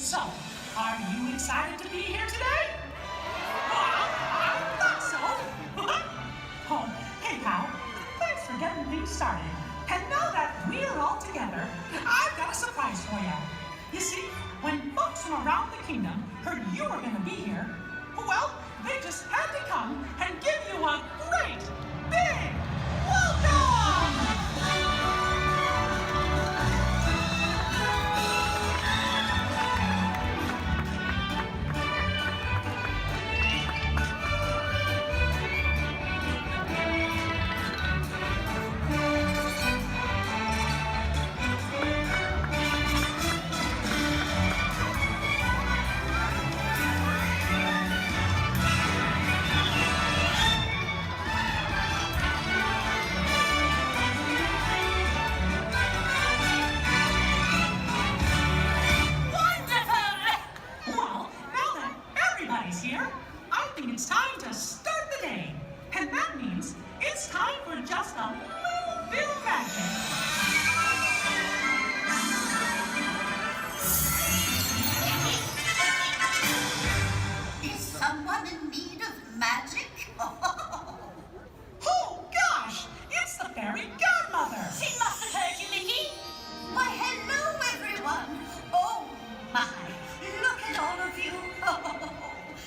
So, are you excited to be here today? I thought so. Oh, hey, pal. Thanks for getting things started. And now that we're all together, I've got a surprise for you. You see, when folks from around the kingdom heard you were going to be here, well, they just had to come and give you a great, big welcome! It's time to start the day. And that means it's time for just a little bit of magic. Is someone in need of magic? Oh, gosh! It's the fairy godmother! She must have heard you, Mickey. Why, hello, everyone. Oh, my. Look at all of you.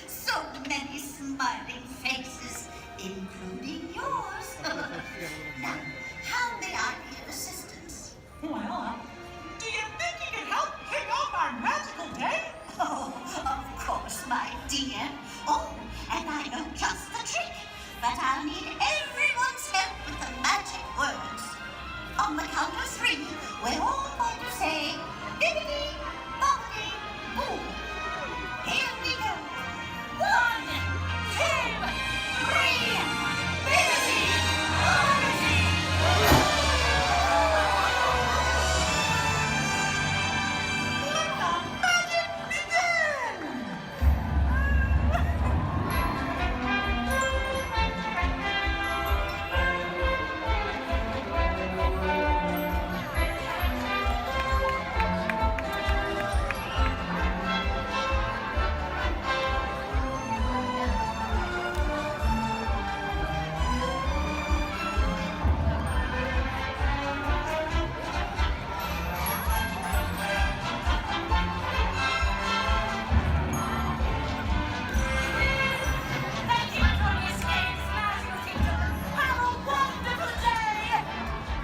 So many smiling faces, including yours. Now, how may I be of assistance? Well, do you think you can help kick off our magical day? Oh, of course, my dear. Oh, and I know just the trick. But I'll need everyone's help with the magic words. On the count of 3, we're all going to say, bibbidi, bobbidi, boo. Here we go. 1, 2, 3, bibbidi, bobbidi, boo. Let the magic begin!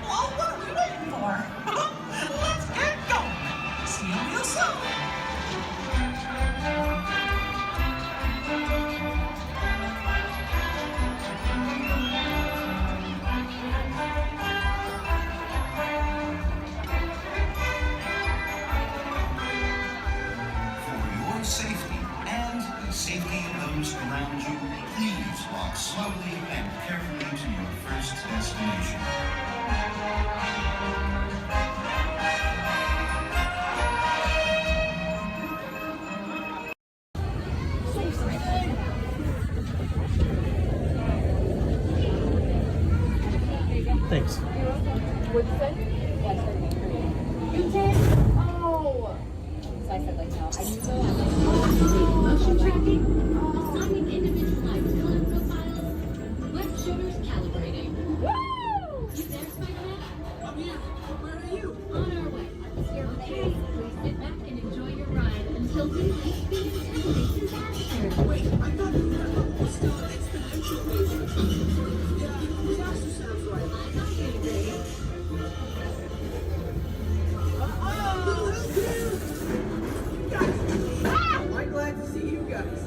Well, what are we waiting for? Let's get going. See you real soon. For your safety and the safety of those around you, please walk slowly and carefully to your first destination. Thanks. What'd you say? Yeah, I started Korean. You did? Oh! So I said, like, no. I knew though, I'm like, Motion tracking, assigning individualized color profiles, web shooters calibrating. woo! You there, Spider-Man? Oh yeah, where are you? On our way. Okay, please sit back and enjoy your ride until we reach the intimidating disaster. Wait, I thought you were still exponential movement. Yeah, disaster sounds right. I got you, Dave. Guys, I'm glad to see you guys.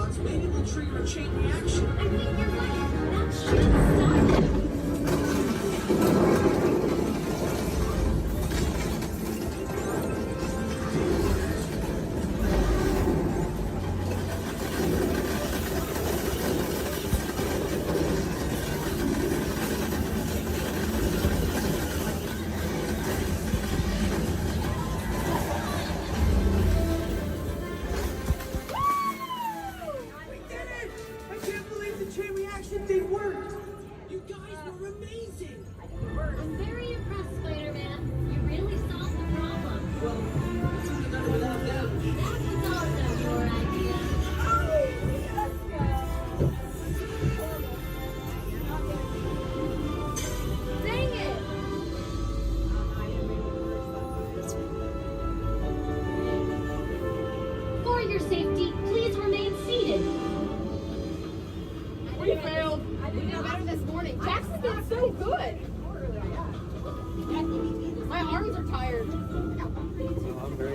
rocks, maybe we'll trigger a chain reaction. I think you're right. That should stop it. We did it! I can't believe the chain reaction thing worked! You guys were amazing! I'm very impressed, Spider-Man. You really solved the problem. Well, we couldn't have done it without them. That was also your idea. Dang it! For your safety, please remain seated. We failed. I did better this morning. Jackson's been so good. My arms are tired.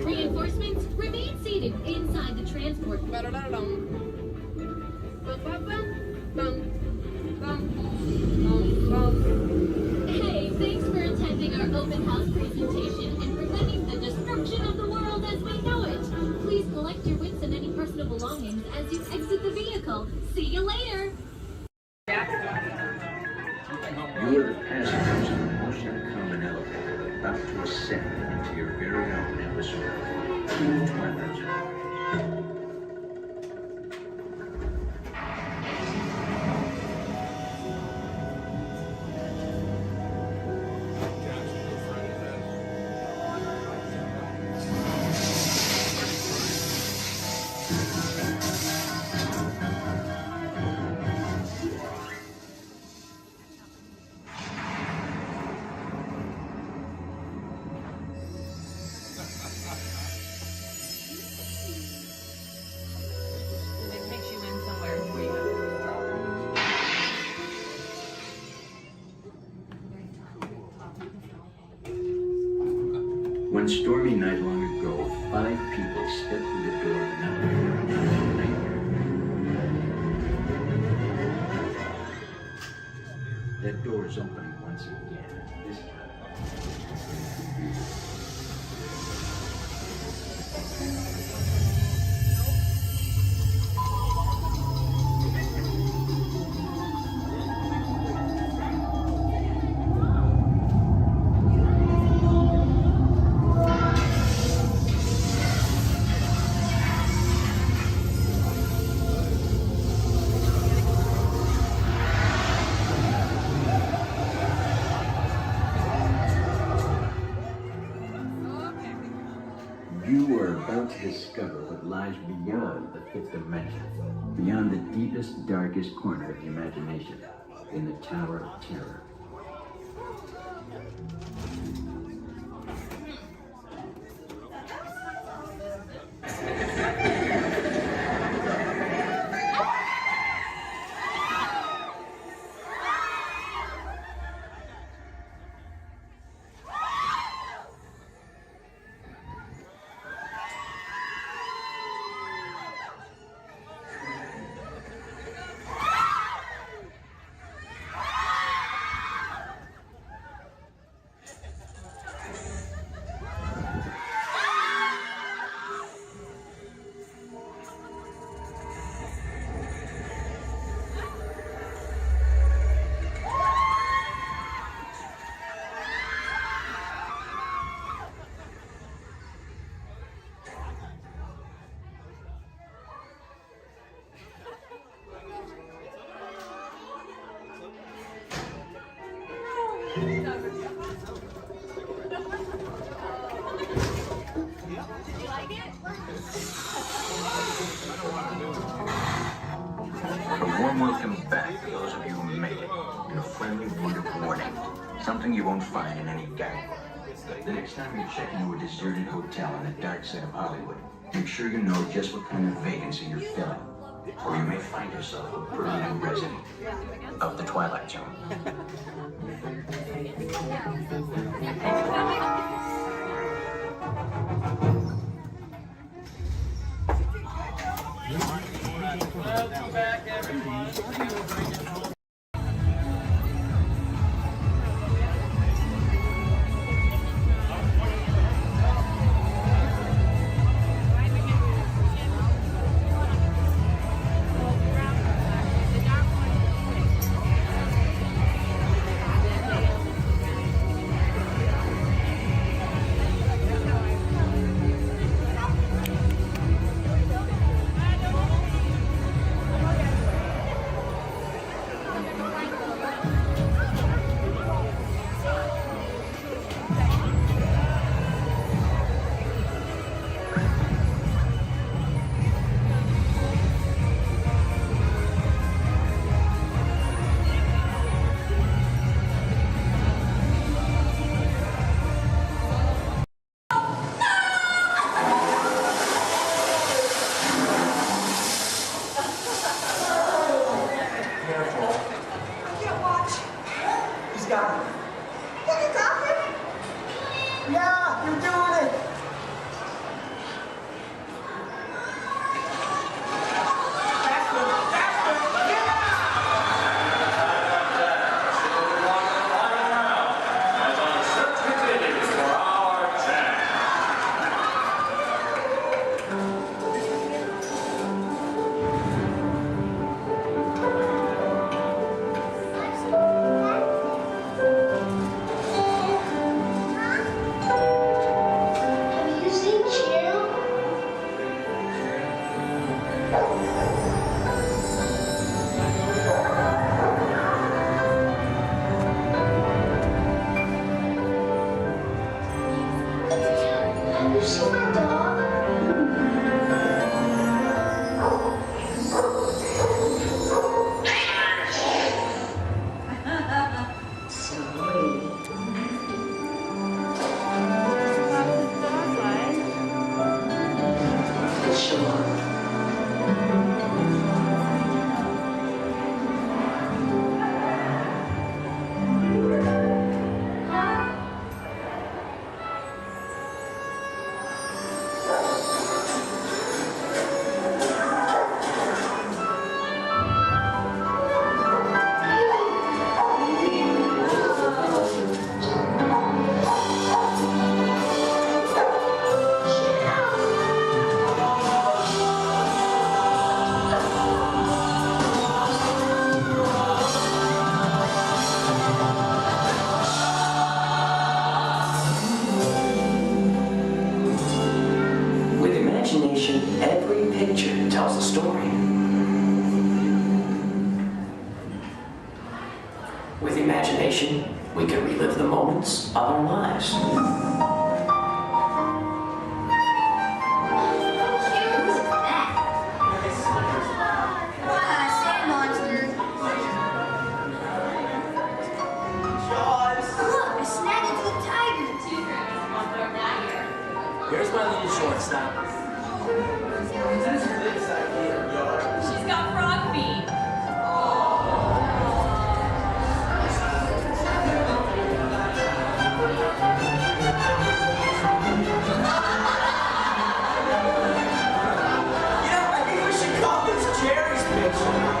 Reinforcements, remain seated inside the transport. Ba-da-da-dum. Bum-bum-bum. Bum. Hey, thanks for attending our open house presentation and preventing the destruction of the world as we know it. Please collect your wits and any personal belongings as you exit the vehicle. See you later. You are the passengers of the most uncommon elevator about to ascend into your very own episode of the Twilight Zone. It takes you in somewhere where you have One stormy night long ago, 5 people stepped through the door of an elevator and found a nightmare. That door is opening once again, this time. You are about to discover what lies beyond the 5th dimension, beyond the deepest, darkest corner of the imagination, in the Tower of Terror. A warm welcome back to those of you who made it, and a friendly word of warning. Something you won't find in any guidebook. The next time you check into a deserted hotel on the dark side of Hollywood, make sure you know just what kind of vacancy you're filling, or you may find yourself a permanent resident of the Twilight Zone. Welcome back, everyone. Yeah, you're doing it! Have you seen my dog? Every picture tells a story. With imagination, we can relive the moments of our lives. Here's my little shortstop. She's got frog feet. I think we should call this Jerry's picture.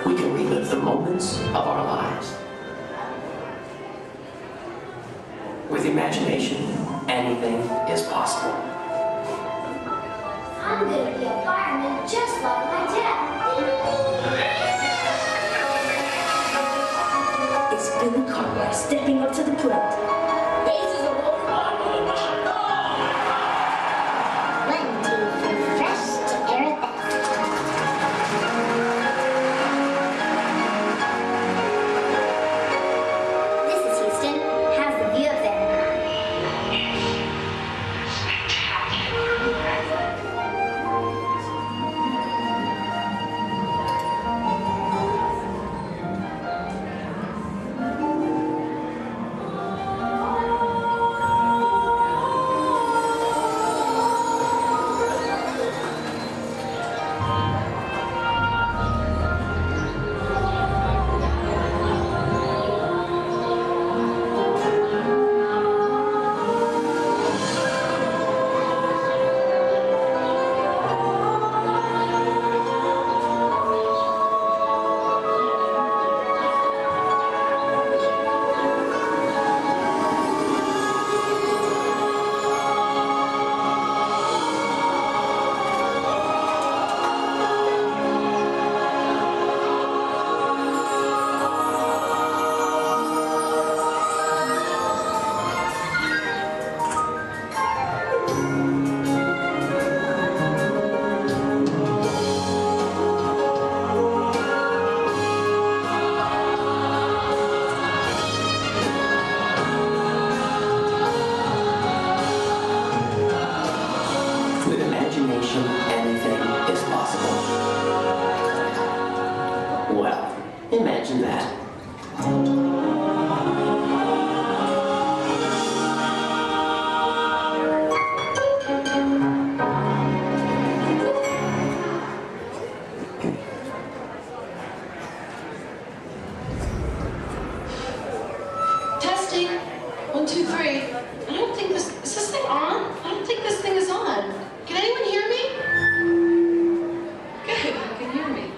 We can relive the moments of our lives. With imagination, anything is possible. I'm gonna be a fireman just like my dad. It's Billy Cartwright stepping up to the plate. Bases are over. One, two, three, fresh to air This is Houston. How's the view up there? With imagination, anything is possible. Well, imagine that. Testing. 1, 2, 3. I don't think this. Is this thing on? I don't think this thing is on. Can anyone hear me? Good, you can hear me.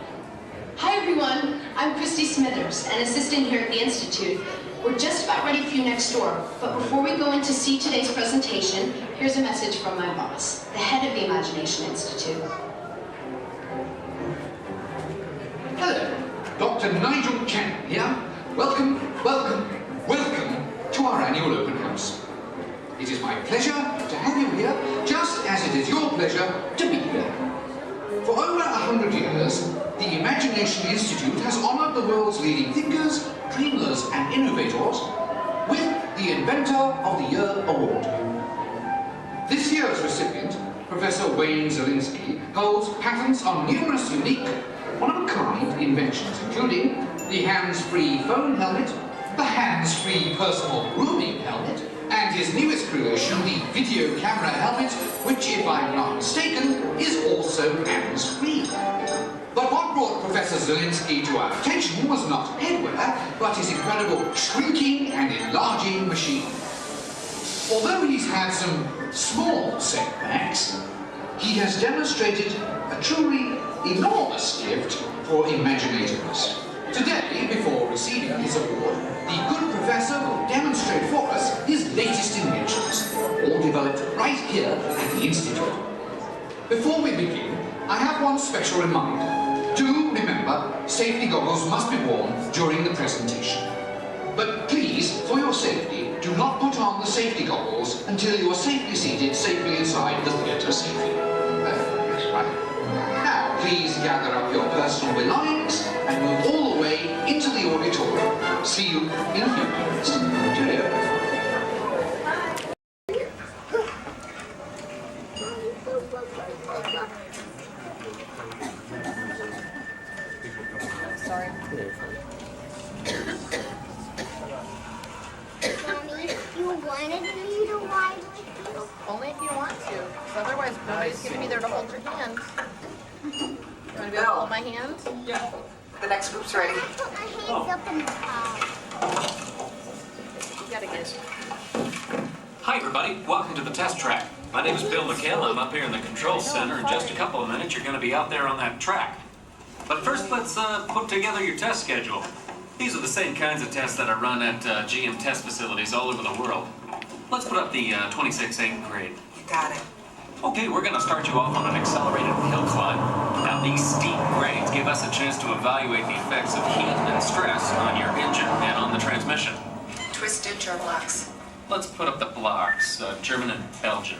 Hi everyone. I'm Christy Smithers, an assistant here at the Institute. We're just about ready for you next door. But before we go in to see today's presentation, here's a message from my boss, the head of the Imagination Institute. Hello, Dr. Nigel Cannon here. Welcome, welcome, welcome to our annual open house. It is my pleasure to have you here, just as it is your pleasure to be here. For over 100 years, the Imagination Institute has honored the world's leading thinkers, dreamers, and innovators with the Inventor of the Year Award. This year's recipient, Professor Wayne Zielinski, holds patents on numerous unique, one-of-a-kind inventions, including the hands-free phone helmet, the hands-free personal grooming helmet, and his newest creation, the video camera helmet, which, if I'm not mistaken, is also hands-free. But what brought Professor Zielinski to our attention was not headwear, but his incredible shrinking and enlarging machine. Although he's had some small setbacks, he has demonstrated a truly enormous gift for imaginativeness. Today, before receiving his award, the good professor will demonstrate for us his latest inventions, all developed right here at the Institute. Before we begin, I have one special reminder. Do remember, safety goggles must be worn during the presentation. But please, for your safety, do not put on the safety goggles until you are safely seated, safely inside the theatre safely. That's right. Now, please gather up your personal belongings and move all the way into the auditorium. See you in a few minutes. Cheerio. Sorry. Mommy, you wanted me to ride with you? Only if you want to. 'Cause otherwise, nobody's gonna be there to hold your hand. You wanna be able to hold my hand? Yeah. The next group's ready. I put my hands up in the car. You gotta get. Hi everybody, welcome to the test track. My name is Bill McHale. I'm up here in the control center. In just a couple of minutes, you're going to be out there on that track. But first, let's put together your test schedule. These are the same kinds of tests that are run at GM test facilities all over the world. Let's put up the 26-8 grade. You got it. Okay, we're gonna start you off on an accelerated hill climb. Now, these steep grades give us a chance to evaluate the effects of heat and stress on your engine and on the transmission. Twisted germ blocks. Let's put up the blocks, German and Belgian.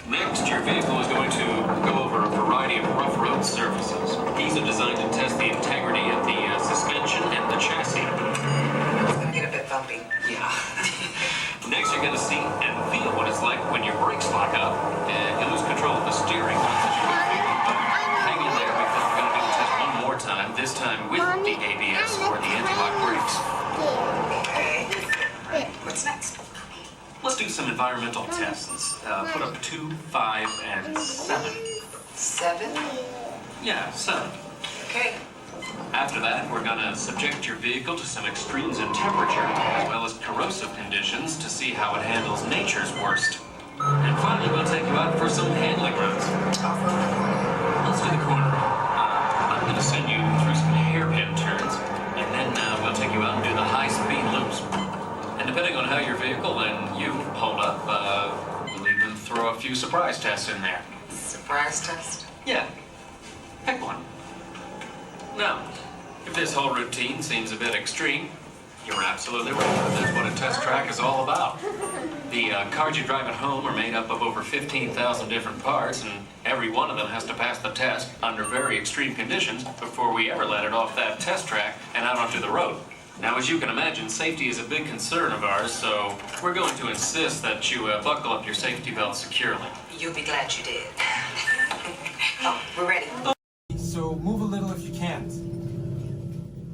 Next, your vehicle is going to go over a variety of rough road surfaces. These are designed to test the integrity of the suspension and the chassis. It's gonna get a bit bumpy. Yeah. Next, you're going to see and feel what it's like when your brakes lock up and you lose control of the steering. Hang in there because we're going to do the test one more time, this time with the ABS or the anti-lock brakes. Okay. What's next? Let's do some environmental tests. Put up 2, 5, and 7. 7? Yeah, 7. Okay. After that, we're going to subject your vehicle to some extremes in temperature, as well as corrosive conditions to see how it handles nature's worst. And finally, we'll take you out for some handling runs. Off-road the corner. Let's do the corner. I'm going to send you through some hairpin turns, and then we'll take you out and do the high-speed loops. And depending on how your vehicle and you hold up, we'll even throw a few surprise tests in there. Surprise test? Yeah. Pick one. Now, if this whole routine seems a bit extreme, you're absolutely right. That's what a test track is all about. The cars you drive at home are made up of over 15,000 different parts, and every one of them has to pass the test under very extreme conditions before we ever let it off that test track and out onto the road. Now, as you can imagine, safety is a big concern of ours, so we're going to insist that you buckle up your safety belt securely. You'll be glad you did. Oh, we're ready. So move a little if you can't.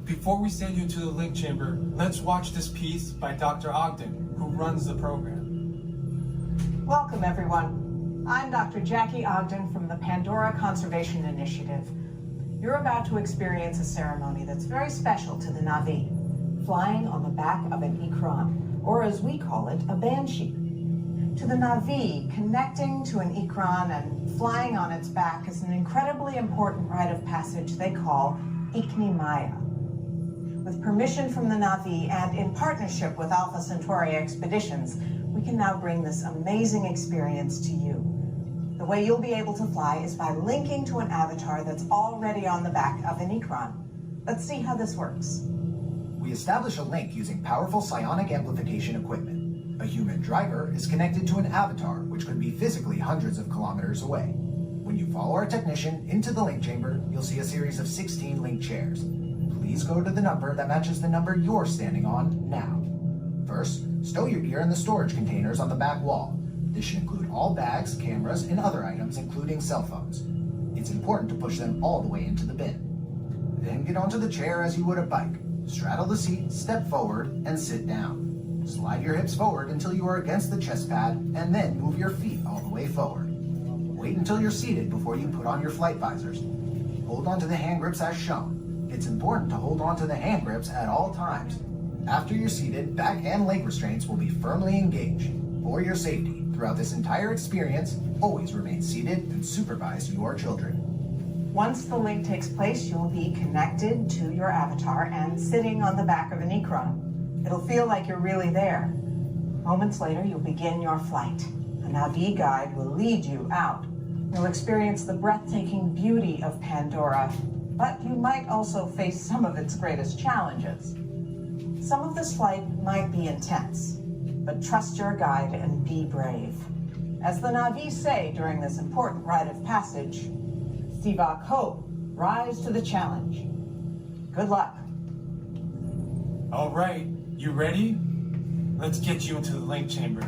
Before we send you to the link chamber, let's watch this piece by Dr. Ogden, who runs the program. Welcome, everyone. I'm Dr. Jackie Ogden from the Pandora Conservation Initiative. You're about to experience a ceremony that's very special to the Na'vi, flying on the back of an Ikran, or as we call it, a banshee. To the Na'vi, connecting to an Ikran and flying on its back is an incredibly important rite of passage they call Ikni Maya. With permission from the Na'vi and in partnership with Alpha Centauri Expeditions, we can now bring this amazing experience to you. The way you'll be able to fly is by linking to an avatar that's already on the back of an Ikran. Let's see how this works. We establish a link using powerful psionic amplification equipment. A human driver is connected to an avatar, which could be physically hundreds of kilometers away. When you follow our technician into the link chamber, you'll see a series of 16 link chairs. Please go to the number that matches the number you're standing on now. First, stow your gear in the storage containers on the back wall. This should include all bags, cameras, and other items, including cell phones. It's important to push them all the way into the bin. Then get onto the chair as you would a bike. Straddle the seat, step forward, and sit down. Slide your hips forward until you are against the chest pad, and then move your feet all the way forward. Wait until you're seated before you put on your flight visors. Hold on to the hand grips as shown. It's important to hold on to the hand grips at all times. After you're seated, back and leg restraints will be firmly engaged. For your safety, throughout this entire experience, always remain seated and supervise your children. Once the link takes place, you'll be connected to your avatar and sitting on the back of an Ikran. It'll feel like you're really there. Moments later, you'll begin your flight. A Na'vi guide will lead you out. You'll experience the breathtaking beauty of Pandora, but you might also face some of its greatest challenges. Some of this flight might be intense, but trust your guide and be brave. As the Na'vi say during this important rite of passage, Sivak Ho, rise to the challenge. Good luck. All right, you ready? Let's get you into the link chamber.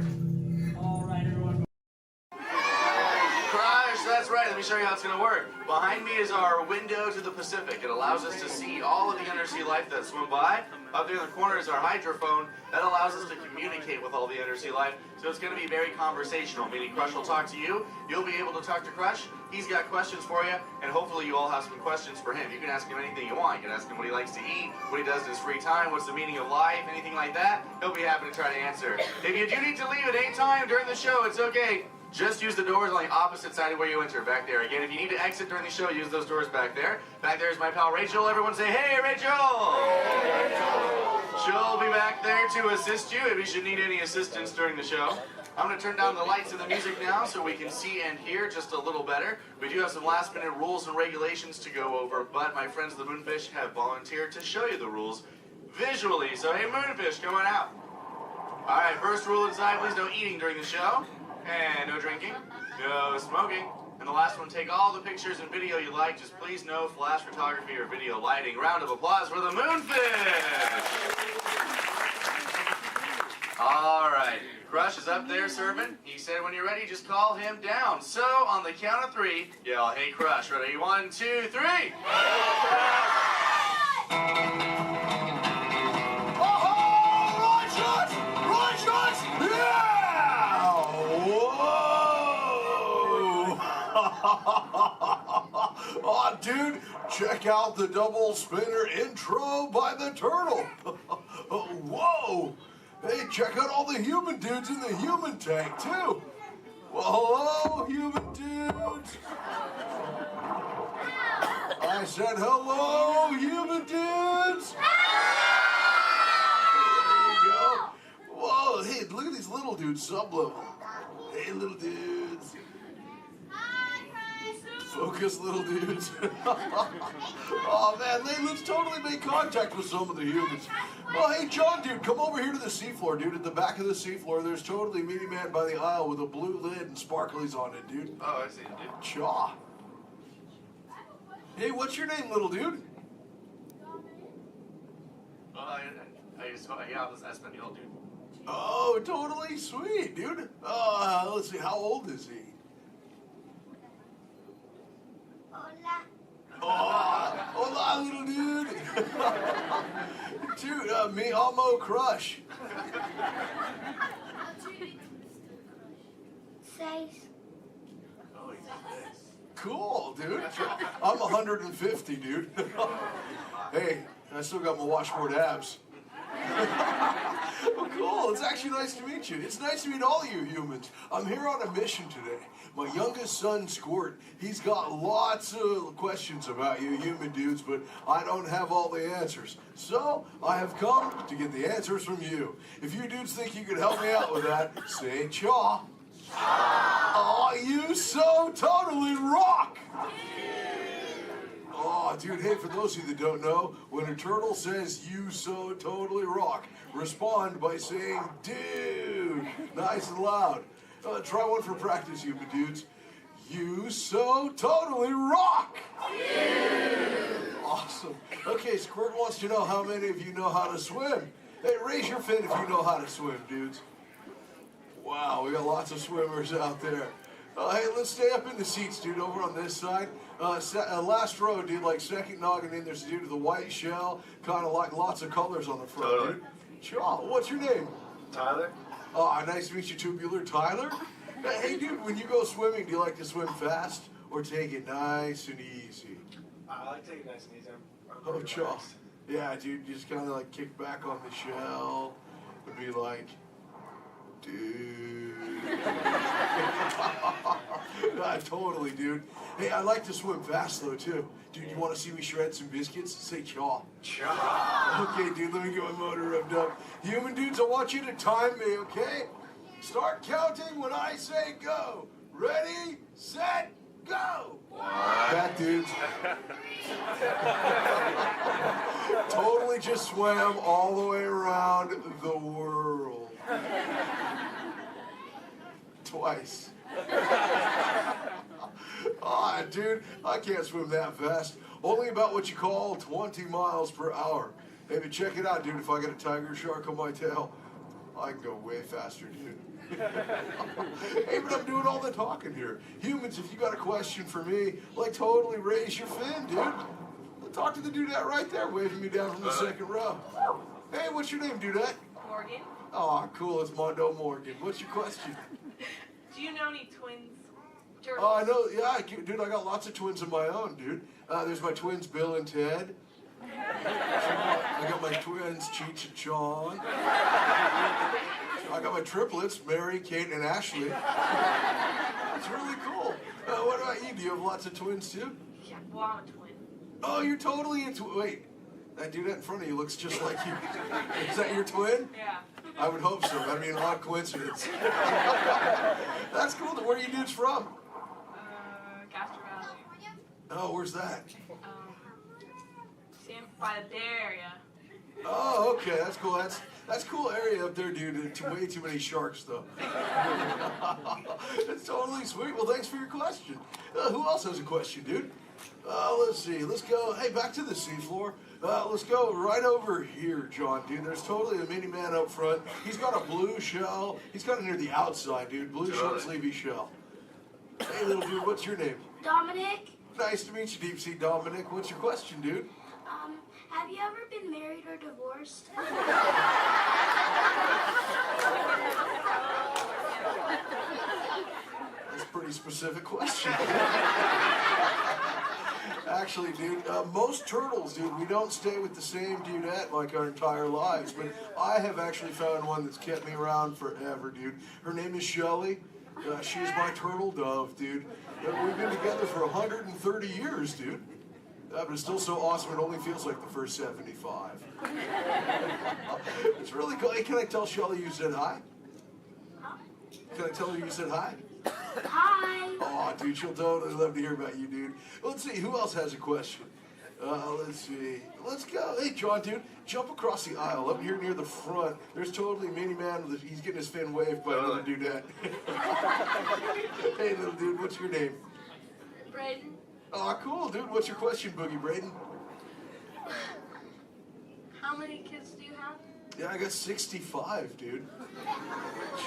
That's right, let me show you how it's going to work. Behind me is our window to the Pacific. It allows us to see all of the undersea life that swim by. Up there in the corner is our hydrophone. That allows us to communicate with all the undersea life. So it's going to be very conversational, meaning Crush will talk to you. You'll be able to talk to Crush. He's got questions for you, and hopefully you all have some questions for him. You can ask him anything you want. You can ask him what he likes to eat, what he does in his free time, what's the meaning of life, anything like that. He'll be happy to try to answer. If you do need to leave at any time during the show, it's okay. Just use the doors on the opposite side of where you enter, back there. Again, if you need to exit during the show, use those doors back there. Back there is my pal Rachel. Everyone say, hey, Rachel! Hey, Rachel! She'll be back there to assist you if you should need any assistance during the show. I'm going to turn down the lights and the music now so we can see and hear just a little better. We do have some last-minute rules and regulations to go over, but my friends the Moonfish have volunteered to show you the rules visually. So, hey, Moonfish, come on out. All right, first rule inside, please no eating during the show. And no drinking, no smoking. And the last one, take all the pictures and video you like. Just please no flash photography or video lighting. Round of applause for the Moonfish. All right, Crush is up there serving. He said when you're ready, just call him down. So on the count of 3, yell, hey Crush. Ready? 1, 2, 3. Hey, Oh, dude, check out the double spinner intro by the turtle. Whoa! Hey, check out all the human dudes in the human tank, too. Well, hello, human dudes. I said hello, human dudes. There you go. Whoa, hey, look at these little dudes, sub-level. Hey, little dudes. Focus, little dudes. Oh, man, let's totally make contact with some of the humans. Oh, hey, John, dude, come over here to the seafloor, dude. At the back of the seafloor, there's totally Meaty Man by the aisle with a blue lid and sparklies on it, dude. Oh, I see, dude. Chaw. Hey, what's your name, little dude? Well, yeah, this Espanol, dude. Oh, totally sweet, dude. Let's see, how old is he? Hola, little dude. Dude, me amo Crush. 6. Cool, dude. I'm 150, dude. Hey, I still got my washboard abs. Well, cool. It's actually nice to meet you. It's nice to meet all you humans. I'm here on a mission today. My youngest son, Squirt, he's got lots of questions about you human dudes, but I don't have all the answers. So, I have come to get the answers from you. If you dudes think you could help me out with that, say chaw. Oh, you so totally rock! Oh, dude, hey, for those of you that don't know, when a turtle says, you so totally rock, respond by saying, dude, nice and loud. Try one for practice, you dudes. You so totally rock! Awesome. Okay, Squirt wants to know how many of you know how to swim. Hey, raise your fin if you know how to swim, dudes. Wow, we got lots of swimmers out there. Hey, let's stay up in the seats, dude, over on this side. Last row, dude, like second noggin in, there's a dude with a white shell, kind of like lots of colors on the front, totally. Dude. Chaw, what's your name? Tyler. Oh, nice to meet you, Tubular. Tyler? Hey, dude, when you go swimming, do you like to swim fast or take it nice and easy? I like to take it nice and easy. Oh, chaw. Yeah, dude, you just kind of like kick back on the shell and be like, dude. Totally, dude. Hey, I like to swim fast, though, too. Dude, you want to see me shred some biscuits? Say chaw. Chaw. Okay, dude, let me get my motor revved up. Human dudes, I want you to time me, okay? Start counting when I say go. Ready, set, go. Back, dudes. Totally just swam all the way around the world. Twice. Ah, dude, I can't swim that fast. Only about what you call 20 miles per hour. Hey, but check it out, dude. If I got a tiger shark on my tail, I can go way faster, dude. Hey, but I'm doing all the talking here. Humans, if you got a question for me, like totally raise your fin, dude. Talk to the dudette right there, waving me down from the second row. Hey, what's your name, dudette? Morgan. Oh, cool. It's Mondo Morgan. What's your question? Do you know any twins? Turtles? Oh, I know. Yeah, dude, I got lots of twins of my own, dude. There's my twins, Bill and Ted. I got my twins, Cheech and Chong. I I got my triplets, Mary, Kate, and Ashley. That's really cool. What about you? Do you have lots of twins too? Yeah, well, I'm a twin. Oh, you're totally a twin. Wait, that dude in front of you looks just like you. Is that your twin? Yeah. I would hope so. That'd be an odd coincidence. That's cool. Where are you dudes from? Castro Valley. Oh, where's that? By the Bay Area. Oh, okay. That's cool. That's a cool area up there, dude. Way too many sharks, though. It's totally sweet. Well, thanks for your question. Who else has a question, dude? Let's see. Let's go. Hey, back to the seafloor. Let's go right over here, John, dude. There's totally a mini man up front. He's got a blue shell. He's got it near the outside, dude. Blue short sleevey shell. Hey, little dude, what's your name? Dominic, Nice to meet you, Deep Sea Dominic. What's your question, dude? have you ever been married or divorced? That's a pretty specific question. Actually, dude, most turtles, dude, we don't stay with the same dudette like our entire lives, but I have actually found one that's kept me around forever, dude. Her name is Shelly. She's my turtle dove, dude. We've been together for 130 years, dude. But it's still so awesome, it only feels like the first 75. It's really cool. Hey, can I tell Shelly you said hi? Can I tell her you said hi? Hi. Oh, dude, she'll totally love to hear about you, dude. Let's see, who else has a question? Let's see. Let's go. Hey, John, dude, jump across the aisle up here near the front. There's totally Mini Man. He's getting his fin waved by another dudette. Hey, little dude, what's your name? Braden. Oh, cool, dude. What's your question, Boogie Braden? How many kids do you have? Yeah, I got 65, dude.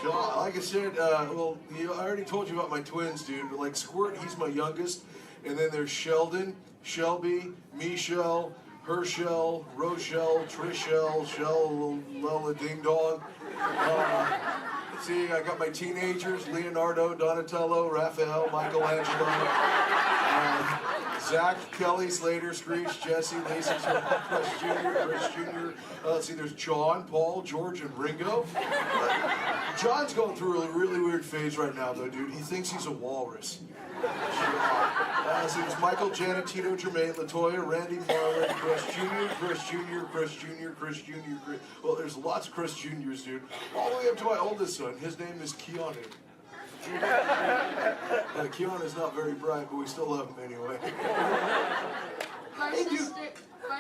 John, like I said, well, I already told you about my twins, dude. Like Squirt, he's my youngest. And then there's Sheldon, Shelby, Michelle, Herschel, Rochelle, Trishelle, Shell, Lola Ding Dong. See, I got my teenagers, Leonardo, Donatello, Raphael, Michelangelo, Zach, Kelly, Slater, Screech, Jesse, Lacey, Chris Jr. Let's see, there's John, Paul, George, and Ringo. John's going through a really weird phase right now, though, dude. He thinks he's a walrus. So there's Michael, Janet, Tito, Jermaine, LaToya, Randy, Marlon, Chris Jr., Chris Jr., Chris Jr., Chris Jr., Chris... Well, there's lots of Chris Jr.'s, dude. All the way up to my oldest son. His name is Keanu. Keanu is not very bright, but we still love him anyway. My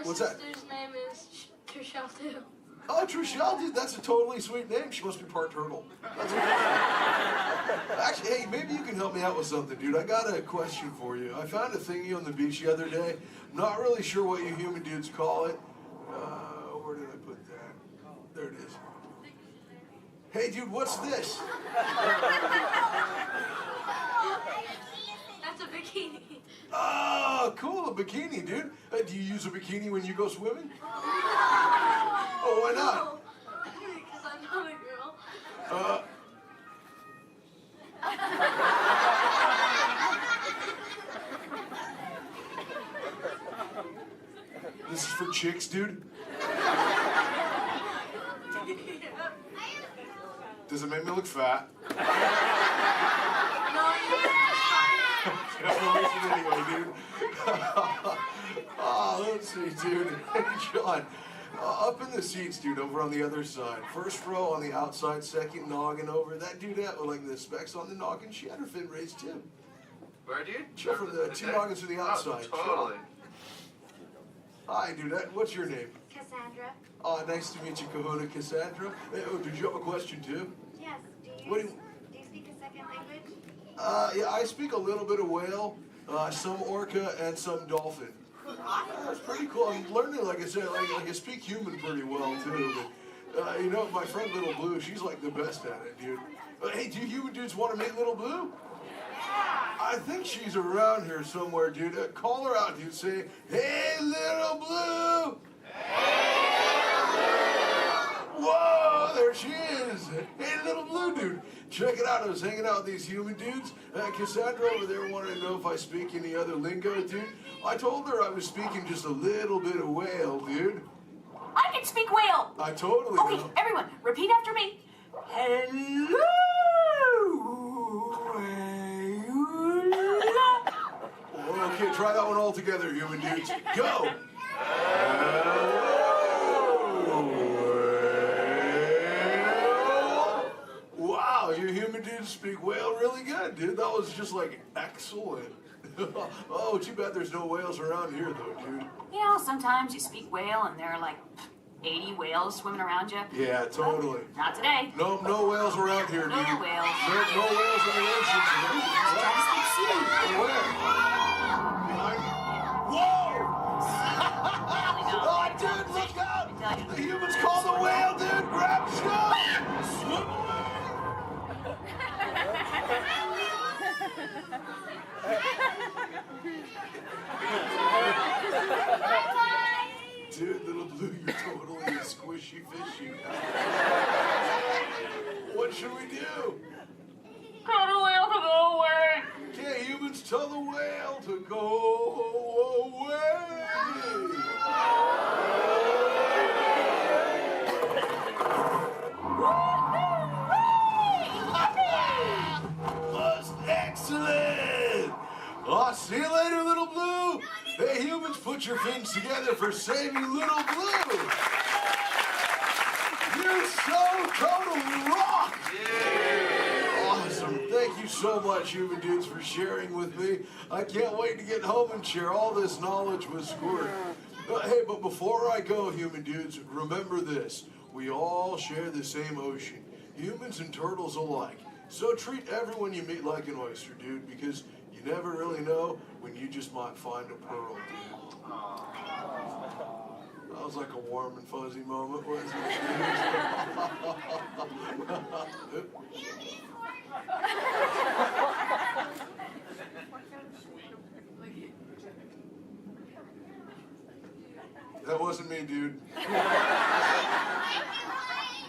What's sister's name is Trishelle too. Oh, Trishelle, dude, that's a totally sweet name. She must be part turtle. That's Actually, hey, maybe you can help me out with something, dude. I got a question for you. I found a thingy on the beach the other day. Not really sure what you human dudes call it. Where did I put that? There it is. Hey, dude, what's this? That's a bikini. Oh, cool, a bikini, dude. Do you use a bikini when you go swimming? Oh, why not? Because I'm not a girl. This is for chicks, dude? Does it make me look fat? Anyway, dude. Oh, let's see, dude. Hey, John. Up in the seats, dude, over on the other side. First row on the outside, second noggin over. That dude with like the specs on the noggin, she had her fin raised too. Where, dude? Show from the two noggins to the outside. Oh, totally. Hi, dude. What's your name? Cassandra. Oh, nice to meet you, Kahuna Cassandra. Hey, oh, did you have a question too? Yes. Do you speak a second language? Yeah, I speak a little bit of whale, some orca, and some dolphin. That's pretty cool. I'm learning, like I said, like I speak human pretty well too. But you know, my friend Little Blue, she's like the best at it, dude. Hey, do you dudes want to meet Little Blue? I think she's around here somewhere, dude. Call her out, dude. Say, "Hey, Little Blue." Whoa, there she is. Hey, Little Blue, dude. Check it out. I was hanging out with these human dudes. Cassandra over there wanted to know if I speak any other lingo, dude. I told her I was speaking just a little bit of whale, dude. I can speak whale. I totally Okay, know. everyone, repeat after me. Hello. Okay, try that one all together, human dudes. Go! Wow, you human dudes speak whale really good, dude. That was just like excellent. Oh, too bad there's no whales around here, though, dude. You know, sometimes you speak whale and there are like 80 whales swimming around you. Yeah, totally. Not today. No whales around here, dude. No whales. No whales in the ocean today. Try to speak sea. Where? Whoa! Oh, dude, look out! The humans call the whale, dude! Grab stuff! Swim away! Dude, little blue, you're totally a squishy fishy. What should we do? Tell the whale to go away. Can't humans tell the whale to go away? That's excellent! Oh, see you later, little blue! Hey, humans, put your fins together for saving little blue! You so totally rock! Yeah! Awesome. Thank you so much, human dudes, for sharing with me. I can't wait to get home and share all this knowledge with Squirt. Hey, but before I go, human dudes, remember this. We all share the same ocean, humans and turtles alike. So treat everyone you meet like an oyster, dude, because you never really know when you just might find a pearl, dude. That was like a warm and fuzzy moment, wasn't it? That wasn't me, dude.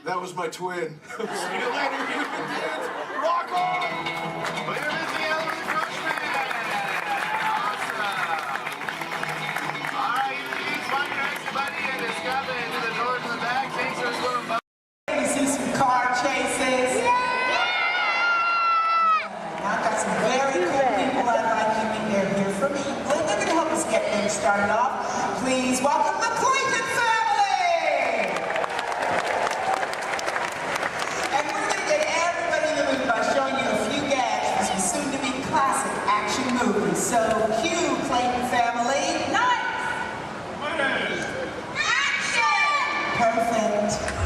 That was my twin. See you later, human dudes. Rock on! Later, Missy Ellen and Coach Man. Awesome. All right, human dudes, find your exit buddy and discover into the doors in the back. Thanks for swimming by. You see some car chases. I've got some very cool people I'd like you to hear here from England. They're going to help us get things started off. Please welcome the Clayton family! And we're going to get everybody in the mood by showing you a few gags from some soon-to-be classic action movies. So, cue, Clayton family. Nice! Action! Perfect.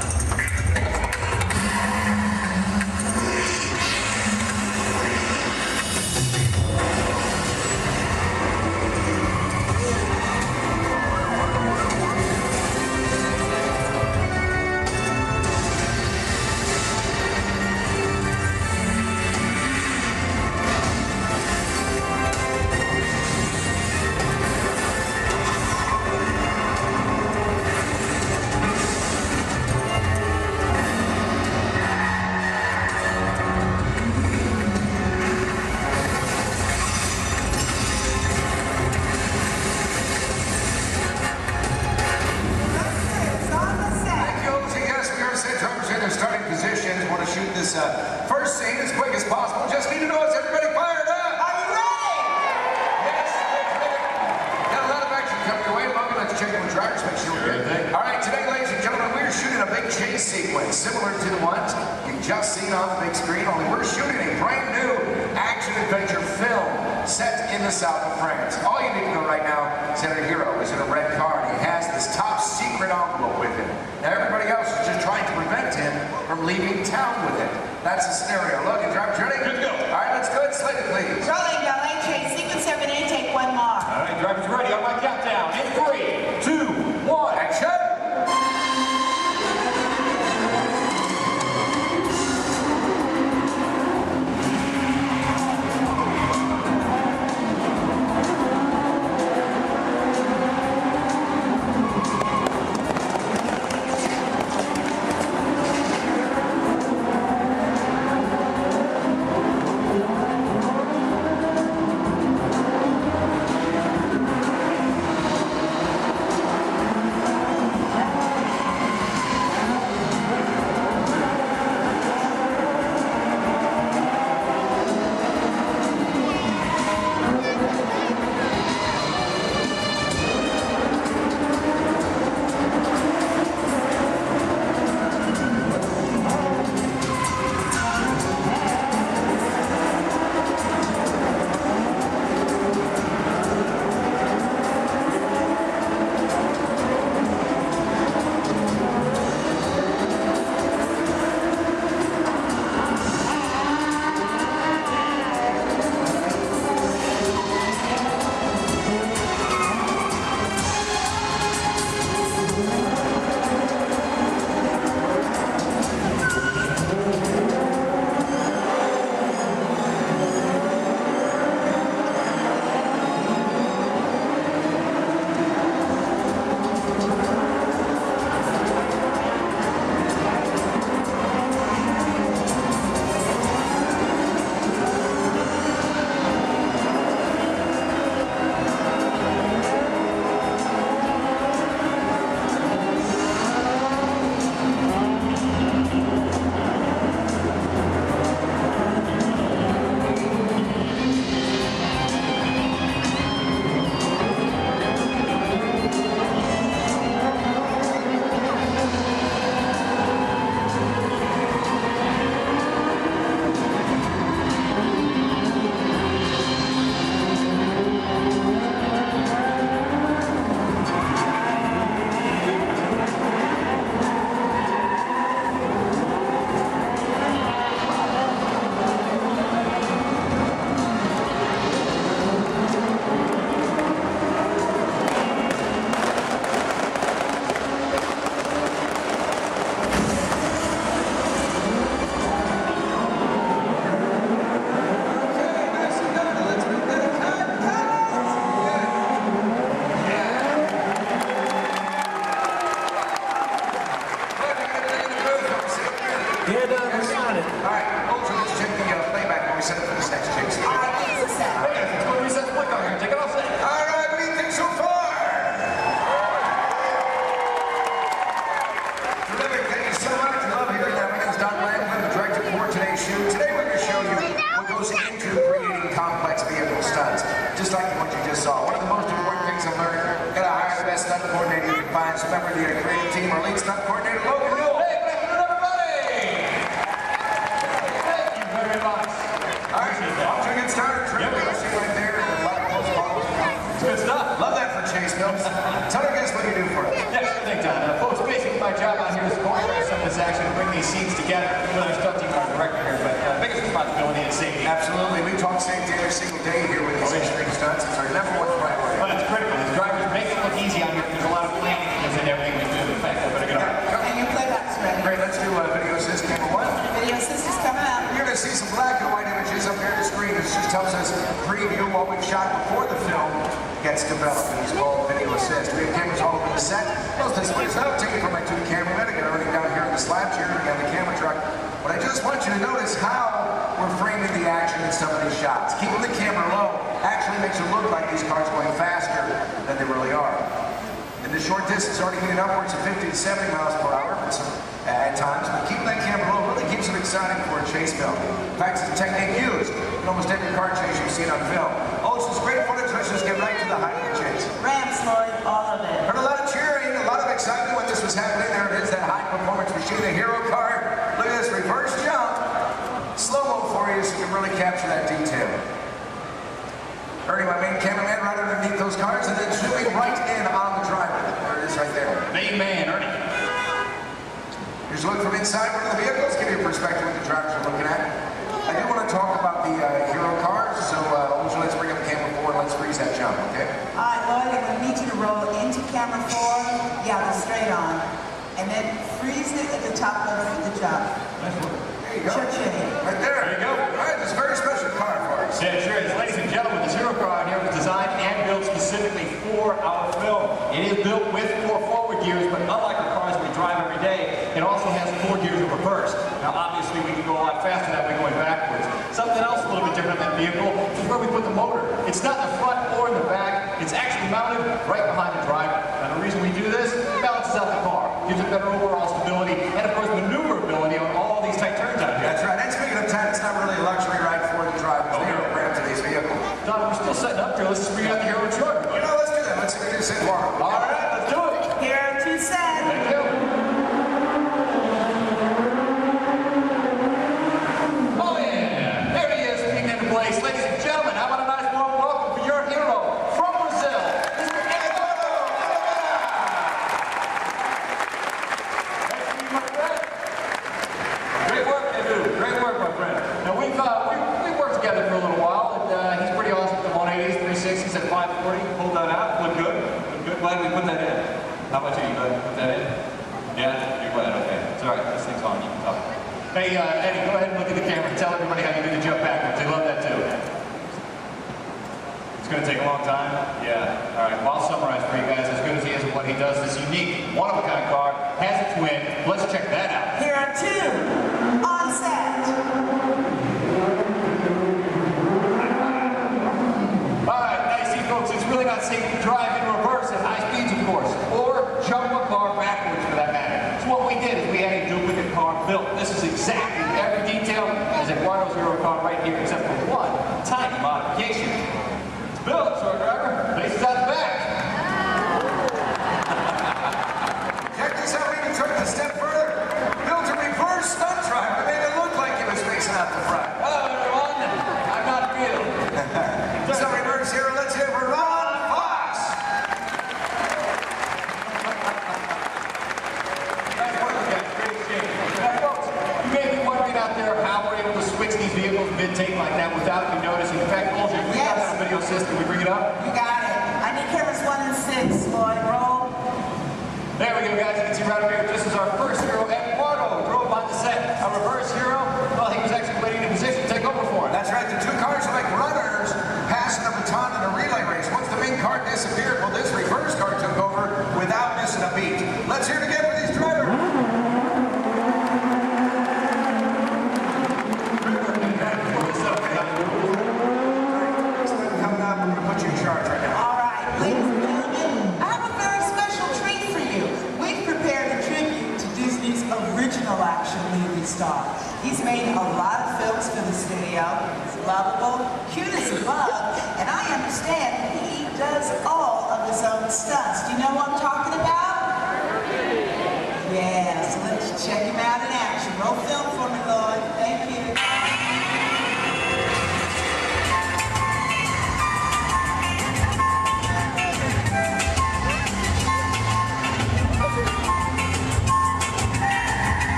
First scene as quick as possible. Just need to know, is everybody fired up? Are you ready? Yes, let's get it. Got a lot of action coming your way. Logan, let's check with drivers, make sure we're good. All right, today, ladies and gentlemen, we're shooting a big chase sequence similar to the ones you've just seen on the big screen, only we're shooting a brand new action-adventure film set in the south of France. All you need to know right now is that our hero is in a red car and he has this top secret envelope with him. Now, everybody else is just trying to prevent him from leaving town with it. That's the scenario. Logan, drivers ready? Good to go. All right, let's go ahead and slate it, please. Rolling, ballet train, sequence 7A, take one more. All right, drivers ready on my countdown. In 3, 2, 1, action! this all. One of the most important things I've learned, gotta hire the best stunt coordinator you can find. So member of the creative team, our lead stunt coordinator, Logan Newell. Hey, good afternoon, everybody! Thank you very much. All right, off to a good start. Terrific. You'll see right there. A lot of close calls. It's good stuff. Love that for Chase Mills. Tell our guys what you do for us. Yeah, sure thing, John. Folks, basically my job out here is to coordinate some of this action and bring these scenes together with our stunt team and our director here, but biggest responsibility is safety. Absolutely. We talk safety every single day here with these extreme stunts. It's our number one priority. But it's critical. These drivers make it look easy on here. There's a lot of planning that goes in everything we do. In fact, I better get on. And your playback's ready. Great, let's do video assist camera one. Video assist is coming up. You're going to see some black and white images up here on the screen. This just helps us preview what we've shot before the film gets developed. It's called video assist. We have cameras all over the set. Most of this one is not taken from my two cameramen. I got everything down here in the slab chair. We got the camera truck. But I just want you to notice how we're framing the action in some of these shots. Keeping the camera low actually makes it look like these cars are going faster than they really are. In the short distance, already getting upwards of 50 to 70 miles per hour at times, but keeping that camera low really keeps it exciting for a chase film. In fact, it's a technique used in almost every car chase you've seen on film. Oh, this is great footage. Let's just get right to the height of the chase. Rams, Lloyd, all of it. Heard a lot of cheering, a lot of excitement when this was happening. There it is, that high-performance machine, the hero car. Look at this reverse jump. Slow-mo for you so you can really capture that detail. Ernie, my main cameraman, right underneath those cars, and then zooming right in on the driver. There it is right there. Main man, Ernie. Here's a look from inside one of the vehicles, give you a perspective of what the drivers are looking at. I do want to talk about the hero cars, so let's bring up the camera forward, let's freeze that jump, okay? All right, Lloyd, I'm going to need you to roll into camera 4. Yeah, they're straight on. And then freeze it at the top level of the jump. There you go. Cha-ching. Right there. There you go. All right, this is a very special car for us. Yeah, sure is. Ladies and gentlemen, this hero car out here was designed and built specifically for our film. It is built with 4 forward gears, but unlike the cars we drive every day, it also has 4 gears in reverse. Now, obviously, we can go a lot faster that way going backwards. Something else a little bit different than the vehicle is where we put the motor. It's not in the front or in the back. It's actually mounted right behind the driver. Now, the reason we do this, it balances out the car, gives it better overall stability, and of course, maneuverability on all these tight turns out here. That's right. And speaking of time, it's not really a luxury ride for the drivers. They are brand today's vehicle. Don, we're still setting up here. Let's just bring out the hero truck. You know, let's do that. Let's introduce it tomorrow. All right, let's do it. Hero 2 set. Thank you. Oh yeah, there he is, being into place. Ladies and gentlemen, how about a nice warm welcome for your hero from Brazil, Mr. Eduardo. Great work, Edu. Great work, my friend. Now we've worked together for a little while, and he's pretty awesome with the 180s, 360s at 540. Hold that out. Look good. Look good. Glad we put that in. How about you? You glad we put that in? Yeah? You're glad? Okay. It's all right. This thing's on. You can talk. Hey, Eddie, go ahead and look at the camera and tell everybody how you do the jump backwards. They love that too. It's going to take a long time? Yeah. All right. Well, I'll summarize for you guys. As good as he is at what he does, this unique, one-of-a-kind car has its win. Let's check that out. Hero 2 on set. All right. Now you see, folks, it's really not safe to drive in reverse at high speeds, of course, or jump a car backwards for that matter. So what we did is we had a duplicate car built. This is exactly every detail as Eduardo's hero car right here, except for one tiny modification. It's built, so our driver faces out the back. Check this out. We even took it a step further. Built a reverse stunt driver. Made it look like he was facing out the front. Hello, everyone. I'm not real. So reverse hero. Let's hear for Ron Fox. Nice work, guys. Great shape. Now, folks, you may be wondering out there how we're able to switch these vehicles mid-take like that without you noticing. In fact, Olger, we got that video system. Can we bring it up? You got it. I need cameras 1 and 6, Lloyd. Roll. There we go, guys. You can see right over here. This is our first hero, Eduardo. Drove on the set. Our reverse hero, well, he was actually waiting in position to take over for him. That's right. The 2 cars are like runners passing a baton in a relay race. Once the main car disappeared, well, this reverse car took over without missing a beat. Let's hear it again for these drivers. Coming up, we're going to put you in charge right now. All right, ladies and gentlemen, I have a very special treat for you. We've prepared a treat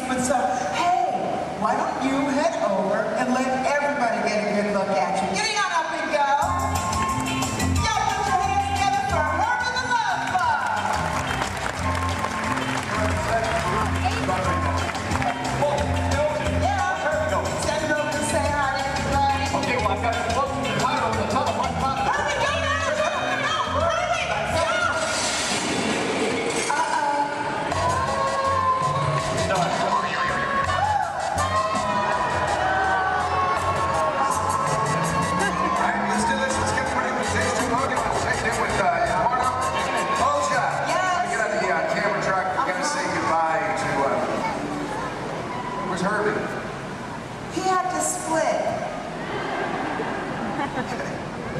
but so, hey, why don't you head over and let everybody get a good look at you? Get on up and go. Y'all put your hands together for Herb and the Love Bug. Send it over and say hi to everybody. Okay, well, I've got some folks in the car over the telephone. He had to split.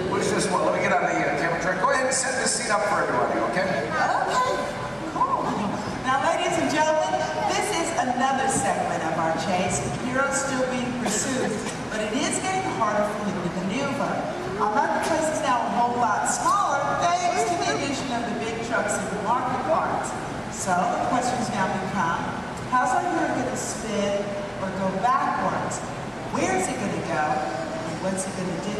What's this one? Let me get on the camera track. Go ahead and set this scene up for everybody, okay? Okay, cool. Now, ladies and gentlemen, this is another segment of our chase. The hero's still being pursued, but it is getting harder for him to maneuver. Our marketplace is now a whole lot smaller thanks to the addition of the big trucks and the market carts. So the questions now become, how's our hero going to spin or go backwards? Where's he going to go? And what's he going to do?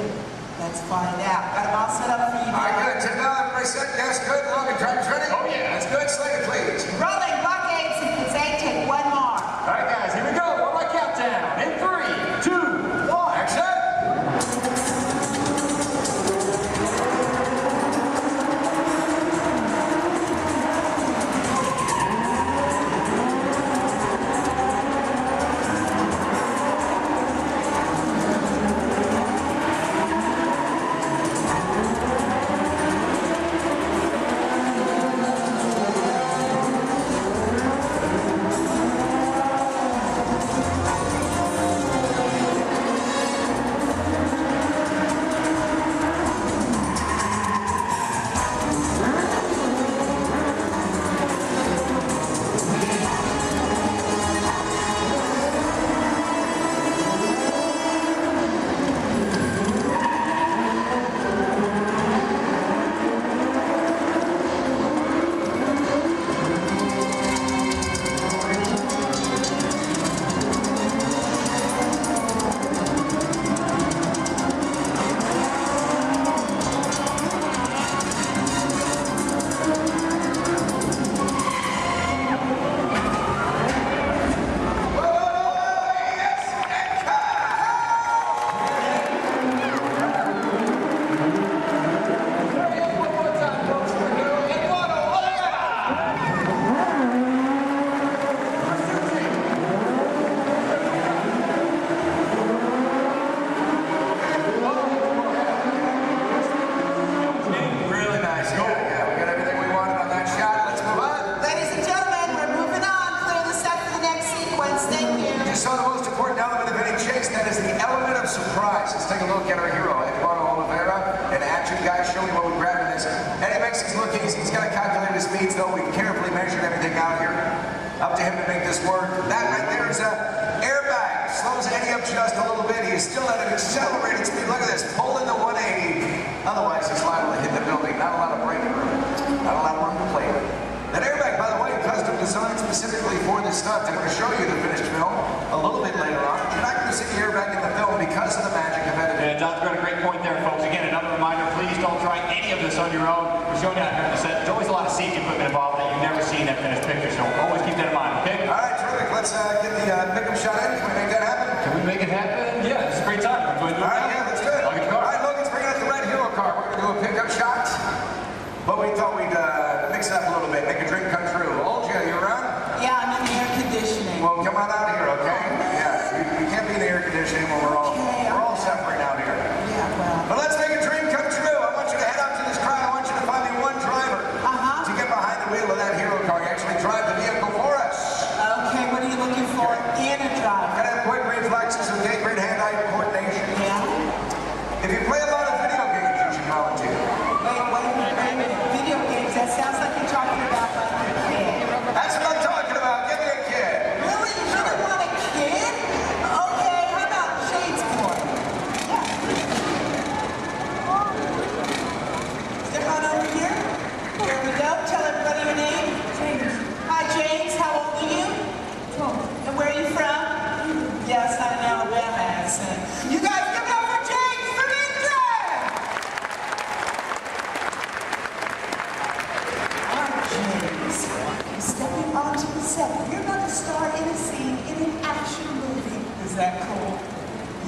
Let's find out. Got them all set up for you. All right, good. 10 everybody set. Yes, good. Logan, drivers ready? Oh, yeah. That's good. Slater, please. Rolling blockade sequence 8, take one more. All right, guys, here we go. One more countdown. In 3, 2, 1. Action! Up to him to make this work. That right there is an airbag. Slows Eddie up just a little bit. He is still at an accelerated speed. Look at this, pulling the 180. Otherwise, he's liable to hit the building. Not a lot of braking room. Not a lot of room to play with. That airbag, by the way, custom designed specifically for this stunt. I'm going to show you the finished film a little bit later on. You're not going to see the airbag in the film because of the magic of editing. Yeah, Don's got a great point there, folks. Again, another reminder, please don't try any of this on your own. We're showing you out here on the set. There's always a lot of safety equipment involved that you've never seen that finished picture, so always keep that in mind, okay? All right, terrific. Let's get the pickup shot in. Can we make that happen? Can we make it happen? Yeah, it's a great time. All right, yeah, let's do it. All right, Logan's bringing up the red hero car. We're going to do a pickup shot, but we thought we'd mix it up a little bit, make a dream come true. Olja, you around? Yeah, I'm in the air conditioning. Well, come on out here, okay? Yeah, you can't be in the air conditioning when we're all suffering out here. Yeah, well. But let's make a dream come true. I want you to head up to this crowd. I want you to find me one driver to get behind the wheel of that hero car. You actually drive the vehicle for us. Okay, what are you looking for in a driver? Gotta have quick reflexes, okay? Great hand-eye coordination. Yeah. If you play a lot of video games, you should volunteer. Wait a minute. Video games, that sounds like you're talking about like a kid. That's what I'm talking about. Give me a kid. Really? You really want a kid? Okay, how about Shade's accent. You guys give it up for James from England! All right, James. You're stepping onto the set. You're about to star in a scene in an action movie. Is that cool?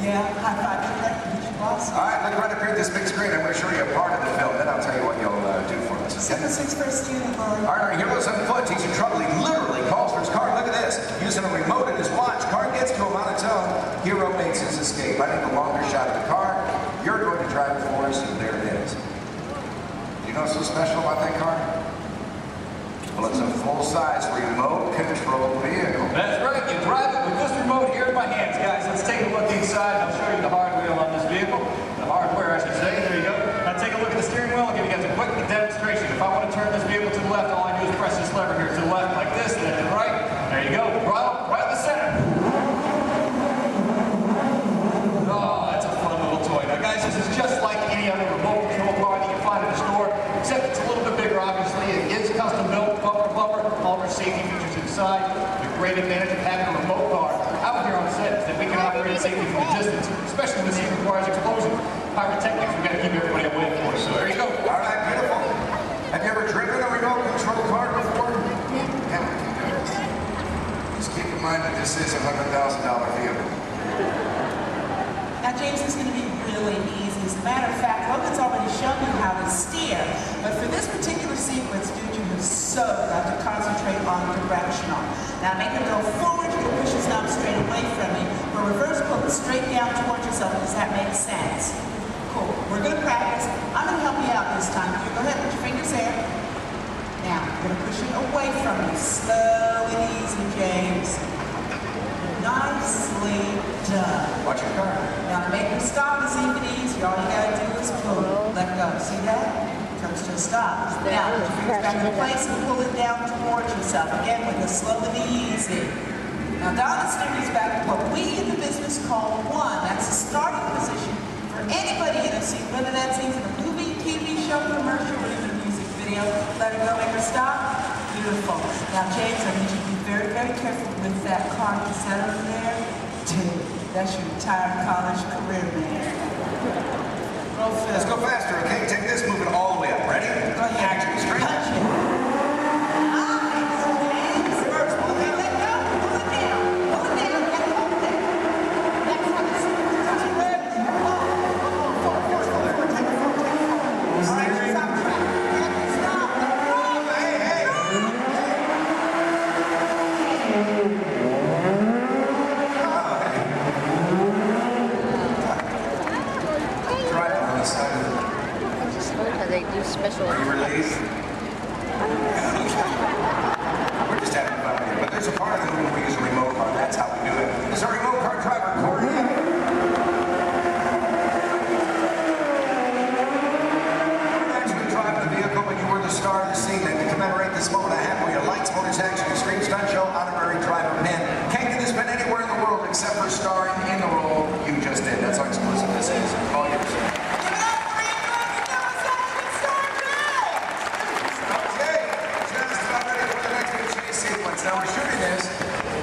Yeah, high five to that. Meet your boss. All right, look right up here at this big screen. I'm going to show you a part of the film. Then I'll tell you what you'll do for us. Okay? 7-6 first unit, Lord. All right, our hero's on foot. He's in trouble. He literally calls for his car. Look at this. Using a remote in his watch. Car gets to him on its own. Hero makes his escape. I need a longer shot of the car. You're going to drive it for us, and there it is. Do you know what's so special about that car? Well, it's a full-size remote-controlled vehicle. That's right, you drive it with this remote here in my hands, guys. Let's take a look inside. I'll show you the hardware on this vehicle. The hardware, I should say. There you go. Now take a look at the steering wheel. I'll give you guys a quick demonstration. If I want to turn this vehicle to the left, all I do is press this lever here to the left like this, and then to the right. There you go. Right in the center. Oh, that's a fun little toy. Now, guys, this is just like any other remote control car that you find in the store, except it's a little bit bigger, obviously. It is custom built, bumper, all of our safety features inside. The great advantage of having a remote car out here on the set is that we can operate safely from a distance, especially when the scene requires explosion. Pyrotechnics, we've got to keep everybody away, of course. So there you go. All right, beautiful. Have you ever driven a remote control car before? Yeah. Just keep in mind that this is a $100,000 vehicle. Now, James, this is going to be really easy. As a matter of fact, Logan's already shown you how to steer. But for this particular sequence, dude, you have so got to concentrate on directional. Now, make it go forward. You can push this knob straight away from you. For reverse, pull it straight down towards yourself. Does that make sense? Cool. We're going to practice. I'm going to help you out this time. You go ahead, put your fingers there. Now, I'm going to push it away from you. Slow and easy, James. Nicely done. Watch your car. Now to make them stop is even easier. All you gotta do is pull. Let go. See that? Comes to a stop. Now put your fingers back in place and pull it down towards yourself. Again with the slow and easy. Now down the steering is back to what we in the business call one. That's the starting position for anybody in a scene, whether that's in a movie, TV show, commercial, or even a music video. Let it go, make her stop. Beautiful. Now, James, I need you to be very, very careful with that car. Is that over there? Dude, that's your entire college career, man. Roll fast. Let's go faster, okay? Take this, move it all the way up. Ready? Go ahead. Action, straight. Punch it. Nice, James. First, pull it, let go. Pull it down. Pull it down and hold it. Next one is ready. Full force. Pull it. Take it forward. Take it forward. All right, stop track. Stop. Hey. Drive on the side of the... They do special. Are you released? We're just having fun here, but there's a part of the movie we use a remote car. That's how we do it. This is our remote car driver, Corey. We're actually driving the vehicle, but you were the star of the scene. And to commemorate this moment, I have for you lights, motors, action, extreme stunt show, honorary driver pin. Can't get this pin anywhere in the world except for starring in the role you just did. That's how exclusive this is. All yours. Now we're shooting this,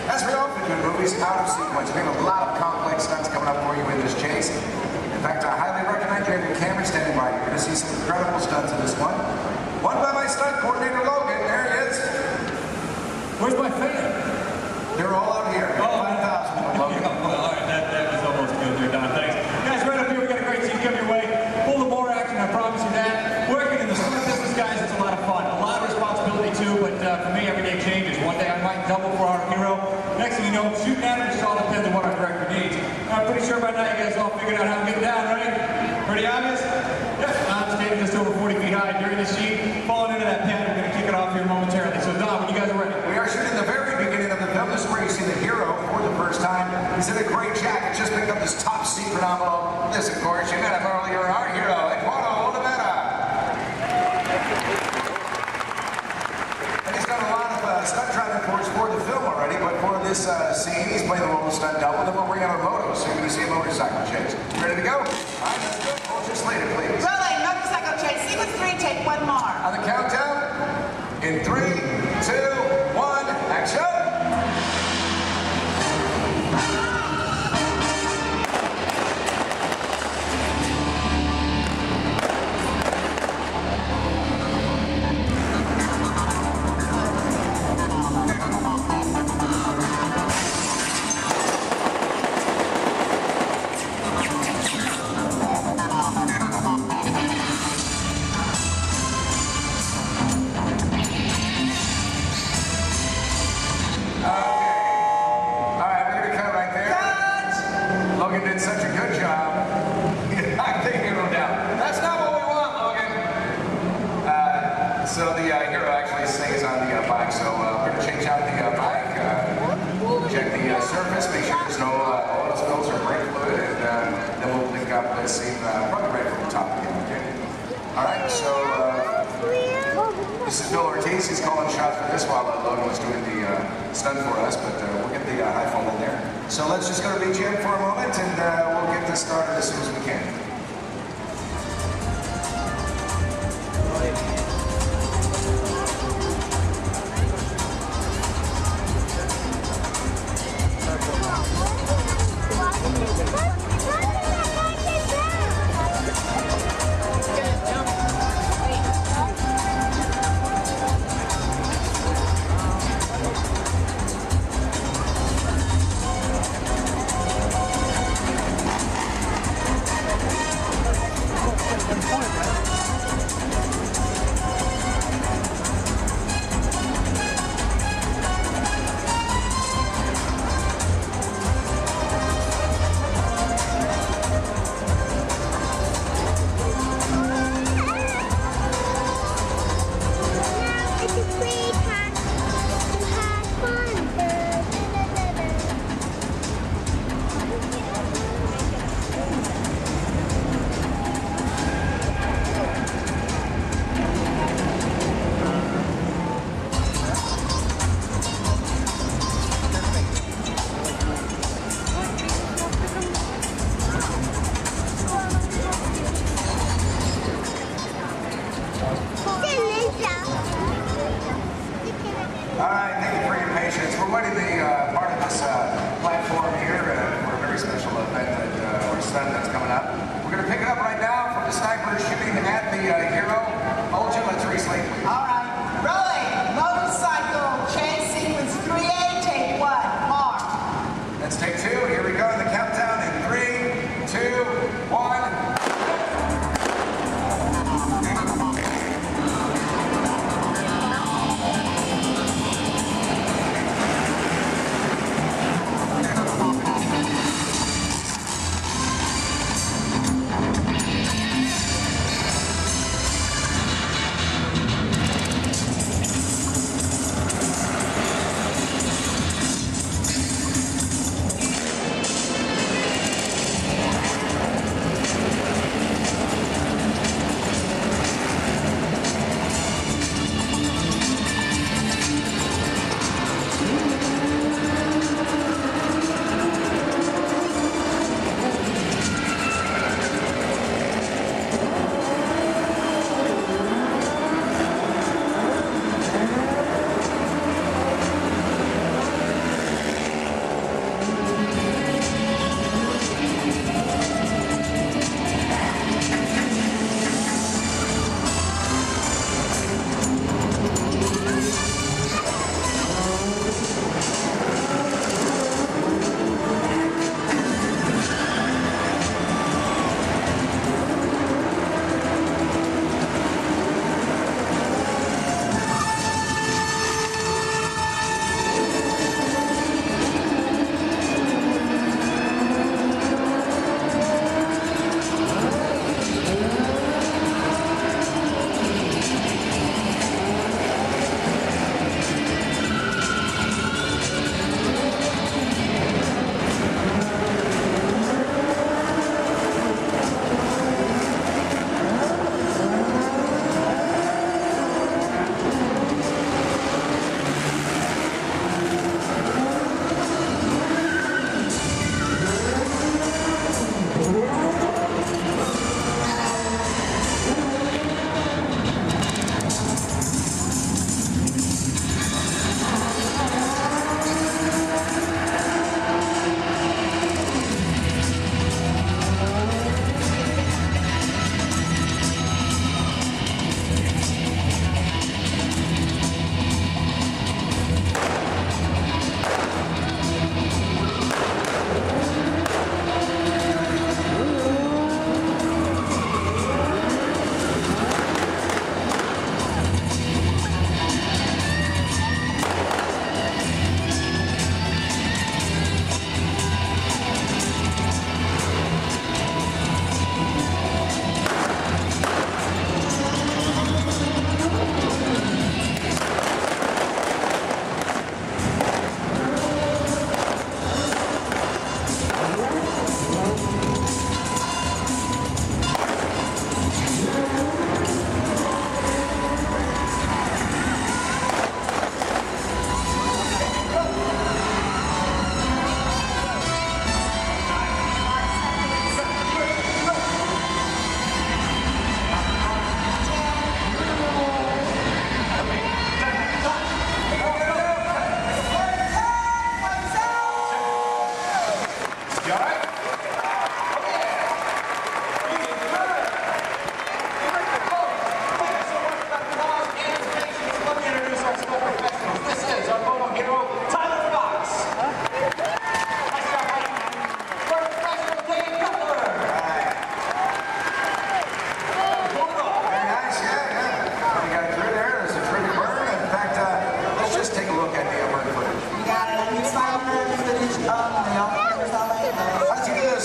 as we often do in movies, out of sequence. We have a lot of complex stunts coming up for you in this chase. In fact, I highly recommend you have your camera standing by. You're going to see some incredible stunts in this one. One by my stunt coordinator, Logan. There he is. Where's my fan? They're all out here. 5,000 from Logan. Well, all right, that was almost good there, Don. Thanks. Guys, right up here, we got a great team coming your way. Full of more action, I promise you that. Working in the stunt business, guys, it's a lot of fun. A lot of responsibility, too, but for me, every day changes. One day I might double for our hero. Next thing you know, shooting at it just all depends on what our director needs. I'm pretty sure by now you guys all figured out how to get down, right? Pretty obvious? Yes, I'm standing just over 40 feet high during the scene. Falling into that pattern, we're going to kick it off here momentarily. So, Don, when you guys are ready. We are shooting the very beginning of the film. This is where you see the hero for the first time. He's in a gray jacket, just picked up this top secret envelope. This, of course, you met him earlier, our hero, Eduardo Olivera. And he's done a lot of stunt driving for the film already, but for this scene, he's playing the role of stunt double, and then we'll bring out a moto, so you're going to see a motorcycle chase. Ready to go? All right, let's go. Hold your slater, please. Rolling, motorcycle chase. Sequence 3, take one more. On the countdown, in 3, 2, 1, action! Logan did such a good job. I think he wrote down. That's not what we want, Logan. So the hero actually stays on the bike. So we're gonna change out the bike, check the surface, make sure there's no oil spills or brake fluid, and then we'll link up this scene probably right from the top again. Okay. All right. So this is Bill Ortiz. He's calling shots for this while Logan was doing the stunt for us, but we'll get the high fall in there. So let's just go to BGM for a moment, and we'll get this started as soon as we can.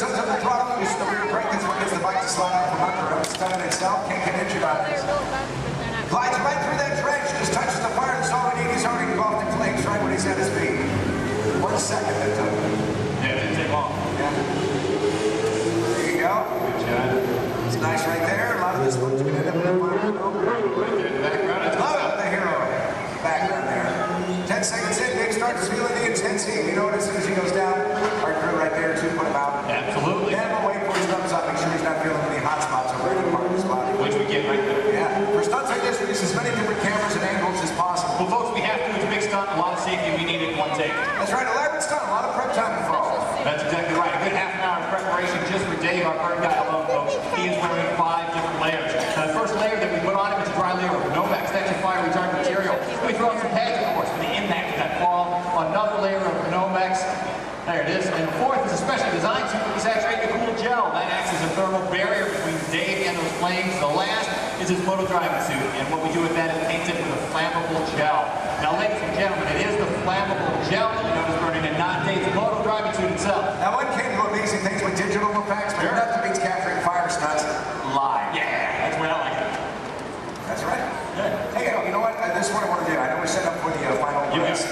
sons of the throttle, use the rear brake. That's what gets the bike to slide out from under him. It's done it itself. Can't get injured on this. Glides right through that trench. Just touches the fire. That's all we need. He's already engulfed in flames right when he's at his feet. 1 second that took. Yeah, it didn't take long. Yeah. There you go. Good job. It's nice right there. A lot of this one's going to end up in the fire. Right there in the background. That's Love it, the hero. Background there. 10 seconds in, Dave starts feeling the intensity. You know what? As soon as he goes down, our crew right there too, put him out. Absolutely. Then we'll wait for his thumbs up. Make sure he's not feeling any hot spots over any part of his body. Which we get right there. Yeah. For stunts like this, we use as many different cameras and angles as possible. Well, folks, we have to. It's a big stunt, a lot of safety. We need it in one take. That's right. Elaborate stunt. A lot of prep time involved. That's exactly right. A good half an hour of preparation just for Dave, our bird guy alone, folks. He is wearing 5 different layers. Now, the first layer that we put on him is a dry layer of Nomex. That's your fire retardant material. Then we throw on some pads, of course, for the impact of that fall. Another layer of Nomex. There it is. And the fourth is a specially designed suit with saturated cool gel. That acts as a thermal barrier between Dave and those flames. The last is his moto driving suit. And what we do with that is paint it with a flammable gel. Now, ladies and gentlemen, it is the flammable gel that you notice burning and not Dave's moto driving suit itself. Now, one can do amazing things with digital effects, but nothing beats capturing fire stunts live. Yeah, that's the way I like it. That's right. Good. Hey, you know what? This is what I want to do. I know we're set up for the final race.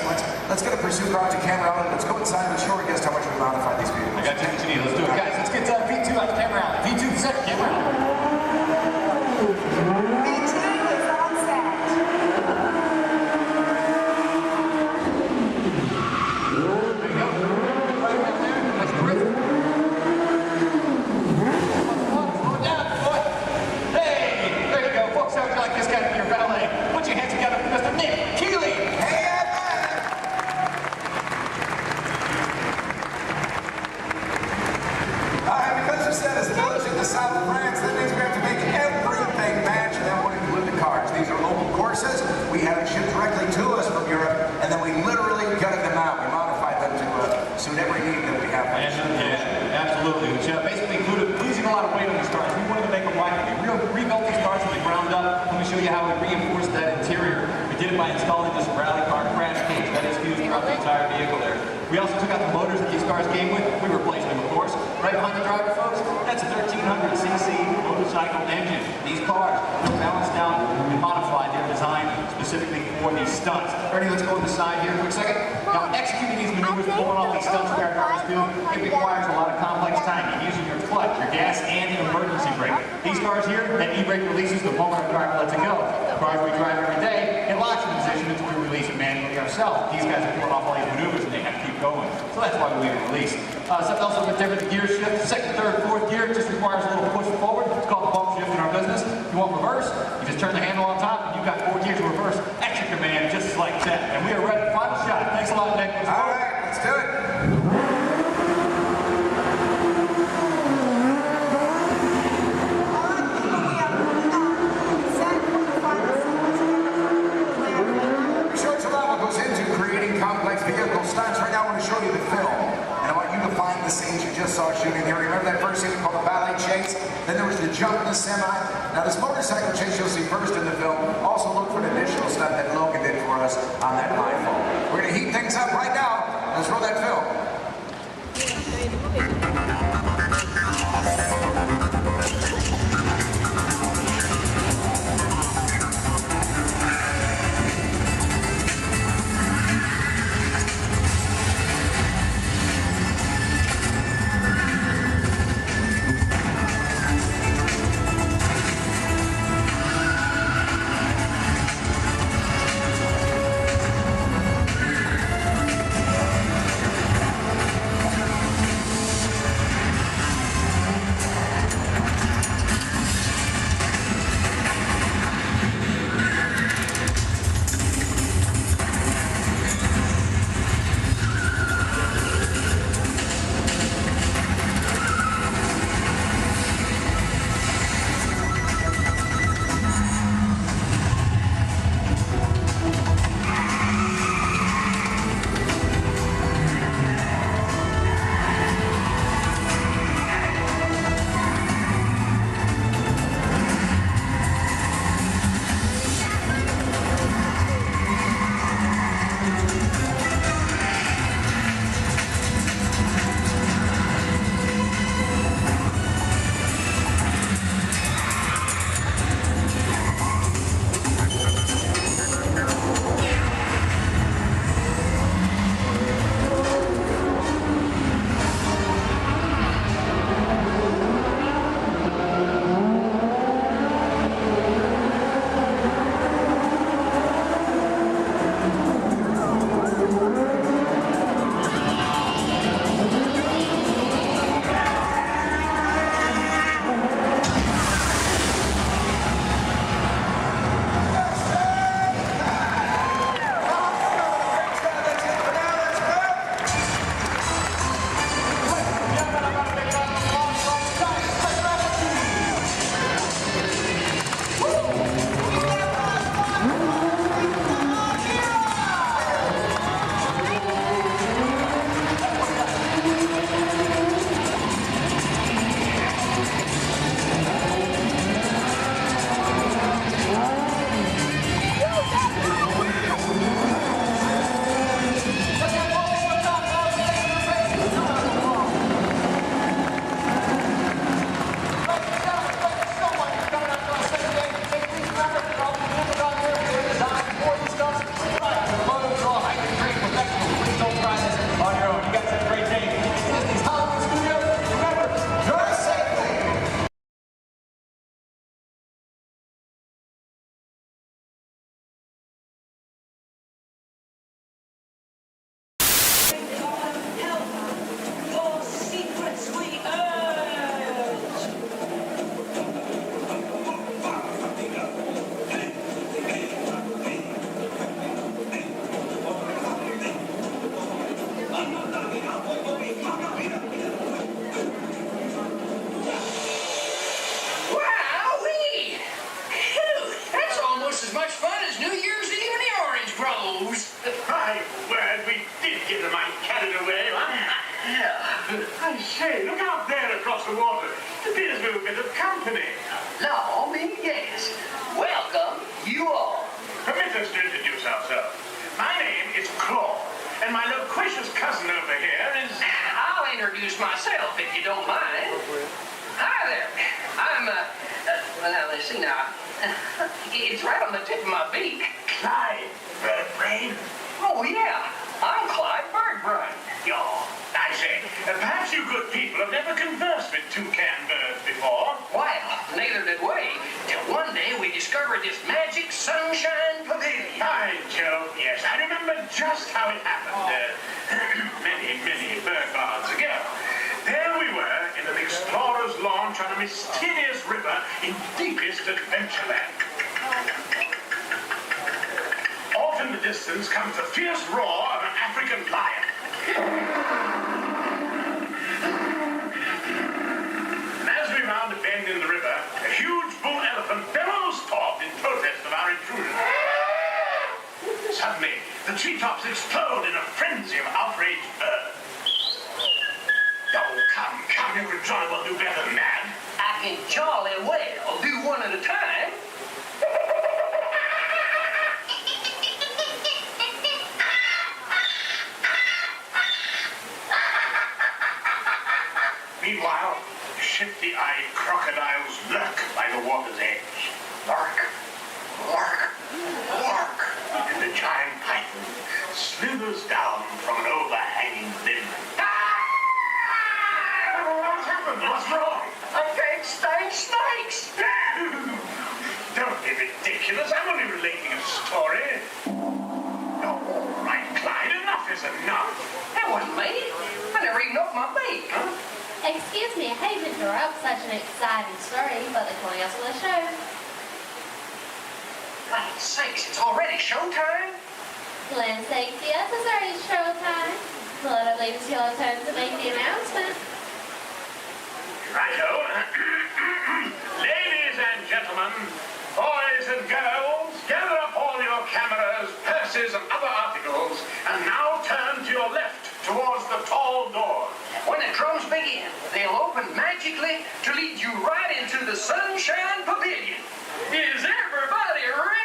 Let's get a pursuit car to camera out. Let's go inside and show our guests how much we modify these vehicles. I got you what you need. Let's do it, guys. Let's get V2 out the camera out. V2 set camera out. V2 is on set. There you go. Right there. That's terrific. Slow it down, boy. Hey, there you go. Folks, how would you like this guy to be your valet? Put your hands together for Mr. Nick Keeley. Hey, because you said it's village in the south of France, that means we have to make everything match, and that would include the cars. These are local courses. We have them shipped directly to us from Europe, and then we literally gutted them out. We modified them to suit every need that we have. Yeah, absolutely. Which basically included losing a lot of weight on these cars. We wanted to make them lighter. We rebuilt these cars from the ground up. Let me show you how we reinforced that interior. We did it by installing this rally car crash cage that is fused throughout the entire vehicle there. We also took out the motors that these cars came with. We replaced them, of course. Right behind the driver, folks, that's a 1300cc motorcycle engine. These cars were balanced down and modified. They're designed specifically for these stunts. Ernie, let's go on the side here for a second. Now, executing these maneuvers, pulling off these stunts that our drivers do, it requires a lot of complex timing, using your clutch, your gas, and your emergency brake. These cars here, that e-brake releases the moment our driver lets it go. The cars we drive every day, it locks in position until we release it manually ourselves. These guys are pulling off all these maneuvers and they have to keep going. So that's why we leave it released. Something else a bit different, the gear shift. Second, third, fourth gear just requires a little push forward. It's called the bump shift in our business. You want reverse, you just turn the handle on top and you've got 4 gears of reverse at your command just like that. And we are ready for final shot. Thanks a lot, Nick. All right, let's do it. Complex vehicle stunts. Right now I want to show you the film, and I want you to find the scenes you just saw shooting here. Remember that first scene called the ballet chase? Then there was the jump in the semi. Now this motorcycle chase you'll see first in the film. Also look for an additional stunt that Logan did for us on that high fall. We're going to heat things up right now. Let's roll that film. the water. It appears we're a bit of company. No, me, yes. Welcome, you all. Permit us to introduce ourselves. My name is Claude, and my loquacious cousin over here is... I'll introduce myself, if you don't mind. Hi there. I'm, well, now, let's see now. It's right on the tip of my beak. Clyde Birdbrain? Oh, yeah. I'm Clyde Birdbrain. Y'all, I say, perhaps you good people have never conversed with toucan birds before. Well, neither did we, till one day we discovered this magic sunshine pavilion. By Jove, yes, I remember just how it happened, many bird baths ago. There we were in an explorer's launch on a mysterious river in deepest Adventureland. Off in the distance comes the fierce roar of an African lion. And as we round a bend in the river, a huge bull elephant bellows forth in protest of our intrusion. Suddenly, the treetops explode in a frenzy of outraged birds. Oh, come, you can jolly well do better than that. I can jolly well do one at a time. Meanwhile, shifty-eyed crocodiles lurk by the water's edge. Lurk, lurk, lurk. And the giant python slithers down from an overhanging limb. What's happened? What's wrong? I can't stand snakes. Don't be ridiculous. I'm only relating a story. Oh, all right, Clyde, enough is enough. That wasn't me. I never even opened my beak. Huh? Excuse me, I hate to interrupt such an exciting story, but they're calling us for the show. Land's sakes, it's already showtime? Land's sakes, yes, it's already showtime. Well, I believe it's your turn to make the announcement. Righto. Ladies and gentlemen, boys and girls, gather up all your cameras, purses, and other articles, and now turn to your left towards the tall door. When the drums begin, they'll open magically to lead you right into the Sunshine Pavilion. Is everybody ready?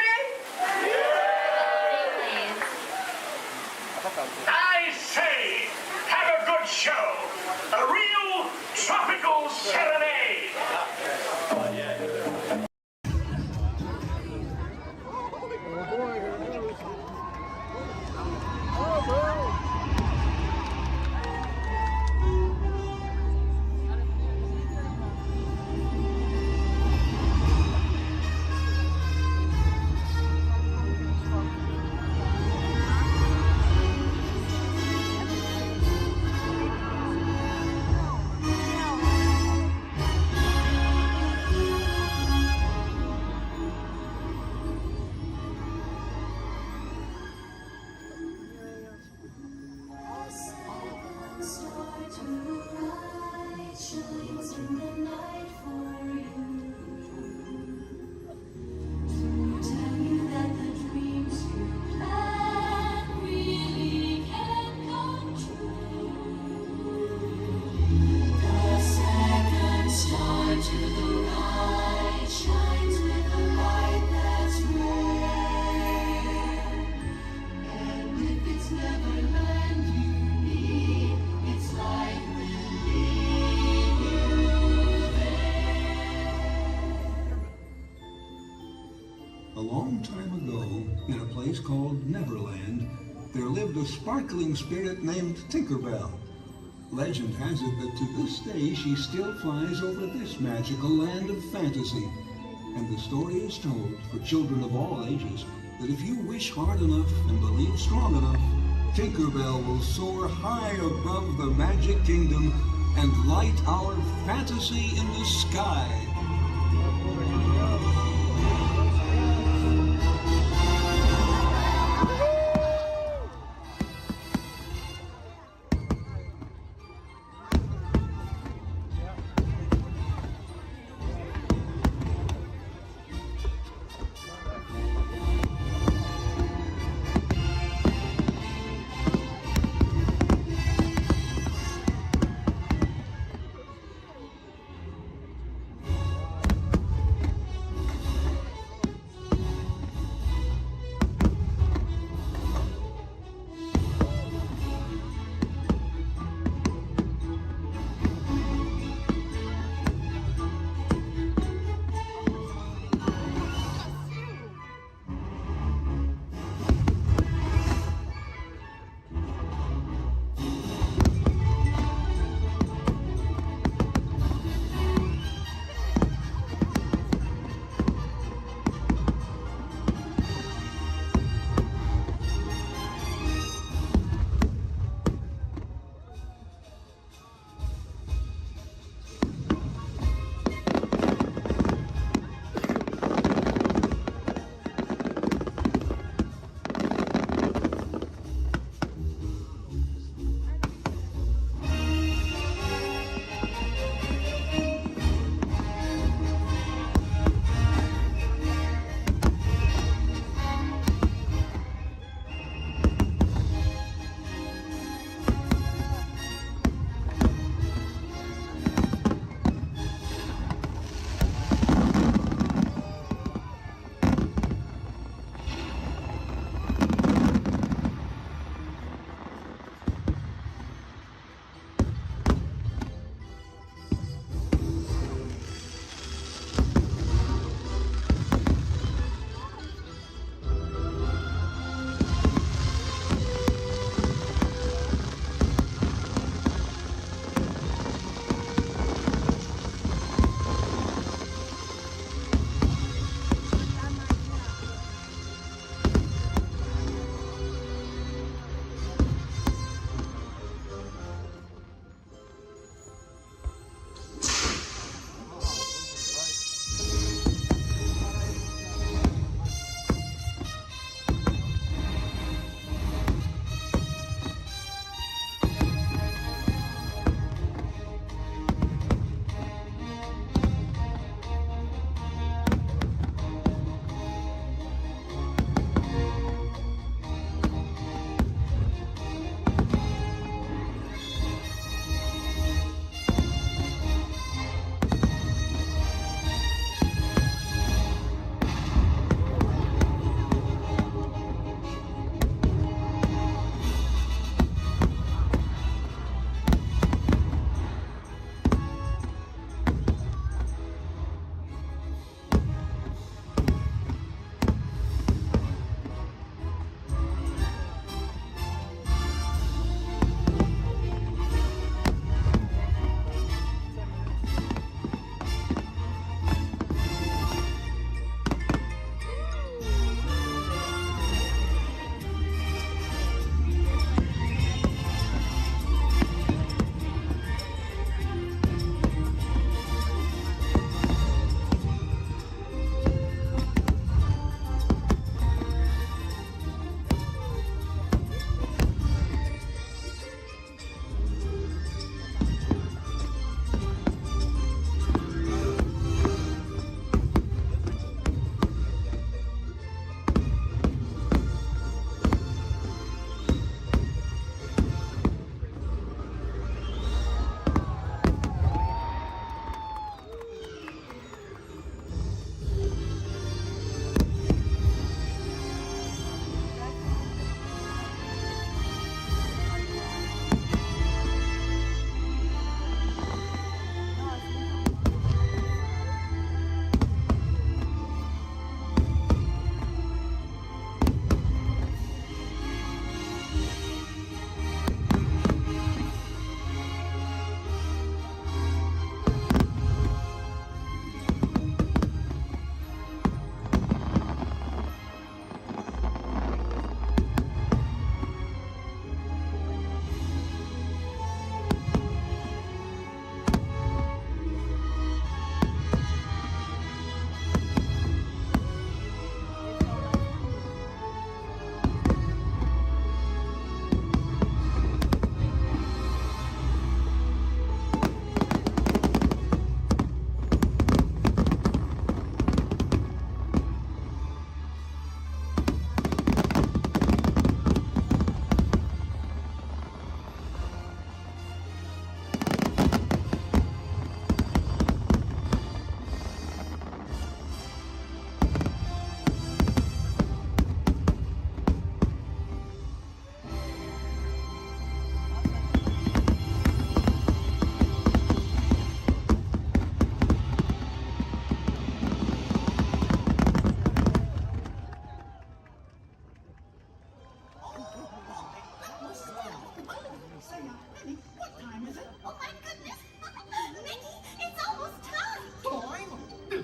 I say, have a good show. A real tropical serenade. Called Neverland, there lived a sparkling spirit named Tinkerbell. Legend has it that to this day she still flies over this magical land of fantasy. And the story is told for children of all ages that if you wish hard enough and believe strong enough, Tinkerbell will soar high above the magic kingdom and light our fantasy in the sky.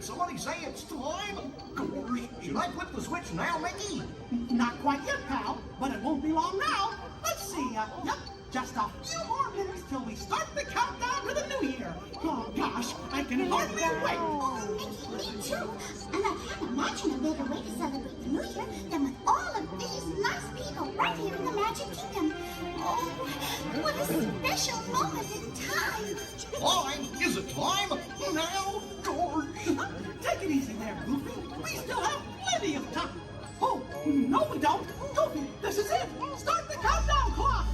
Did somebody say it's time? Gosh, should I flip the switch now, Mickey? Not quite yet, pal, but it won't be long now. Let's see, yep, just a few more minutes till we start the countdown to the new year. Oh gosh, I can hardly wait. Oh, Mickey, me too. And I can't imagine a better way to celebrate the new year than with all of these nice people right here in the Magic Kingdom. Oh, what a special moment in time. Time? Is it time? Now? Gosh. Take it easy there, Goofy. We still have plenty of time. Oh, no we don't. Goofy, this is it. Start the countdown clock.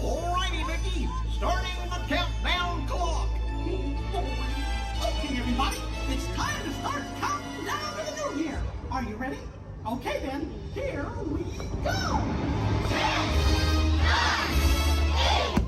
Alrighty, Mickey. Starting the countdown clock. Okay, everybody. It's time to start counting down to the new year. Are you ready? Okay, then. Here we go. 10, 9, 8.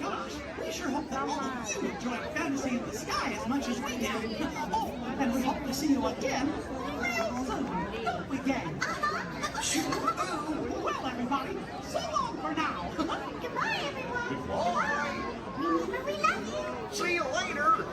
Gosh, we sure hope that all of you enjoyed Fantasy in the Sky as much as we did. Oh, and we hope to see you again real soon, don't we, gang? Sure do. Well, everybody, so long for now. Goodbye, everyone. Goodbye. Remember, we love you. See you later.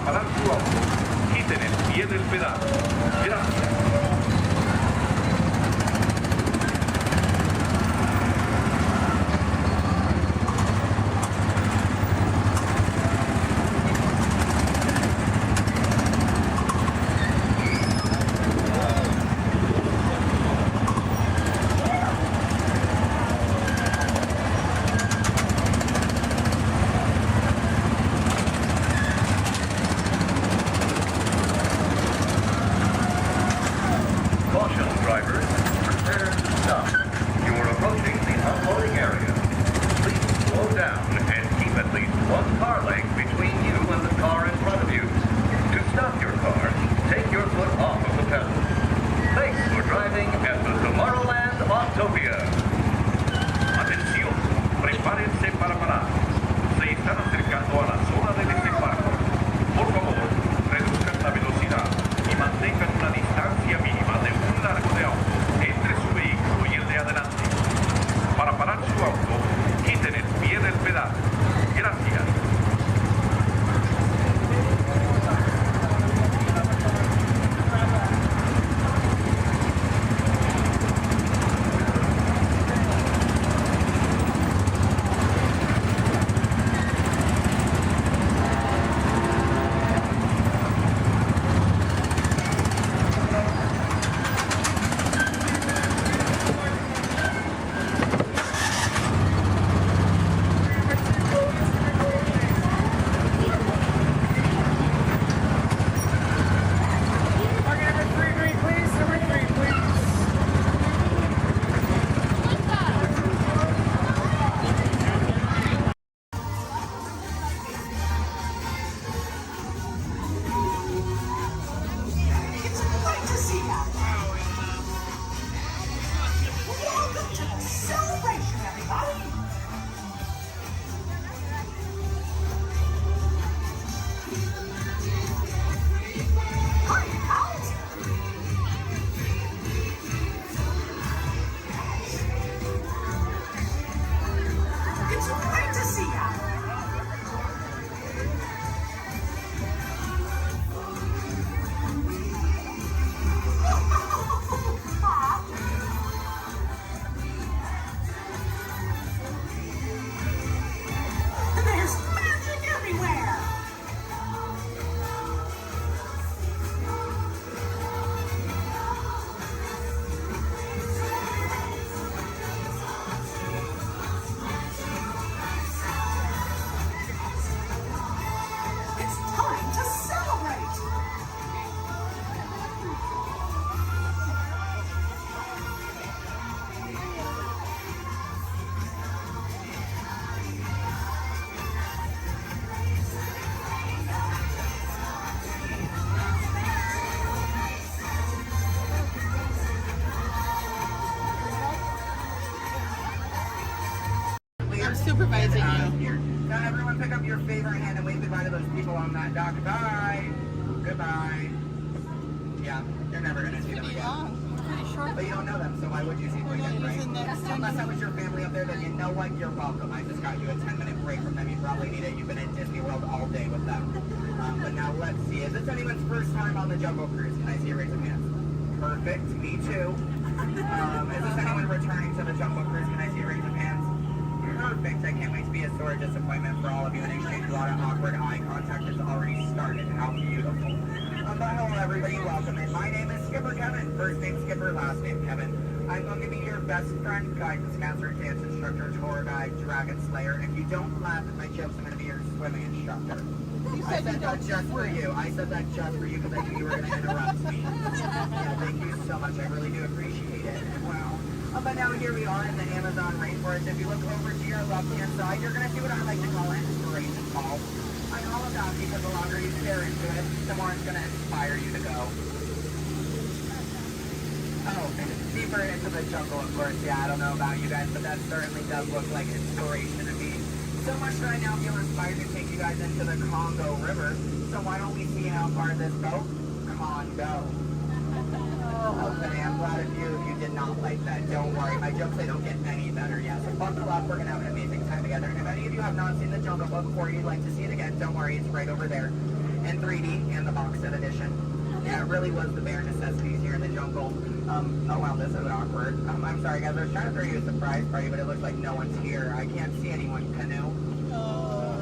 parar su auto, quiten el pie del pedal. Gracias. I'm supervising you. Now everyone pick up your favorite hand and wave goodbye to those people on that dock. Bye. Goodbye. Yeah, you're never going to see them again. But you don't know them, so why would you see them again, right? Unless that was your family up there, then you know what? You're welcome. I just got you a 10-minute break from them. You probably need it. You've been at Disney World all day with them. But now let's see. Is this anyone's first time on the Jungle Cruise? Can I see a raise of hands? Perfect. Me too. Is this anyone returning to the Jungle Cruise? Can I see a raise of hands? Perfect. I can't wait to be a sore disappointment for all of you and exchange a lot of awkward eye contact has already started. How beautiful. But hello everybody, welcome in. My name is Skipper Kevin. First name Skipper, last name Kevin. I'm going to be your best friend, guidance counselor, dance instructor, tour guide, dragon slayer. If you don't laugh at my jokes, I'm going to be your swimming instructor. I said that just for you. I said that just for you because I knew you were going to interrupt me. Yeah, thank you so much. I really do appreciate it. Wow. But now here we are in the Amazon rainforest. If you look over to your left-hand side, you're going to see what I like to call an inspiration call. I call it that because the longer you stare into it, the more it's going to inspire you to go. Oh, deeper into the jungle, of course. Yeah, I don't know about you guys, but that certainly does look like inspiration to me. So much that I now feel inspired to take you guys into the Congo River. So why don't we see how far this boat? Congo. Okay, I'm glad of you if you did not like that. Don't worry, my jokes, they don't get any better yet. So buckle up, we're going to have an amazing time together. And if any of you have not seen the Jungle Book before, you'd like to see it again, don't worry, it's right over there. in 3D and the box set edition. Yeah, it really was the bare necessities here in the jungle. Oh wow, this is awkward. I'm sorry guys, I was trying to throw you a surprise party, but it looks like no one's here. I can't see anyone. Canoe?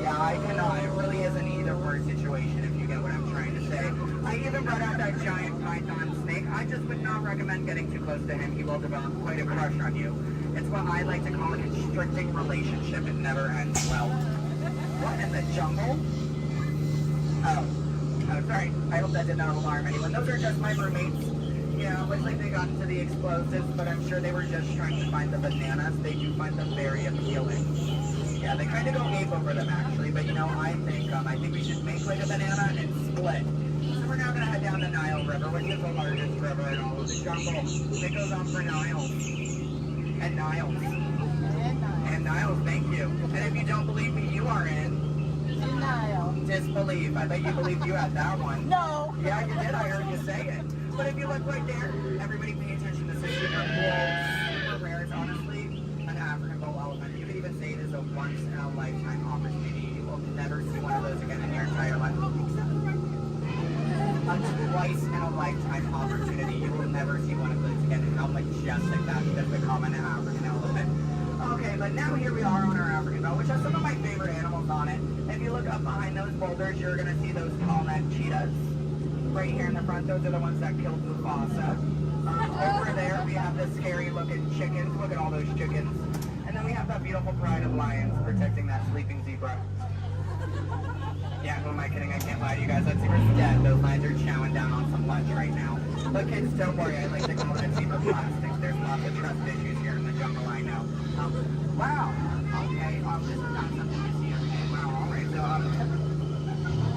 Yeah, I cannot. It really is an either or situation if you get what I'm trying to say. I even brought out that giant python snake. I just would not recommend getting too close to him. He will develop quite a crush on you. It's what I like to call a constricting relationship. It never ends well. What in the jungle? Oh, sorry. I hope that did not alarm anyone. Those are just my roommates. Yeah, looks like they got into the explosives, but I'm sure they were just trying to find the bananas. They do find them very appealing. Yeah, they kind of go ape over them actually, but you know, I think we should make like a banana and split. So we're now gonna head down the Nile River, which is the largest river in all of the jungle. It goes on for Niles. And Niles. And Niles, thank you. And if you don't believe me, you are in denial. Disbelief. I bet you believed you had that one. No. Yeah, you did. I heard you say it. But if you look right there, everybody pay attention. This is super cool, super rare. It's honestly an African bull elephant. You could even say it is a once-in-a-lifetime opportunity. You will never see one of those again in your entire life. A twice-in-a-lifetime opportunity. You will never see one of those again. And how majestic that is, the common African elephant. Okay, but now here we are on our African belt, which has some of my favorite animals on it. If you look up behind those boulders, you're going to see those tall neck cheetahs. Right here in the front, those are the ones that killed Mufasa. Over there, we have the scary-looking chickens. Look at all those chickens. And then we have that beautiful pride of lions protecting that sleeping zebra. Yeah, who am I kidding? I can't lie to you guys. That zebra's dead. Those lions are chowing down on some lunch right now. But kids, don't worry. I like to call it zebra plastics. There's lots of trust issues here in the jungle, I know. Wow. Okay, this is not something you see every day. Wow, all right. So,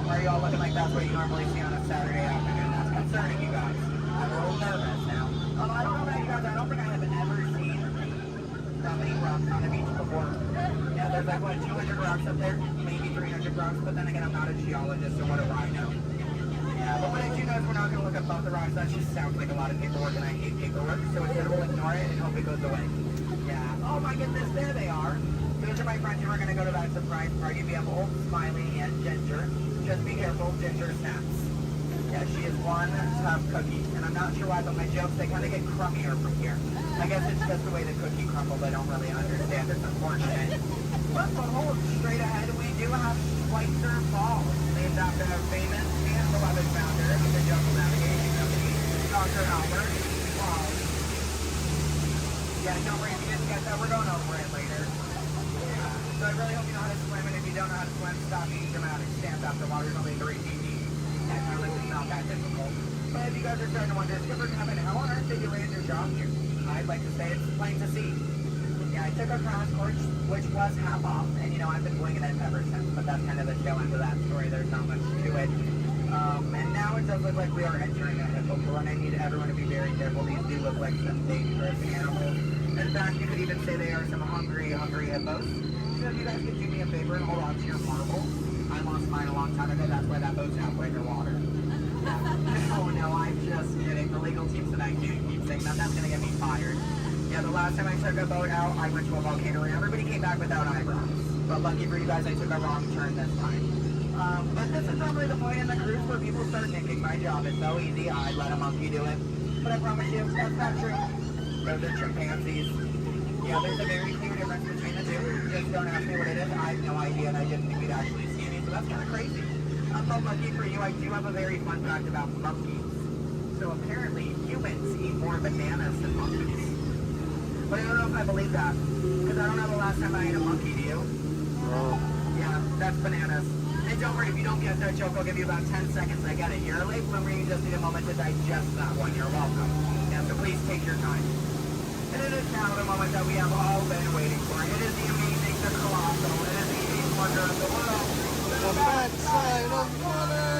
why are you all looking like that's what you normally see on a Saturday afternoon? That's concerning, you guys. I'm a little nervous now. I don't know about you guys. I don't think I have ever seen that many rocks on the beach before. Yeah, there's like, what, 200 rocks up there? Maybe 300 rocks, but then again, I'm not a geologist, so what do I know? Yeah, but what I do know is we're not going to look above the rocks. That just sounds like a lot of paperwork, and I hate paperwork, so instead we'll ignore it and hope it goes away. Yeah. Oh my goodness, there they are. Those are my friends who are going to go to that surprise party. We have Old, Smiley, and Ginger. Just be careful, Ginger snaps. Yeah, she is one tough cookie, and I'm not sure why, but my jokes, they kind of get crummier from here. I guess it's just the way the cookie crumbles. I don't really understand. It's unfortunate. But behold, straight ahead, we do have Schweitzer Falls, named after a famous and beloved founder of the Jungle Navigation Company, Dr. Albert. Wow. Yeah, don't worry if you didn't get that. We're going over it later. So I really hope you know how to swim, and if you don't know how to swim, stop being dramatic. Stand up, the water's only 3 feet deep. That's really not that difficult. But if you guys are starting to wonder, Skipper Kevin, how on earth did you land your job here? I'd like to say it's plain to see. Yeah, I took a crash course, which was half off, and you know, I've been winging it ever since, but that's kind of the tail end of that story. There's not much to it. And now it does look like we are entering a hippopotamus, and I need everyone to be very careful. These do look like some dangerous animals. In fact, you could even say they are some hungry hippos. So if you guys could do me a favor and hold on to your marbles. I lost mine a long time ago. That's why that boat's halfway underwater. Oh no, I'm just kidding. The legal team tonight can't keep saying that. That's gonna get me fired. Yeah, the last time I took a boat out, I went to a volcano and everybody came back without eyebrows. But lucky for you guys, I took a wrong turn this time. But this is normally the point in the cruise where people start thinking my job is so easy, I let a monkey do it. But I promise you, that's not true. Those are chimpanzees. Yeah, there's a very clear difference between the two. Just don't ask me what it is. I have no idea, and I didn't think we'd actually see any, so that's kind of crazy. But lucky for you, I do have a very fun fact about monkeys. So apparently, humans eat more bananas than monkeys. But I don't know if I believe that, because I don't know the last time I ate a monkey, do you? Yeah, that's bananas. And don't worry, if you don't get that joke, I'll give you about 10 seconds. I get it. You're a late bloomer, you just need a moment to digest that one. You're welcome. Yeah, so please take your time. And it is now the moment that we have all been waiting for. It is the amazing, the colossal, it is the eighth wonder of the world. The backside of water!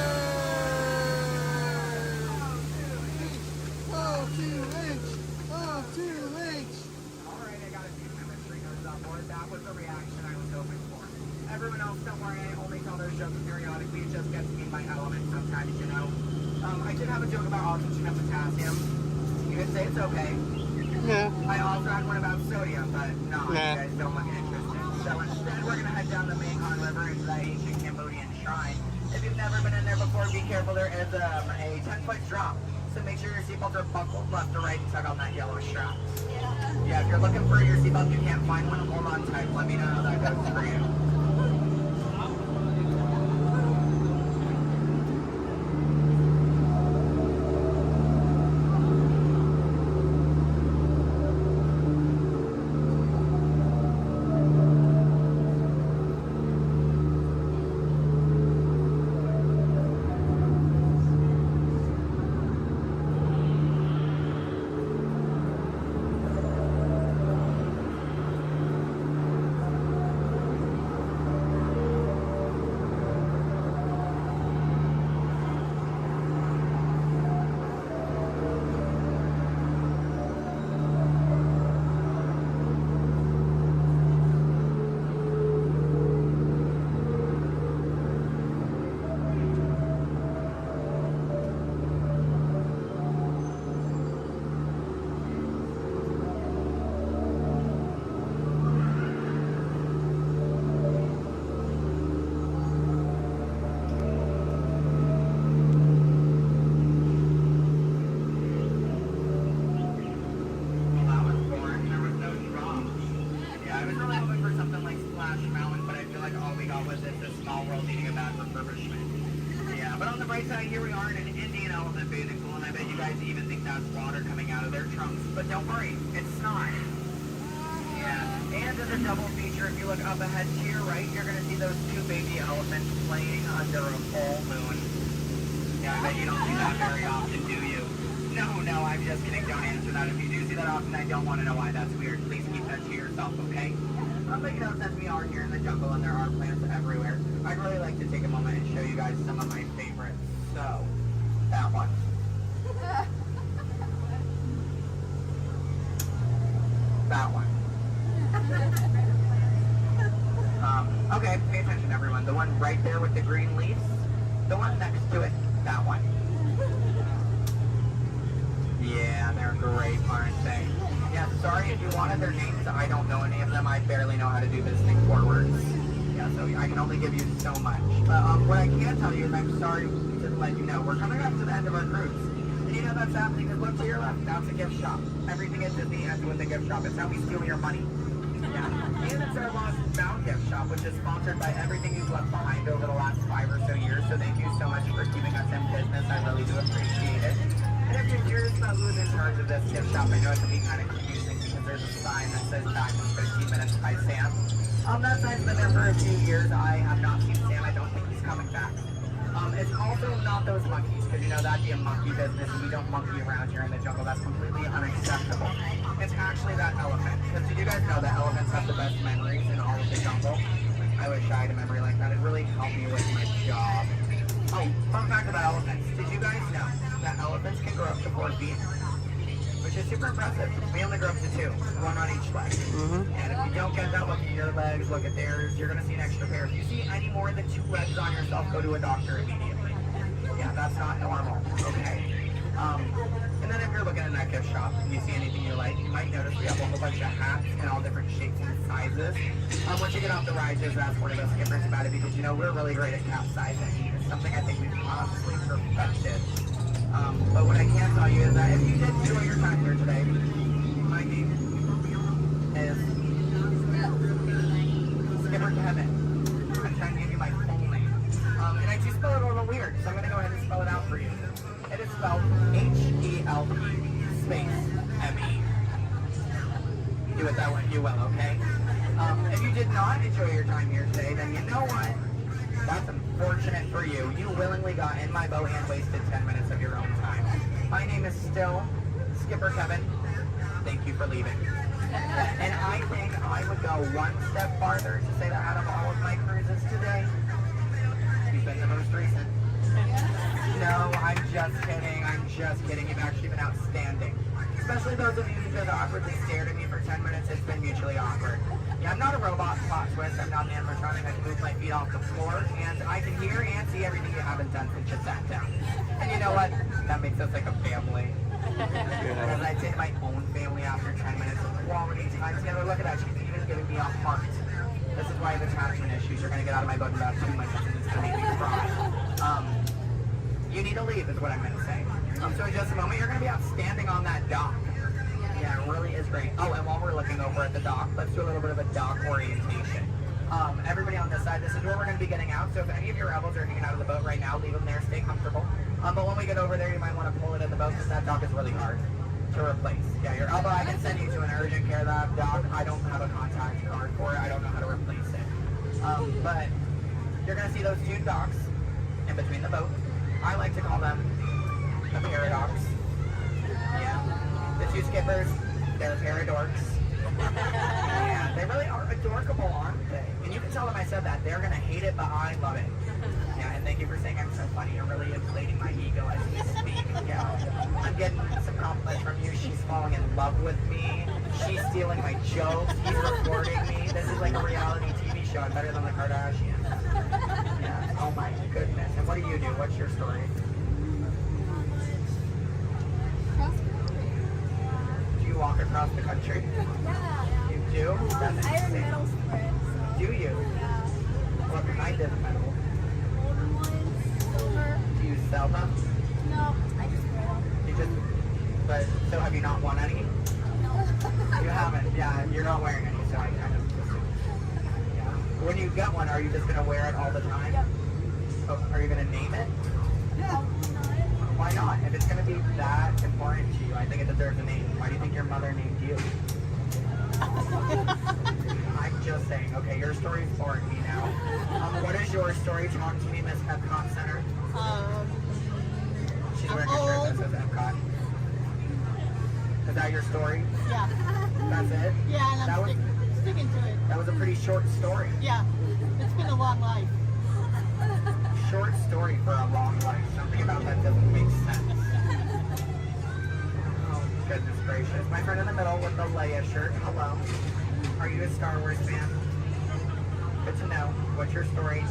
Oh, 2H! Oh, 2H! Alright, I got a few chemistry nerds on board. That was the reaction I was hoping for. Everyone else, don't worry, I only tell those jokes periodically. It just gets me in my element sometimes, you know. I did have a joke about oxygen and potassium. You could say it's okay. Yeah. I also had one about sodium, but no, you guys don't look interested. So instead, we're going to head down the Mekong River into that ancient Cambodian shrine. If you've never been in there before, be careful. There is a 10-foot drop. So make sure your seatbelts are buckled left to right and tug on that yellow strap. Yeah, if you're looking for your seatbelt, you can't find one, hold on tight. Let me know how that goes for you. Here we are in an Indian elephant bathing pool, and I bet you guys even think that's water coming out of their trunks. But don't worry, it's not. Yeah, and as a double feature, if you look up ahead to your right, you're going to see those two baby elephants playing under a full moon. Yeah, I bet you don't see that very often, do you? No, I'm just kidding. Don't answer that. If you do see that often, I don't want to know why that's weird. Please keep that to yourself, okay? But you know, since we are here in the jungle and there are plants everywhere, I'd really like to take a moment and show you guys some of my favorites. So, that one. That one. Okay, pay attention everyone. The one right there with the green leaves. The one next to it. That one. Yeah, they're great, aren't they? Yeah, sorry if you wanted their names. I don't know any of them. I barely know how to do this thing forwards. Yeah, so I can only give you so much. What I can tell you is I'm sorry to let you know we're coming up to the end of our cruise. And you know that's happening because look to your left. That's a gift shop. Everything at Disney ends with a gift shop. It's how we steal your money. Yeah. And it's our Lost Bound gift shop, which is sponsored by everything you've left behind over the last 5 or so years. So thank you so much for keeping us in business. I really do appreciate it. And if you're curious about who's in charge of this gift shop, I know it can be kind of confusing because there's a sign that says back in 15 minutes by Sam. That sign's been there for a few years. I have not seen Sam. I don't think he's coming back. It's also not those monkeys, because you know that'd be a monkey business, and we don't monkey around here in the jungle. That's completely unacceptable. It's actually that elephant, because did you guys know that elephants have the best memories in all of the jungle? I wish I had a memory like that. It'd really help me with my job. Oh, fun fact about elephants. Did you guys know that elephants can grow up to 4 feet? Which is super impressive. We only grow up to 2, one on each leg. And if you don't get that, look at your legs, look at theirs, you're going to see an extra pair. If you see any more than 2 legs on yourself, go to a doctor immediately. Yeah, that's not normal, okay? And then if you're looking in that gift shop and you see anything you like, you might notice we have a whole bunch of hats in all different shapes and sizes. Once you get off the ride, just ask one of those skippers about it because you know we're really great at capsizing. It's something I think we've honestly perfected. But what I can tell you is that if you did enjoy your time here today, my name is Skipper Kevin. I'm trying to give you my full name. And I do spell it a little weird, so I'm going to go ahead and spell it out for you. It is spelled H-E-L-P space M-E. Do it that way, you will, okay? If you did not enjoy your time here today, then you know what? That's unfortunate for you. You willingly got in my boat and wasted 10 minutes of your own time. My name is still Skipper Kevin. Thank you for leaving. And I think I would go one step farther to say that out of all of my cruises today, you've been the most recent. No, I'm just kidding. I'm just kidding. You've actually been outstanding. Especially those of you who just awkwardly stared at me for 10 minutes. It's been mutually awkward. Yeah, I'm not a robot plot twist. I'm not an animatronic. I can move my feet off the floor, and I can hear and see everything you haven't done since you sat down. And you know what? That makes us like a family. As I say to my own family after 10 minutes of quality time together, look at that. She's even giving me a heart. This is why the attachment issues. You're going to get out of my boat in about 2 minutes, and it's going to make me cry. You need to leave is what I'm gonna say. So in just a moment, you're gonna be outstanding on that dock. Yeah, it really is great. Oh, and while we're looking over at the dock, let's do a little bit of a dock orientation. Everybody on this side, this is where we're going to be getting out. So if any of your rebels are hanging out of the boat right now, leave them there, stay comfortable. But when we get over there, you might want to pull it in the boat because that dock is really hard to replace. Yeah, your elbow, I can send you to an urgent care lab dock. I don't have a contact card for it. I don't know how to replace it. But you're going to see those two docks in between the boat. I like to call them the paradox. Yeah. The two skippers, they're paradorks. Yeah, they really are adorkable, aren't they? And you can tell them I said that. They're going to hate it, but I love it. Yeah, and thank you for saying I'm so funny. You're really inflating my ego as we speak. Yeah. I'm getting some compliments from you. She's falling in love with me. She's stealing my jokes. He's recording me. This is like a reality TV show. I'm better than the Kardashians. Yeah. Oh my goodness. And what do you do? What's your story? You walk across the country? Yeah. You do? That's I insane. medals for it. So. Do you? Yeah. What kind of medal? Golden ones, silver. Do you sell them? No, I just wear them. You just, but, so have you not won any? No. You haven't? Yeah, you're not wearing any, so I kind of assumed. Yeah. When you get one, are you just going to wear it all the time? Yep. Oh, are you going to name it? No. Why not? If it's going to be that important to you, I think it deserves a name. Why do you think your mother named you? I'm just saying. Okay, your story's boring me now. What is your story? Talk to me, Miss Epcot Center. She's wearing a shirt that says Epcot. Is that your story? Yeah. That's it? Yeah, and that I'm sticking to it. That was a pretty short story. Yeah. It's been a long life. Short story for a long life. Something about that doesn't make sense. Oh, goodness gracious. My friend in the middle with the Leia shirt. Hello. Are you a Star Wars fan? Good to know. What's your story?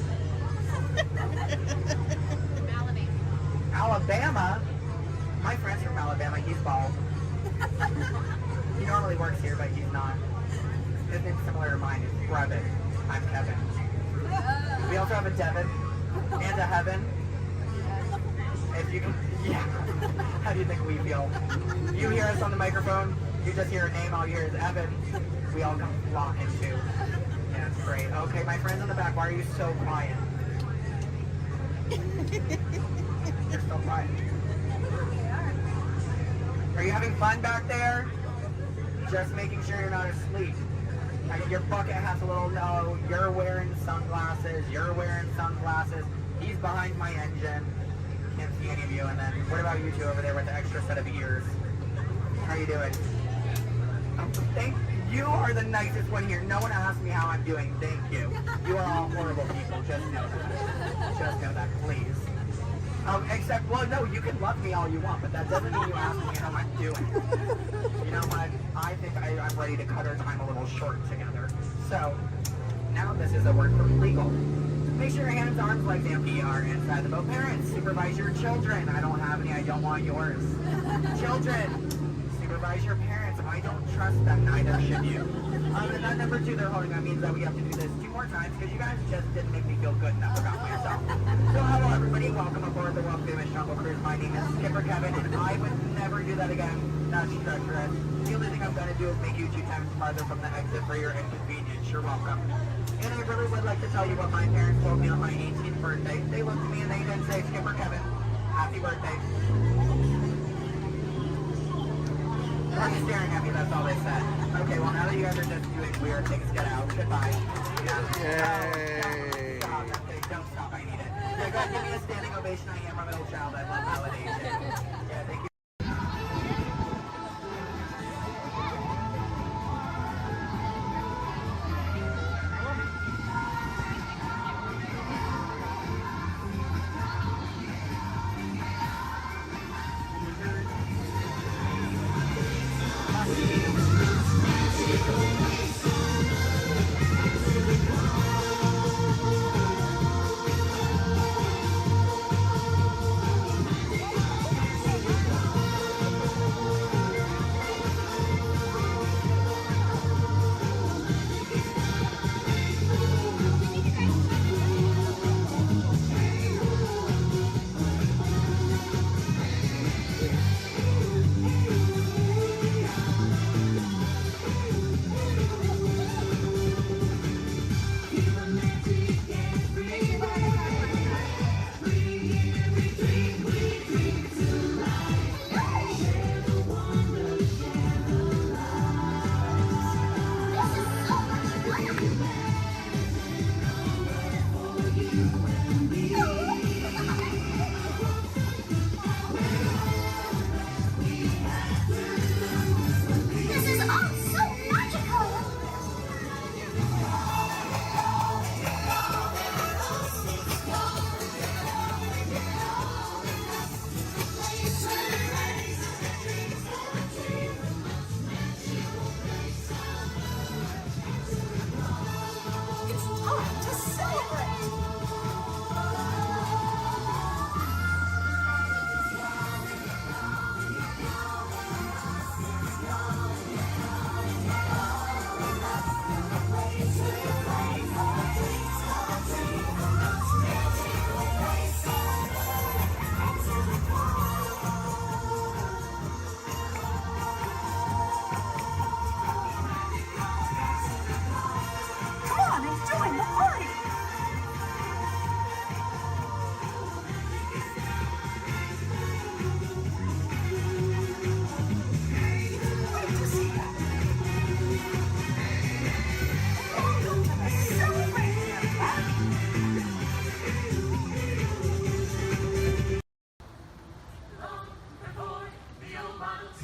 Alabama? My friend's from Alabama. He's bald. He normally works here, but he's not. His name's similar to mine. It's Brevin. I'm Kevin. We also have a Devin and a Heaven. If you can, yeah. How do you think we feel? You hear us on the microphone, you just hear a name, all you hear is Evan. We all come flocking too. Yeah, it's great. Okay, my friends in the back, why are you so quiet? You're so quiet. Are you having fun back there? Just making sure you're not asleep. I mean, your bucket has a little no. You're wearing sunglasses. You're wearing sunglasses. He's behind my engine. Can't see any of you. And then, what about you two over there with the extra set of ears? How you doing? You are the nicest one here. No one asked me how I'm doing. Thank you. You are all horrible people. Just know that. Just know that, please. Except, well, no, you can love me all you want, but that doesn't mean you ask me how I'm doing. You know what? I think I'm ready to cut our time a little short together. So, now this is a word from legal. Make sure your hands, arms, legs, and feet are inside the boat. Parents, supervise your children. I don't have any. I don't want yours. Children, supervise your parents. I don't trust them. Neither should you. And that number 2 they're holding on means that we have to do this 2 more times because you guys just didn't make me feel good enough about myself. So hello everybody, welcome aboard the world famous Jungle Cruise. My name is Skipper Kevin and I would never do that again. That's treacherous. The only thing I'm going to do is make you 2 times farther from the exit for your inconvenience. You're welcome. And I really would like to tell you what my parents told me on my 18th birthday. They looked at me and they didn't say, Skipper Kevin, happy birthday. Why are you staring at me? That's all they said. Okay, well now that you guys are just doing weird things, get out. Goodbye. Yeah. Yay. Stop. Don't stop. I need it. Yeah, go ahead, give me a standing ovation. I am a middle child. I love validation. Yeah, thank you.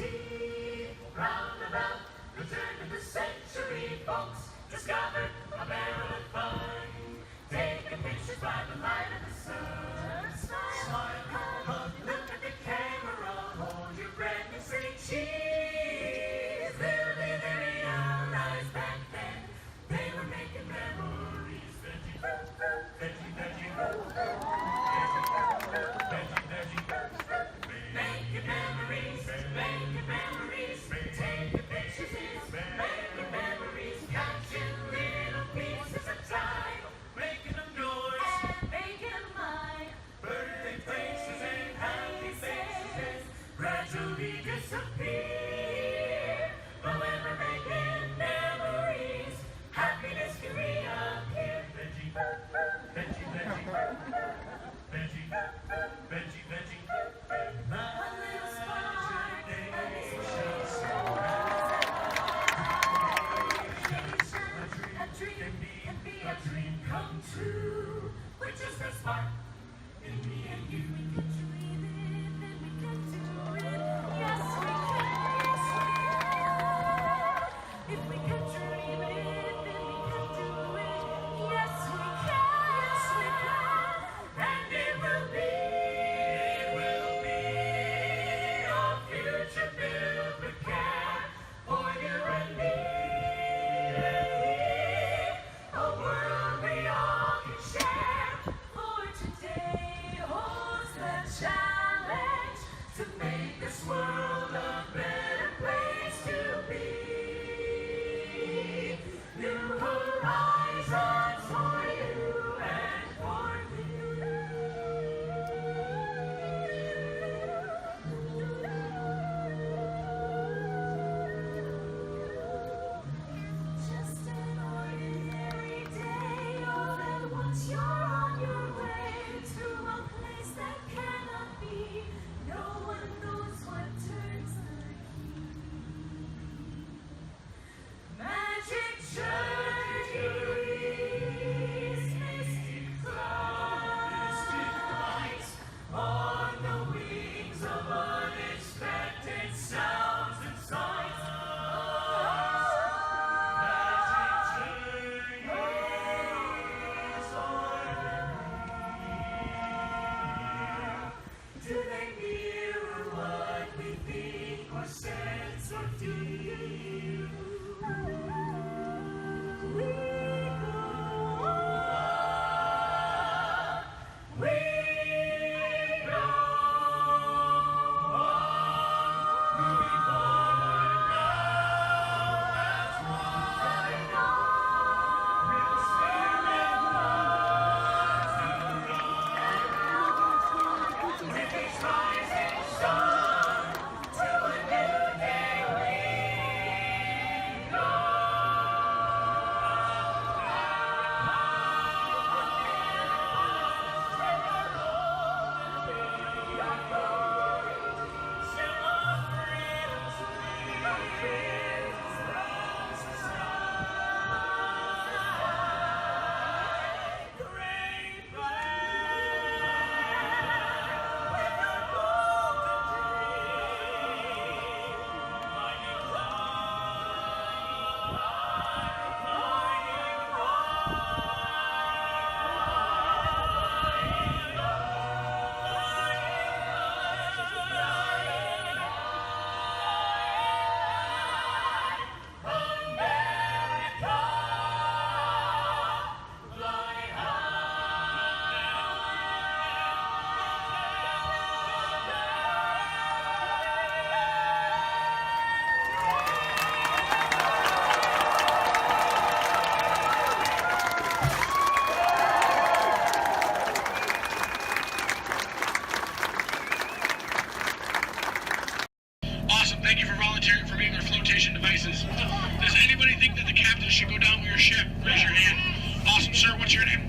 sea. Roundabout the turn of the century, folks discovered a barrel of fun. Taking pictures by the light of the sun. Smile, hug, look at the camera, hold your breath and say cheese. Little did they realize back then they were making memories. Veggie, veggie, veggie, making memories, making memories. Taking pictures is making memories. Catching little pieces of time, making them yours and making them mine. Birthday faces and happy faces gradually disappear. But when we're making memories, happiness can reappear. Veggie, veggie, veggie, veggie, veggie, veggie. A little spark, a little a dream can be a dream come true. Which is the spark in me and you. We can dream it and we can do it. Yes, we can. If we can dream it, then we can do it. Yes, we can. Yes, we can. And it will be our future filled with care for you and me. A world we all can share. For today holds the challenge to make this world a better place to be. New horizons for you and for me. Just an ordinary day, all at once you're on your way to a place that cannot be. No one knows what turns the key. Magic journeys, mystic flights, on the wings of unexpected sounds and sights. Do they mirror what we think or sense or feel? We go on, we go on, moving forward now as one. We'll sail with each rising sun to a new day we go. Awesome. Thank you for volunteering for being our flotation devices. Does anybody think that the captain should go down with your ship? Raise your hand. Awesome, sir. What's your name?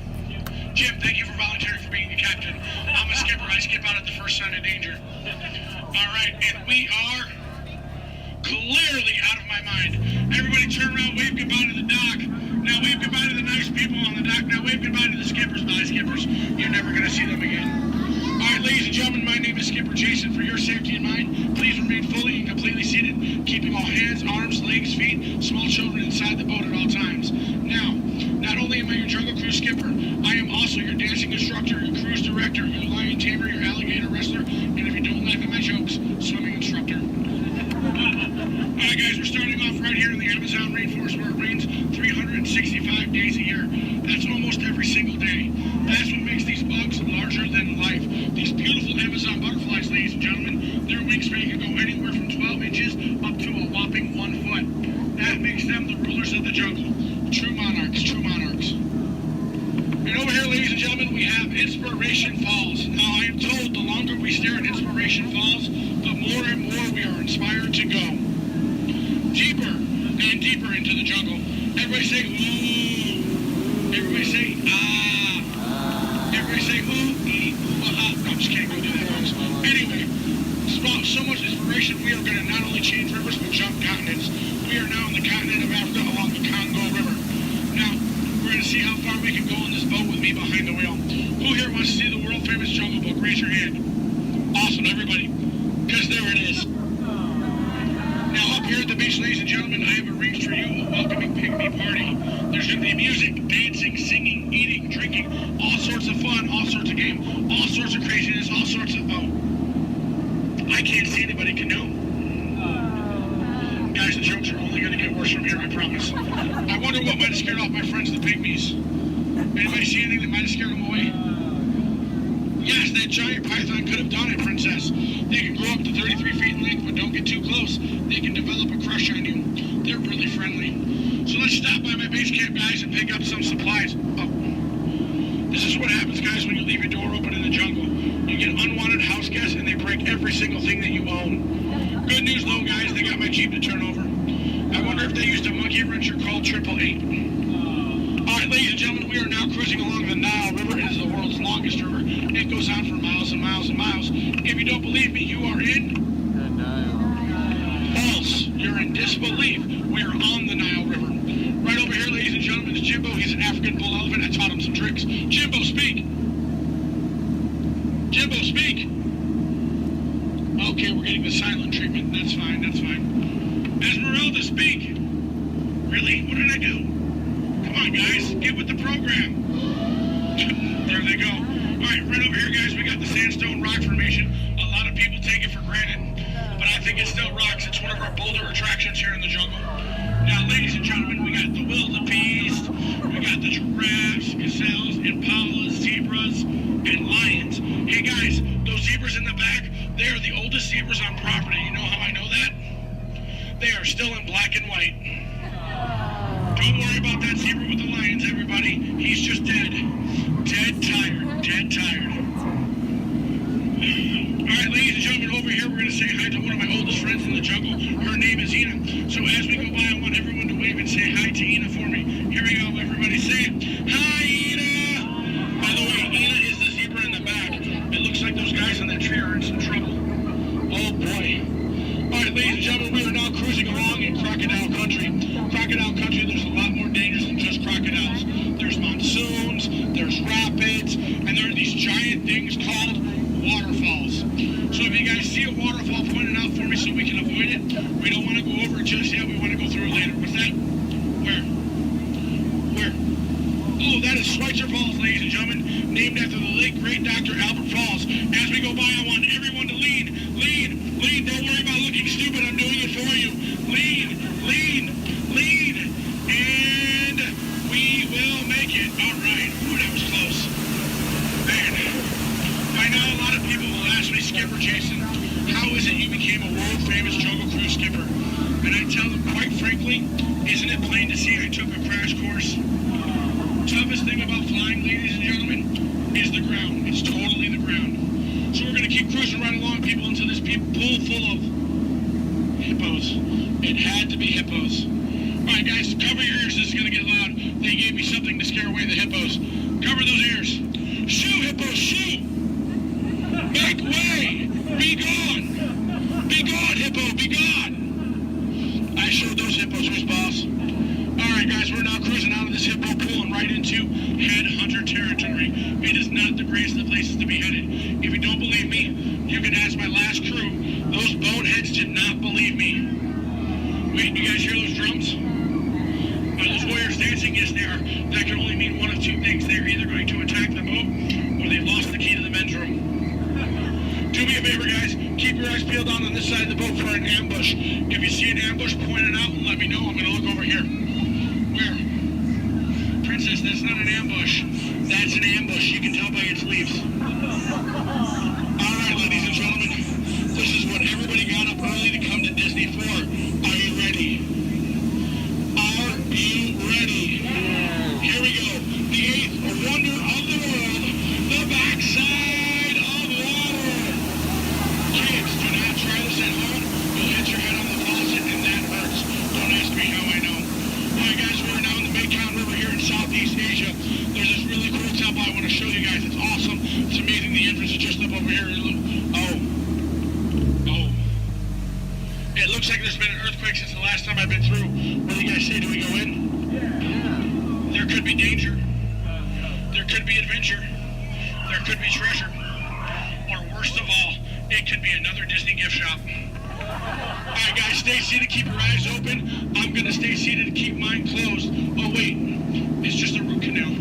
Jim, thank you for volunteering for being the captain. I'm a skipper. I skip out at the first sign of danger. All right, and we are clearly out of my mind. Everybody turn around, wave goodbye to the dock. Now wave goodbye to the nice people on the dock. Now wave goodbye to the skippers. Bye, skippers. You're never going to see them again. All right, ladies and gentlemen, my name is Skipper Jason. For your safety and mine, please remain fully and completely seated, keeping all hands, arms, legs, feet, small children inside the boat at all times. Now, not only am I your Jungle Cruise skipper, I am also your dancing instructor, your cruise director, your lion tamer, your alligator wrestler, and if you don't laugh at my jokes, swimming instructor. Alright guys, we're starting off right here in the Amazon rainforest where it rains 365 days a year. That's almost every single day. That's what makes these bugs larger than life. These beautiful Amazon butterflies, ladies and gentlemen, their wingspan can go anywhere from 12 inches up to a whopping 1 foot. That makes them the rulers of the jungle. True monarchs, true monarchs. And over here, ladies and gentlemen, we have Inspiration Falls. Now, I am told the longer we stare at Inspiration Falls, the more and more we are inspired to go. Deeper and deeper into the jungle. Everybody say, ooh. Everybody say, ah. Everybody say, ooh, ee, ooh, ah. No, I'm just kidding. Go do that, folks. Anyway, so much inspiration, we are going to not only change rivers, but jump continents. We are now in the continent of Africa along the Congo River. Now, we're going to see how far we can go on this boat with me behind the wheel. Who here wants to see the world-famous Jungle Book? Raise your hand. Awesome, everybody. Because there it is. Now, up here at the beach, ladies and gentlemen, I have arranged for you a welcoming pygmy party. There's going to be music, dancing, singing, eating, drinking, all sorts of fun, all sorts of game, all sorts of craziness, all sorts of... Oh, I can't see anybody canoe. Guys, the jokes are only going to get worse from here, I promise. I wonder what might have scared off my friends, the pygmies. Anybody see anything that might have scared them away? Yes, that giant python could have done it, princess. They can grow up to 33 feet in length, but don't get too close. They can develop a crush on you. They're really friendly. So let's stop by my base camp, guys, and pick up some supplies. Oh. This is what happens, guys, when you leave your door open in the jungle. You get unwanted house guests, and they break every single thing that you own. Good news, though, guys, they got my Jeep to turn over. I wonder if they used a monkey wrencher called 888. All right, ladies and gentlemen, we are now cruising along the Nile River. It is the world's longest river. It goes on for miles and miles and miles. If you don't believe me, you are in... the Nile. False. You're in disbelief. We are on the Nile River. Right over here, ladies and gentlemen, is Jimbo. He's an African bull elephant. I taught him some tricks. Jimbo, speak. Jimbo, speak. Okay, we're getting the silent treatment. That's fine, that's fine. Esmeralda, speak. Really? What did I do? Come on, guys. Get with the program. There they go. All right, right over here, guys, we got the sandstone rock formation. A lot of people take it for granted, but I think it still rocks. It's one of our bolder attractions here in the jungle. Now, ladies and gentlemen, we got the wildebeest, we got the giraffes, gazelles, impalas, zebras, and lions. Hey, guys, those zebras in the back, they are the oldest zebras on property. You know how I know that? They are still in black and white. Don't worry about that zebra with the lions, everybody. He's just dead. Dead tired. Dead tired. All right, ladies and gentlemen, over here we're going to say hi to one of my oldest friends in the jungle. Her name is Ina. So as we go by, I want everyone to wave and say hi to Ina for me. Here we go, everybody. Say, hi, Ina! By the way, Ina is the zebra in the back. It looks like those guys on that tree are in some trouble. Oh, boy. All right, ladies and gentlemen, we are now cruising along in crocodile country. Crocodile country, there's a lot more dangers than just crocodiles. There's monsoons, there's rapids, and there are these giant things called waterfalls. So if you guys see a waterfall, point it out for me so we can avoid it. We don't want to go over it just yet. We want to go through it later. What's that? Where? Where? Oh, that is Schweitzer Falls, ladies and gentlemen, named after the late, great Dr. Albert Falls. As we go by, I want everyone to lean. Lean. Lean. Don't worry about looking stupid. I'm doing it for you. Lean. Lean. Lean. And we will make it. All right. Ooh, that was close. Man. I know a lot of people will ask me, Skipper Jason, how is it you became a world-famous jungle cruise skipper? And I tell them, quite frankly, isn't it plain to see I took a crash course? Toughest thing about flying, ladies and gentlemen, is the ground. It's totally the ground. So we're going to keep cruising right along, people, into this pool full of hippos. It had to be hippos. All right, guys, cover your ears. This is going to get loud. They gave me something to scare away the hippos. Cover those ears. Shoo, hippos, shoo! Make way! Be gone! Be gone, hippo, be gone! I showed those hippos who's boss. Alright guys, we're now cruising out of this hippo pool and right into headhunter territory. It is not the greatest of places to be headed. If you don't believe could ask my last crew. Those boneheads did not believe me. Wait, you guys hear those drums? Are those warriors dancing? Yes, they are. That can only mean one of two things. They're either going to attack the boat, or they've lost the key to the men's room. Do me a favor, guys. Keep your eyes peeled out on this side of the boat for an ambush. If you see an ambush, point it out and let me know. I'm going to look over here. Where? Princess, that's not an ambush. That's an ambush. You can tell by its leaves. All right, ladies and gentlemen. This is what everybody got up early to come to Disney for. Are you ready? Are you ready? Here we go. The eighth wonder of the world. The backside of water. Kids, do not try this at home. You'll hit your head on the faucet and that hurts. Don't ask me how I know. Alright guys, we're now in the Mekong River here in Southeast Asia. There's this really cool temple I want to show you guys. It's awesome. It's amazing. The entrance is just up over here. It looks like there's been an earthquake since the last time I've been through. What do you guys say? Do we go in? Yeah. There could be danger. There could be adventure. There could be treasure. Or worst of all, it could be another Disney gift shop. Alright guys, stay seated, keep your eyes open. I'm going to stay seated and keep mine closed. Oh wait, it's just a root canal.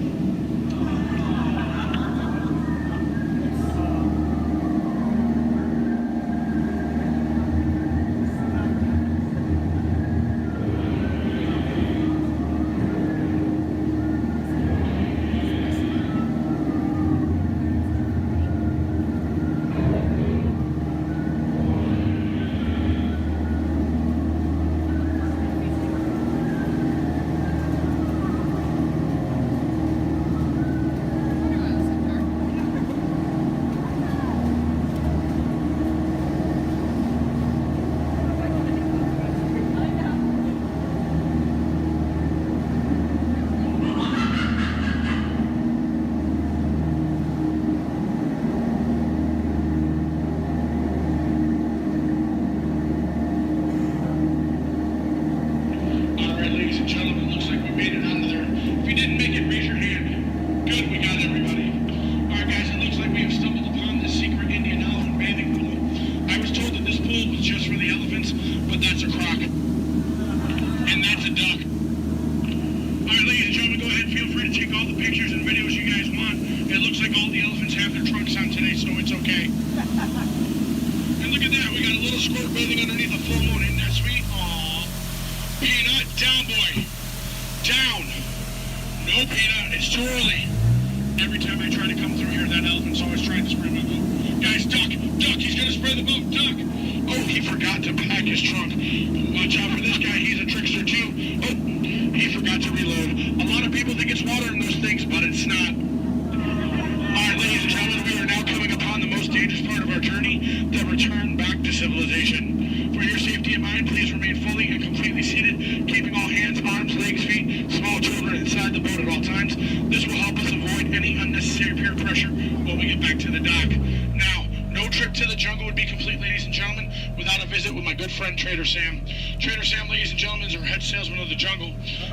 Trader Sam, ladies and gentlemen, is our head salesman of the jungle.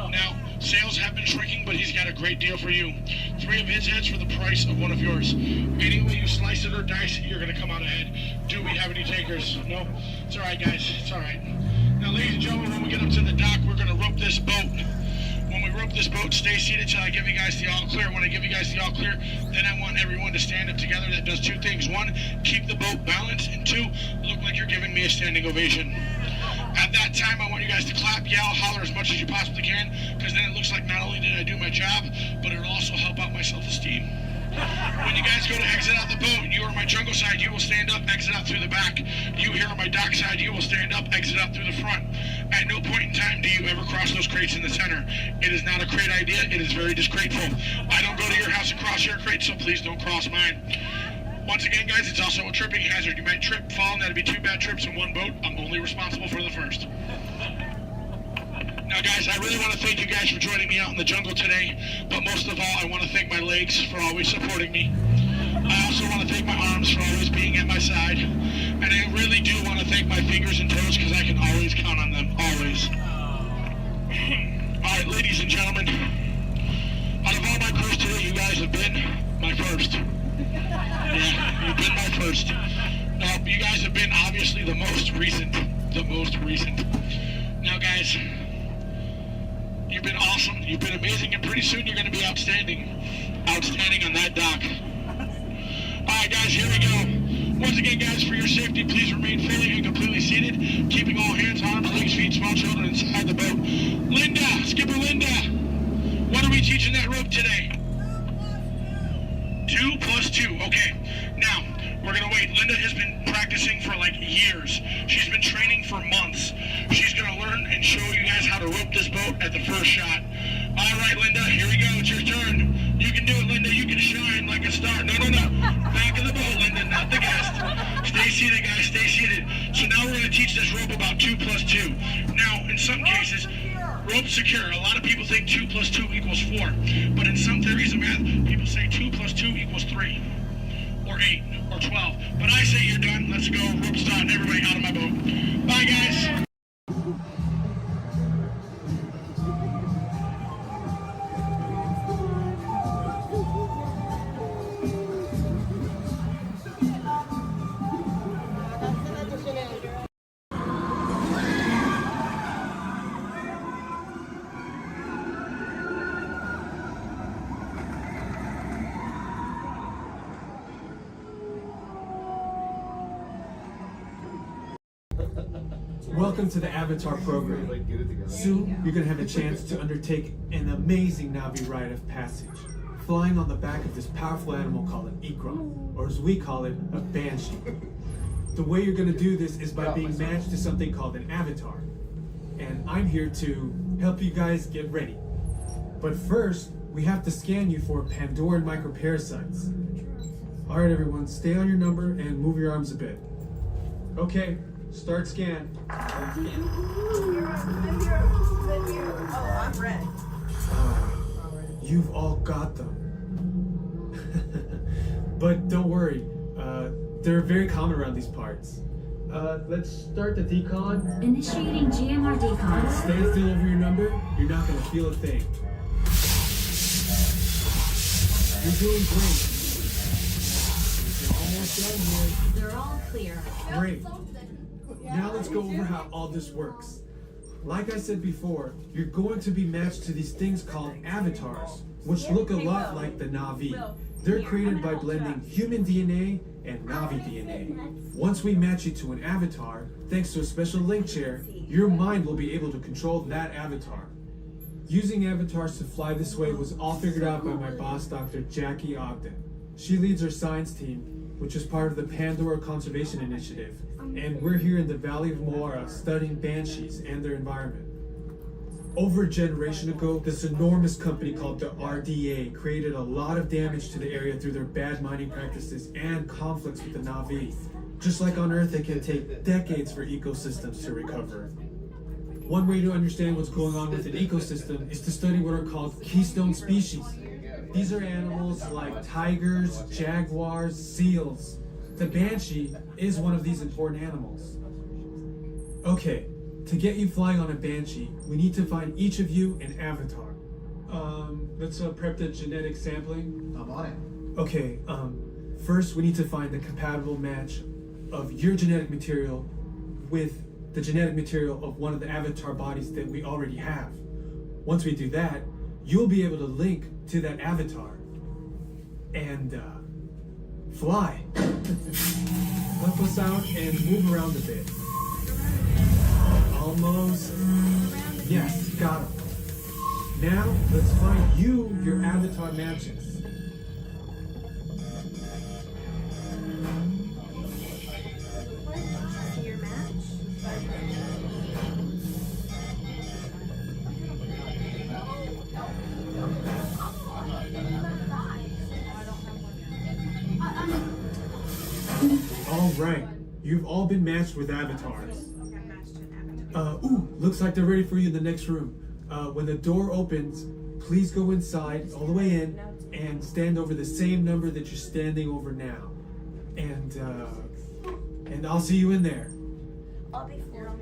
Now, sales have been shrinking, but he's got a great deal for you. 3 of his heads for the price of 1 of yours. Any way you slice it or dice it, you're going to come out ahead. Do we have any takers? No? It's all right, guys. It's all right. Now, ladies and gentlemen, when we get up to the dock, we're going to rope this boat. When we rope this boat, stay seated till I give you guys the all clear. When I give you guys the all clear, then I want everyone to stand up together. That does 2 things. 1, keep the boat balanced, and 2, look like you're giving me a standing ovation. At that time, I want you guys to clap, yell, holler as much as you possibly can, because then it looks like not only did I do my job, but it'll also help out my self-esteem. When you guys go to exit out the boat, you are on my jungle side, you will stand up, exit out through the back. You here on my dock side, you will stand up, exit out through the front. At no point in time do you ever cross those crates in the center. It is not a crate idea, it is very disgraceful. I don't go to your house and cross your crate, so please don't cross mine. Once again, guys, it's also a tripping hazard. You might trip, fall, and that'd be 2 bad trips in one boat. I'm only responsible for the first. Now, guys, I really want to thank you guys for joining me out in the jungle today, but most of all, I want to thank my legs for always supporting me. I also want to thank my arms for always being at my side, and I really do want to thank my fingers and toes because I can always count on them, always. All right, ladies and gentlemen, out of all my crews today, you guys have been my first. Yeah, you've been my first. Now, you guys have been obviously the most recent. Now, guys, you've been awesome. You've been amazing, and pretty soon you're going to be outstanding on that dock. All right, guys, here we go. Once again, guys, for your safety, please remain fully and completely seated, keeping all hands, arms, legs, feet, small children inside the boat. Linda, Skipper Linda, what are we teaching that rope today? 2 plus 2. Okay. Now, we're going to wait. Linda has been practicing for like years. She's been training for months. She's going to learn and show you guys how to rope this boat at the first shot. All right, Linda, here we go. It's your turn. You can do it, Linda. You can shine like a star. No. Back of the boat, Linda, not the guest. Stay seated, guys. Stay seated. So now we're going to teach this rope about 2 plus 2. Now, in some cases, rope secure. A lot of people think 2 plus 2 equals 4. But in some theories of math, people say 2 plus 2 equals 3. Or 8. Or 12. But I say you're done. Let's go. Rope's done. Everybody out of my boat. Bye, guys. Welcome to the Avatar program. Soon, you're going to have a chance to undertake an amazing Navi rite of passage, flying on the back of this powerful animal called an Ikram, or as we call it, a Banshee. The way you're going to do this is by being matched to something called an avatar. And I'm here to help you guys get ready. But first, we have to scan you for Pandoran microparasites. Alright everyone, stay on your number and move your arms a bit. Okay. Start scan. I'm ready. You've all got them. But don't worry, they're very common around these parts. Let's start the decon. Initiating GMR decon. Stay still over your number. You're not going to feel a thing. You're doing great. You're almost done here. They're all clear. Great. Now let's go over how all this works. Like I said before, you're going to be matched to these things called avatars, which look a lot like the Navi. They're created by blending human DNA and Navi DNA. Once we match you to an avatar, thanks to a special link chair, your mind will be able to control that avatar. Using avatars to fly this way was all figured out by my boss, Dr. Jackie Ogden. She leads our science team, which is part of the Pandora Conservation Initiative, and we're here in the Valley of Moara studying banshees and their environment. Over a generation ago, this enormous company called the RDA created a lot of damage to the area through their bad mining practices and conflicts with the Navi. Just like on Earth, it can take decades for ecosystems to recover. One way to understand what's going on with an ecosystem is to study what are called keystone species. These are animals like tigers, jaguars, seals. The banshee is one of these important animals. Okay, to get you flying on a banshee, we need to find each of you an avatar. Let's prep the genetic sampling. I'm on it. Okay, first we need to find the compatible match of your genetic material with the genetic material of one of the avatar bodies that we already have. Once we do that, you'll be able to link to that avatar and fly. Help us out and move around a bit. Almost. Yes, got him. Now, let's find you your avatar matches. All right, you've all been matched with avatars. Looks like they're ready for you in the next room. When the door opens, please go inside, all the way in, and stand over the same number that you're standing over now. And I'll see you in there. I'll be for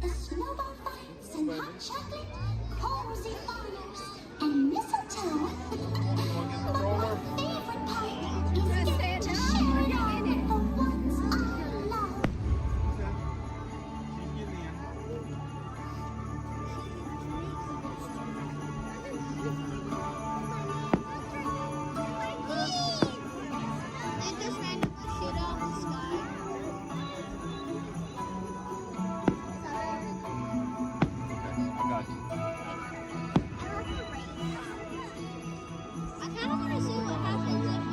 the snowball fights and hot chocolate, cozy fires, and mistletoe. But my favorite part is getting to share it all with the ones I love. They just randomly shoot out the sky. I got you. I kind of want to see what happens if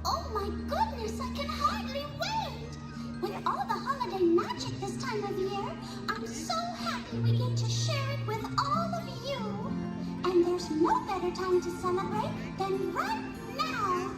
Oh my goodness, I can hardly wait! With all the holiday magic this time of year, I'm so happy we get to share it with all of you. And there's no better time to celebrate than right now.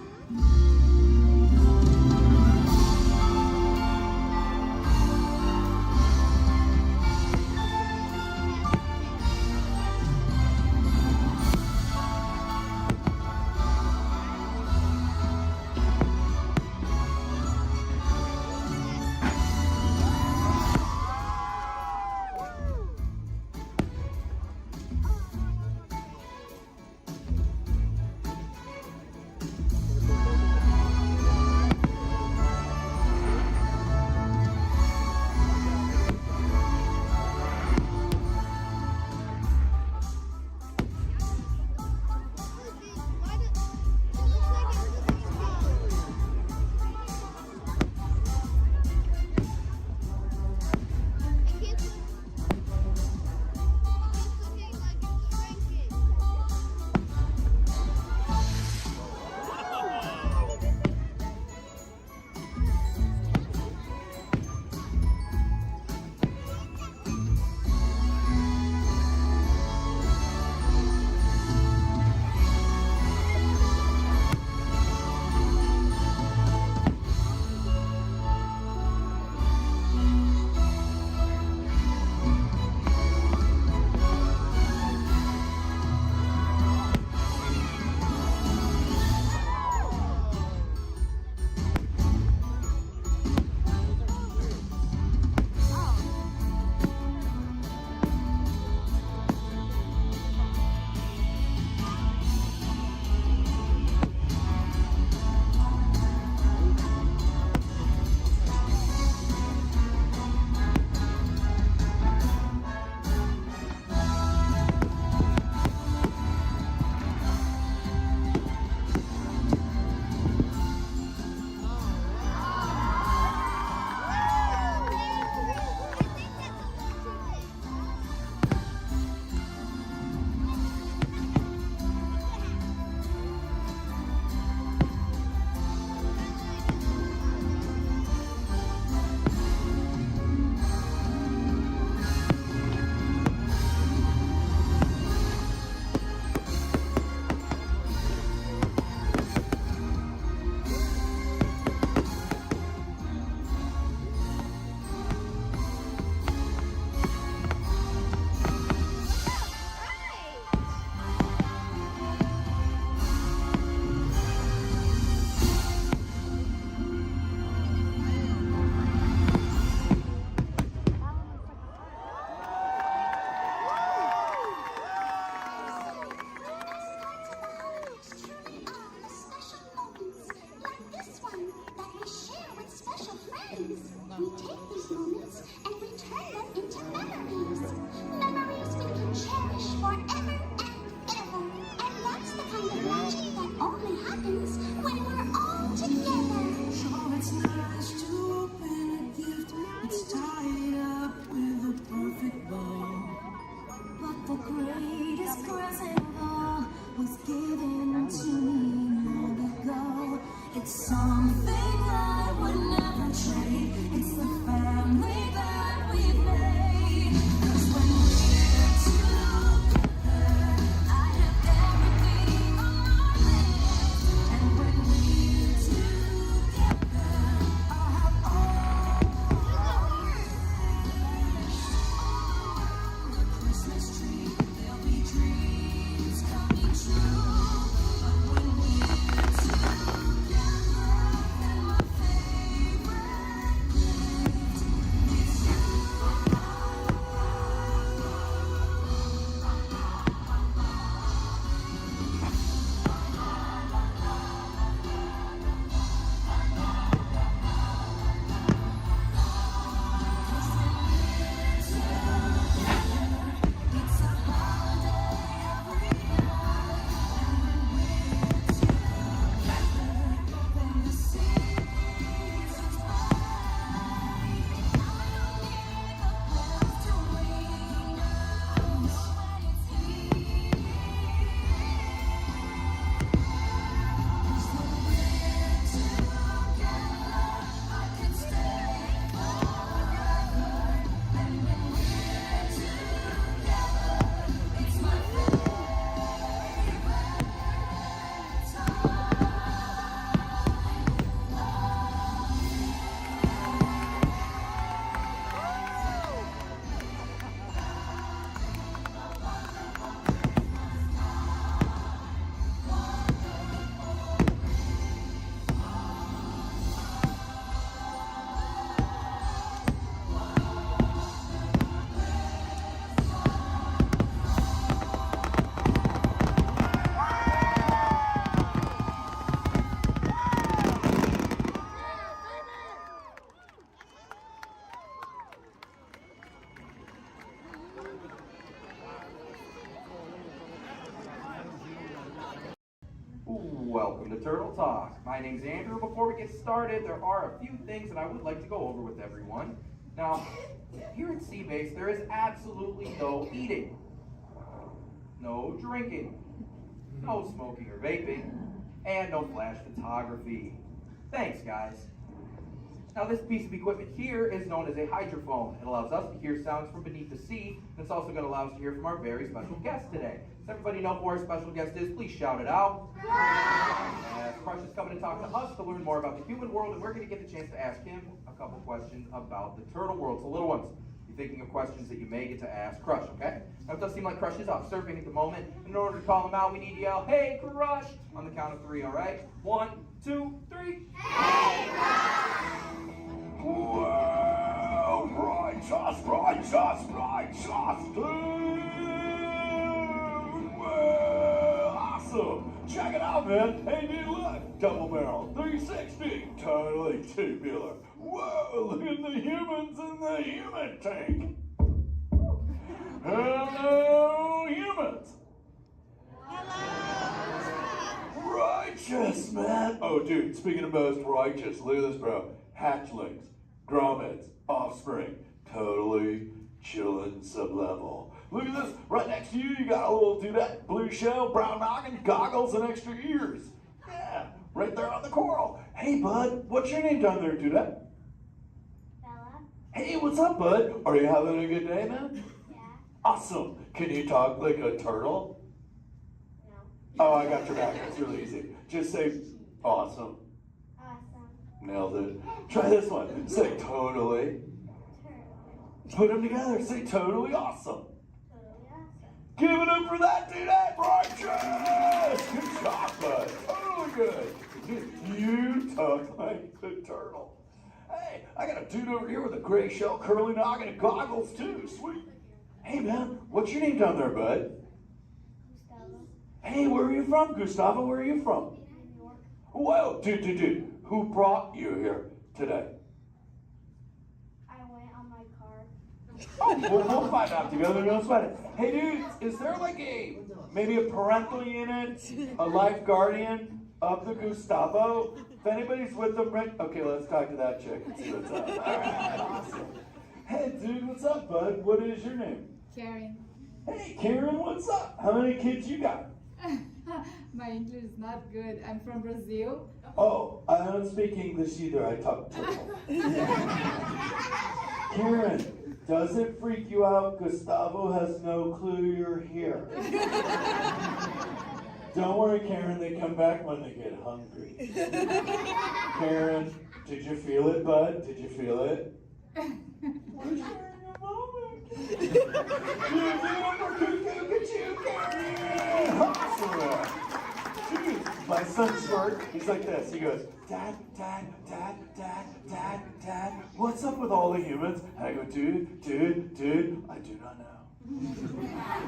Welcome to Turtle Talk. My name's Andrew. Before we get started, there are a few things that I would like to go over with everyone. Now, here at Sea Base, there is absolutely no eating, no drinking, no smoking or vaping, and no flash photography. Thanks, guys. Now, this piece of equipment here is known as a hydrophone. It allows us to hear sounds from beneath the sea, and it's also going to allow us to hear from our very special guest today. Does everybody know who our special guest is? Please shout it out. Yes, Crush is coming to talk to us to learn more about the human world, and we're going to get the chance to ask him a couple questions about the turtle world. So, little ones, be thinking of questions that you may get to ask Crush, okay? Now, it does seem like Crush is off surfing at the moment. In order to call him out, we need to yell, "Hey, Crush!" on the count of 3, all right? 1, 2, 3. Hey, Crush! Well, righteous, dude. Well, awesome. Check it out, man. Hey, dude, look. Double barrel, 360. Totally tubular. Whoa, look at the humans in the human tank. Hello, humans. Righteous, man. Oh, dude, speaking of most righteous, look at this, bro. Hatchlings, grommets, offspring, totally chillin' sub-level. Look at this, right next to you, you got a little dudette, blue shell, brown noggin, goggles, and extra ears. Yeah, right there on the coral. Hey, bud, what's your name down there, dudette? Bella. Hey, what's up, bud? Are you having a good day, man? Yeah. Awesome. Can you talk like a turtle? No. Oh, I got your back. It's really easy. Just say awesome. Awesome. Nailed it. Try this one. Say totally. Put them together. Say totally awesome. Totally awesome. Give it up for that dude. That righteous. Good job, bud. Totally good. You talk like the turtle. Hey, I got a dude over here with a gray shell, curly noggin, and goggles too. Sweet. Hey, man, what's your name down there, bud? Gustavo. Hey, where are you from, Gustavo? Where are you from? New York. Whoa, dude. Who brought you here today? I went on my car. Oh, we'll find out together. Don't sweat it. Hey, dudes, is there like maybe a parental unit, a life guardian of the Gustavo? If anybody's with them, right? Okay, let's talk to that chick and see what's up. All right, awesome. Hey, dude, what's up, bud? What is your name? Karen. Hey, Karen, what's up? How many kids you got? My English is not good. I'm from Brazil. Oh, I don't speak English either. I talk turtle. Karen, does it freak you out? Gustavo has no clue you're here. Don't worry, Karen. They come back when they get hungry. Karen, did you feel it, bud? Did you feel it? We're sharing a moment. Look at you, Karen. Awesome. Dude, my son's short. He's like this. He goes, Dad, what's up with all the humans? And I go, dude, I do not know.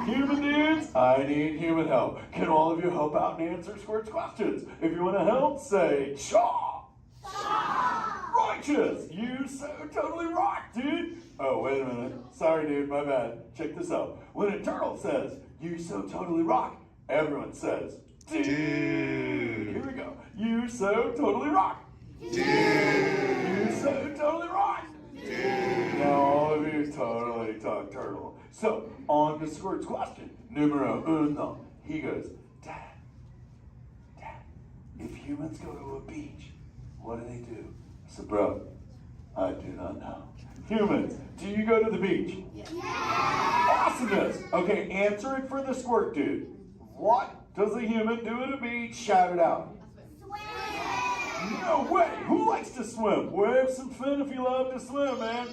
Human dudes, I need human help. Can all of you help out and answer Squirt's questions? If you want to help, say, Chaw! Righteous! You so totally rock, dude! Oh, wait a minute. Sorry, dude, my bad. Check this out. When a turtle says, you so totally rock, everyone says, dude! Here we go. You so totally rock! Dude! You so totally rock! Dude! Now all of you totally talk turtle. So, on to Squirt's question. Numero uno. He goes, Dad, if humans go to a beach, what do they do? I said, bro, I do not know. Humans, do you go to the beach? Yes. Awesomeness. Okay, answer it for the Squirt dude. What does a human do at a beach? Shout it out. Swim. No way. Who likes to swim? Wave some fin if you love to swim, man.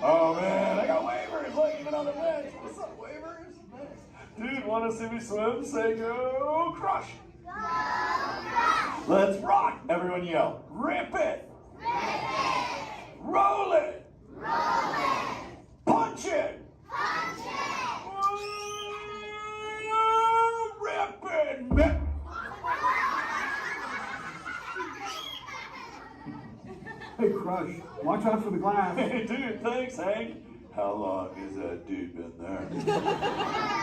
Oh, man, I got wavers. Look, even on the bench. What's up, wavers? Nice. Dude, want to see me swim? Say go Crush. Go Crush. Let's rock. Everyone yell. Rip it. Rip it. Roll it. Roll it. Punch it. Punch it. Rip it. Hey, Crush, watch out for the glass. Hey, dude, thanks, Hank. How long has that dude been there?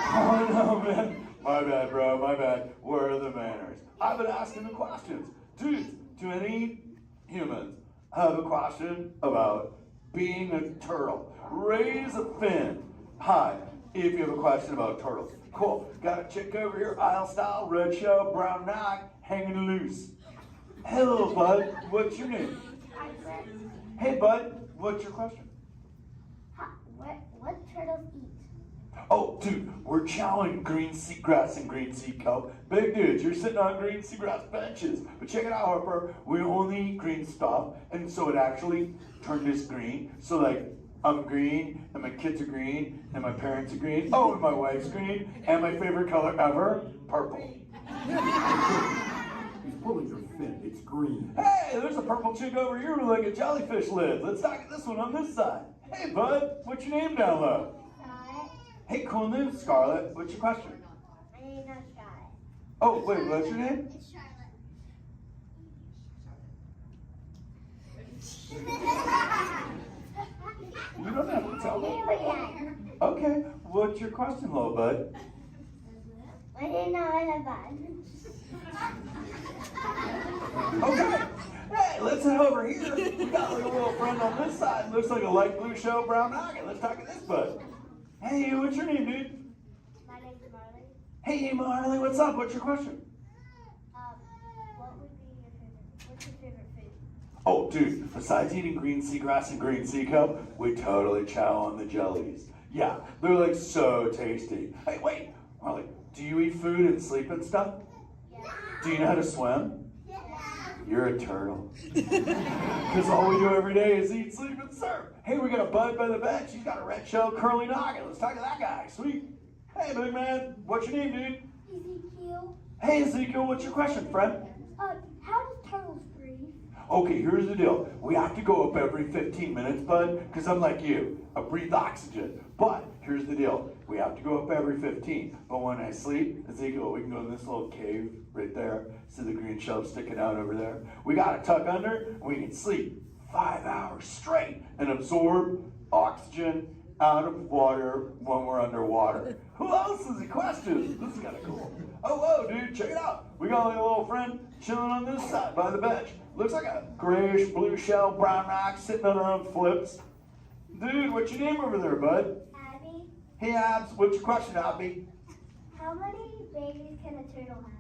Oh, no, man. My bad, bro, my bad. Where are the manners? I've been asking the questions. Dudes, do any humans have a question about being a turtle? Raise a fin. Hi, if you have a question about turtles. Cool. Got a chick over here, aisle style, red shell, brown knock, hanging loose. Hello, bud. What's your name? Hey, bud. What's your question? What turtles eat? Oh, dude, we're chowing green seagrass and green sea kelp. Big dudes, you're sitting on green seagrass benches. But check it out, Harper. We only eat green stuff, and so it actually turned us green. So, like, I'm green, and my kids are green, and my parents are green. Oh, and my wife's green, and my favorite color ever, purple. He's pulling your fin. It's green. Hey, there's a purple chick over here with like a jellyfish lid. Let's talk at this one on this side. Hey, bud, what's your name down low? Hey, cool name, Scarlett. What's your question? My name's not Scarlett. Oh, wait, what's your name? It's Charlotte. You don't have to tell me. Okay, what's your question, little bud? My name's not a bun. Okay. Hey, let's head over here. We got like a little friend on this side. Looks like a light blue shell, brown noggin. Let's talk to this bud. Hey, what's your name, dude? My name's Marley. Hey, Marley, what's up? What's your question? What's your favorite food? Oh, dude, besides eating green seagrass and green sea kelp, we totally chow on the jellies. Yeah, they're like so tasty. Hey, wait, Marley, do you eat food and sleep and stuff? Yeah. Do you know how to swim? Yeah. You're a turtle. Because all we do every day is eat, sleep, and surf. Hey, we got a bud by the bench. He's got a red shell curly noggin. Let's talk to that guy. Sweet. Hey, big man. What's your name, dude? Ezekiel. Hey, Ezekiel. What's your question, friend? How do turtles breathe? Okay, here's the deal. We have to go up every 15 minutes, bud, because I'm like you. I breathe oxygen. But here's the deal. We have to go up every 15. But when I sleep, Ezekiel, we can go in this little cave right there. See the green shelf sticking out over there? We got to tuck under, and we can sleep 5 hours straight and absorb oxygen out of water when we're underwater. Who else has a question? This is kind of cool. Oh, whoa, dude, check it out. We got like a little friend chilling on this side by the bench. Looks like a grayish blue shell, brown rock sitting on her own flips. Dude, what's your name over there, bud? Abby. Hey, Abs, what's your question, Abby? How many babies can a turtle have?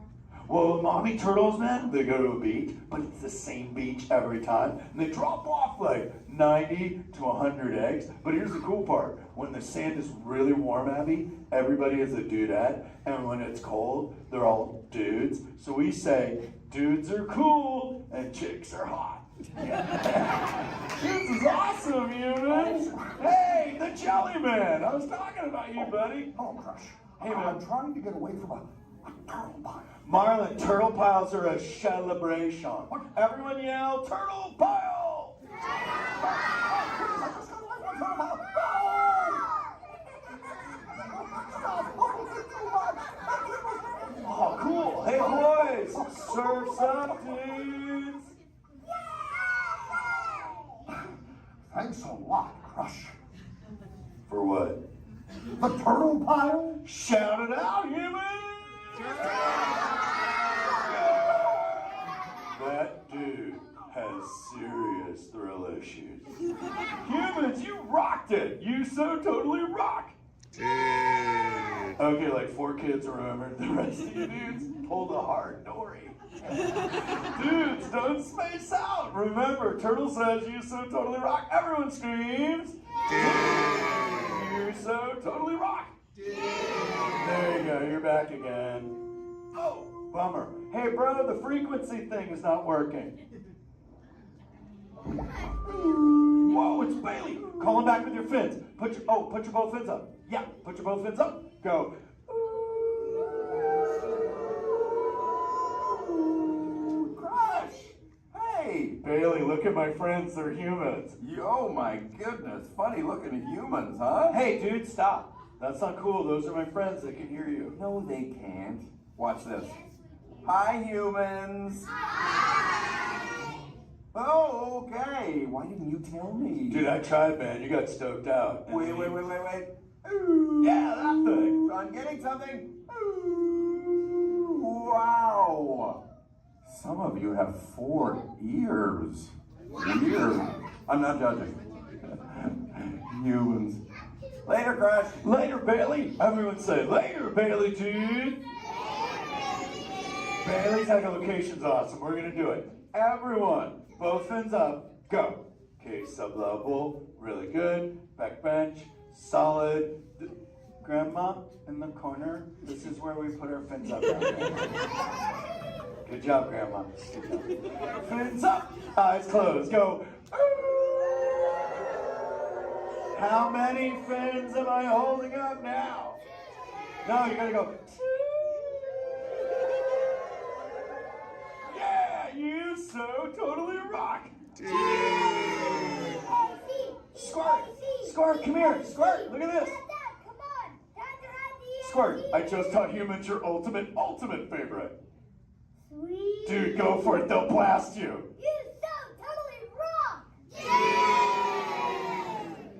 Well, mommy turtles, man, they go to a beach, but it's the same beach every time. And they drop off like 90 to 100 eggs. But here's the cool part. When the sand is really warm, Abby, everybody is a dudette. And when it's cold, they're all dudes. So we say, dudes are cool and chicks are hot. This is awesome, humans. Hey, the Jelly Man. I was talking about you, buddy. Oh, Crush. Hey, man. I'm trying to get away from a turtle pile. Marlin, turtle piles are a celebration. Everyone yell, turtle pile! Oh, cool. Hey, boys, surf's up, dudes. Thanks a lot, Crush. For what? The turtle pile? Shout it out, humans! That dude has serious thrill issues. Humans, you rocked it! You so totally rock! Okay, like 4 kids remembered. The rest of you dudes pulled a hard dory. Dudes, don't space out! Remember, Turtle says you so totally rock. Everyone screams! You so totally rock! There you go, you're back again. Oh, bummer. Hey, bro, the frequency thing is not working. Whoa, it's Bailey. Call him back with your fins. Put your both fins up. Yeah, put your both fins up. Go. Crush! Hey! Bailey, look at my friends. They're humans. Oh my goodness. Funny looking humans, huh? Hey, dude, stop. That's not cool. Those are my friends. They can hear you. No, they can't. Watch this. Hi, humans. Oh, okay. Why didn't you tell me? Dude, I tried, man. You got stoked out. Wait. Yeah, that thing. I'm getting something. Ooh. Wow! Some of you have 4 ears. Weird. I'm not judging. Humans. Later, Crash. Later, Bailey. Everyone say, later, Bailey, dude. Bailey's echolocation's awesome. We're going to do it. Everyone, both fins up. Go. Okay, sublevel. Really good. Back bench. Solid. Grandma, in the corner. This is where we put our fins up. Good job, Grandma. Good job. Fins up. Eyes closed. Go. How many fins am I holding up now? No, you gotta go. Yeah, you so totally rock. Squirt, Squirt, come here. Squirt, look at this. Squirt, I just taught humans your ultimate favorite. Sweet. Dude, go for it. They'll blast you. You so totally rock. Yeah!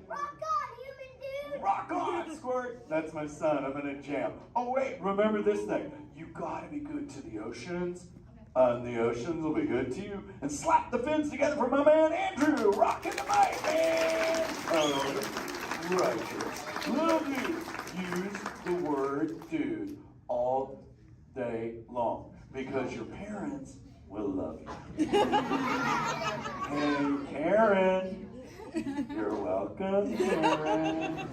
Rock on, human dude. Rock on, Squirt. That's my son. I'm in a jam. Oh, wait. Remember this thing. You gotta be good to the oceans. And the oceans will be good to you. And slap the fins together for my man Andrew. Rockin' the mic, man. Oh, righteous. Little dude. Use the word dude all day long. Because your parents will love you. Hey, Karen. You're welcome, Karen.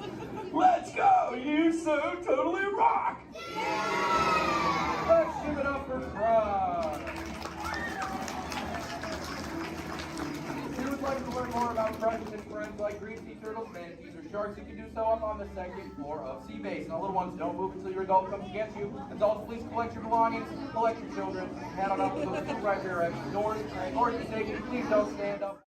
Let's go! You so totally rock! Let's give it up for Frog. If you would like to learn more about Frogs and friends like green sea turtles, manatees, or sharks, you can do so up on the 2nd floor of Sea Base. Now, little ones, don't move until your adult comes to get you. Adults, please collect your belongings, collect your children, head on up to those 2 right rear exit doors. Or if you're taking, please don't stand up.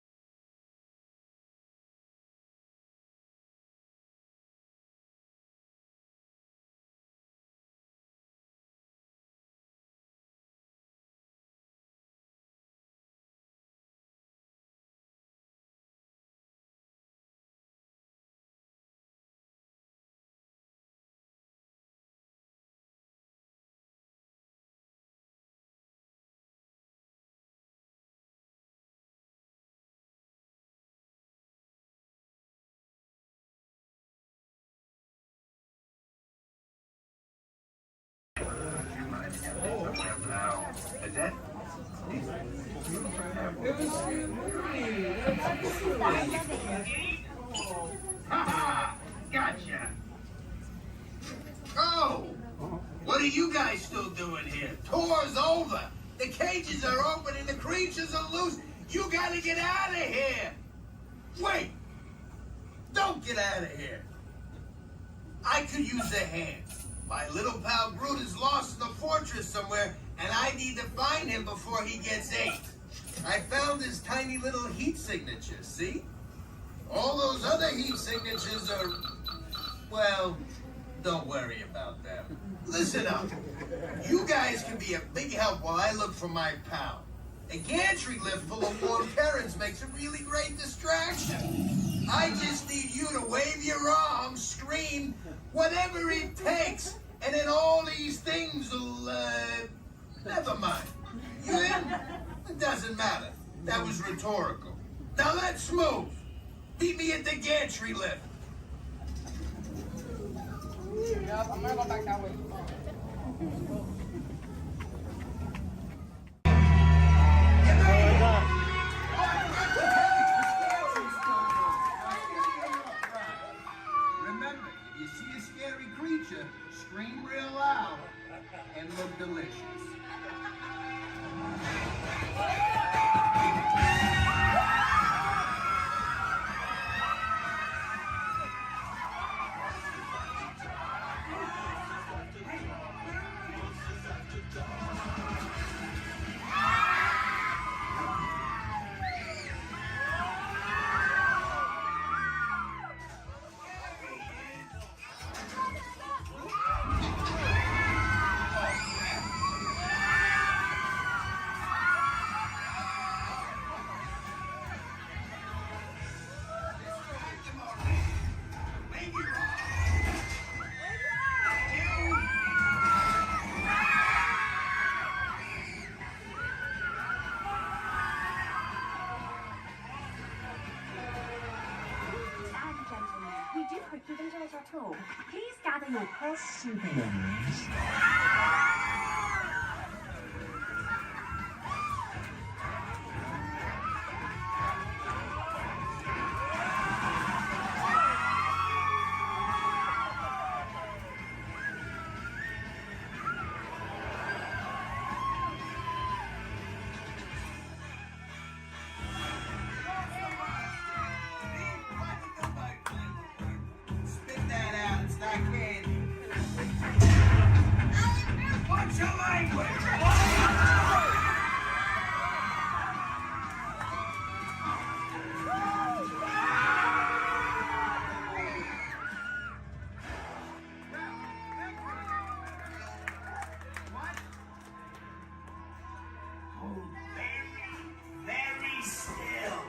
Gotcha. Oh, what are you guys still doing here? Tour's over. The cages are open and the creatures are loose. You gotta get out of here. Wait. Don't get out of here. I could use a hand. My little pal Groot is lost in the fortress somewhere, and I need to find him before he gets ate. I found his tiny little heat signature, see? All those other heat signatures are, well, don't worry about them. Listen up. You guys can be a big help while I look for my pal. A gantry lift full of warm currents makes a really great distraction. I just need you to wave your arms, scream, whatever it takes, and then all these things will, never mind. You in? It doesn't matter. That was rhetorical. Now let's move. Meet me at the gantry lift. Yeah, I'm gonna go back that way. Remember, if you see a scary creature, scream real loud and look delicious. at all. Please gather your precious souvenirs. Spit that out, it's not candy. What's your language? Hold very still.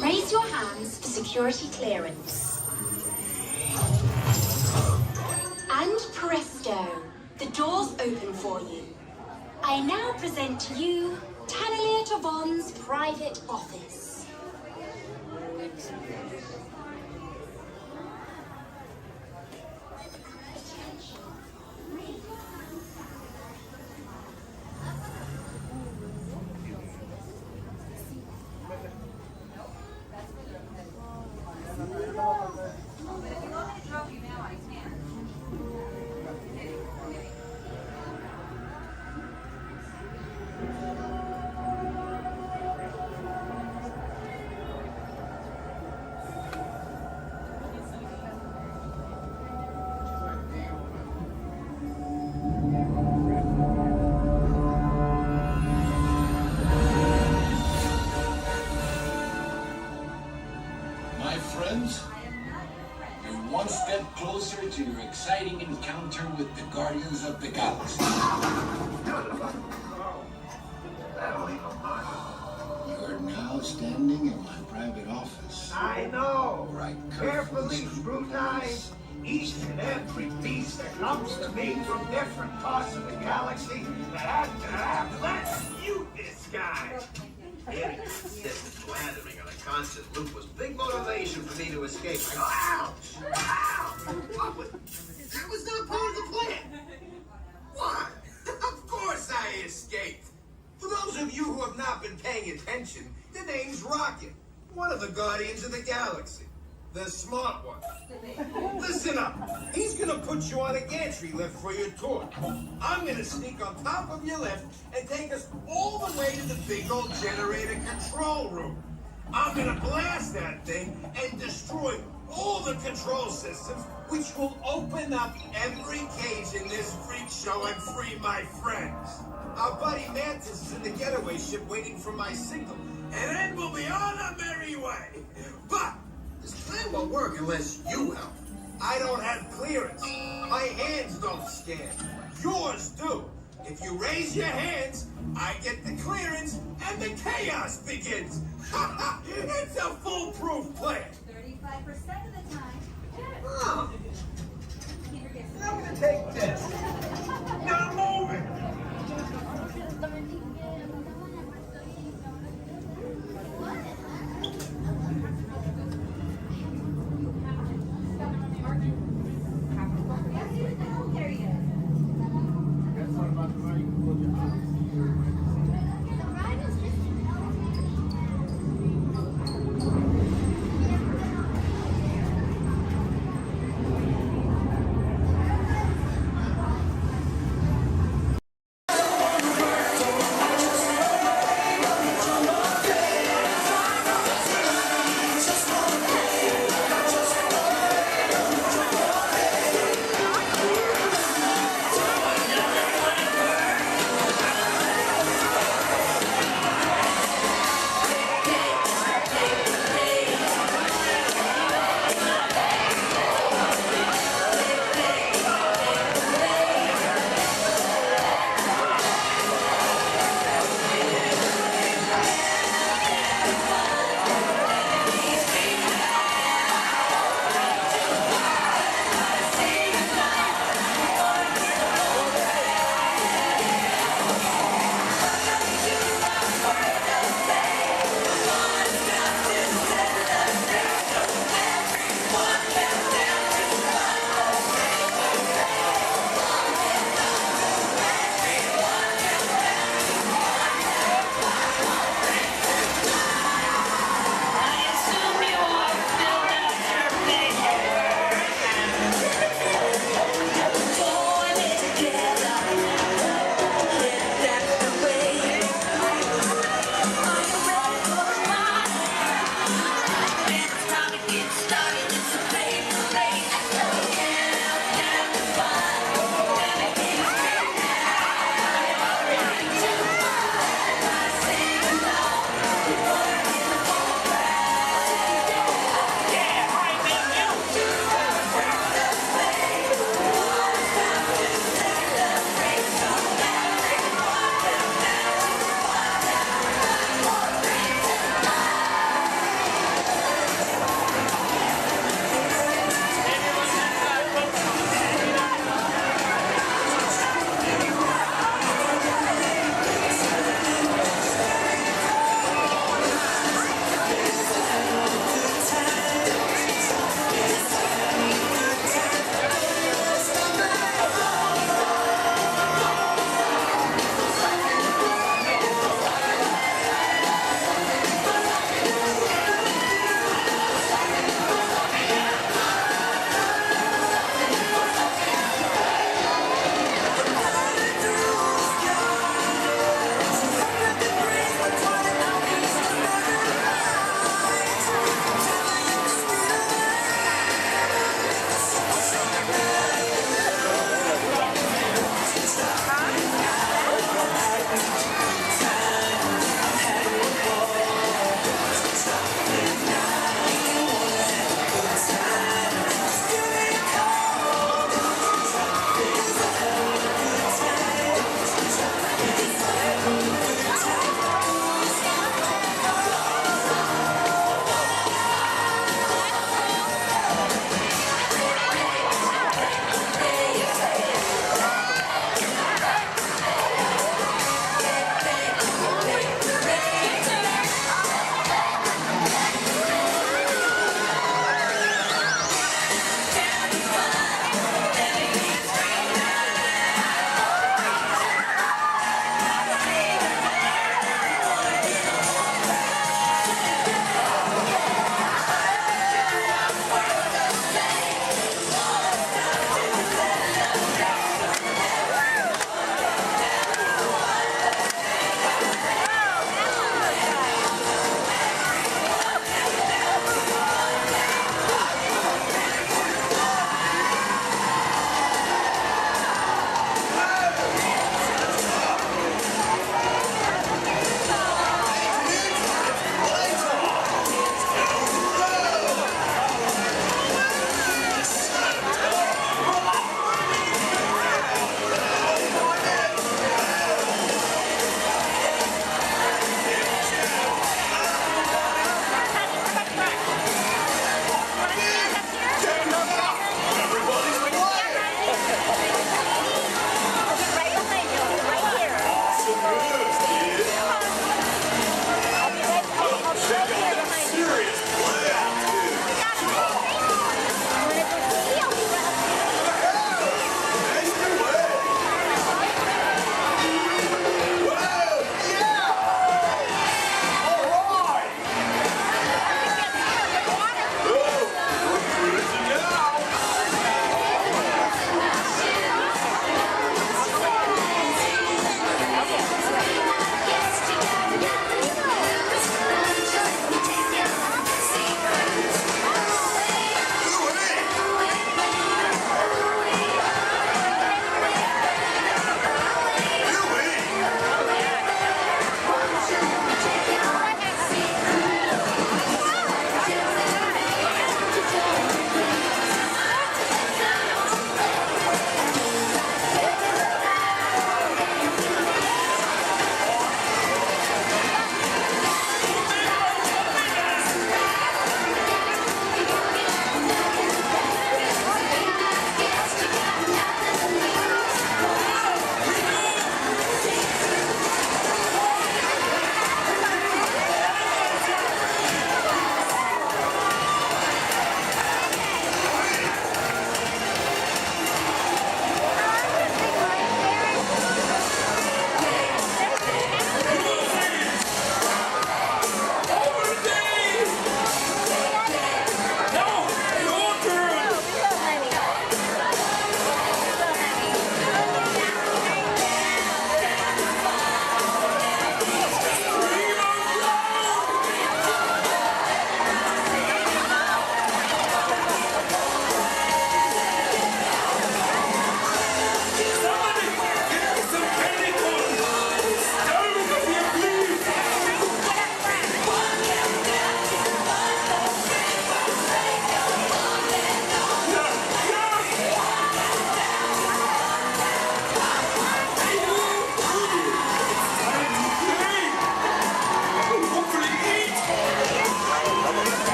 Raise your hands for security clearance. And presto, the doors open for you. I now present to you Tannelier Tavon's private office. My friends, you're one step closer to your exciting encounter with the Guardians of the Galaxy. You're now standing in my private office. I know. Where I Carefully scrutinize each and every piece comes to me from different parts of the galaxy let's mute this guy. Hearing this blathering on a constant loop was big motivation for me to escape. I go, ouch! Ouch! That was not part of the plan. What? Of course I escaped. For those of you who have not been paying attention, the name's Rocket, one of the Guardians of the Galaxy. The smart one. Listen up. He's gonna put you on a gantry lift for your tour. I'm gonna sneak on top of your lift and take us all the way to the big old generator control room. I'm gonna blast that thing and destroy all the control systems, which will open up every cage in this freak show and free my friends. Our buddy Mantis is in the getaway ship waiting for my signal, and then we'll be on our merry way. But this plan won't work unless you help. I don't have clearance. My hands don't scan. Yours do. If you raise your hands, I get the clearance and the chaos begins. It's a foolproof plan. 35% of the time. Oh. I'm gonna take this. Now move it.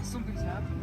Something's happened.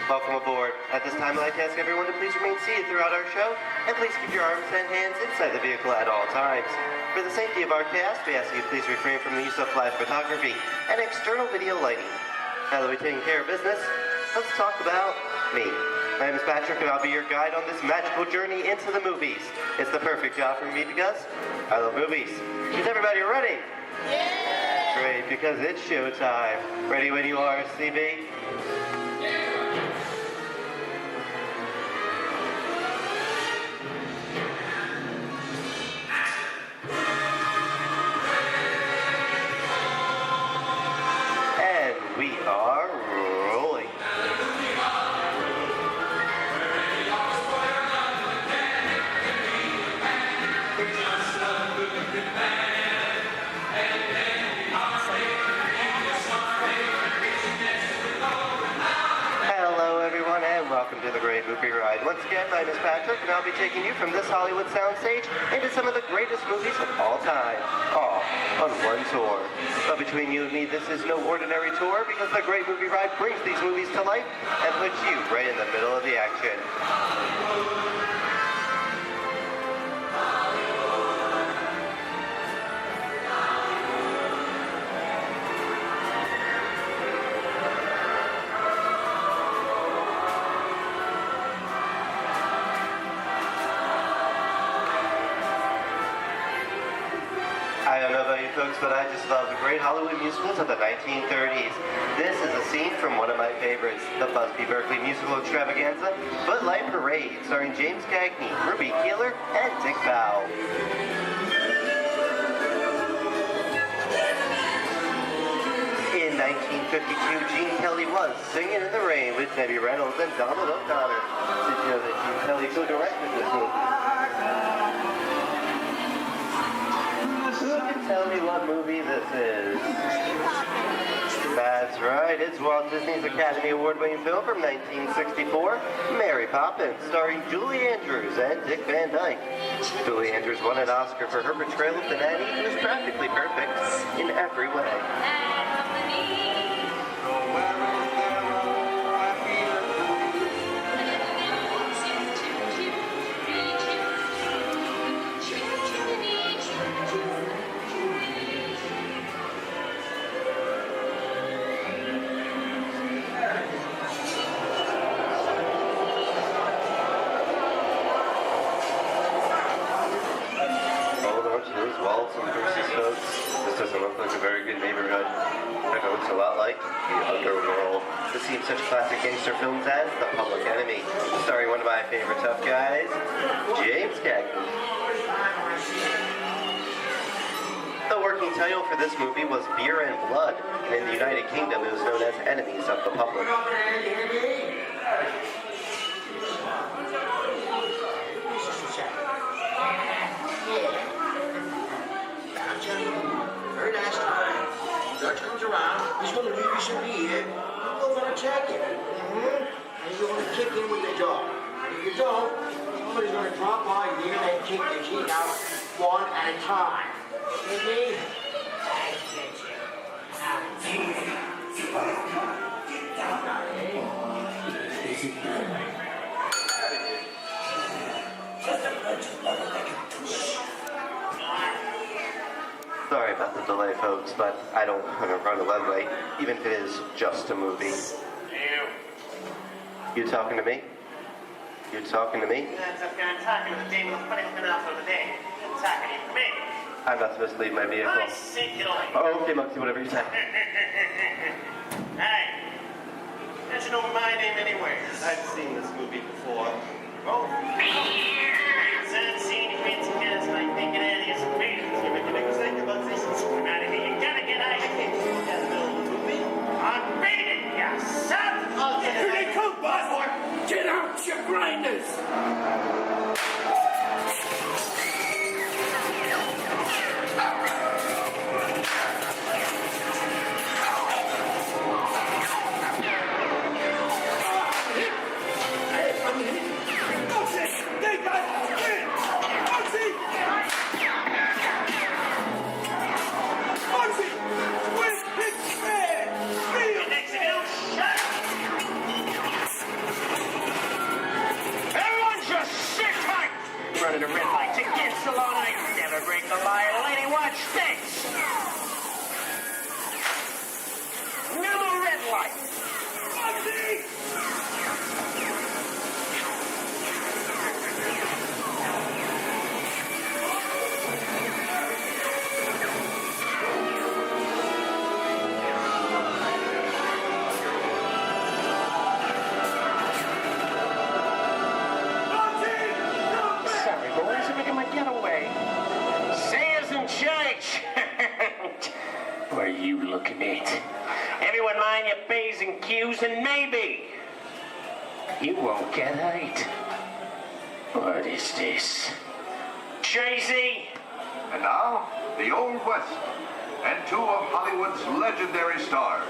Welcome aboard. At this time, I'd like to ask everyone to please remain seated throughout our show, and please keep your arms and hands inside the vehicle at all times. For the safety of our cast, we ask you to please refrain from the use of flash photography and external video lighting. Now that we've taken care of business, let's talk about me. My name is Patrick, and I'll be your guide on this magical journey into the movies. It's the perfect job for me because I love movies. Is everybody ready? Yeah! Great, because it's showtime. Ready when you are, CB? are rolling. Hello everyone and welcome to the Great Movie Ride. Once again, my name is Patrick and I'll be taking you from this Hollywood soundstage into some of the greatest movies of all time, all on one tour. But between you and me, this is no ordinary tour because the Great Movie Ride brings these movies to life and puts you right in the middle of the action. I don't know about you folks, but I just love the great Hollywood musicals of the 1930s. This is a scene from one of my favorites, the Busby Berkeley musical extravaganza, Footlight Parade, starring James Cagney, Ruby Keeler, and Dick Bow. In 1952, Gene Kelly was Singing in the Rain with Debbie Reynolds and Donald O'Connor. Did you know that Gene Kelly co-directed this movie? Who can tell me what movie this is? That's right, it's Walt Disney's Academy Award-winning film from 1964, Mary Poppins, starring Julie Andrews and Dick Van Dyke. Julie Andrews won an Oscar for her portrayal of the nanny who was practically perfect in every way. Walt and Bruce's folks. This doesn't look like a very good neighborhood. It looks a lot like the underworld. This seems such classic gangster films as The Public Enemy, starring one of my favorite tough guys, James Cagney. The working title for this movie was Beer and Blood, and in the United Kingdom it was known as Enemies of the Public. Very nice time. Dutch comes around, he's going to leave you some beer. You're going to check it. And you're going to kick in with the dog. And if you don't, somebody's going to drop by you and kick the teeth out one at a time. You see? I get Sorry about the delay, folks, but I don't want to run a red light, even if it is just a movie. You talking to me? You talking to me? That's okay, I'm talking to the demon of punishment out for the day. I'm talking to me. I'm not supposed to leave my vehicle. I say get away. Oh, okay, Moxie, whatever you say. Hey, how'd you know my name anyway? I've seen this movie before. Oh. It's unseen fancy cats like thinking out of his feet. You make a big mistake about this. Scream out of here. You gotta get out of here. Look at the middle of the movie. I'm beating you, son. Here they come, boss. Get out, you grinders. Running a red light to get so long I never break the line. Lady, watch this. New red light. Sorry, boys, I'm making my getaway. See us in church. P's and Q's, and maybe you won't get hate. What is this? Jay-Z? And now, the Old West, and two of Hollywood's legendary stars,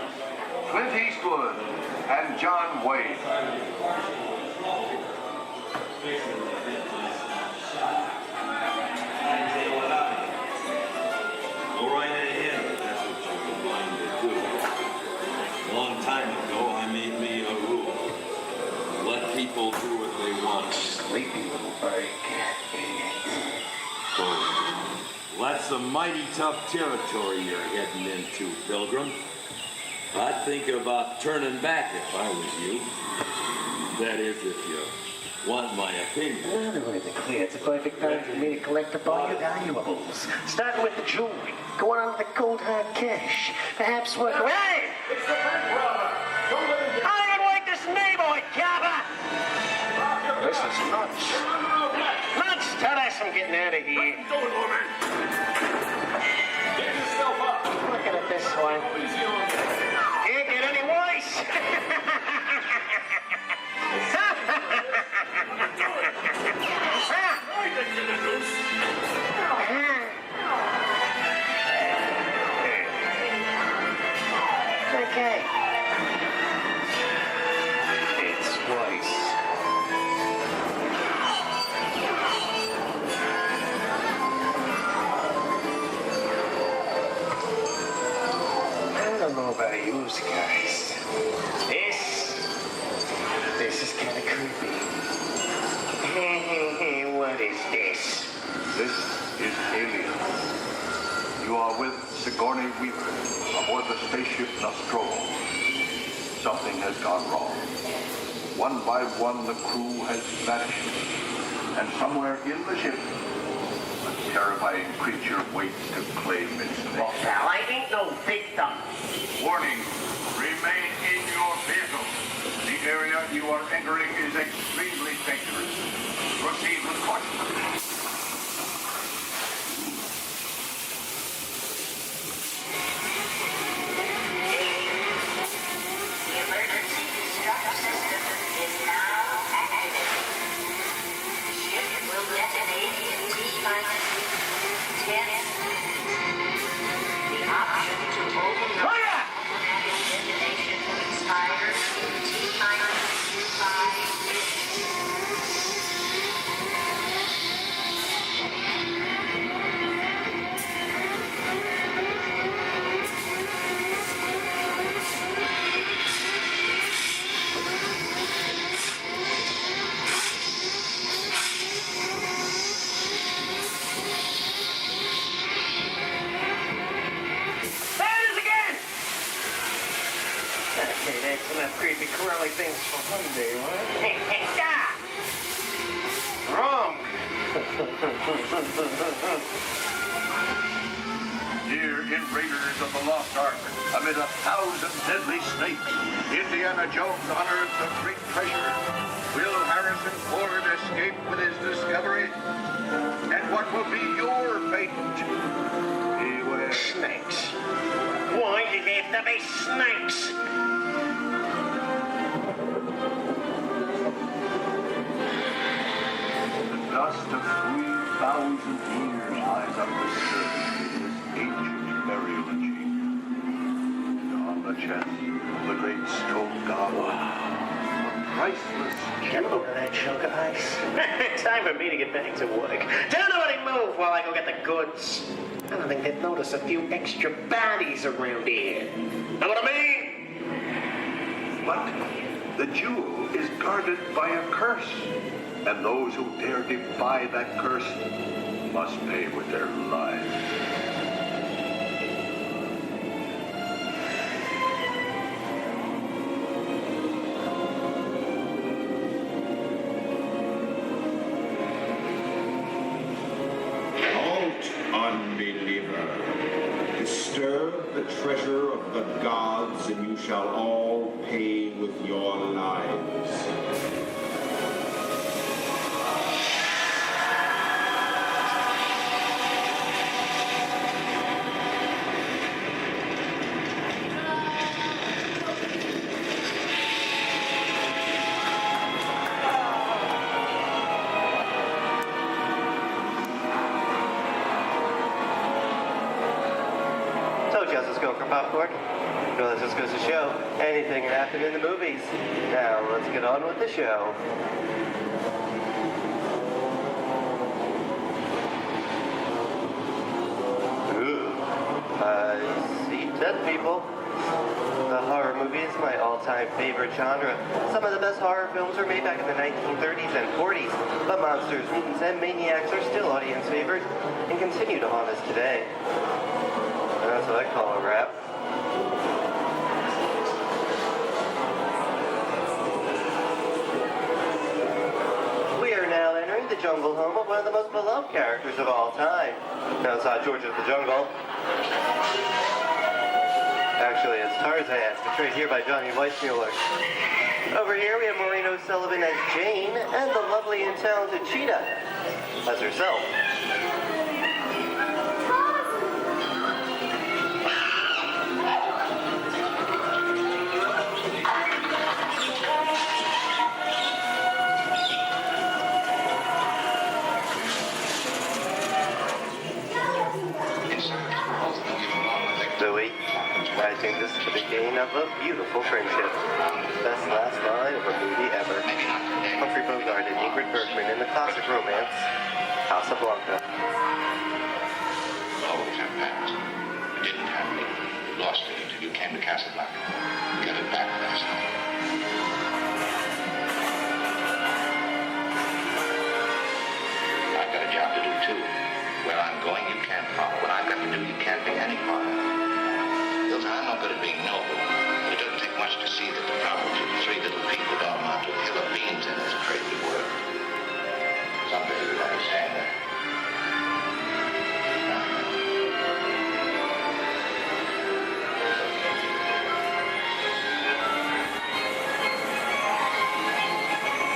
Clint Eastwood and John Wayne. Go right ahead if that's what you're going to do. A long time ago, I made me a rule. Let people do what they want. Sleepy little bird. Oh, that's some mighty tough territory you're heading into, Pilgrim. I'd think about turning back if I was you. That is, if you want my opinion. Well, to make it clear, it's a perfect time for me to collect up all your valuables. Starting with the jewelry, going on to the cold hard cash. Perhaps work... Hey! It's the bank robber! Don't let him get... I don't like this neighborhood, Kappa! This is nuts. Nuts! Tell us I'm getting out of here. Do it, woman! Get yourself up! Looking at this one. Can't get any worse! Okay. It's twice. I don't know about you guys. This is kind of creepy. What is this? This is Alien. You are with Sigourney Weaver aboard the spaceship Nostromo. Something has gone wrong. One by one, the crew has vanished. And somewhere in the ship, a terrifying creature waits to claim its nest. Well, pal, I ain't no victim. Warning, remain in your vehicle. The area you are entering is extremely dangerous. Proceed with caution. Creepy curly things for Monday, right? Wrong. Here in Raiders of the Lost Ark, amid 1,000 deadly snakes, Indiana Jones unearths a great treasure. Will Harrison Ford escape with his discovery? And what will be your fate? Beware. Snakes. Why did there have to be snakes? The dust of 3,000 years lies undisturbed in this ancient burial chamber. On the chest of the great stone goblet, a priceless Get a load of that chunk of ice. Time for me to get back to work. Don't nobody move while I go get the goods. I don't think they'd notice a few extra bodies around here. Know what I mean? But the jewel is guarded by a curse, and those who dare defy that curse must pay with their lives. Unbeliever, disturb the treasure of the gods, and you shall all pay with your lives. popcorn? Well, this just goes to show anything can happen in the movies. Now, let's get on with the show. I see dead people. The horror movie is my all-time favorite genre. Some of the best horror films were made back in the 1930s and 40s, but monsters, mutants, and maniacs are still audience favorites and continue to haunt us today. And that's what I call a wrap. We are now entering the jungle home of one of the most beloved characters of all time. Now it's not George of the Jungle. Actually, it's Tarzan, portrayed here by Johnny Weissmuller. Over here, we have Maureen O'Sullivan as Jane, and the lovely and talented Cheetah as herself. Zoe, I think this is the beginning of a beautiful friendship. Best last line of a movie ever. Humphrey Bogart and Ingrid Bergman in the classic romance, Casablanca. All time passed. You didn't have me. You lost me until you came to Casablanca. You got it back last night. I've got a job to do too. Where I'm going, you can't follow. What I've got to do, you can't be any part of. Hilton, I'm not good at being noble, but it doesn't take much to see that the problems of the three little people don't amount to a hill of beans in this crazy world. Someday you'll understand that.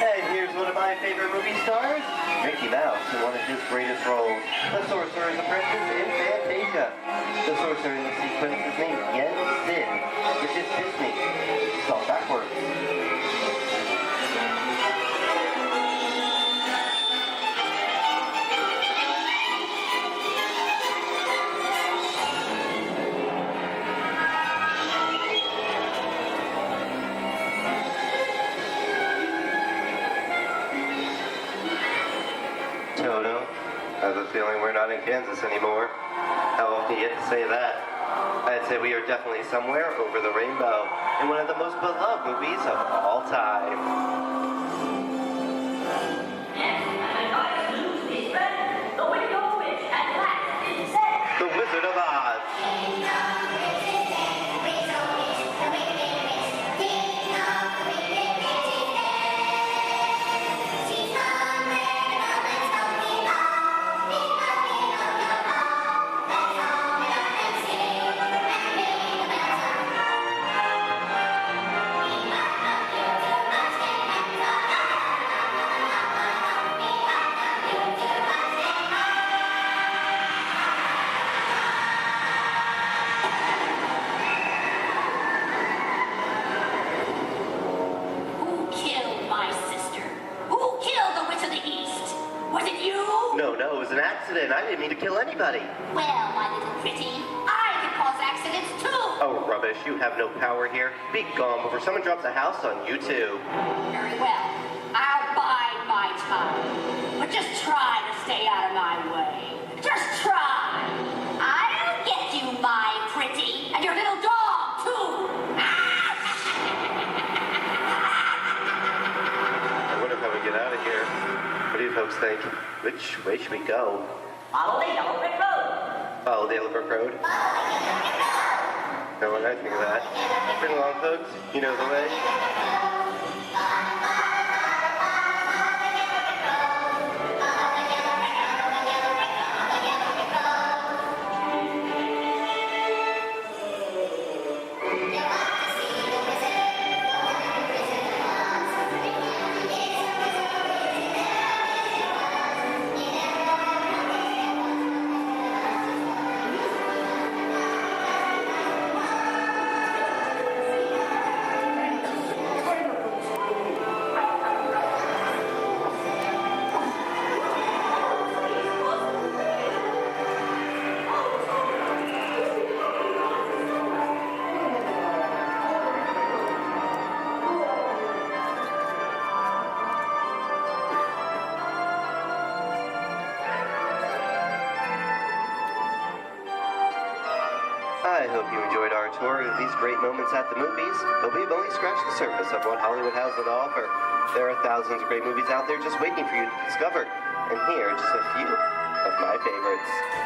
And here's one of my favorite movie stars, Mickey Mouse, in one of his greatest roles, the Sorcerer's Apprentice in Fantasia. The sorcerer in the sequence is named Yen Sid, which is Disney, spelled backwards. Toto, I have a feeling we're not in Kansas anymore. How often do you get to say that? I'd say we are definitely somewhere over the rainbow in one of the most beloved movies of all time. The Wizard of Oz. No, it was an accident. I didn't mean to kill anybody. Well, my little pretty, I can cause accidents too. Oh, rubbish. You have no power here. Be gone before someone drops a house on you, too. Very well. I'll bide my time. But just try to stay out of my way. Just try. I'll get you, my pretty. And your little dog, too. I wonder how we get out of here. What do you folks think? Which way should we go? Follow the yellow brick road. Follow the yellow brick road? No one, I think of that. Bring along, folks. You know the way. great moments at the movies, but we've only scratched the surface of what Hollywood has to offer. There are thousands of great movies out there just waiting for you to discover. And here are just a few of my favorites.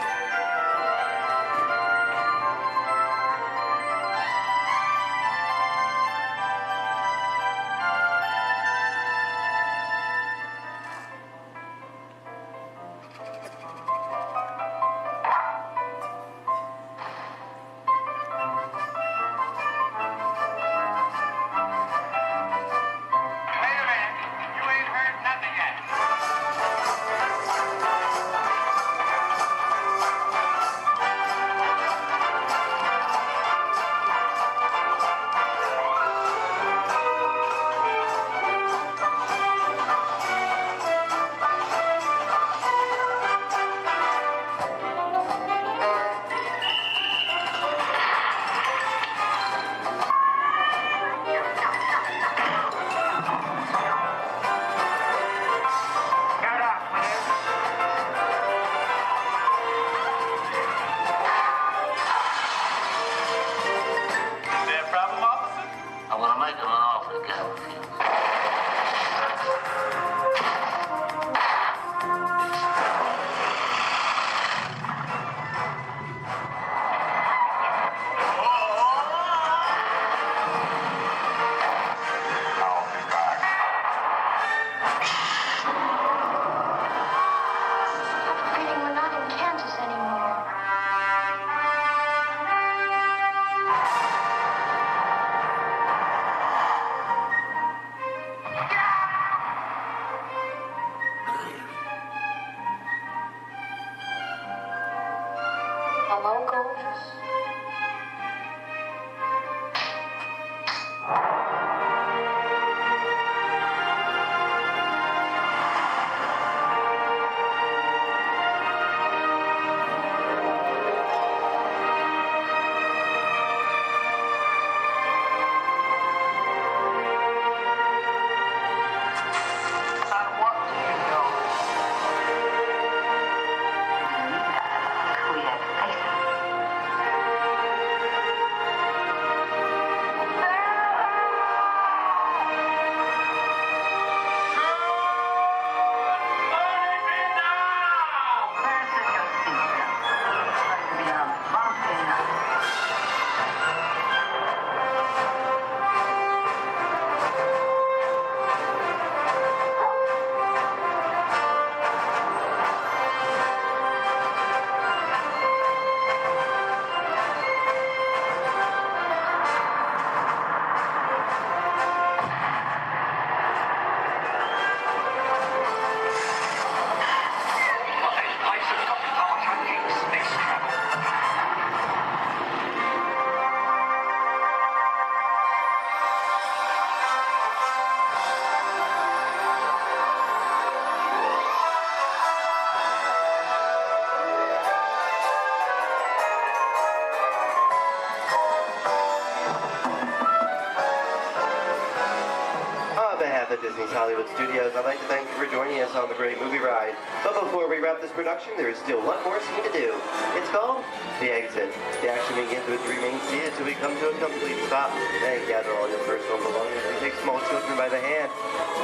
Disney's Hollywood Studios, I'd like to thank you for joining us on the great movie ride. But before we wrap this production, there is still one more scene to do. It's called The Exit. The action begins with three main scenes until we come to a complete stop. Then gather all your personal belongings and take small children by the hand.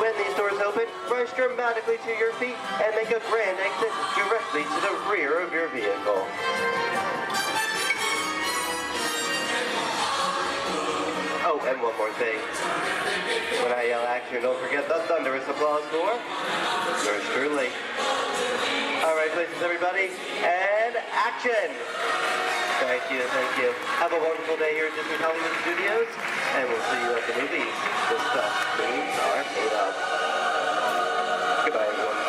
When these doors open, rush dramatically to your feet and make a grand exit directly to the rear of your vehicle. Oh, and one more thing. When I yell action, don't forget the thunderous applause for yours truly. All right, places, everybody, and action! Thank you, thank you. Have a wonderful day here at Disney Hollywood Studios, and we'll see you at the movies. The stuff movies are made of. Goodbye, everyone.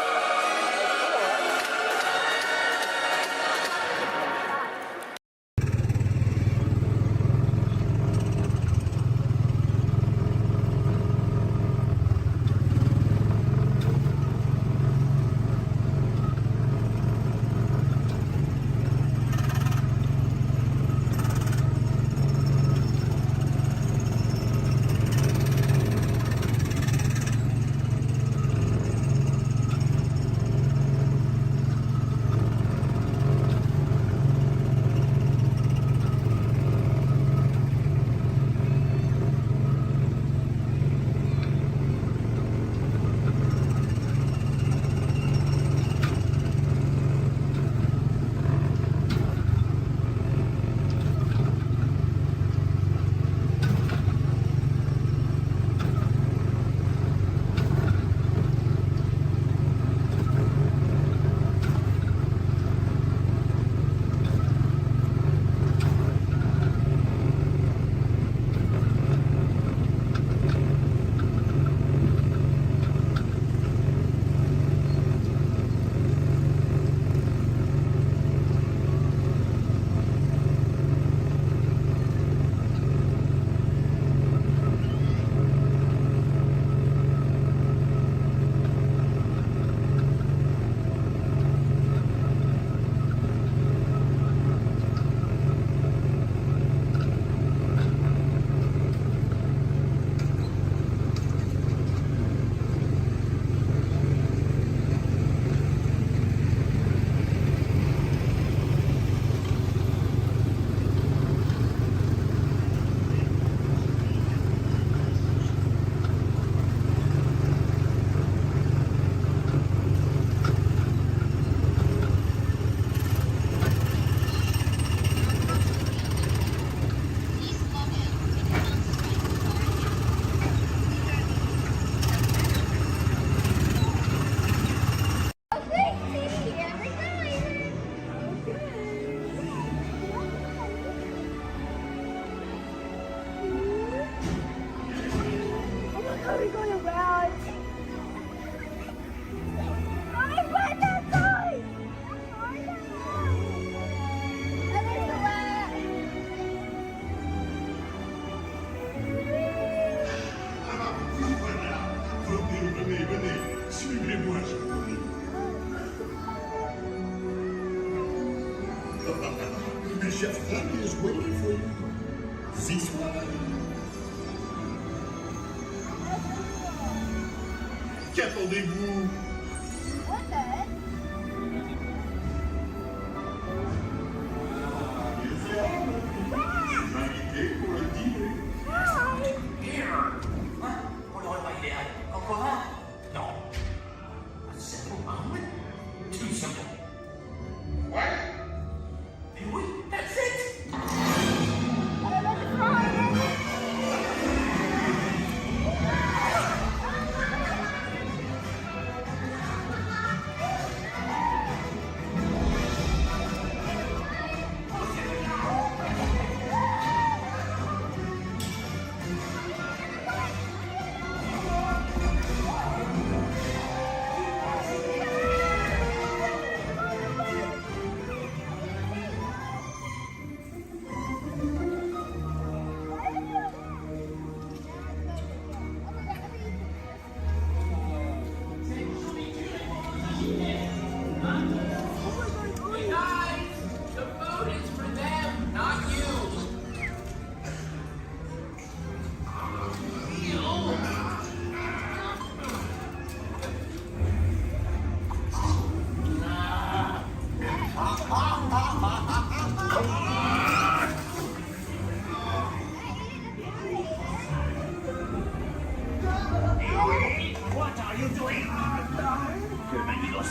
Are we going around? I went that side! Venez, suivez-moi, je vous prie. Chef Happy is waiting for you. This way. Qu'attendez-vous? Invité pour le dîner. On aurait pas idéal. Encore un? Non. A simple omelet? Too simple. What? And we, that's it. What are you doing? Que magnifique.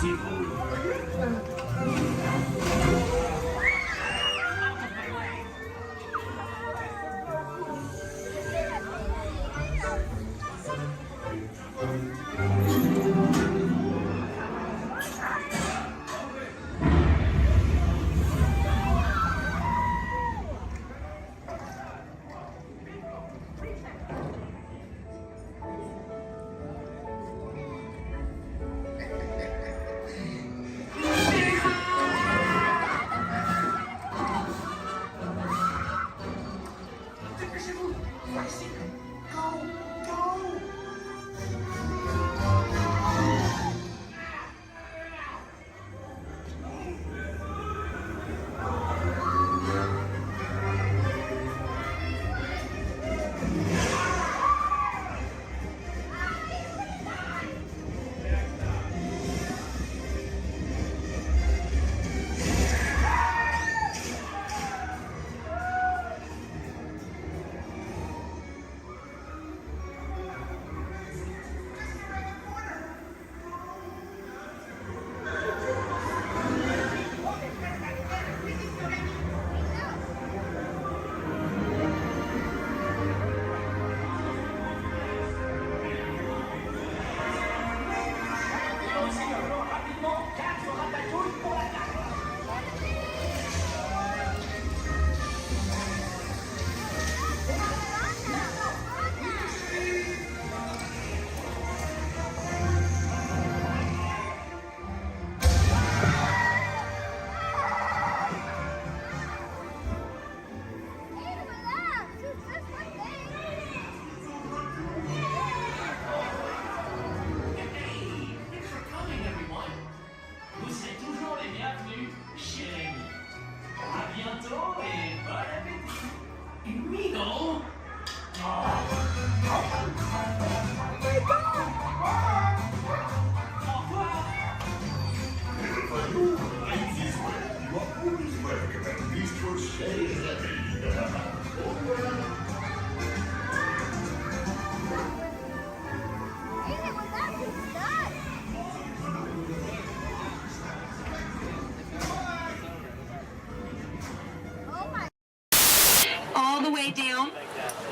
All the way down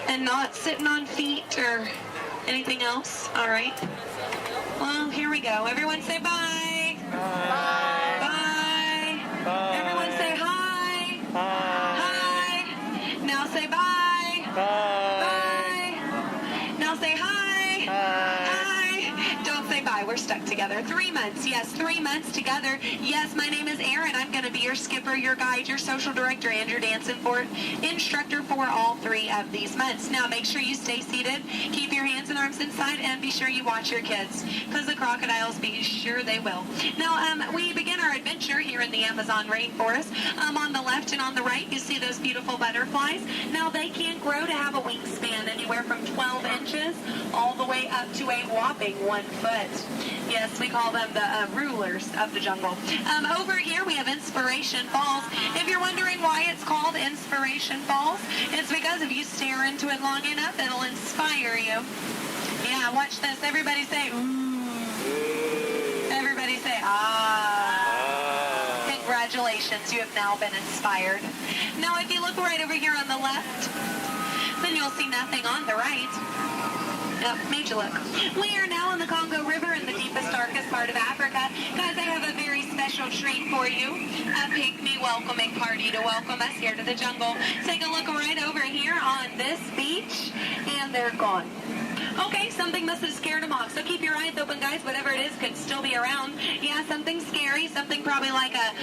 and not sitting on feet or anything else. All right. Well, here we go. Everyone say bye. Bye. Bye. Bye. Everyone say hi. Bye. Hi. Now say bye. Bye. Bye. Now say hi. Hi. Don't say bye. We're stuck together. 3 months. Yes, 3 months together. Yes, my name is Erin. I'm going to be your skipper, your guide, your social director, and your dancing instructor for all 3 of these months. Now, make sure you stay seated. Keep your hands and arms inside, and be sure you watch your kids, because the crocodiles, be sure they will. Now, we begin our adventure here in the Amazon rainforest. On the left and on the right, you see those beautiful butterflies. Now, they can grow to have a wingspan anywhere from 12 inches all the way up to a whopping 1 foot. Yes, we call them the rulers of the jungle. Over here, we have Inspiration Falls. If you're wondering why it's called Inspiration Falls, it's because if you stare into it long enough, it'll inspire you. Yeah, watch this. Everybody say, ooh. Everybody say, ah. Congratulations, you have now been inspired. Now, if you look right over here on the left, then you'll see nothing on the right. Oh, made you look. We are now in the Congo River in the deepest, darkest part of Africa. Guys, I have a very special treat for you. A pygmy welcoming party to welcome us here to the jungle. Take a look right over here on this beach, and they're gone. Okay, something must have scared them off. So keep your eyes open, guys. Whatever it is could still be around. Yeah, something scary. Something probably like a,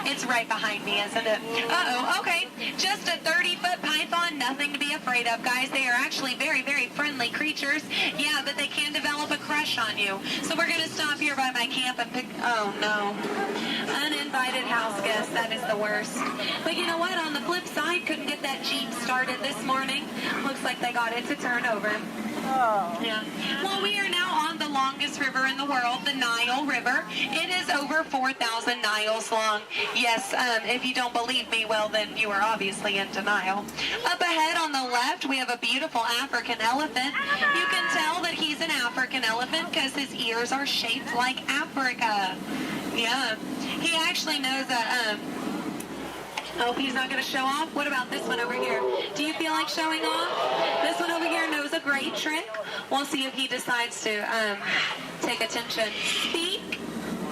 it's right behind me, isn't it? Uh-oh, okay. Just a 30-foot python. Nothing to be afraid of, guys. They are actually very, very friendly creatures. Yeah, but they can develop a crush on you. So we're going to stop here by my camp and pick, oh no. Uninvited house guest. That is the worst. But you know what? On the flip side, couldn't get that Jeep started this morning. Looks like they got it to turn over. Oh. Yeah. Well, we are now on the longest river in the world, the Nile River. It is over 4,000 Niles long. Yes, if you don't believe me, well, then you are obviously in denial. Up ahead on the left, we have a beautiful African elephant. You can tell that he's an African elephant because his ears are shaped like Africa. Yeah. He actually knows a, oh, he's not going to show off? What about this one over here? Do you feel like showing off? This one over here knows a great trick. We'll see if he decides to take attention. Speak.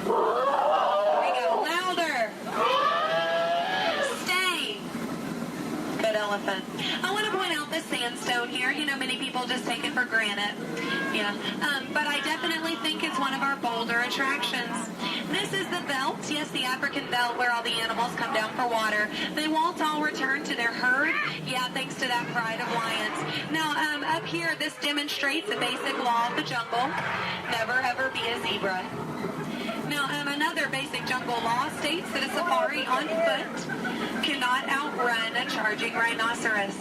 There we go. Louder. Stay. Good elephant. I want to point out this sandstone here. You know, many people just take it for granted. Yeah. But I definitely think it's one of our bolder attractions. This is the belt, yes, the African belt where all the animals come down for water. They won't all return to their herd, yeah, thanks to that pride of lions. Now, up here, this demonstrates a basic law of the jungle. Never, ever be a zebra. Now, another basic jungle law states that a safari on foot cannot outrun a charging rhinoceros.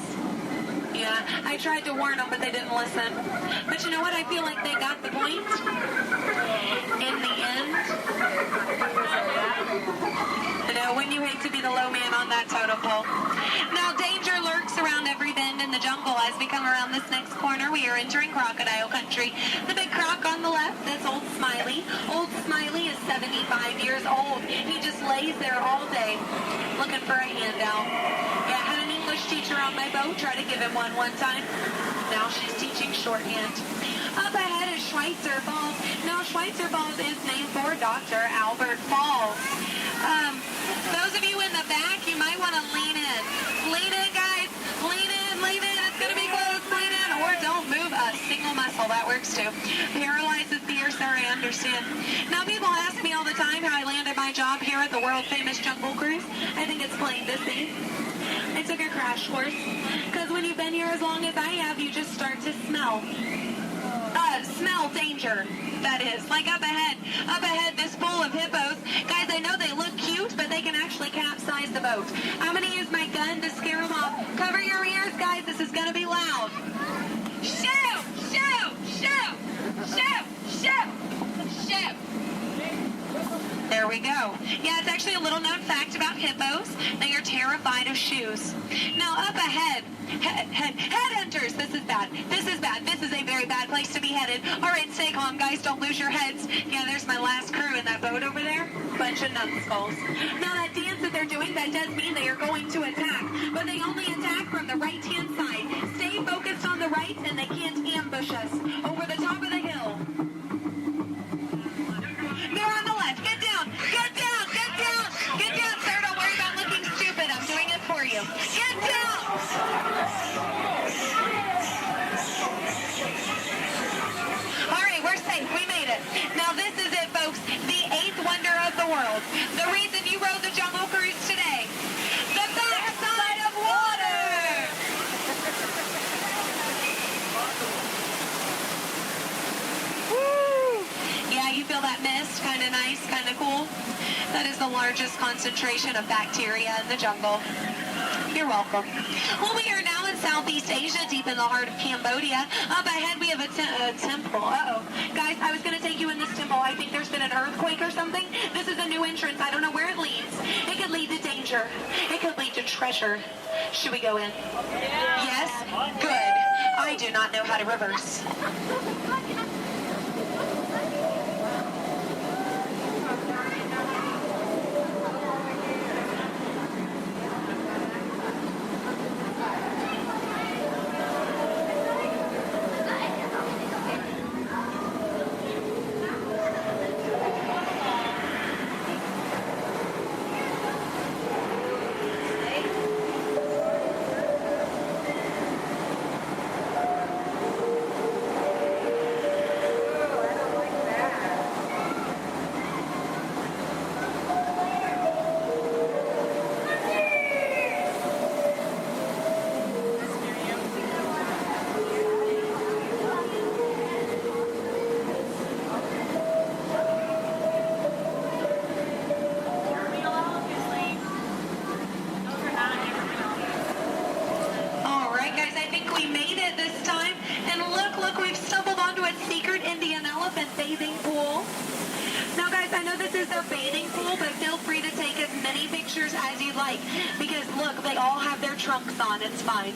Yeah, I tried to warn them, but they didn't listen. But you know what? I feel like they got the point. In the end, you know, when you hate to be the low man on that totem pole. Now, danger lurks around every bend in the jungle. As we come around this next corner, we are entering crocodile country. The big croc on the left, that's Old Smiley. Old Smiley is 75 years old. He just lays there all day looking for a handout. Yeah, I had an English teacher on my boat try to give him one time. Now she's teaching shorthand. Up ahead is Schweitzer Falls. Now, Schweitzer Falls is named for Dr. Albert Falls. Those of you in the back, you might want to lean in. Lean in, guys. Lean in, lean in. It's going to be close. Lean in. Or don't move a single muscle. That works too. Paralyzed with fear, sir, I understand. Now, people ask me all the time how I landed my job here at the world-famous Jungle Cruise. I think it's plain to see. I took a crash course. Because when you've been here as long as I have, you just start to smell. Smell danger, that is. Like up ahead, this full of hippos. Guys, I know they look cute, but they can actually capsize the boat. I'm going to use my gun to scare them off. Cover your ears, guys. This is going to be loud. Shoot! Shoot! Shoot! Shoot! Shoot! Shoot! There we go. Yeah, it's actually a little known fact about hippos. They are terrified of shoes. Now, up ahead, headhunters. This is bad. This is bad. This is a very bad place to be headed. All right, stay calm, guys. Don't lose your heads. Yeah, there's my last crew in that boat over there. Bunch of numbskulls. Now, that dance that they're doing, that does mean they are going to attack. But they only attack from the right-hand side. Stay focused on the right, and they can't ambush us. Over the top of the hill. They're on the left. Get down. Get down. Get down. Get down, sir. Don't worry about looking stupid. I'm doing it for you. Get down. cool? That is the largest concentration of bacteria in the jungle. You're welcome. Well, we are now in Southeast Asia, deep in the heart of Cambodia. Up ahead, we have a temple. Uh-oh. Guys, I was going to take you in this temple. I think there's been an earthquake or something. This is a new entrance. I don't know where it leads. It could lead to danger. It could lead to treasure. Should we go in? Yes? Good. I do not know how to reverse. It's fine.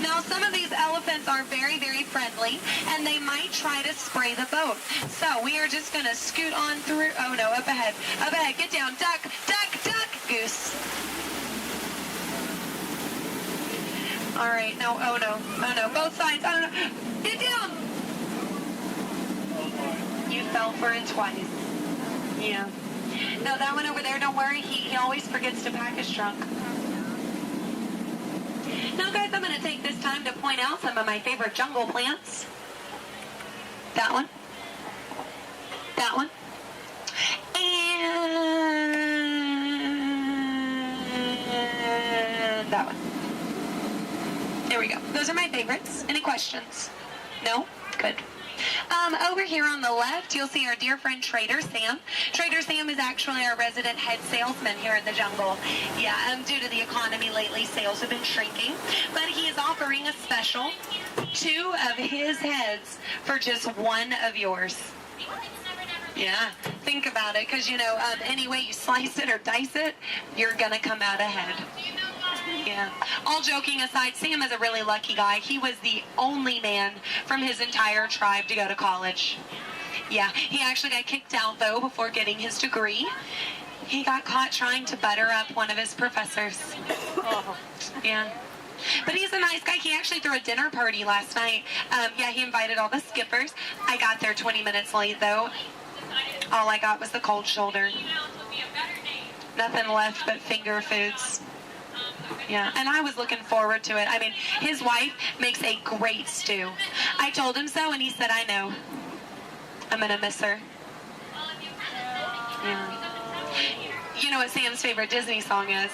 Now, some of these elephants are very, very friendly, and they might try to spray the boat. So we are just going to scoot on through. Oh, no, up ahead. Up ahead. Get down. Duck, duck, duck, goose. All right. No, oh, no. Oh, no. Both sides. Oh, no. Get down. You fell for it twice. Yeah. No, that one over there, don't worry. He always forgets to pack his trunk. Now, guys, I'm going to take this time to point out some of my favorite jungle plants. That one. That one. And that one. There we go. Those are my favorites. Any questions? No? Good. Over here on the left, you'll see our dear friend Trader Sam. Trader Sam is actually our resident head salesman here in the jungle. Yeah, due to the economy lately, sales have been shrinking. But he is offering a special 2 of his heads for just 1 of yours. Yeah, think about it, because, you know, any way you slice it or dice it, you're going to come out ahead. Yeah. All joking aside, Sam is a really lucky guy. He was the only man from his entire tribe to go to college. Yeah, he actually got kicked out, though, before getting his degree. He got caught trying to butter up one of his professors. Yeah. But he's a nice guy. He actually threw a dinner party last night. Yeah, he invited all the skippers. I got there 20 minutes late, though. All I got was the cold shoulder. Nothing left but finger foods. Yeah, and I was looking forward to it. I mean, his wife makes a great stew. I told him so, and he said, I know. I'm going to miss her. Yeah. You know what Sam's favorite Disney song is?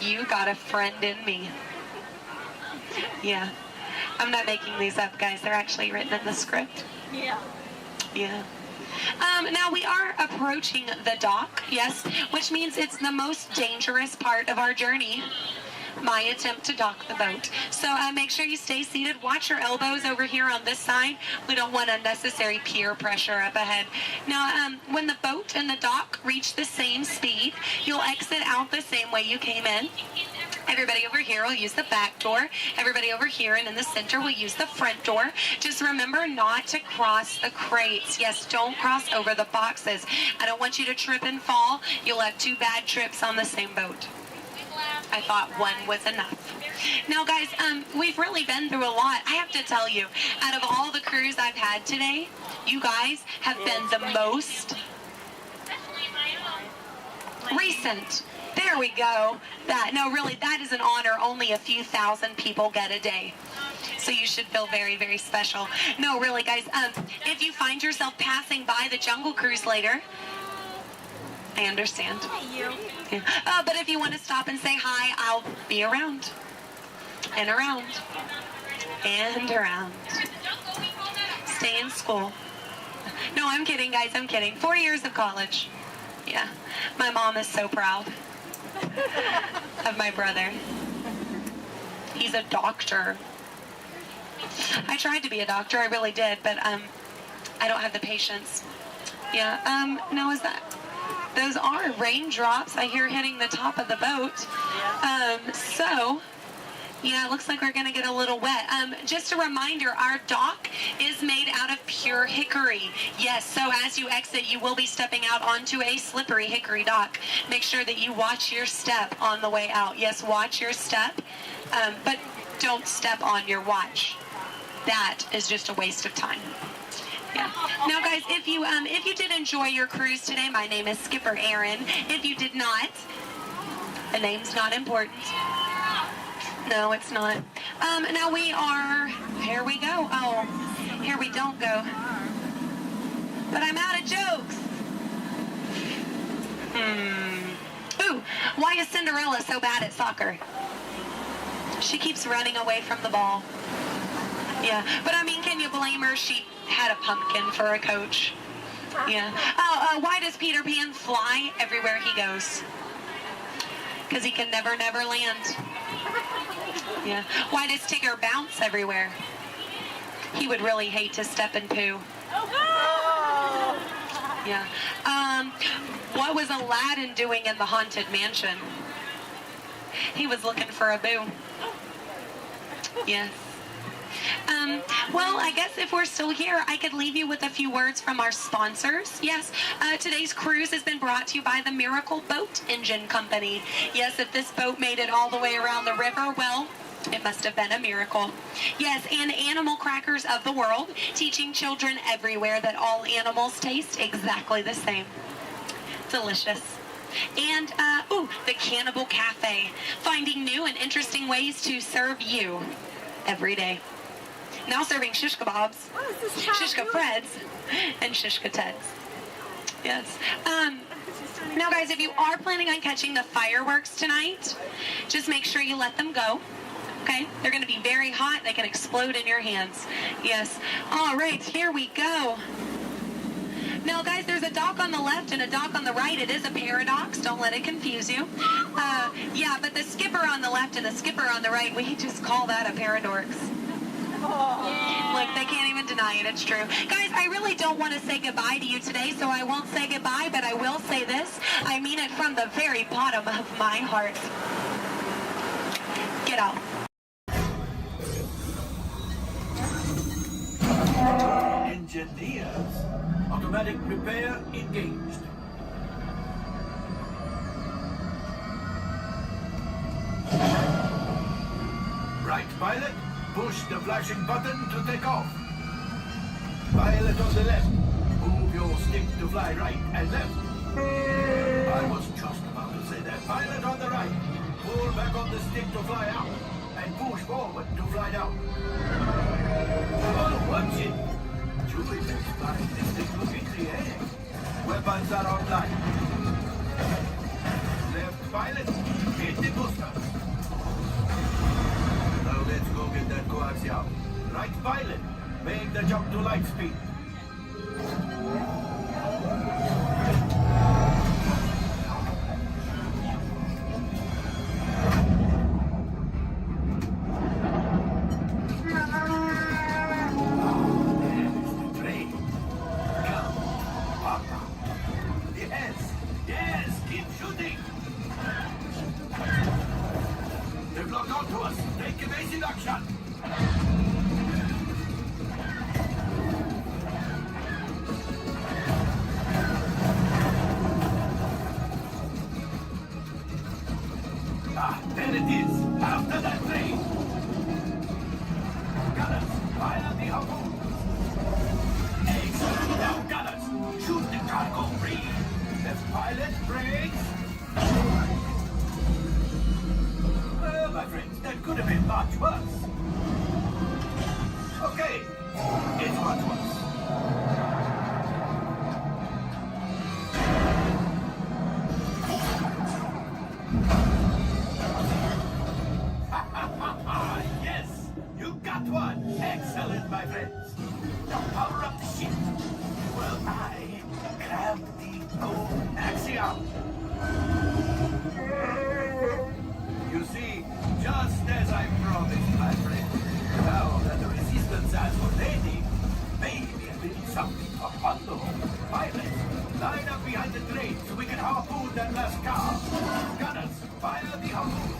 You Got a Friend in Me. Yeah. I'm not making these up, guys. They're actually written in the script. Yeah. Yeah. Now we are approaching the dock, yes, which means it's the most dangerous part of our journey. My attempt to dock the boat. So make sure you stay seated. Watch your elbows over here on this side. We don't want unnecessary peer pressure up ahead. Now, when the boat and the dock reach the same speed, you'll exit out the same way you came in. Everybody over here will use the back door. Everybody over here and in the center will use the front door. Just remember not to cross the crates. Yes, don't cross over the boxes. I don't want you to trip and fall. You'll have 2 bad trips on the same boat. I thought 1 was enough. Now, guys, we've really been through a lot. I have to tell you, out of all the crews I've had today, you guys have been the most recent. There we go. No, really, that is an honor only a few thousand people get a day. So you should feel very, very special. No, really, guys, if you find yourself passing by the Jungle Cruise later, I understand. Yeah. But if you want to stop and say hi, I'll be around. And around. And around. Stay in school. No, I'm kidding, guys. I'm kidding. 4 years of college. Yeah. My mom is so proud of my brother. He's a doctor. I tried to be a doctor. I really did, but I don't have the patience. Yeah. Now is that... Those are raindrops I hear hitting the top of the boat. So... Yeah, it looks like we're going to get a little wet. Just a reminder, our dock is made out of pure hickory. Yes, so as you exit, you will be stepping out onto a slippery hickory dock. Make sure that you watch your step on the way out. Yes, watch your step, but don't step on your watch. That is just a waste of time. Yeah. Now, guys, if you did enjoy your cruise today, my name is Skipper Aaron. If you did not, the name's not important. No, it's not. Now we are, here we go. Oh, here we don't go. But I'm out of jokes. Ooh, why is Cinderella so bad at soccer? She keeps running away from the ball. Yeah, but I mean, can you blame her? She had a pumpkin for a coach. Yeah. Oh, why does Peter Pan fly everywhere he goes? Because he can never land. Yeah. Why does Tigger bounce everywhere? He would really hate to step in poo. Yeah. What was Aladdin doing in the Haunted Mansion? He was looking for a boo. Yes. Well, I guess if we're still here, I could leave you with a few words from our sponsors. Yes, today's cruise has been brought to you by the Miracle Boat Engine Company. Yes, if this boat made it all the way around the river, well, it must have been a miracle. Yes, and Animal Crackers of the World, teaching children everywhere that all animals taste exactly the same. Delicious. And, the Cannibal Cafe, finding new and interesting ways to serve you every day. Now serving shish kebabs, shish freds, and shish teds. Yes. Now, guys, if you are planning on catching the fireworks tonight, just make sure you let them go. Okay? They're going to be very hot. They can explode in your hands. Yes. All right, here we go. Now, guys, there's a dock on the left and a dock on the right. It is a paradox. Don't let it confuse you. Yeah, but the skipper on the left and the skipper on the right, we just call that a paradorx. Look, they can't even deny it. It's true. Guys, I really don't want to say goodbye to you today, so I won't say goodbye, but I will say this. I mean it from the very bottom of my heart. Get out. Engineers. Automatic repair engaged. Right, pilot. Push the flashing button to take off. Pilot on the left. Move your stick to fly right and left. I was just about to say that. Pilot on the right. Pull back on the stick to fly out. And push forward to fly down. Oh, watch it. Julie is flying this thing look in the air. Weapons are online. Left pilot. Hit the booster. Now let's go get that coaxial. Right pilot, make the jump to light speed. There's the train. Come, Papa. Yes, keep shooting. They've locked onto us. Take evasive action. There it is. After that train. Gunners, fire the harpoon. Excellent. Now, gunners, shoot the cargo free. Left pilot, brakes. Well, my friends, that could have been much worse. Okay, it's much worse. Yes, you got one. Excellent, my friends. Now power up the ship. Well out. You see, just as I promised, my friend, now that the resistance has already, maybe a little something for Hondo. Pilots, line up behind the train so we can harpoon that last car. Gunners, fire the harpoon.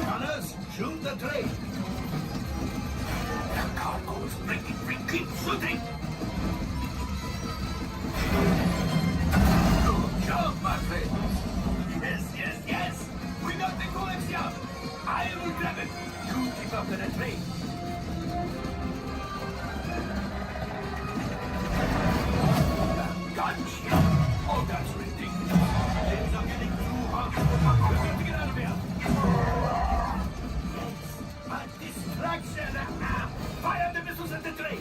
Gunners, shoot the train. The cargo is breaking free. Keep shooting. Good job, my friend. Yes. We got the collection. I will grab it. You keep up to the train. Gunship. Oh, that's ridiculous. Things are getting too hot. We need to get out of here. Yes, a distraction. Fire the missiles at the train.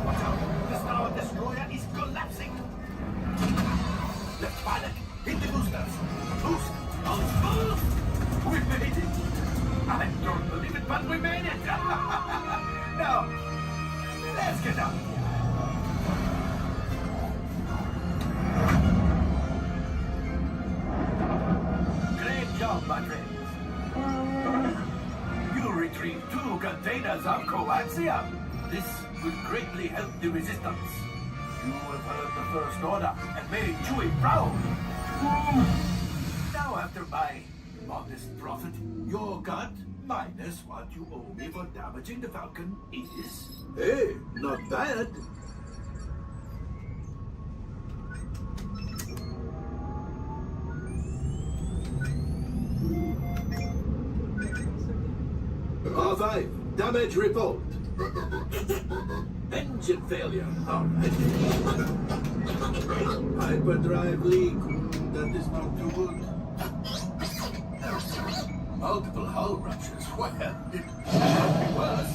Watch out. The Star Destroyer is collapsing. Left pilot, hit the boosters. Boost. We made it. I don't believe it, but we made it. Now, let's get out of here. Great job, my friends. You retrieved 2 containers of coaxium. This will greatly help the resistance. You have heard the First Order and made Chewie proud. Now, after my modest profit, your cut minus what you owe me for damaging the Falcon is... Hey, not bad. R5, damage report. Engine failure. All right. Hyperdrive leak. That is not too good. Multiple hull ruptures. Well, it could be worse.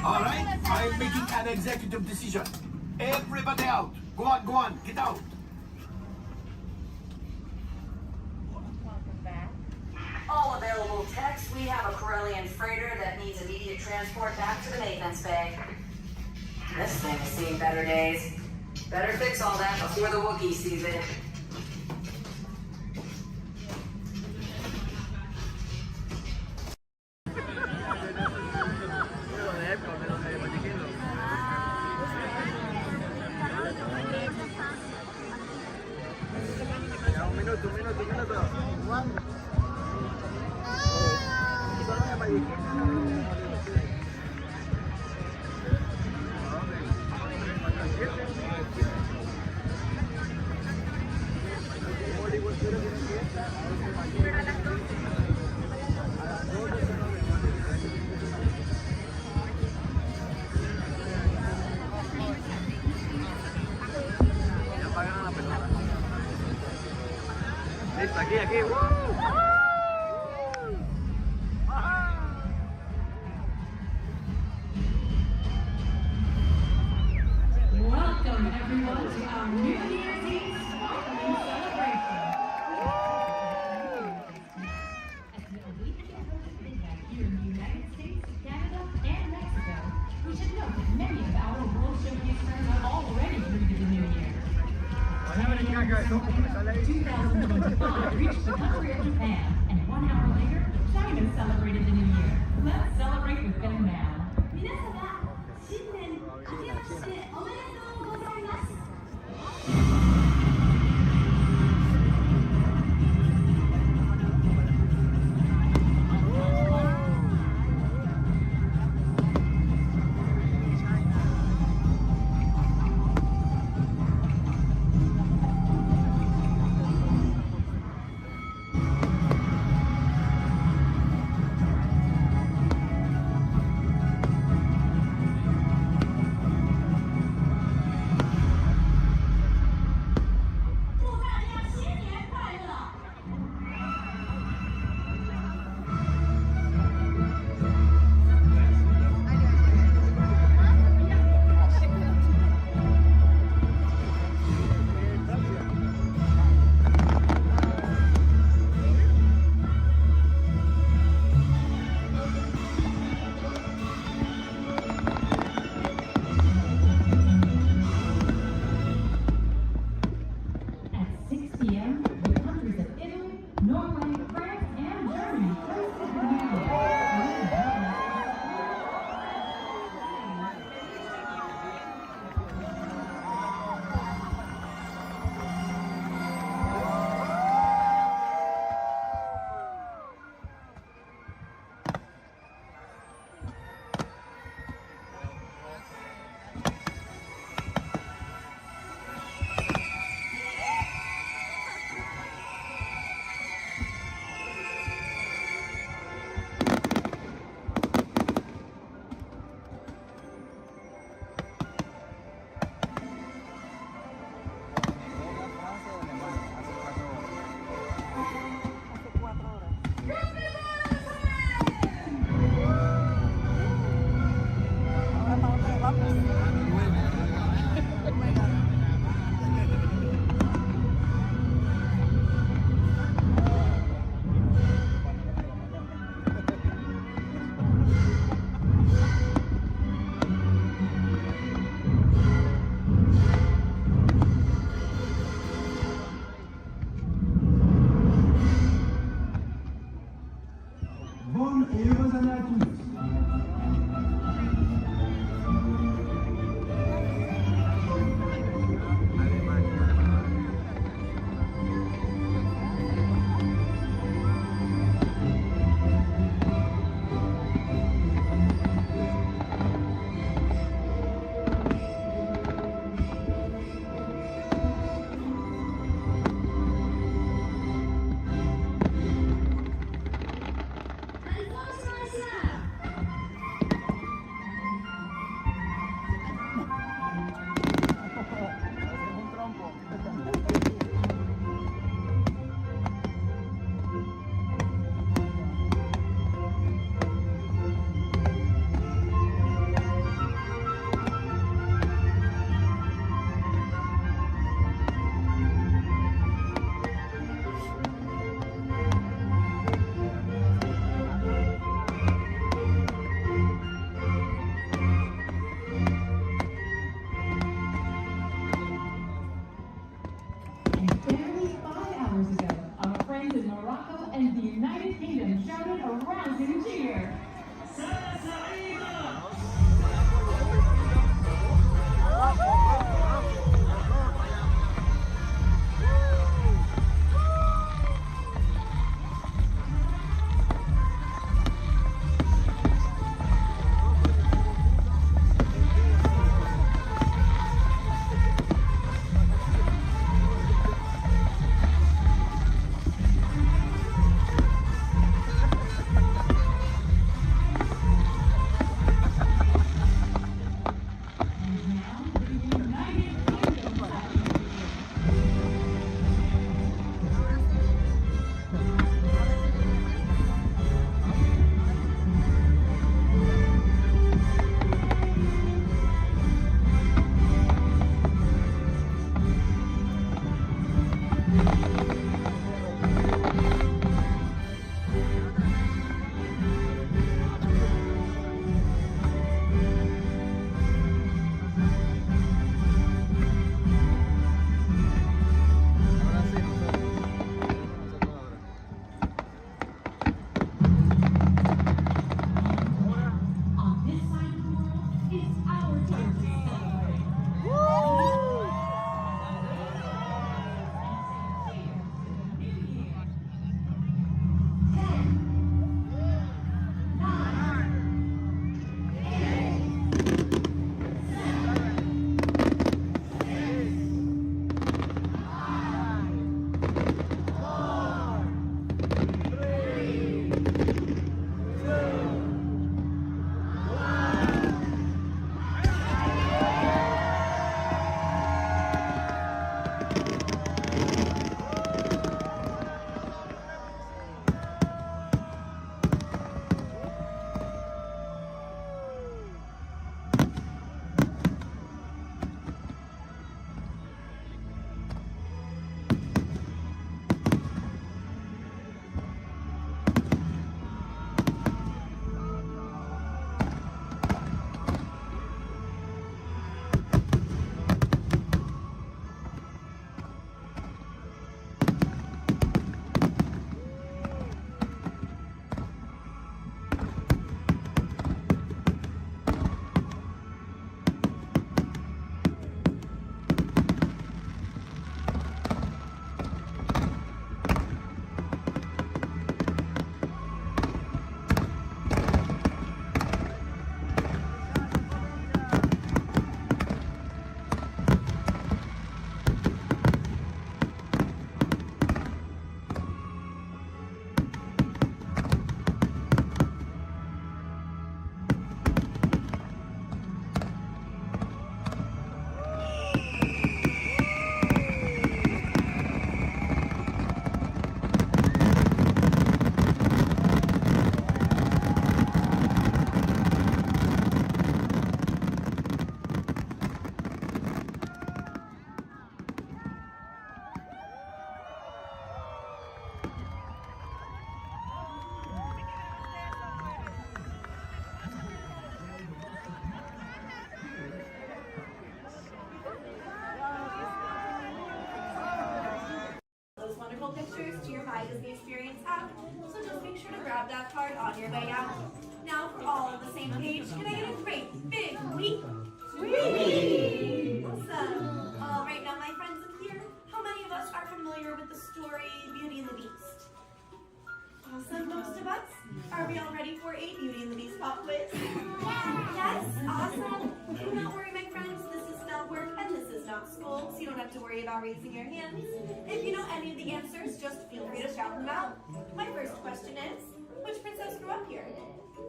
All right, I'm making an executive decision. Everybody out. Go on, get out. All available techs, we have a Corellian freighter that needs immediate transport back to the maintenance bay. This thing has seen better days. Better fix all that before the Wookiee sees it. Aquí. Welcome everyone to our New Year's Eve sparkling celebration. As we await the announcement that here in the United States, Canada, and Mexico, we should note that many of our World Showcase friends are already greeted the New Year. 2025 reached the country of Japan, and 1 hour later, China celebrated the New Year. Let's celebrate with them now. 皆様、新年明けましておめでとうございます。and the United Kingdom shouted a rousing cheer. pictures to your My Disney Experience app, so just make sure to grab that card on your way out. Now for all on the same page, can I get a great big weep? Whee! Awesome. All right, now my friends up here, how many of us are familiar with the story Beauty and the Beast? Awesome, most of us. Are we all ready for a Beauty and the Beast pop quiz? Yes, awesome. Do not worry, my friends. This is not work and this is not school, so you don't have to worry about raising your hands. If you know any of the answers, just feel free to shout them out. My first question is, which princess grew up here?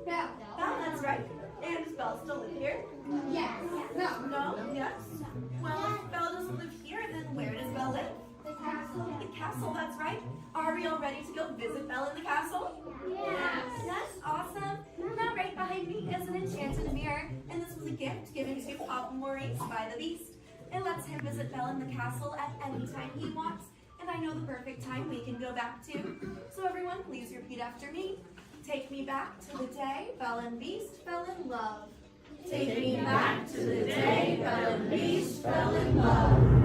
Belle. Belle, that's right. And does Belle still live here? Yes. No. No? Yes? Well, if Belle doesn't live here, then where does Belle live? The castle. The castle, that's right. Are we all ready to go visit Belle in the castle? Yes. Yes, awesome. Now right behind me is an enchanted mirror, and this was a gift given to Papa Maurice by the Beast. It lets him visit Belle in the castle at any time he wants, and I know the perfect time we can go back to. So everyone, please repeat after me. Take me back to the day Belle and Beast fell in love. Take me back to the day Belle and Beast fell in love.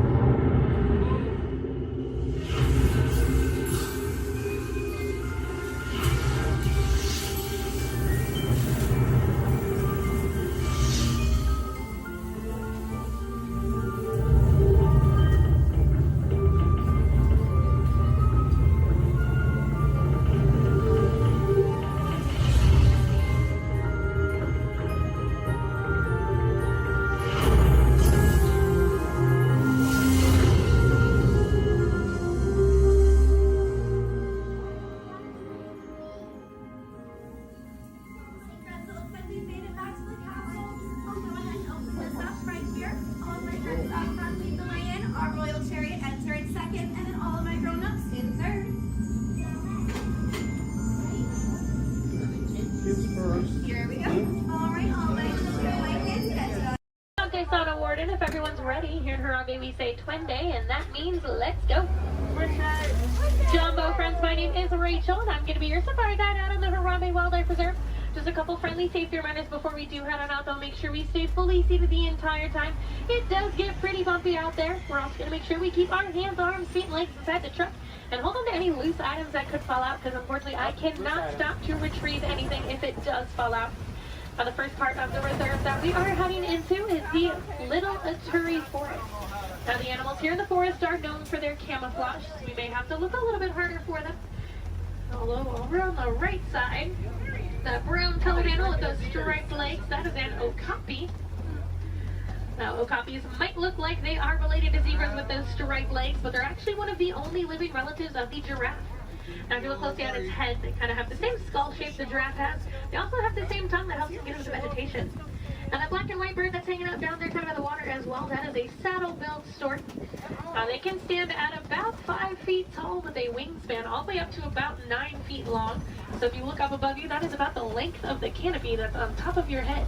Here we go. All right, Okay, Sauna Warden, if everyone's ready, here in Harambe we say Twin Day, and that means let's go. Jumbo friends, my name is Rachel, and I'm going to be your safari guide out in the Harambe Wildlife Reserve. Just a couple friendly safety reminders before we do head on out, though. Make sure we stay fully seated the entire time. It does get pretty bumpy out there. We're also going to make sure we keep our hands, arms, feet, and legs inside the truck, and hold on to any loose items that could fall out, because unfortunately I cannot stop to retrieve anything if it does fall out. Now, the first part of the reserve that we are heading into is the Little Aturi Forest. Now, the animals here in the forest are known for their camouflage, so we may have to look a little bit harder for them. Although over on the right side, the brown colored animal with those striped legs, that is an okapi. Now, okapis might look like they are related to zebras with those striped legs, but they're actually one of the only living relatives of the giraffe. Now, if you look closely at its head, they kind of have the same skull shape the giraffe has. They also have the same tongue that helps them get into the vegetation. Now, that black and white bird that's hanging out down there kind of in the water as well, that is a saddle-billed stork. They can stand at about 5 feet tall with a wingspan all the way up to about 9 feet long. So if you look up above you, that is about the length of the canopy that's on top of your head.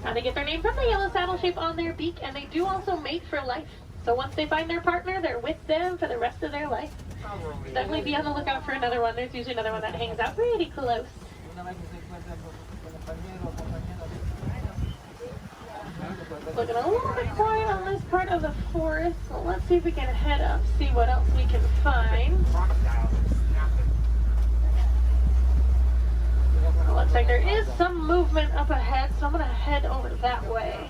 Now, they get their name from the yellow saddle shape on their beak, and they do also mate for life. So once they find their partner, they're with them for the rest of their life. Definitely be on the lookout for another one. There's usually another one that hangs out pretty close. Looking a little bit quiet on this part of the forest, so let's see if we can head up, see what else we can find. Looks like there is some movement up ahead, so I'm going to head over that way.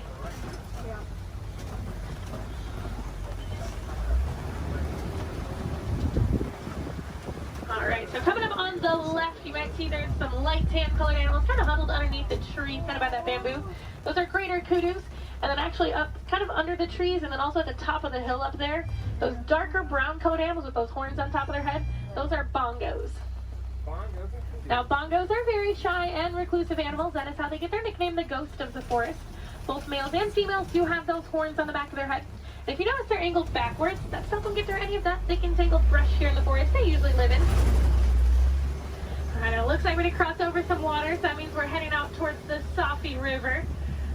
Alright, so coming up on the left, you might see there's some light tan colored animals kind of huddled underneath the tree, kind of by that bamboo. Those are greater kudus. And then actually up, kind of under the trees, and then also at the top of the hill up there, those darker brown colored animals with those horns on top of their head, those are bongos. Now, bongos are very shy and reclusive animals. That is how they get their nickname, the ghost of the forest. Both males and females do have those horns on the back of their head. And if you notice they're angled backwards, that's not going to get through any of that thick and tangled brush here in the forest they usually live in. Alright, it looks like we're going to cross over some water, so that means we're heading out towards the Safi River.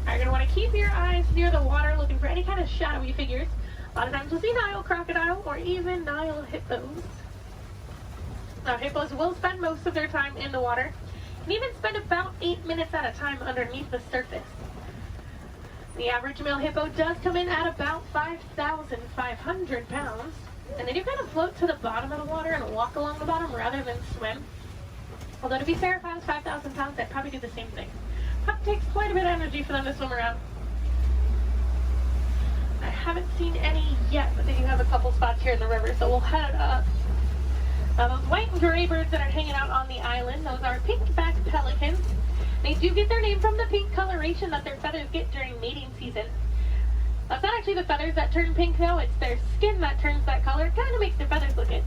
You're going to want to keep your eyes near the water looking for any kind of shadowy figures. A lot of times you'll see Nile crocodile or even Nile hippos. Now, hippos will spend most of their time in the water and even spend about 8 minutes at a time underneath the surface. The average male hippo does come in at about 5,500 pounds, and they do kind of float to the bottom of the water and walk along the bottom rather than swim. Although to be fair, if I was 5,000 pounds, I'd probably do the same thing. It takes quite a bit of energy for them to swim around. I haven't seen any yet, but they do have a couple spots here in the river, so we'll head up. Now, those white and gray birds that are hanging out on the island, those are pink-backed pelicans. They do get their name from the pink coloration that their feathers get during mating season. That's not actually the feathers that turn pink, though. It's their skin that turns that color. It kind of makes their feathers look good.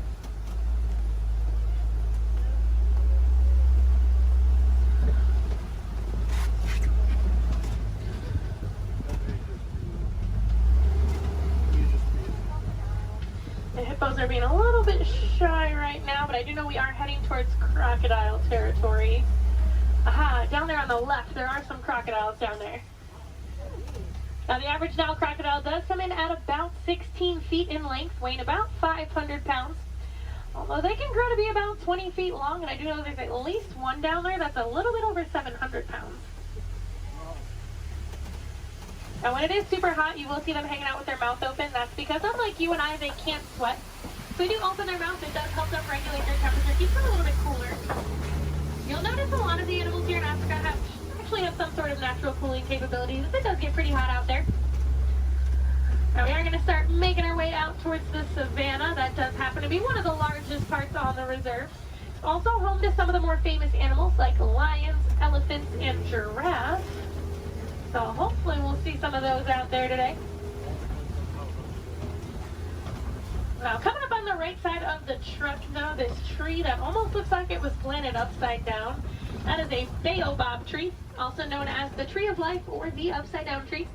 The hippos are being a little bit shy right now, but I do know we are heading towards crocodile territory. Aha, down there on the left, there are some crocodiles down there. Now, the average Nile crocodile does come in at about 16 feet in length, weighing about 500 pounds. Although they can grow to be about 20 feet long, and I do know there's at least one down there that's a little bit over 700 pounds. Now, when it is super hot, you will see them hanging out with their mouth open. That's because, unlike you and I, they can't sweat. So they do open their mouth. It does help them regulate their temperature, keeps them a little bit cooler. You'll notice a lot of the animals here in Africa actually have some sort of natural cooling capabilities. It does get pretty hot out there. Now, we are going to start making our way out towards the savannah. That does happen to be one of the largest parts on the reserve. It's also home to some of the more famous animals like lions, elephants, and giraffes. So hopefully we'll see some of those out there today. Now, coming up on the right side of the truck now, this tree that almost looks like it was planted upside down. That is a baobab tree, also known as the tree of life or the upside down tree.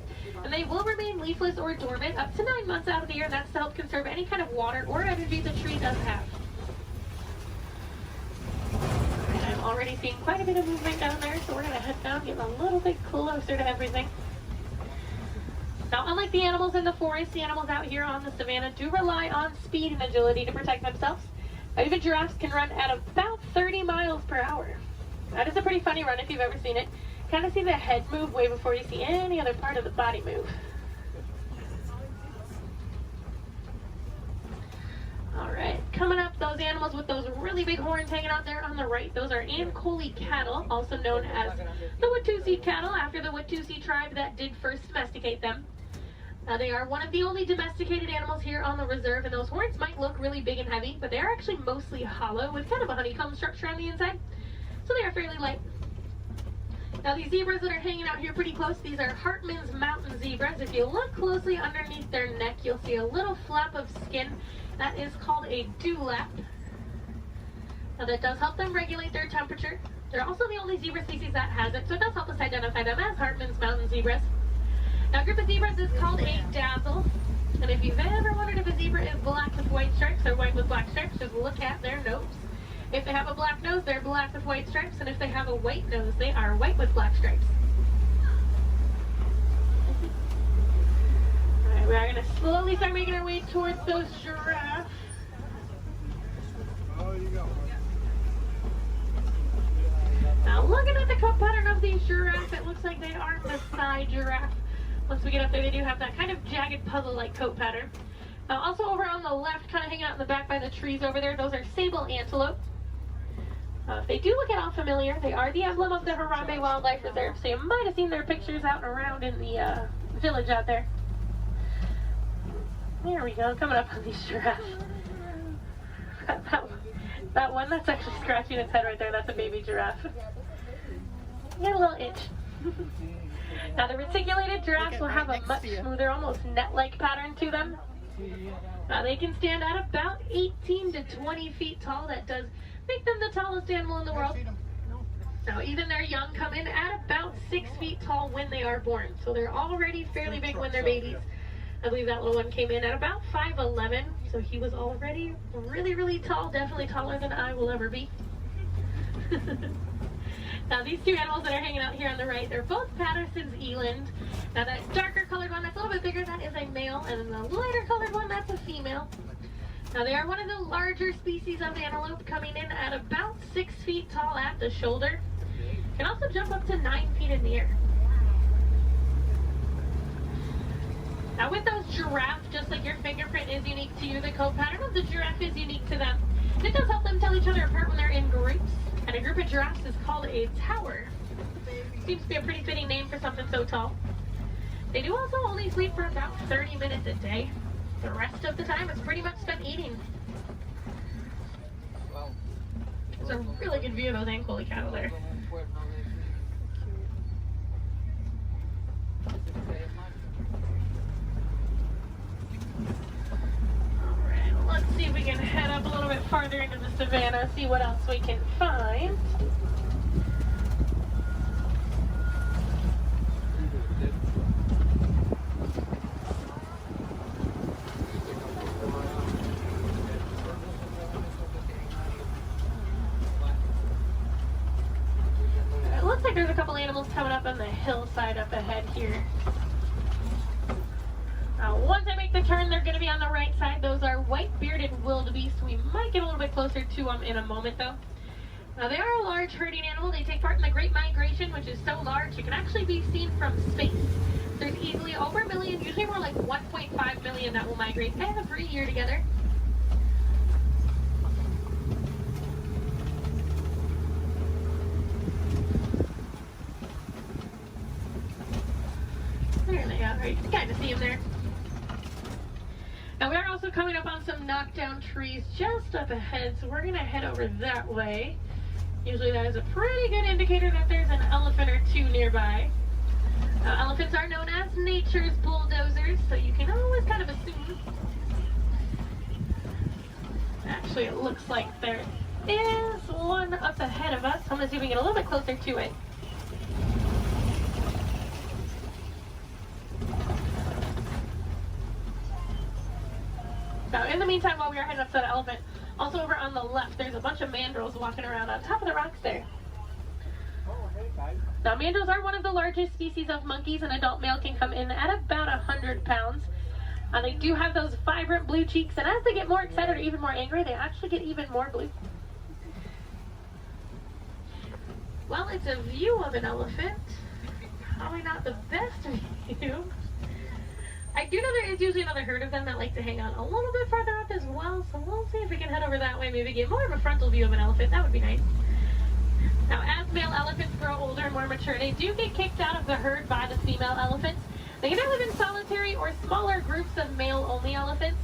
And they will remain leafless or dormant up to 9 months out of the year. That's to help conserve any kind of water or energy the tree does have. And I'm already seeing quite a bit of movement down there, so we're going to head down, get a little bit closer to everything. Now, unlike the animals in the forest, the animals out here on the savannah do rely on speed and agility to protect themselves. Even giraffes can run at about 30 miles per hour. That is a pretty funny run if you've ever seen it. Kind of see the head move way before you see any other part of the body move. Alright, coming up, those animals with those really big horns hanging out there on the right, those are Ankole cattle, also known as the Watusi cattle, after the Watusi tribe that did first domesticate them. They are one of the only domesticated animals here on the reserve, and those horns might look really big and heavy, but they are actually mostly hollow with kind of a honeycomb structure on the inside, so they are fairly light. Now these zebras that are hanging out here pretty close, these are Hartman's mountain zebras. If you look closely underneath their neck, you'll see a little flap of skin. That is called a dewlap. Now that does help them regulate their temperature. They're also the only zebra species that has it, so it does help us identify them as Hartman's mountain zebras. Now a group of zebras is called a dazzle. And if you've ever wondered if a zebra is black with white stripes or white with black stripes, just look at their nose. If they have a black nose, they're black with white stripes, and if they have a white nose, they are white with black stripes. Alright, we are going to slowly start making our way towards those giraffes. Now looking at the coat pattern of these giraffes, it looks like they are Maasai giraffe. Once we get up there, they do have that kind of jagged puzzle-like coat pattern. Also over on the left, kind of hanging out in the back by the trees over there, those are sable antelope. If they do look at all familiar, they are the emblem of the Harambe Wildlife Reserve, so you might have seen their pictures out and around in the village out there. There we go, coming up on these giraffes. That one that's actually scratching its head right there, that's a baby giraffe. Got a little itch. Now the reticulated giraffes will have a much smoother, almost net-like pattern to them. They can stand at about 18 to 20 feet tall. That does make them the tallest animal in the world. Now even their young come in at about 6 feet tall when they are born. So they're already fairly big when they're babies. I believe that little one came in at about 5'11", so he was already really, really tall, definitely taller than I will ever be. Now these two animals that are hanging out here on the right, they're both Patterson's eland. Now that darker colored one, that's a little bit bigger, that is a male, and the lighter colored one, that's a female. Now they are one of the larger species of antelope, coming in at about 6 feet tall at the shoulder. Can also jump up to 9 feet in the air. Now with those giraffes, just like your fingerprint is unique to you, the coat pattern of the giraffe is unique to them. It does help them tell each other apart when they're in groups, and a group of giraffes is called a tower. Seems to be a pretty fitting name for something so tall. They do also only sleep for about 30 minutes a day. The rest of the time is pretty much spent eating. There's a really good view of those Ankole cattle there. Let's see if we can head up a little bit farther into the savannah, see what else we can find. It looks like there's a couple animals coming up on the hillside up ahead here. Once I make the turn, they're going to be on the right side. Those are white-bearded wildebeest. We might get a little bit closer to them in a moment, though. Now, they are a large herding animal. They take part in the Great Migration, which is so large it can actually be seen from space. There's easily over a million, usually more like 1.5 million that will migrate every year together. There they are. You can kind of see them there. Now we are also coming up on some knockdown trees just up ahead, so we're going to head over that way. Usually that is a pretty good indicator that there's an elephant or two nearby. Elephants are known as nature's bulldozers, so you can always kind of assume. Actually, it looks like there is one up ahead of us. I'm going to see if we can get a little bit closer to it. Now, in the meantime, while we are heading up to that elephant, also over on the left, there's a bunch of mandrills walking around on top of the rocks there. Now, mandos are one of the largest species of monkeys. An adult male can come in at about 100 pounds. They do have those vibrant blue cheeks, and as they get more excited or even more angry, they actually get even more blue. Well, it's a view of an elephant. Probably not the best view. I do know there is usually another herd of them that like to hang out a little bit farther up as well, so we'll see if we can head over that way, maybe get more of a frontal view of an elephant. That would be nice. Now, as male elephants grow older and more mature, they do get kicked out of the herd by the female elephants. They can live in solitary or smaller groups of male-only elephants.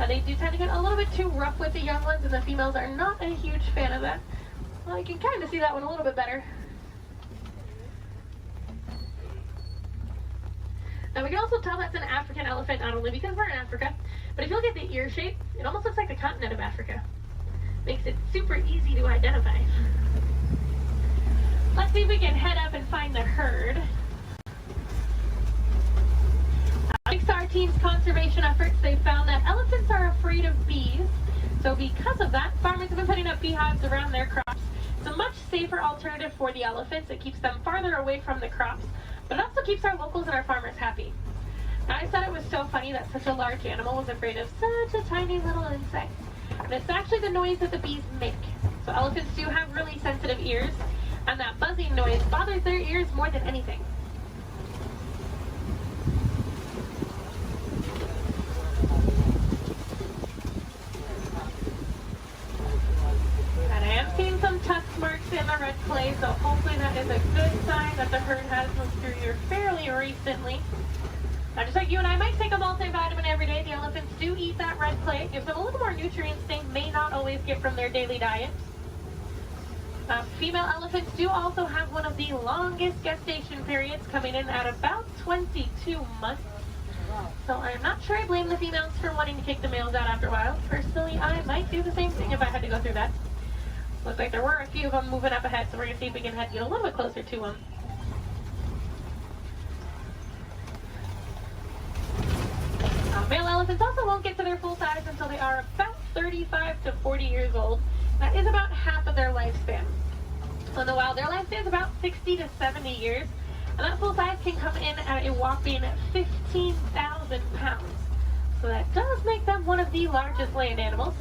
They do tend to get a little bit too rough with the young ones, and the females are not a huge fan of that. Well, you can kind of see that one a little bit better. Now, we can also tell that's an African elephant, not only because we're in Africa, but if you look at the ear shape, it almost looks like the continent of Africa. Makes it super easy to identify. Let's see if we can head up and find the herd. Thanks to our team's conservation efforts, they found that elephants are afraid of bees. So because of that, farmers have been putting up beehives around their crops. It's a much safer alternative for the elephants. It keeps them farther away from the crops, but it also keeps our locals and our farmers happy. Now, I thought it was so funny that such a large animal was afraid of such a tiny little insect. And it's actually the noise that the bees make. So elephants do have really sensitive ears, and that buzzing noise bothers their ears more than anything. And I am seeing some tusk marks in the red clay, so hopefully that is a good sign that the herd has moved through here fairly recently. Now, just like you and I might take a multivitamin every day, the elephants do eat that red clay. It gives them a little more nutrients they may not always get from their daily diet. Female elephants do also have one of the longest gestation periods, coming in at about 22 months. So I'm not sure I blame the females for wanting to kick the males out after a while. Personally, I might do the same thing if I had to go through that. Looks like there were a few of them moving up ahead, so we're going to see if we can get a little bit closer to them. Male elephants also won't get to their full size until they are about 35 to 40 years old. That is about half of their lifespan. In the wild, their lifespan is about 60 to 70 years, and that full size can come in at a whopping 15,000 pounds. So that does make them one of the largest land animals.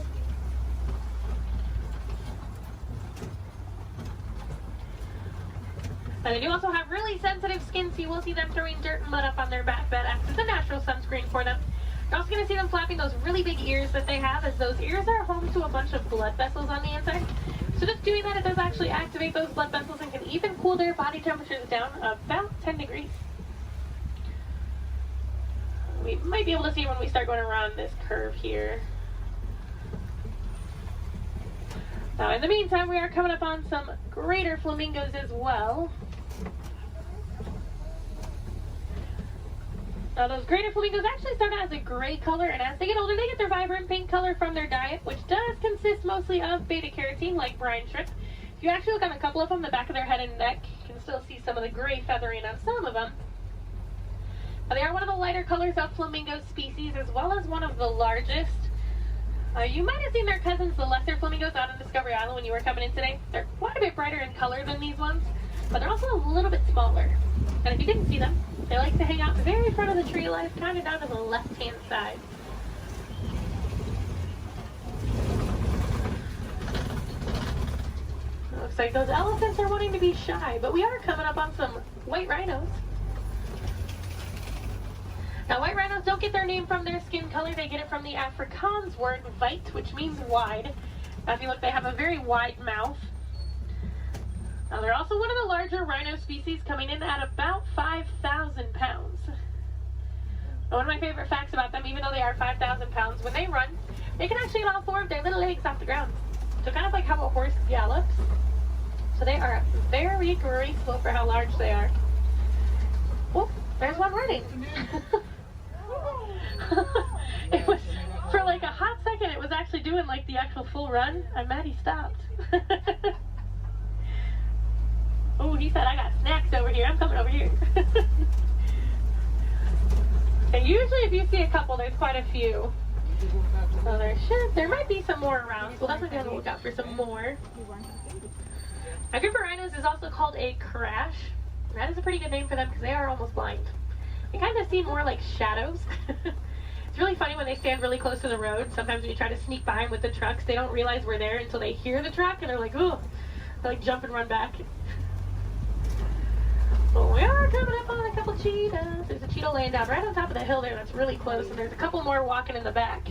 And they do also have really sensitive skin, so you will see them throwing dirt and mud up on their back. That acts as a natural sunscreen for them. You're also going to see them flapping those really big ears that they have, as those ears are home to a bunch of blood vessels on the inside. So just doing that, it does actually activate those blood vessels and can even cool their body temperatures down about 10 degrees. We might be able to see when we start going around this curve here. Now, in the meantime, we are coming up on some greater flamingos as well. Now, those greater flamingos actually start out as a gray color, and as they get older, they get their vibrant pink color from their diet, which does consist mostly of beta-carotene, like brine shrimp. If you actually look on a couple of them, the back of their head and neck, you can still see some of the gray feathering on some of them. Now, they are one of the lighter colors of flamingo species, as well as one of the largest. You might have seen their cousins, the lesser flamingos, out on Discovery Island when you were coming in today. They're quite a bit brighter in color than these ones, but they're also a little bit smaller. And if you didn't see them, they like to hang out the very front of the tree line, kind of down to the left-hand side. Looks like those elephants are wanting to be shy, but we are coming up on some white rhinos. Now, white rhinos don't get their name from their skin color. They get it from the Afrikaans word weit, which means wide. Now, if you look, they have a very wide mouth. Now, they're also one of the larger rhino species, coming in at about 5,000 pounds. Now, one of my favorite facts about them, even though they are 5,000 pounds, when they run, they can actually get all four of their little legs off the ground. So kind of like how a horse gallops. So they are very graceful for how large they are. Oh, there's one running. It was, for like a hot second, it was actually doing like the actual full run. I'm mad he stopped. Oh, he said, I got snacks over here. I'm coming over here. And usually if you see a couple, there's quite a few. So there might be some more around. So we'll definitely be on the lookout for some more. A group of rhinos is also called a crash. That is a pretty good name for them because they are almost blind. They kind of seem more like shadows. It's really funny when they stand really close to the road. Sometimes when you try to sneak by them with the trucks, they don't realize we're there until they hear the truck and they're like, "Ooh," they like jump and run back. Well, we are coming up on a couple cheetahs. There's a cheetah laying down right on top of the hill there that's really close, and there's a couple more walking in the back.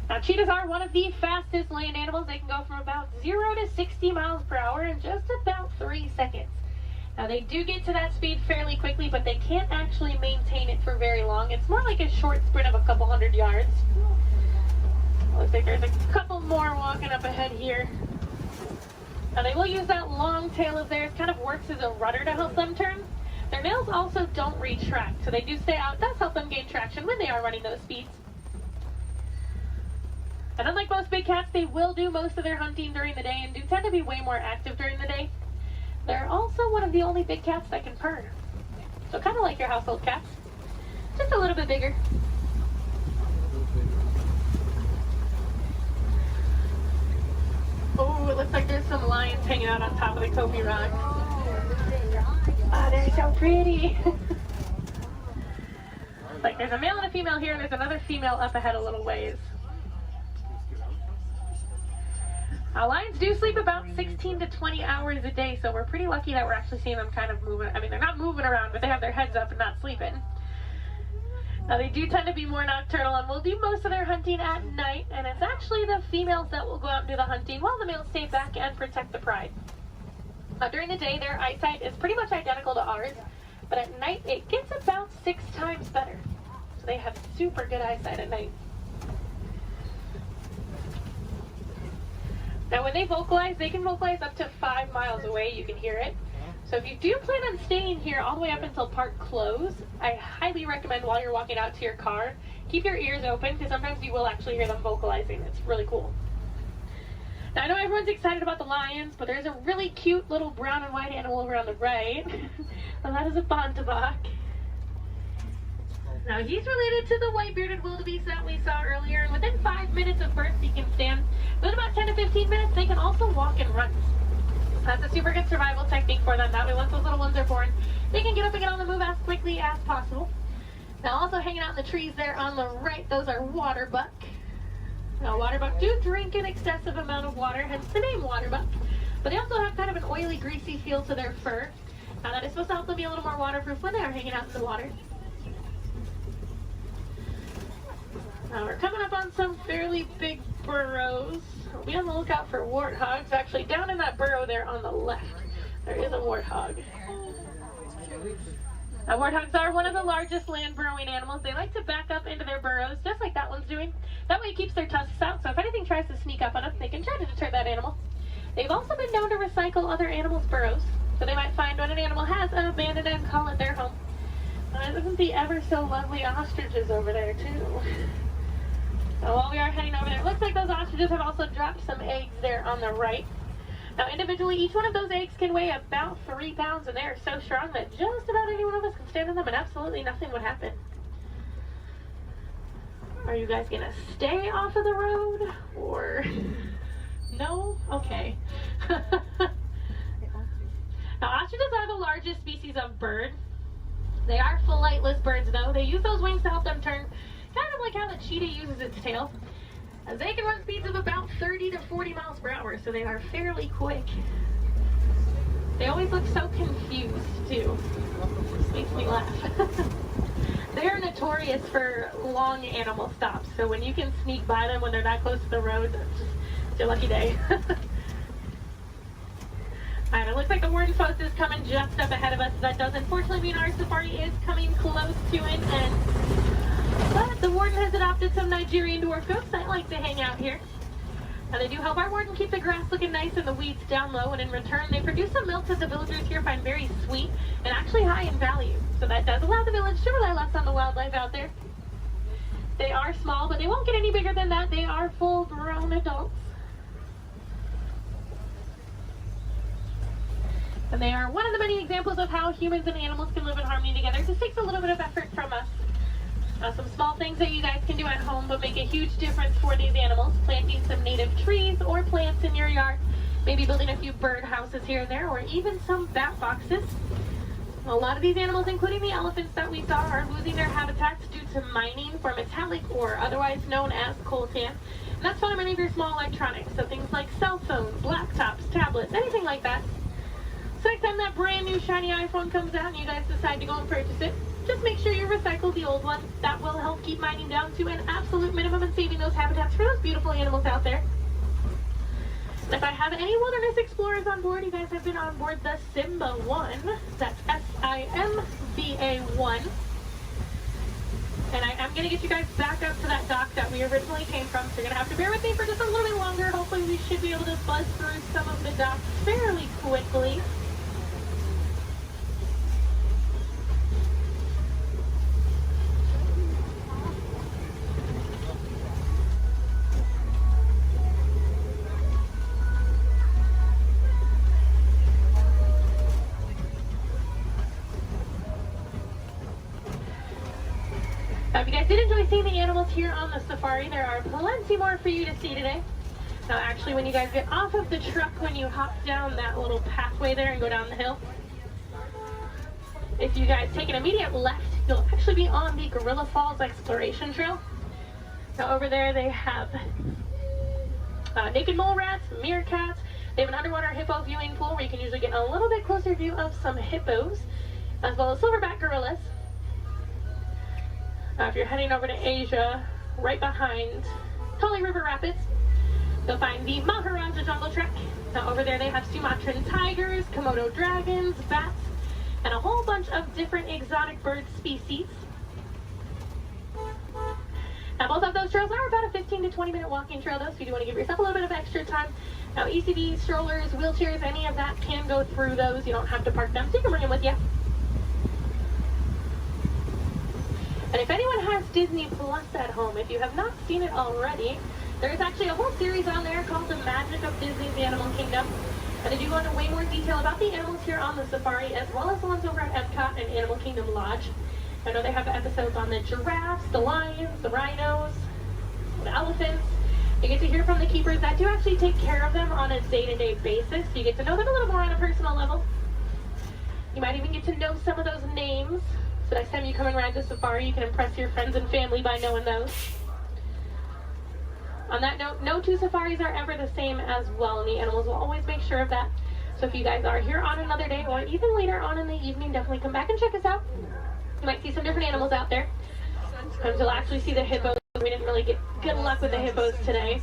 Now, cheetahs are one of the fastest land animals. They can go from about 0 to 60 miles per hour in just about 3 seconds. Now, they do get to that speed fairly quickly, but they can't actually maintain it for very long. It's more like a short sprint of a couple hundred yards. Looks like there's a couple more walking up ahead here. Now, they will use that long tail of theirs, kind of works as a rudder to help them turn. Their nails also don't retract, so they do stay out. It does help them gain traction when they are running those speeds. And unlike most big cats, they will do most of their hunting during the day and do tend to be way more active during the day. They're also one of the only big cats that can purr. So kind of like your household cats, just a little bit bigger. Oh, it looks like there's some lions hanging out on top of the Kobe rock. Oh, they're so pretty. Like there's a male and a female here, and there's another female up ahead a little ways. Lions do sleep about 16 to 20 hours a day, so we're pretty lucky that we're actually seeing them kind of moving. I mean, they're not moving around, but they have their heads up and not sleeping. Now, they do tend to be more nocturnal and will do most of their hunting at night, and it's actually the females that will go out and do the hunting while the males stay back and protect the pride. During the day, their eyesight is pretty much identical to ours, but at night, it gets about 6 times better. So they have super good eyesight at night. Now, when they vocalize, they can vocalize up to 5 miles away. You can hear it. So if you do plan on staying here all the way up until park close, I highly recommend while you're walking out to your car, keep your ears open because sometimes you will actually hear them vocalizing. It's really cool. Now, I know everyone's excited about the lions, but there's a really cute little brown and white animal over on the right. And that is a bontebok. Now, he's related to the white-bearded wildebeest that we saw earlier, and within 5 minutes of birth, he can stand. Within about 10 to 15 minutes, they can also walk and run. That's a super good survival technique for them. That way, once those little ones are born, they can get up and get on the move as quickly as possible. Now, also hanging out in the trees there on the right, those are waterbuck. Now, waterbuck do drink an excessive amount of water, hence the name waterbuck. But they also have kind of an oily, greasy feel to their fur. Now, that is supposed to help them be a little more waterproof when they are hanging out in the water. Now we're coming up on some fairly big burrows. We'll be on the lookout for warthogs. Actually, down in that burrow there on the left, there is a warthog. Now, warthogs are one of the largest land burrowing animals. They like to back up into their burrows, just like that one's doing. That way it keeps their tusks out, so if anything tries to sneak up on them, they can try to deter that animal. They've also been known to recycle other animals' burrows, so they might find when an animal has abandoned and call it their home. Isn't the ever so lovely ostriches over there, too? Now, while we are heading over there, it looks like those ostriches have also dropped some eggs there on the right. Now, individually, each one of those eggs can weigh about 3 pounds, and they are so strong that just about any one of us can stand on them, and absolutely nothing would happen. Are you guys going to stay off of the road, or no? Okay. Now, ostriches are the largest species of bird. They are flightless birds, though. They use those wings to help them turn, kind of like how the cheetah uses its tail. They can run speeds of about 30 to 40 miles per hour, so they are fairly quick. They always look so confused, too. Makes me laugh. They are notorious for long animal stops, so when you can sneak by them when they're that close to the road, it's your lucky day. Alright, it looks like the warden's post is coming just up ahead of us. That does unfortunately mean our safari is coming close to an end. But the warden has adopted some Nigerian dwarf goats that like to hang out here. And they do help our warden keep the grass looking nice and the weeds down low, and in return they produce some milk that the villagers here find very sweet and actually high in value. So that does allow the village to rely less on the wildlife out there. They are small, but they won't get any bigger than that. They are full-grown adults. And they are one of the many examples of how humans and animals can live in harmony together. It just takes a little bit of effort from us. Some small things that you guys can do at home but make a huge difference for these animals. Planting some native trees or plants in your yard maybe building a few bird houses here and there, or even some bat boxes. A lot of these animals, including the elephants that we saw, are losing their habitats due to mining for metallic ore, otherwise known as coltan. And that's found in many of your small electronics, so things like cell phones, laptops, tablets, anything like that. So next time that brand new shiny iPhone comes out and you guys decide to go and purchase it, just make sure you recycle the old one. That will help keep mining down to an absolute minimum and saving those habitats for those beautiful animals out there. And if I have any wilderness explorers on board, you guys have been on board the Simba 1. That's SIMBA 1. And I am going to get you guys back up to that dock that we originally came from, so you're going to have to bear with me for just a little bit longer. Hopefully we should be able to buzz through some of the docks fairly quickly. If you guys did enjoy seeing the animals here on the safari, there are plenty more for you to see today. Now actually, when you guys get off of the truck, when you hop down that little pathway there and go down the hill, if you guys take an immediate left, you'll actually be on the Gorilla Falls Exploration Trail. Now over there they have naked mole rats, meerkats. They have an underwater hippo viewing pool where you can usually get a little bit closer view of some hippos, as well as silverback gorillas. If you're heading over to Asia, right behind Tully River Rapids, you'll find the Maharaja Jungle Trek. Now over there they have Sumatran tigers, Komodo dragons, bats, and a whole bunch of different exotic bird species. Now both of those trails are about a 15 to 20 minute walking trail though, so you do want to give yourself a little bit of extra time. Now ECVs, strollers, wheelchairs, any of that can go through those. You don't have to park them, so you can bring them with you. And if anyone has Disney Plus at home, if you have not seen it already, there is actually a whole series on there called The Magic of Disney's The Animal Kingdom. And they do go into way more detail about the animals here on the safari, as well as the ones over at Epcot and Animal Kingdom Lodge. I know they have episodes on the giraffes, the lions, the rhinos, the elephants. You get to hear from the keepers that do actually take care of them on a day-to-day basis, so you get to know them a little more on a personal level. You might even get to know some of those names. So next time you come and ride the safari, you can impress your friends and family by knowing those. On that note, no two safaris are ever the same as well, and the animals will always make sure of that. So if you guys are here on another day, or even later on in the evening, definitely come back and check us out. You might see some different animals out there. Sometimes you'll actually see the hippos. We didn't really get good luck with the hippos today.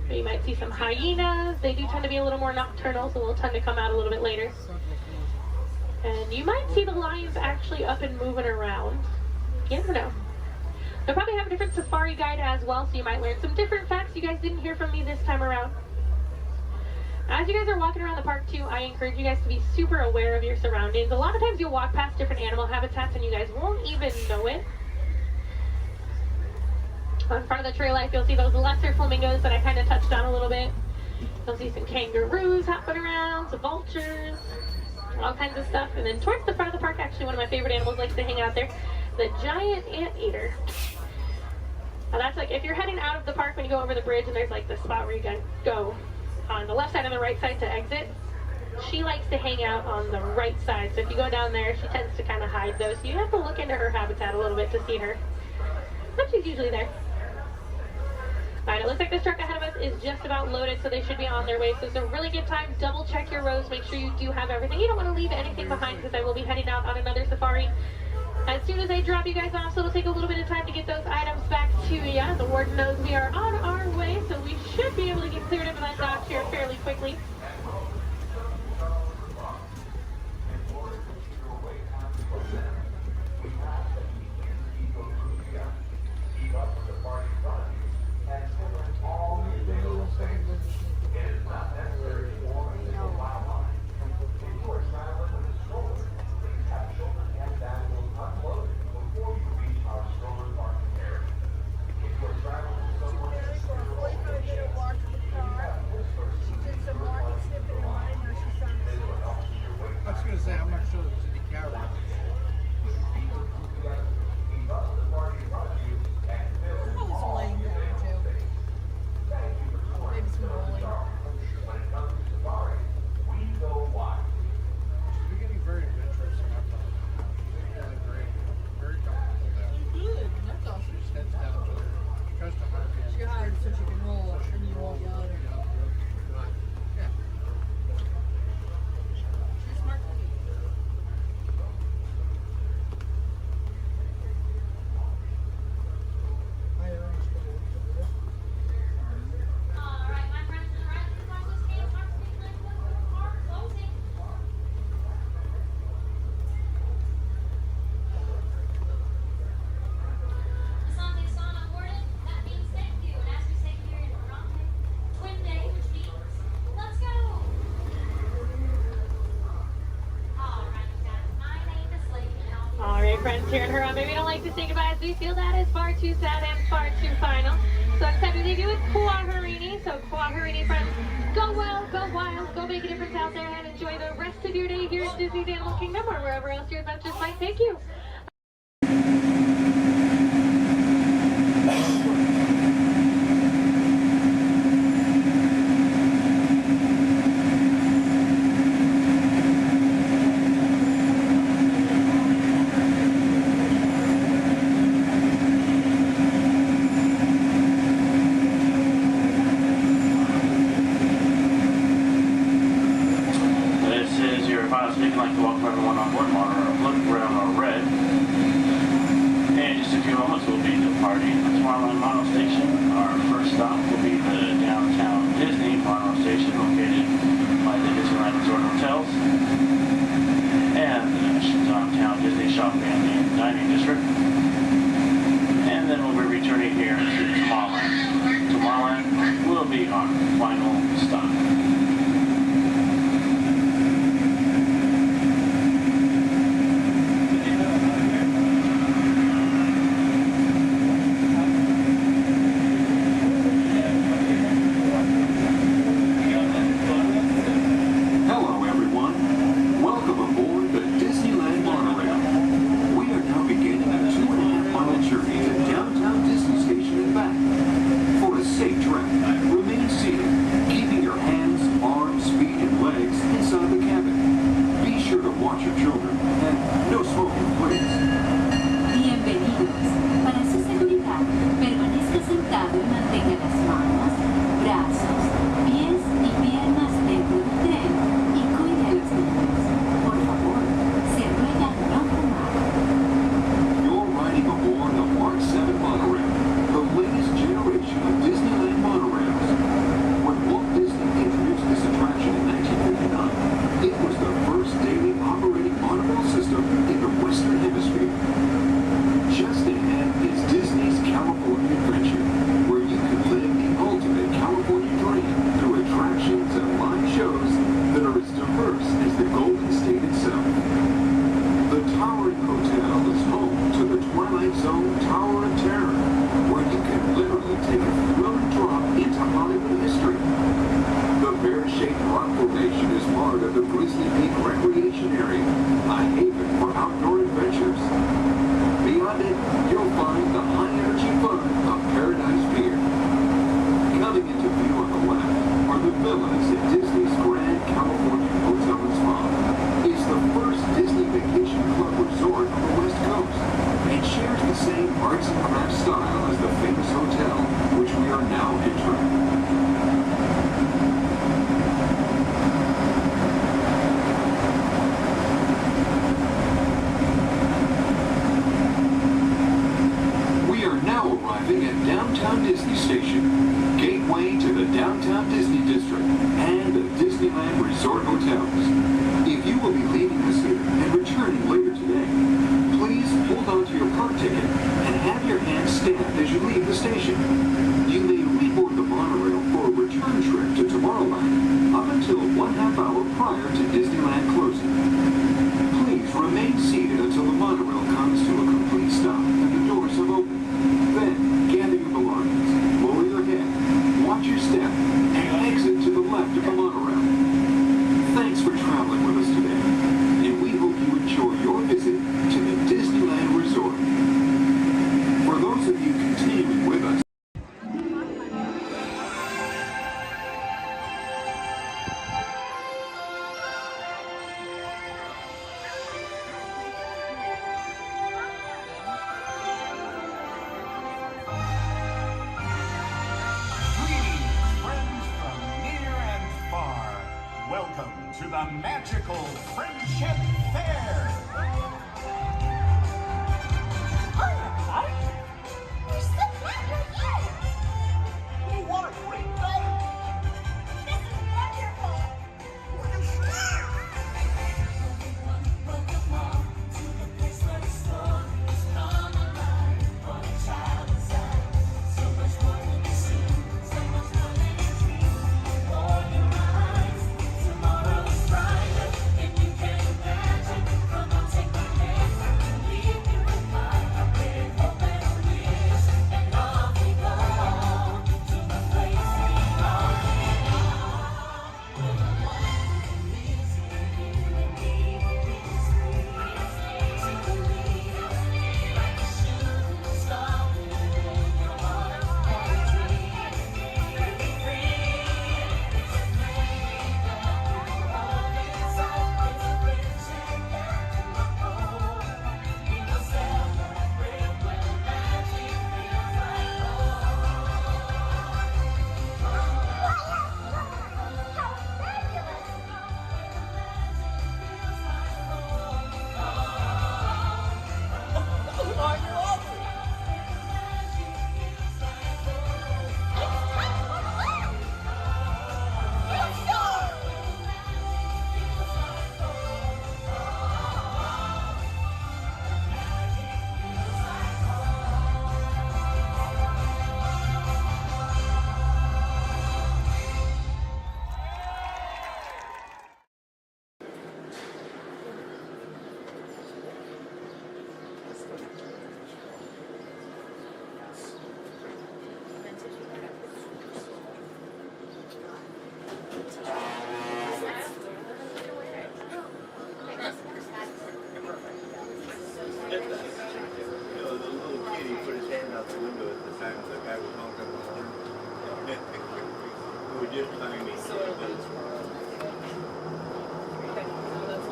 But you might see some hyenas. They do tend to be a little more nocturnal, so they'll tend to come out a little bit later. And you might see the lions actually up and moving around. You never know. They'll probably have a different safari guide as well, so you might learn some different facts you guys didn't hear from me this time around. As you guys are walking around the park too, I encourage you guys to be super aware of your surroundings. A lot of times you'll walk past different animal habitats and you guys won't even know it. On front of the trail life, you'll see those lesser flamingos that I kind of touched on a little bit. You'll see some kangaroos hopping around, some vultures, all kinds of stuff. And then towards the front of the park, actually one of my favorite animals likes to hang out there, the giant anteater. Now that's like if you're heading out of the park when you go over the bridge and there's like the spot where you can go on the left side and the right side to exit. She likes to hang out on the right side. So if you go down there, she tends to kind of hide those. So you have to look into her habitat a little bit to see her. But she's usually there. Alright, it looks like this truck ahead of us is just about loaded, so they should be on their way. So it's a really good time. Double check your rows. Make sure you do have everything. You don't want to leave anything behind because I will be heading out on another safari as soon as I drop you guys off, so it'll take a little bit of time to get those items back to you. The warden knows we are on our way, so we should be able to get cleared into that dock here fairly quickly. friends here in Harambe. We don't like to say goodbye as we feel that is far too sad and far too final. So it's time to leave you with Kuaharini. So Kuaharini friends, go well, go wild, go make a difference out there and enjoy the rest of your day here at Disney's Animal Kingdom or wherever else your adventures might take you.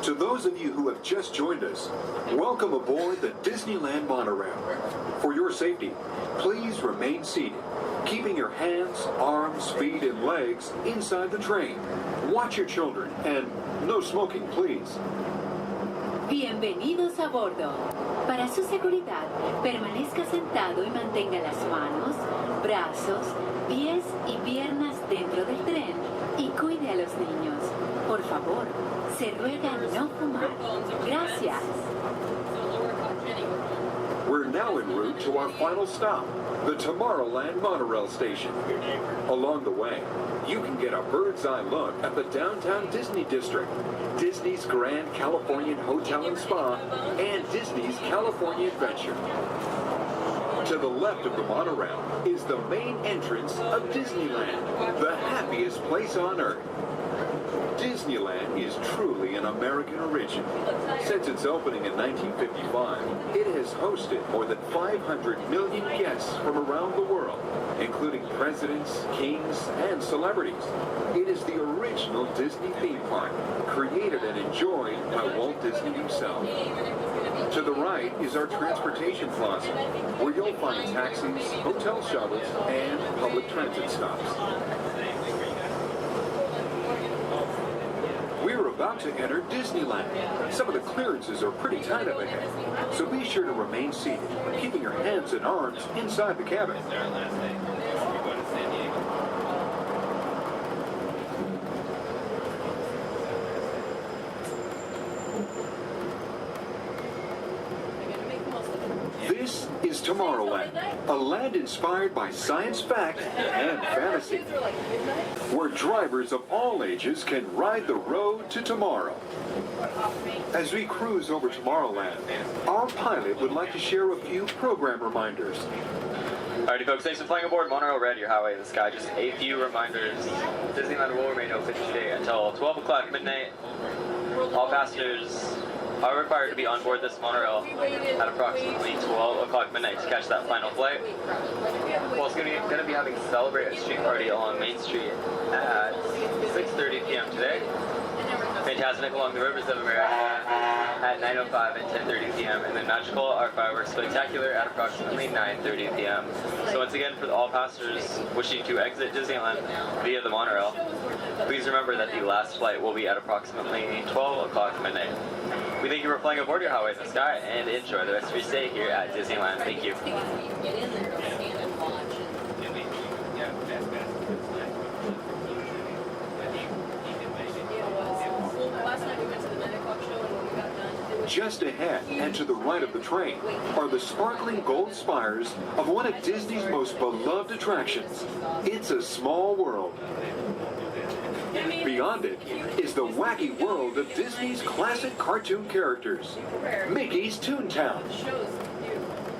To those of you who have just joined us, welcome aboard the Disneyland monorail. For your safety, please remain seated, keeping your hands, arms, feet, and legs inside the train. Watch your children, and no smoking, please. Bienvenidos a bordo. Para su seguridad, permanezca sentado y mantenga las manos, brazos, pies y piernas dentro del tren y cuide a los niños. Por favor, se ruega no fumar. Gracias. We're now en route to our final stop, the Tomorrowland monorail station. Along the way, you can get a bird's-eye look at the downtown Disney district, Disney's Grand Californian Hotel and Spa, and Disney's California Adventure. To the left of the monorail is the main entrance of Disneyland, the happiest place on Earth. Disneyland is truly an American origin. Since its opening in 1955, it has hosted more than 500 million guests from around the world, including presidents, kings, and celebrities. It is the original Disney theme park, created and enjoyed by Walt Disney himself. To the right is our transportation plaza, where you'll find taxis, hotel shuttles, and public transit stops. We're about to enter Disneyland. Some of the clearances are pretty tight up ahead, so be sure to remain seated, keeping your hands and arms inside the cabin. This is Tomorrowland, a land inspired by science fact and fantasy, where drivers of all ages can ride the road to tomorrow. As we cruise over Tomorrowland, our pilot would like to share a few program reminders. Alrighty folks, thanks for flying aboard Monorail Red, your highway in the sky. Just a few reminders. Disneyland will remain open today until 12 o'clock midnight. All passengers are required to be on board this monorail at approximately 12 o'clock midnight to catch that final flight. Walt's going to be having a Celebrate a Street Party along Main Street at 6:30 p.m. today. Fantastic along the Rivers of America at 9:05 and 10:30 p.m. and then Magical Art Fireworks Spectacular at approximately 9:30 p.m. So once again, for all passengers wishing to exit Disneyland via the monorail, please remember that the last flight will be at approximately 12 o'clock midnight. We thank you for flying aboard your highway in the sky and enjoy the rest of your stay here at Disneyland. Thank you. Just ahead and to the right of the train are the sparkling gold spires of one of Disney's most beloved attractions. It's a Small World. Beyond it is the wacky world of Disney's classic cartoon characters, Mickey's Toontown.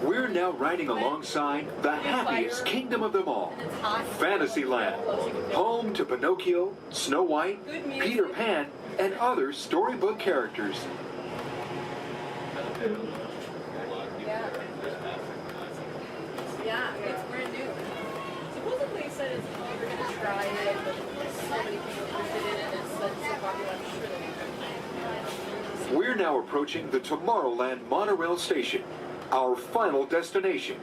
We're now riding alongside the happiest kingdom of them all, Fantasyland, home to Pinocchio, Snow White, Peter Pan, and other storybook characters. Yeah, it's brand new. Supposedly it said it's we're gonna try it, but so many people interested in it and it's so popular, I'm sure that We're now approaching the Tomorrowland monorail station, our final destination.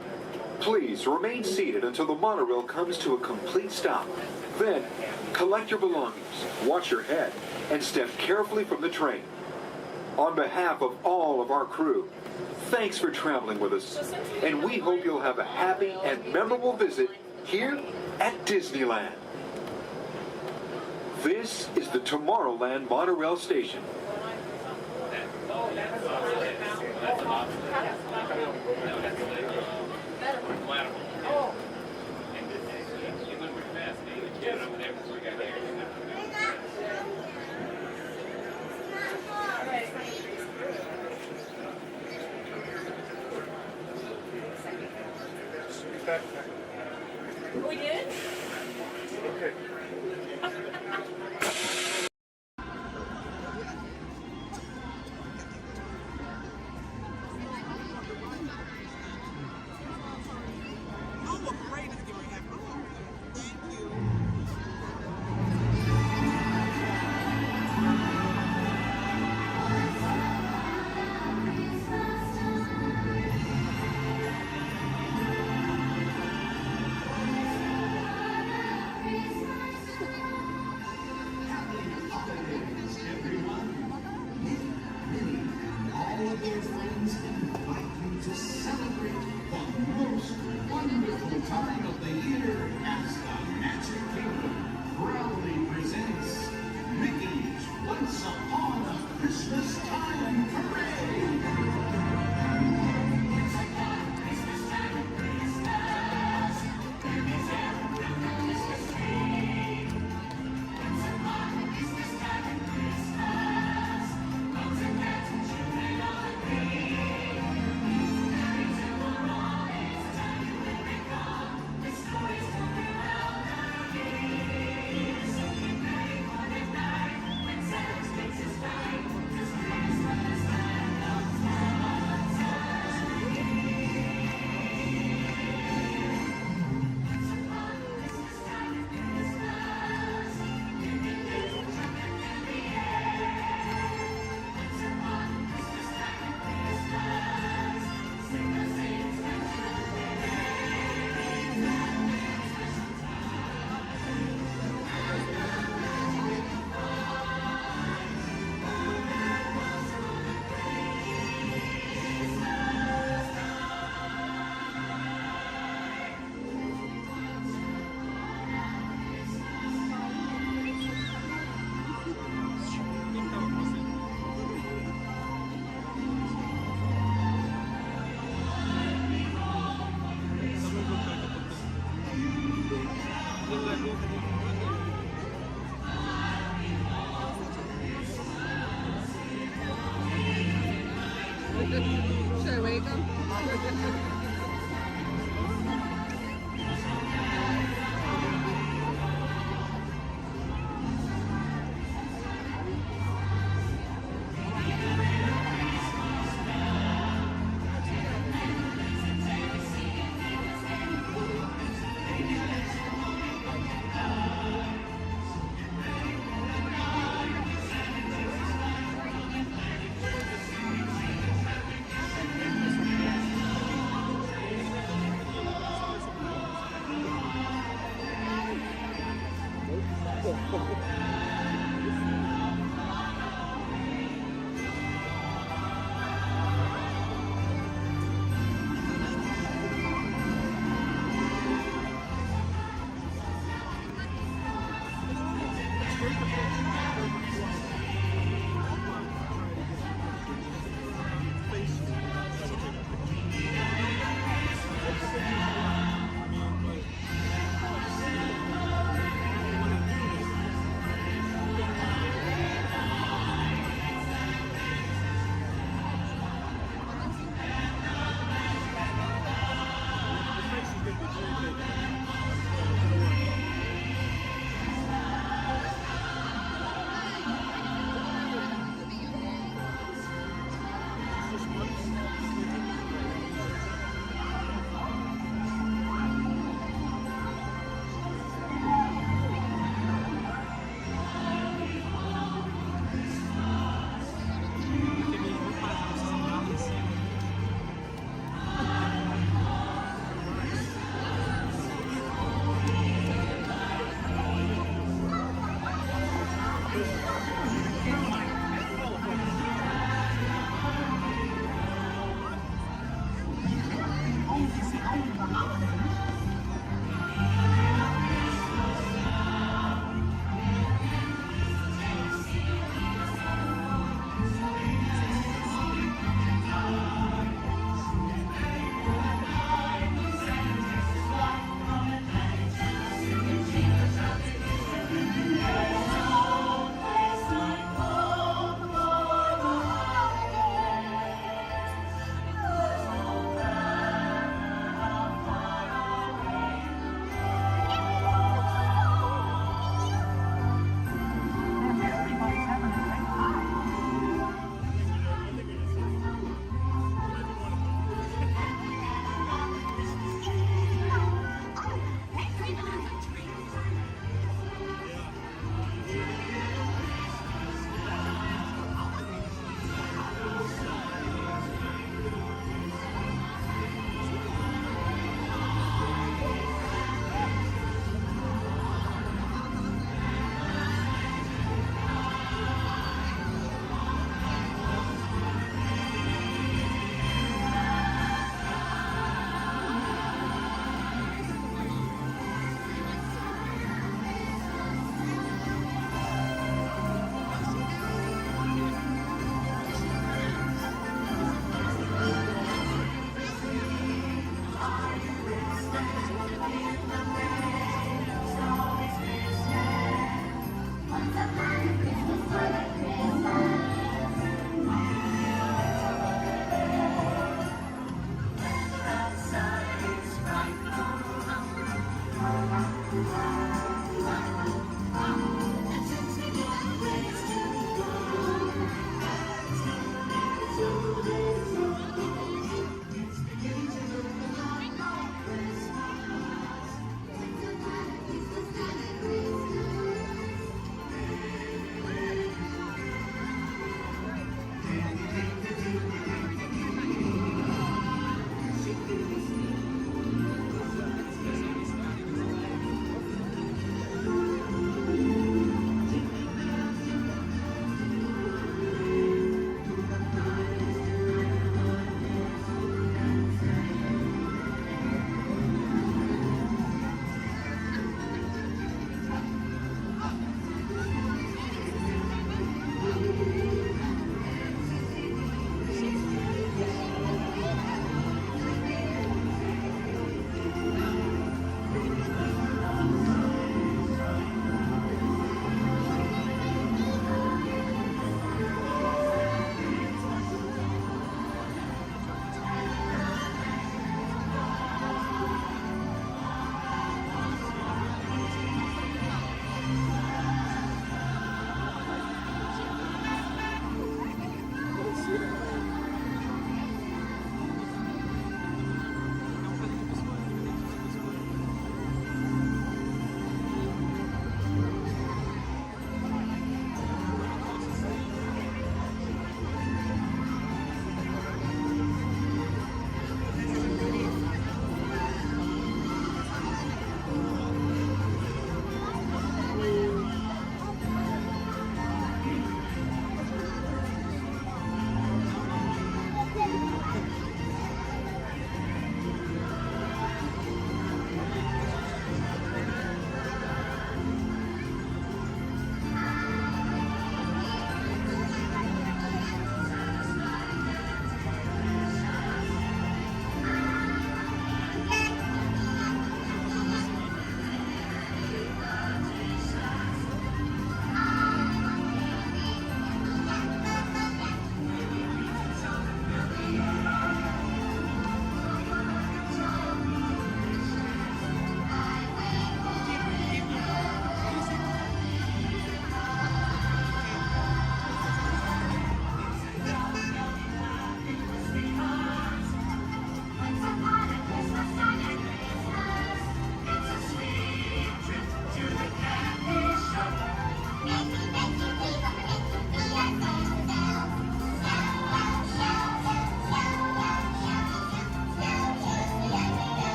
Please remain seated until the monorail comes to a complete stop. Then, collect your belongings, watch your head, and step carefully from the train. On behalf of all of our crew, thanks for traveling with us, and we hope you'll have a happy and memorable visit here at Disneyland. This is the Tomorrowland monorail station. we did? Okay. Once upon a Christmas time parade. Christmas time, Christmas. Babies everywhere, Christmas tree. Once upon a Christmas time, Christmas. Moms and dads and children all agree. Carry to the wall, it's time when they come. The stories told around the years. Get ready for the night when Santa speaks his mind. 'Cause Christmas time comes once a year. Once upon a Christmas time, Christmas. Giving gifts and jumping in the air. Once upon a Christmas time, Christmas. Sing the same special Should I wake him?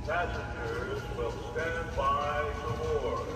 Passengers will stand by to board.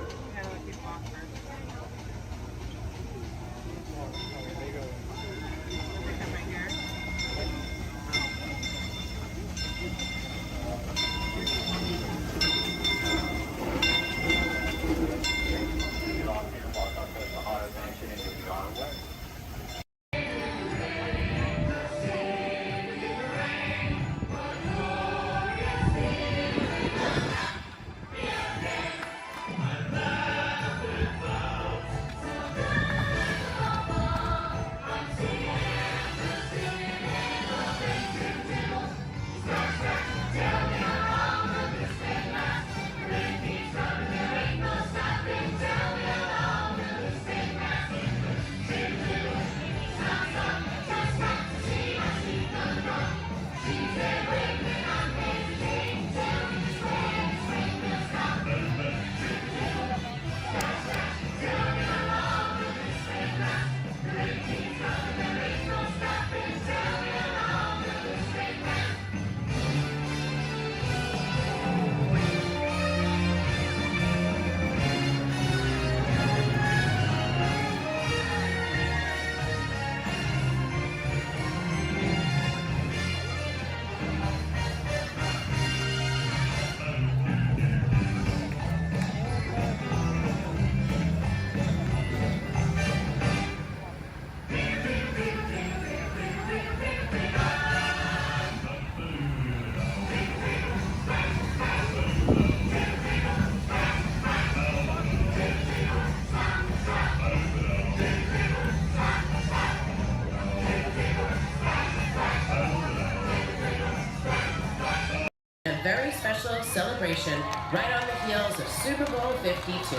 Very special celebration right on the heels of Super Bowl 52.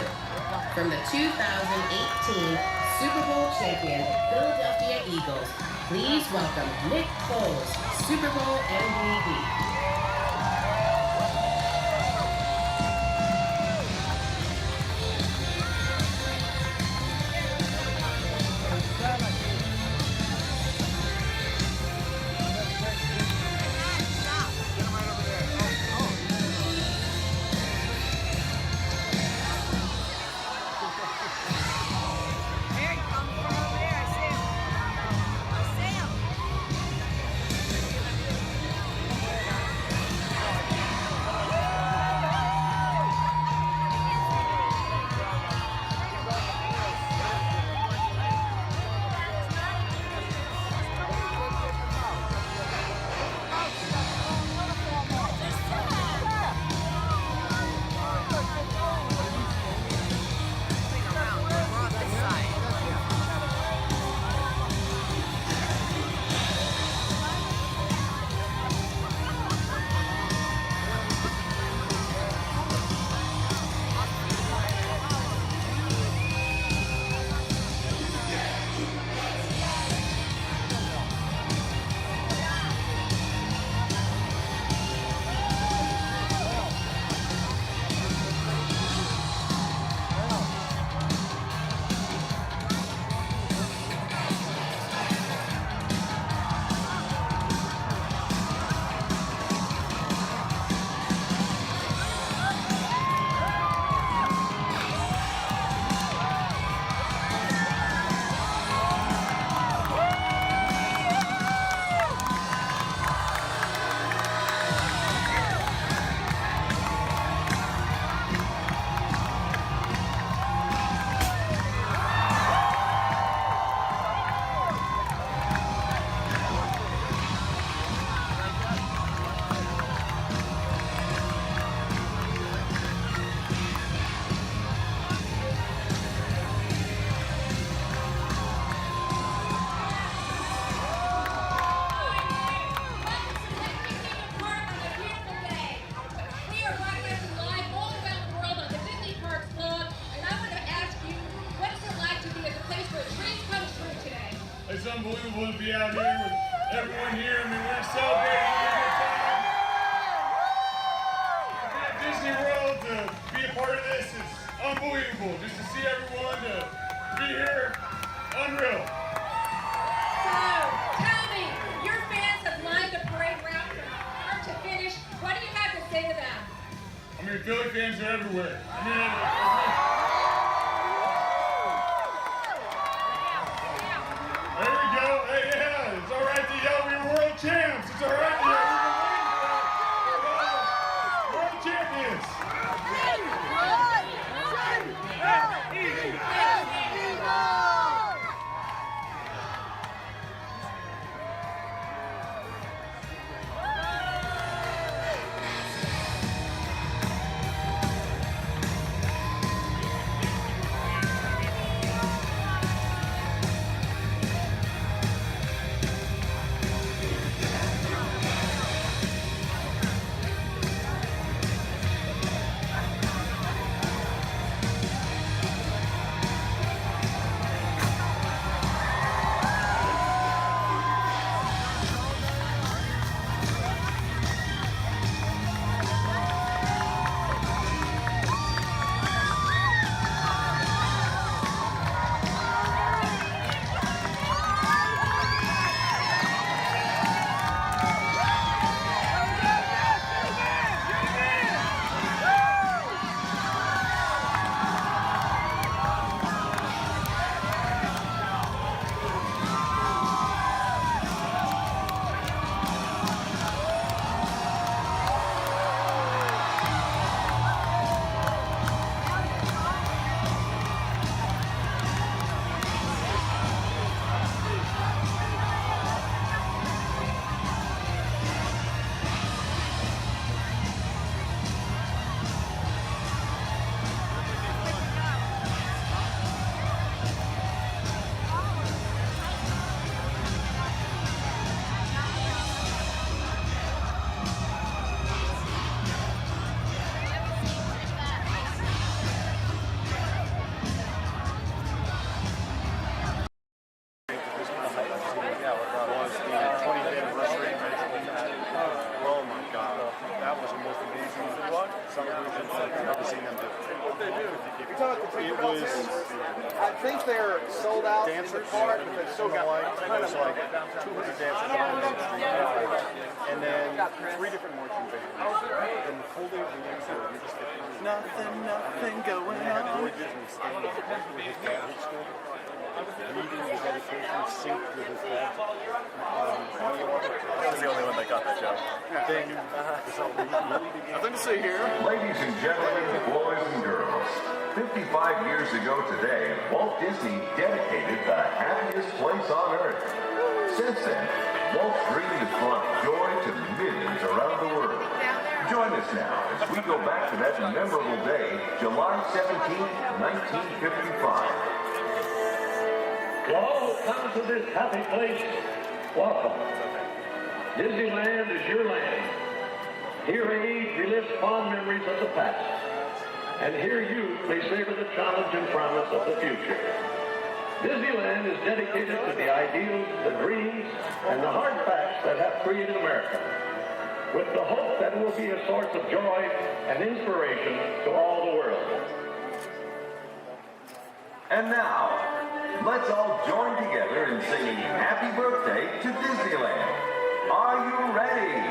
From the 2018 Super Bowl champion Philadelphia Eagles, please welcome Nick Foles, Super Bowl MVP. It's unbelievable to be out here with everyone here. I mean, we're celebrating a good time. To be at Disney World, to be a part of this, it's unbelievable. Just to see everyone, to be here, unreal. So, tell me, your fans have lined the parade route from start to finish. What do you have to say to them? I mean, Philly fans are everywhere. There we go. Hey, yeah, it's all right to yell. We're world champs. It's all right to yell. We're world champions. I think they're sold out in the park, but they still got kind of like 200 dancers on Main Street. And then 3 different marching bands. And the full day of the next year, you just get nothing going on. Roy Disney standing up with his dad stood, reading the dedication synced with his dad. I was the only one that got that joke. Nothing to see here. Ladies and gentlemen, boys and girls, 55 years ago today, Walt Disney dedicated the happiest place on earth. Since then, Walt's dream has brought joy to millions around the world. Join us now as we go back to that memorable day, July 17th, 1955. To all who come to this happy place, welcome. Disneyland is your land. Here age relives fond memories of the past. And here you may savor the challenge and promise of the future. Disneyland is dedicated to the ideals, the dreams, and the hard facts that have created America, with the hope that it will be a source of joy and inspiration to all the world. And now, let's all join together in singing Happy Birthday to Disneyland. Are you ready?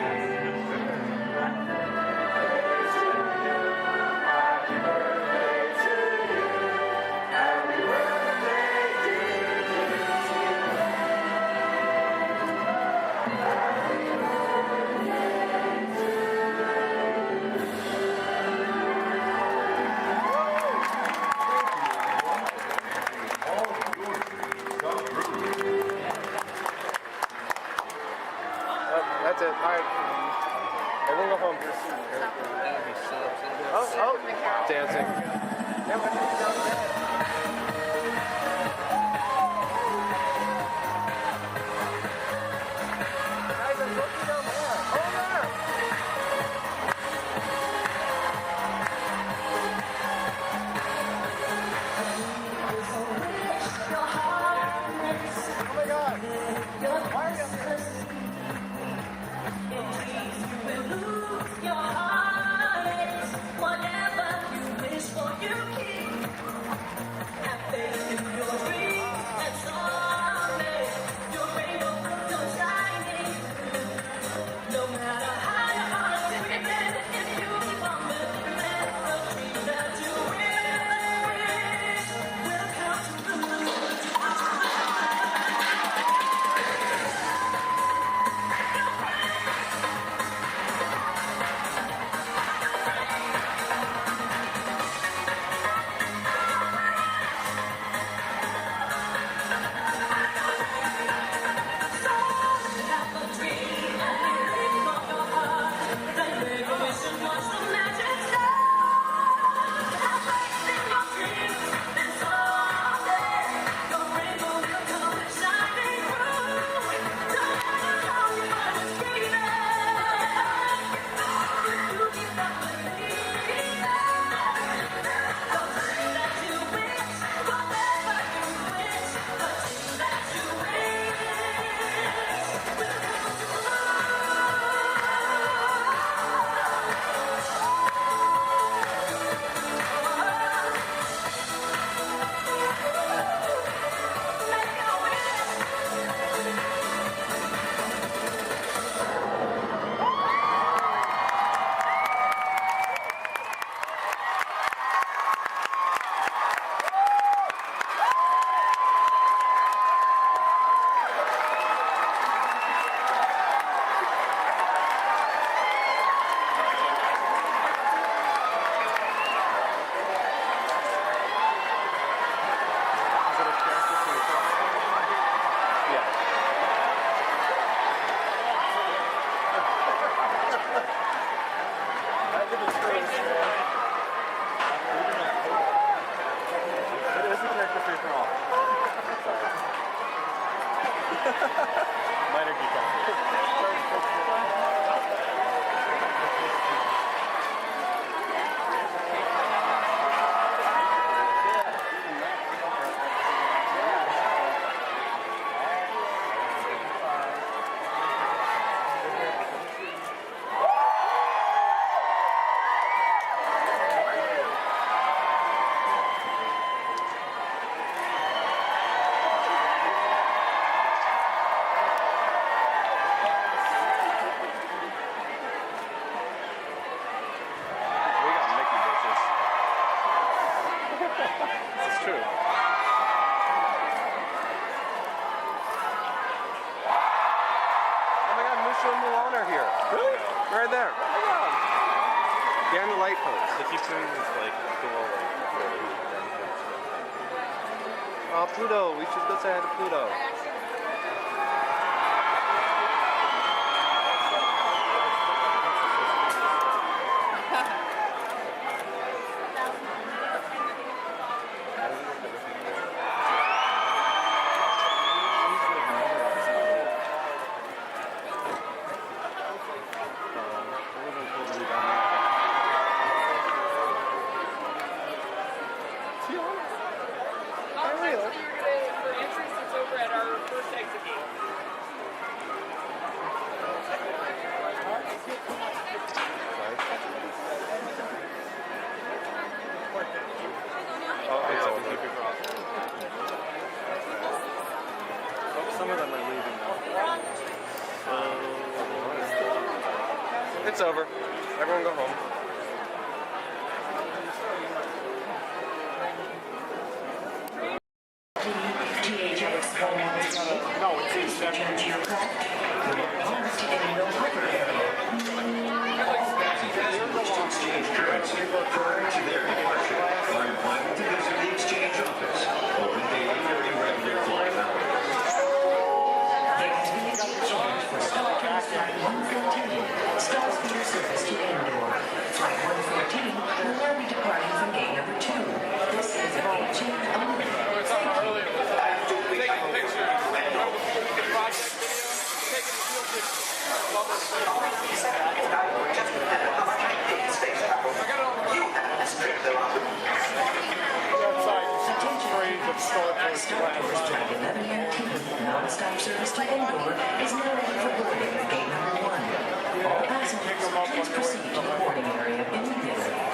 That's it. All right. Everyone go home. Oh, dancing. Guys, I'm looking down there. Oh my God. Why are you up here? Whatever you wish for, you keep. the light post. If you turn this like cool Oh, Pluto. We should go say hi to Pluto. Some of them are leaving now. It's over. Everyone go home. No, it's in seven. Exchange currency prior to their departure are invited to visit the exchange office open daily during regular flight hours. For StarCast Flight 114, Stars Feeder service to Endor. Flight 114 will now be departing from gate number 2. This is a gate change only. Starfighter's Flight 1119, non-stop service to Endor, is now ready for boarding at gate number 1. All passengers, please proceed to the boarding area immediately.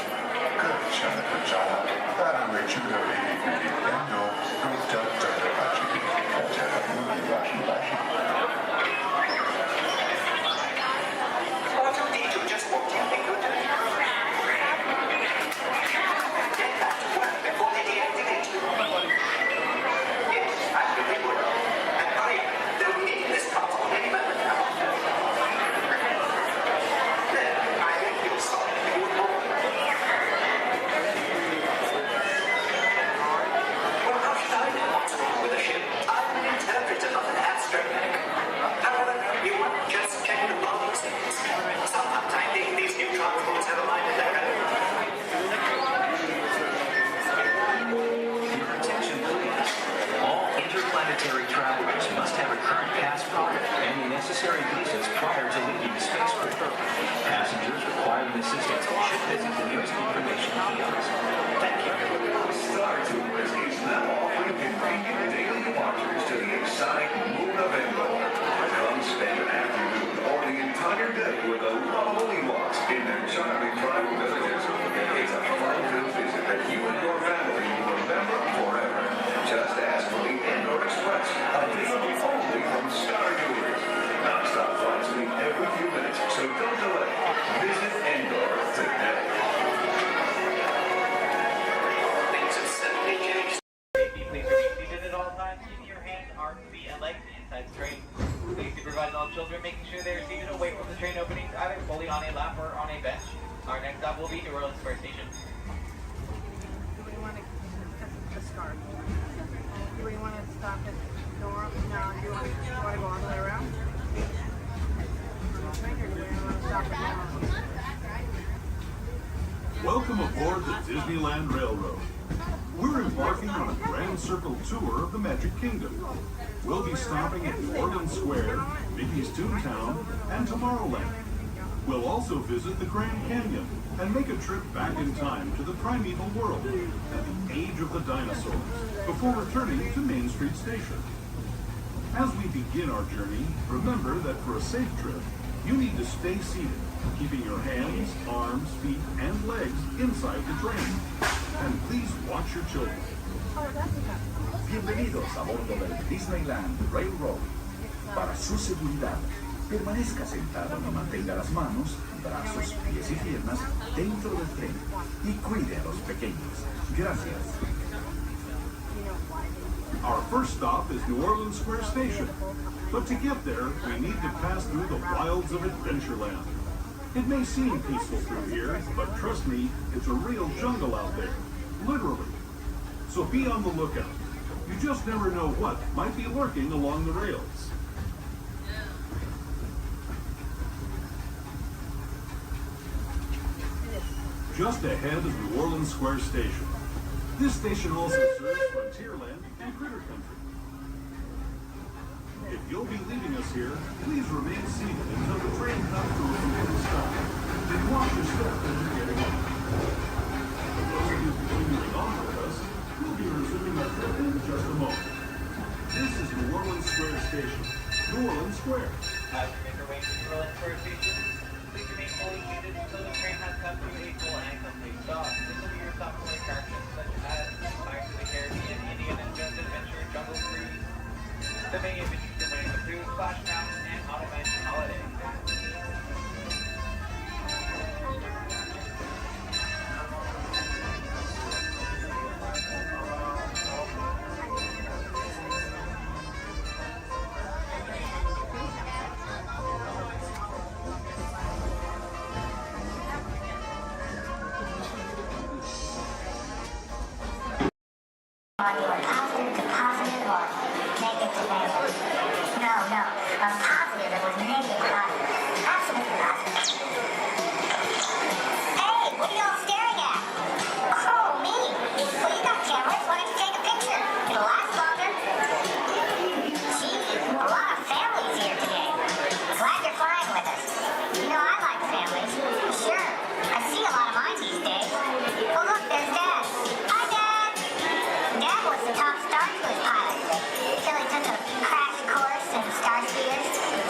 necessary visas prior to leaving the spaceport. Passengers requiring assistance should visit the nearest information kiosk. Thank you. Star Tours is now offering convenient daily departures to the exotic moon of Endor. Come spend an afternoon or the entire day with the lovely Walt in their charming tribal villages. It's a fun-filled visit that you and your family will remember forever. Just ask for the Endor Express, available only from Star Tours. Non-stop flights leave every few minutes, so don't delay. Visit Endor today. Things have suddenly changed. Safety, please remain seated at all times, keeping your hands, arms, feet, and legs inside the train. Please be provided all children, making sure they are seated away from the train openings, either fully on a lap or on a bench. Our next stop will be New Orleans Square Station. Do we want to start? Do we want to stop at Nora? No, do you want to go all the way around? Welcome aboard the Disneyland Railroad. We're embarking on a grand circle tour of the Magic Kingdom. We'll be stopping at New Orleans Square, Mickey's Toontown, and Tomorrowland. We'll also visit the Grand Canyon and make a trip back in time to the primeval world and the age of the dinosaurs before returning to Main Street Station. As we begin our journey, remember that for a safe trip, you need to stay seated, keeping your hands, arms, feet, and legs inside the train. And please watch your children. Bienvenidos a bordo del Disneyland Railroad. Para su seguridad, permanezca sentado y mantenga las manos, brazos, pies y piernas dentro del tren y cuide a los pequeños. Gracias. Our first stop is New Orleans Square Station. But to get there, we need to pass through the wilds of Adventureland. It may seem peaceful through here, but trust me, it's a real jungle out there. Literally. So be on the lookout. You just never know what might be lurking along the rails. Just ahead is New Orleans Square Station. This station also serves Frontierland and Critter Country. If you'll be leaving us here, please remain seated until the train comes to a complete stop. Then watch your step as you're getting on. For those of you continuing on with us, we'll be resuming our trip in just a moment. This is New Orleans Square Station. New Orleans Square. As you make your way to New Orleans Square Station, please remain fully seated until the train has come to a full and complete stop. This will be your stop for attractions such as Pirates of the Caribbean, Indiana Jones Adventure, Jungle Cruise, the many of which you can win the Cruise, Splash Mountain, and Haunted Mansion Holiday. You are positive to positive or negative to negative? No, a positive that was negative to positive. Absolutely positive. Hey, what are y'all staring at? Oh, me. Well, you got cameras. Why don't you take a picture? It'll last longer. Gee, a lot of families here today. Glad you're flying with us. You know, I like families. Sure, I see a lot of mine these days. Oh, look, there's Dad. Hi, Dad. Dad was the top Star Cruise pilot until he took a crash course in Star Speeders.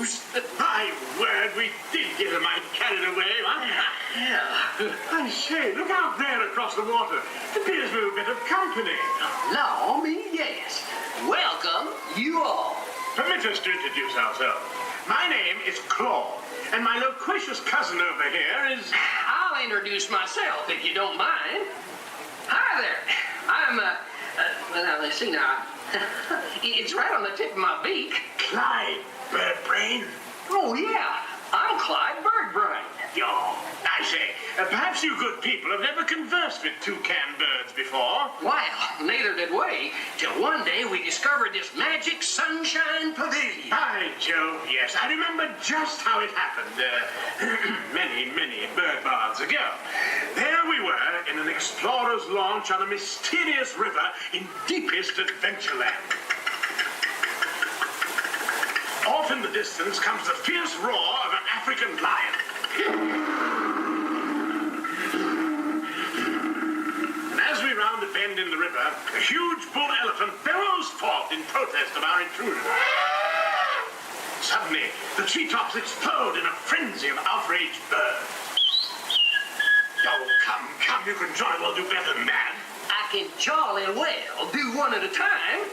news. My word, we did get a mite carried away, huh? Yeah. I say, look out there across the water. It appears we're a bit of company. Law me, yes. Welcome, you all. Permit us to introduce ourselves. My name is Claude, and my loquacious cousin over here is... I'll introduce myself, if you don't mind. Hi there. I'm, well, let's see now. It's right on the tip of my beak. Clyde Birdbrain? Oh, yeah. I'm Clyde Birdbrain. Oh, I say, perhaps you good people have never conversed with toucan birds before. Well, neither did we, till one day we discovered this magic sunshine pavilion. By Jove, yes. I remember just how it happened, many bird baths ago. There we were in an explorer's launch on a mysterious river in deepest Adventureland. Off in the distance comes the fierce roar of an African lion. And as we round a bend in the river, a huge bull elephant bellows forth in protest of our intrusion. Suddenly, the treetops explode in a frenzy of outraged birds. Oh, come, you can jolly well do better than that. I can jolly well do one at a time.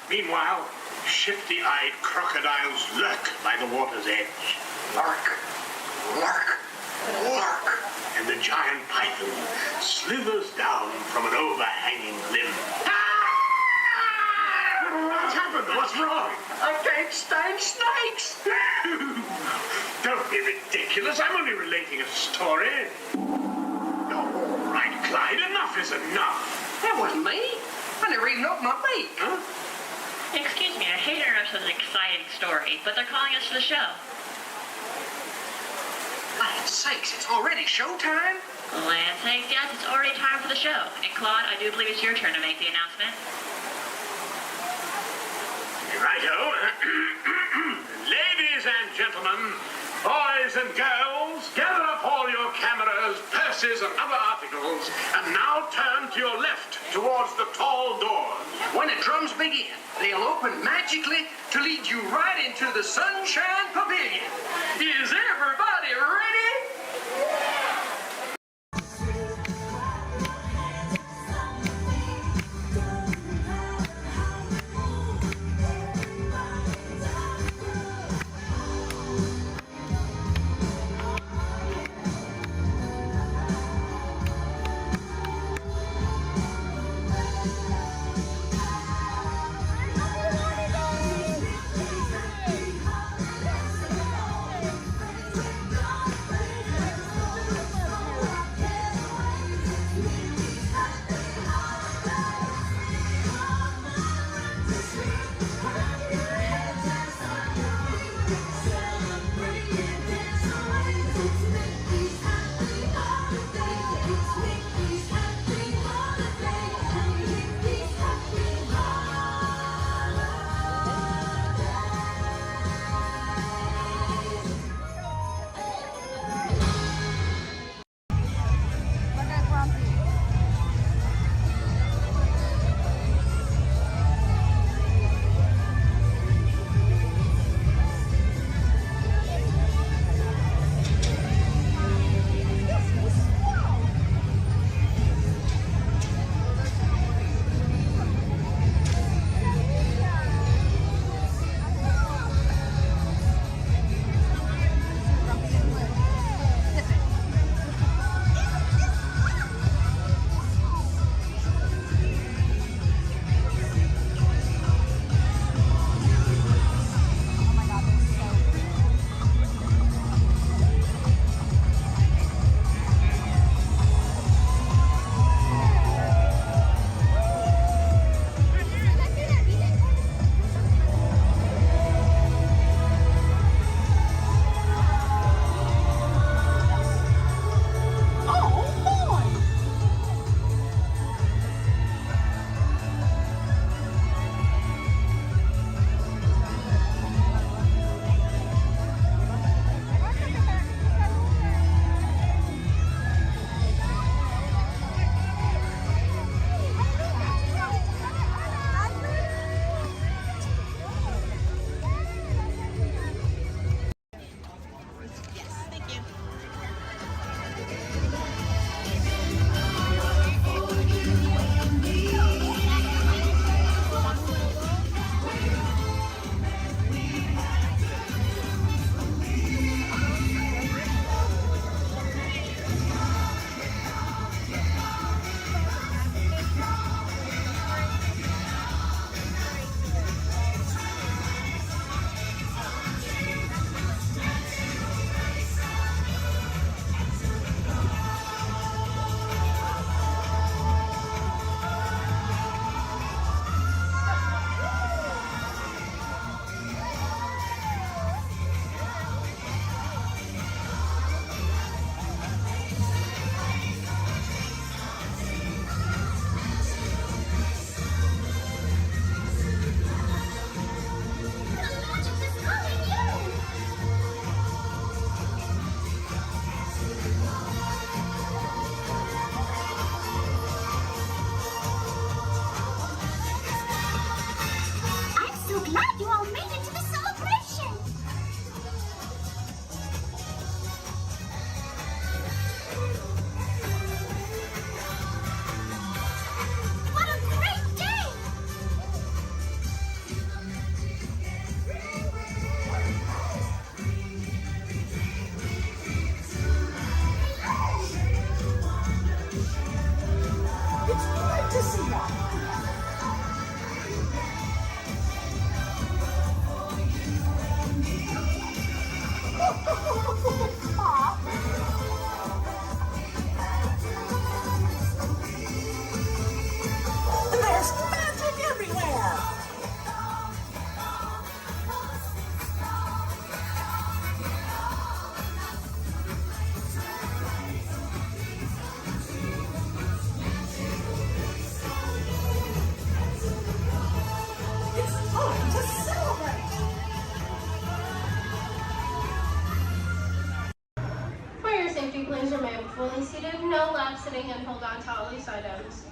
Meanwhile, shifty-eyed crocodiles lurk by the water's edge. Lurk, lurk, lurk. And the giant python slithers down from an overhanging limb. What's happened? What's wrong? I can't stand snakes. Don't be ridiculous. I'm only relating a story. All right, Clyde, enough is enough. That wasn't me. I never even opened my beak. Huh? Excuse me, I hate to interrupt such an exciting story, but they're calling us to the show. Land sakes, it's already showtime? Land sakes, yes, it's already time for the show. And Claude, I do believe it's your turn to make the announcement. Righto. Ladies and gentlemen, boys and girls, gather up all your cameras, purses, and other articles, and now turn to your left towards the tall doors. When the drums begin, they'll open magically to lead you right into the Sunshine Pavilion. Is everybody ready? seated, no lap sitting, and hold on to all these items.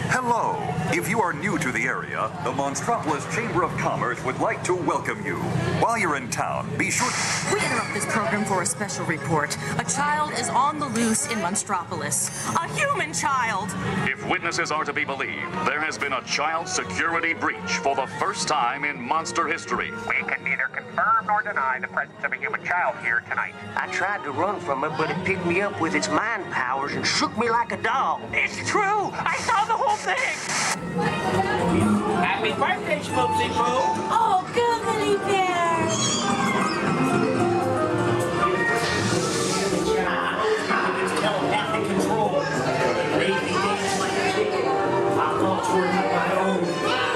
Hello. If you are new to the area, the Monstropolis Chamber of Commerce would like to welcome you. While you're in town, be sure We interrupt this program for a special report. A child is on the loose in Monstropolis. A human child! If witnesses are to be believed, there has been a child security breach for the first time in monster history. We can neither confirm nor deny the presence of a human child here tonight. I tried to run from it, but it picked me up with its mind powers and shook me like a dog. It's true! I saw the whole thing! Happy birthday, Schmoopsy Poo! Oh, googly bear! Telepathic control. Made me dance like a chicken. I thought were not my own.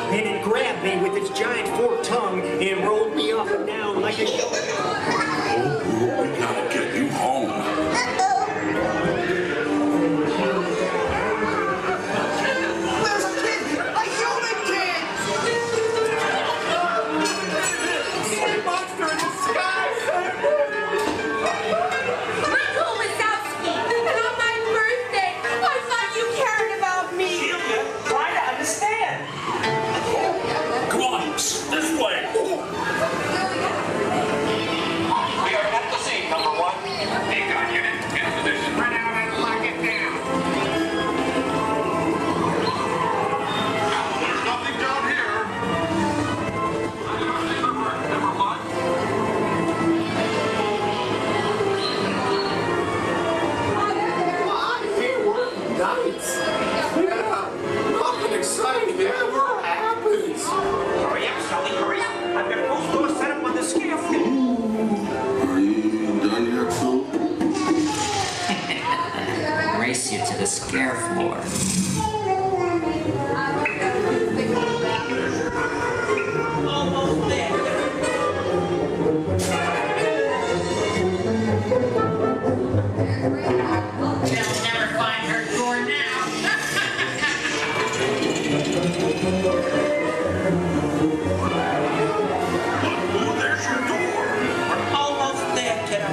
Then it grabbed me with its giant forked tongue and rolled me up and down like a show. Oh, we gotta get you home. Race you to the scare floor. They'll never find her door now. Oh, there's your door. We're almost there, kiddo.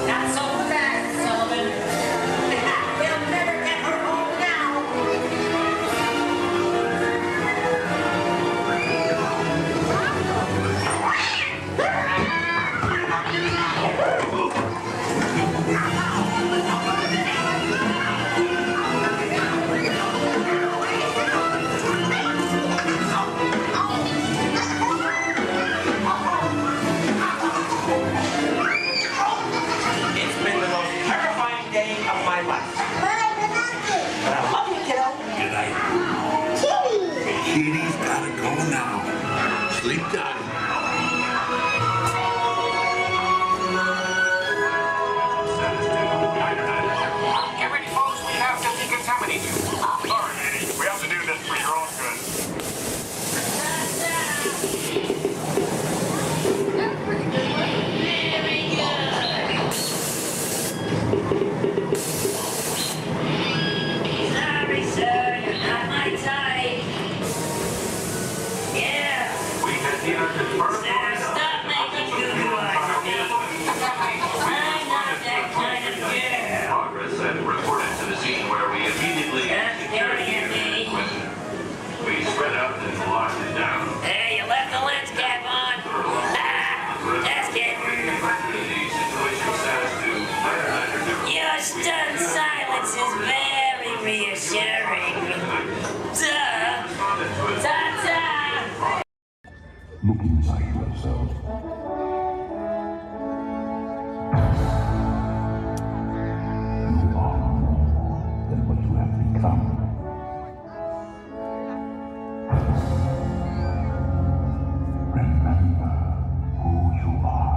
Not so fast, Sullivan. We'll never get her home now. It's been the most terrifying day of my life. But I love you, kiddo. Good night. Kitty's gotta go now. Sleep tight. Get ready, folks. We have to decontaminate you. Sorry, lady. We have to do this Look inside yourself. You are more than what you have become. Remember who you are.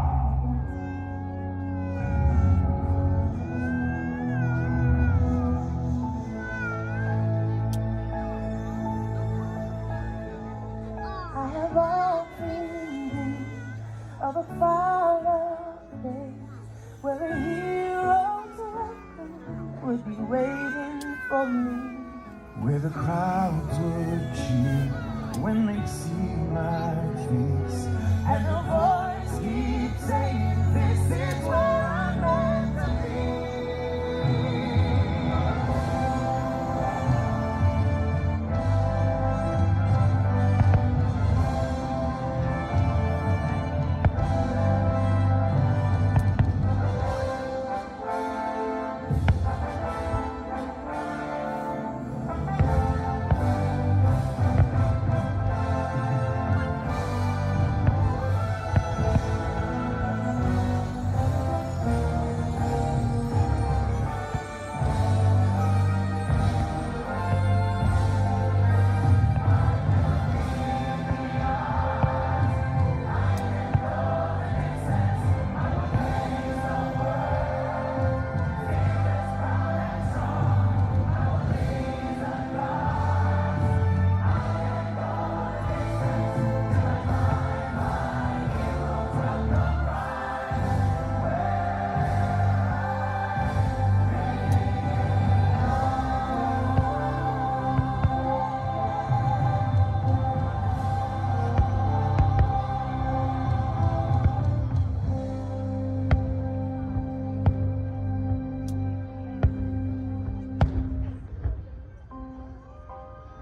I have often dreamed of a far place where a hero's welcome would be waiting for me. Where the crowds would cheer when they see my face, And a voice keeps saying, this is where I'm meant to be.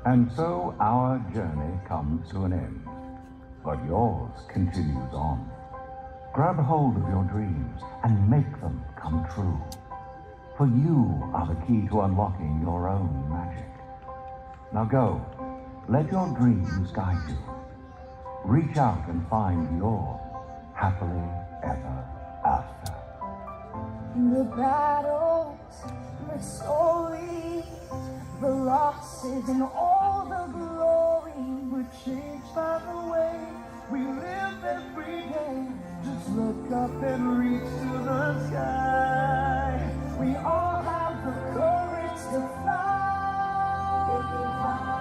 And so our journey comes to an end, but yours continues on. Grab hold of your dreams and make them come true. For you are the key to unlocking your own magic. Now go, let your dreams guide you. Reach out and find your happily ever after. The battles, the stories, the losses, and all the glory were changed by the way we live every day. just look up and reach to the sky. We all have the courage to fly. We can fly.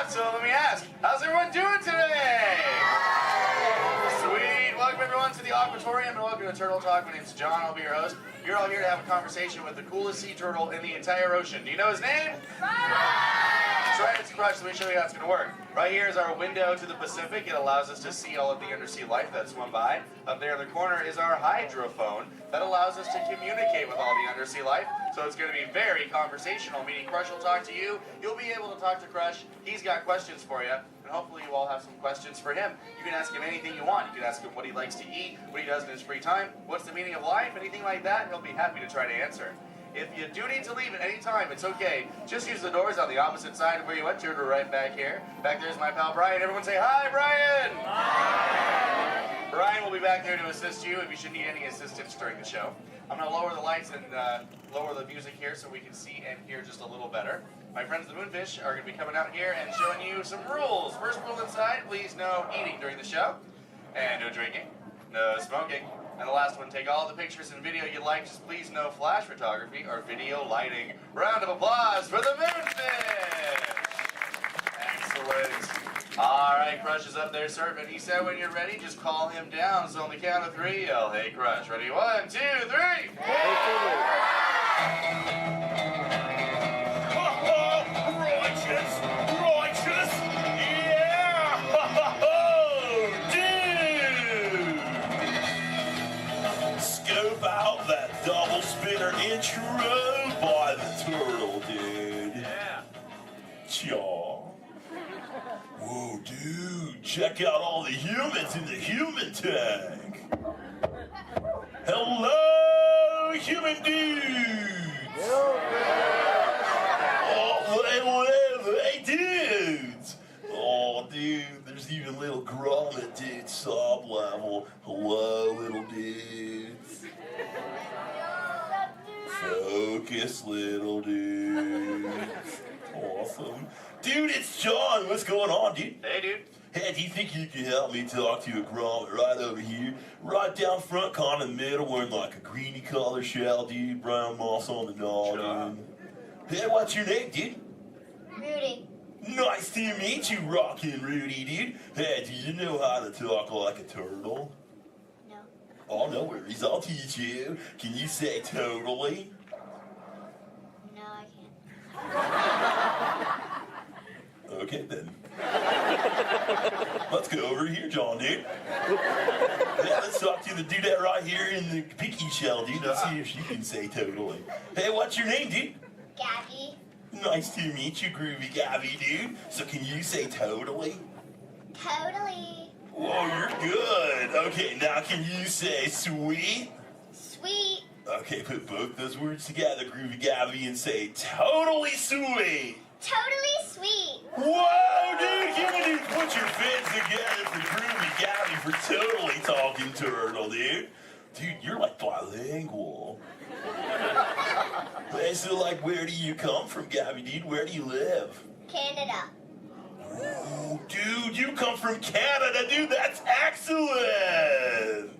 So let me ask, how's everyone doing today? Sweet. Welcome everyone to the Aquatorium and welcome to Turtle Talk. My name's John. I'll be your host. You're all here to have a conversation with the coolest sea turtle in the entire ocean. Do you know his name? That's right, it's Crush. Let me show you how it's going to work. Right here is our window to the Pacific. It allows us to see all of the undersea life that swim by. Up there in the corner is our hydrophone that allows us to communicate with all the undersea life. So it's going to be very conversational, meaning Crush will talk to you. You'll be able to talk to Crush. He's got questions for you. And hopefully you all have some questions for him. You can ask him anything you want. You can ask him what he likes to eat, what he does in his free time, what's the meaning of life, anything like that. He'll be happy to try to answer. If you do need to leave at any time, it's okay. Just use the doors on the opposite side of where you went to right back here. Back there's my pal Brian. Everyone say hi, Brian! Hi! Brian will be back there to assist you if you should need any assistance during the show. I'm going to lower the lights and lower the music here so we can see and hear just a little better. My friends the Moonfish are going to be coming out here and showing you some rules. First rule inside, please no eating during the show. And no drinking, no smoking. And the last one, take all the pictures and video you like, just please no flash photography or video lighting. Round of applause for the Moonfish! Excellent. All right, Crush is up there serving. He said when you're ready, just call him down. So on the count of 3, yell, hey, Crush. Ready? 1, 2, 3. Righteous! Righteous! Yeah! Dude! Scope out that double spinner intro by the turtle, dude. Yeah. Chaw. Whoa, dude, check out all the humans in the human tank. Hello, human dudes. Oh, hey, dudes. Oh, dude, there's even little grommet dudes, sub level. Hello, little dudes. Focus, little dudes. Awesome. Dude, it's John. What's going on, dude? Hey, dude. Hey, do you think you can help me talk to a grommet right over here? Right down front, kind of in the middle, wearing like a greeny color shell, dude. Brown moss on the dog, dude. Hey, what's your name, dude? Rudy. Nice to meet you, Rockin' Rudy, dude. Hey, do you know how to talk like a turtle? No. Oh, no worries. I'll teach you. Can you say totally? No, I can't. Okay, then. Let's go over here, John, dude. Yeah, let's talk to the dudette right here in the pinky shell, dude. Let's see if she can say totally. Hey, what's your name, dude? Gabby. Nice to meet you, Groovy Gabby, dude. So can you say totally? Totally. Whoa, you're good. Okay, now can you say sweet? Sweet. Okay, put both those words together, Groovy Gabby, and say totally sweet. Totally sweet. Whoa, dude, human dude, put your fins together for Groovy Gabby for totally talking turtle, dude. Dude, you're like bilingual. Hey, so like, where do you come from, Gabby, dude? Where do you live? Canada. Ooh, dude, you come from Canada, dude. That's excellent.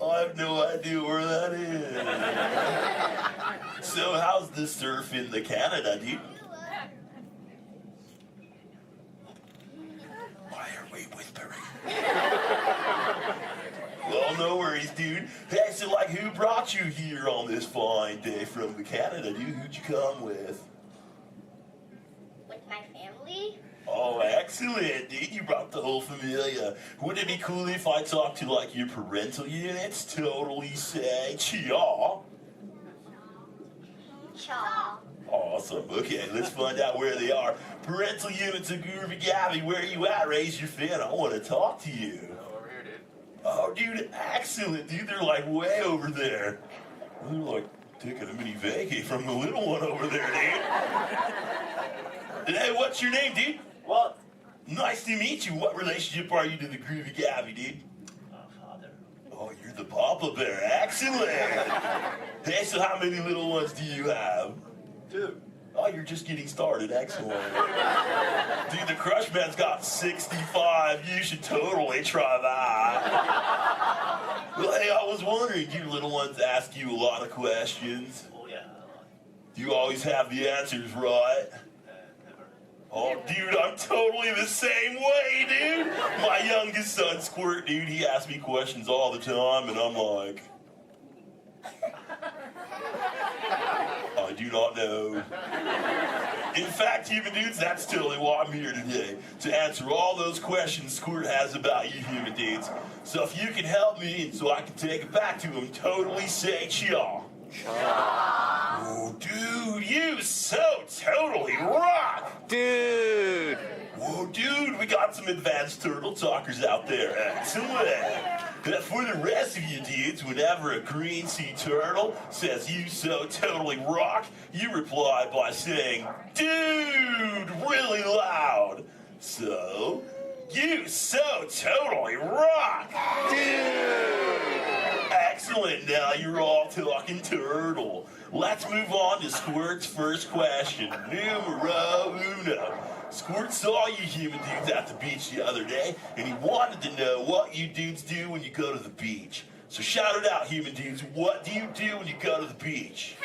I have no idea where that is. So how's the surf in the Canada, dude? Why are we whispering? Well, no worries, dude. Hey, so like, who brought you here on this fine day from the Canada, dude? Who'd you come with? With my family? Oh, excellent, dude. You brought the whole familia. Wouldn't it be cool if I talked to, like, your parental units? Totally say, chaw. Chaw. Awesome. Okay, let's find out where they are. Parental units of Groovy Gabby, where are you at? Raise your fin. I want to talk to you. Over here, dude. Oh, dude, excellent, dude. They're, like, way over there. They're, like, taking a mini vacay from the little one over there, dude. Hey, what's your name, dude? Walt. Nice to meet you. What relationship are you to the Groovy Gabby, dude? Father. Oh, you're the Papa Bear. Excellent. Hey, so how many little ones do you have? 2. Oh, you're just getting started. Excellent. Dude, the Crush Man's got 65. You should totally try that. Well, hey, I was wondering, do your little ones ask you a lot of questions? Oh, yeah. Do you always have the answers right? Never. Oh, dude, I'm totally the same way, dude. My youngest son, Squirt, dude, he asks me questions all the time, and I'm like, I do not know. In fact, human dudes, that's totally why I'm here today, to answer all those questions Squirt has about you human dudes. So if you can help me, and so I can take it back to him, totally say chaw. Oh, dude, you so totally rock! Dude! Whoa, dude, we got some advanced turtle talkers out there. Excellent. But for the rest of you dudes, whenever a green sea turtle says you so totally rock, you reply by saying, dude, really loud. So, You so totally rock! Dude! Excellent, now you're all talking turtle. Let's move on to Squirt's first question. Numero uno. Squirt saw you human dudes at the beach the other day, and he wanted to know what you dudes do when you go to the beach. So shout it out, human dudes. What do you do when you go to the beach?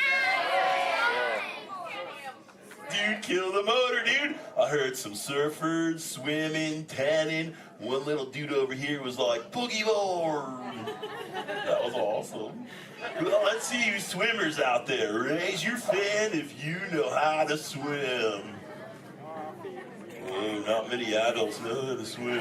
Dude, kill the motor, dude. I heard some surfers, swimming, tanning. One little dude over here was like, boogie board. That was awesome. Well, let's see you swimmers out there. Raise your fin if you know how to swim. Oh, not many adults know how to swim.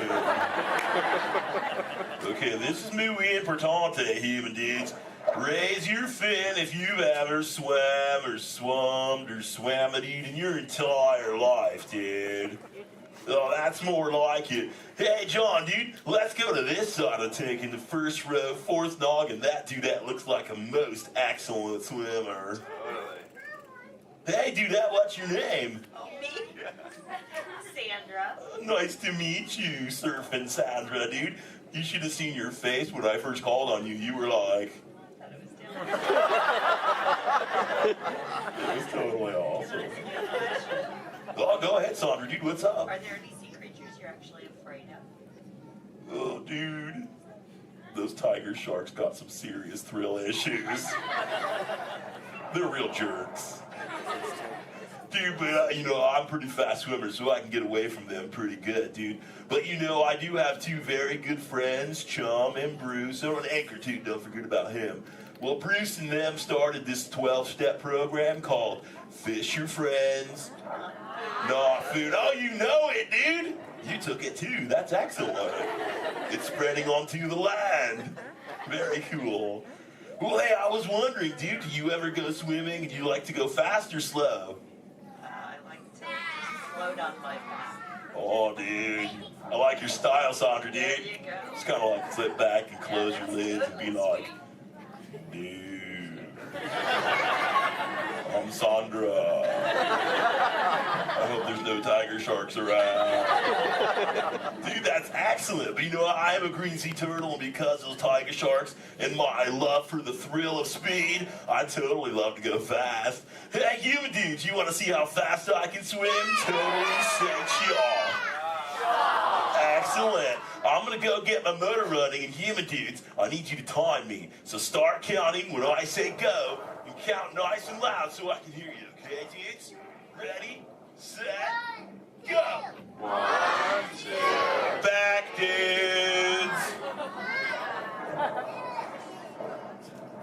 Okay, this is muy importante, human dudes. Raise your fin if you've ever swam or swummed or swam it in your entire life, dude. Oh, that's more like it. Hey, John, dude, let's go to this side of the tank in the first row, fourth noggin. That dude, that looks like a most excellent swimmer. Hey, dude, what's your name? Oh, me? Sandra. Nice to meet you, Surfing Sandra, dude. You should have seen your face when I first called on you. You were like... It was totally awesome. Oh, go ahead, Sandra, dude, what's up? Are there any sea creatures you're actually afraid of? Oh, dude. Those tiger sharks got some serious thrill issues. They're real jerks. Dude, but, I'm a pretty fast swimmer, so I can get away from them pretty good, dude. But, I do have two very good friends, Chum and Bruce. Oh, and Anchor, too, don't forget about him. Well, Bruce and them started this 12-step program called Fish Your Friends, Not Food. Oh, you know it, dude. You took it, too. That's excellent. It's spreading onto the land. Very cool. Well, hey, I was wondering, dude, do you ever go swimming and do you like to go fast or slow? I like to slow down my path. Oh, dude. I like your style, Sandra, dude. There you go. Just kind of like sit back and close your lids and be like, dude, I'm Sandra. I hope there's no tiger sharks around. Dude, that's excellent. But I am a green sea turtle, and because of those tiger sharks and my love for the thrill of speed, I totally love to go fast. Hey, human dudes, you want to see how fast I can swim? Totally sensual. Excellent. I'm going to go get my motor running, and human dudes, I need you to time me. So start counting when I say go, and count nice and loud so I can hear you, okay, dudes? Ready, set, go. 1, 2. Back, dudes.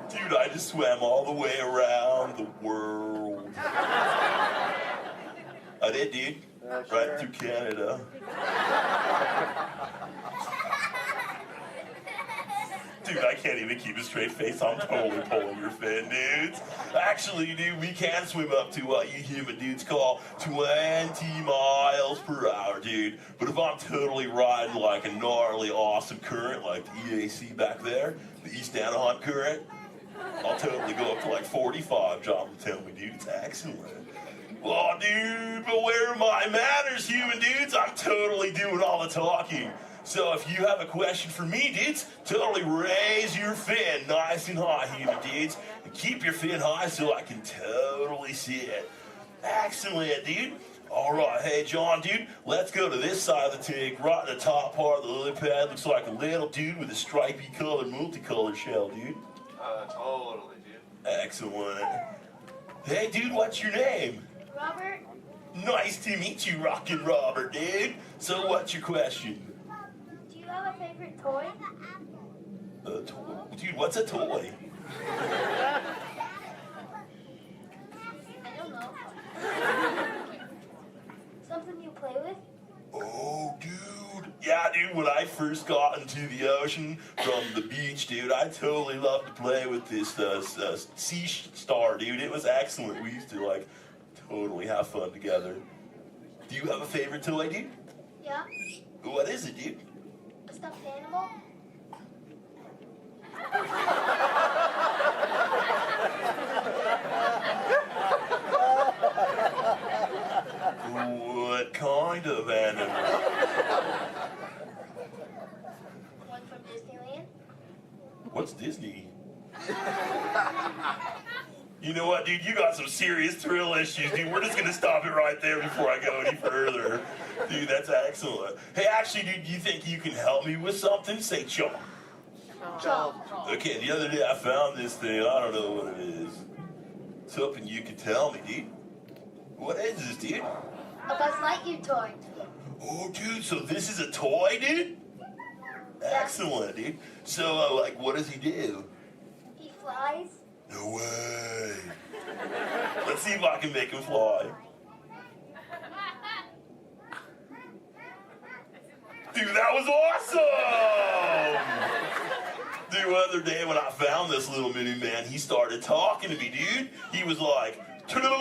Dude, I just swam all the way around the world. I did, dude. Right through Canada. Dude, I can't even keep a straight face. I'm totally pulling your fin, dudes. Actually, dude, we can swim up to what you human dudes call 20 miles per hour, dude. But if I'm totally riding like a gnarly, awesome current, like the EAC back there, the East Anaheim current, I'll totally go up to like 45, John will tell me, dude. It's excellent. Oh, dude, but where are my manners, human dudes? I'm totally doing all the talking. So if you have a question for me, dudes, totally raise your fin nice and high, human dudes. And keep your fin high so I can totally see it. Excellent, dude. All right, hey, John, dude, let's go to this side of the tank. Right in the top part of the lily pad looks like a little dude with a stripy colored, multicolored shell, dude. Totally, dude. Excellent. Hey, dude, what's your name? Robert? Nice to meet you, Rockin' Robert, dude. So what's your question? Do you have a favorite toy? A toy? Dude, what's a toy? I don't know. Something you play with? Oh, dude. Yeah, dude, when I first got into the ocean from the beach, dude, I totally loved to play with this sea star, dude. It was excellent. We used to, totally have fun together. Do you have a favorite toy, dude? Yeah. What is it, dude? A stuffed animal? What kind of animal? What's Disney? You know what, dude? You got some serious thrill issues, dude. We're just gonna stop it right there before I go any further. Dude, that's excellent. Hey, actually, dude, you think you can help me with something? Say chalk. Chalk. Okay, the other day I found this thing. I don't know what it is. It's hoping you can tell me, dude. What is this, dude? A Buzz Lightyear toy. Oh, dude, so this is a toy, dude? Excellent, dude. So, like, what does he do? He flies. No way. Let's see if I can make him fly. Dude, that was awesome! Dude, the other day when I found this little mini man, he started talking to me, dude. He was like, I don't know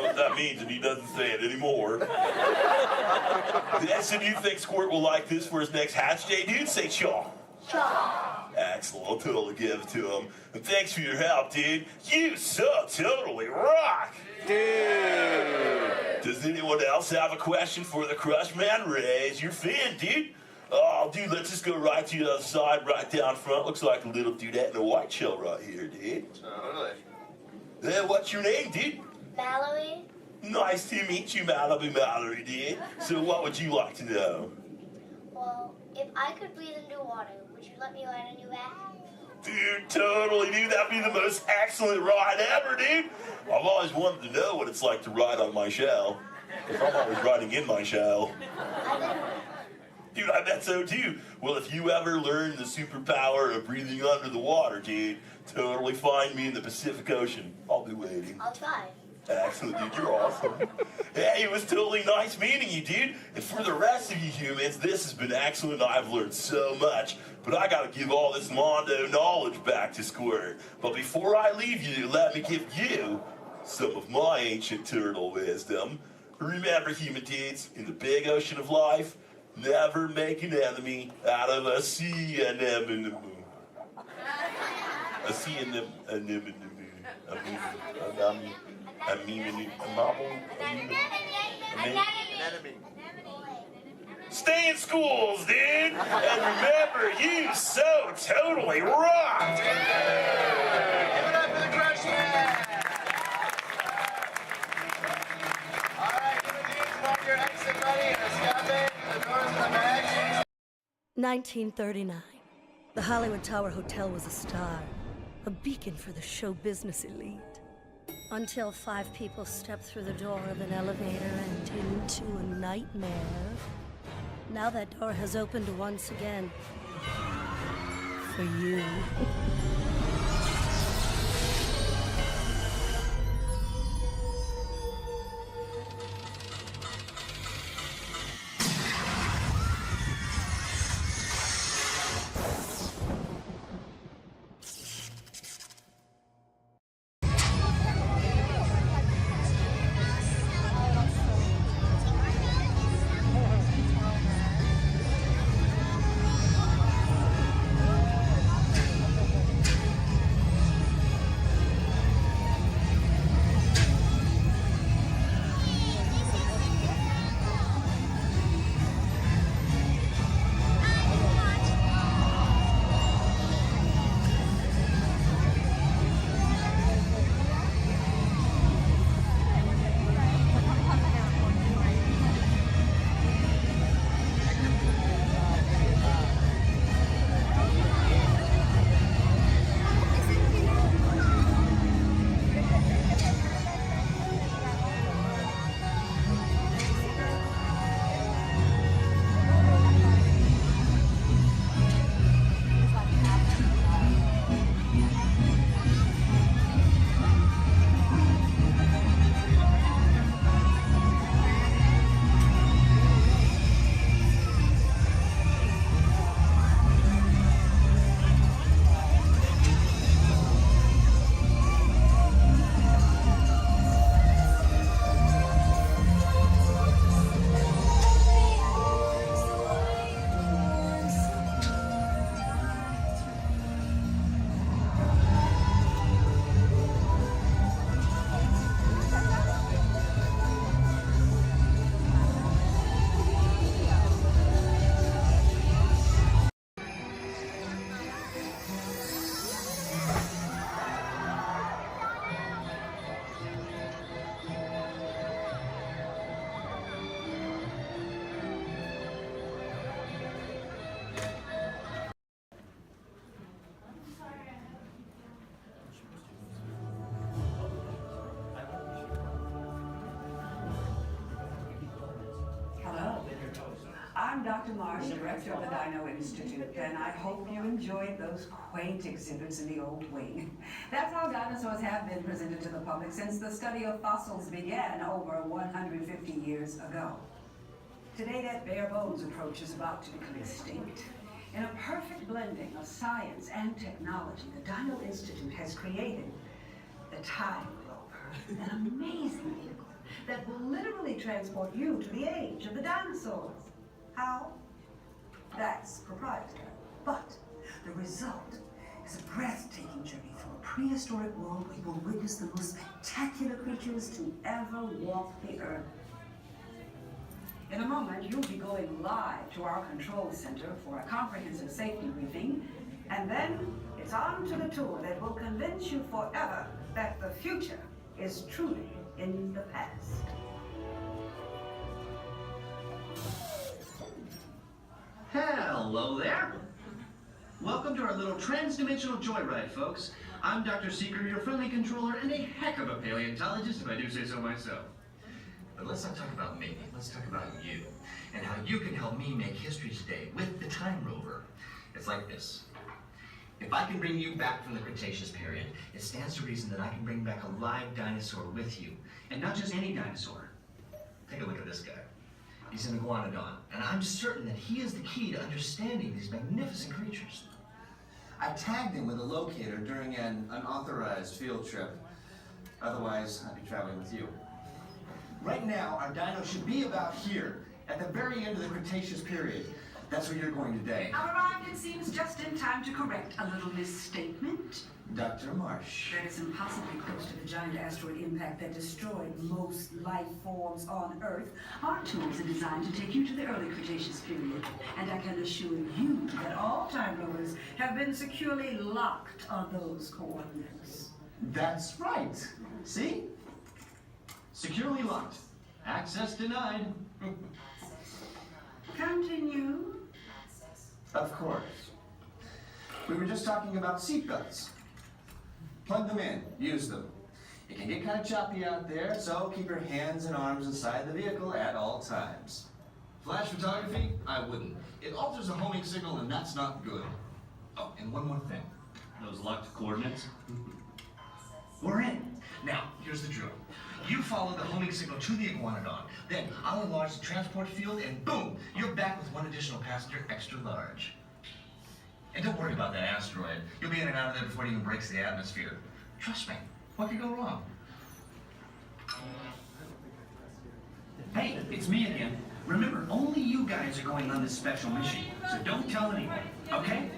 what that means, and he doesn't say it anymore. So do you think Squirt will like this for his next hatch day, dude? Say chaw. Chaw. Excellent. I'll totally give it to him. And thanks for your help, dude. You so totally rock. Dude. Does anyone else have a question for the Crush Man? Raise your fin, dude. Oh, dude, let's just go right to the other side, right down front. Looks like a little dudette in a white shell right here, dude. Totally. What's your name, dude? Mallory. Nice to meet you, Mallory, dude. So what would you like to know? Well, if I could breathe into water, would you let me ride on your back? Dude, totally, dude. That'd be the most excellent ride ever, dude. I've always wanted to know what it's like to ride on my shell. Because I'm always riding in my shell. Dude, I bet so too. Well, if you ever learn the superpower of breathing under the water, dude, totally find me in the Pacific Ocean. I'll be waiting. I'll try. Excellent, dude. You're awesome. Hey, it was totally nice meeting you, dude. And for the rest of you humans, this has been excellent. I've learned so much. But I gotta give all this Mondo knowledge back to Squirt. But before I leave you, let me give you some of my ancient turtle wisdom. Remember, human dudes, in the big ocean of life, never make an enemy out of a sea anemone. A sea anemone. Stay in schools, dude! And remember, you so totally rocked! Give it up for the Crush Man! Alright, human beings, have your exit ready and escape the doors of the mag. 1939. The Hollywood Tower Hotel was a star, a beacon for the show business elite. Until 5 people stepped through the door of an elevator and into a nightmare. Now that door has opened once again. For you. I'm Dr. Marsh, director of the Dino Institute, and I hope you enjoyed those quaint exhibits in the old wing. That's how dinosaurs have been presented to the public since the study of fossils began over 150 years ago. Today, that bare bones approach is about to become extinct. In a perfect blending of science and technology, the Dino Institute has created the Time Rover, an amazing vehicle that will literally transport you to the age of the dinosaurs. How? That's proprietary. But the result is a breathtaking journey through a prehistoric world where you will witness the most spectacular creatures to ever walk the earth. In a moment, you'll be going live to our control center for a comprehensive safety briefing, and then it's on to the tour that will convince you forever that the future is truly in the past. Hello there. Welcome to our little trans-dimensional joyride, folks. I'm Dr. Seeker, your friendly controller, and a heck of a paleontologist, if I do say so myself. But let's not talk about me. Let's talk about you, and how you can help me make history today with the Time Rover. It's like this. If I can bring you back from the Cretaceous period, it stands to reason that I can bring back a live dinosaur with you. And not just any dinosaur. Take a look at this guy. He's an iguanodon, and I'm certain that he is the key to understanding these magnificent creatures. I tagged him with a locator during an unauthorized field trip. Otherwise, I'd be traveling with you. Right now, our dino should be about here, at the very end of the Cretaceous period. That's where you're going today. I've arrived, it seems, just in time to correct a little misstatement. Dr. Marsh. That is impossibly close to the giant asteroid impact that destroyed most life forms on Earth. Our tools are designed to take you to the early Cretaceous period, and I can assure you that all time rovers have been securely locked on those coordinates. That's right. See? Securely locked. Access denied. Continue. Of course. We were just talking about seatbelts. Plug them in, use them. It can get kind of choppy out there, so keep your hands and arms inside the vehicle at all times. Flash photography? I wouldn't. It alters the homing signal, and that's not good. Oh, and one more thing. Those locked coordinates? We're in. Now, here's the drill. You follow the homing signal to the iguanodon. Then I'll enlarge the transport field, and boom, you're back with one additional passenger extra large. And don't worry about that asteroid. You'll be in and out of there before it even breaks the atmosphere. Trust me, what could go wrong? Hey, it's me again. Remember, only you guys are going on this special mission, so don't tell anyone, okay?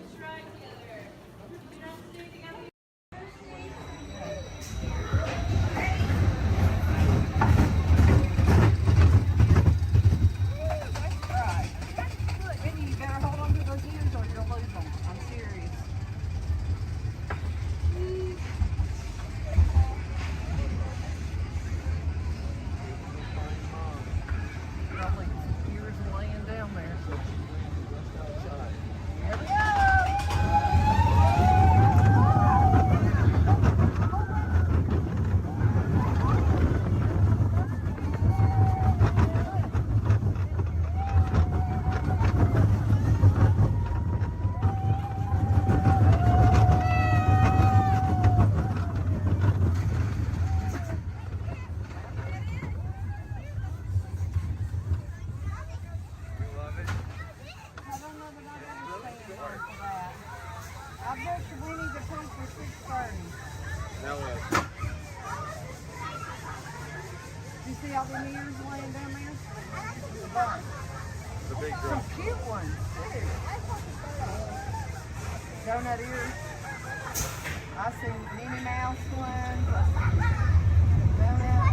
Donut ears. I see Minnie Mouse ones. Donut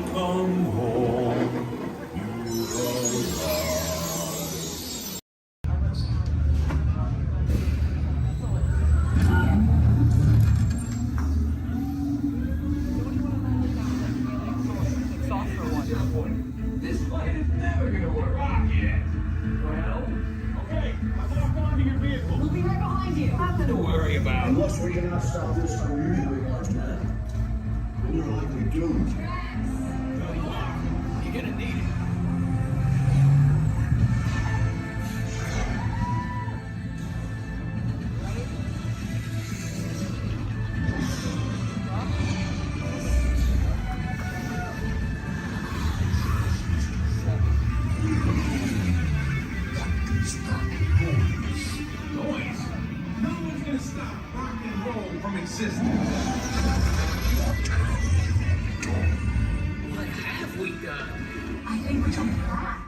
come home. This plan is never gonna work. Yeah. Well, okay. We'll be right behind you. Nothing to worry about. Unless we cannot stop this unusually large man, we're likely doomed. You're gonna need it. Noise. No one's gonna stop rock and roll from existing. What have we done? I think we're coming back.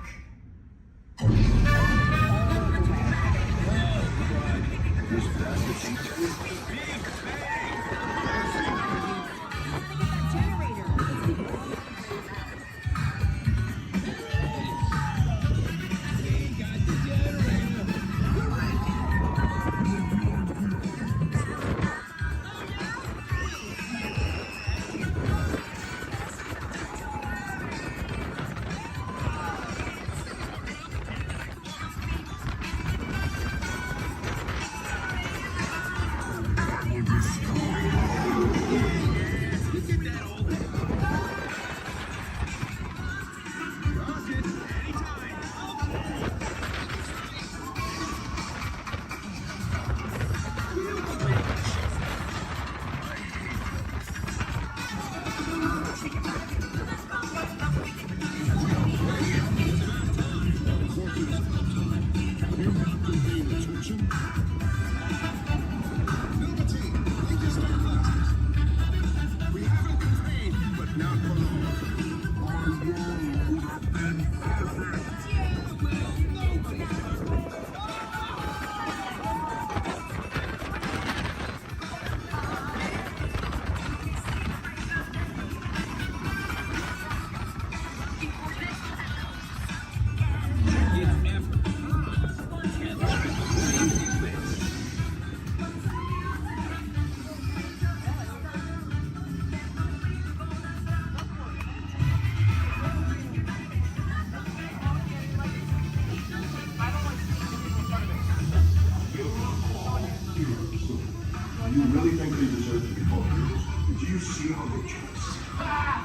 You really think they deserve to be called heroes? Do you see how they dress?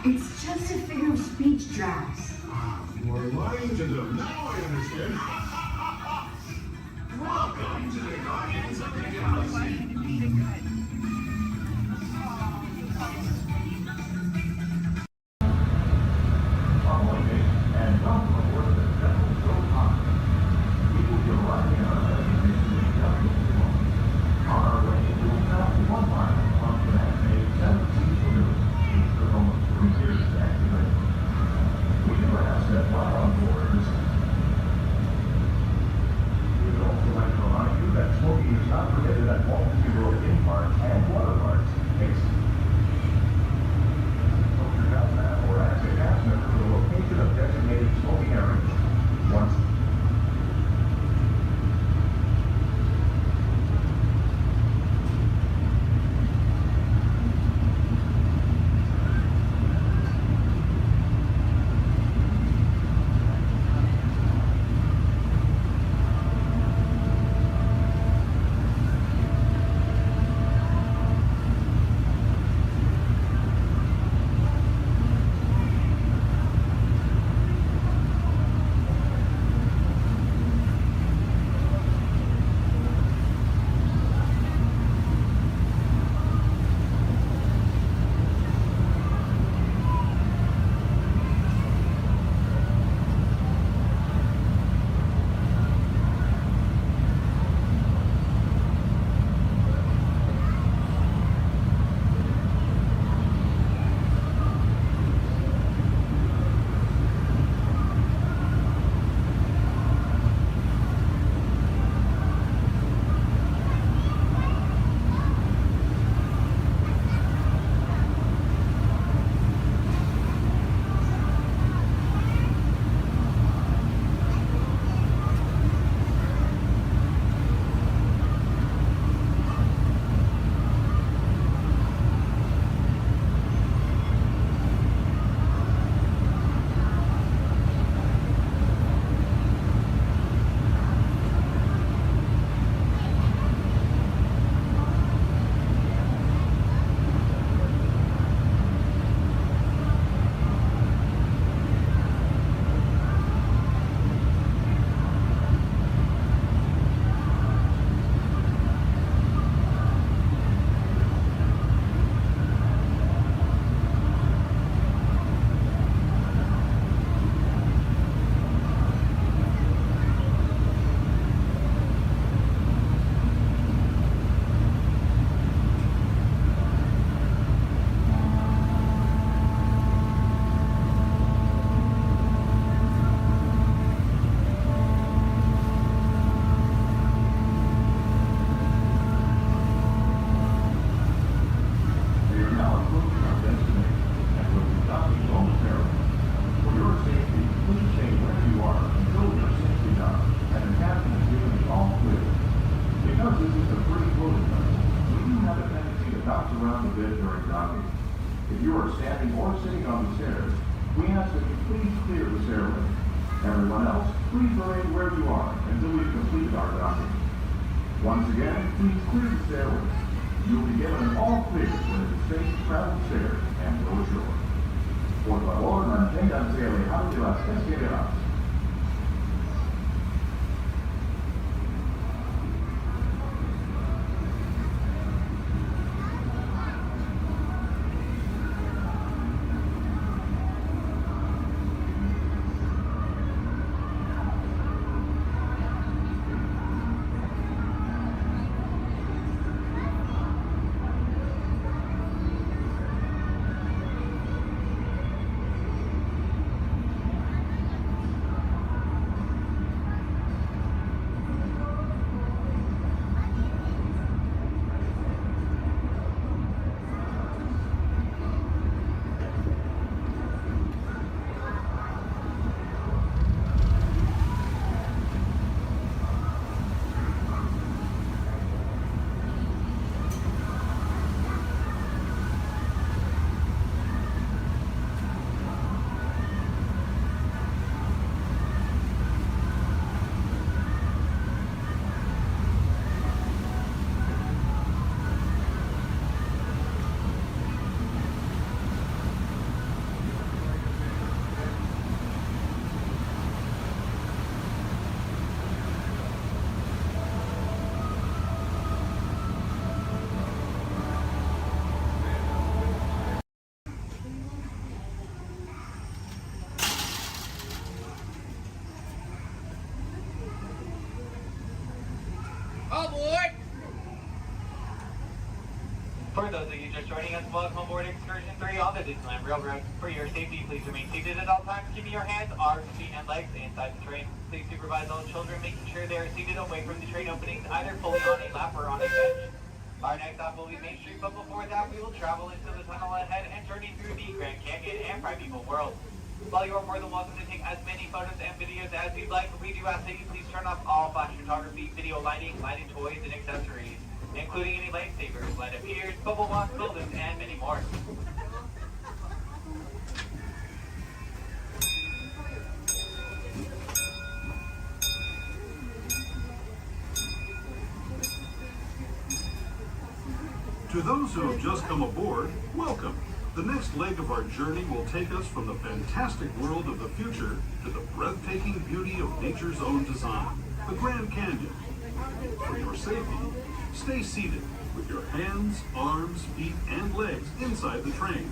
It's just a figure of speech, Drax. You are lying to them. Now I understand. Welcome to the Guardians of the Galaxy. If you are standing or sitting on the stairs, we ask that you please clear the stairway. Everyone else, please remain where you are until we've completed our docking. Once again, please clear the stairway. You will be given an all clear when it is safe to travel the stairs and go ashore. Por favor, manténganse alejados de las escaleras. For those of you just joining us, welcome aboard Excursion 3 on the Disneyland Railroad. For your safety, please remain seated at all times, keeping your hands, arms, feet, and legs inside the train. Please supervise all children, making sure they are seated away from the train openings, either fully on a lap or on a bench. Our next stop will be Main Street, but before that, we will travel into the tunnel ahead and journey through the Grand Canyon and Primeval World. While you are more than welcome to take as many photos and videos as you'd like, we do ask that you please turn off all flash photography, video lighting, lighting toys, and accessories, including any lightsabers, light up ears, bubble box buildings, and many more. To those who have just come aboard, welcome. The next leg of our journey will take us from the fantastic world of the future to the breathtaking beauty of nature's own design, the Grand Canyon. For your safety, stay seated with your hands, arms, feet, and legs inside the train.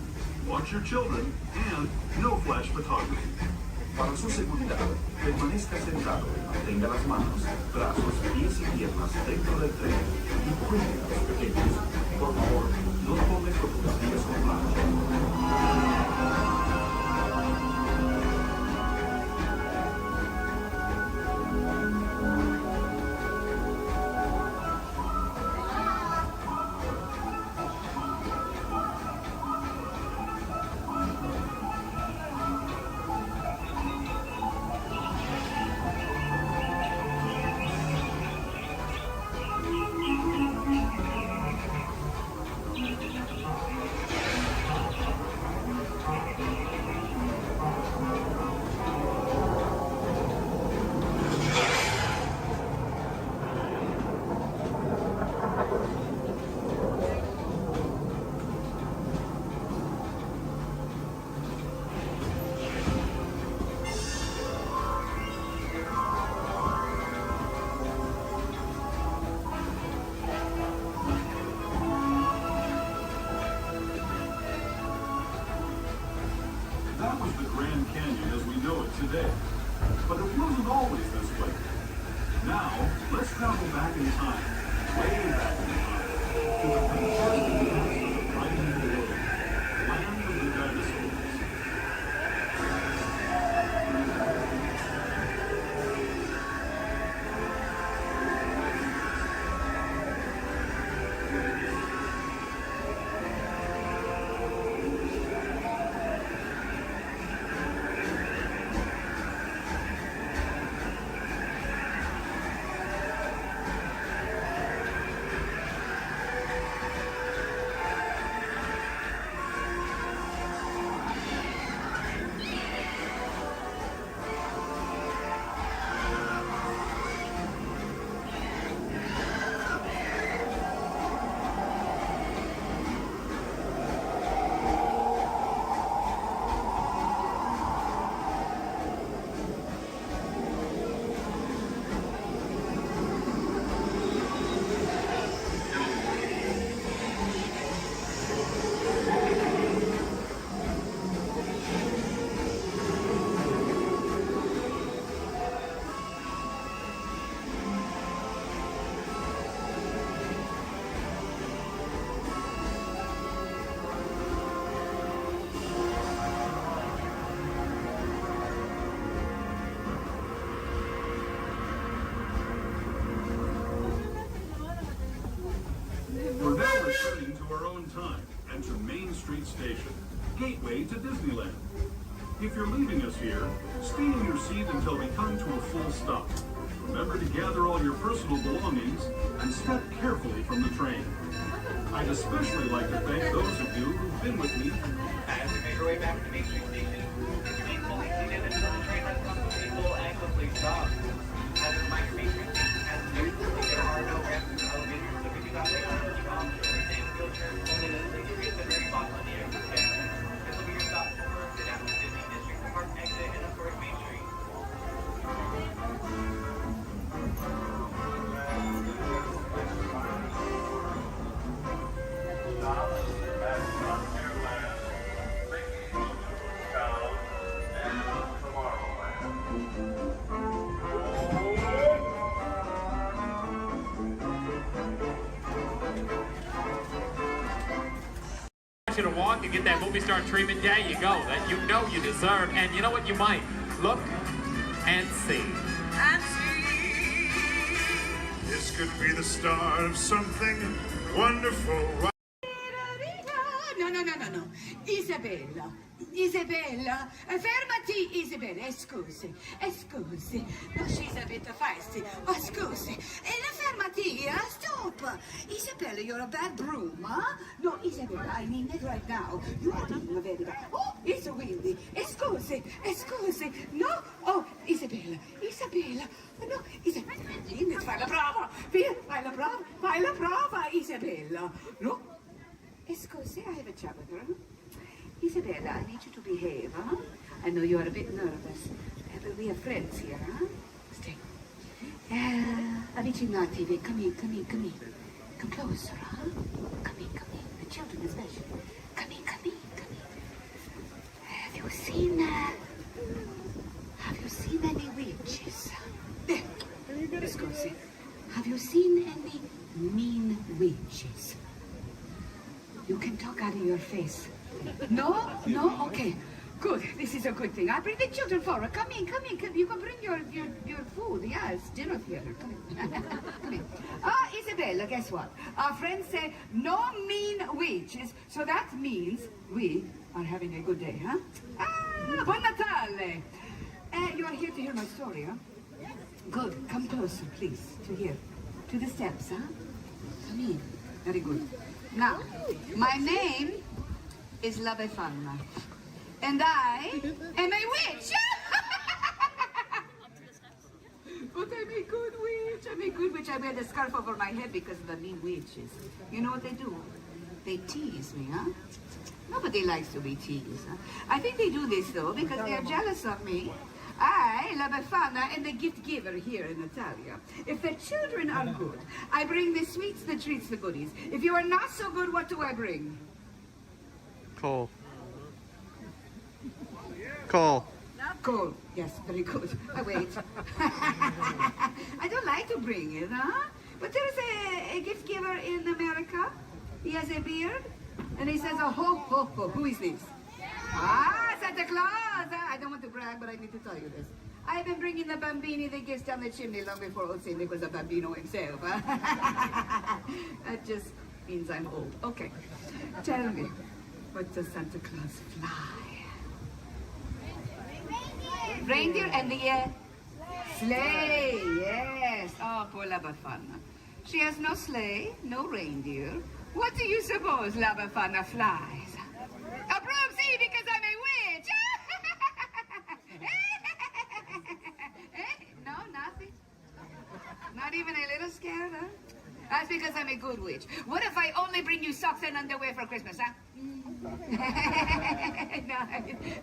Watch your children and no flash photography. Para su seguridad, permanezca sentado y mantenga las manos, brazos, pies y piernas dentro del tren y cuide a los pequeños. Por favor, no tome fotografías con flash. That was the Grand Canyon as we know it today. But it wasn't always this way. Now, let's travel back in time, way back in time, to the fantastic lands of the Primeval World, land of the dinosaurs. returning to our own time and to Main Street Station, gateway to Disneyland. If you're leaving us here, stay in your seat until we come to a full stop. Remember to gather all your personal belongings and step carefully from the train. I'd especially like to thank those of you who've been with me. As you make your way back to Main Street Station, remain fully seated until the train has come to a full and complete stop. As a reminder, Main Street Station has there are no ramps or elevators, so if you do not take on the option or stand wheelchair, only the sleeping at the very bottom of the exit stand. This will be your stop for the National Disney District Park exit and of course Main Street. You to walk and get that movie star treatment. There you go, that you know you deserve. And you know what, you might look and see. And see. This could be the start of something wonderful. No. Isabella, fermati, Isabella, scusi. No, she's a bit feisty. Oh, scusi. Fermati, stop. Isabella, you're a bad broom, huh? No, Isabella, I mean it right now. You are being a very bad. Oh, it's windy. Scusi. No. Oh, Isabella. No, Isabella, fai la prova, Isabella. No. Scusi, I have a chat with her. Isabella, I need you to behave, huh? I know you are a bit nervous, but we are friends here, huh? Stay. Avvicinati, come in. Come closer, huh? Come in. The children especially. Come in. Have you seen any witches? Scusi. Have you seen any mean witches? You can talk out of your face. No? Okay. Good. This is a good thing. I bring the children forward. Come in. You can bring your food. Yes, dinner theater. Come in. Isabella, guess what? Our friends say no mean witches, so that means we are having a good day, huh? Buon Natale! You are here to hear my story, huh? Good. Come closer, please, to here. To the steps, huh? Come in. Very good. Now, my name is La Befana, and I am a witch. But I'm a good witch. I wear the scarf over my head because of the mean witches. You know what they do? They tease me, huh? Nobody likes to be teased, huh? I think they do this, though, because they are jealous of me. I, La Befana, am the gift giver here in Italia. If the children are good, I bring the sweets, the treats, the goodies. If you are not so good, what do I bring? Coal. Coal. Yes, very good. Wait. I don't like to bring it, huh? But there's a gift giver in America. He has a beard, and he says, ho, ho, ho. Who is this? Santa Claus! I don't want to brag, but I need to tell you this. I've been bringing the bambini the gifts down the chimney long before old Saint Nick was a bambino himself. That just means I'm old. Okay. Tell me, what does Santa Claus fly? Reindeer and the sleigh. Yes. Oh, poor La Befana. She has no sleigh, no reindeer. What do you suppose La Befana flies? A broom, see, because I'm a witch. No, nothing. Not even a little scared, huh? That's because I'm a good witch. What if I only bring you socks and underwear for Christmas, huh? No,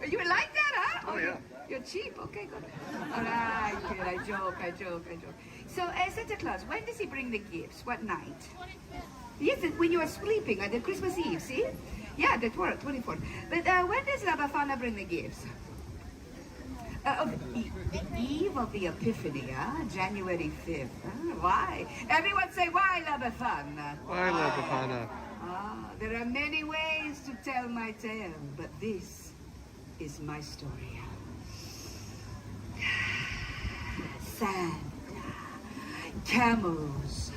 you like that, huh? Oh, yeah. You're cheap. Okay, good. All right, kid. I joke. So, Santa Claus, when does he bring the gifts? What night? Yes, when you are sleeping on the Christmas Eve, see? Yeah, the 24th. But when does La Befana bring the gifts? The eve of the Epiphany, huh? January 5th. Huh? Why? Everyone say, why, La Befana? Why, La Befana? There are many ways to tell my tale, but this is my story. Santa, camels,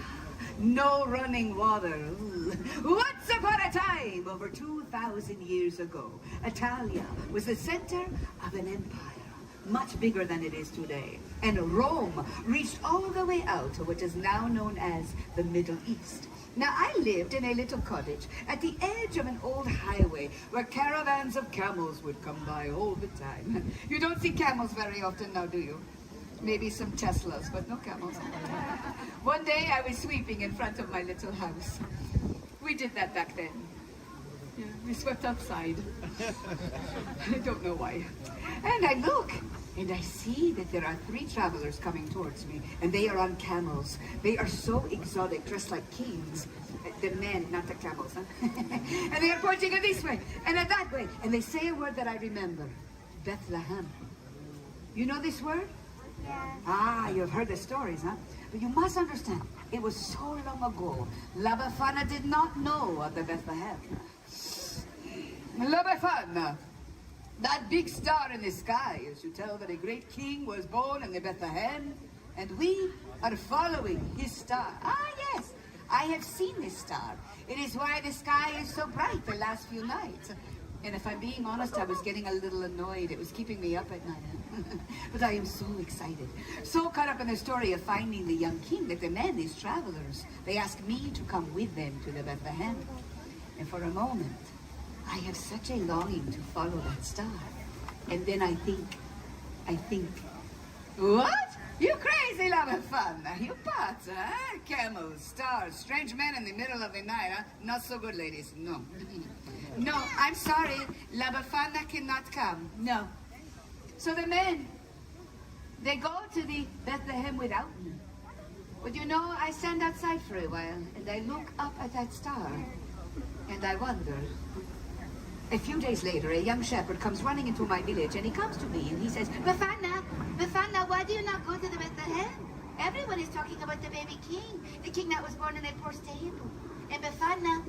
No running water. Ooh. Once upon a time, over 2,000 years ago, Italia was the center of an empire, much bigger than it is today. And Rome reached all the way out to what is now known as the Middle East. Now, I lived in a little cottage at the edge of an old highway where caravans of camels would come by all the time. You don't see camels very often now, do you? Maybe some Teslas, but no camels. One day I was sweeping in front of my little house. We did that back then. Yeah, we swept outside. I don't know why. And I look, and I see that there are 3 travelers coming towards me, and they are on camels. They are so exotic, dressed like kings. The men, not the camels, huh? And they are pointing in this way, and in that way. And they say a word that I remember. Bethlehem. You know this word? Yeah. Ah, you've heard the stories, huh? But you must understand, it was so long ago. La Befana did not know of the Bethlehem. La Befana, that big star in the sky, is to tell that a great king was born in the Bethlehem, and we are following his star. Ah, yes, I have seen this star. It is why the sky is so bright the last few nights. And if I'm being honest, I was getting a little annoyed. It was keeping me up at night. But I am so excited. So caught up in the story of finding the young king that the men, these travelers, they asked me to come with them to the Bethlehem. And for a moment, I have such a longing to follow that star. And then I think, what? You crazy loving fun. You pots, huh? Camels, stars, strange men in the middle of the night, huh? Not so good, ladies. No. No, I'm sorry. La Befana cannot come. No. So the men, they go to the Bethlehem without me. But you know, I stand outside for a while, and I look up at that star, and I wonder. A few days later, a young shepherd comes running into my village, and he comes to me, and he says, Befana, why do you not go to the Bethlehem? Everyone is talking about the baby king, the king that was born in a poor stable. And Befana,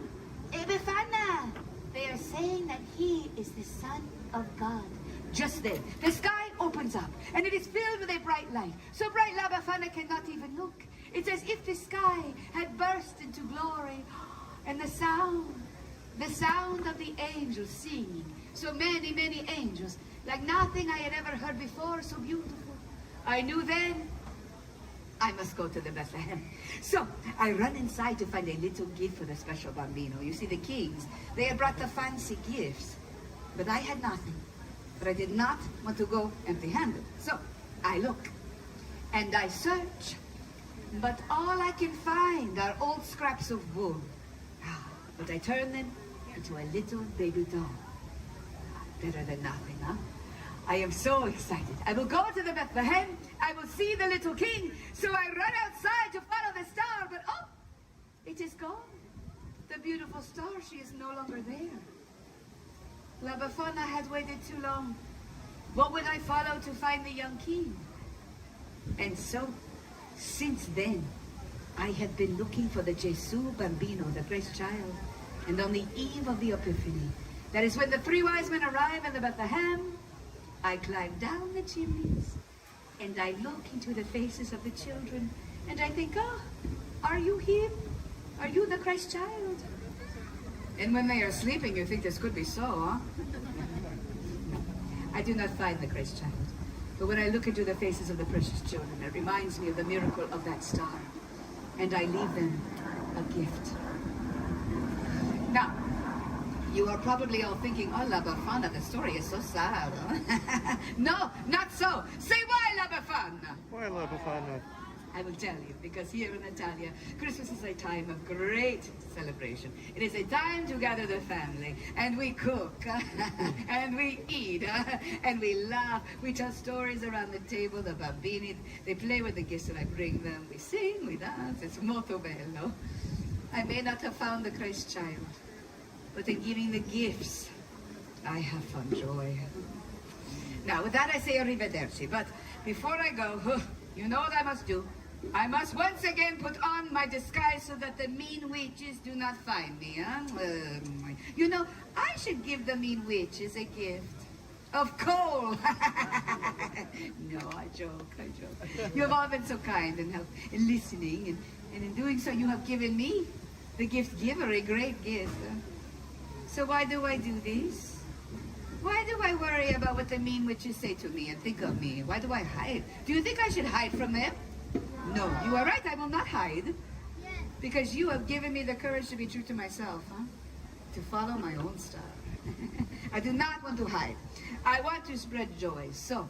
they are saying that he is the Son of God. Just then, the sky opens up, and it is filled with a bright light. So bright, La Befana cannot even look. It's as if the sky had burst into glory, and the sound of the angels singing. So many, many angels, like nothing I had ever heard before, so beautiful. I knew then I must go to the Bethlehem. So I run inside to find a little gift for the special bambino. You see, the kings, they had brought the fancy gifts, but I had nothing. But I did not want to go empty-handed. So I look and I search, but all I can find are old scraps of wool. But I turn them into a little baby doll. Better than nothing, huh? I am so excited. I will go to the Bethlehem. I will see the little king. So I run outside to follow the star, but oh, it is gone. The beautiful star, she is no longer there. La Befana had waited too long. What would I follow to find the young king? And so, since then, I have been looking for the Gesù Bambino, the Christ child. And on the eve of the Epiphany, that is when the 3 wise men arrive in the Bethlehem, I climb down the chimneys, and I look into the faces of the children, and I think, oh, are you him? Are you the Christ child? And when they are sleeping, you think this could be so, huh? I do not find the Christ child. But when I look into the faces of the precious children, it reminds me of the miracle of that star. And I leave them a gift. Now, you are probably all thinking, oh, La Befana, the story is so sad. Huh? No, not so. Say why, La Befana? Why La Befana? I will tell you, because here in Italia, Christmas is a time of great celebration. It is a time to gather the family, and we cook, and we eat, and we laugh. We tell stories around the table, the bambini, they play with the gifts that I bring them. We sing, we dance, it's molto bello. I may not have found the Christ child, but in giving the gifts, I have found joy. Now, with that I say arrivederci, but before I go, you know what I must do? I must once again put on my disguise so that the mean witches do not find me, huh? You know, I should give the mean witches a gift of coal. No, I joke. You have all been so kind and listening, And in doing so, you have given me, the gift giver, a great gift. So why do I do this? Why do I worry about what the mean witches say to me and think of me? Why do I hide? Do you think I should hide from them? No, you are right, I will not hide. Because you have given me the courage to be true to myself, huh? To follow my own star. I do not want to hide. I want to spread joy. So,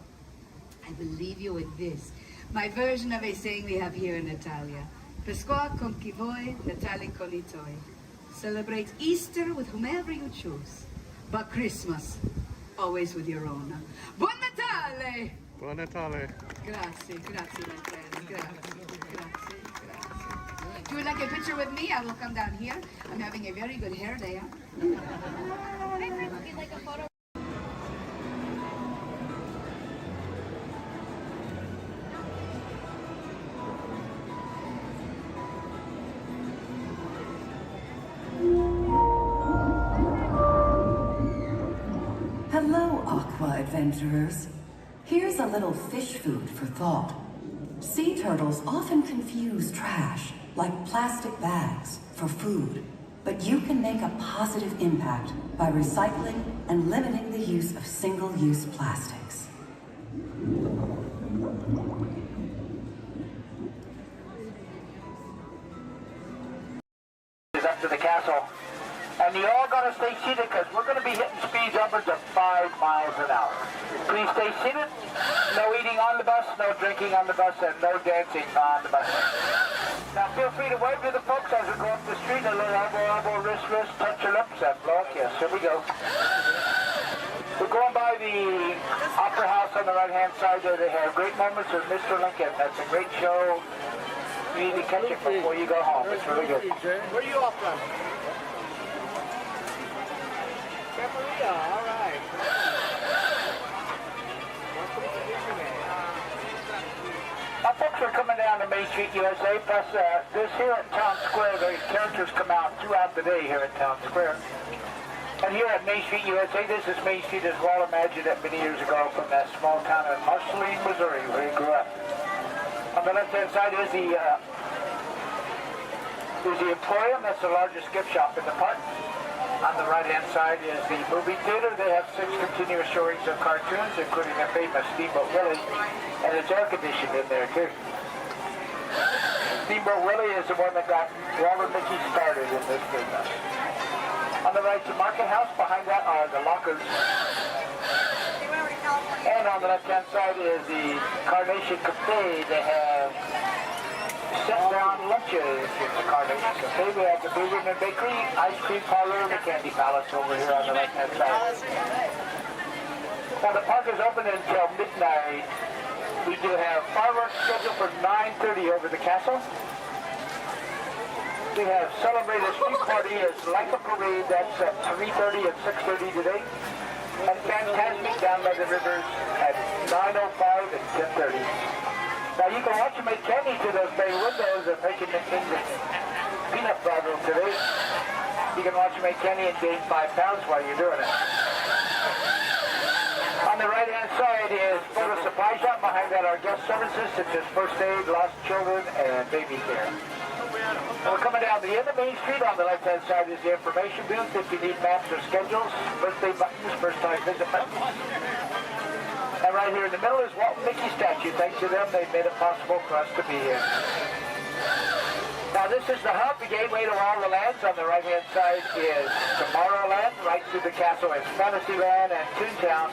I will leave you with this. My version of a saying we have here in Italia. Pescoa con chi voi, Natale con i tuoi. Celebrate Easter with whomever you choose. But Christmas, always with your own. Buon Natale! Buon Natale. Grazie, grazie, my friends. Grazie, grazie, grazie. If you would like a picture with me, I will come down here. I'm having a very good hair day, huh? Like a photo. Hello, Aqua Adventurers. Here's a little fish food for thought. Sea turtles often confuse trash, like plastic bags, for food. But you can make a positive impact by recycling and limiting the use of single-use plastics. Is up to the castle. And you all got to stay seated because we're going to be hitting speeds upwards of 5 miles an hour. Please stay seated. No eating on the bus, no drinking on the bus, and no dancing on the bus. Now feel free to wave to the folks as we go up the street. A little elbow, wrist, touch your lips, and blow a kiss. Here we go. We're going by the Opera House on the right-hand side there. They have great moments with Mr. Lincoln. That's a great show. You need to catch it before you go home. It's really good. Where are you off from? Maria, all right. Now, folks are coming down to Main Street, USA. Plus, this here at Town Square, the characters come out throughout the day here at Town Square. And here at Main Street, USA, this is Main Street as well. Imagined that many years ago from that small town in Marceline, Missouri, where he grew up. On the left-hand side is the Emporium. That's the largest gift shop in the park. On the right-hand side is the movie theater. They have 6 continuous showings of cartoons, including the famous Steamboat Willie, and it's air-conditioned in there, too. Steamboat Willie is the one that got Walt and Mickey started in this business. On the right, the Market House. Behind that are the lockers. And on the left-hand side is the Carnation Cafe. They have sit-down lunches in the Carnation Cafe. We have the Bourbon and Bakery, Ice Cream Parlor, and the Candy Palace over here on the left-hand side. Now, the park is open until midnight. We do have fireworks scheduled for 9:30 over the castle. We have celebrated street party as like a parade. That's at 3:30 and 6:30 today. And Fantastic down by the rivers at 9:05 and 10:30. Now you can watch them make candy to those bay windows if they can make things peanut butter today. You can watch them make candy and gain 5 pounds while you're doing it. On the right-hand side is photo supply shop. Behind that are guest services such as first aid, lost children, and baby care. We're coming down the end of Main Street. On the left-hand side is the information booth. If you need maps or schedules, birthday buttons, first-time visit buttons. And right here in the middle is Walt and Mickey statue. Thanks to them, they've made it possible for us to be here. Now this is the hub, the gateway to all the lands. On the right-hand side is Tomorrowland. Right through the castle is Fantasyland and Toontown.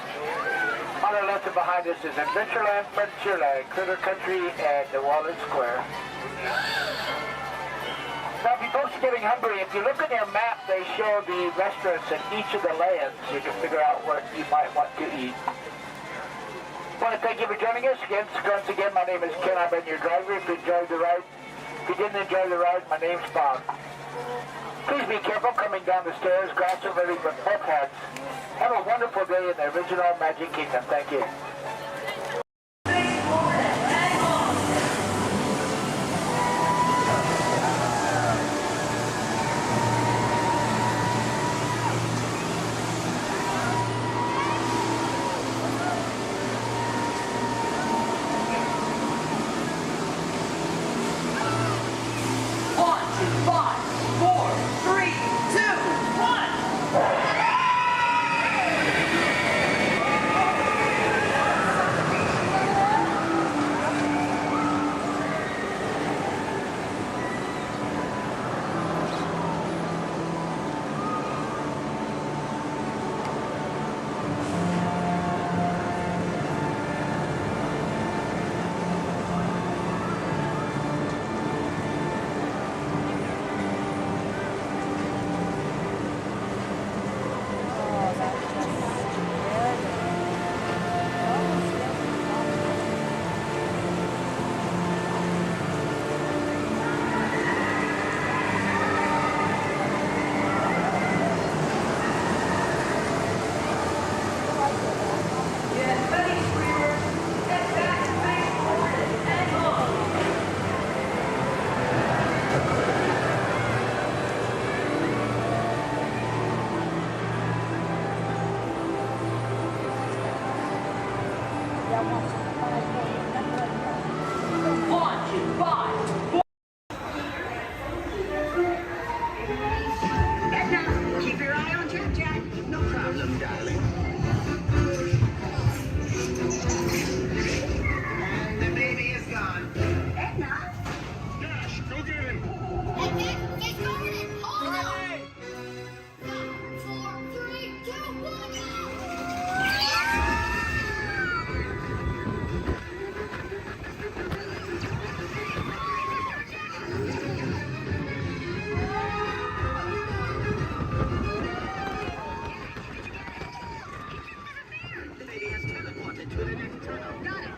On the left and behind us is Adventureland, Frontierland, Critter Country, and the Walnut Square. Now, if you folks are getting hungry, if you look at your map, they show the restaurants in each of the lands. You can figure out what you might want to eat. I want to thank you for joining us. Once again, my name is Ken. I've been your driver. If you enjoyed the ride, if you didn't enjoy the ride, my name's Bob. Please be careful coming down the stairs. Grass are ready for both hats. Have a wonderful day in the original Magic Kingdom. Thank you. Look at him. Get started. Hold on. 4, 3, 2, 1, go. The baby has teleported to the next tunnel. Got it.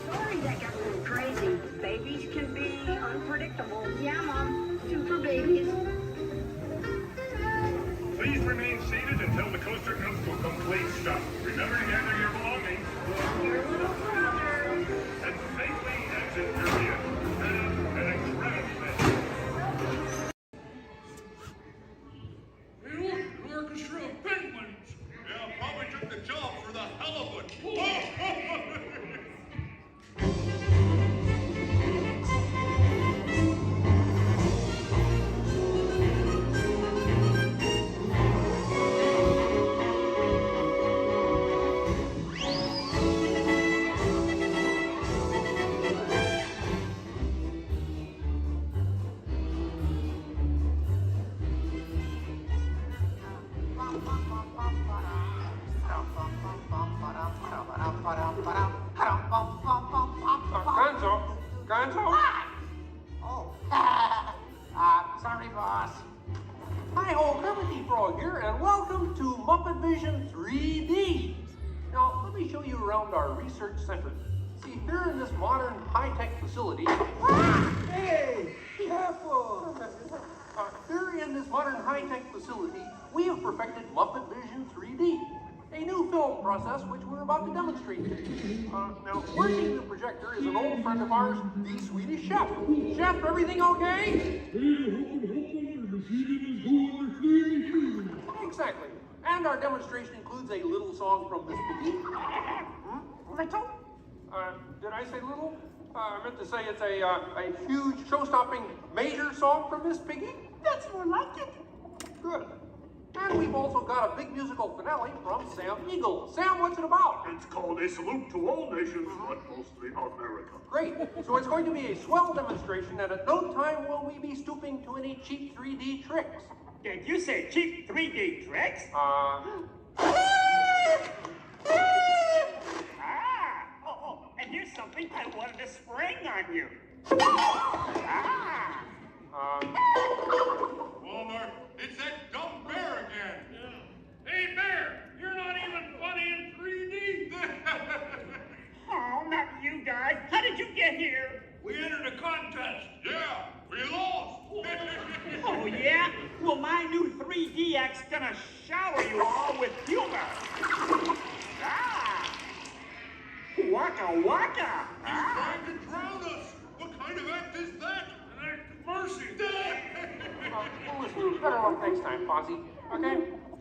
Sorry that got a little crazy. Babies can be unpredictable. Yeah, Mom. 2 for babies. Please remain seated until the coaster comes to a complete stop. Remember to gather your belongings. And safely exit your vehicle. Have an incredible day. Hey, look, an orchestra of penguins. Yeah, probably took the job for the hell of it. Gonzo? Oh. Sorry, boss. Hi-ho, Kermit the Frog here, and welcome to Muppet Vision 3D. Now, let me show you around our research center. See, here in this modern high-tech facility... Hey! Be careful! Here in this modern high-tech facility, we have perfected Muppet Vision 3D, a new film process which we're about to demonstrate. Now, working the projector is an old friend of ours, the Swedish Chef. Chef, everything okay? Exactly. And our demonstration includes a little song from Miss Piggy. Little? Did I say little? I meant to say it's a huge, show-stopping, major song from Miss Piggy. That's more like it. Good. And we've also got a big musical finale from Sam Eagle. Sam, what's it about? It's called A Salute to All Nations, but mostly America. Great. So it's going to be a swell demonstration, and at no time will we be stooping to any cheap 3D tricks. Did you say cheap 3D tricks? And here's something I wanted to spring on you. Walmart, it's that dumb bear again. Yeah. Hey, Bear, you're not even funny in 3D. Oh, not you guys. How did you get here? We entered a contest. Yeah, we lost. Oh, yeah? Well, my new 3DX gonna shower you all with humor. Waka waka. He's trying to drown us. What kind of act is that? An act of mercy. Listen, better luck next time, Fozzie. Okay?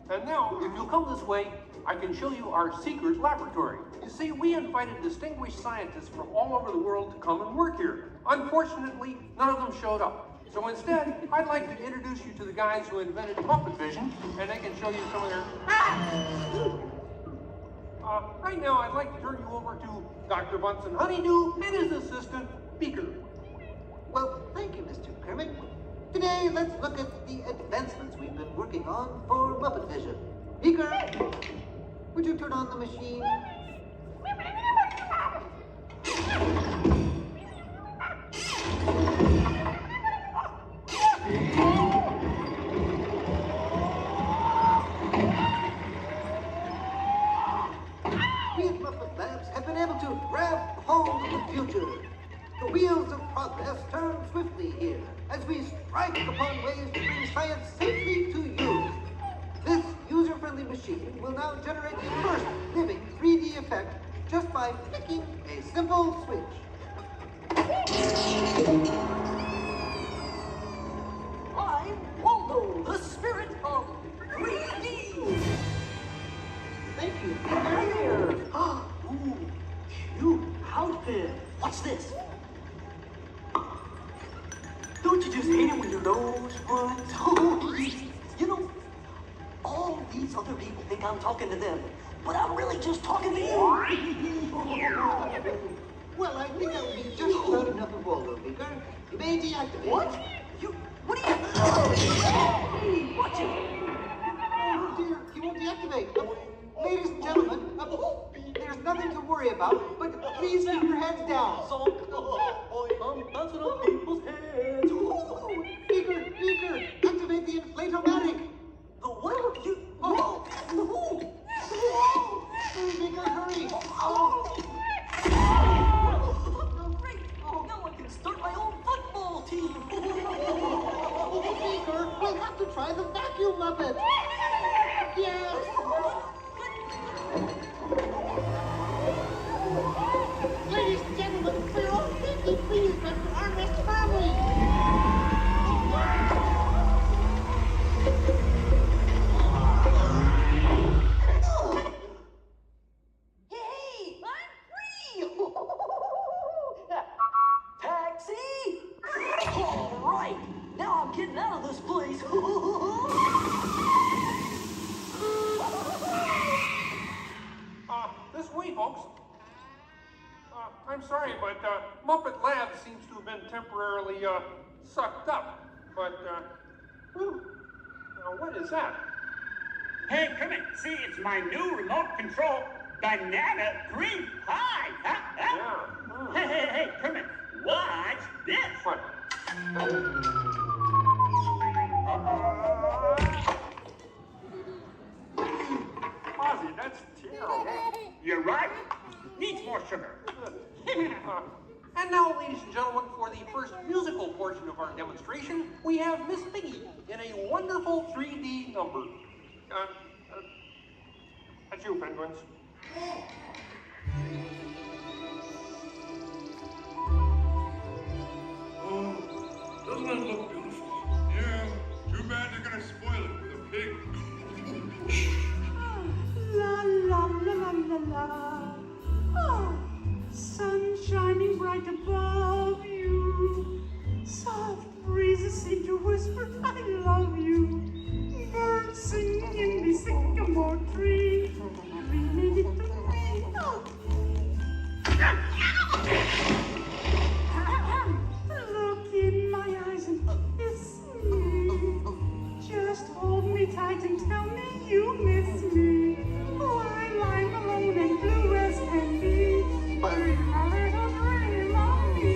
And now, if you'll come this way, I can show you our Seeker's laboratory. You see, we invited distinguished scientists from all over the world to come and work here. Unfortunately, none of them showed up. So instead, I'd like to introduce you to the guys who invented Muppet Vision, and they can show you some of their... right now, I'd like to turn you over to Dr. Bunsen Honeydew and his assistant, Beaker. Well, thank you, Mr. Kermit. Today, let's look at the advancements we've been working on for Muppet Vision. Beaker, would you turn on the machine? We at Muppet Labs have been able to grab hold of the future. The wheels of progress turn swiftly here as we strike upon ways to bring science safely to you. This user-friendly machine will now generate the first living 3D effect just by flicking a simple switch. I'm Waldo, the spirit of 3D. Thank you, Right here. Ooh, cute outfit. What's this? Don't you just hate it when your nose runs? You know, all these other people think I'm talking to them, but I'm really just talking to you. Well, I think that would be just about enough of Waldo, Beaker. You may deactivate. What? What are you... Hey, watch it. Oh dear, he won't deactivate. Ladies and gentlemen, there's nothing to worry about, but please keep your heads down. I'm bouncing on people's heads. Beaker, activate the inflatomatic. The what? You... Beaker, hurry. Great. Now I can start my own football team. Beaker, we'll have to try the vacuum Muppet. Yes. Ladies and gentlemen, we're all deeply pleased with our Armist family. Hey, I'm free! Taxi! All right, now I'm getting out of this place. This way, folks. I'm sorry, but Muppet Labs seems to have been temporarily sucked up. But, what is that? Hey, come in. See, it's my new remote control banana green pie. Yeah. Hey, come in. Watch this. What? Ozzy, that's terrible. You're right. Needs more sugar. And now, ladies and gentlemen, for the first musical portion of our demonstration, we have Miss Piggy in a wonderful 3D number. That's you, penguins. Oh, doesn't it look beautiful? Yeah, too bad they're gonna spoil it with a pig. La la la la la la. Oh, sun shining bright above you. Soft breezes seem to whisper, I love you. Birds singing in the sycamore tree. Dreaming it to me. Oh. Look in my eyes and kiss me. Just hold me tight and tell me you miss me. While I'm alone and blue as can be. Bring a little dream on me.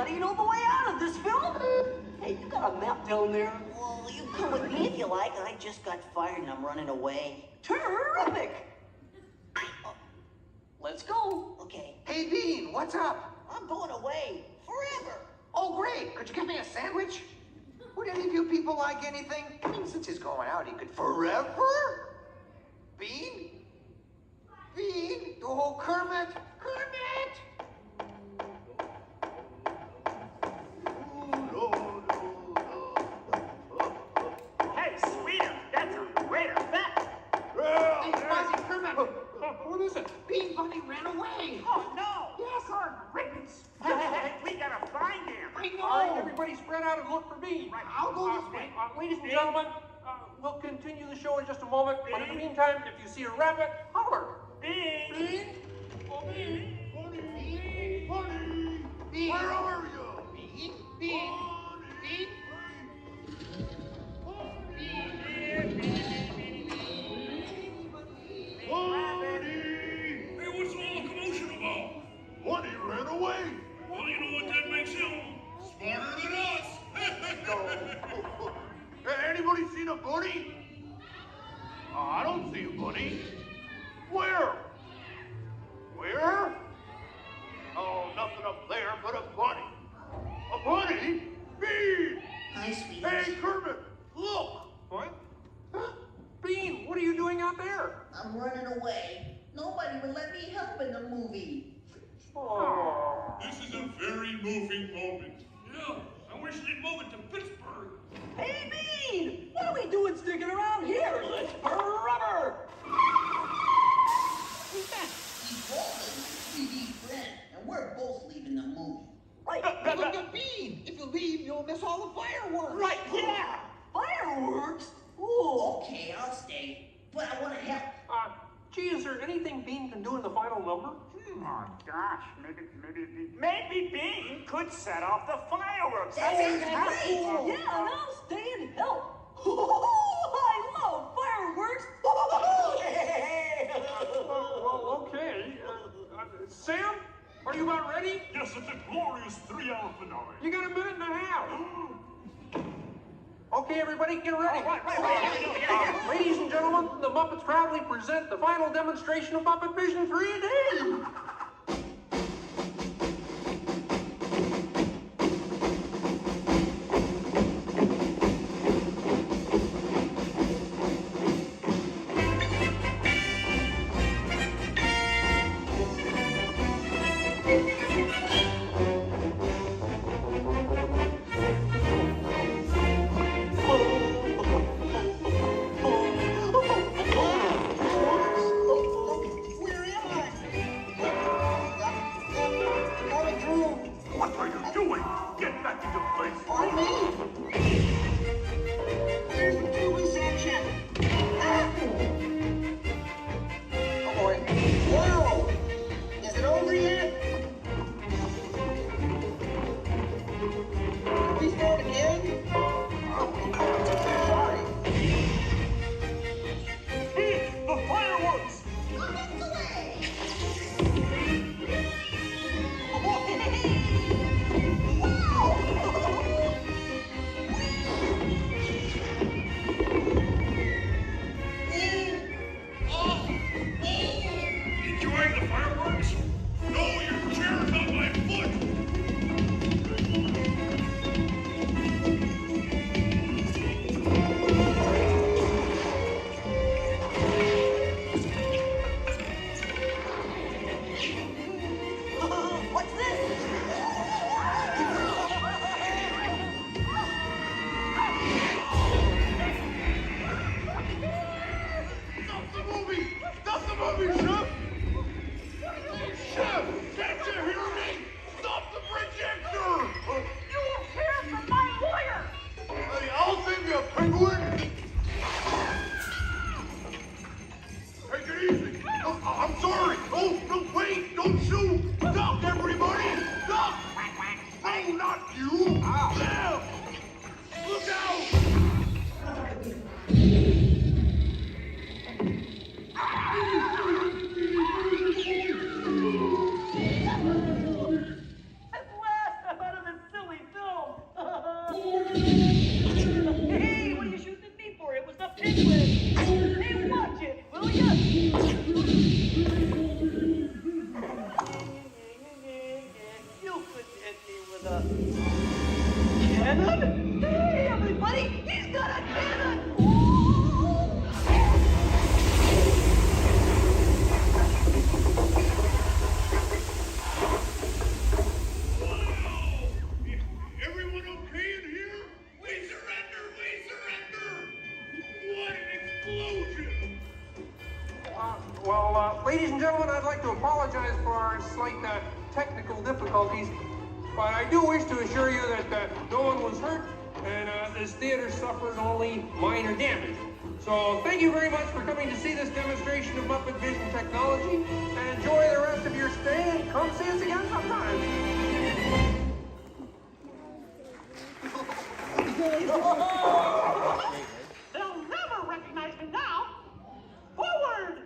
studying all the way out of this film. Hey, you got a map down there? Well, you come with me if you like. I just got fired and I'm running away. Terrific! Let's go. Okay. Hey, Bean, what's up? I'm going away forever. Oh, great. Could you get me a sandwich? Would any of you people like anything? I mean, since he's going out, he could forever? Bean? Bean? Oh, Kermit! Kermit! Hey, sweeter, that's a great effect. Hey, Fuzzy, Kermit! What is it? Bean Bunny ran away! Oh, no! Yes, our ribbons. We gotta find him. I know! All right, everybody spread out and look for Bean. Right. I'll go this way. Ladies and gentlemen, we'll continue the show in just a moment, but in the meantime, if you see a rabbit, holler. Bean. Bean? Oh, Bean. Bunny! Bunny! Bean! Where are you? Bean? Bean? Bean? Hey, what's all the commotion about? Bunny ran away. Well, you know what that makes him? Smarter than us. Anybody seen a bunny? I don't see a bunny. Where? Where? Oh, nothing up there but a bunny. A bunny? Bean! Hi, sweetie. Hey, Kermit, look! What? Huh? Bean, what are you doing out there? I'm running away. Nobody would let me help in the movie. Oh. This is a very moving moment. Yeah, I wish they'd move it to Pittsburgh. Hey, Bean! What are we doing sticking around here? Let's burn rubber! Who's that? He's Walt, my 3D friend, and we're both leaving the movie. Right. Look at Bean! If you leave, you'll miss all the fireworks! Right, yeah! Fireworks? Ooh. Okay, I'll stay, but I want to help. Gee, is there anything Bean can do in the final number? Oh, gosh, maybe Bean could set off the fireworks. That sounds great. Cool. Yeah, and I'll stay and help. I love fireworks. Well, okay. Sam, are you about ready? Yes, it's a glorious 3-hour finale. You got a minute and a half. Okay, everybody, get ready. Right. Ladies and gentlemen, the Muppets proudly present the final demonstration of Muppet Vision 3D. What are you doing? Get back into place. On me! Here's the tubing section. Oh boy. Whoa! Is it over yet? Can we start again? Sorry. Bean, the fireworks! up. Cannon? Hey, everybody! He's got a cannon! Everyone okay in here? We surrender! We surrender! What an explosion! Ladies and gentlemen, I'd like to apologize for our slight technical difficulties, but I do wish to assure you that no one was hurt and this theater suffered only minor damage. So thank you very much for coming to see this demonstration of Muppet Vision technology, and enjoy the rest of your stay, and come see us again sometime. They'll never recognize me now. Forward!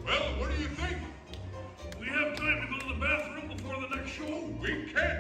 Well, what do you think? We have time to go to the bathroom before the next show? We can.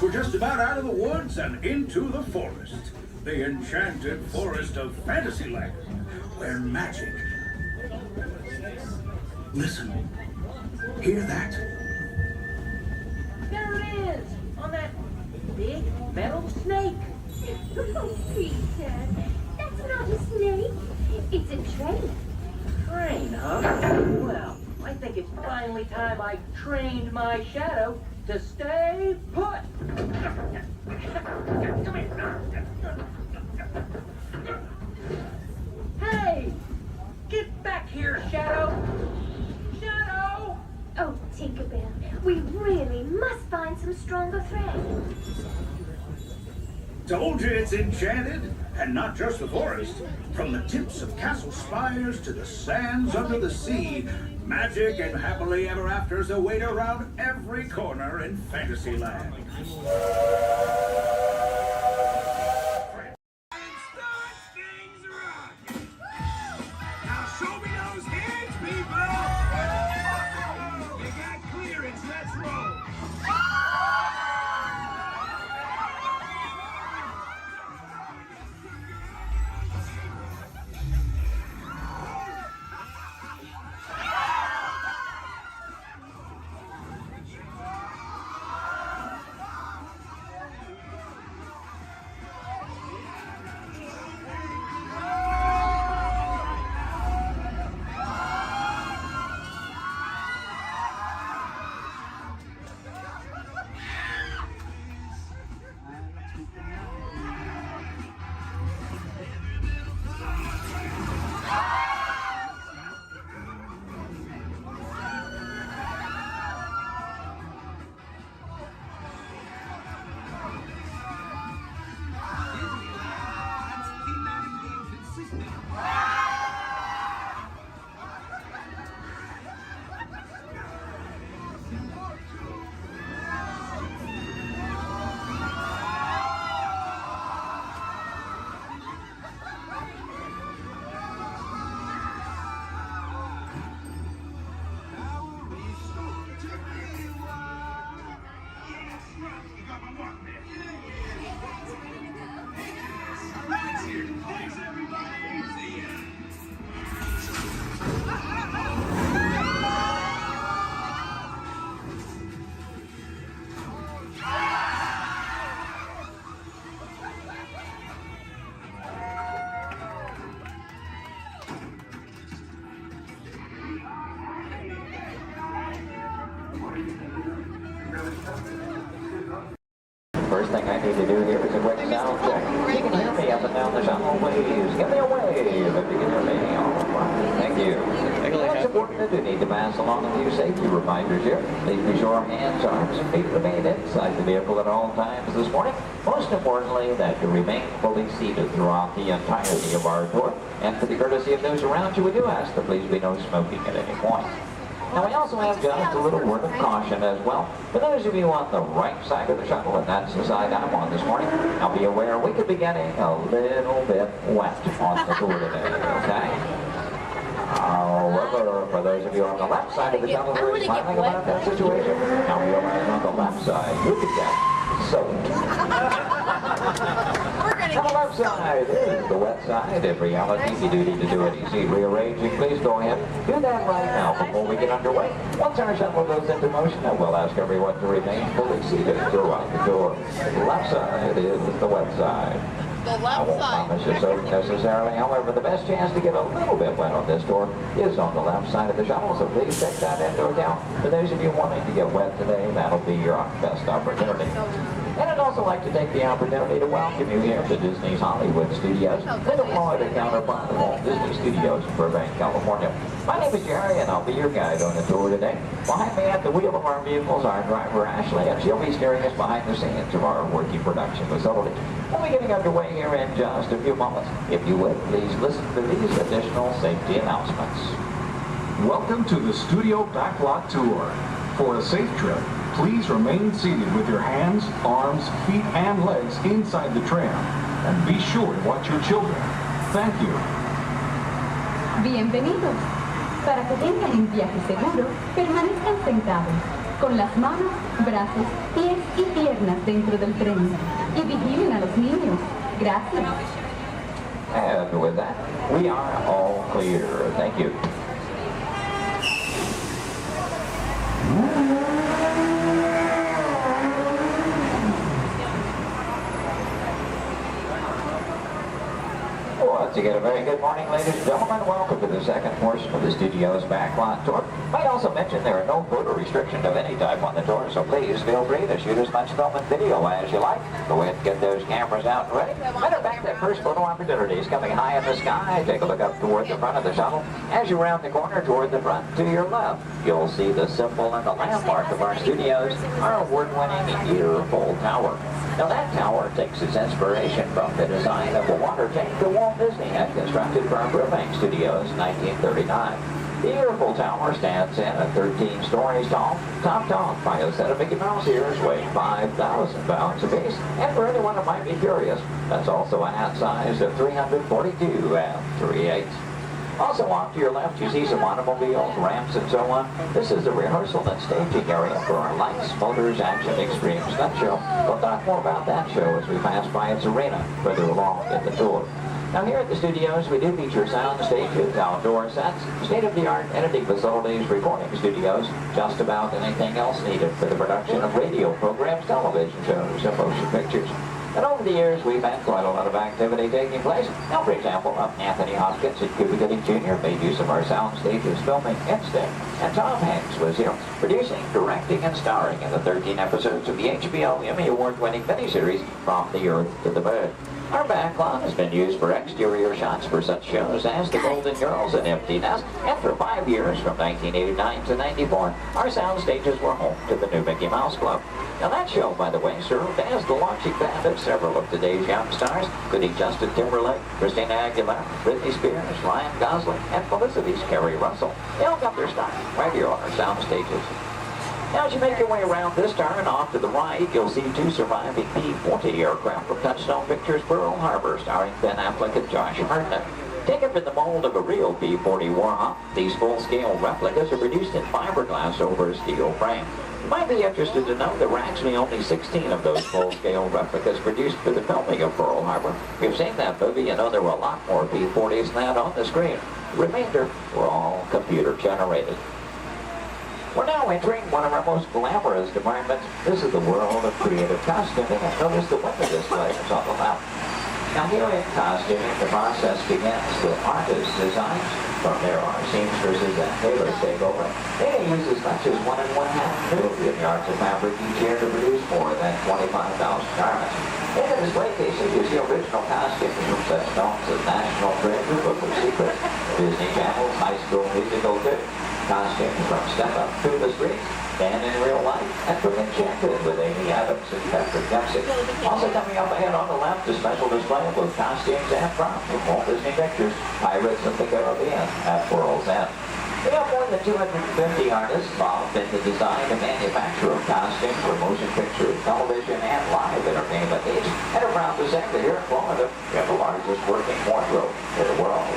we're just about out of the woods and into the forest. The enchanted forest of Fantasyland, where magic... Listen. Hear that? There it is! On that big metal snake! Oh, Peter, that's not a snake. It's a train. Train, huh? Well, I think it's finally time I trained my shadow to stay put! Come here! Hey! Get back here, Shadow! Shadow! Oh, Tinkerbell, we really must find some stronger thread. Told you it's enchanted, and not just the forest. From the tips of castle spires to the sands under the sea, magic and happily ever afters await around every corner in Fantasyland. Now show me those hands, people! You got clearance, let's roll! First thing I need to do here is a quick sound check. You can hear me up and down the shuttle waves. Give me a wave if you can hear me. All right. Thank you. It's important that you need to pass along a few safety reminders here. Please be sure hands, arms, and feet remain inside the vehicle at all times this morning. Most importantly, that you remain fully seated throughout the entirety of our tour. And for the courtesy of those around you, we do ask that please be no smoking at any point. Now we also have just a little word of caution as well. For those of you on the right side of the shuttle, and that's the side I'm on this morning, now be aware we could be getting a little bit wet on the tour today, okay? However, for those of you on the left side of the shuttle who are smiling about that situation, now realize on the left side, you could get soaked. On the left side is the wet side. In reality, you do need to do any seat rearranging. Please go ahead. Do that right now before we get underway. Once our shuttle goes into motion, I will ask everyone to remain fully seated throughout the tour. The left side is the wet side. The left I won't side. promise you soak necessarily. However, the best chance to get a little bit wet on this tour is on the left side of the shuttle, so please take that into account. For those of you wanting to get wet today, that'll be your best opportunity. And I'd also like to take the opportunity to welcome you here to Disney's Hollywood Studios, the Florida counterpart of Walt Disney Studios in Burbank, California. My name is Jerry, and I'll be your guide on the tour today. Behind me at the wheel of our vehicles, our driver Ashley, and she'll be steering us behind the scenes of our working production facility. We'll be getting underway here in just a few moments. If you would, please listen to these additional safety announcements. Welcome to the Studio Backlot Tour. For a safe trip, please remain seated with your hands, arms, feet, and legs inside the tram. And be sure to watch your children. Thank you. Bienvenidos. Para que tengan un viaje seguro, permanezcan sentados. con las manos, brazos, pies y piernas dentro del tren. Y vigilen a los niños. Gracias. And with that, we are all clear. Thank you. Once again, a very good morning, ladies and gentlemen. Welcome to the second portion of the studio's backlot tour. Might also mention there are no photo restrictions of any type on the tour, so please feel free to shoot as much film and video as you like. Go ahead and get those cameras out and ready. Matter of fact, that first photo opportunity is coming high in the sky. Take a look up toward the front of the shuttle. As you round the corner toward the front to your left, you'll see the symbol and the landmark of our studios, our award-winning year-full tower. Now that tower takes its inspiration from the design of a water tank that Walt Disney had constructed for our Burbank Studios in 1939. The Yearful Tower stands in at 13 stories tall, topped off by a set of Mickey Mouse ears weighing 5,000 pounds apiece. And for anyone who might be curious, that's also a hat size of 342 3/8. Also off to your left, you see some automobiles, ramps, and so on. This is the rehearsal and staging area for our Lights, Motors, Action Extreme Stunt Show. We'll talk more about that show as we pass by its arena further along in the tour. Now here at the studios, we do feature sound stages, outdoor sets, state-of-the-art editing facilities, recording studios, just about anything else needed for the production of radio programs, television shows, and motion pictures. And over the years, we've had quite a lot of activity taking place. Now, for example, Anthony Hopkins and Cuba Gooding Jr. made use of our sound stages filming Instinct. And Tom Hanks was here, producing, directing, and starring in the 13 episodes of the HBO Emmy Award-winning miniseries From the Earth to the Moon. Our backlot has been used for exterior shots for such shows as The Golden Girls and Empty Nest, and for 5 years, from 1989 to 94, our sound stages were home to the new Mickey Mouse Club. Now that show, by the way, served as the launching pad of several of today's young stars, including Justin Timberlake, Christina Aguilera, Britney Spears, Ryan Gosling, and Felicity's Kerry Russell. They all got their start right here on our sound stages. Now, as you make your way around this turn off to the right, you'll see two surviving P-40 aircraft from Touchstone Pictures Pearl Harbor, starring Ben Affleck and Josh Hartnett. Taken from the mold of a real P-40 Warhawk, these full-scale replicas are produced in fiberglass over a steel frame. You might be interested to know there were actually only 16 of those full-scale replicas produced for the filming of Pearl Harbor. If you've seen that movie, you know there were a lot more P-40s than that on the screen. The remainder were all computer-generated. We're now entering one of our most glamorous departments. This is the world of creative costuming, and notice the window display is on the left. Now here in costuming, the process begins with artist designs. From there, our seamstresses and tailors take over. They may use as much as 1 1/2 million in yards of fabric each year to produce more than 25,000 garments. In the display cases, you see original costumes from such films as National Treasure, Book of Secrets, Disney Channel's High School Musical 2, costumes from Step Up to the Streets, Dan in Real Life, and from Enchanted with Amy Adams and Patrick Dempsey. Also coming up ahead on the left, a special display of both costumes and props from Walt Disney Pictures, Pirates of the Caribbean at World's End. We have more than 250 artists involved in the design and manufacture of costumes for motion picture, television, and live entertainment needs. And around the sector here in Florida, we have the largest working wardrobe in the world.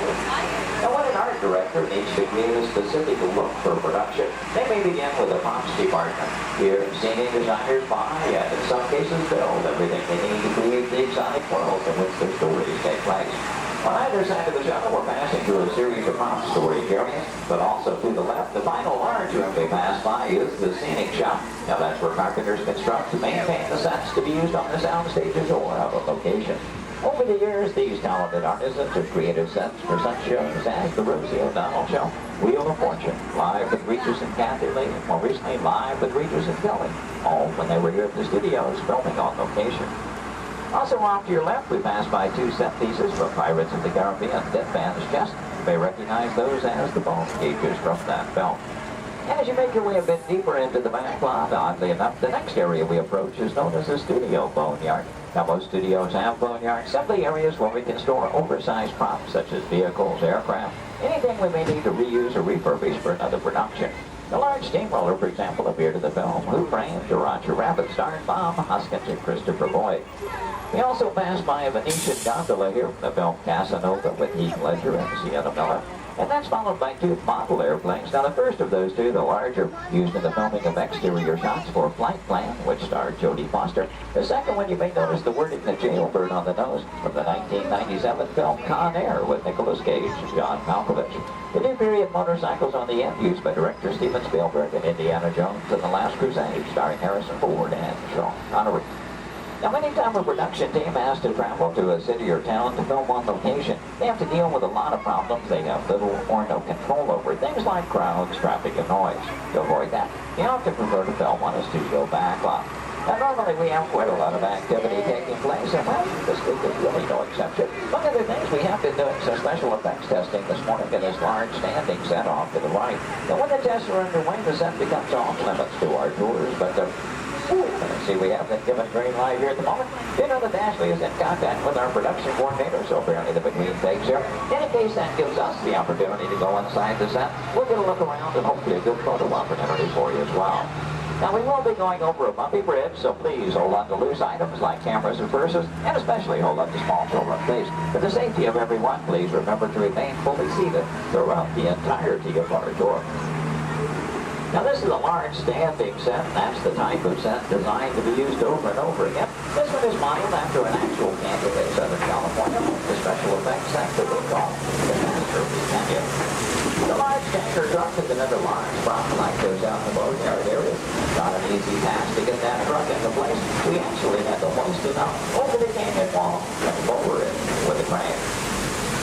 Now, when an art director needs to create a specific look for production, they may begin with a props department. Here, scenery designers buy and in some cases build everything they need to create the exotic worlds in which their stories take place. On either side of the shuttle, we're passing through a series of prop storage areas, but also to the left, the final large room we pass by is the scenic shop. Now that's where carpenters construct to maintain the sets to be used on the sound stages or other locations. Over the years, these talented artisans have created sets for such shows as the Rosie O'Donnell Show, Wheel of Fortune, Live with Regis and Kathy Lee, and more recently Live with Regis and Kelly, all when they were here at the studios filming on location. Also off to your left, we pass by two set pieces from Pirates of the Caribbean, Dead Man's Chest. You may recognize those as the bone cages from that film. As you make your way a bit deeper into the backlot, oddly enough, the next area we approach is known as the studio boneyard. Now, most studios have boneyards, simply areas where we can store oversized props such as vehicles, aircraft, anything we may need to reuse or refurbish for another production. The large steamroller, for example, appeared in the film Who Framed Roger Rabbit, starring Bob Hoskins and Christopher Lloyd. We also passed by a Venetian gondola here from the film Casanova with Heath Ledger and Sienna Miller. And that's followed by two model airplanes. Now the first of those two, the larger, used in the filming of exterior shots for Flight Plan, which starred Jodie Foster. The second one, you may notice the wording "The Jailbird" on the nose from the 1997 film Con Air with Nicolas Cage and John Malkovich. The new period motorcycles on the end, used by director Steven Spielberg in Indiana Jones and the Last Crusade, starring Harrison Ford and Sean Connery. Now, anytime a production team has to travel to a city or town to film on location, they have to deal with a lot of problems they have little or no control over. Things like crowds, traffic, and noise. To avoid that, they often prefer to film on a studio backlot. Now, normally we have quite a lot of activity taking place, and well, this week is really no exception. One of the things we have been doing some special effects testing this morning in this large standing set off to the right. Now, when the tests are underway, the set becomes off limits to our tours, but see, we have been given green light here at the moment. You know that Ashley is in contact with our production coordinator, so apparently the between takes here. In case that gives us the opportunity to go inside the set, we'll get a look around and hopefully a good photo opportunity for you as well. Now, we will be going over a bumpy bridge, so please hold on to loose items like cameras and purses, and especially hold on to small children, please. For the safety of everyone, please remember to remain fully seated throughout the entirety of our tour. Now, this is a large standing set. That's the type of set designed to be used over and over again. This one is modeled after an actual canyon in Southern California, the special effects set that we call the Master Canyon. The large tanker truck is another large problem like those out in the boatyard area. Not an easy task to get that truck into place. We actually had to hoist it up over the canyon wall and lower it with a crane.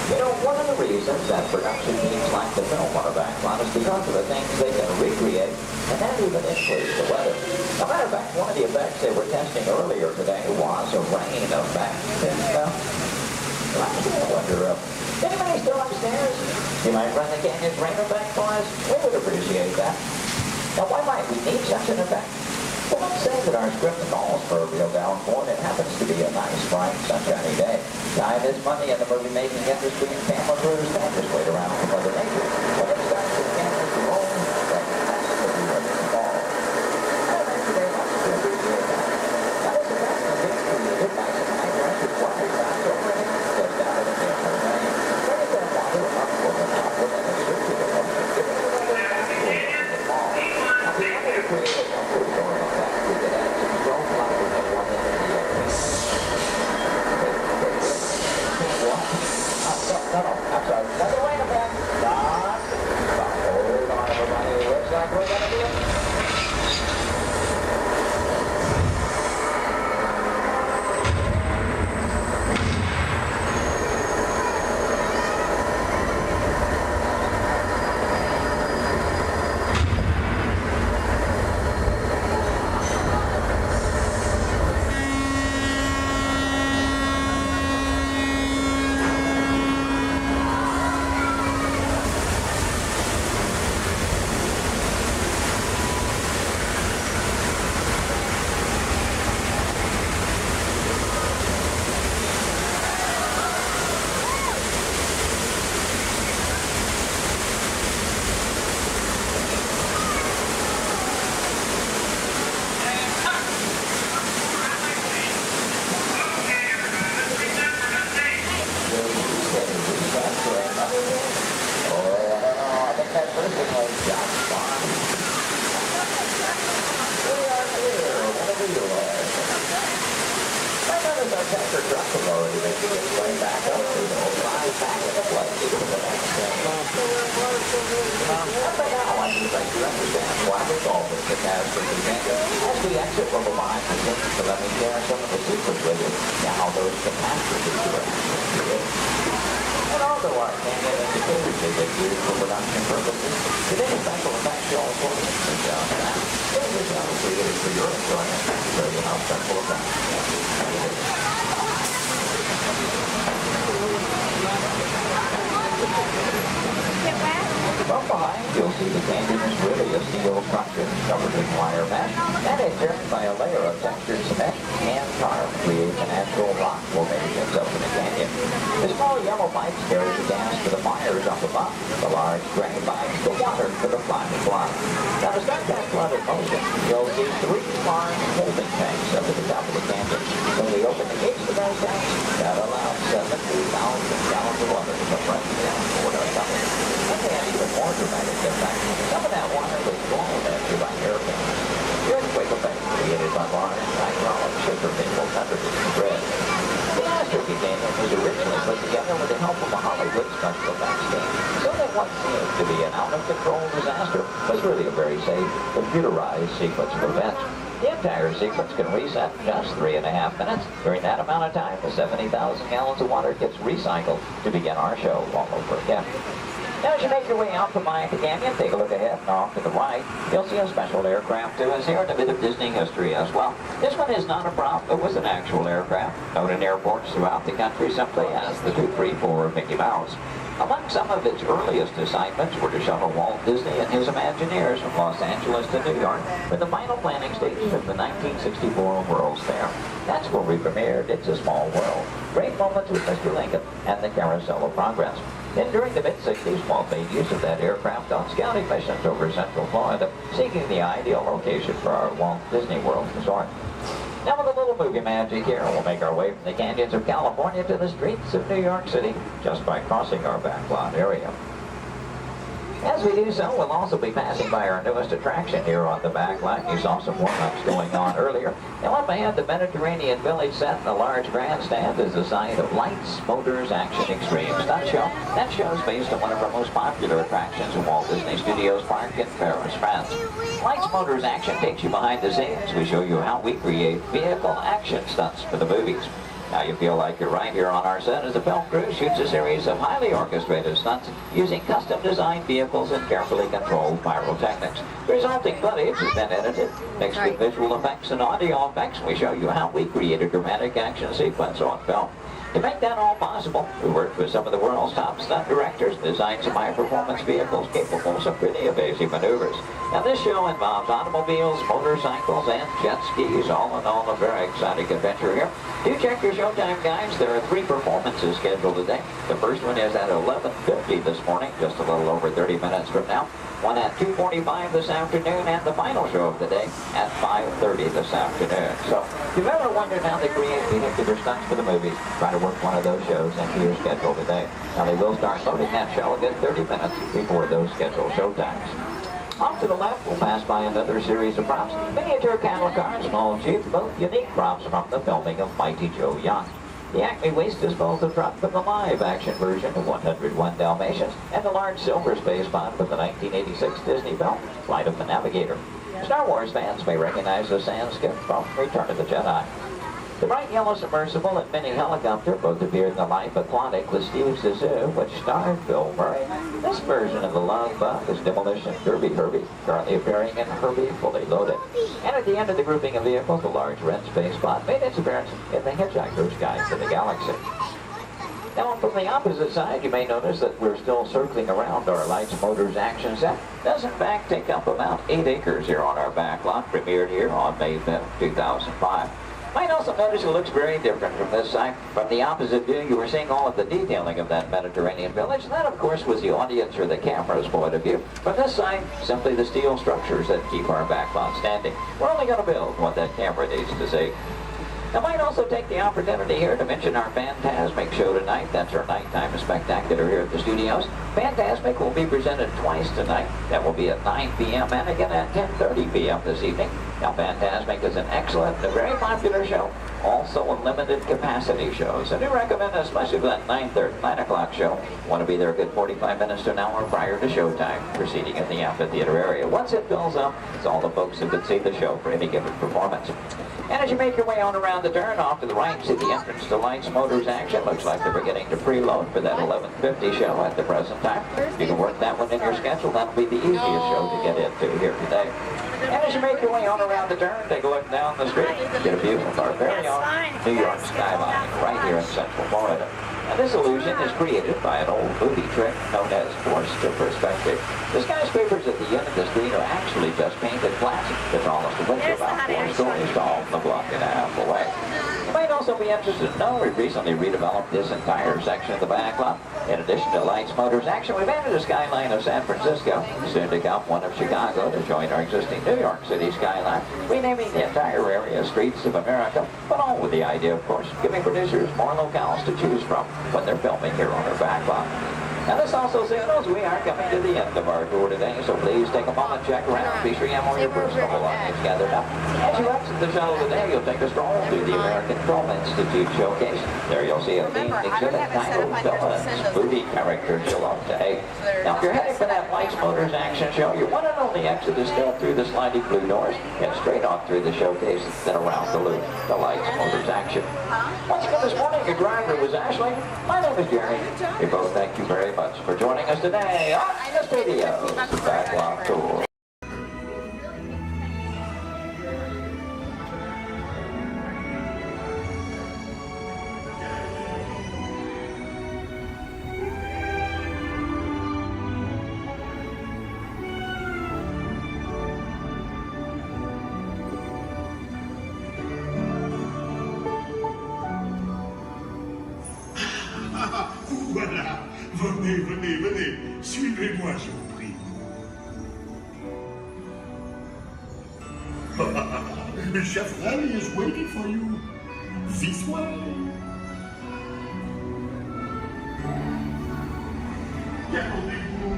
You know, one of the reasons that production teams like to film on a backlot is because of the things they can recreate and that even includes the weather. As a matter of fact, one of the effects they were testing earlier today was a rain effect. And, I wonder, anybody still upstairs? You might run the canyon's rain effect for us? We would appreciate that. Now, why might we need such an effect? Well, let's say that our script calls for a real downpour and it happens to be a nice, bright, sunshiny day. Time is money in the movie-making industry, and camera crews can't just wait around for Mother Nature. When it starts to cameras to roll, that has to be what it's called. Well, thank you very much. We appreciate that. Now, this effect is being created by some high-pressure water shots over it, just out of the camera rain. Bringing that water upward and outward in a circular motion, giving it a little backward in the fall. Now, we wanted to create a upward going effect. We could add some strobe lighting at one end of the other. No, I'm sorry. Now, wait a minute. Stop. Hold on, everybody. It looks like we're going to be From behind, you'll see the canyon is really a steel structure covered in wire mesh, and adjoined by a layer of textured cement and tar creates a natural rock formations up in the canyon. The small yellow pipes carry the gas to the fires up above. The large gray pipes the water to the flying block. Now, to start that flood in motion, you'll see 3 large holding tanks up at the top of the canyon. When we open the gates to those tanks, that allows 70,000 gallons of water to come right down toward our tunnel. special effects team. So that what seemed to be an out-of-control disaster was really a very safe, computerized sequence of events. The entire sequence can reset in just 3.5 minutes. During that amount of time, the 70,000 gallons of water gets recycled to begin our show all over again. Now, as you make your way out from Mayan Canyon, take a look ahead and off to the right. You'll see a special aircraft to us here and a bit of Disney history as well. This one is not a prop, it was an actual aircraft, known in airports throughout the country simply as the 234 Mickey Mouse. Among some of its earliest assignments were to shuttle Walt Disney and his Imagineers from Los Angeles to New York for the final planning stages of the 1964 World's Fair. That's where we premiered It's a Small World. Great moments with Mr. Lincoln and the Carousel of Progress. Then during the mid-60s, Walt made use of that aircraft on scouting missions over Central Florida, seeking the ideal location for our Walt Disney World resort. Now with a little movie magic here, we'll make our way from the canyons of California to the streets of New York City, just by crossing our backlot area. As we do so, we'll also be passing by our newest attraction here on the backlot. You saw some warm-ups going on earlier. Now up ahead, the Mediterranean Village set in a large grandstand is a site of Lights, Motors, Action Extreme Stunt Show. That show is based on one of our most popular attractions in Walt Disney Studios Park in Paris, France. Lights, Motors, Action takes you behind the scenes. We show you how we create vehicle action stunts for the movies. Now you feel like you're right here on our set as the film crew shoots a series of highly orchestrated stunts using custom-designed vehicles and carefully controlled pyrotechnics. The resulting footage has been edited, mixed with visual effects and audio effects. We show you how we create a dramatic action sequence on film. To make that all possible, we worked with some of the world's top stunt directors and designed some high-performance vehicles capable of some pretty evasive maneuvers. Now this show involves automobiles, motorcycles, and jet skis. All in all, a very exciting adventure here. Do check your showtime guides. There are 3 performances scheduled today. The first one is at 11:50 this morning, just a little over 30 minutes from now. One at 2:45 this afternoon, and the final show of the day at 5:30 this afternoon. So, if you've ever wondered how they create vehicular stunts for the movies, try to work one of those shows into your schedule today. Now, they will start loading that show again 30 minutes before those scheduled showtimes. Off to the left, we'll pass by another series of props. Miniature cattle cars, small jeep, both unique props from the filming of Mighty Joe Young. The Acme Waste Disposal truck from the live-action version of 101 Dalmatians, and the large silver space pod from the 1986 Disney film, Flight of the Navigator. Star Wars fans may recognize the sand skip from Return of the Jedi. The bright yellow submersible and mini helicopter both appeared in the Life Aquatic with Steve Zissou, which starred Bill Murray. This version of the Love Bug is Demolition Derby Herbie, currently appearing in Herbie Fully Loaded. And at the end of the grouping of vehicles, the large red space pod made its appearance in The Hitchhiker's Guide to the Galaxy. Now, from the opposite side, you may notice that we're still circling around our Lights, Motors action set. It does, in fact, take up about 8 acres here on our backlot, premiered here on May 5th, 2005. Might also notice it looks very different from this side. From the opposite view, you were seeing all of the detailing of that Mediterranean village. And that, of course, was the audience or the camera's point of view. From this side, simply the steel structures that keep our backlot standing. We're only going to build what that camera needs to see. I might also take the opportunity here to mention our Fantasmic show tonight. That's our nighttime spectacular here at the studios. Fantasmic will be presented twice tonight. That will be at 9 p.m. and again at 10:30 p.m. this evening. Now, Fantasmic is an excellent and a very popular show, also a limited capacity show. So I do recommend, especially for that 9 o'clock show, want to be there a good 45 minutes to an hour prior to showtime, proceeding in the amphitheater area. Once it fills up, it's all the folks who can see the show for any given performance. And as you make your way on around the turn, off to the right, see the entrance to Lights, Motors Action. Looks like they're beginning to preload for that 11:50 show at the present time. You can work that one in your schedule. That'll be the easiest show to get into here today. And as you make your way on around the turn, take a look down the street. Get a view of our very own New York skyline right here in Central Florida. And this illusion is created by an old movie trick known as forced perspective. The skyscrapers at the end of the street are actually just painted glass. The tallest of which are about 4 stories tall from a block and a half away. You might also be interested to know we've recently redeveloped this entire section of the backlot. In addition to Lights, Motors Action, we've added a skyline of San Francisco, soon to come one of Chicago to join our existing New York City skyline, renaming the entire area Streets of America, but all with the idea, of course, giving producers more locales to choose from when they're filming here on our backlot. Now this also signals we are coming to the end of our tour today, so please take a moment, check around, be sure you have all your personal belongings gathered up. As you exit the shuttle today, you'll take a stroll through the American Film Institute showcase. There you'll see a themed exhibit titled Villains, movie characters you love to hate. Now if you're heading for that Lights, Motors Action show, your one and only exit is still through the sliding blue doors, and straight on through the showcase, then around the loop, the Lights, Motors Action. Once again this morning, your driver was Ashley. My name is Jerry. We both thank you very much for joining us today on the Studios Backlot Tour. Voilà, venez, venez, venez, suivez-moi, je vous prie. Chef Rally is waiting for you. This way. Détendez-vous.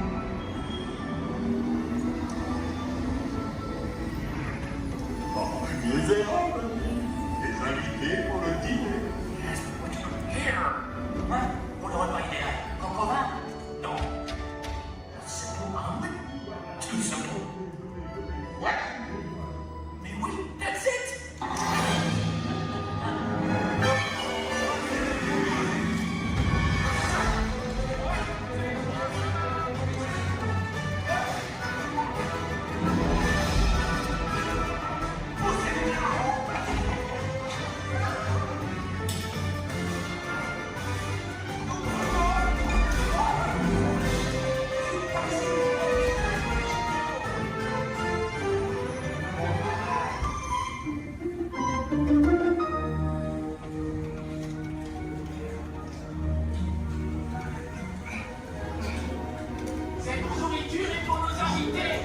Oh, misérable. Les invités pour le dîner. Here. Hein? Vous le revoyez, Concovin? Non. C'est tout humble? Tout simple. What? Mais oui, that's it! Cette nourriture est pour nos invités,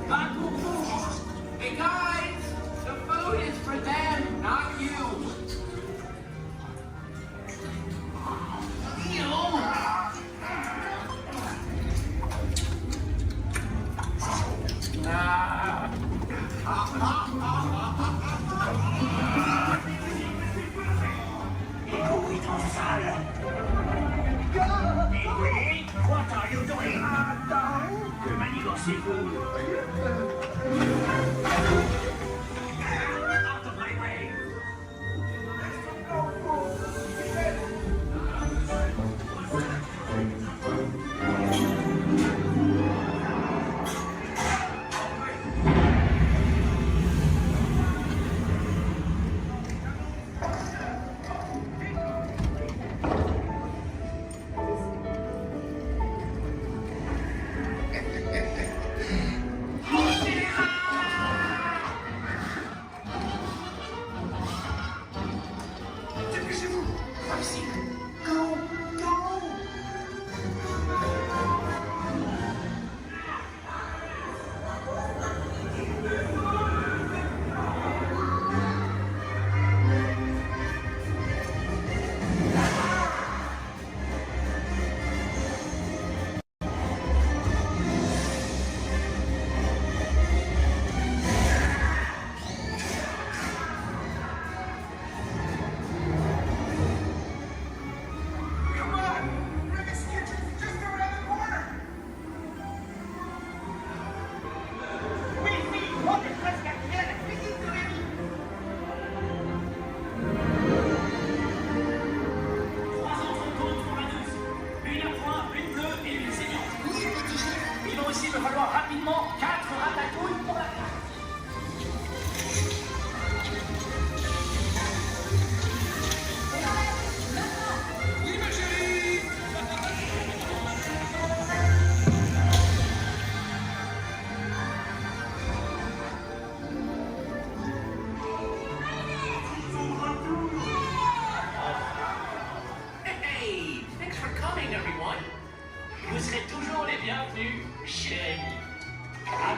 pas pour vous. Hey guys, the food is for them, not you. Hey, what are you doing? Que manigocez-vous? Out of my way!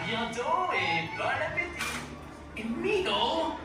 bientôt et bon appétit. Amigo.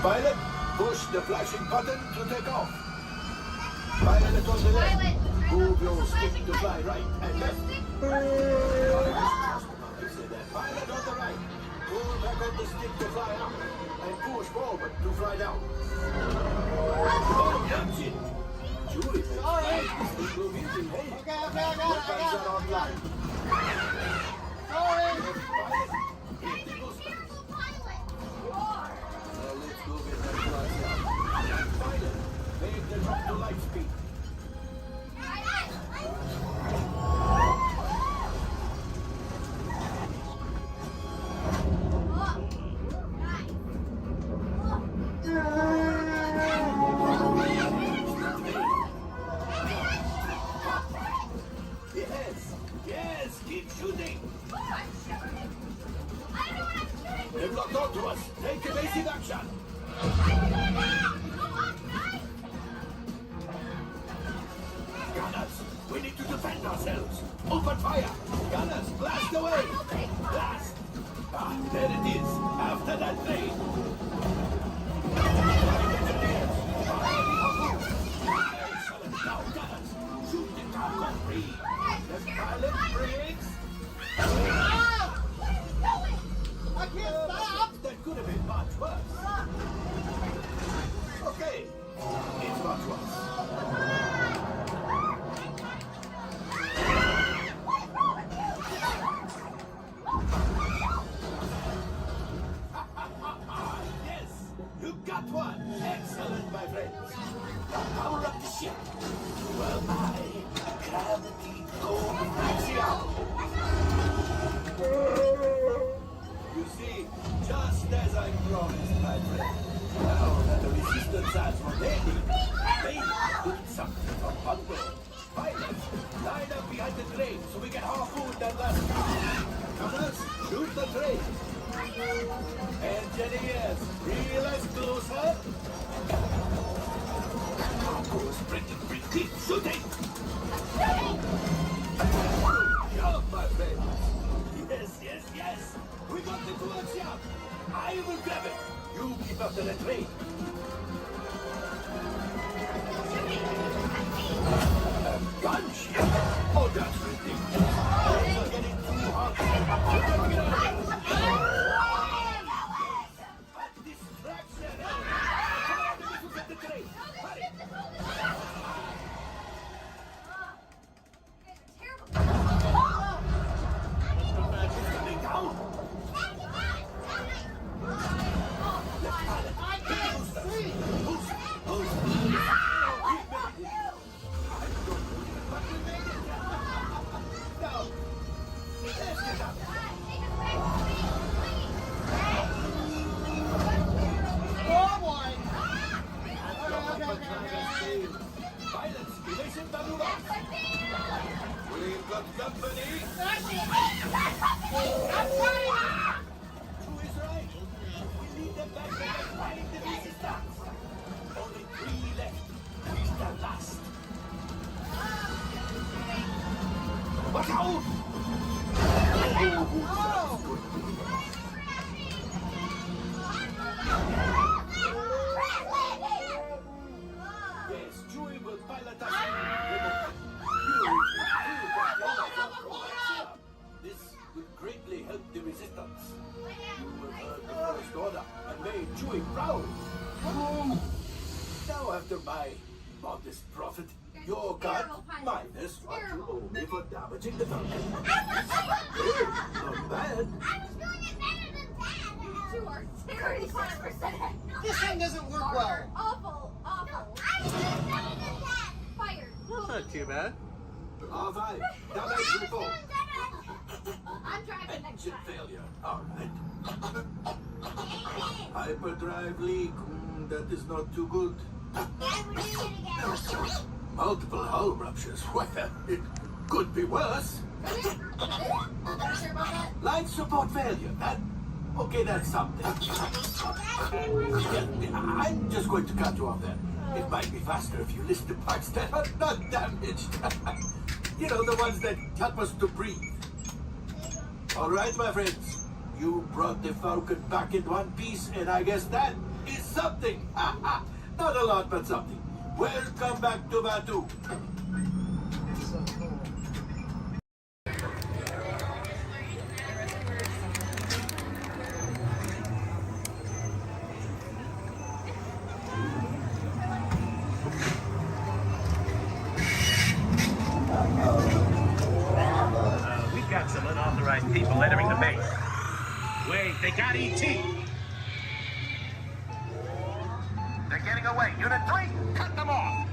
Pilot, push the flashing button to take off. Pilot on the left. Move your stick to fly right and left. Pilot on the right. Pull back on the stick to fly up. And push forward to fly down. Oh, that's it. Chewie. Sorry. Okay, I got it. Online. Sorry. Pilot. Hit the booster. Let's go get that flight out. Pilot, make the drop to light speed. Yes, keep shooting. They've locked onto us. Take evasive action. Gunners, we need to defend ourselves. Open fire. Gunners, blast away. Blast. Ah, there it is. After that train. Excellent. Now, gunners, shoot the cargo free. The pilot brakes. I can't stop! That could have been much worse. Okay, it's much worse. Yes, you got one. Excellent, my friends. Now power up the ship. Well, gravity axial. You see, just as I promised, my friend. Now that the resistance has ready, they put something from Bungo. Pilots, line up behind the train so we can harpoon that last car. Gunners, shoot the train. Engineers, realize closer. Cargo's breaking. Keep shooting. Good job, my friend. Yes. We got the coaxium. I will grab it. You keep up to the train. A gunship? Oh, that's ridiculous. They're getting too hot. But distraction. Come on, let me get the train. Hurry. We've got company. Who is right? We need them back by fighting the resistance. Only 3 left. He's the last. Watch out! Yes, Chewie will pilot us. This would greatly help the resistance. You have heard the first order and made Chewie proud. Now, after my modest profit, your cut minus what you owe me for damaging the Falcon. Hey, not bad. You are 35%. This thing doesn't work well. Awful. No, I'm fired. That's not too bad. R5, damage report. I'm driving next Engine time. failure. All right. Hyperdrive leak. That is not too good. Multiple hull ruptures. Well, it could be worse. Life support failure. Okay, that's something. I'm just going to cut you off there. It might be faster if you list the parts that are not damaged. You know, the ones that help us to breathe. All right, my friends. You brought the Falcon back in one piece, and I guess that is something. Not a lot, but something. Welcome back to Batu. We've got some unauthorized people entering the base. Wait, they got ET. They're getting away. Unit 3, cut them off.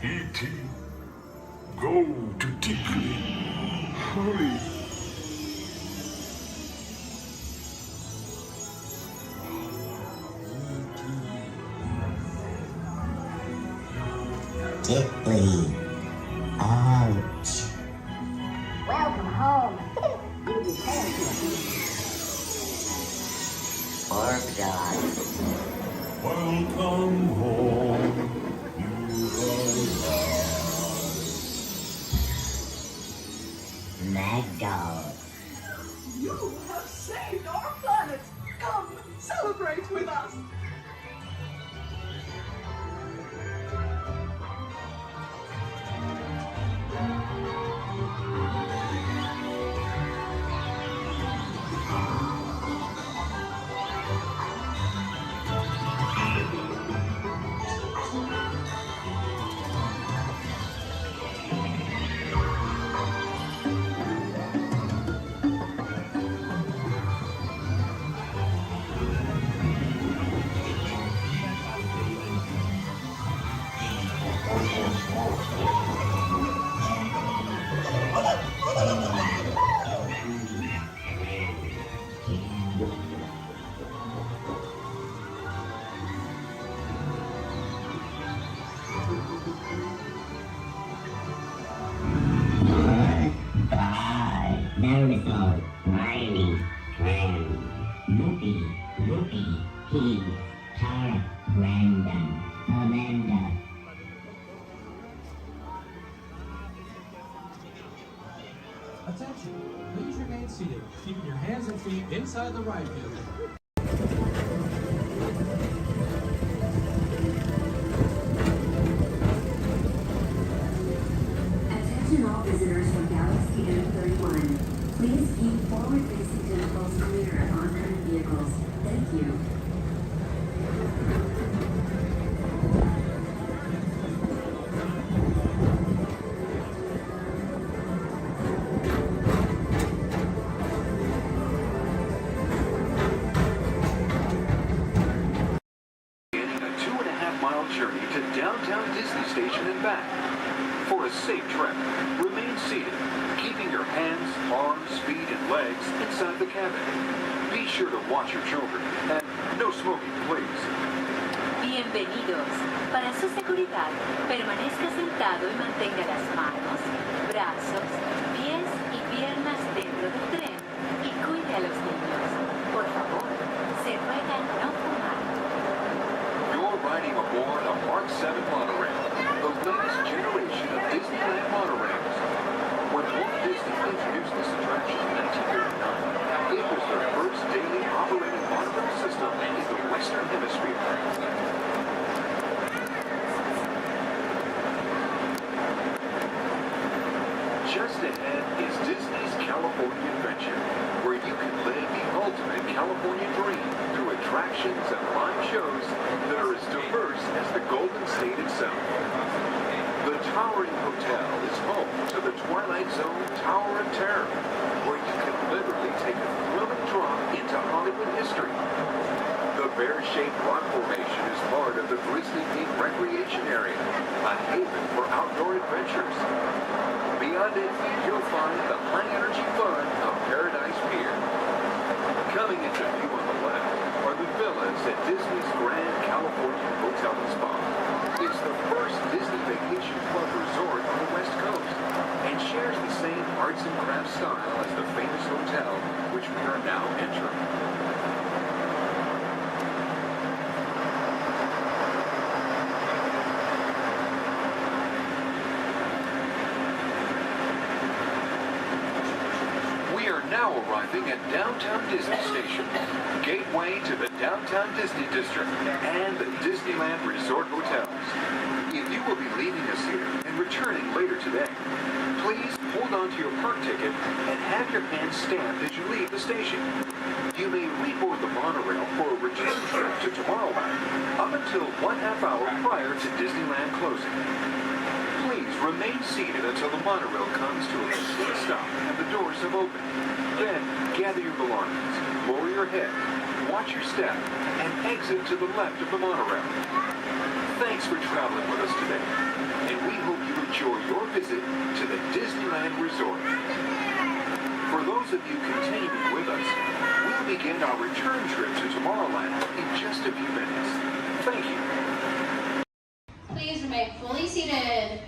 E.T. Go to Tikri. Hurry. Tickly. Ouch. Welcome home. You be thankful. Orb dog. Welcome home. Mad dog. You have saved our planet. Come, celebrate with us. Dinosaur, Riley, Tran, Loopy, Keith, Tara, Brandon, Amanda. Attention, please remain seated, keeping your hands and feet inside the ride vehicle. Attention all visitors from Galaxy M31. Please keep forward-facing tentacles clear of oncoming vehicles. Thank you. Journey to downtown Disney Station and back. For a safe trip, remain seated, keeping your hands, arms, feet, and legs inside the cabin. Be sure to watch your children, and no smoking, please. The Bienvenidos. Para su seguridad, permanezca sentado y mantenga las manos, brazos, pies y piernas dentro del tren y cuide a los niños. Por favor, se ruega no fumar. You're riding aboard a Mark 7 monorail, the latest generation of Disneyland monorails. When Walt Disney introduced this attraction in 1939, it was the first daily operating monorail system in the Western Hemisphere. Just ahead is Disney's California Adventure, where you can live the ultimate California dream through attractions and live shows that are as diverse as the Golden State itself. The Towering Hotel is home to the Twilight Zone Tower of Terror, where you can literally take a thrilling drop into Hollywood history. The bear-shaped rock formation is part of the Grizzly Peak Recreation Area, a haven for outdoor adventures. Beyond it, you'll find the high-energy fun of Paradise Pier. Coming into view on the left are the villas at Disney's Grand California Hotel and Spa. It's the first Disney Vacation Club resort on the West Coast and shares the same arts and crafts style as the famous hotel, which we are now entering. Now arriving at Downtown Disney Station, gateway to the Downtown Disney District and the Disneyland Resort Hotels. If you will be leaving us here and returning later today, please hold on to your park ticket and have your hand stamped as you leave the station. You may reboard the monorail for a return trip to Tomorrowland up until 1/2 hour prior to Disneyland closing. Please remain seated until the monorail comes to a complete stop and the doors have opened. Then, gather your belongings, lower your head, watch your step, and exit to the left of the monorail. Thanks for traveling with us today, and we hope you enjoy your visit to the Disneyland Resort. For those of you continuing with us, we'll begin our return trip to Tomorrowland in just a few minutes. Thank you. Please remain fully seated.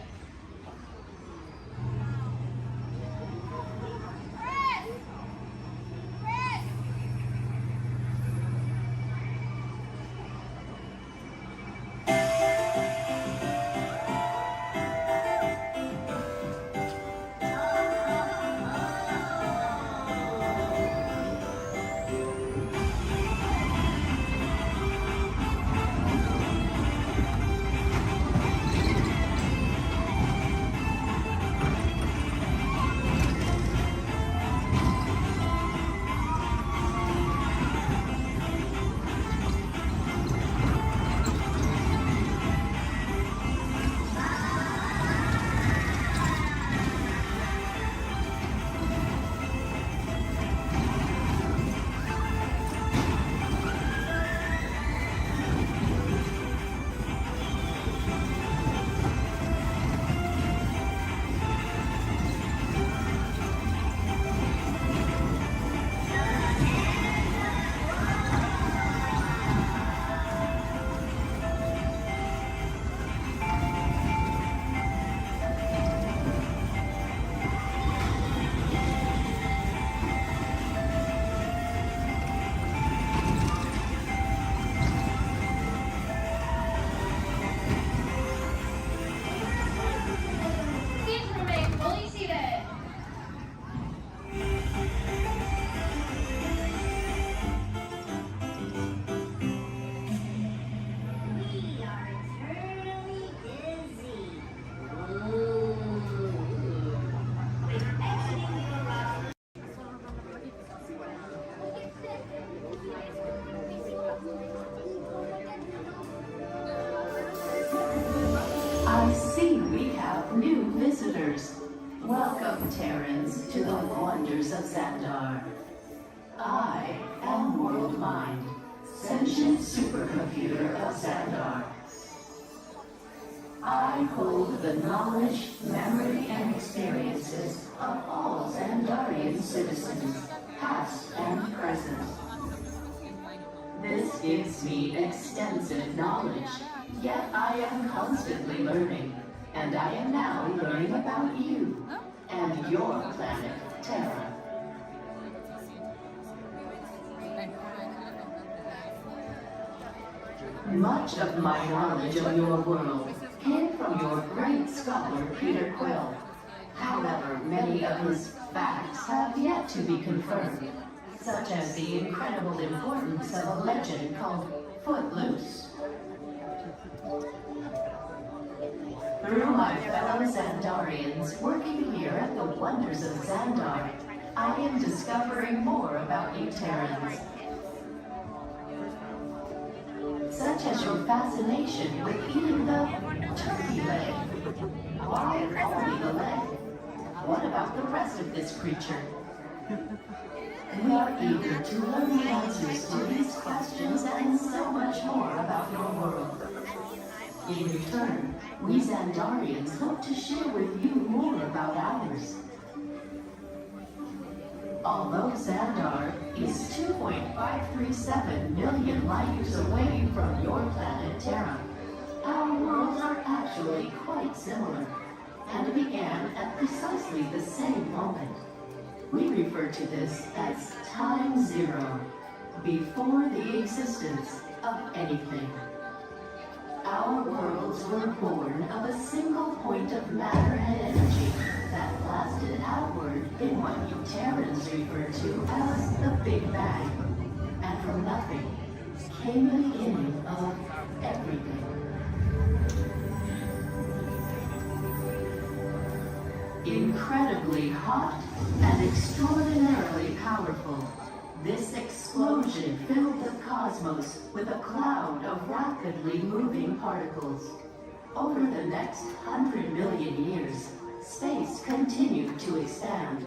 I see we have new visitors. Welcome, Terrans, to the wonders of Xandar. I am World Mind, sentient supercomputer of Xandar. I hold the knowledge, memory, and experiences of all Xandarian citizens, past and present. This gives me extensive knowledge, yet I am constantly learning, and I am now learning about you and your planet, Terra. Much of my knowledge of your world came from your great scholar, Peter Quill. However, many of his facts have yet to be confirmed, such as the incredible importance of a legend called Footloose. Through my fellow Xandarians working here at the Wonders of Xandar, I am discovering more about you Terrans. Such as your fascination with eating the turkey leg. Why only the leg? What about the rest of this creature? We are eager to learn the answers to these questions and so much more about your world. In return, we Xandarians hope to share with you more about ours. Although Xandar is 2.537 million light years away from your planet Terra, our worlds are actually quite similar and began at precisely the same moment. We refer to this as time zero, before the existence of anything. Our worlds were born of a single point of matter and energy that lasted outward in what you Terrans refer to as the Big Bang. And from nothing came the beginning of everything. Incredibly hot and extraordinarily powerful, this explosion filled the cosmos with a cloud of rapidly moving particles. Over the next 100 million years, space continued to expand,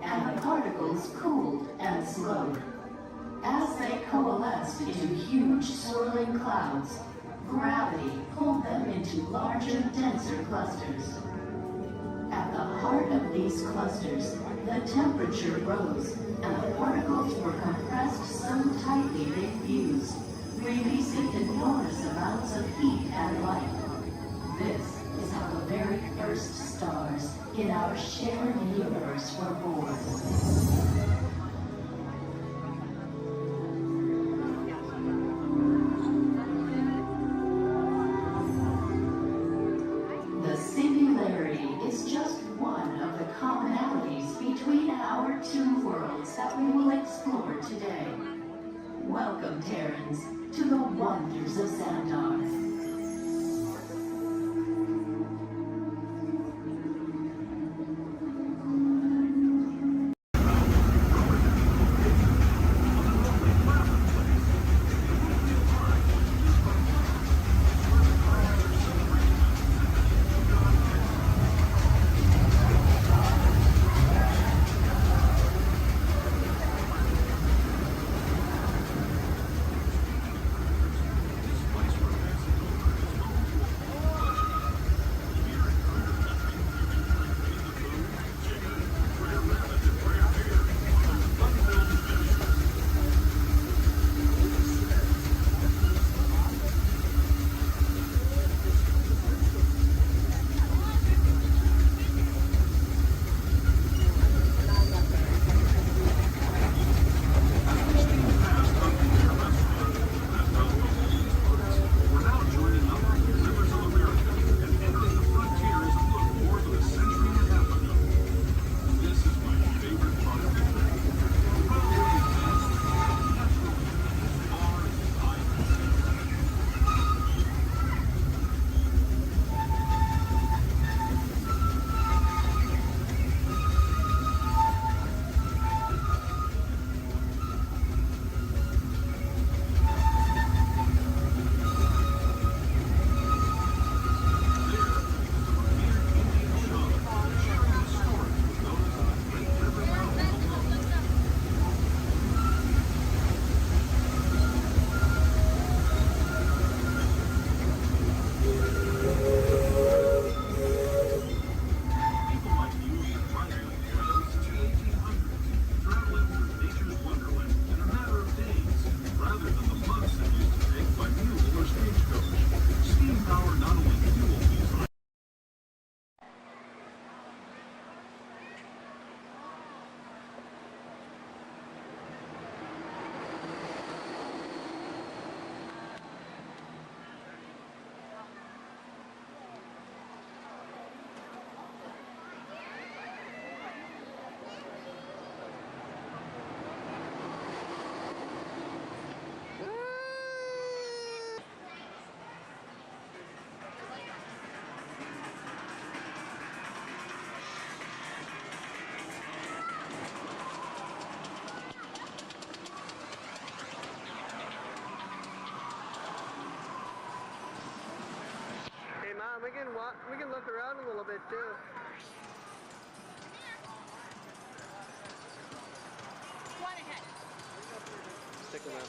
and the particles cooled and slowed. As they coalesced into huge swirling clouds, gravity pulled them into larger, denser clusters. At the heart of these clusters, the temperature rose, and the particles were compressed so tightly they fused, releasing enormous amounts of heat and light. This is how the very first stars in our shared universe were born. The singularity is just one of the commonalities between our two worlds that we will explore today. Welcome, Terrans, to the Wonders of Xandar. we can walk. We can look around a little bit too. One ahead. Stick around.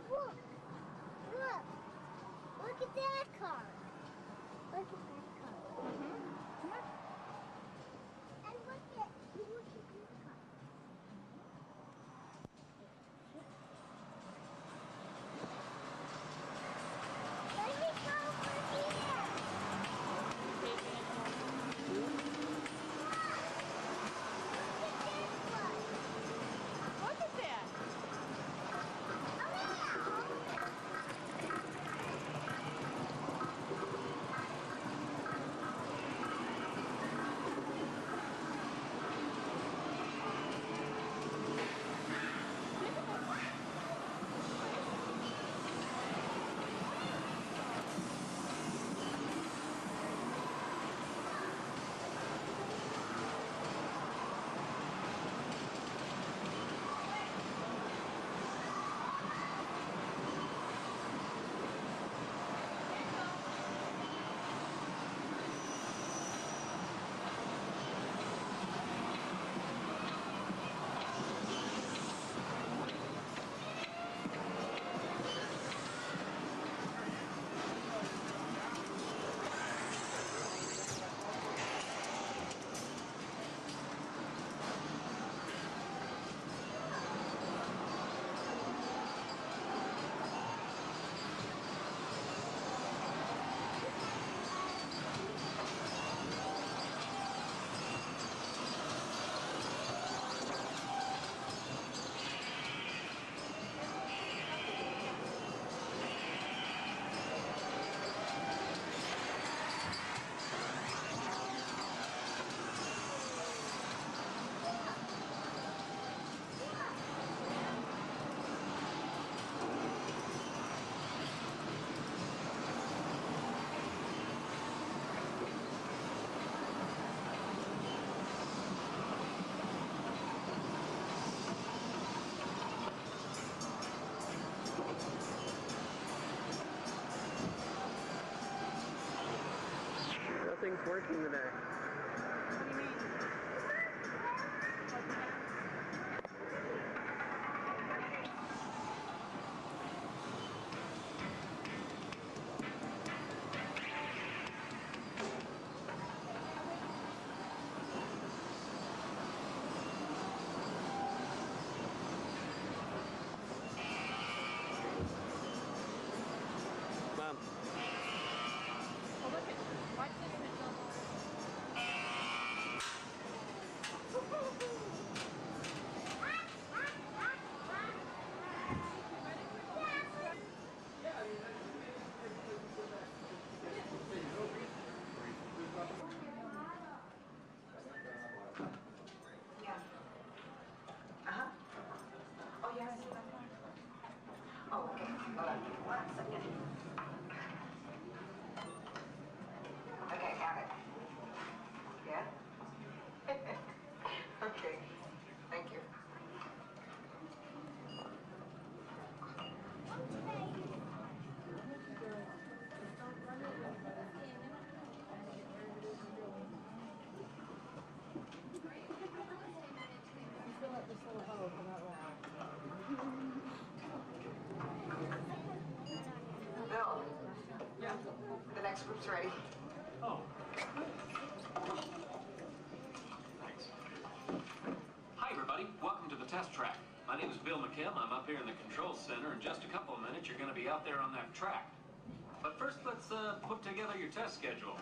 Look! Look! Look at that car! Look at that car. Come on. And look at this car. Let me go over here! Look at that! Nothing's working today. Mom. Oh, look at watch this, Mitchell. Oh, yeah, I see that one. Oh, okay. Hold on. 1 second. Okay, got it. Yeah? Okay. Thank you. Bill. Yeah. The next group's ready. Oh. Thanks. Hi, everybody. Welcome to the test track. My name is Bill McKim. I'm up here in the control center. In just a couple of minutes, you're going to be out there on that track. But first, let's put together your test schedule.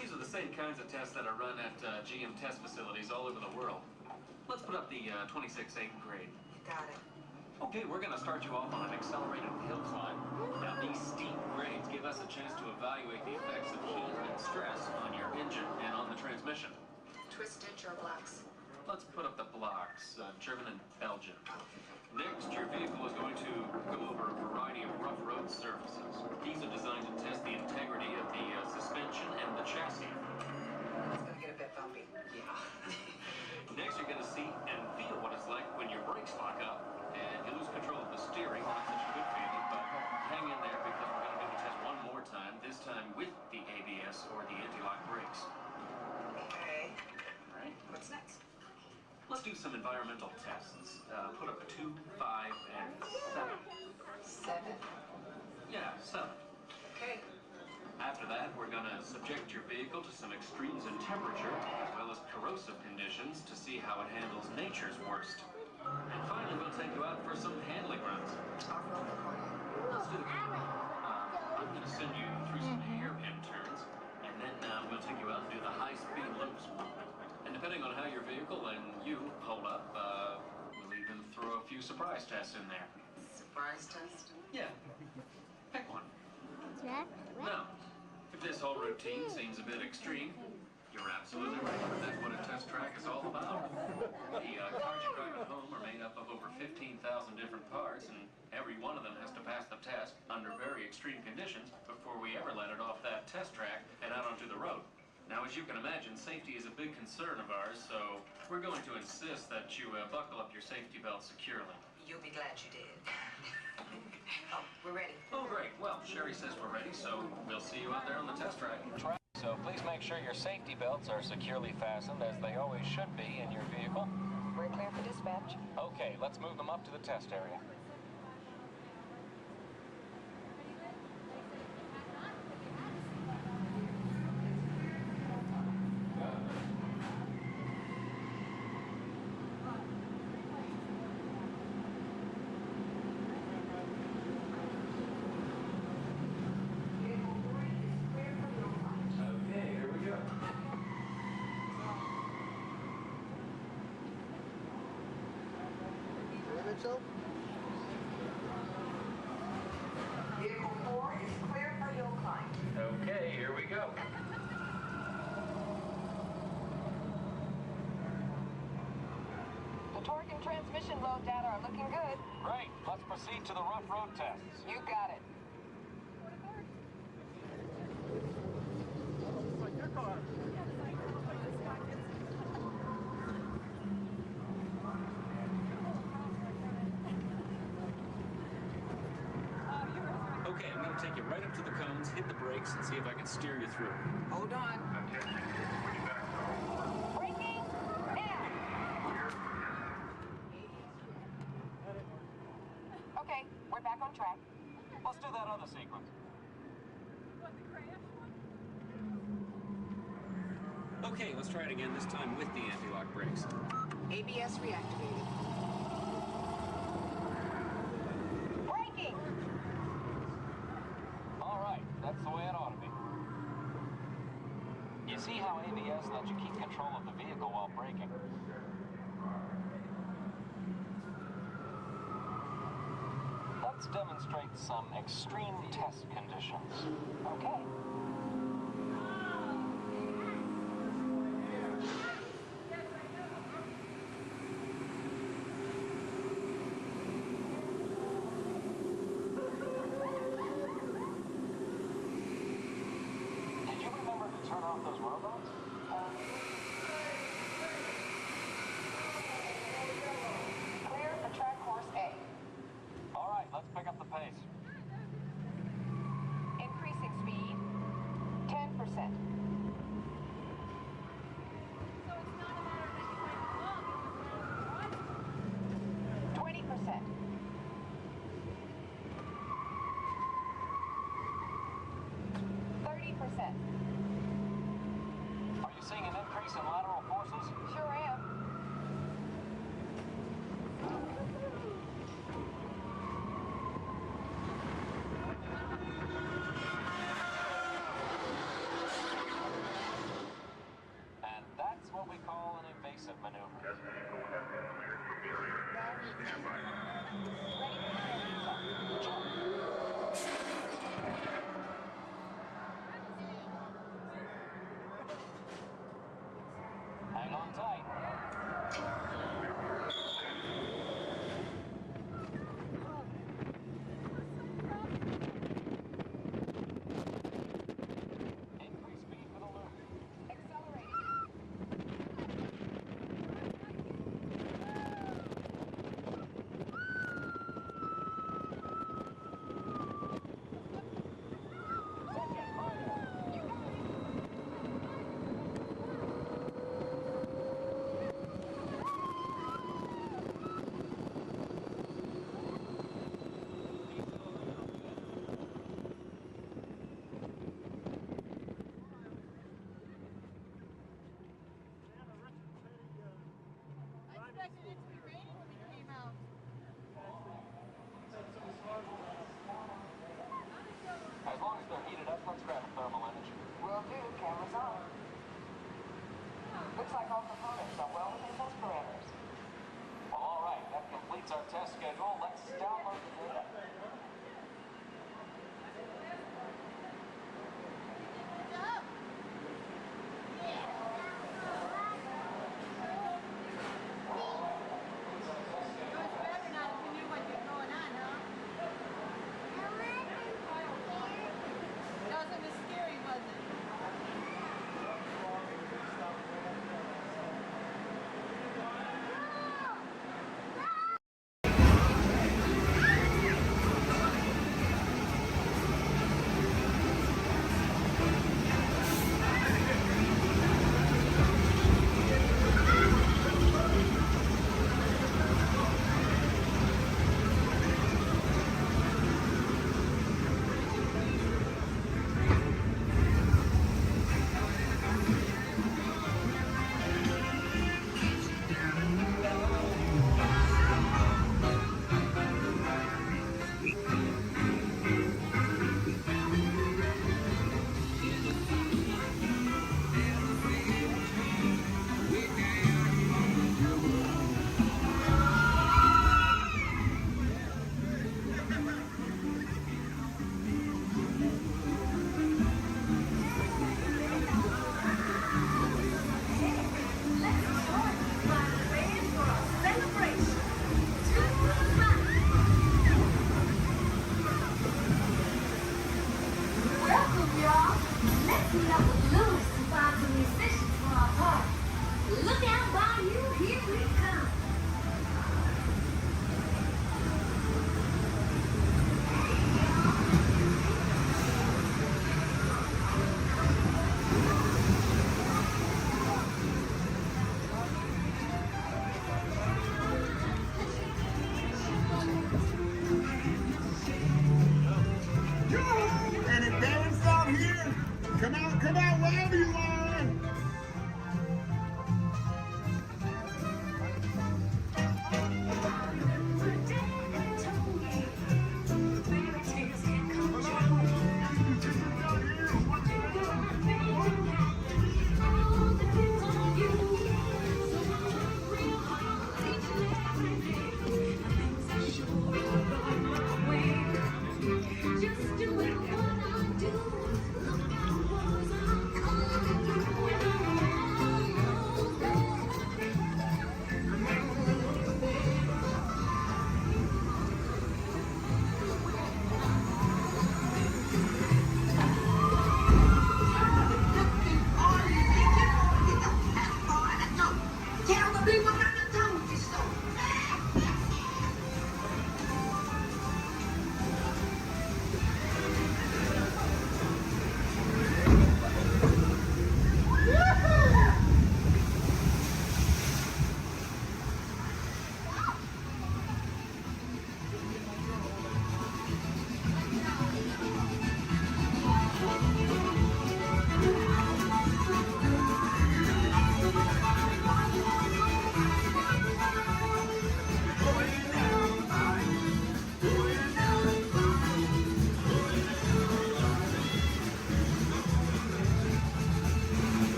These are the same kinds of tests that are run at GM test facilities all over the world. Let's put up the 26 8th grade. You got it. Okay, we're going to start you off on an accelerated hill climb. Now, these steep grades give us a chance to evaluate the effects of heat and stress on your engine and on the transmission. Twisted or blocks? Let's put up the blocks, German and Belgian. Next, your vehicle is going to go over a variety of rough road surfaces. These are designed to test the integrity of the suspension and the chassis. It's going to get a bit bumpy. Yeah. Next, you're going to see and feel what it's like when your brakes lock up and you lose control of the steering. Not such a good feeling, but hang in there because we're going to do the test one more time, this time with the ABS or the anti-lock brakes. Okay. All right. What's next? Let's do some environmental tests. Put up a 2, 5, and 7. 7. Yeah, 7. Okay. After that, we're going to subject your vehicle to some extremes in temperature, as well as corrosive conditions, to see how it handles nature's worst. And finally, we'll take you out for some handling runs. Off-road recording. Let's do the I'm going to send you through some hairpin turns, and then we'll take you out and do the high-speed loops. And depending on how your vehicle and you hold up, we'll even throw a few surprise tests in there. Surprise test? Yeah. Pick one. Jack? Now, if this whole routine seems a bit extreme, you're absolutely right. That's what a test track is all about. The cars you drive at home are made up of over 15,000 different parts, and every one of them has to pass the test under very extreme conditions before we ever let it off that test track and out onto the road. Now, as you can imagine, safety is a big concern of ours, so we're going to insist that you buckle up your safety belt securely. You'll be glad you did. Oh, we're ready. Oh, great. Well, Sherry says we're ready, so we'll see you out there on the test track. So please make sure your safety belts are securely fastened, as they always should be in your vehicle. We're clear for dispatch. Okay, let's move them up to the test area. Okay, here we go. Mitchell? Vehicle 4 is clear for hill climb. Okay, here we go. The torque and transmission load data are looking good. Great, let's proceed to the rough road tests. You got it. It's like your car. Okay, I'm going to take you right up to the cones, hit the brakes, and see if I can steer you through. Hold on. Braking now. Okay, we're back on track. Let's do that other sequence. Okay, let's try it again, this time with the anti-lock brakes. ABS reactivated. Braking! All right, that's the way it ought to be. You see how ABS lets you keep control of the vehicle while braking? Let's demonstrate some extreme test conditions. Okay. Did you remember to turn off those robots? Clear for track course A. All right, let's pick up the pace. Increasing speed. tight. Increase speed for the loop. Accelerate. As long as they're heated up, let's grab a thermal image. Will do. Cameras on. Looks like all components are well within test parameters. Well, all right. That completes our test schedule. Let's download the data. Come out wherever you are.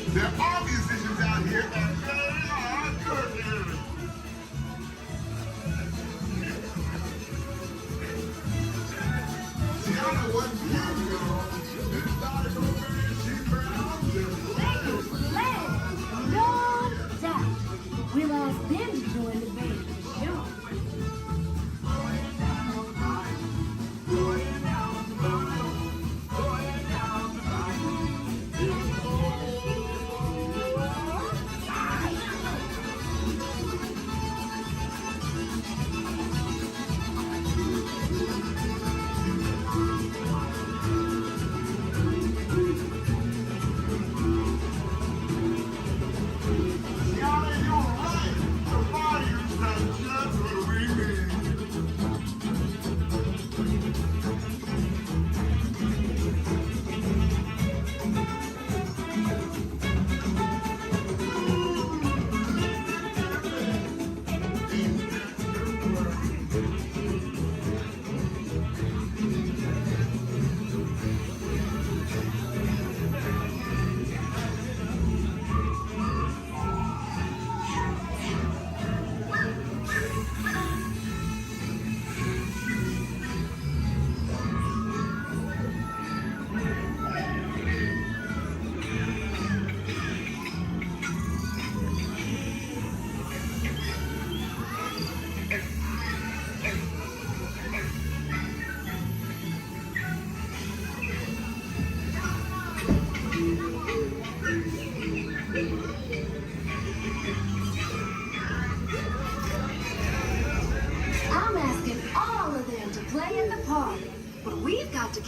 There are musicians out here that really are good. See, I know what you do. It started over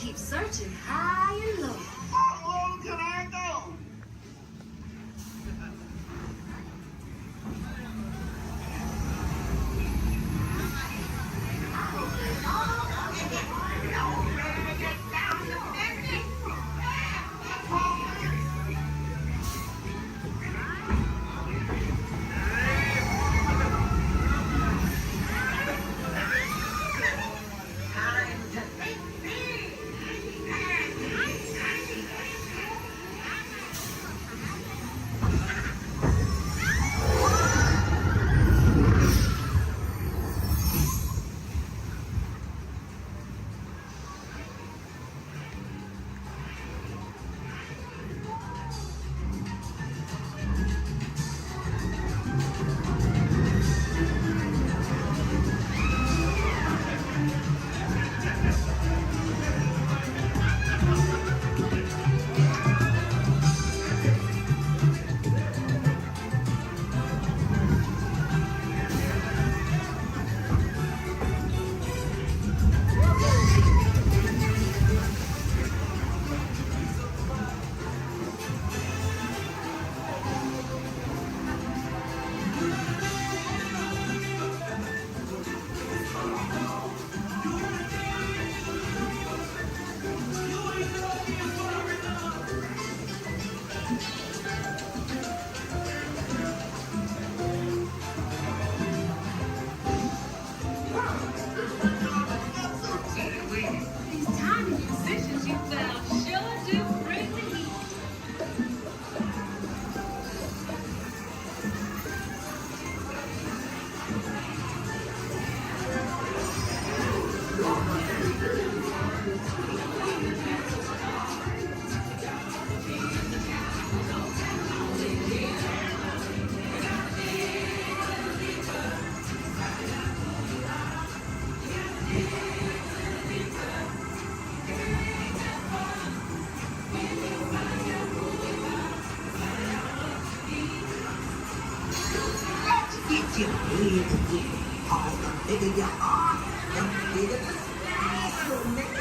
keep searching high and low. How low can I go? Get your head together. All the bigger you are, the bigger the smash, nigga.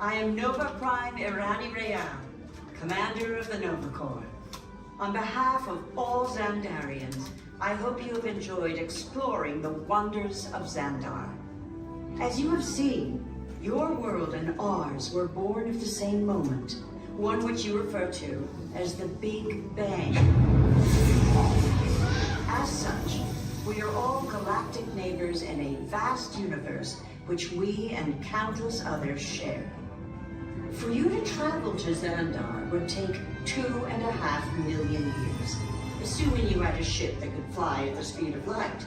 I am Nova Prime Irani Rayan, Commander of the Nova Corps. On behalf of all Xandarians, I hope you have enjoyed exploring the wonders of Xandar. As you have seen, your world and ours were born of the same moment, one which you refer to as the Big Bang. As such, we are all galactic neighbors in a vast universe which we and countless others share. For you to travel to Xandar would take 2.5 million years, assuming you had a ship that could fly at the speed of light.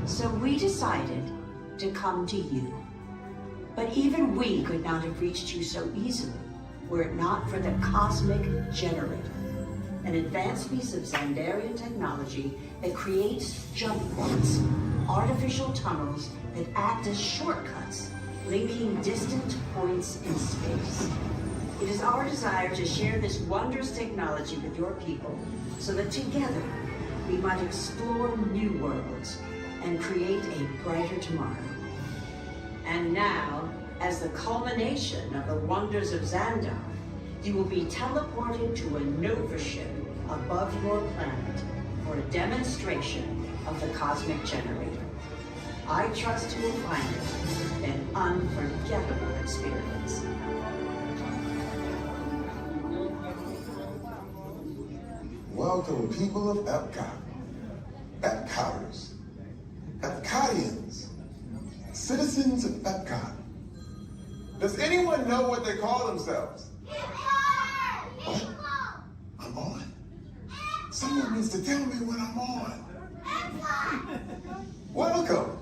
So we decided to come to you. But even we could not have reached you so easily were it not for the Cosmic Generator, an advanced piece of Xandarian technology that creates jump points, artificial tunnels that act as shortcuts, linking distant points in space. It is our desire to share this wondrous technology with your people so that together we might explore new worlds and create a brighter tomorrow. And now, as the culmination of the wonders of Xandar, you will be teleported to a Nova ship above your planet for a demonstration of the Cosmic Generator. I trust you will find it an unforgettable experience. Welcome, people of Epcot, Epcoters, Epcotians, citizens of Epcot. Does anyone know what they call themselves? What? I'm on? Someone needs to tell me when I'm on. Welcome,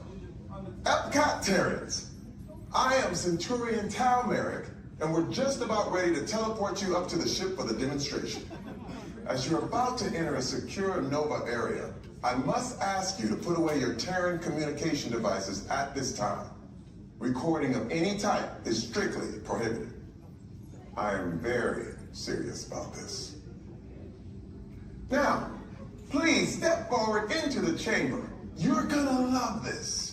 Epcot-tarians. I am Centurion Tal Merrick, and we're just about ready to teleport you up to the ship for the demonstration. As you're about to enter a secure Nova area, I must ask you to put away your Terran communication devices at this time. Recording of any type is strictly prohibited. I am very serious about this. Now, please step forward into the chamber. You're gonna love this.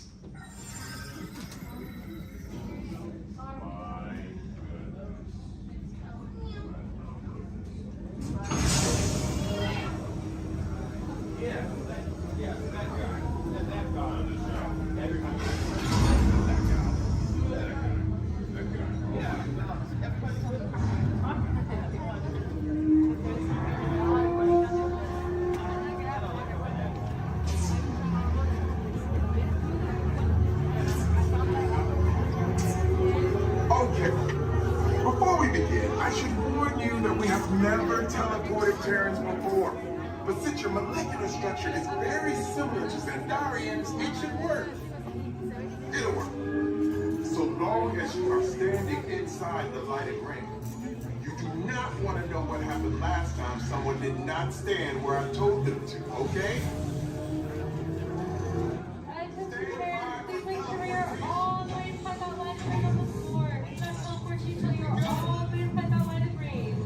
Never teleported Terrans before, but since your molecular structure is very similar to Xandarians, it should work. It'll work. So long as you are standing inside the lighted ring. You do not want to know what happened last time someone did not stand where I told them to, okay? Please make sure you're all the way inside that lighted ring on the floor. We must teleport you till you're all the way inside that lighted ring.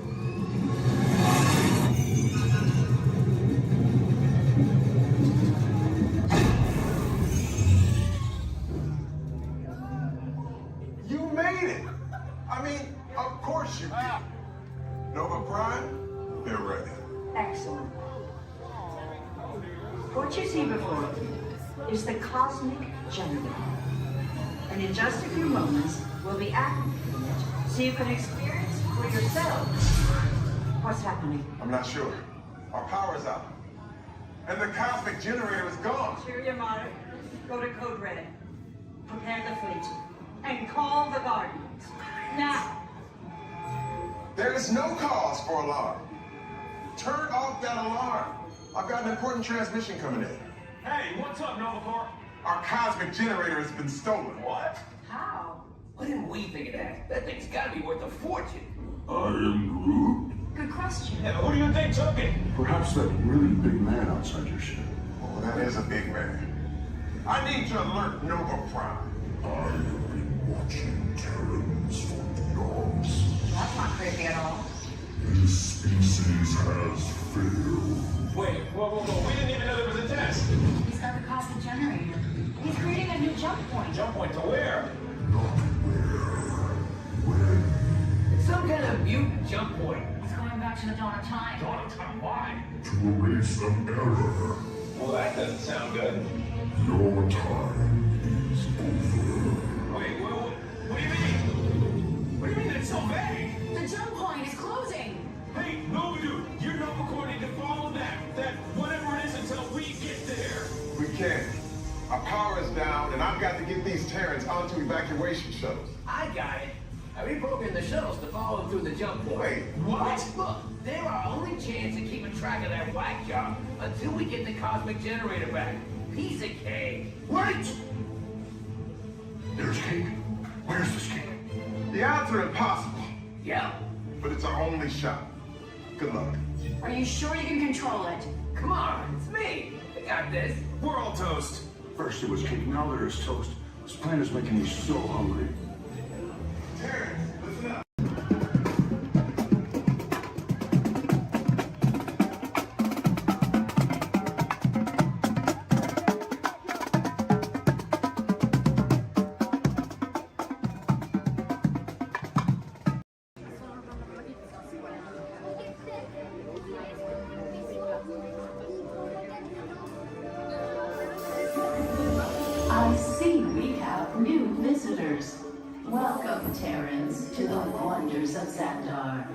You made it! I mean, of course you did. Nova Prime, they're ready. Excellent. What you see before you is the Cosmic Generator. And in just a few moments, we'll be activating it so you can experience for yourself what's happening. I'm not sure. Our power's out. And the Cosmic Generator is gone. Cheerio, Monarch. Go to Code Red. Prepare the fleet. And call the Guardians. Now! There is no cause for alarm. Turn off that alarm. I've got an important transmission coming in. Hey, what's up, Nova Corps? Our Cosmic Generator has been stolen. What? How? Why didn't we think of that? That thing's gotta be worth a fortune. I am Groot. Good question. Yeah, but who do you think took it? Perhaps that really big man outside your ship. Oh, that is a big man. I need to alert Nova Prime. I have been watching Terrans for eons. That's not creepy at all. This species has failed. Wait, whoa. We didn't even know there was a test. He's got the Cosmic Generator. He's creating a new jump point. Jump point to where? Not where. you? Jump point. It's going back to the dawn of time. Dawn of time, why? To erase an error. Well, that doesn't sound good. Your time is over. Wait, what do you mean? What do you mean that's so vague? The jump point is closing. Hey, Nova Dude, you're Nova Corning to follow that whatever it is until we get there. We can't. Our power is down, and I've got to get these Terrans onto evacuation shuttles. I got it. I reprogrammed the shuttles to follow them through the jump point. Wait, what? Look, they're our only chance of keeping track of that whack job until we get the cosmic generator back. Piece of cake. Wait! There's cake. Where's this cake? The odds are impossible, Yeah. but it's our only shot. Good luck. Are you sure you can control it? Come on, it's me. I got this. We're all toast. First it was cake, now there is toast. This plan is making me so hungry. Terrans, listen up. I see we have new visitors. Welcome, Terrans, to the wonders of Xandar.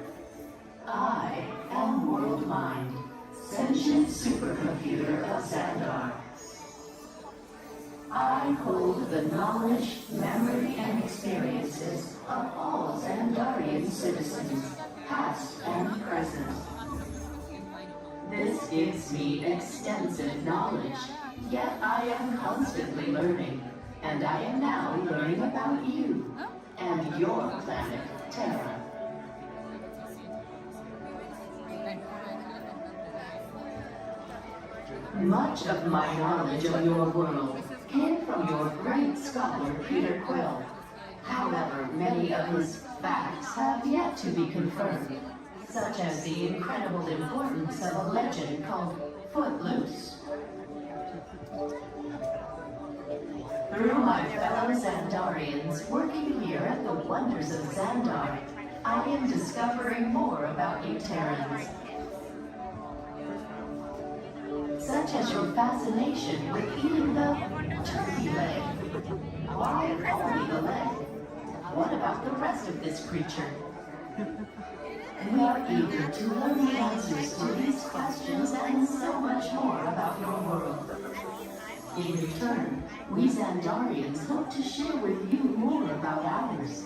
I am World Mind, sentient supercomputer of Xandar. I hold the knowledge, memory, and experiences of all Xandarian citizens, past and present. This gives me extensive knowledge, yet I am constantly learning, and I am now learning about you and your planet, Terra. Much of my knowledge of your world came from your great scholar, Peter Quill. However, many of his facts have yet to be confirmed, such as the incredible importance of a legend called Footloose. Through my fellow Xandarians working here at the wonders of Xandar, I am discovering more about you Terrans. Such as your fascination with eating the turkey leg. Why only the leg? What about the rest of this creature? We are eager to learn the answers to these questions and so much more about your world. In return, we Xandarians hope to share with you more about ours.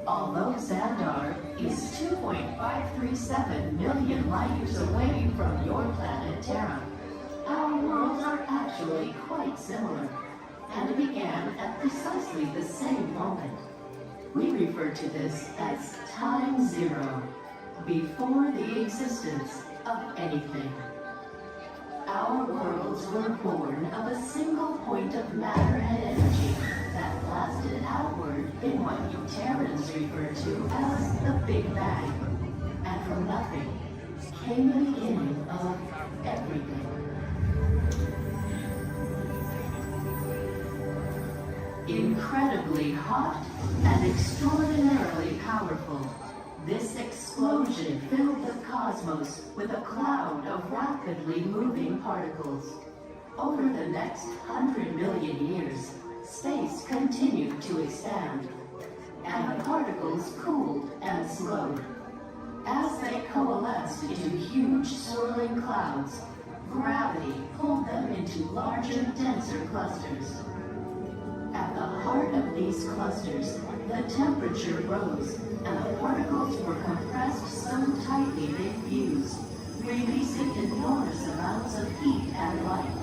Although Xandar is 2.537 million light years away from your planet Terra, our worlds are actually quite similar, and began at precisely the same moment. We refer to this as Time Zero, before the existence of anything. Our worlds were born of a single point of matter and energy that blasted outward in what you Terrans refer to as the Big Bang. And from nothing came the beginning of everything. Incredibly hot and extraordinarily powerful, this explosion filled the cosmos with a cloud of rapidly moving particles. Over the next 100 million years, space continued to expand, and the particles cooled and slowed. As they coalesced into huge swirling clouds, gravity pulled them into larger, denser clusters. At the heart of these clusters, the temperature rose, and the particles were compressed so tightly they fused, releasing enormous amounts of heat and light.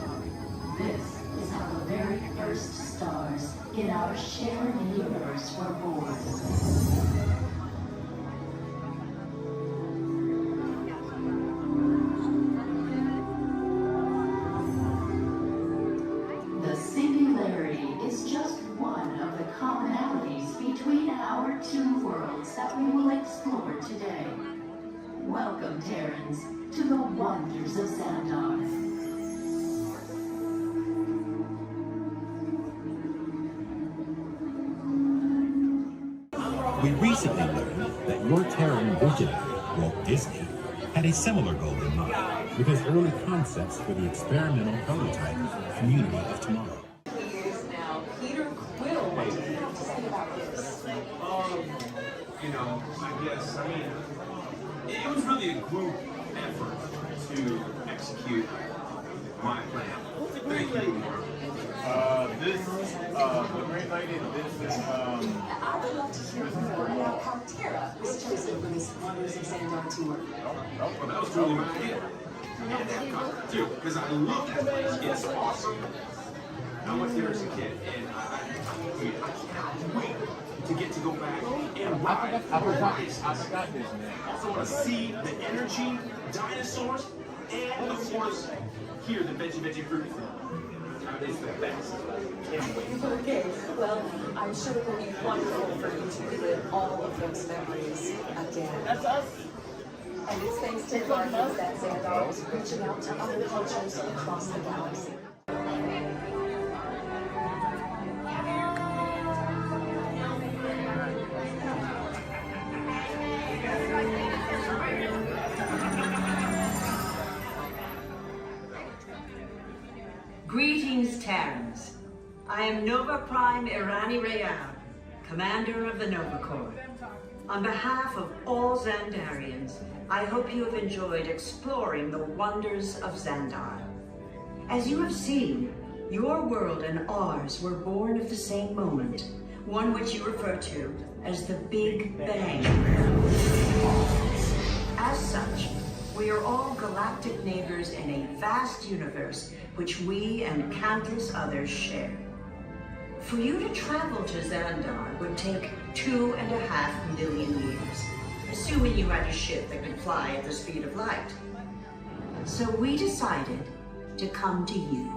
This is how the very first stars in our shared universe were born. The singularity is just one of the commonalities between our two worlds that we will explore today. Welcome, Terrans, to the wonders of Xandar. We recently learned that your Terran visionary, Walt Disney, had a similar goal in mind with his early concepts for the experimental prototype Community of Tomorrow. Years now, Peter Quill. What do you have to say about this? You know, I guess, I mean, it was really a group effort to execute my plan. Thank you, Mark. The Great Lady, I would love to hear more about how Terra was chosen for this Wonders of Xandar tour. Well, that was really my idea. And Epcot, too, because I love that place. It's awesome. I went there as a kid, and I cannot wait to get to go back and ride. I forgot his name. Also want to see the energy, dinosaurs, and of course, hear the veggie fruit. It's the best. Okay, well, I'm sure it will be wonderful for you to relive all of those memories again. That's us. And it's thanks to Wonders that Xandar is reaching out to other cultures across the galaxy. Greetings, Terrans. I am Nova Prime Irani Rayal, Commander of the Nova Corps. On behalf of all Xandarians, I hope you have enjoyed exploring the wonders of Xandar. As you have seen, your world and ours were born of the same moment, one which you refer to as the Big Bang. As such, we are all galactic neighbors in a vast universe which we and countless others share. For you to travel to Xandar would take 2.5 million years, assuming you had a ship that could fly at the speed of light. So we decided to come to you.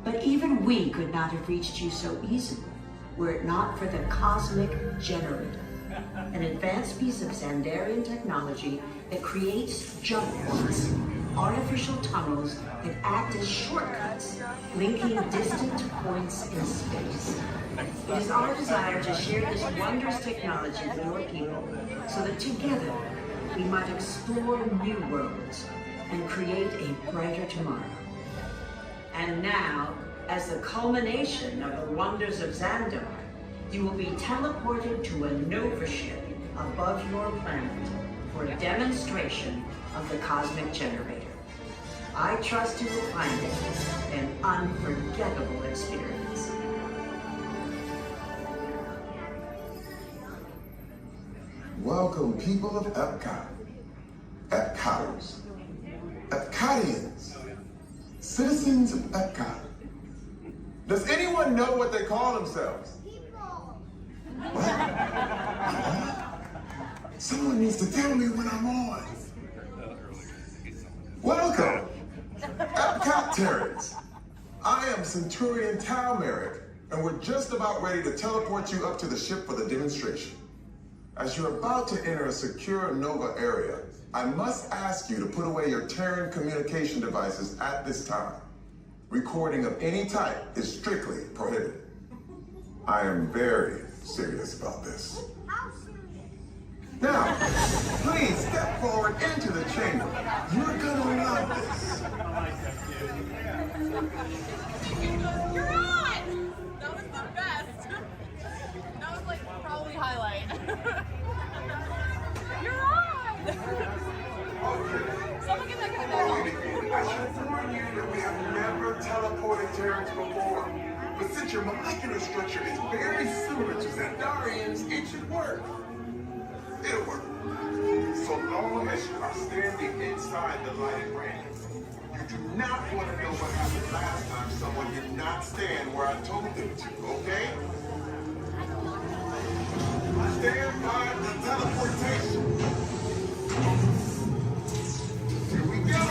But even we could not have reached you so easily were it not for the Cosmic Generator, an advanced piece of Xandarian technology that creates jump points, artificial tunnels that act as shortcuts, linking distant points in space. It is our desire to share this wondrous technology with your people, so that together we might explore new worlds and create a brighter tomorrow. And now, as the culmination of the wonders of Xandar, you will be teleported to a Nova ship above your planet for a demonstration of the Cosmic Generator. I trust you will find it an unforgettable experience. Welcome, people of Epcot, Epcoters, Epcotians, citizens of Epcot. Does anyone know what they call themselves? What? Someone needs to tell me when I'm on. Welcome, Epcot Terrans. I am Centurion Talmeric, and we're just about ready to teleport you up to the ship for the demonstration. As you're about to enter a secure Nova area, I must ask you to put away your Terran communication devices at this time. Recording of any type is strictly prohibited. I am very serious about this. Now, please step forward into the chamber. You're gonna love this. You're on! That was the best. That was like probably highlight. You're on! Someone get that guy back on. I should warn you that we have never teleported Terrans before. But since your molecular structure is very similar to Xandarians, it should work. It'll work. So long as you are standing inside the lighted ring. You do not want to know what happened last time someone did not stand where I told them to, okay? Stand by the teleportation. Here we go.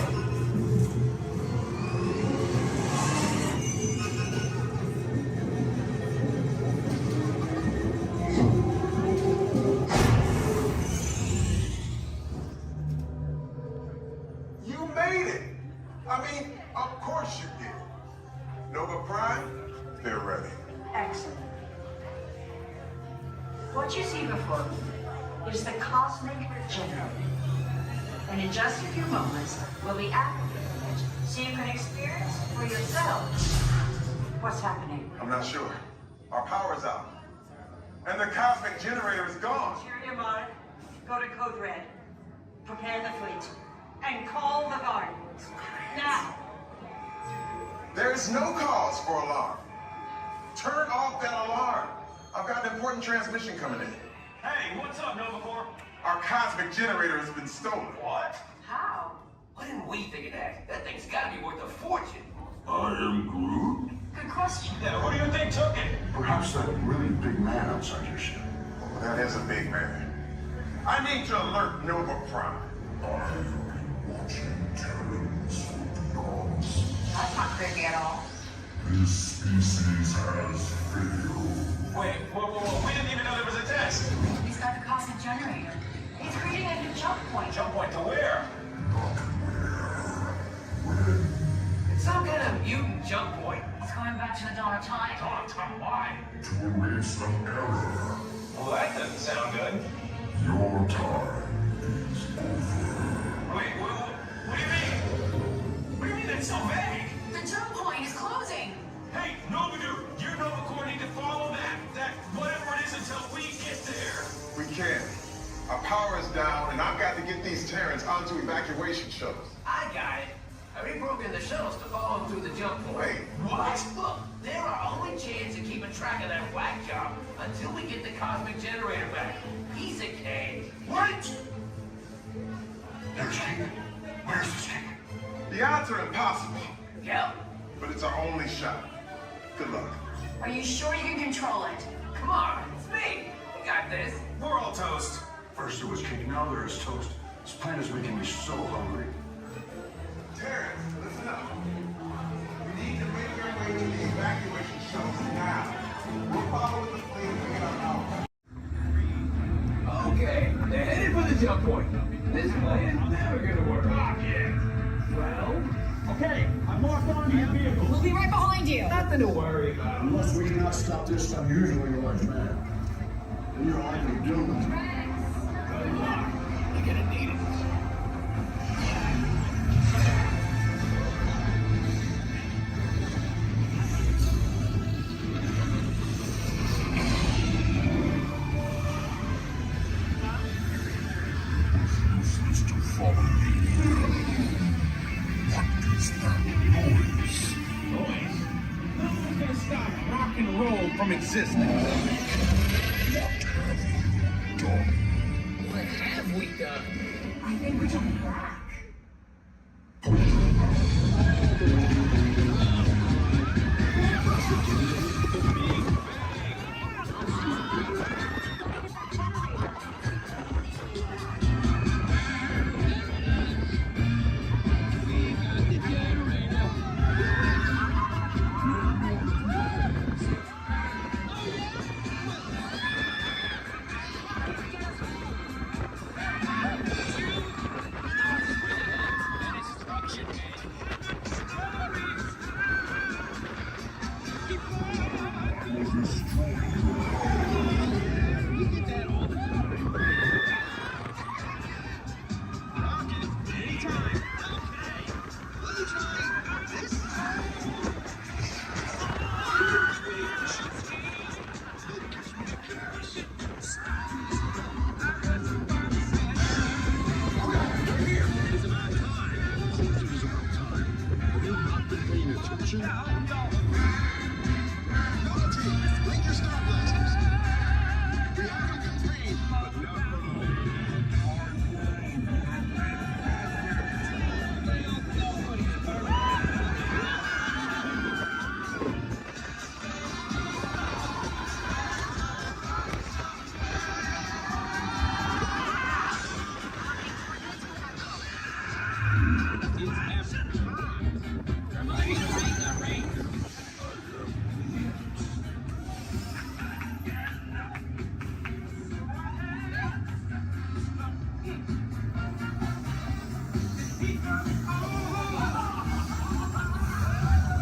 You made it. I mean, of course you did. Nova Prime, they're ready. Excellent. What you see before you is the cosmic generator. And in just a few moments, we'll be activating it so you can experience for yourself what's happening. I'm not sure. Our power's out. And the cosmic generator is gone. Interior Mod, go to Code Red. Prepare the fleet. And call the Guardians. Now. There is no cause for alarm. Turn off that alarm. I've got an important transmission coming in. Hey, what's up, Nova Corps? Our cosmic generator has been stolen. What? How? Why didn't we think of that? That thing's gotta be worth a fortune. I am Groot. Good question. Yeah, who do you think took it? Perhaps that really big man outside your ship. Oh, that is a big man. I need to alert Nova Prime. I've been watching Terrans for eons. That's not creepy at all. This species has failed. Wait, whoa, we didn't even know there was a test. He's got the cosmic generator. He's creating a new jump point. Jump point to where? Not where. When? It's some kind of mutant jump point. He's going back to the dawn of time. Dawn of time, why? To erase some error. Well, that doesn't sound good. Your time is over. Wait, what do you mean? What do you mean that's so vague? The jump point is closing. Hey, Nova Dude, you and Nova Corps need to follow that whatever it is until we get there. We can't. Our power is down, and I've got to get these Terrans onto evacuation shuttles. I got it. I reprogrammed the shuttles to follow them through the jump point. Wait, what? Look, they're our only chance of keeping track of that whack job until we get the cosmic generator back. Piece of cake. What? There's King. Where's this King? The odds are impossible, Yep. but it's our only shot. Good luck. Are you sure you can control it? Come on, it's me. We got this. We're all toast. First there was King, now there is toast. This plan is making me so hungry. Terrans, listen up. We need to make our way to the evacuation shuttles now. We'll follow the fleet and get our power. Okay, they're headed for the jump point. This plan is never gonna work. Well, Okay, I'm locked onto your vehicle. We'll be right behind you. nothing to worry about. Unless we cannot stop this unusually large man. We are likely doomed. Good luck. You're gonna need it. Useless to follow me. What is that noise? Noise? Nothing's gonna stop rock and roll from existing. What have you done? What have we done? I think we can back.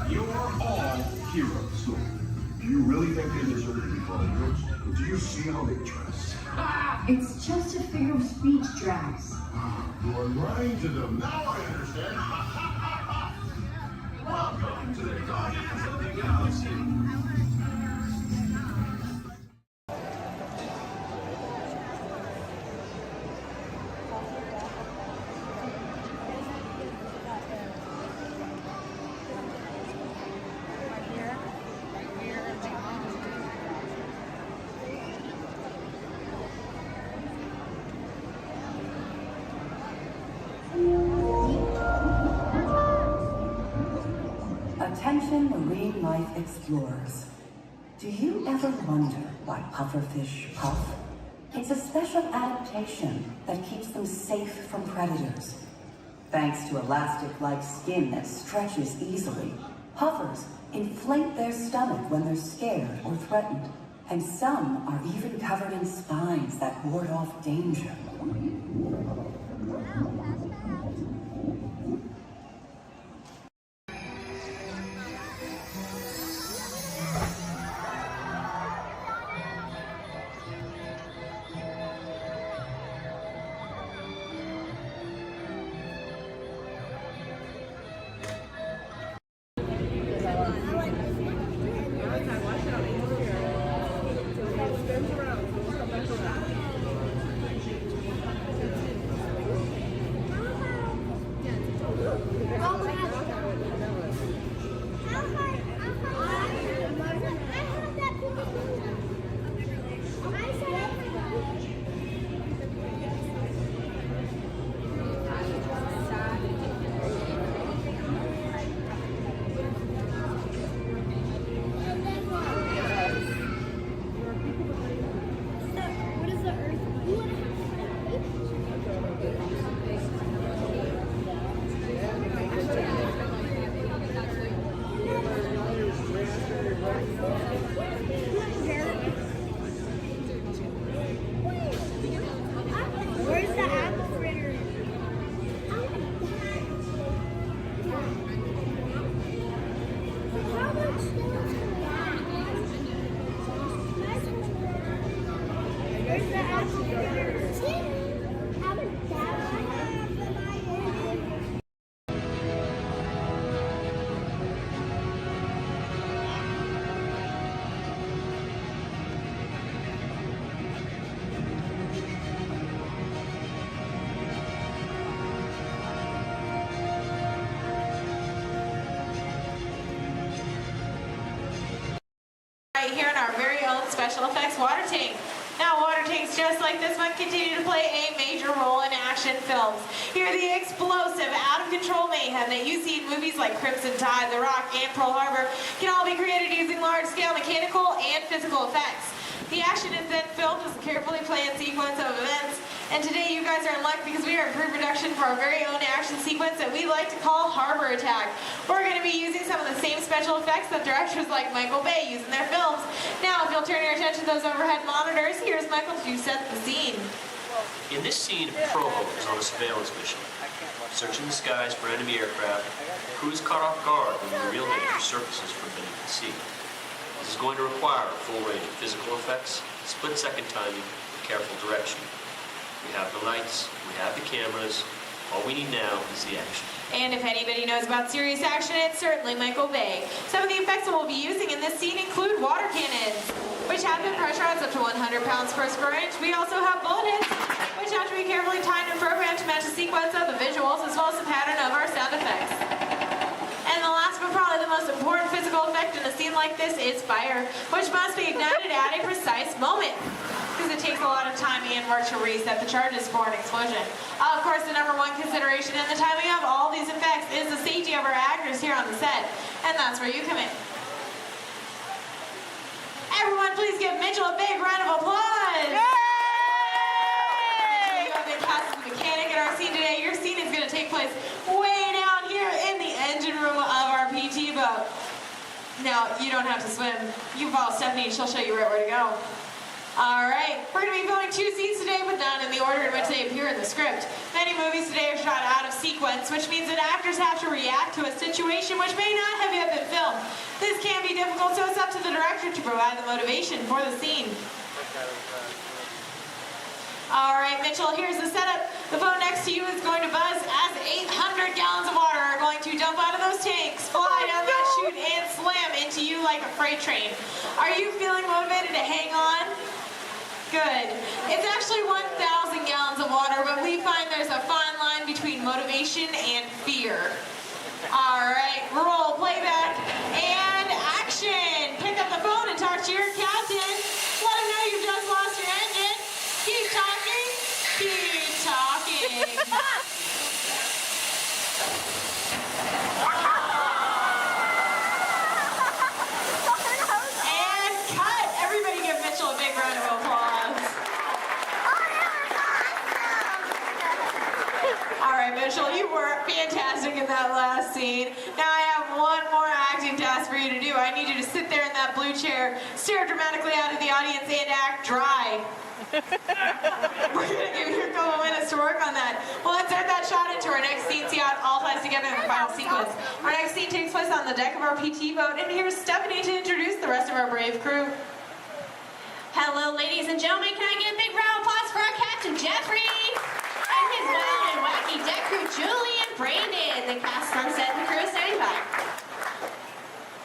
You're all heroes. Do you really think they deserve to be called heroes? But do you see how they dress? It's just a figure of speech, Drax. You are lying to them. Now I understand. Welcome to the Guardians of the Galaxy. Attention marine life explorers. Do you ever wonder why pufferfish puff? It's a special adaptation that keeps them safe from predators. Thanks to elastic-like skin that stretches easily, puffers inflate their stomach when they're scared or threatened. And some are even covered in spines that ward off danger. Right here in our very own special effects water tank. Now water tanks just like this one continue to play a major role in action films. Here the explosive, out-of-control mayhem that you see in movies like Crimson Tide, The Rock, and Pearl Harbor can all be created using large-scale mechanical and physical effects. The action is then filmed as a carefully planned sequence of events. And today you guys are in luck because we are in pre-production for our very own action sequence that we like to call Harbor Attack. We're going to be using some of the same special effects that directors like Michael Bay use in their films. Now, if you'll turn your attention to those overhead monitors, here's Michael to set the scene. In this scene, a patrol boat is on a surveillance mission, searching the skies for enemy aircraft. The crew is caught off guard when the real danger surfaces from beneath the sea. This is going to require a full range of physical effects, split-second timing, and careful direction. We have the lights, we have the cameras. All we need now is the action. And if anybody knows about serious action, it's certainly Michael Bay. Some of the effects that we'll be using in this scene include water cannons, which have been pressurized up to 100 pounds per square inch. We also have bullet hits, which have to be carefully timed and programmed to match the sequence of the visuals as well as the pattern of our sound effects. And the last but probably the most important physical effect in a scene like this is fire, which must be ignited at a precise moment, because it takes a lot of timing and work to reset the charges for an explosion. Of course, the #1 consideration in the timing of all these effects is the safety of our actors here on the set, and that's where you come in. Everyone, please give Mitchell a big round of applause. Yay! You have been cast as a mechanic in our scene today. Your scene is going to take place way down here in the engine room of our PT boat. Now, you don't have to swim. You can follow Stephanie and she'll show you right where to go. Alright, we're going to be filming 2 scenes today, but not in the order in which they appear in the script. Many movies today are shot out of sequence, which means that actors have to react to a situation which may not have yet been filmed. This can be difficult, so it's up to the director to provide the motivation for the scene. All right, Mitchell, here's the setup. The phone next to you is going to buzz as 800 gallons of water are going to dump out of those tanks, fly down that chute, and slam into you like a freight train. Are you feeling motivated to hang on? Good. It's actually 1,000 gallons of water, but we find there's a fine line between motivation and fear. All right, roll, playback, and action. Pick up the phone and talk to your captain. Let him know you've just lost your engine. Keep talking. Keep talking. And cut. Everybody give Mitchell a big round of applause. All right, Mitchell, you were fantastic in that last scene. Now I have one more acting task for you to do. I need you to sit there in that blue chair, stare dramatically out at the audience, and act dry. We're going to give you a couple minutes to work on that. Well, let's insert that shot into our next scene, see how it all ties together in the final sequence. Our next scene takes place on the deck of our PT boat, and here's Stephanie to introduce the rest of our brave crew. Hello, ladies and gentlemen. Can I get a big round of applause for our Captain Jeffrey and his wild and wacky deck crew, Julie and Brandon, the cast Sunset and the crew standing by.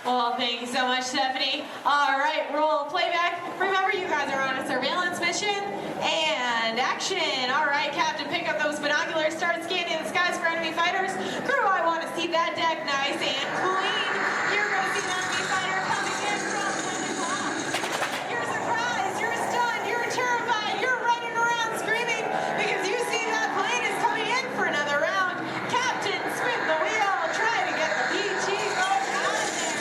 Well, thank you so much, Stephanie. All right, roll playback. Remember, you guys are on a surveillance mission. And action. All right, Captain, pick up those binoculars. Start scanning the skies for enemy fighters. Crew, I want to see that deck nice and clean. You're going to see an enemy fighter coming in from the top. You're surprised. You're stunned. You're terrified. You're running around screaming because you see that plane is coming in for another round. Captain, spin the wheel. Try to get the PT boat out of there.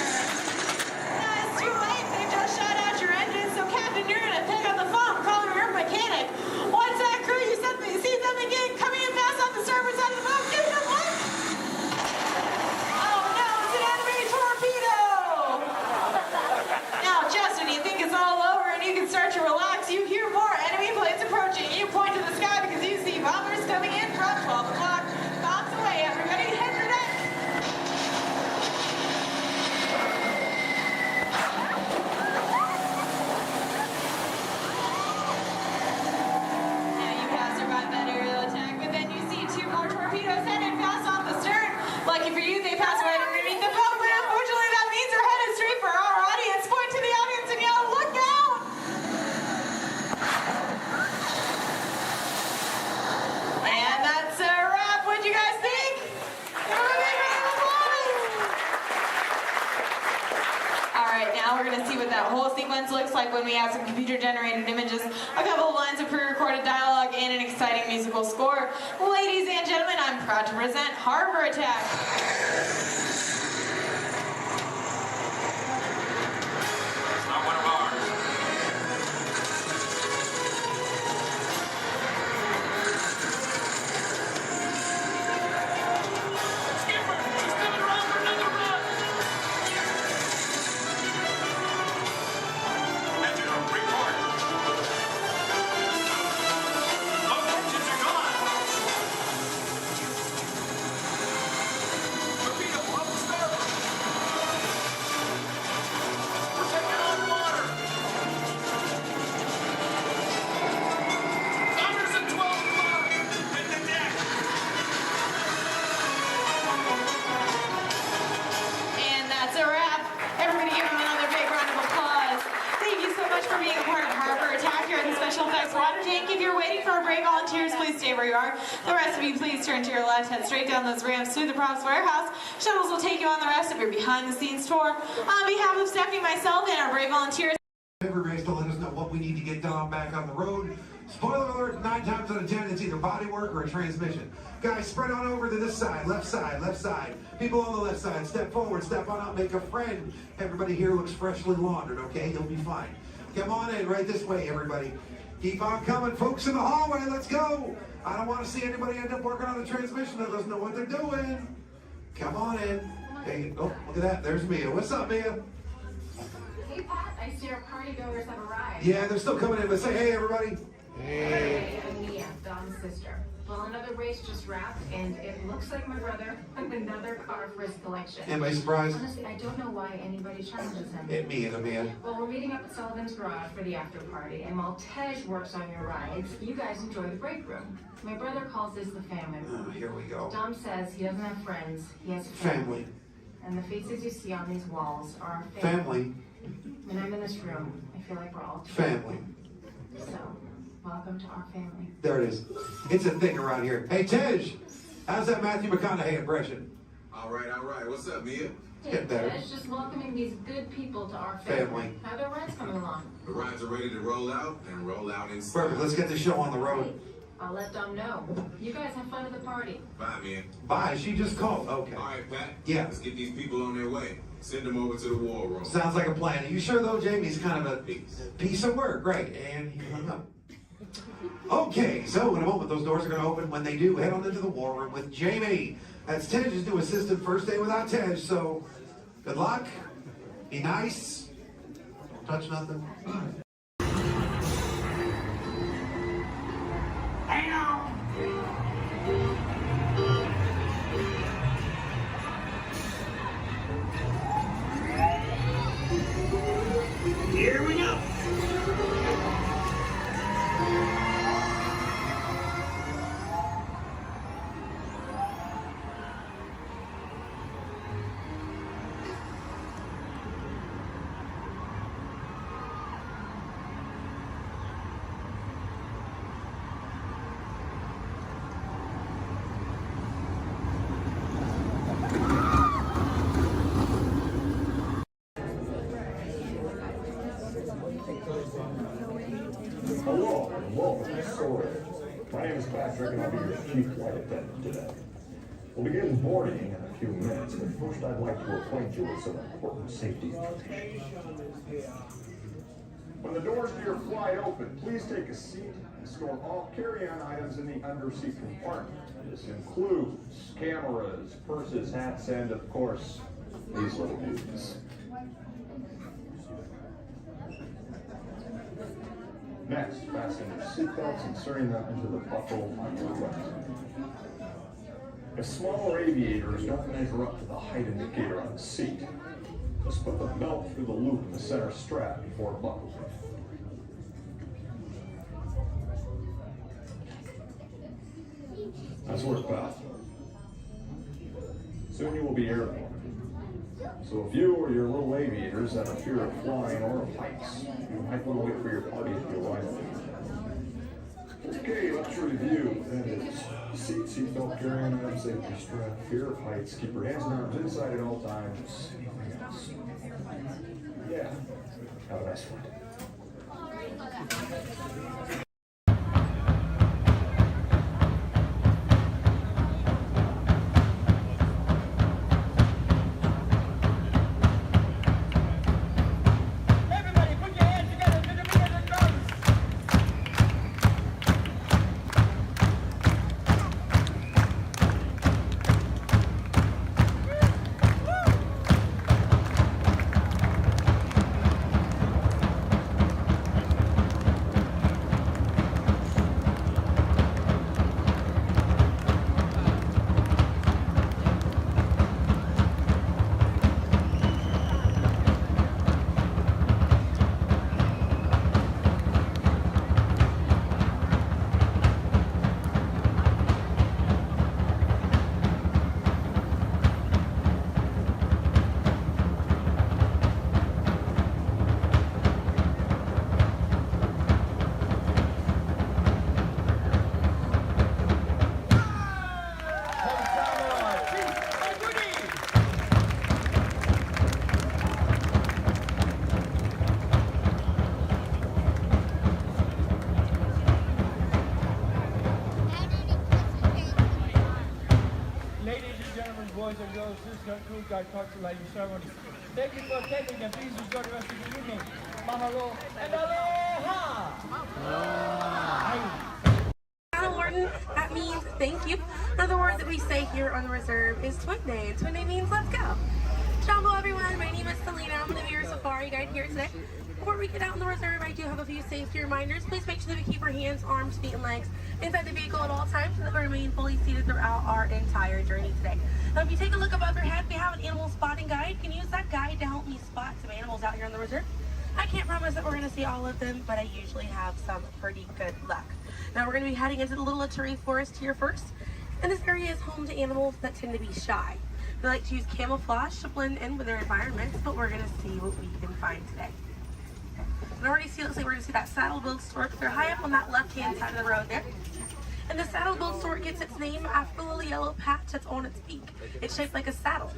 It's too late. They just shut out your engine, so Captain, you're gonna pick up the phone, call your mechanic. What's that, crew? You said see them again coming in fast off the starboard side of the boat. Give them one. Oh no, it's an enemy torpedo. Now, Justin, you think it's all over and you can start to relax. You hear more enemy planes approaching. You point to the sky because you see bombers coming in from 12 o'clock. Bombs away, everybody. Head for deck. Lucky for you, they pass right underneath the boat, but unfortunately that means they're headed straight for our audience. Point to the audience and yell, look out! And that's a wrap. What'd you guys think? All right, now we're going to see what that whole sequence looks like when we have some computer-generated images, a couple of lines of pre-recorded dialogue, and an exciting musical score. Ladies and gentlemen, I'm proud to present Harbor Attack. It's not one of ours. Skipper, she's coming around for another run. Engine room, report. Both engines are gone. Torpedo, up the starboard. We're taking on water. Thumbers at 12 o'clock. Hit the deck. And that's a wrap. Everybody give them another big round of applause. Thank you so much for being a part of Harbor Attack here at the Special Effects Water Tank. If you're waiting for our brave volunteers, please stay where you are. The rest of you, please turn to your left, head straight down those ramps through the props warehouse. Shuttles will take you on the rest of your behind-the-scenes tour. On behalf of Stephanie, myself, and our brave volunteers, Everybody's to let us know what we need to get done back on the road. Spoiler alert, 9 times out of 10, it's either body work or a transmission. Guys, spread on over to this side, left side, left side. People on the left side, step forward, step on up, make a friend. Everybody here looks freshly laundered, okay? You'll be fine. Come on in, right this way, everybody. Keep on coming, folks in the hallway, let's go. I don't want to see anybody end up working on the transmission that doesn't know what they're doing. Come on in. Hey, oh, look at that, there's Mia. What's up, Mia? Hey, Pat, I see our party goers have arrived. Yeah, they're still coming in, but say hey, everybody. Hey, I'm Mia, Dom's sister. Well, another race just wrapped, and it looks like my brother with another car for his collection. Anybody surprised? Honestly, I don't know why anybody challenges him. It me and a man. Well, we're meeting up at Sullivan's Garage for the after party, and while Tej works on your rides, you guys enjoy the break room. My brother calls this the family room. Oh, here we go. Dom says he doesn't have friends, he has Family. And the faces you see on these walls are our Family. When I'm in this room, I feel like we're all Family. So, welcome to our family. There it is. It's a thing around here. Hey, Tej, how's that Matthew McConaughey impression? All right. What's up, Mia? It's getting better. Tej, just welcoming these good people to our family. How are their rides coming along? The rides are ready to roll out and roll out inside. Perfect. Let's get the show on the road. I'll let Dom know. You guys have fun at the party. Bye, Mia. Bye. She just called. Okay. All right, Pat. Yeah. Let's get these people on their way. Send them over to the war room. Sounds like a plan. Are you sure, though, Jamie's kind of a piece of work? Right. And he hung up. Okay, so in a moment, those doors are going to open. When they do, head on into the war room with Jamie. That's Tej's new assistant, first day without Tej, so good luck. Be nice. Don't touch nothing. Hang on. Here we go. Hello, and welcome to Storage. My name is Patrick, and I'll be your chief flight attendant today. We'll begin boarding in a few minutes, but first I'd like to acquaint you with some important safety information. When the doors to your flight open, please take a seat and store all carry-on items in the underseat compartment. This includes cameras, purses, hats, and, of course, these little dudes. Next, fasten your seatbelts, inserting them into the buckle on your right. If smaller aviators don't measure up to the height indicator on the seat, just put the belt through the loop in the center strap before buckling. Nice work, pal. Soon you will be airborne. So if you or your little aviators have a fear of flying or of heights, you might want to wait for your party to arrive. Okay, let's review. That is seatbelt, carry-on items, safety strap, fear of heights, keep your hands and arms inside at all times. Anything else? Yeah. Have a nice flight. boys and girls, this concludes our torchlighting ceremony. Thank you for attending, and please enjoy the rest of the evening. Mahalo and aloha! Morton, that means thank you. Another word that we say here on the reserve is Twin Day. Twin Day means let's go. Jumbo everyone, my name is Selena. I'm going to be your safari guide here today. Before we get out in the reserve, I do have a few safety reminders. Please make sure that we keep our hands, arms, feet, and legs inside the vehicle at all times so that we remain fully seated throughout our entire journey today. Now, if you take a look above your head, we have an animal spotting guide. You can use that guide to help me spot some animals out here in the reserve. I can't promise that we're going to see all of them, but I usually have some pretty good luck. Now, we're going to be heading into the Little Aturi Forest here first. And this area is home to animals that tend to be shy. They like to use camouflage to blend in with their environments, but we're going to see what we can find today. And already see, looks like we're going to see that saddle-billed stork. They're high up on that left-hand side of the road there. And the saddle-billed stork gets its name after the little yellow patch that's on its beak. It's shaped like a saddle.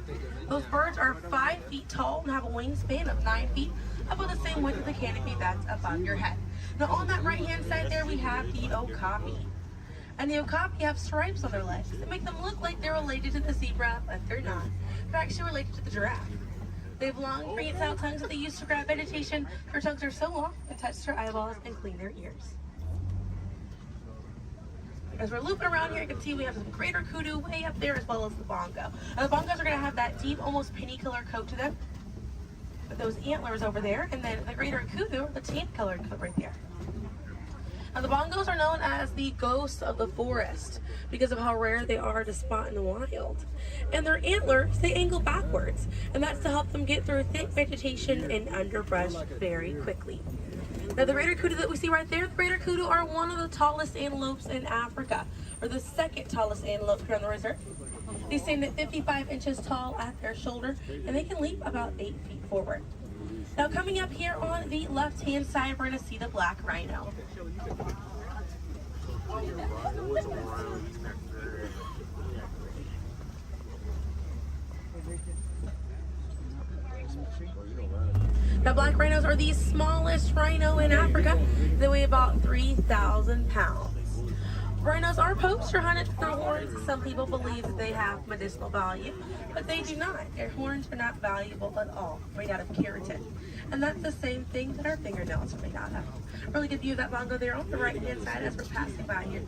Those birds are 5 feet tall and have a wingspan of 9 feet, about the same width of the canopy that's above your head. Now on that right-hand side there, we have the okapi. And the okapi have stripes on their legs that make them look like they're related to the zebra, but they're not. They're actually related to the giraffe. They have long, prehensile tongues that they use to grab vegetation. Their tongues are so long and touch their eyeballs and clean their ears. As we're looping around here, you can see we have some greater kudu way up there, as well as the bongo. Now the bongos are going to have that deep, almost penny color coat to them, with those antlers over there, and then the greater kudu, the tan colored coat right there. Now the bongos are known as the ghosts of the forest because of how rare they are to spot in the wild. And their antlers, they angle backwards, and that's to help them get through thick vegetation and underbrush very quickly. Now the greater kudu that we see right there, the greater kudu are one of the tallest antelopes in Africa, or the second tallest antelope here on the reserve. They stand at 55 inches tall at their shoulder, and they can leap about 8 feet forward. Now coming up here on the left-hand side, we're going to see the black rhino. Now black rhinos are the smallest rhino in Africa. They weigh about 3,000 pounds. Rhinos are poacher hunted for their horns. Some people believe that they have medicinal value, but they do not. Their horns are not valuable at all, made out of keratin. And that's the same thing that our fingernails are made out of. Really good view of that bongo there on the right-hand side as we're passing by here.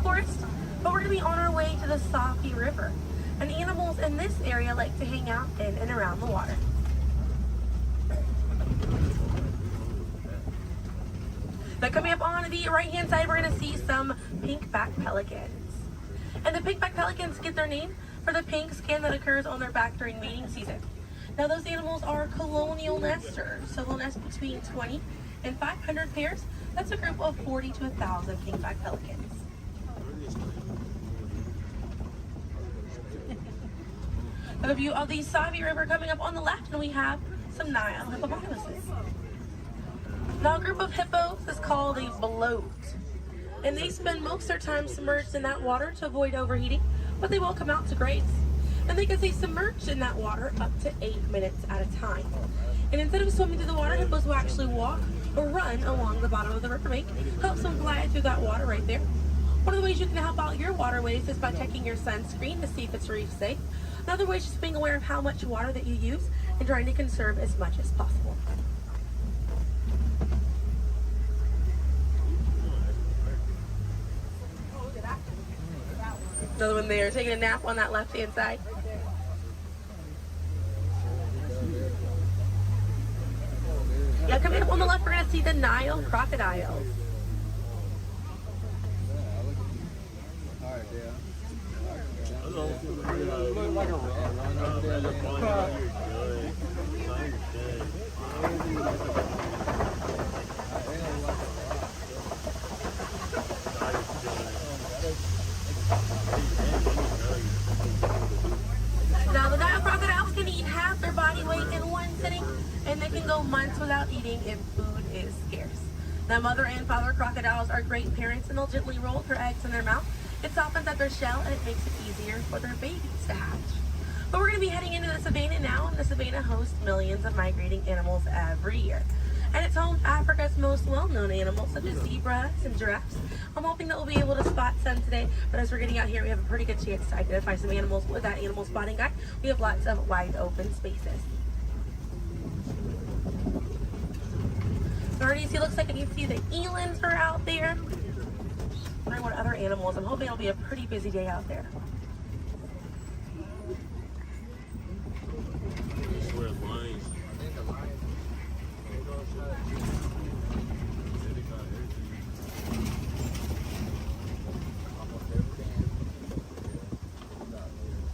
Forest, but we're going to be on our way to the Safi River, and animals in this area like to hang out in and around the water. Now coming up on the right-hand side, we're going to see some pink-backed pelicans. And the pink-backed pelicans get their name for the pink skin that occurs on their back during mating season. Now those animals are colonial nesters, so they'll nest between 20 and 500 pairs. That's a group of 40 to 1,000 pink-backed pelicans. A view of the Savi River coming up on the left, and we have some Nile hippopotamuses. Now a group of hippos is called a bloat, and they spend most of their time submerged in that water to avoid overheating, but they will come out to graze. And they can stay submerged in that water up to 8 minutes at a time. And instead of swimming through the water, hippos will actually walk or run along the bottom of the riverbank, helps them glide through that water right there. One of the ways you can help out your waterways is by checking your sunscreen to see if it's reef safe. Another way is just being aware of how much water that you use and trying to conserve as much as possible. Another one there, taking a nap on that left-hand side. Now coming up on the left, we're going to see the Nile crocodiles. Now the Nile crocodiles can eat half their body weight in one sitting, and they can go months without eating if food is scarce. Now mother and father crocodiles are great parents, and they'll gently roll their eggs in their mouth. It softens up their shell and it makes it easier for their babies to hatch. But we're going to be heading into the savannah now, and the savannah hosts millions of migrating animals every year. And it's home to Africa's most well-known animals, such as zebras and giraffes. I'm hoping that we'll be able to spot some today, but as we're getting out here, we have a pretty good chance to identify some animals with that animal spotting guide. We have lots of wide open spaces. So already see, looks like you can see the elands are out there. Wondering what other animals. I'm hoping it'll be a pretty busy day out there.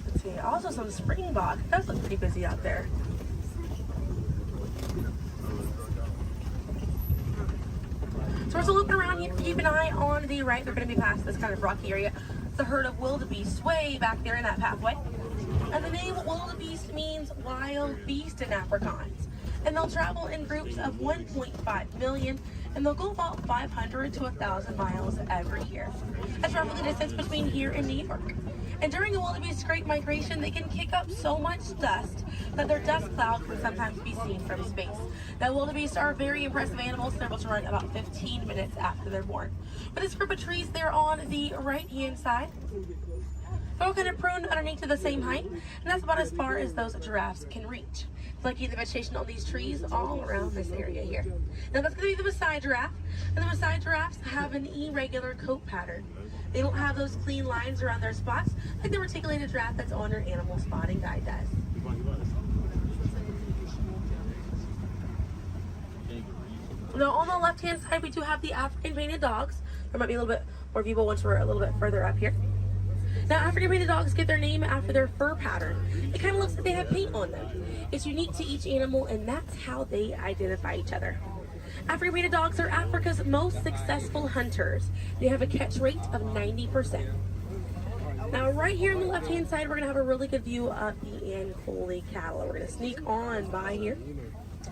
Let's see, also some springbok. That does look pretty busy out there. So we're still looking around here. Keep an eye on the right. They're going to be past this kind of rocky area. It's a herd of wildebeest way back there in that pathway. And the name wildebeest means wild beast in Afrikaans. And they'll travel in groups of 1.5 million, and they'll go about 500 to 1,000 miles every year. That's roughly the distance between here and New York. And during a wildebeest great migration, they can kick up so much dust that their dust cloud can sometimes be seen from space. Now, wildebeest are very impressive animals. They're able to run about 15 minutes after they're born. But this group of trees there on the right-hand side, they're all kind of pruned underneath to the same height, and that's about as far as those giraffes can reach. Lucky the vegetation on these trees all around this area here. Now that's going to be the Maasai giraffe, and the Maasai giraffes have an irregular coat pattern. They don't have those clean lines around their spots like the reticulated giraffe that's on your animal spotting guide does. Now on the left-hand side, we do have the African painted dogs. There might be a little bit more people once we're a little bit further up here. Now, African painted dogs get their name after their fur pattern. It kind of looks like they have paint on them. It's unique to each animal, and that's how they identify each other. African painted dogs are Africa's most successful hunters. They have a catch rate of 90%. Now, right here on the left-hand side, we're going to have a really good view of the Ankole cattle. We're going to sneak on by here.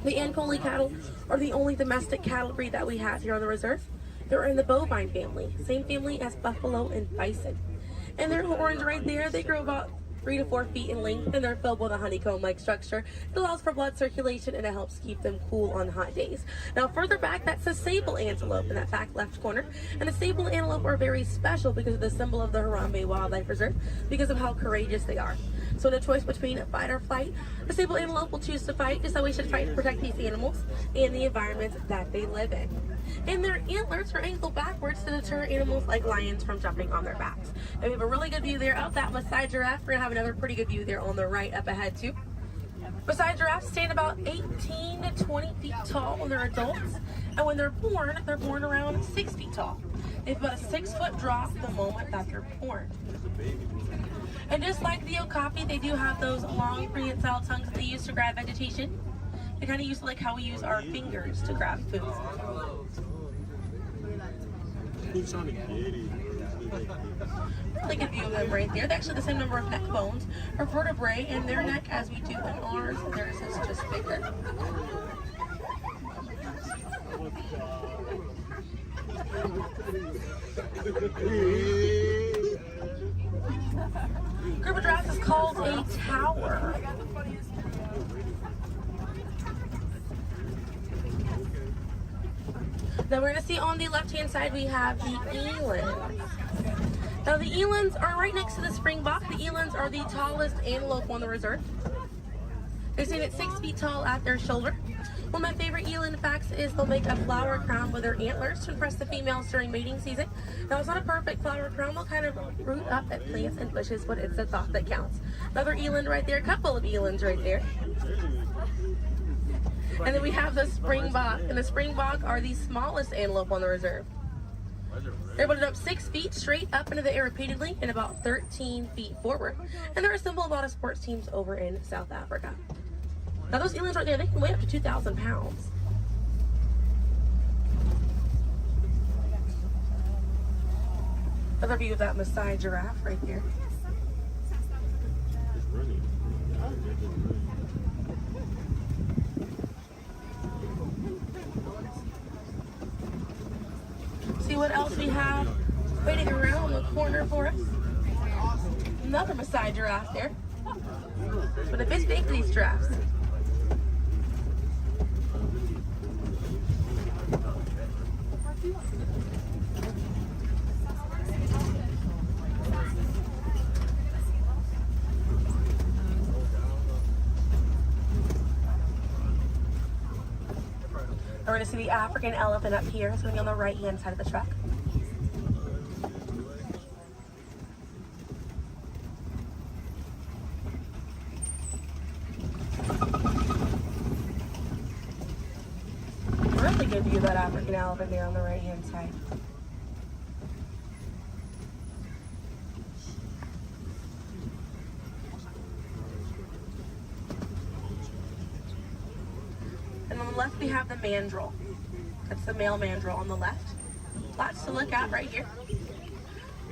The Ankole cattle are the only domestic cattle breed that we have here on the reserve. They're in the bovine family, same family as buffalo and bison. And their horns right there, they grow about 3 to 4 feet in length, and they're filled with a honeycomb-like structure. It allows for blood circulation, and it helps keep them cool on hot days. Now, further back, that's a sable antelope in that back left corner. And the sable antelope are very special because of the symbol of the Harambe Wildlife Reserve, because of how courageous they are. So in a choice between fight or flight, the sable antelope will choose to fight, just so we should fight to protect these animals and the environment that they live in. And their antlers are angled backwards to deter animals like lions from jumping on their backs. And we have a really good view there of that Maasai giraffe. We're going to have another pretty good view there on the right up ahead too. Maasai giraffes stand about 18 to 20 feet tall when they're adults. And when they're born around 6 feet tall. They have about a 6-foot drop the moment that they're born. And just like the okapi, they do have those long prehensile tongues that they use to grab vegetation. They kind of use like how we use our fingers to grab food. Really good view of them right there. They're actually the same number of neck bones or vertebrae in their neck as we do in ours. Theirs is just bigger. Group of giraffes is called a tower. Now we're going to see on the left-hand side we have the elands. Now the elands are right next to the springbok. The elands are the tallest antelope on the reserve. They stand at 6 feet tall at their shoulder. One of my favorite eland facts is they'll make a flower crown with their antlers to impress the females during mating season. Now it's not a perfect flower crown. They'll kind of root up at plants and bushes, but it's the thought that counts. Another eland right there, a couple of elands right there. And then we have the springbok, and the springbok are the smallest antelope on the reserve. They're able to jump 6 feet straight up into the air repeatedly and about 13 feet forward. And they're a symbol of a lot of sports teams over in South Africa. Now those elands right there, they can weigh up to 2,000 pounds. Another view of that Maasai giraffe right here. See what else we have waiting around the corner for us. Another Maasai giraffe there. But a bit big for these giraffes. We're going to see the African elephant up here. It's going to be on the right-hand side of the truck. Really good view of that African elephant there on the right-hand side. And on the left, we have the mandrill. That's the male mandrill on the left. Lots to look at right here.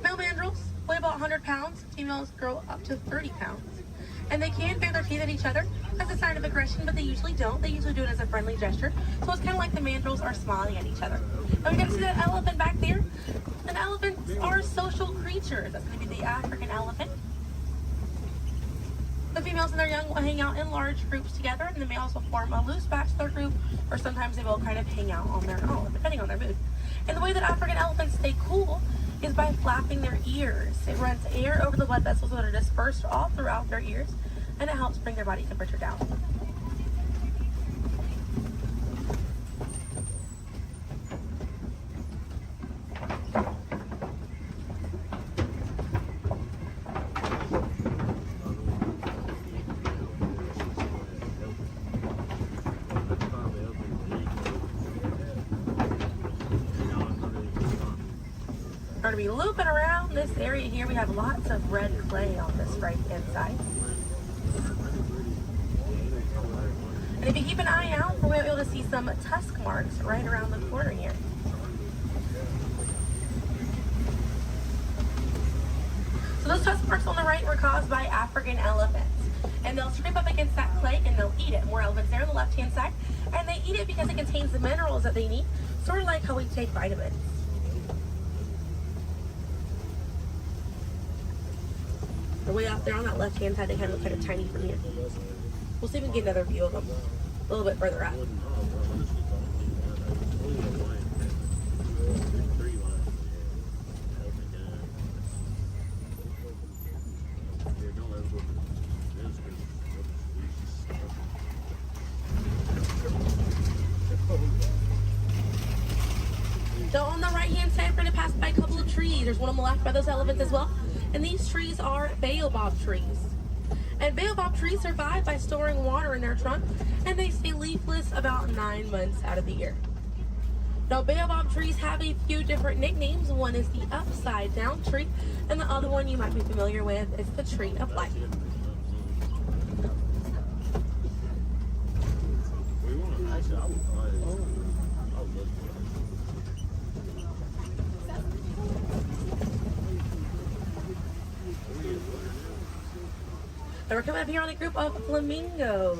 Male mandrills weigh about 100 pounds. Females grow up to 30 pounds. And they can bare their teeth at each other as a sign of aggression, but they usually don't. They usually do it as a friendly gesture. So it's kind of like the mandrills are smiling at each other. Now we can see that elephant back there. And elephants are social creatures. That's going to be the African elephant. The females and their young will hang out in large groups together, and the males will form a loose bachelor group, or sometimes they will kind of hang out on their own, depending on their mood. And the way that African elephants stay cool is by flapping their ears. It runs air over the blood vessels that are dispersed all throughout their ears, and it helps bring their body temperature down. We're going to be looping around this area here. We have lots of red clay on this right hand side. And if you keep an eye out, we'll be able to see some tusk marks right around the corner here. So those tusk marks on the right were caused by African elephants. And they'll scrape up against that clay and they'll eat it. More elephants there on the left hand side. And they eat it because it contains the minerals that they need, sort of like how we take vitamins. They're way out there on that left-hand side. They kind of look kind of tiny from here. We'll see if we can get another view of them a little bit further up. So on the right-hand side, we're going to pass by a couple of trees. There's one on the left by those elephants as well. And these trees are baobab trees. And baobab trees survive by storing water in their trunk, and they stay leafless about 9 months out of the year. Now, baobab trees have a few different nicknames. One is the upside down tree, and the other one you might be familiar with is the tree of life. And we're coming up here on a group of flamingos.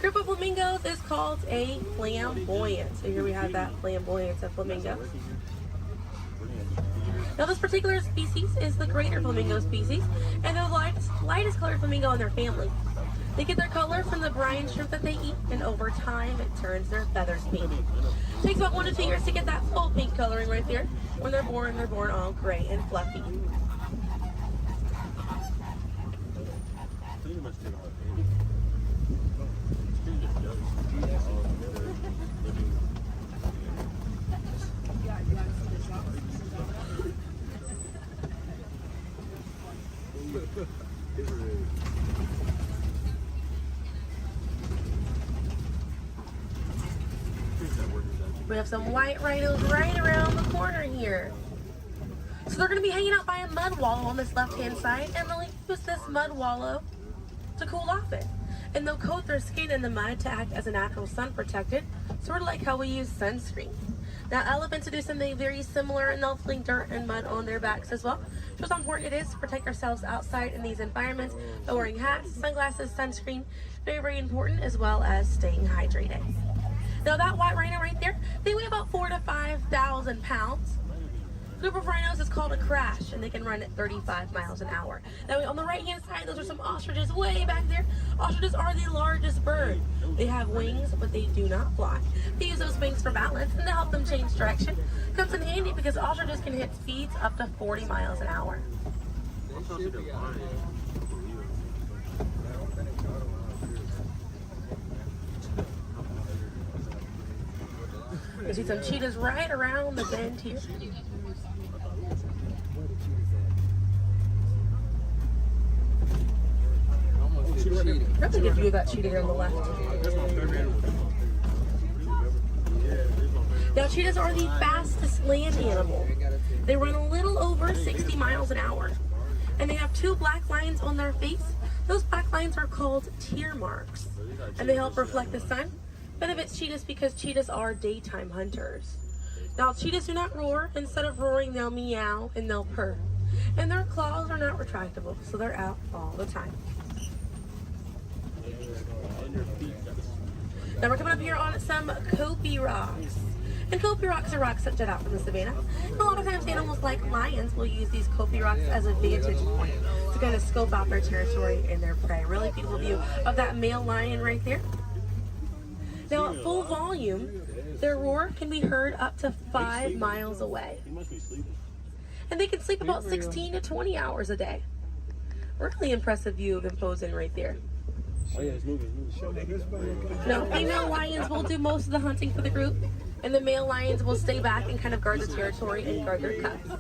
Group of flamingos is called a flamboyant. So here we have that flamboyant of flamingo. Now this particular species is the greater flamingo species, and they're the lightest colored flamingo in their family. They get their color from the brine shrimp that they eat, and over time it turns their feathers pink. It takes about 1 to 2 years to get that full pink coloring right there. When they're born all gray and fluffy. We have some white rhinos right around the corner here. So they're going to be hanging out by a mud wallow on this left-hand side, and they'll use this mud wallow to cool off it. And they'll coat their skin in the mud to act as a natural sun protectant, sort of like how we use sunscreen. Now elephants will do something very similar, and they'll fling dirt and mud on their backs as well. Just how important it is to protect ourselves outside in these environments by wearing hats, sunglasses, sunscreen. Very, very important, as well as staying hydrated. Now that white rhino right there, they weigh about 4,000 to 5,000 pounds. group of rhinos is called a crash, and they can run at 35 miles an hour. Now, on the right-hand side, those are some ostriches way back there. Ostriches are the largest bird. They have wings, but they do not fly. They use those wings for balance and to help them change direction. Comes in handy because ostriches can hit speeds up to 40 miles an hour. You see some cheetahs right around the bend here. That's a good view of that cheetah here on the left. Now, cheetahs are the fastest land animal. They run a little over 60 miles an hour. And they have 2 black lines on their face. Those black lines are called tear marks. And they help reflect the sun. Benefits cheetahs because cheetahs are daytime hunters. Now, cheetahs do not roar. Instead of roaring, they'll meow and they'll purr. And their claws are not retractable, so they're out all the time. Now we're coming up here on some Kopi rocks. And Kopi rocks are rocks that jut out from the savannah. And a lot of times animals like lions will use these Kopi rocks as a vantage point to kind of scope out their territory and their prey. Really beautiful view of that male lion right there. Now at full volume, their roar can be heard up to 5 miles away. And they can sleep about 16 to 20 hours a day. Really impressive view of imposing right there. Oh yeah, it's moving. Now, female lions will do most of the hunting for the group, and the male lions will stay back and kind of guard the territory and guard their cubs.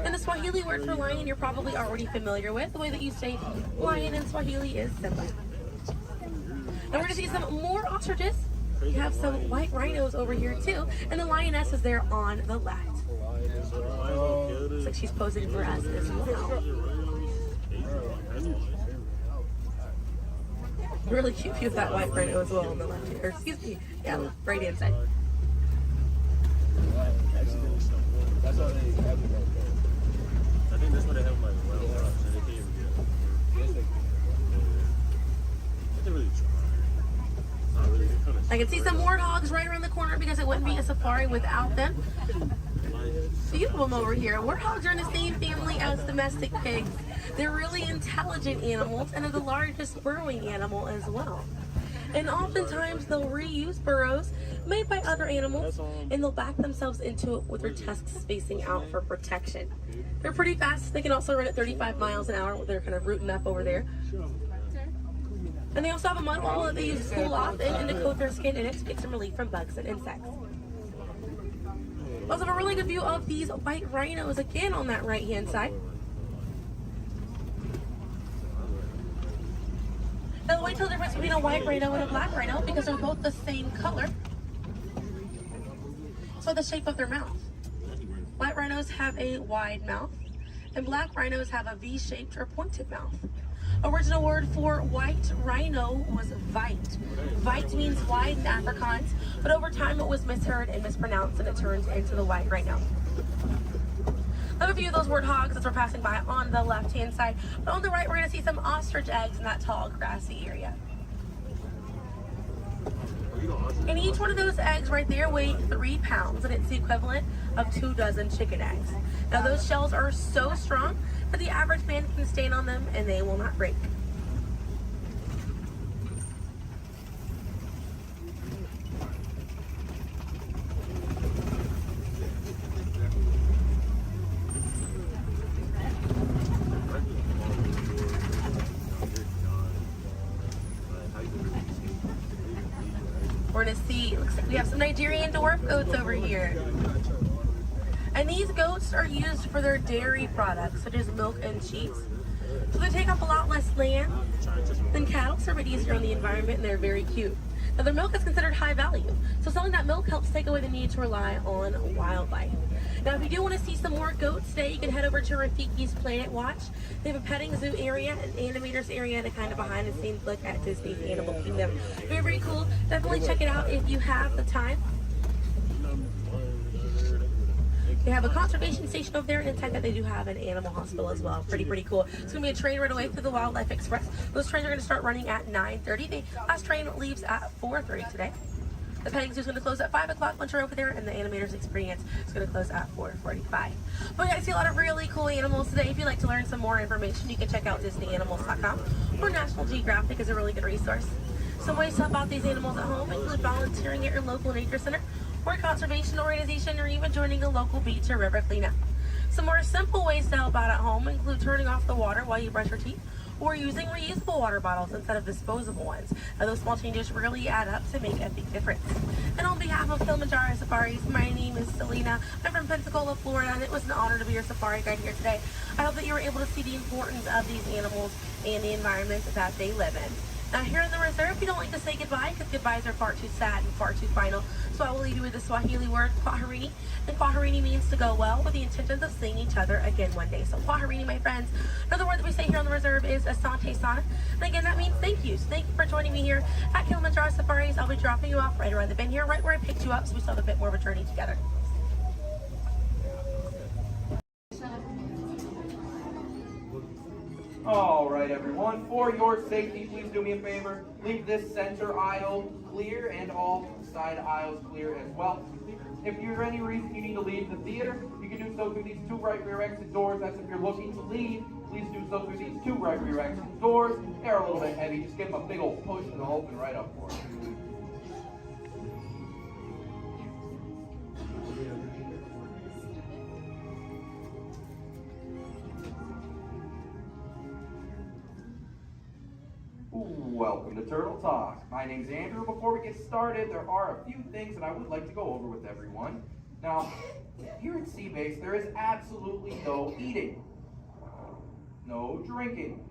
And the Swahili word for lion you're probably already familiar with. The way that you say lion in Swahili is simba. Now we're going to see some more ostriches. We have some white rhinos over here too, and the lioness is there on the left. Looks like she's posing for us as well. Really cute view of that white rhino as well on the left here. Excuse me. Yeah, right hand side. That's all they have. I think that's what they have in my wild crops, and they can't even get it. They really try. Not really. I can see some warthogs right around the corner because it wouldn't be a safari without them. Beautiful them over here. Warthogs are in the same family as domestic pigs. They're really intelligent animals and are the largest burrowing animal as well. And oftentimes they'll reuse burrows made by other animals and they'll back themselves into it with their tusks spacing out for protection. They're pretty fast. They can also run at 35 miles an hour. They're kind of rooting up over there. And they also have a mud wall that they use to cool off and to coat their skin in it to get some relief from bugs and insects. We also have a really good view of these white rhinos again on that right hand side. Now the white tail difference between a white rhino and a black rhino because they're both the same color. So the shape of their mouth. White rhinos have a wide mouth and black rhinos have a V-shaped or pointed mouth. Original word for white rhino was vite. Vite means wide in Afrikaans, but over time it was misheard and mispronounced and it turns into the white rhino. Another view of those warthogs as we're passing by on the left-hand side, but on the right we're going to see some ostrich eggs in that tall grassy area. And each one of those eggs right there weigh 3 pounds, and it's the equivalent of 2 dozen chicken eggs. Now those shells are so strong that the average man can stand on them and they will not break. We're going to see, looks like we have some Nigerian dwarf goats over here. And these goats are used for their dairy products, such as milk and cheese. So they take up a lot less land than cattle, so they're easier on the environment, and they're very cute. Now their milk is considered high value, so selling that milk helps take away the need to rely on wildlife. Now if you do want to see some more goats today, you can head over to Rafiki's Planet Watch. They have a petting zoo area, an animators area, and a kind of behind the scenes look at Disney's Animal Kingdom. Very, very cool. Definitely check it out if you have the time. They have a conservation station over there, and inside that they do have an animal hospital as well. Pretty cool. It's going to be a train right away through the Wildlife Express. Those trains are going to start running at 9:30. The last train leaves at 4:30 today. The petting zoo is going to close at 5 o'clock once you're over there, and the animators experience is going to close at 4:45. But we got to see a lot of really cool animals today. If you'd like to learn some more information, you can check out DisneyAnimals.com, or National Geographic is a really good resource. Some ways to help out these animals at home include volunteering at your local nature center, or conservation organization, or even joining a local beach or river cleanup. Some more simple ways to help out at home include turning off the water while you brush your teeth, or using reusable water bottles instead of disposable ones. Now, those small changes really add up to make a big difference. And on behalf of Kilimanjaro Safaris, my name is Selena. I'm from Pensacola, Florida, and it was an honor to be your safari guide here today. I hope that you were able to see the importance of these animals and the environment that they live in. Now, here in the reserve, we don't like to say goodbye because goodbyes are far too sad and far too final. So I will leave you with the Swahili word, kwaherini. And kwaherini means to go well, with the intentions of seeing each other again one day. So kwaherini, my friends. Another word that we say here on the reserve is asante sana. And again, that means thank you. So thank you for joining me here at Kilimanjaro Safaris. I'll be dropping you off right around the bend here, right where I picked you up, so we still have a bit more of a journey together. All right, everyone, for your safety, please do me a favor. Leave this center aisle clear and all side aisles clear as well. If for any reason you need to leave the theater, you can do so through these two right rear exit doors. That's if you're looking to leave. Please do so through these two right rear exit doors. They're a little bit heavy. Just give them a big old push and they'll open right up for you. Welcome to Turtle Talk. My name's Andrew. Before we get started, there are a few things that I would like to go over with everyone. Now, here at Sea Base, there is absolutely no eating, no drinking,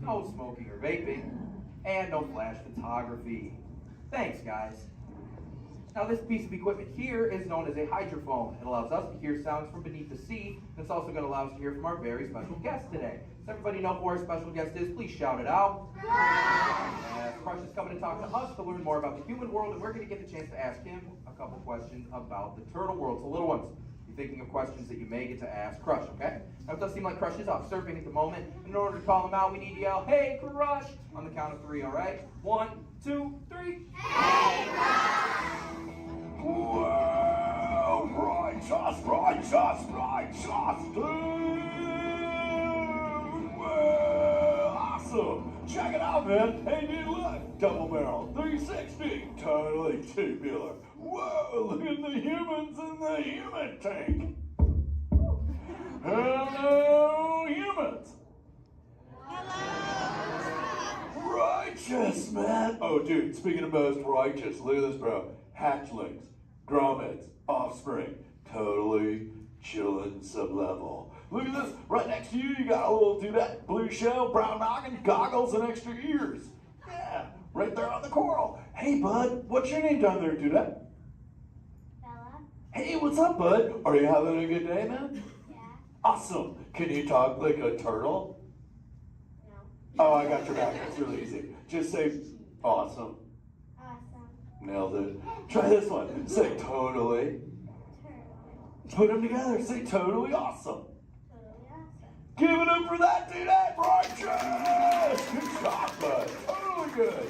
no smoking or vaping, and no flash photography. Thanks, guys. Now, this piece of equipment here is known as a hydrophone. It allows us to hear sounds from beneath the sea, and it's also going to allow us to hear from our very special guest today. Does everybody know who our special guest is? Please shout it out. Yes, Crush is coming to talk to us to learn more about the human world, and we're going to get the chance to ask him a couple questions about the turtle world. So, little ones, be thinking of questions that you may get to ask Crush, okay? Now, it does seem like Crush is off surfing at the moment. In order to call him out, we need to yell, "Hey, Crush!" on the count of 3, all right? 1, 2, 3. Hey, Crush! Well, righteous, well, awesome. Check it out, man. Hey, dude, look. Double barrel, 360, totally tubular. Whoa, look at the humans in the human tank. Hello, humans. Hello. Righteous, man. Oh, dude, speaking of most righteous, look at this, bro. Hatchlings, grommets, offspring, totally chillin' sub-level. Look at this, right next to you, you got a little dudette, blue shell, brown noggin, goggles, and extra ears. Yeah, right there on the coral. Hey, bud, what's your name down there, dudette? Bella. Hey, what's up, bud? Are you having a good day, man? Yeah. Awesome. Can you talk like a turtle? No. Oh, I got your back. It's really easy. Just say, awesome. Awesome. Nailed it. Try this one. Say totally. Put them together. Say totally awesome. Totally awesome. Give it up for that dude. That righteous. Good job, bud. Totally good.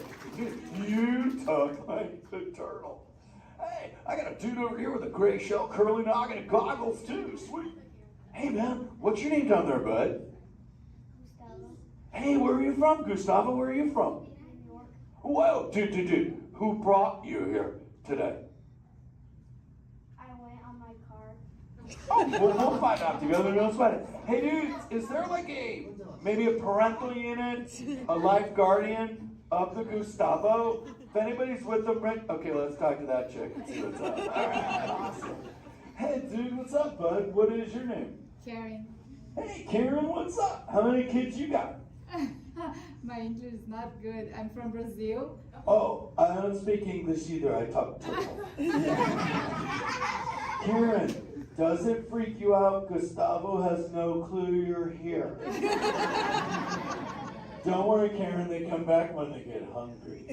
You talk like the turtle. Hey, I got a dude over here with a gray shell, curly noggin, and goggles too. Sweet. Hey, man, what's your name down there, bud? Gustavo. Hey, where are you from, Gustavo? Where are you from? New York. Whoa, dude. Who brought you here today? I went on my car. Oh, we'll find out together. Don't sweat it. Hey, dudes, is there like maybe a parental unit, a life guardian of the Gustavo? If anybody's with them, right? Okay, let's talk to that chick and see what's up. All right, awesome. Hey, dude, what's up, bud? What is your name? Karen. Hey, Karen, what's up? How many kids you got? My English is not good. I'm from Brazil. Oh, I don't speak English either. I talk turtle. Karen, does it freak you out Gustavo has no clue you're here? Don't worry, Karen. They come back when they get hungry.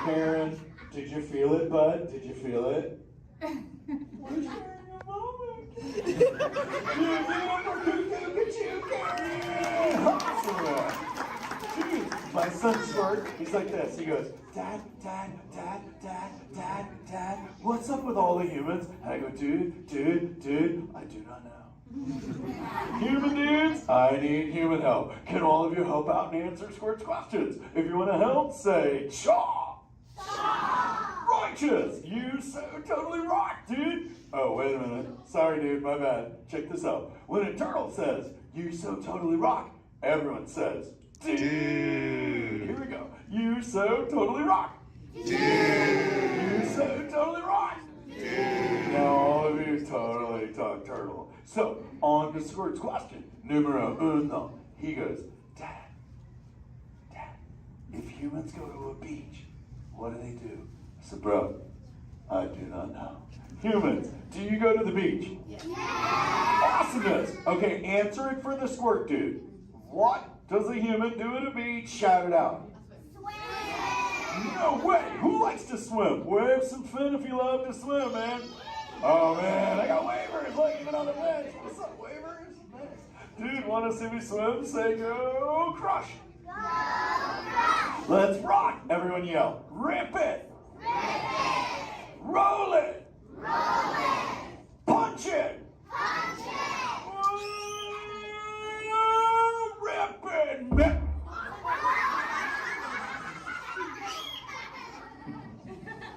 Karen, did you feel it, bud? Did you feel it? We're sharing a moment. Give it up for Cuckoo. Get you, Karen. Awesome. Jeez. My son Squirt, he's like this. He goes, Dad, Dad, Dad, Dad, Dad, Dad, what's up with all the humans? And I go, dude, I do not know. Human dudes, I need human help. Can all of you help out and answer Squirt's questions? If you want to help, say, Shaw! Righteous! You so totally rock, dude! Oh, wait a minute. Sorry, dude, my bad. Check this out. When a turtle says, you so totally rock, everyone says, dude! Here we go. You so totally rock! Dude! You so totally rock! Dude! Now all of you totally talk turtle. So, on to Squirt's question. Numero uno. He goes, Dad, if humans go to a beach, what do they do? I said, bro, I do not know. Humans, do you go to the beach? Yes. Awesomeness. Okay, answer it for the Squirt dude. What does a human do at a beach? Shout it out. Swim. No way. Who likes to swim? Wave some fin if you love to swim, man. Oh, man, I got wavers, like even on the bench. What's up, wavers? Nice. Dude, want to see me swim? Say go crush. Go crush. Let's rock. Everyone yell. Rip it. Rip it. Roll it. Roll it. Punch it. Punch it. Rip it.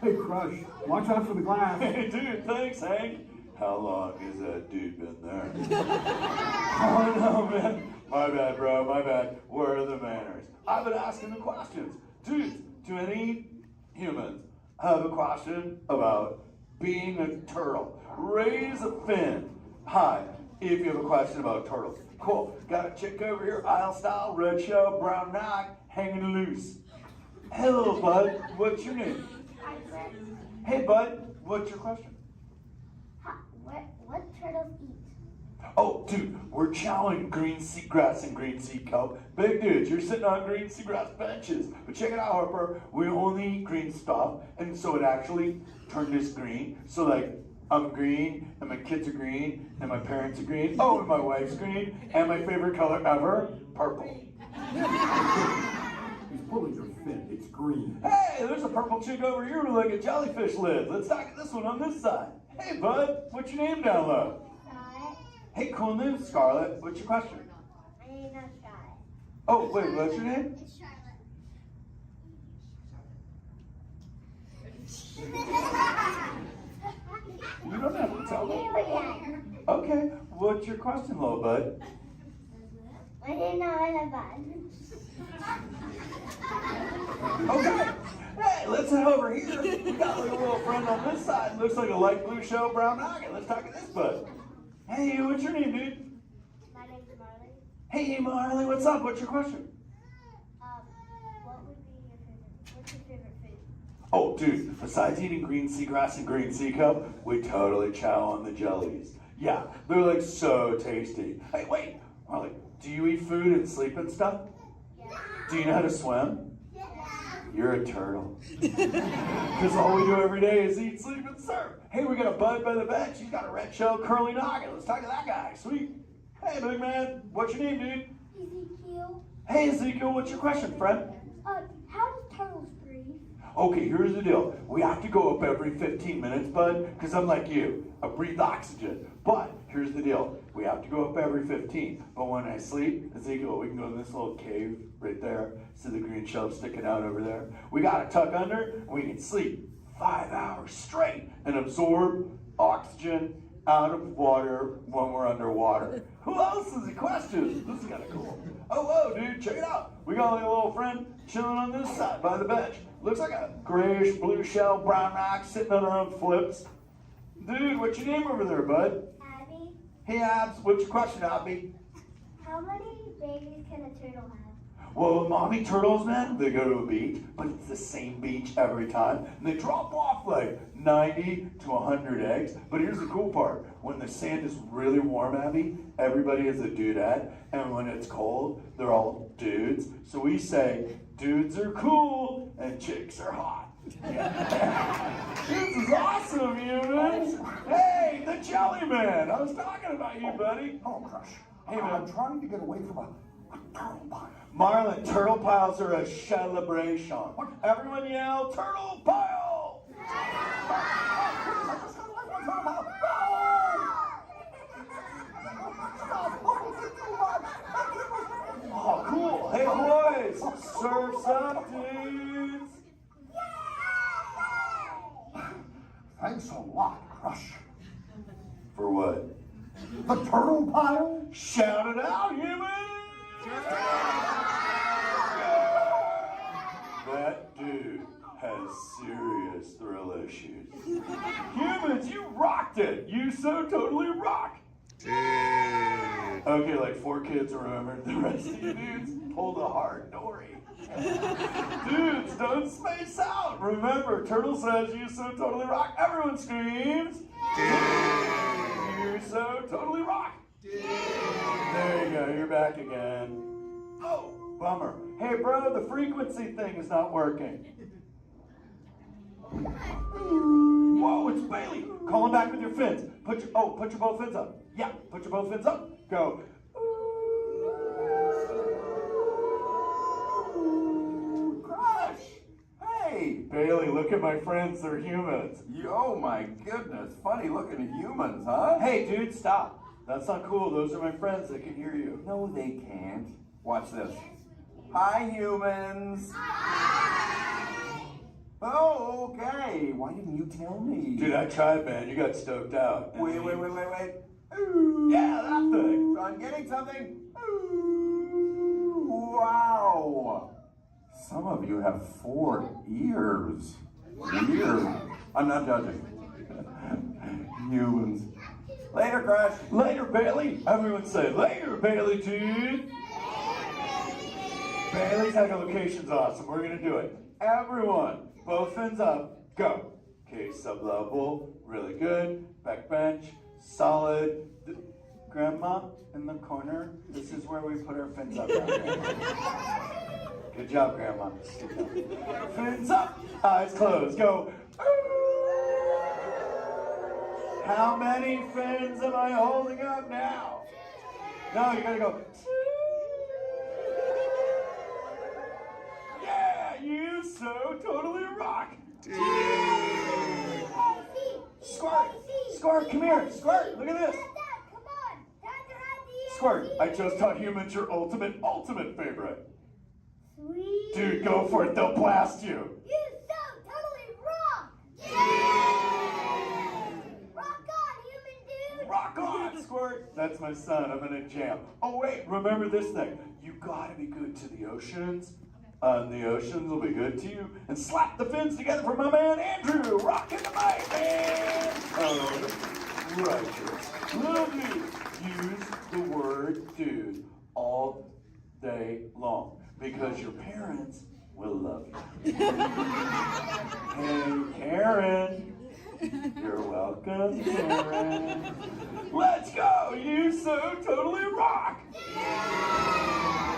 Hey, Crush, watch out for the glass. Hey, dude, thanks, Hank. How long has that dude been there? Oh, no, man. My bad, bro, my bad. Where are the manners? I've been asking the questions. Dudes, do any humans have a question about being a turtle? Raise a fin. Hi, if you have a question about turtles. Cool. Got a chick over here, aisle style, red shell, brown knock, hanging loose. Hello, bud. What's your name? Hey, bud. What's your question? What turtles eat? Oh, dude, we're chowing green seagrass and green sea kelp. Big dudes, you're sitting on green seagrass benches. But check it out, Harper. We only eat green stuff, and so it actually turned us green. So, like, I'm green, and my kids are green, and my parents are green. Oh, and my wife's green, and my favorite color ever, purple. He's pulling your fin. It's green. Hey, there's a purple chick over here with like a jellyfish lid. Let's talk to this one on this side. Hey, bud, what's your name down low? Scarlet. Hey, cool name, Scarlet. What's your question? My name's not Scarlet. Oh, wait, what's your name? It's Charlotte. You don't have to tell me. Okay, what's your question, little bud? My name's not bad. Okay. Hey, let's head over here. We got like a little friend on this side. Looks like a light blue shell, brown noggin. Let's talk to this bud. Hey, what's your name, dude? My name's Marley. Hey, Marley, what's up? What's your question? What's your favorite food? Oh, dude, besides eating green seagrass and green sea kelp, we totally chow on the jellies. Yeah, they're like so tasty. Hey, wait, Marley, do you eat food and sleep and stuff? Yeah. Do you know how to swim? You're a turtle. Because all we do every day is eat, sleep, and surf. Hey, we got a bud by the bench. He's got a red shell curly noggin. Let's talk to that guy. Sweet. Hey, big man. What's your name, dude? Ezekiel. Hey, Ezekiel. What's your question, friend? How do turtles breathe? Okay, here's the deal. We have to go up every 15 minutes, bud, because I'm like you. I breathe oxygen. But here's the deal. We have to go up every 15. But when I sleep, Ezekiel, we can go in this little cave right there. See the green shell sticking out over there? We got to tuck under, and we can sleep 5 hours straight and absorb oxygen out of water when we're underwater. Who else has a question? This is kind of cool. Oh, whoa, dude, check it out. We got like a little friend chilling on this side by the bench. Looks like a grayish blue shell, brown rock sitting on her own flips. Dude, what's your name over there, bud? Abby. Hey, Abs, what's your question, Abby? How many babies can a turtle have? Well, mommy turtles, man, they go to a beach, but it's the same beach every time. And they drop off like 90 to 100 eggs. But here's the cool part. When the sand is really warm, Abby, everybody is a dudette. And when it's cold, they're all dudes. So we say, dudes are cool and chicks are hot. This is awesome, humans. Hey, the Jelly Man. I was talking about you, buddy. Oh, Crush. Hey, man. I'm trying to get away from a Marlin, turtle piles are a celebration. Everyone yell, turtle pile! Oh, cool. Hey, boys, surf's up, dudes. Thanks a lot, Crush. For what? The turtle pile? Shout it out, humans! That dude has serious thrill issues. Humans, you rocked it! You so totally rock! Okay, like 4 kids remembered. The rest of you dudes pulled a hard dory. Dudes, don't space out! Remember, Turtle says you so totally rock. Everyone screams! You so totally rock! There you go, you're back again. Oh, bummer. Hey bro, the frequency thing is not working. Whoa, it's Bailey! Call him back with your fins. Put your both fins up. Yeah, put your both fins up. Go. Crush! Hey! Bailey, look at my friends, they're humans. Oh my goodness, funny looking humans, huh? Hey dude, stop. That's not cool, those are my friends, they can hear you. No, they can't. Watch this. Hi, humans. Oh, okay. Why didn't you tell me? Dude, I tried, man. You got stoked out. Wait. Ooh. Yeah, that thing. I'm getting something. Ooh, wow. Some of you have 4 ears. Weird. I'm not judging. Humans. Later, Crush. Later, Bailey. Everyone say, later, Bailey, dude. Bailey's echolocation's awesome. We're going to do it. Everyone, both fins up. Go. Okay, sub-level. Really good. Back bench. Solid. Grandma, in the corner. This is where we put our fins up. Good job, Grandma. Good job. Fins up. Eyes closed. Go. How many fins am I holding up now? No, you gotta go. Yeah, you so totally rock. Squirt, come here. Squirt, look at this. Squirt, I just taught humans your ultimate favorite. Sweet. Dude, go for it. They'll blast you. You so totally rock. Yeah. Rock on, human dude. Rock on, Squirt. That's my son. I'm in a jam. Oh, wait. Remember this thing. You gotta be good to the oceans. And the oceans will be good to you. And slap the fins together for my man, Andrew. Rockin' the mic, man. Oh, righteous. Love you. Use the word dude all day long. Because your parents will love you. Hey, Karen. You're welcome, Karen. Let's go! You so totally rock!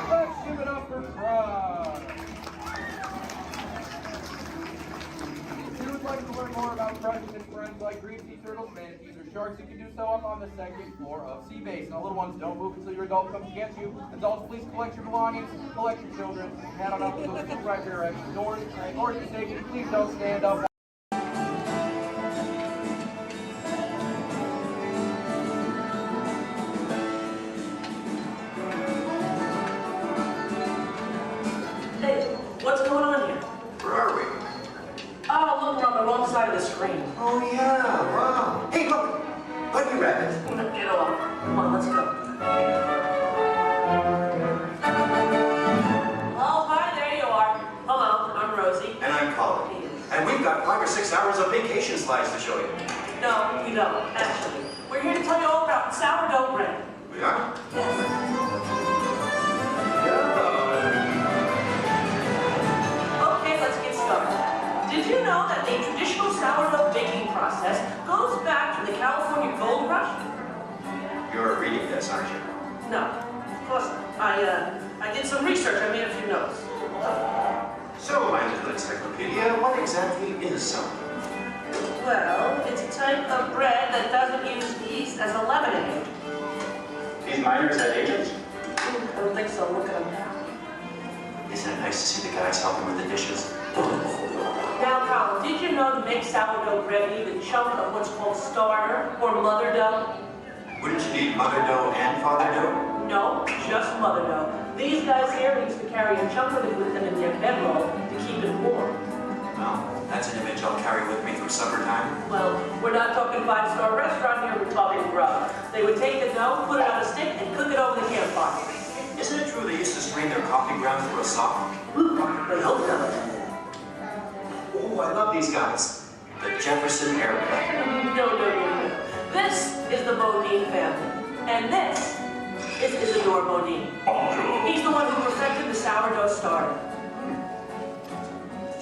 Let's give it up for Crush. If you would like to learn more about Crush and his friends like green sea turtles, manatees, or sharks, you can do so up on the second floor of Sea Base. Now, little ones, don't move until your adult comes to get you. Adults, please collect your belongings, collect your children, head on up to those 2 right there exit doors. Or if you're taken, please don't stand up. What's going on here? Where are we? Oh, look, we're on the wrong side of the screen. Oh, yeah, wow. Hey, look, Bunny Rabbit. Get off. Come on, let's go. Oh, hi, there you are. Hello, I'm Rosie. And I'm Colin. And we've got 5 or 6 hours of vacation slides to show you. No, you don't, actually. We're here to tell you all about sourdough bread. We are? Okay, let's get started. Did you know that the traditional sourdough baking process goes back to the California Gold Rush? You're reading this, aren't you? No, of course not. I did some research. I made a few notes. So, my little encyclopedia, what exactly is sourdough? Well, it's a type of bread that doesn't use yeast as a leavening agent. These miners had agents? don't think so. Look at him. Isn't it nice to see the guys helping with the dishes? Now, Colin, did you know to make sourdough bread you need a chunk of what's called starter or mother dough? Wouldn't you need mother dough and father dough? No, just mother dough. These guys here used to carry a chunk of it with them in their bedroll to keep it warm. Well, that's an image I'll carry with me through supper time. Well, we're not talking five-star restaurant here, we're talking grub. They would take the dough, put it on a stick, and cook it over the campfire. Isn't it true they used to strain their coffee grounds through a sock? They hope so. Oh, I love these guys. The Jefferson Aircraft. No. This is the Bodine family. And this is Isidore Bodine. He's the one who perfected the sourdough starter.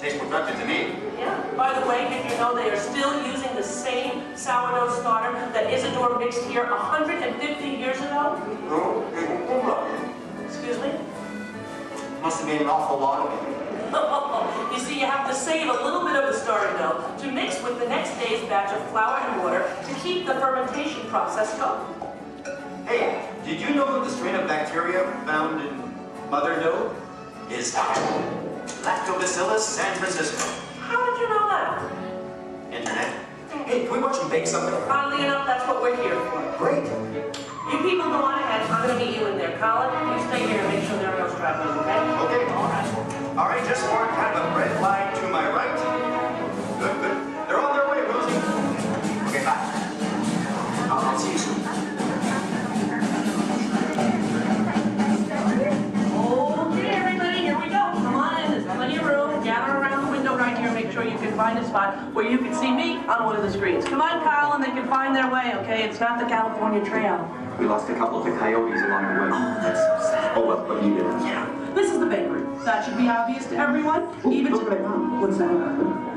Tastes perfected to me. Yeah. By the way, did you know they are still using the same sourdough starter that Isidore mixed here 150 years ago? Excuse me? Must have made an awful lot of it. You see, you have to save a little bit of the starter dough to mix with the next day's batch of flour and water to keep the fermentation process going. Hey, did you know that the strain of bacteria found in mother dough is Lactobacillus San Francisco? How did you know that? Internet. Hey, can we watch them bake something? Oddly enough, that's what we're here for. Great. You people go on ahead. I'm going to meet you in there. Colin, you stay here and make sure there are no stragglers, okay? Okay. All right, just for kind of a red line to my right. Good. They're on their way, Rosie. Okay, bye. I'll see you soon. Okay, everybody, here we go. Come on in. There's plenty of room. Gather around the window right here. Make sure you can find a spot where you can see me on one of the screens. Come on, Colin. They can find their way, okay? It's not the California Trail. We lost a couple of the coyotes along the way. Oh, that's so sad. Oh, well, you did. Yeah. This is the bakery. That should be obvious to everyone. Even to... What's that?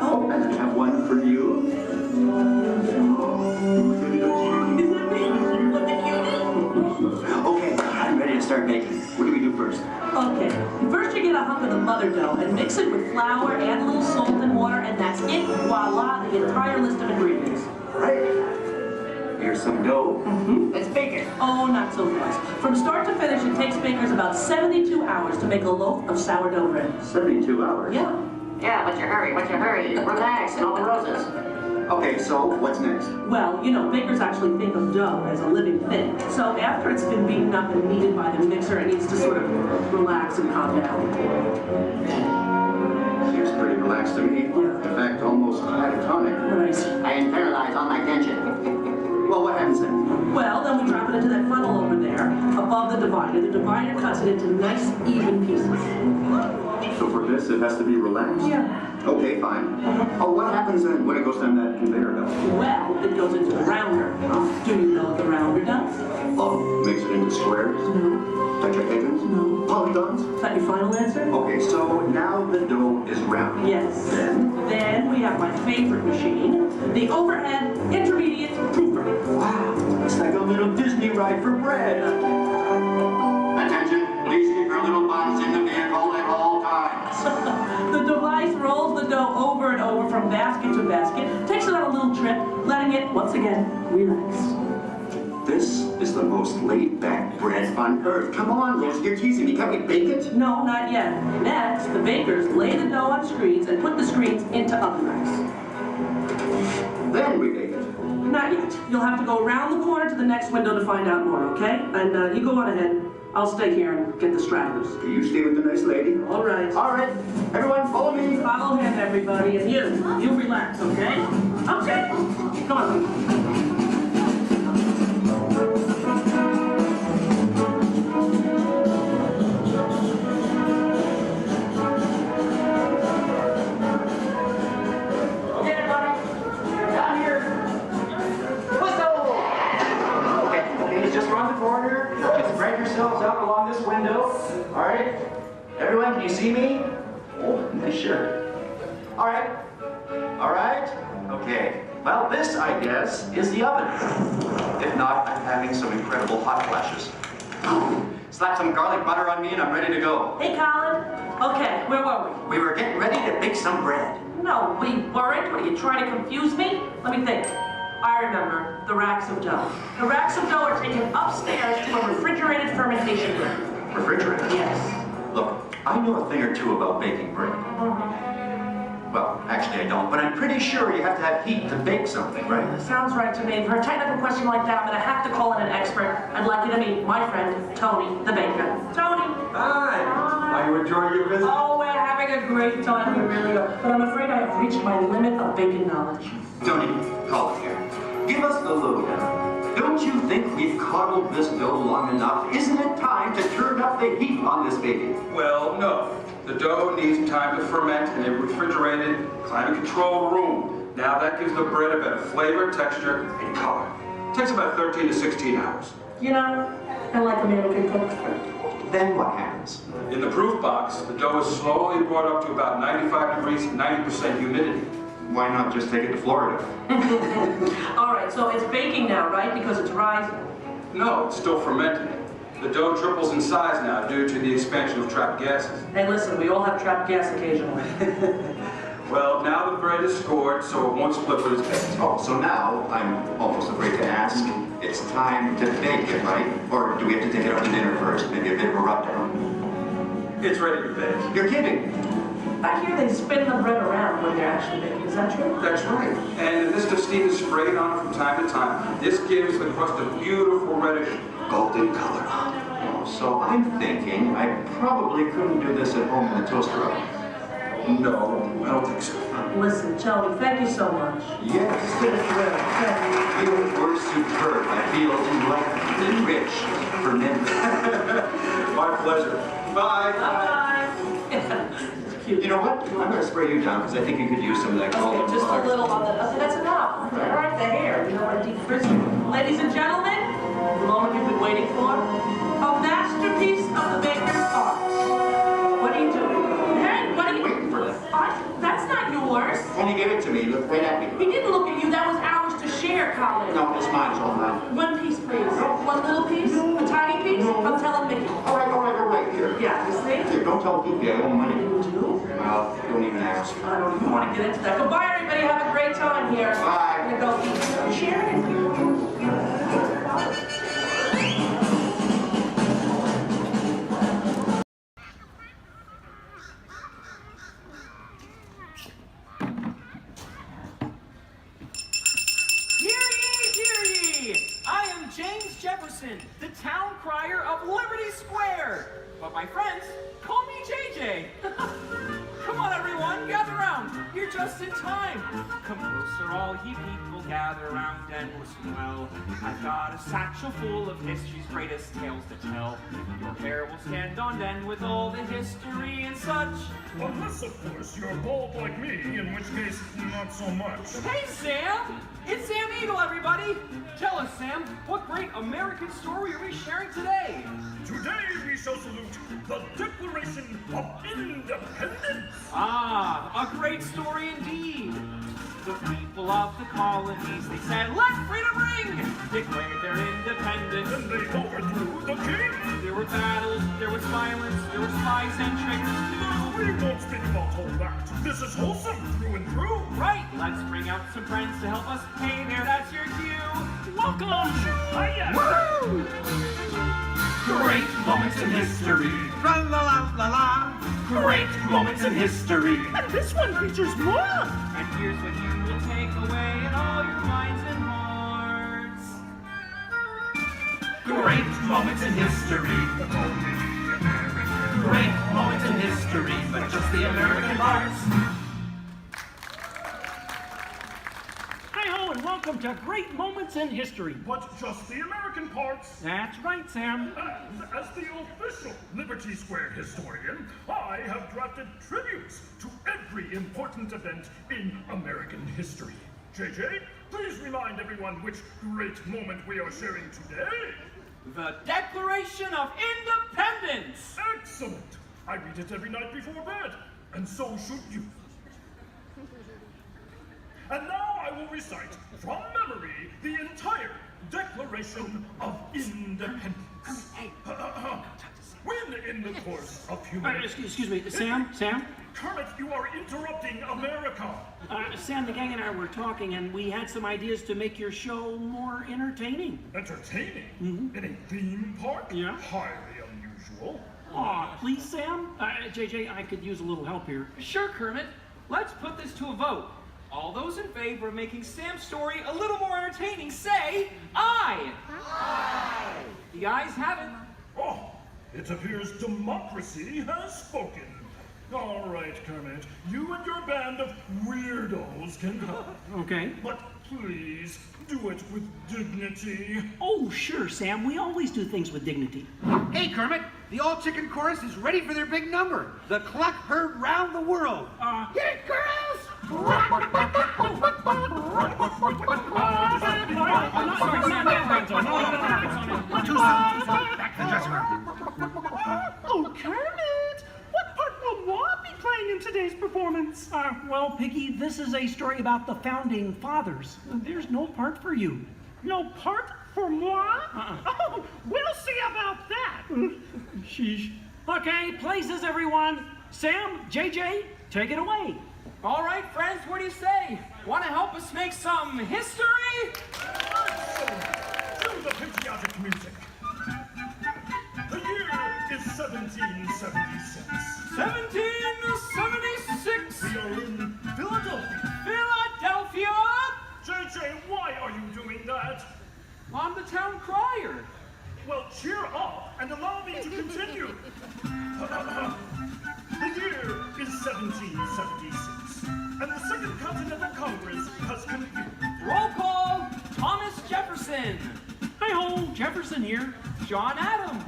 Oh, and I have one for you. Okay, I'm ready to start baking. What do we do first? Okay. First you get a hunk of the mother dough and mix it with flour, add a little salt and water, and that's it. Voila, the entire list of ingredients. Right. Here's some dough. Let's bake it. Oh, not so fast. From start to finish, it takes bakers about 72 hours to make a loaf of sourdough bread. 72 hours? Yeah. Yeah, what's your hurry? Relax, and all the roses. Okay, so what's next? Well, you know, bakers actually think of dough as a living thing. So after it's been beaten up and kneaded by the mixer, it needs to sort of relax and calm down. Seems pretty relaxed to me. In fact, almost catatonic. Right. I internalize all my tension. Well, what happens then? Well, then we drop it into that funnel over there, above the divider. The divider cuts it into nice, even pieces. So for this, it has to be relaxed? Yeah. Okay, fine. Oh, what happens then when it goes down that conveyor belt? Well, it goes into the rounder. Do you know what the rounder does? Oh, makes it into squares? No. Tetrahedrons? No. Polygons? Is that your final answer? Okay, so now the dough is round. Yes. Then we have my favorite machine, the overhead intermediate proofer. Wow, it's like a little Disney ride for bread. Attention, please keep your little buns in the vehicle at all times. The device rolls the dough over and over from basket to basket, takes it on a little trip, letting it, once again, relax. This is the most laid-back bread on earth. Come on, Rose, you're teasing me. Can't we bake it? No, not yet. Next, the bakers lay the dough on screens and put the screens into oven racks. Then we bake it. Not yet. You'll have to go around the corner to the next window to find out more, okay? And you go on ahead. I'll stay here and get the stragglers. You stay with the nice lady. All right. All right. Everyone, follow me. Follow him, everybody. And you relax, okay? Okay. Come on. Out along this window. All right. Everyone, can you see me? Oh, nice shirt. All right. All right. Okay. Well, this, I guess, is the oven. If not, I'm having some incredible hot flashes. Slap some garlic butter on me and I'm ready to go. Hey, Colin. Okay, where were we? We were getting ready to bake some bread. No, we weren't. What, are you trying to confuse me? Let me think. I remember the racks of dough. The racks of dough are taken upstairs to a refrigerated fermentation room. Refrigerator? Yes. Look, I know a thing or two about baking bread. Well, actually I don't, but I'm pretty sure you have to have heat to bake something, right? Sounds right to me. For a technical question like that, I'm going to have to call in an expert. I'd like you to meet my friend, Tony, the baker. Tony! Hi! Are you enjoying your visit? Oh, we're having a great time. We really are. But I'm afraid I have reached my limit of baking knowledge. Tony, call it here. Give us the lowdown. Don't you think we've coddled this dough long enough? Isn't it time to turn up the heat on this baby? Well, no. The dough needs time to ferment in a refrigerated, climate-controlled room. Now that gives the bread a better flavor, texture, and color. It takes about 13 to 16 hours. You know, I like a man who can cook. Then what happens? In the proof box, the dough is slowly brought up to about 95 degrees, 90% humidity. Why not just take it to Florida? All right, so it's baking now, right? Because it's rising. No, it's still fermenting. The dough triples in size now due to the expansion of trapped gases. Hey, listen, we all have trapped gas occasionally. Well, now the bread is scored, so it won't split when it's baked. Oh, so now I'm almost afraid to ask. It's time to bake it, right? Or do we have to take it out to dinner first? Maybe a bit of a rub-down? It's ready to bake. You're kidding. I hear they spin the bread around when they're actually baking. Is that true? That's right. And a mist of steam is sprayed on it from time to time. This gives the crust a beautiful reddish golden color. Oh, so I'm thinking I probably couldn't do this at home in the toaster oven. No, I don't think so. Listen, Tony, thank you so much. Yes. You were superb. I feel enlightened and rich for memory. My pleasure. Bye. Bye. You know what? I'm going to spray you down because I think you could use some of that golden Okay, just color. a little on the... Okay, that's enough. All right, the hair. You know what, deep frizzy. Ladies and gentlemen, the moment you've been waiting for. A masterpiece of the baker's art. What are you doing? Hey, what are you... Waiting for that. That's not yours. When he gave it to me, he looked right at me. He didn't look at you. That was ours to share, Colin. No, it's mine. It's all mine. One piece, please. One little piece? A tiny piece? I'm telling Mickey. All right. Here. Yeah, you see? Here, don't tell Goofy I owe money. You do? Well, don't even ask. I don't even want to get into that. Goodbye, everybody. Have a great time here. Bye. I'm going to go eat. Sharon. I am James Jefferson, the town crier of Liberty Square. But my friends call me JJ. Come on, everyone, gather round. You're just in time. Come closer, all ye people, gather round and listen well. I've got a satchel full of history's greatest tales to tell. Your hair will stand on end with all the history and such. Unless, of course, you're bald like me, in which case, not so much. Hey, Sam! It's Sam Eagle, everybody! Tell us, Sam, what great American story are we sharing today? Today we shall salute the Declaration of Independence. Ah, a great story indeed. The people of the colonies, they said, let freedom ring! Declared their independence. And they overthrew the king. There were battles, there was violence, there were spies and traitors too. We won't speak about all that. This is wholesome through and through. Right, let's bring out some friends to help us. Hey there, that's your cue. Welcome! Hiya! Woo! Great moments in history. La la la la la. Great moments in history. And this one features more. And here's what you will take away in all your minds and hearts. Great moments in history. Great moments in history, but just the American parts. Hi-ho, and welcome to Great Moments in History. But just the American parts. That's right, Sam. And as the official Liberty Square historian, I have drafted tributes to every important event in American history. JJ, please remind everyone which great moment we are sharing today. The Declaration of Independence! Excellent! I read it every night before bed, and so should you. And now I will recite from memory the entire Declaration of Independence. When in the course of human... Excuse me, Sam? Kermit, you are interrupting America. Sam, the gang and I were talking, and we had some ideas to make your show more entertaining. Entertaining? In a theme park? Yeah. Highly usual. Aw, please, Sam? JJ, I could use a little help here. Sure, Kermit. Let's put this to a vote. All those in favor of making Sam's story a little more entertaining, say aye. Aye. The ayes have it. Oh, it appears democracy has spoken. All right, Kermit, you and your band of weirdos can come. Okay. But please, do it with dignity. Oh, sure, Sam. We always do things with dignity. Hey, Kermit, the all-chicken chorus is ready for their big number. The cluck heard round the world. Get it, girls! Too soon. Back to the dressing room. Oh, Kermit! What part will Walt be playing in today's performance? Well, Piggy, this is a story about the founding fathers. There's no part for you. No part for moi? Oh, we'll see about that. Sheesh. Okay, places, everyone. Sam, JJ, take it away. All right, friends, what do you say? Want to help us make some history? Cue the patriotic music. The year is 1776. 1776. We are in Philadelphia. Philadelphia. JJ, why are you doing that? I'm the town crier. Well, cheer up and allow me to continue. The year is 1776, and the Second Continental Congress has convened. Roll call, Thomas Jefferson. Hi-ho, Jefferson here. John Adams.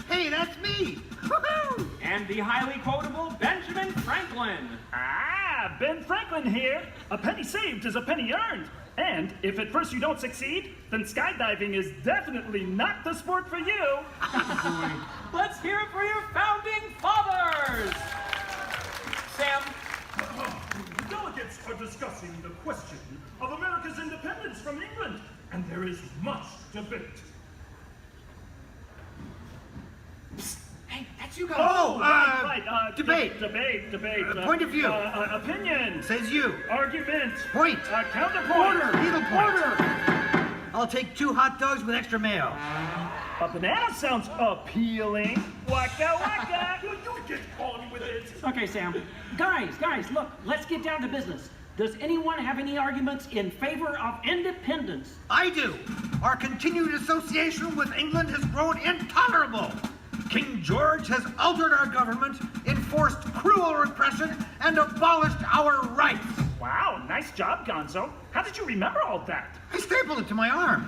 Hey, that's me. Woohoo! And the highly quotable Benjamin Franklin. Ah, Ben Franklin here. A penny saved is a penny earned. And if at first you don't succeed, then skydiving is definitely not the sport for you. Let's hear it for your founding fathers. Sam. The delegates are discussing the question of America's independence from England, and there is much debate. Psst. Hey, that's you guys. Oh, right. Debate. Debate. Point of view. Opinion. Says you. Argument. Point. Counterpoint. Order. Needlepoint. I'll take 2 hot dogs with extra mayo. A banana sounds appealing. Waka waka. You get on with it. Okay, Sam. Guys, look, let's get down to business. Does anyone have any arguments in favor of independence? I do. Our continued association with England has grown intolerable. King George has altered our government, enforced cruel repression, and abolished our rights. Wow, nice job, Gonzo. How did you remember all that? I stapled it to my arm.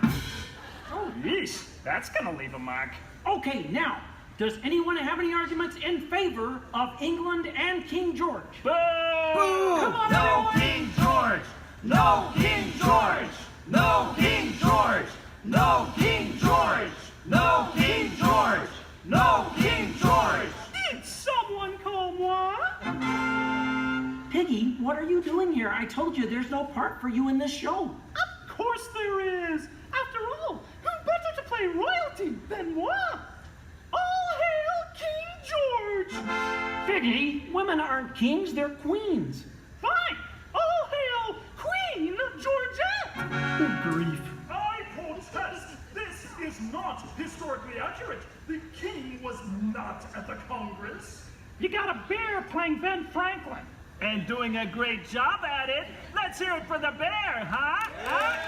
Oh, yeesh. That's gonna leave a mark. Okay, now, does anyone have any arguments in favor of England and King George? Boo! Boo! Come on, No everyone. King George! No King George! No King George! No King George! No King George! No King George! Did someone call moi? Piggy, what are you doing here? I told you there's no part for you in this show. Of course there is. After all, who better to play royalty than moi? All hail King George! Piggy, women aren't kings, they're queens. Fine. All hail Queen Georgette! Good grief. I protest. This is not historically accurate. The king was not at the Congress. You got a bear playing Ben Franklin. And doing a great job at it. Let's hear it for the bear, huh?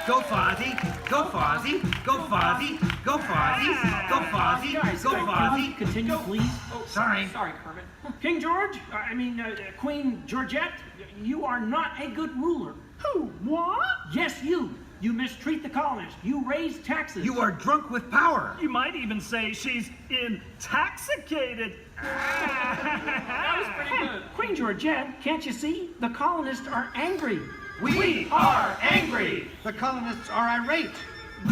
Go Fozzie! Go Fozzie! Go Fozzie! Go Fozzie! Go Fozzie! Go Fozzie! Continue, please. Oh, Sorry. Sorry, Kermit. King George, Queen Georgette, you are not a good ruler. Who? What? Yes, you. You mistreat the colonists. You raise taxes. You are drunk with power. You might even say she's intoxicated. That was pretty good. Queen Georgette, can't you see? The colonists are angry. We are angry. The colonists are irate.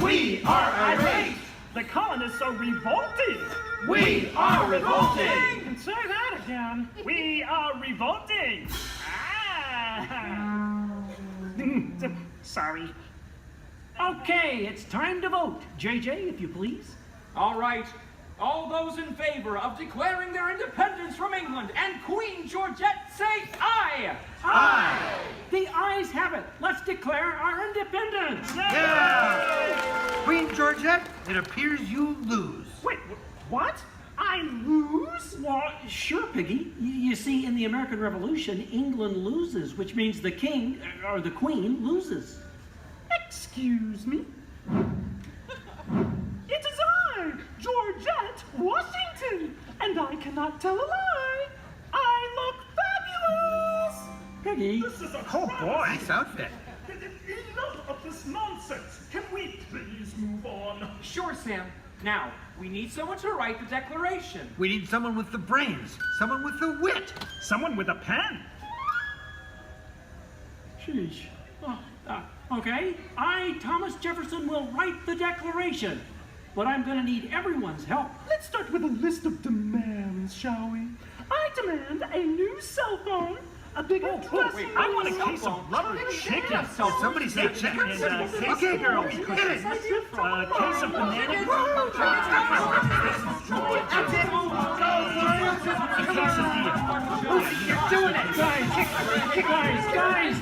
We are irate. The colonists are revolted. We are revolting. And say that again. We are revolting. Sorry. Okay, it's time to vote. JJ, if you please. All right. All those in favor of declaring their independence from England and Queen Georgette say aye. Aye. The ayes have it. Let's declare our independence. Yeah. Queen Georgette, it appears you lose. Wait, what? I I lose? Well, sure, Piggy. You see, in the American Revolution, England loses, which means the king, or the queen, loses. Excuse me? It is I, Georgette Washington, and I cannot tell a lie. I look fabulous! Piggy. This is a Oh boy, nice outfit. Enough of this nonsense. Can we please move on? Sure, Sam. Now, we need someone to write the declaration. We need someone with the brains, someone with the wit. Someone with a pen. Sheesh. Okay, I, Thomas Jefferson, will write the Declaration, but I'm going to need everyone's help. Let's start with a list of demands, shall we? I demand a new cell phone, a bigger dressing room. I want a case of rubber chicken. Somebody say chicken? Okay, girls, hit it. A case of banana. You're doing it! Guys!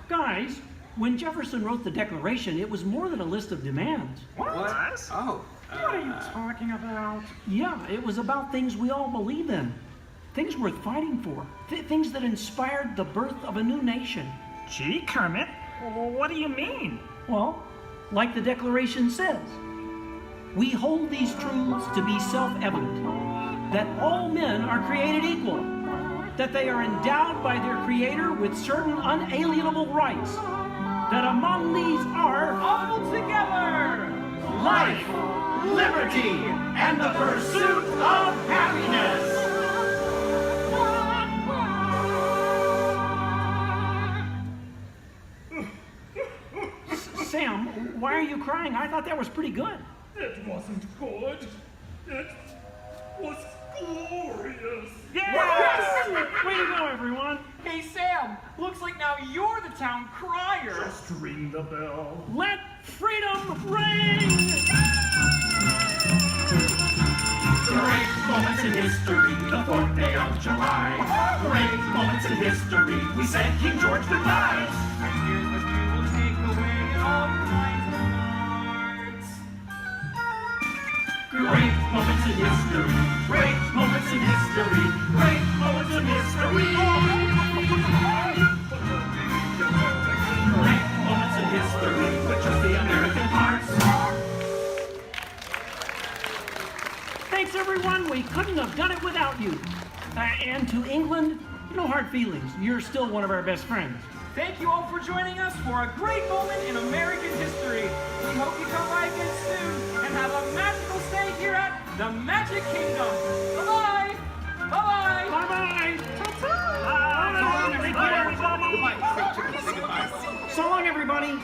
Guys, when Jefferson wrote the Declaration, it was more than a list of demands. What? Oh. What are you talking about? Yeah, it was about things we all believe in. Things worth fighting for. Things that inspired the birth of a new nation. Gee, Kermit, what do you mean? Well, like the Declaration says, we hold these truths to be self-evident, that all men are created equal, that they are endowed by their Creator with certain unalienable rights, that among these are All together! life, liberty, and the pursuit of happiness. Sam, why are you crying? I thought that was pretty good. It wasn't good. It was glorious. Yes! Way to go, everyone. Hey, Sam, looks like now you're the town crier. Just ring the bell. Let freedom ring! Great moments in history, the 4th day of July. Great moments in history, we said King George goodbye. And here's what you will take away in all your minds and hearts. Great moments in history, great moments in history, great moments in history. Great moments in history, but just the American parts. Thanks, everyone. We couldn't have done it without you. And to England, no hard feelings. You're still one of our best friends. Thank you all for joining us for a great moment in American history. We hope you come by again soon and have a magical stay here at the Magic Kingdom. Bye-bye. Bye-bye. Bye-bye. Bye-bye. So long, everybody.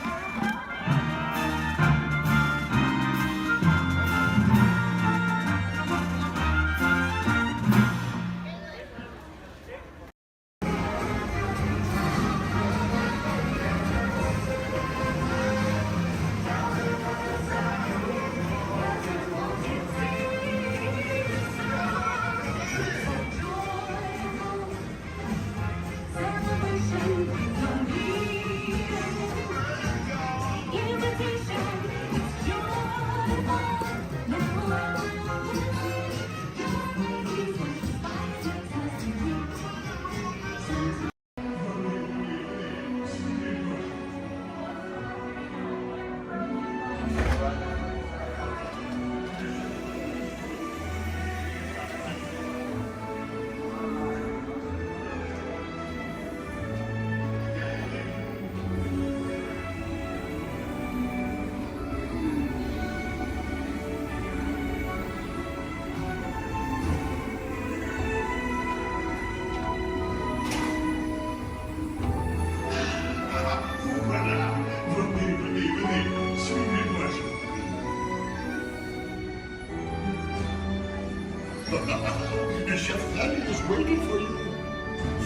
The chef Danny is waiting for you.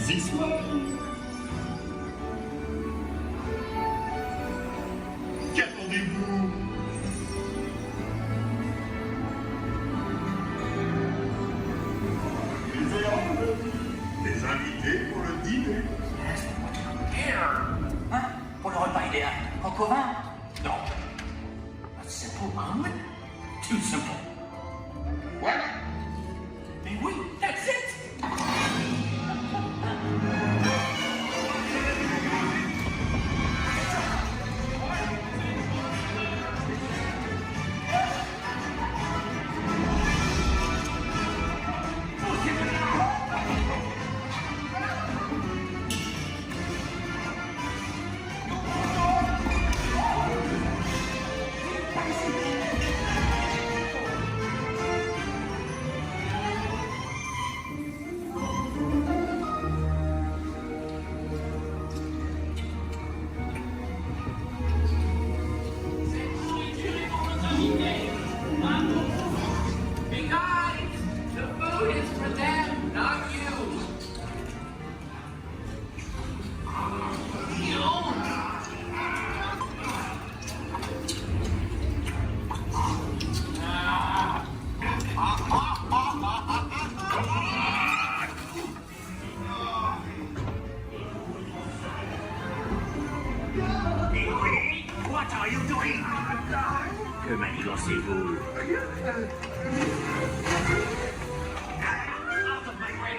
This way. Qu'attendez-vous? Les invités pour le dîner. Hein? Pour le repas idéal. En commun? Non. Simple omelet? Too simple. What? Hey, wait, that's it! Hey guys, the food is for them, not you. What are you doing? Que manigocez-vous? Out of my way!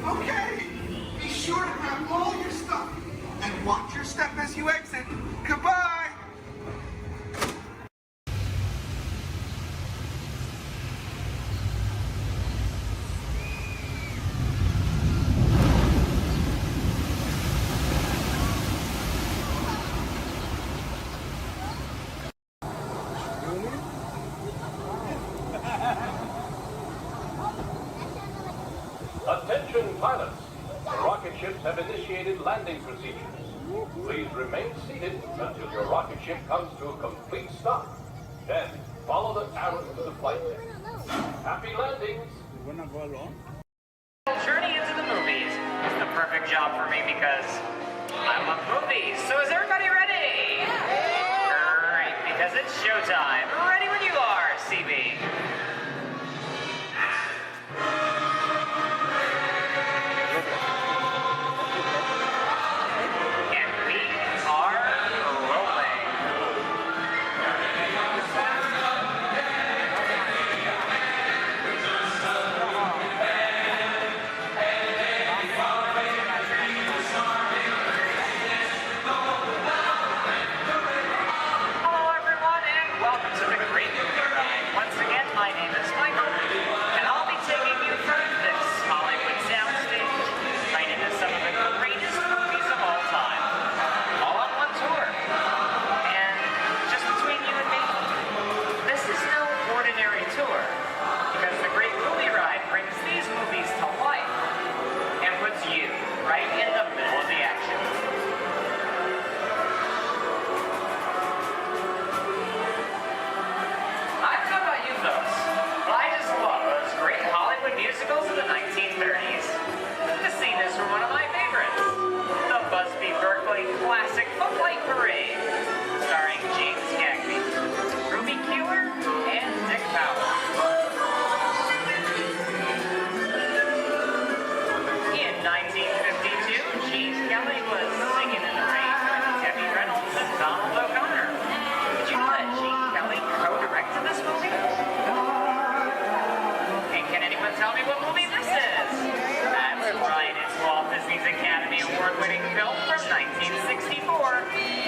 Okay, be sure to grab all your stuff and watch your step as you exit. Goodbye. Attention pilots, the rocket ships have initiated landing procedures. Please remain seated until your rocket ship comes to a complete stop. Then follow the arrows to the flight deck. Happy landings! Journey into the movies is the perfect job for me because I love movies. So is everybody ready? Great, because it's showtime. Ready when you are, CB. And we are to the 1930s. This scene is from one of my favorites, the Busby Berkeley Classic Footlight Parade, starring James Cagney, Ruby Keeler, and Dick Powell. In 1952, Gene Kelly was singing in the rain with Debbie Reynolds and Donald O'Connor. Did you know that Gene Kelly co-directed this movie? And can anyone tell me what movie this is? That's right, it's Walt Disney's Academy Award-winning film from 1964,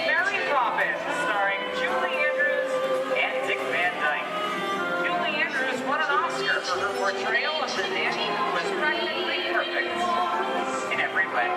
Mary Poppins, starring Julie Andrews and Dick Van Dyke. Julie Andrews won an Oscar for her portrayal of the nanny who was practically perfect in every way.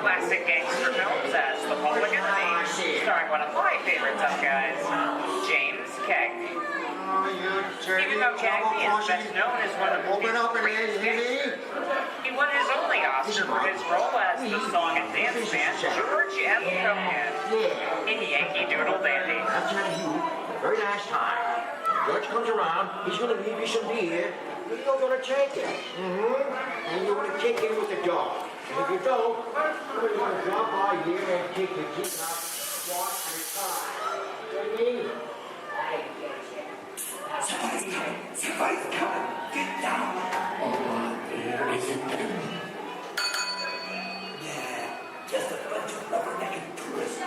Classic gangster films as The Public Enemy, starring one of my favorite tough guys, James Cagney. Even though Cagney is best known as one of the greatest gangsters, he won his only Oscar for his role as the song and dance man George M. Cohan in Yankee Doodle Dandy. I'm telling you, very nice time. George comes around, he's gonna leave you some beer, and you're gonna take it. And you're gonna kick in with the dog. And if you don't, we're going to drop by here and take the teeth out, squat, and tie. You know what I mean? Somebody's coming. Get down. Oh, there isn't. Yeah, just a bunch of rubber-necked tourists.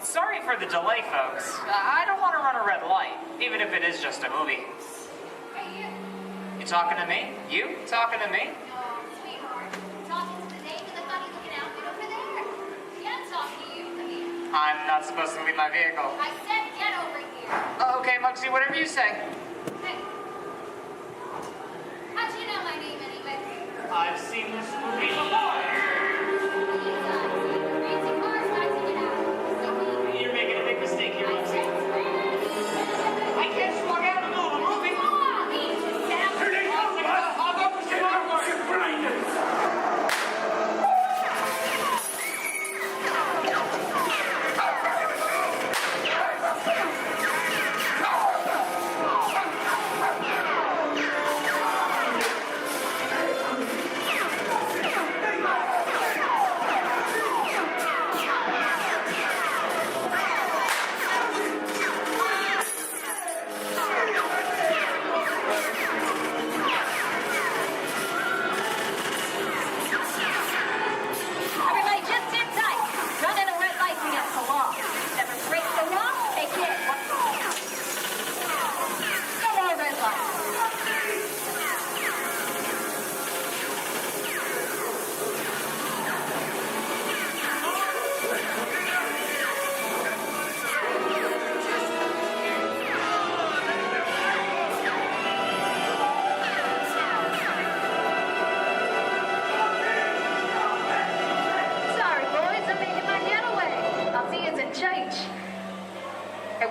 Sorry for the delay, folks. I don't want to run a red light, even if it is just a movie. You talking to me? You talking to me? I'm not supposed to leave my vehicle. I said get over here. Okay, Muggsy, whatever you say. Hey. How'd you know my name anyway? I've seen this movie before. You're making a big mistake here, Muggsy. I can't just walk out in the middle of a movie. Here they come, I'll go for some popcorn.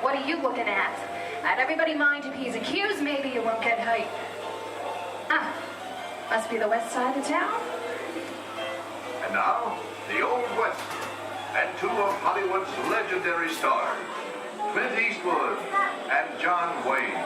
What are you looking at? Let everybody mind if he's accused, maybe you won't get hurt. Ah, must be the west side of town. And now, the Old West, and two of Hollywood's legendary stars, Clint Eastwood and John Wayne.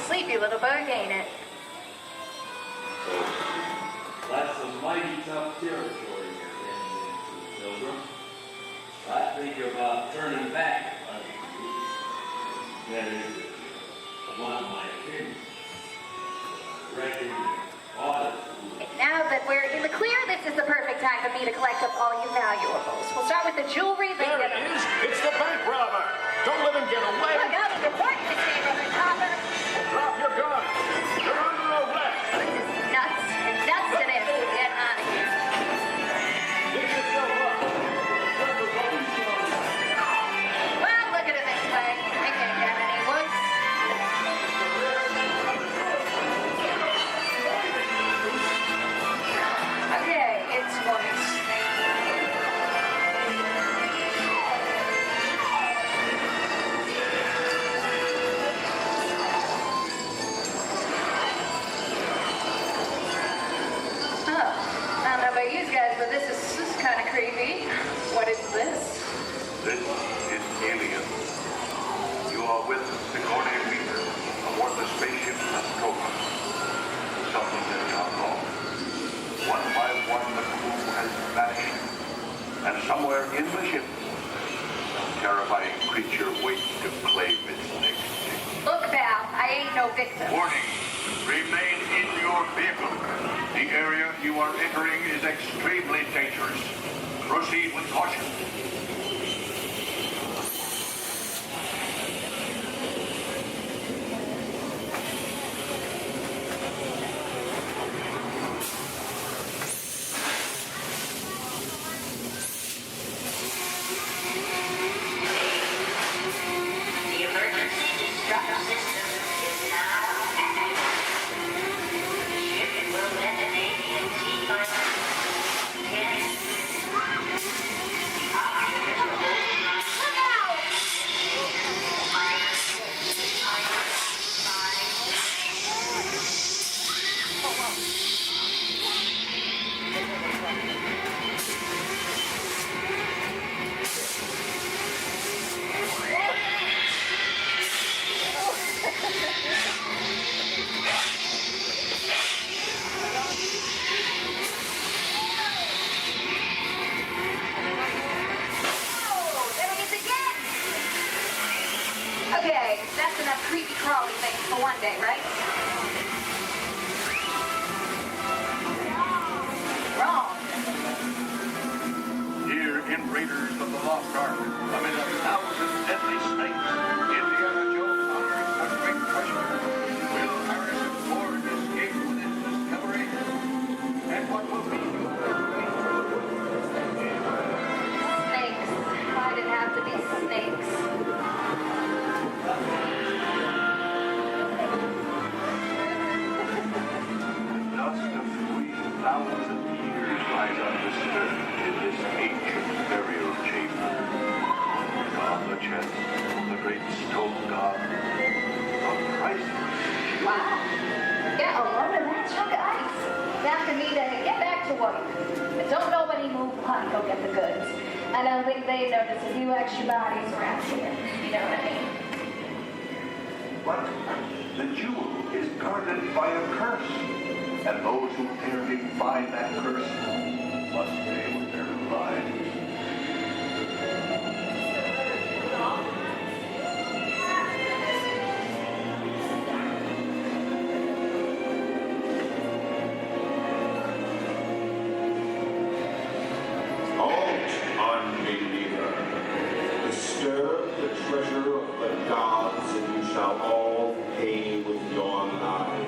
Sleepy little bug, ain't it? That's some mighty tough territory you're heading into, Pilgrim. I think about turning back. That is one of my opinions. Record audit. Now that we're in the clear, this is the perfect time for me to collect up all your valuables. We'll start with the jewelry, then There it is. It's the bank robber. Don't let him get away. Look out, it's important, this neighborhood copper. Drop your gun. You're under arrest. Nuts. Nuts to this. Get out of here. Get yourself up. Well, look at it this way. I can't get any wood. Okay, it's white. I don't know about you guys, but this is kind of creepy. What is this? This is Alien. You are with Sigourney Weaver aboard the spaceship Nostromo. Something has gone wrong. One by one, the crew has vanished. And somewhere in the ship, a terrifying creature waits to claim its next victim. Look, pal, I ain't no victim. Warning. Remain in your vehicle. The area you are entering is extremely dangerous. Proceed with caution. The emergency distress system is now active. Ship will detonate in T-minus 10. Operators are holding on. Look out! Oh, there he is again! Okay, that's enough creepy crawly things for one day, right? Wrong. Here in Raiders of the Lost Ark, amid 1,000 deadly snakes, Indiana Jones unearths a great treasure. Will Harrison Ford escape with his discovery? And what will be your Snakes. Why'd it have to be snakes? dust of 3,000 years lies undisturbed in this ancient burial chamber. On the chest, the great stone god, a priceless jewel. Wow. Get a load of that chunk of ice. Time for me to get back to work. But don't nobody move on, go get the goods. I don't think they notice a few extra bodies around here. You know what I mean? But the jewel is guarded by a curse, and those who dare defy that curse must pay with their lives. Halt, unbeliever. Disturb the treasure of the gods, and you shall all pay with your lives.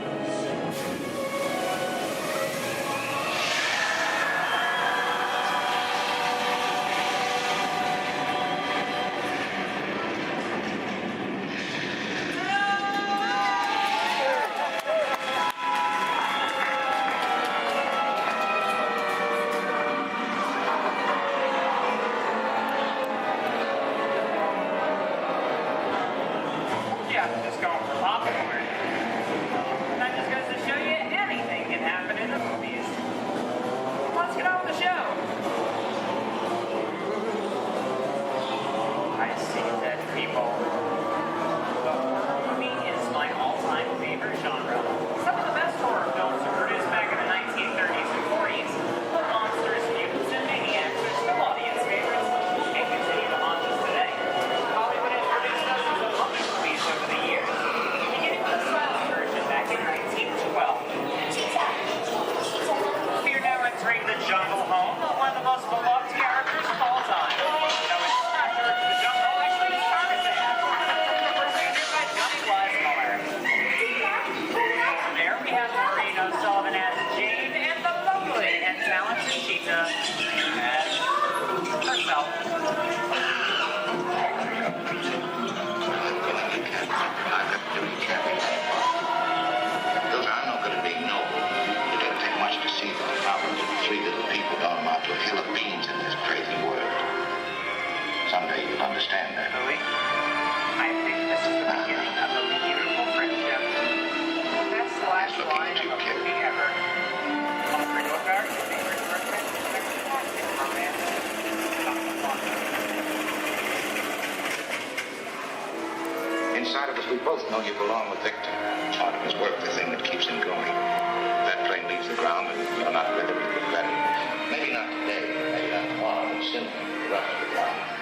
Yeah, just going for popcorn. That just goes to show you anything can happen in the movies. Let's get on with the show. I see dead people. The horror movie is my all-time favorite genre. Some of the best horror films were produced back in the 1930s and 40s, but monsters, mutants, and maniacs are still audience favorites and continue to haunt us today. Hollywood has produced dozens of other movies over both know you belong with Victor. Part of his work, the thing that keeps him going. If that plane leaves the ground and you're not with him, you regret it. Maybe not today, maybe not tomorrow, but soon, the rest of the time.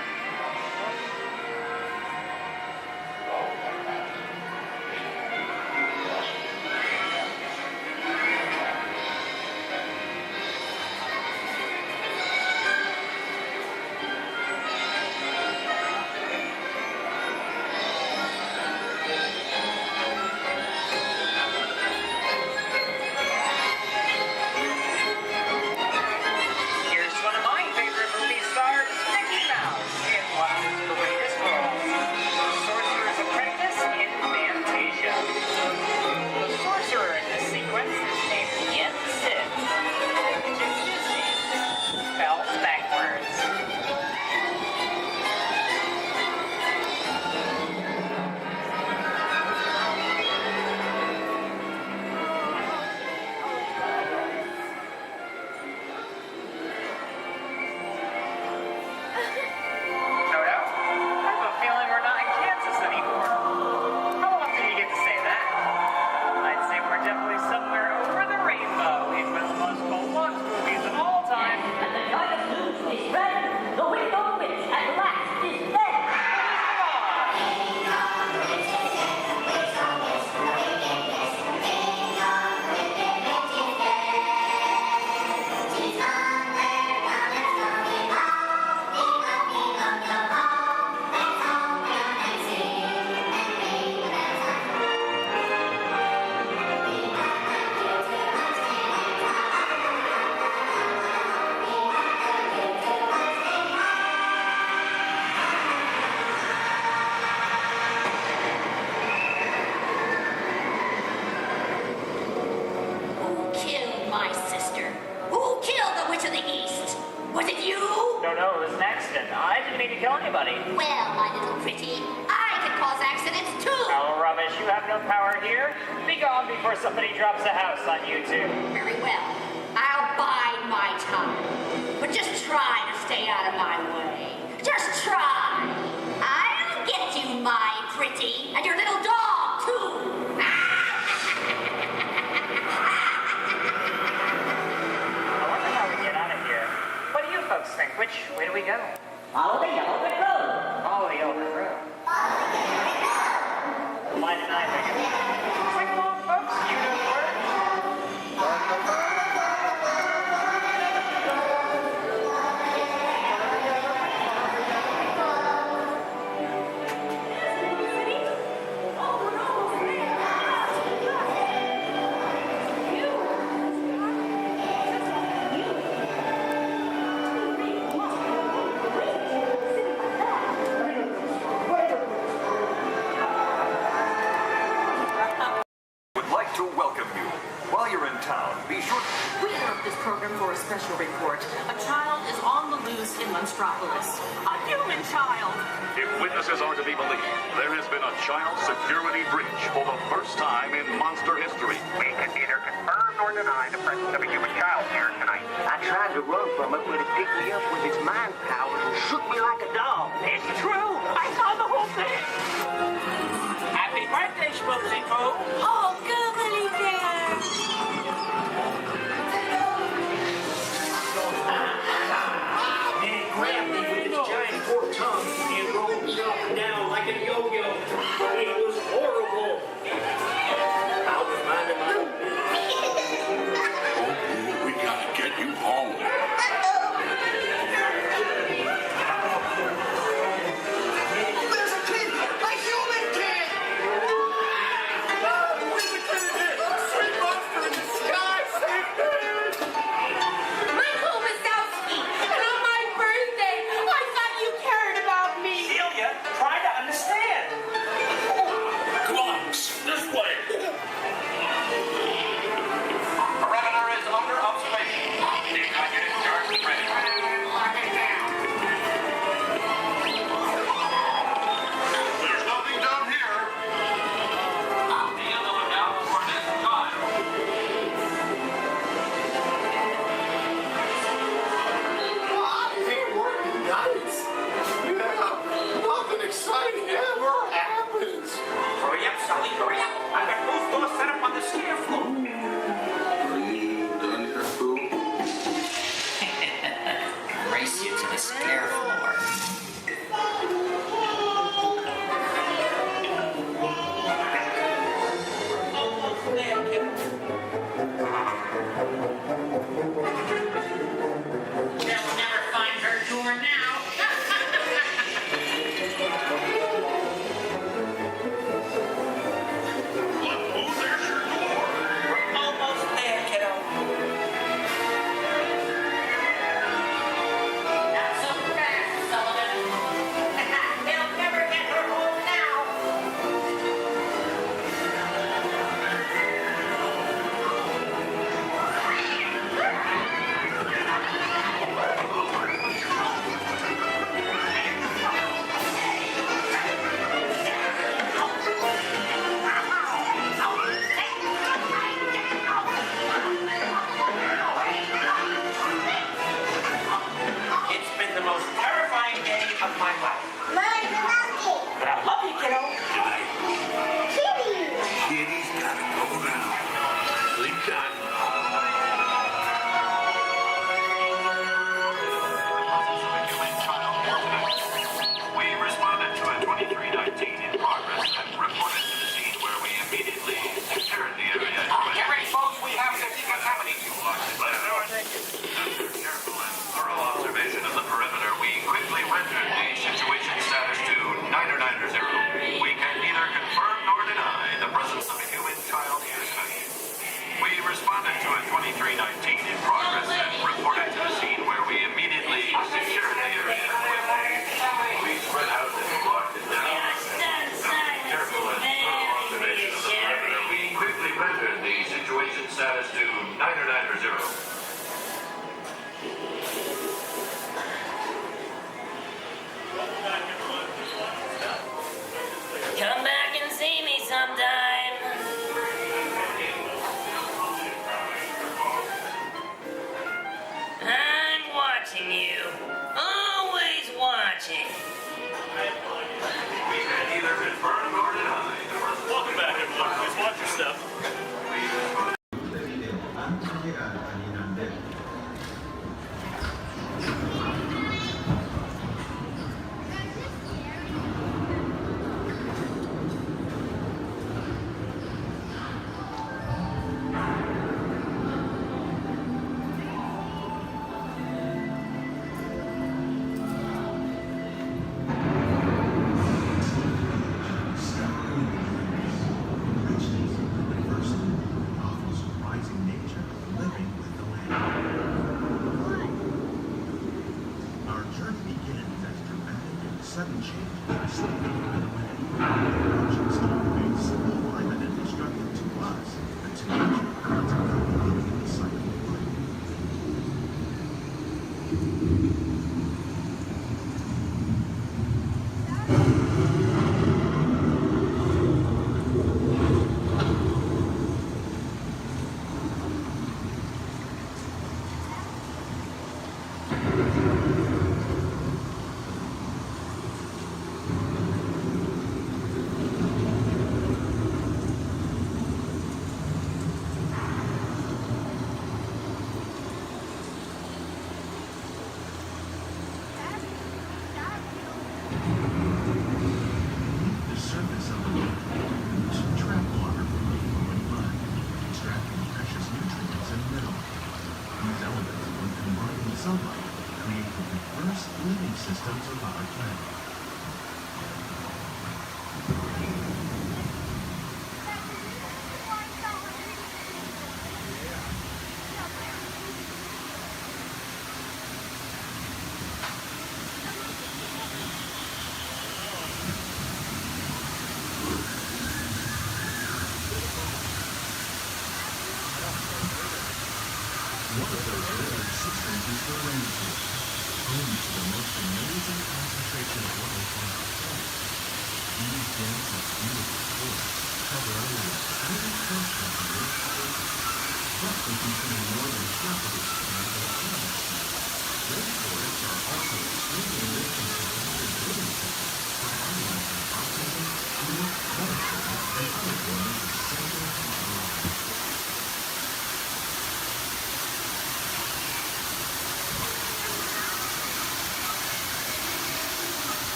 Hurry, hurry up! I've got both doors set up on the stair floor. Are you done here, Boo? Race you to the stair floor. They'll never find her door now. There's your door. We're almost there, kiddo. Not so fast, Sullivan. They'll never get her home now. It's been the most terrifying day of my life. But I love you, kiddo. Kitty's gotta go now. Sleep time. We responded to a 2319 in progress and reported to the scene where we immediately secured the area. Get ready, folks. We have to decontaminate you. After careful and thorough observation of the perimeter, we quickly rendered the situation status to 990. We can neither confirm nor deny the presence of a human child here tonight. We responded to a 2319 in progress and reported to the scene where we immediately secured the area. We spread out and locked it down. After careful and thorough observation of the perimeter, we quickly rendered the situation status to 990. Come back and see me sometime. I'm watching you. Always watching. We can neither confirm nor deny the presence. Welcome back, everyone. Please watch your step. Sudden change in slightly further away. Projects remain simple, private, and destructive to us, but to nature, it's a complicated cycle of life. The surface of the lake to trap water from the flowing mud, extracting precious nutrients and minerals. These elements, when combined with sunlight, create the diverse living systems of our planet. One of those living systems is the rainforest, home to the most amazing concentration of life on our planet. These dense and beautiful forests cover only a tiny portion of the Earth's surface, but they contain more than half of its plant and animal species. Rainforests are also extremely rich in surrounding living systems, providing us with oxygen, food, medicine, and other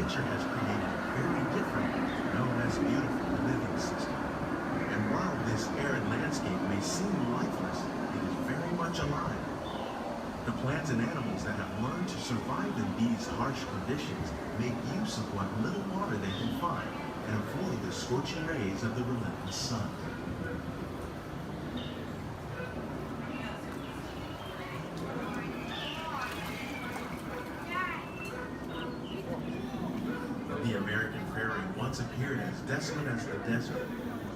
nature has created a very different, known as beautiful living system. And while this arid landscape may seem lifeless, it is very much alive. The plants and animals that have learned to survive in these harsh conditions make use of what little water they can find and avoid the scorching rays of the relentless sun. The American prairie once appeared as desolate as the desert,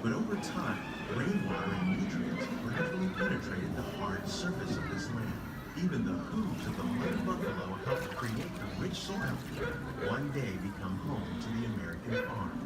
but over time, rainwater and nutrients gradually penetrated the hard surface of this land. Even the hooves of the muddy buffalo helped create the rich soil that one day become home to the American farm.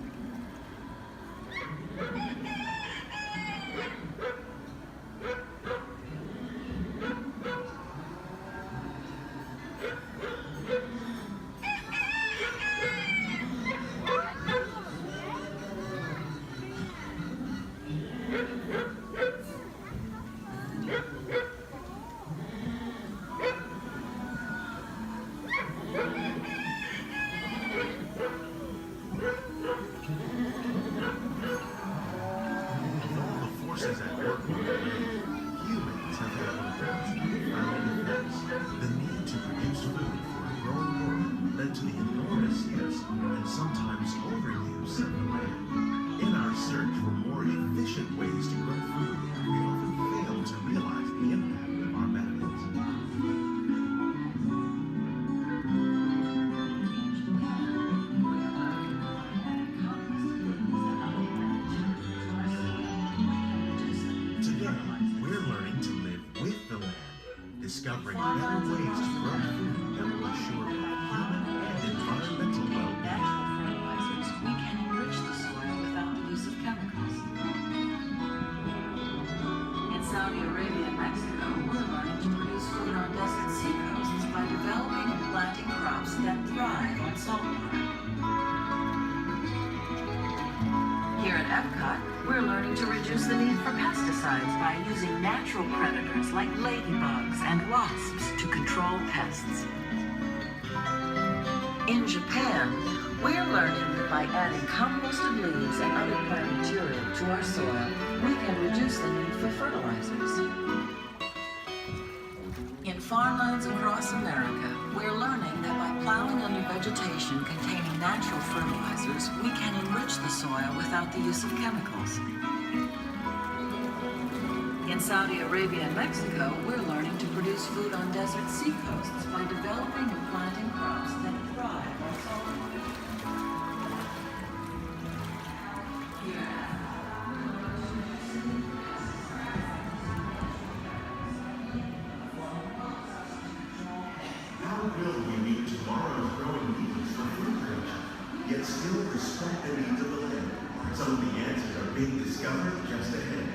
Forces at work on the land, humans have had one of the most profound effects. The need to produce food for a growing world led to the enormous use and sometimes overuse of the land. In our search for more efficient ways to grow food, we often fail to realize the impact of our methods. Discovering better ways to grow food that will assure both human and environmental well-being. Fertilizers, we can enrich the soil without the use of chemicals. In Saudi Arabia and Mexico, we're learning to produce food on desert seacoasts by developing and planting crops that thrive on saltwater. Here at Epcot, we're learning to reduce the need for pesticides by using natural predators like ladybugs and wasps to control pests. In Japan, we're learning that by adding composted leaves and other plant material to our soil, we can reduce the need for fertilizers. In farmlands across America, we're learning that by plowing under vegetation containing natural fertilizers, we can enrich the soil without the use of chemicals. In Saudi Arabia and Mexico, we're learning to produce food on desert seacoasts by developing and planting crops that thrive on saltwater. How will we meet tomorrow's growing needs for food production, yet still respect the needs of the land? Some of the answers are being discovered just ahead.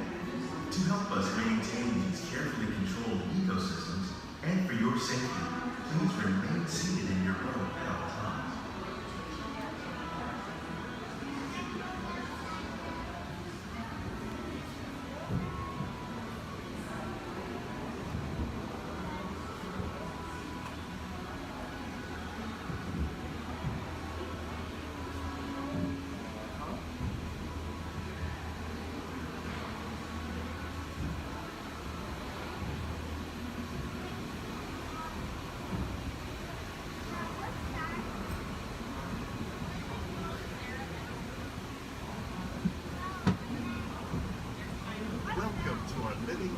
To help us maintain these carefully controlled ecosystems, and for your safety, please remain seated in your boat at all times.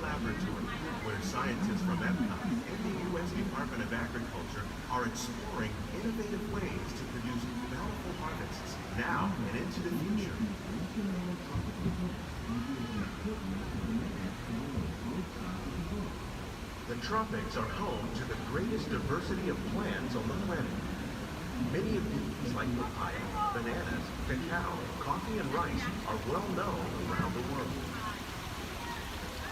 Laboratory, where scientists from Epcot and the U.S. Department of Agriculture are exploring innovative ways to produce bountiful harvests now and into the future. The tropics are home to the greatest diversity of plants on the planet. Many of these, like papaya, bananas, cacao, coffee, and rice, are well known around the world.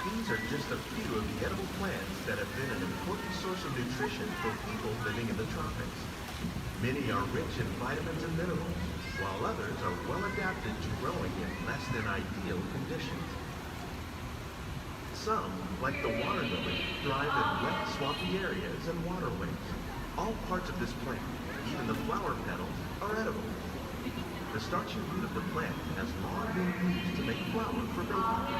These are just a few of the edible plants that have been an important source of nutrition for people living in the tropics. Many are rich in vitamins and minerals, while others are well adapted to growing in less than ideal conditions. Some, like the water lily, thrive in wet, swampy areas and waterways. All parts of this plant, even the flower petals, are edible. The starchy root of the plant has long been used to make flour for baking.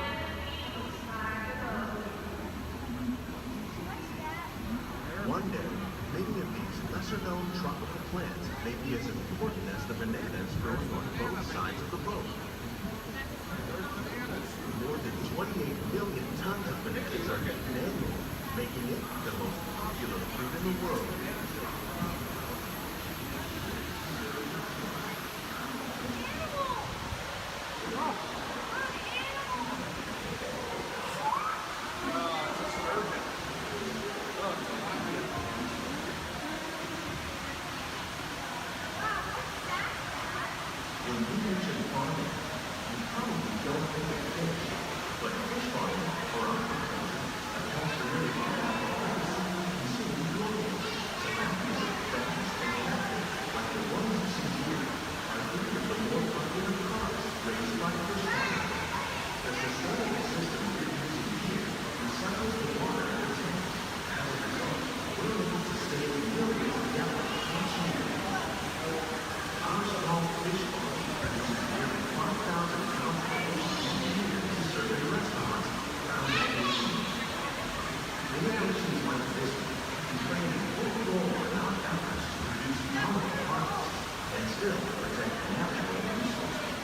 One day, many of these lesser-known tropical plants may be as important as the bananas growing on both sides of the boat. More than 28 million tons of bananas are eaten annually, making it the most popular fruit in the world. When we mention farming, we probably don't think of fish, but fish farming or aquaculture accounts for nearly half of all seafood consumed globally. So actors and fans and captives like the ones you see here are three of the more popular crops raised by fish farming. The sustainable system we're using here recycles the water in the tanks. As a result, we're able to save millions of gallons each year. Our small fish farm produces nearly 5,000 pounds of fish each year to serve in restaurants around the nation. Innovations like this one can play an important role in our efforts to reduce chemical harvests and still protect natural resources.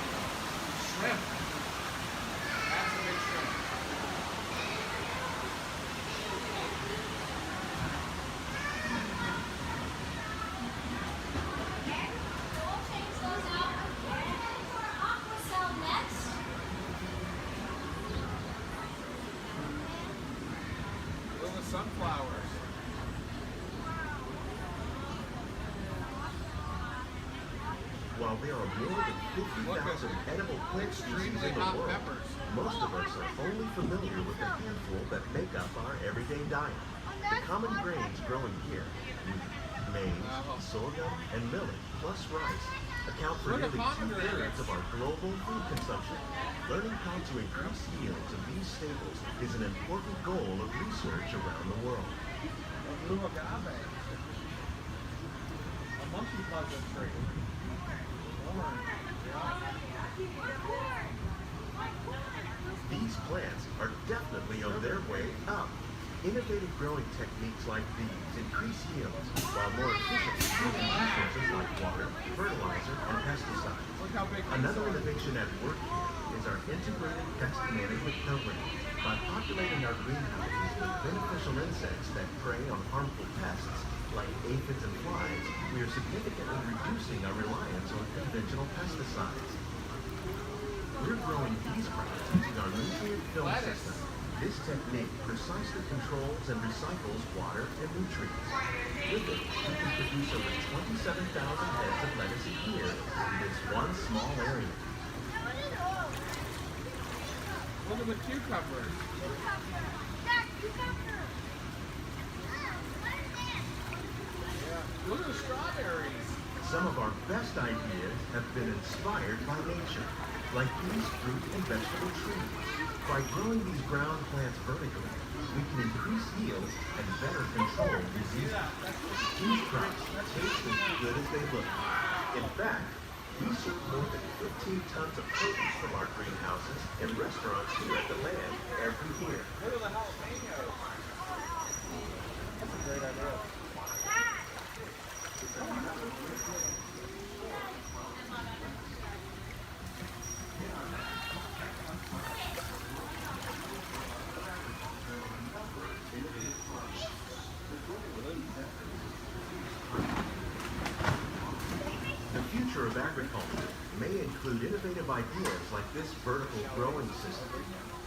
Shrimp. That's a big shrimp. Little sunflowers. While there are more than 50,000 edible plant species in the world, most of us are only familiar with the handful that make up our everyday diet. The common grains growing here, wheat, maize, sorghum, and millet, plus rice, account for nearly 2/3 of our global food consumption. Learning how to increase yields of these staples is an important goal of research around the world. Blue agave. A monkey puzzle tree. These plants are definitely on their way up. Innovative growing techniques like these increase yields, while more efficiently using resources like water, fertilizer, and pesticides. Another innovation at work here is our integrated pest management program. By populating our greenhouses with beneficial insects that prey on harmful pests, like aphids and flies, we are significantly reducing our reliance on conventional pesticides. We're growing these crops using our nutrient film system. This technique precisely controls and recycles water and nutrients. With it, we can produce over 27,000 heads of lettuce a year in this one small area. Look at the cucumbers. Look at the strawberries. Some of our best ideas have been inspired by nature, like these fruit and vegetable trees. By growing these ground plants vertically, we can increase yields and better control diseases. These crops taste as good as they look. In fact, we serve more than 15 tons of produce from our greenhouses in restaurants here at the land every year. Look at the jalapenos. That's a great idea. The future of agriculture may include innovative ideas like this vertical growing system.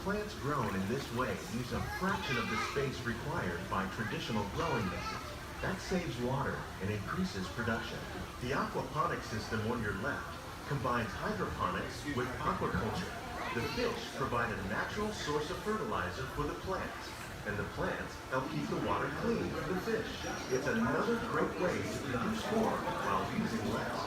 Plants grown in this way use a fraction of the space required by traditional growing methods. That saves water and increases production. The aquaponics system on your left combines hydroponics with aquaculture. The fish provide a natural source of fertilizer for the plants, and the plants help keep the water clean for the fish. It's another great way to produce more while using less.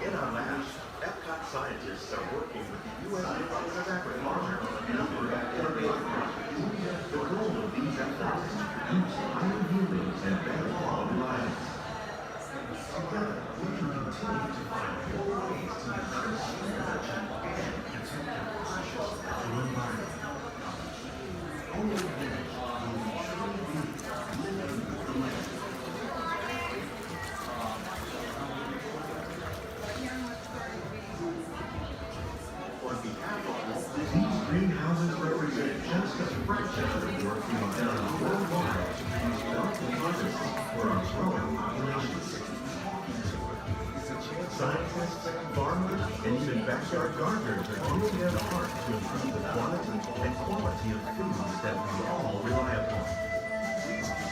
In our labs, Epcot scientists are working with the U.S. Department of Agriculture on a number of innovative projects. The goal of these efforts is to produce higher yielding and better quality backyard gardeners are doing their part to improve the quantity and quality of foods that we all rely upon.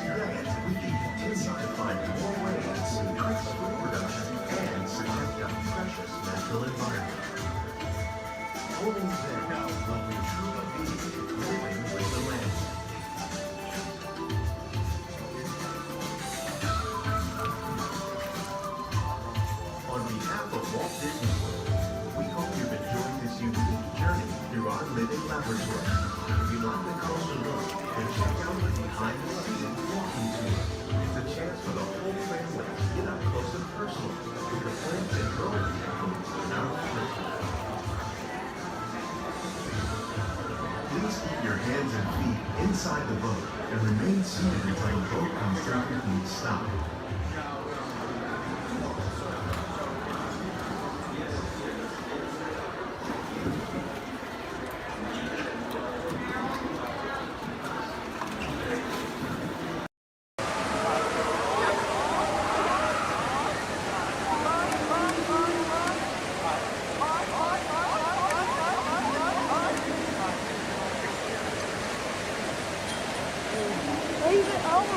Yet, we can continue to find more ways to increase food production and protect our precious natural environment. Only then will we truly be living with the land. On behalf of Walt Disney World, we hope you've enjoyed this unique journey through our living laboratory. If you'd like a closer look, then check out the behind-the-scenes walking tour. It's a chance for the whole family to get up close and personal with the plants and growing animals in our laboratory. Please keep your hands and feet inside the boat and remain seated until the boat comes to a complete stop. Leave it open.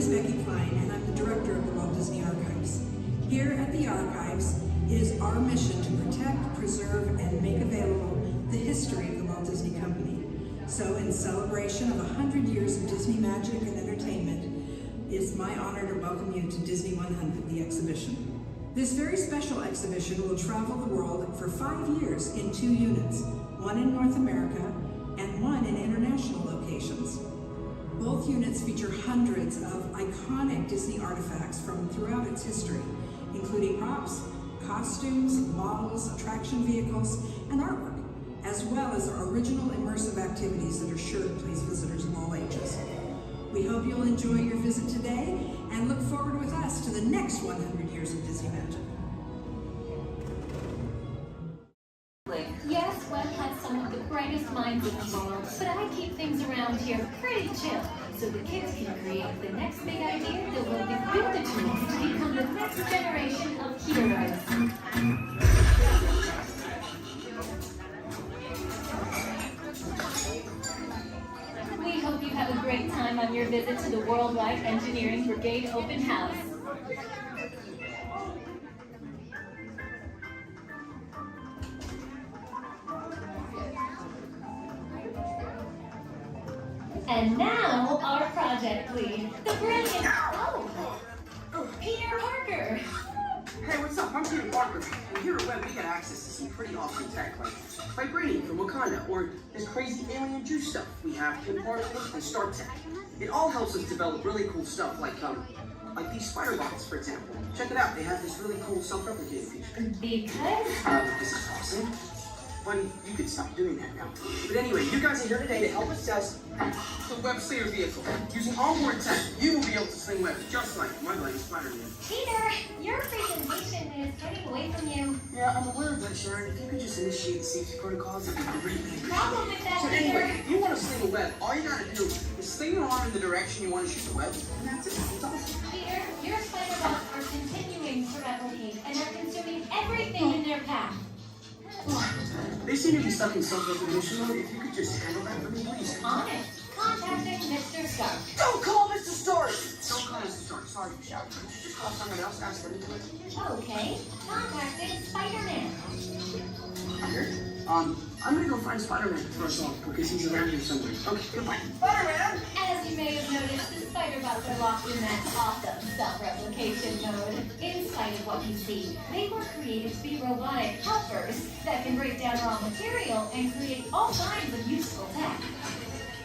is Becky Klein, and I'm the director of the Walt Disney Archives. Here at the Archives, it is our mission to protect, preserve, and make available the history of the Walt Disney Company. So in celebration of 100 years of Disney magic and entertainment, it's my honor to welcome you to Disney 100, the exhibition. This very special exhibition will travel the world for 5 years in 2 units, one in North America and one in international locations. Both units feature hundreds of iconic Disney artifacts from throughout its history, including props, costumes, models, attraction vehicles, and artwork, as well as our original immersive activities that are sure to please visitors of all ages. We hope you'll enjoy your visit today and look forward with us to the next 100 years of Disney magic. Yes, Walt has some of the brightest minds in the world, but I keep things around here pretty chill, so the kids can create the next big idea that will give you the tools to become the next generation of heroes. We hope you have a great time on your visit to the Worldwide Engineering Brigade Open House. And now, our project lead, the brilliant, Peter Parker. Hey, what's up? I'm Peter Parker. And here at Web, we get access to some pretty awesome tech, like vibranium from Wakanda, or this crazy alien juice stuff. We have Kim particles and Star Tech. It all helps us develop really cool stuff, like these spider bots, for example. Check it out. They have this really cool self-replicating feature. Because? This is awesome. Buddy, you can stop doing that now. But anyway, you guys are here today to help us test the Web Slinger vehicle. Using onboard tech, you will be able to sling webs just like my buddy Spider-Man. Peter, your presentation is getting away from you. Yeah, I'm aware of that, Sharon. If you could just initiate the safety protocols, it'd be great. Problem with that, So Peter. anyway, if you want to sling a web, all you gotta do is sling your arm in the direction you want to shoot the web, and that's it. It's awesome. Peter, your spider bots are continuing to replicate and are consuming everything in their path. They seem to be stuck in self-recognition mode. If you could just handle that for me, please. On it. Contacting Mr. Stark. Don't call Mr. Stark! Don't call Mr. Stark. Sorry, Michelle. Just call someone else. Ask them to do it. Okay. Contacting Spider-Man. Here? I'm gonna go find Spider-Man for us all, because he's around here somewhere. Okay, goodbye. Spider-Man! As you may have noticed, the spider bots are locked in that awesome self-replication mode. In spite of what you see, they were created to be robotic helpers that can break down raw material and create all kinds of useful tech.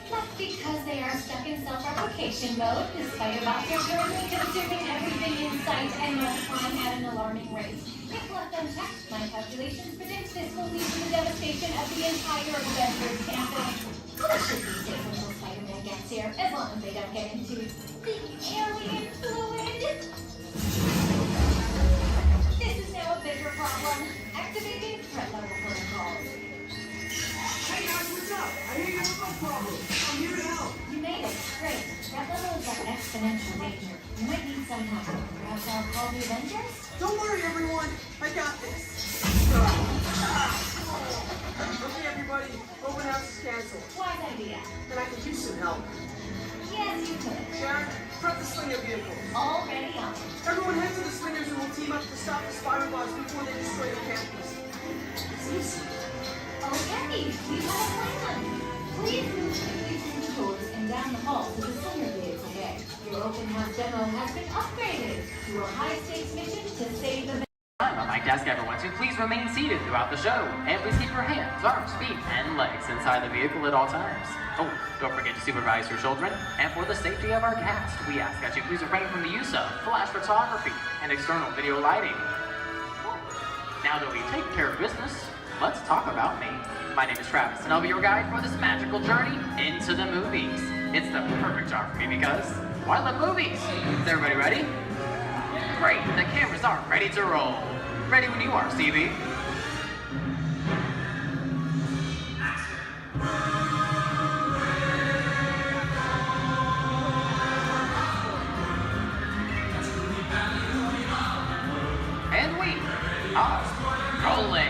But because they are stuck in self-replication mode, the spider bots are currently consuming everything in sight and multiplying at an alarming rate. If left unchecked, my calculations predict this will lead to the devastation of the entire Avengers campus. It should be safe until Spider-Man gets here, as long as they don't get into the alien fluid. This is now a bigger problem. Activating threat level protocols. Hey guys, what's up? I hear you have no problem. I'm here to help. You made it. Great. Threat level is at exponential danger. You might need some help. Perhaps I'll call the Avengers? Don't worry, everyone. I got this. Okay, everybody. Open house is canceled. Wise idea. And I could use some help. Yes, you could. Sharon, prep the Slinger vehicle. Already on. Everyone head to the Slingers and we'll team up to stop the spider bots before they destroy the campus. It's easy. Okay, we have a plan. Please move quickly through the doors and down the hall to the Slinger vehicle bay. Your open house demo has been upgraded to a high-stakes mission to save the... On my desk, everyone, so please remain seated throughout the show. And please keep your hands, arms, feet, and legs inside the vehicle at all times. Oh, don't forget to supervise your children. And for the safety of our cast, we ask that you please refrain from the use of flash photography and external video lighting. Now that we've taken care of business, let's talk about me. My name is Travis, and I'll be your guide for this magical journey into the movies. It's the perfect job for me because, well, I love movies. Is everybody ready? Great, the cameras are ready to roll. Ready when you are, Stevie. And we are rolling.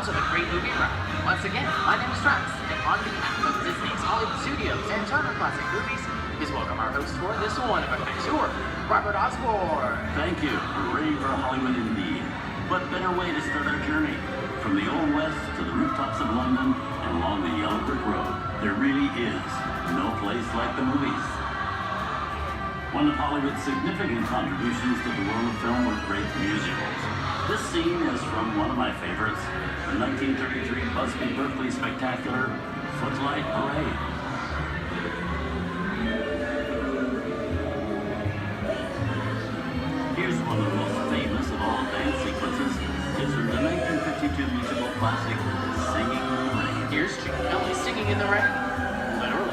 to the Great Movie Ride. Once again, my name is Travis, and on behalf of Disney's Hollywood Studios and Turner Classic Movies, please welcome our host for this one-of-a-kind tour, Robert Osborne. Thank you. Hooray for Hollywood indeed. What better way to start our journey? From the Old West to the rooftops of London and along the yellow brick road, there really is no place like the movies. One of Hollywood's significant contributions to the world of film were great musicals. This scene is from one of my favorites, the 1933 Busby Berkeley spectacular, Footlight Parade. Here's one of the most famous of all dance sequences. It's from the 1952 musical classic, Singing in the Rain. Here's Chicken Kelly singing in the rain. Literally.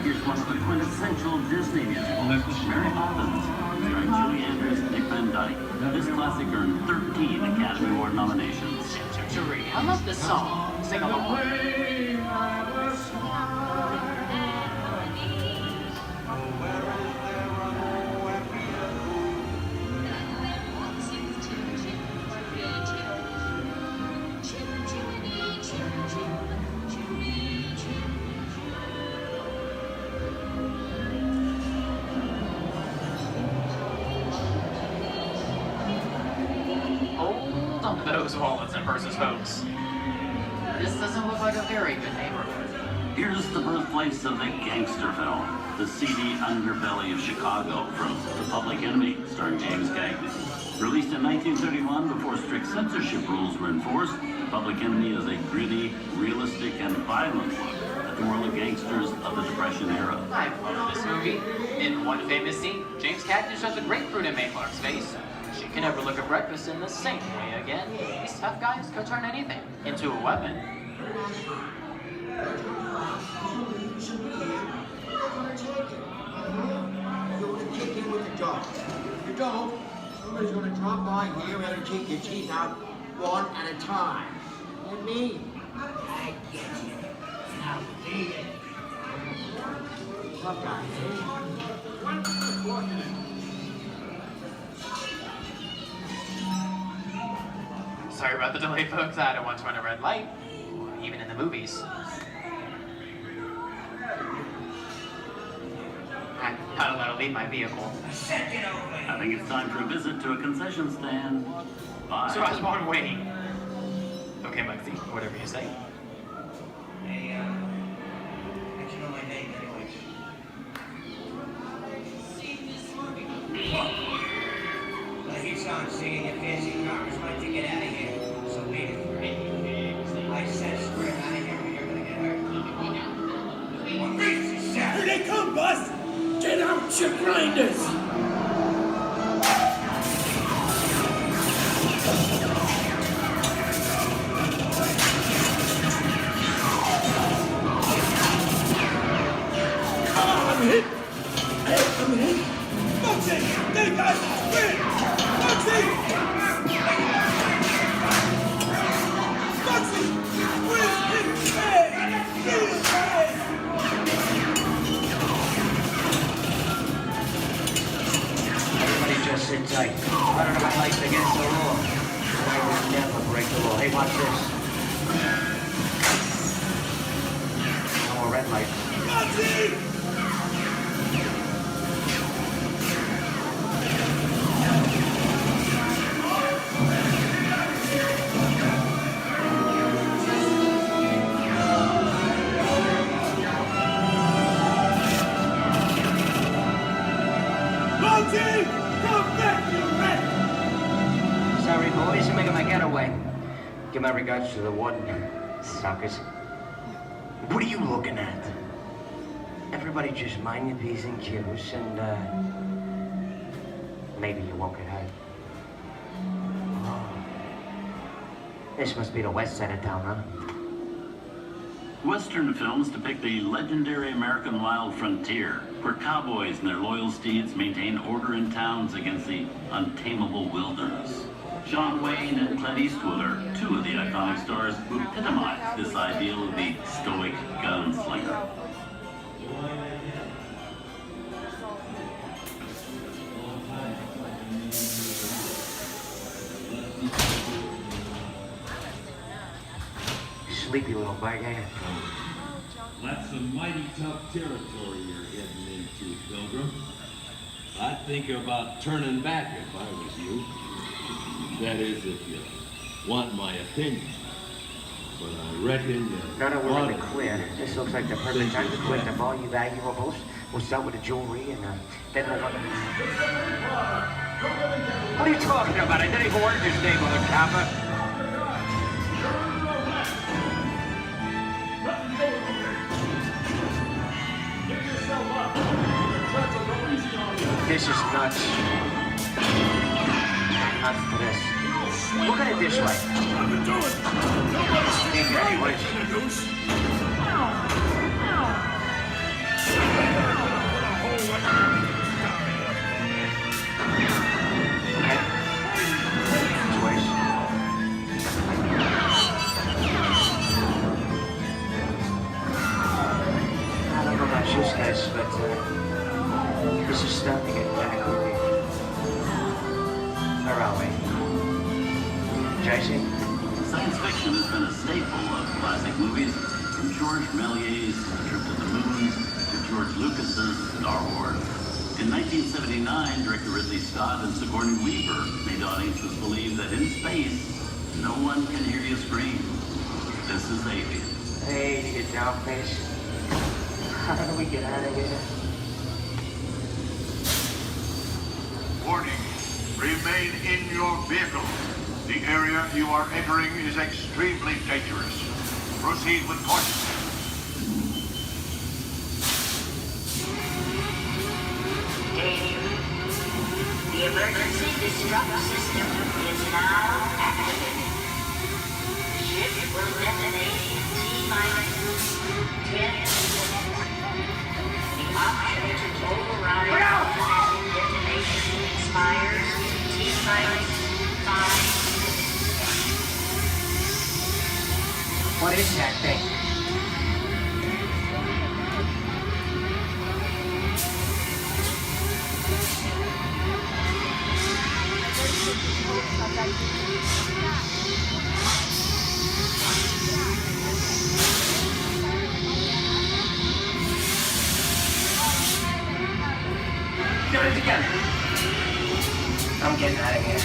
Here's one of the quintessential Disney musicals, Mary Poppins, starring Julie Andrews and Dick Van Dyke. This classic earned 13 Academy Award nominations. I love this song. Sing along. Those wallets and purses, folks. This doesn't look like a very good neighborhood. Here's the birthplace of the gangster film, the seedy underbelly of Chicago from The Public Enemy, starring James Cagney. Released in 1931 before strict censorship rules were enforced, Public Enemy is a gritty, realistic, and violent look at the world of gangsters of the Depression era. I've loved this movie. In one famous scene, James Cagney shoves a grapefruit in Mae Clark's face. She can never look at breakfast in the same way again. These tough guys could turn anything into a weapon. You're gonna kick in with the dog. If you don't, somebody's gonna drop by here and take your teeth out one at a time. And me, I get you. Now beat it. Tough guy. Sorry about the delay, folks. I don't want to run a red light, even in the movies. I don't let her leave my vehicle. I think it's time for a visit to a concession stand. Bye. So I was born waiting. Okay, Lexi, whatever you say. Hey, how'd you know my name anyways? The heat's on, singing your fancy cars like to get out of here. So wait for it. I said straight out of here or you're gonna get hurt. What reason is that? Here they come, boss! Get out your grinders! I'm hit! I'm hit! Bugsy! They got spin! Bugsy! Bugsy! Where's his head? His head! Everybody just sit tight. I don't know my life's against the law. But I would never break the law. Hey, watch this. No more red light. Bugsy! Sorry, boys, I'm making my getaway. Give my regards to the warden, suckers. What are you looking at? Everybody just mind your P's and Q's, and, maybe you won't get hurt. Oh. This must be the west side of town, huh? Western films depict the legendary American wild frontier, where cowboys and their loyal steeds maintain order in towns against the untamable wilderness. John Wayne and Clint Eastwood are two of the iconic stars who epitomize this ideal of the stoic gunslinger. sleepy little bag, ain't it? That's some mighty tough territory you're heading into, Pilgrim. I'd think about turning back if I was you. That is, if you want my opinion. But I reckon you... Now that we're in the clear, this looks like the perfect time to collect up all your valuables. We'll start with the jewelry and then we'll... What are you talking about? I didn't even order this name on the counter. This is nuts. Nuts for this. Look at it this way. Big guy, what is it? I don't know about you guys, but this is starting to get back with me. Where are we? Jason? Science fiction has been a staple of classic movies, from George Méliès's Trip to the Moon to George Lucas's Star Wars. In 1979, director Ridley Scott and Sigourney Weaver made audiences believe that in space, no one can hear you scream. This is Alien. Hey, you get down, face. How do we get out of here? Warning. Remain in your vehicle. The area you are entering is extremely dangerous. Proceed with caution. Danger. The emergency disrupt system is now activated. Ship will detonate in T-minus 10 seconds. The option to override automatic detonation expires T-minus 5. What is that thing? Get it together. I'm getting out of here.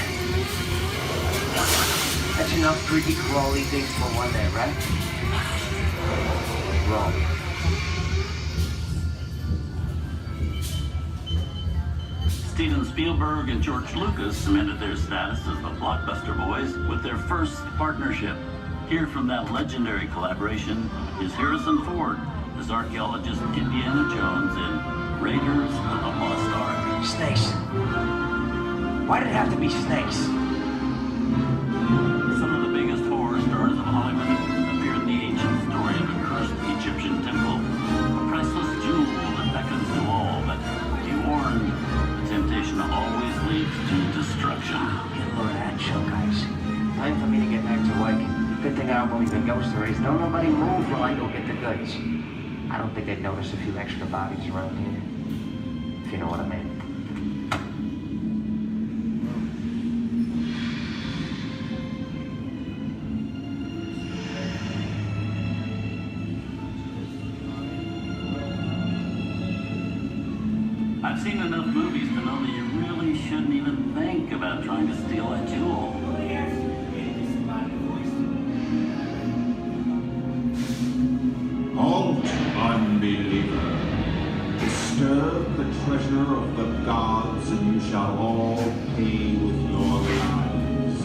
That's enough creepy crawly things for one day, right? Wrong. Steven Spielberg and George Lucas cemented their status as the blockbuster boys with their first partnership. Here from that legendary collaboration is Harrison Ford as archaeologist Indiana Jones in Raiders of the Lost Ark. Snakes. Why did it have to be snakes? Some of the biggest horror stars of Hollywood appear in the ancient story of a cursed Egyptian temple, a priceless jewel that beckons to all, but be warned, the temptation always leads to destruction. Get a load of that show, guys. Time for me to get back to work. Good thing I don't believe in ghost stories. Don't nobody move while I go get the goods. I don't think they'd notice a few extra bodies around here, if you know what I mean. I've seen enough movies to know that you really shouldn't even think about trying to steal a jewel. Halt, unbeliever. Disturb the treasure of the gods, and you shall all pay with your lives.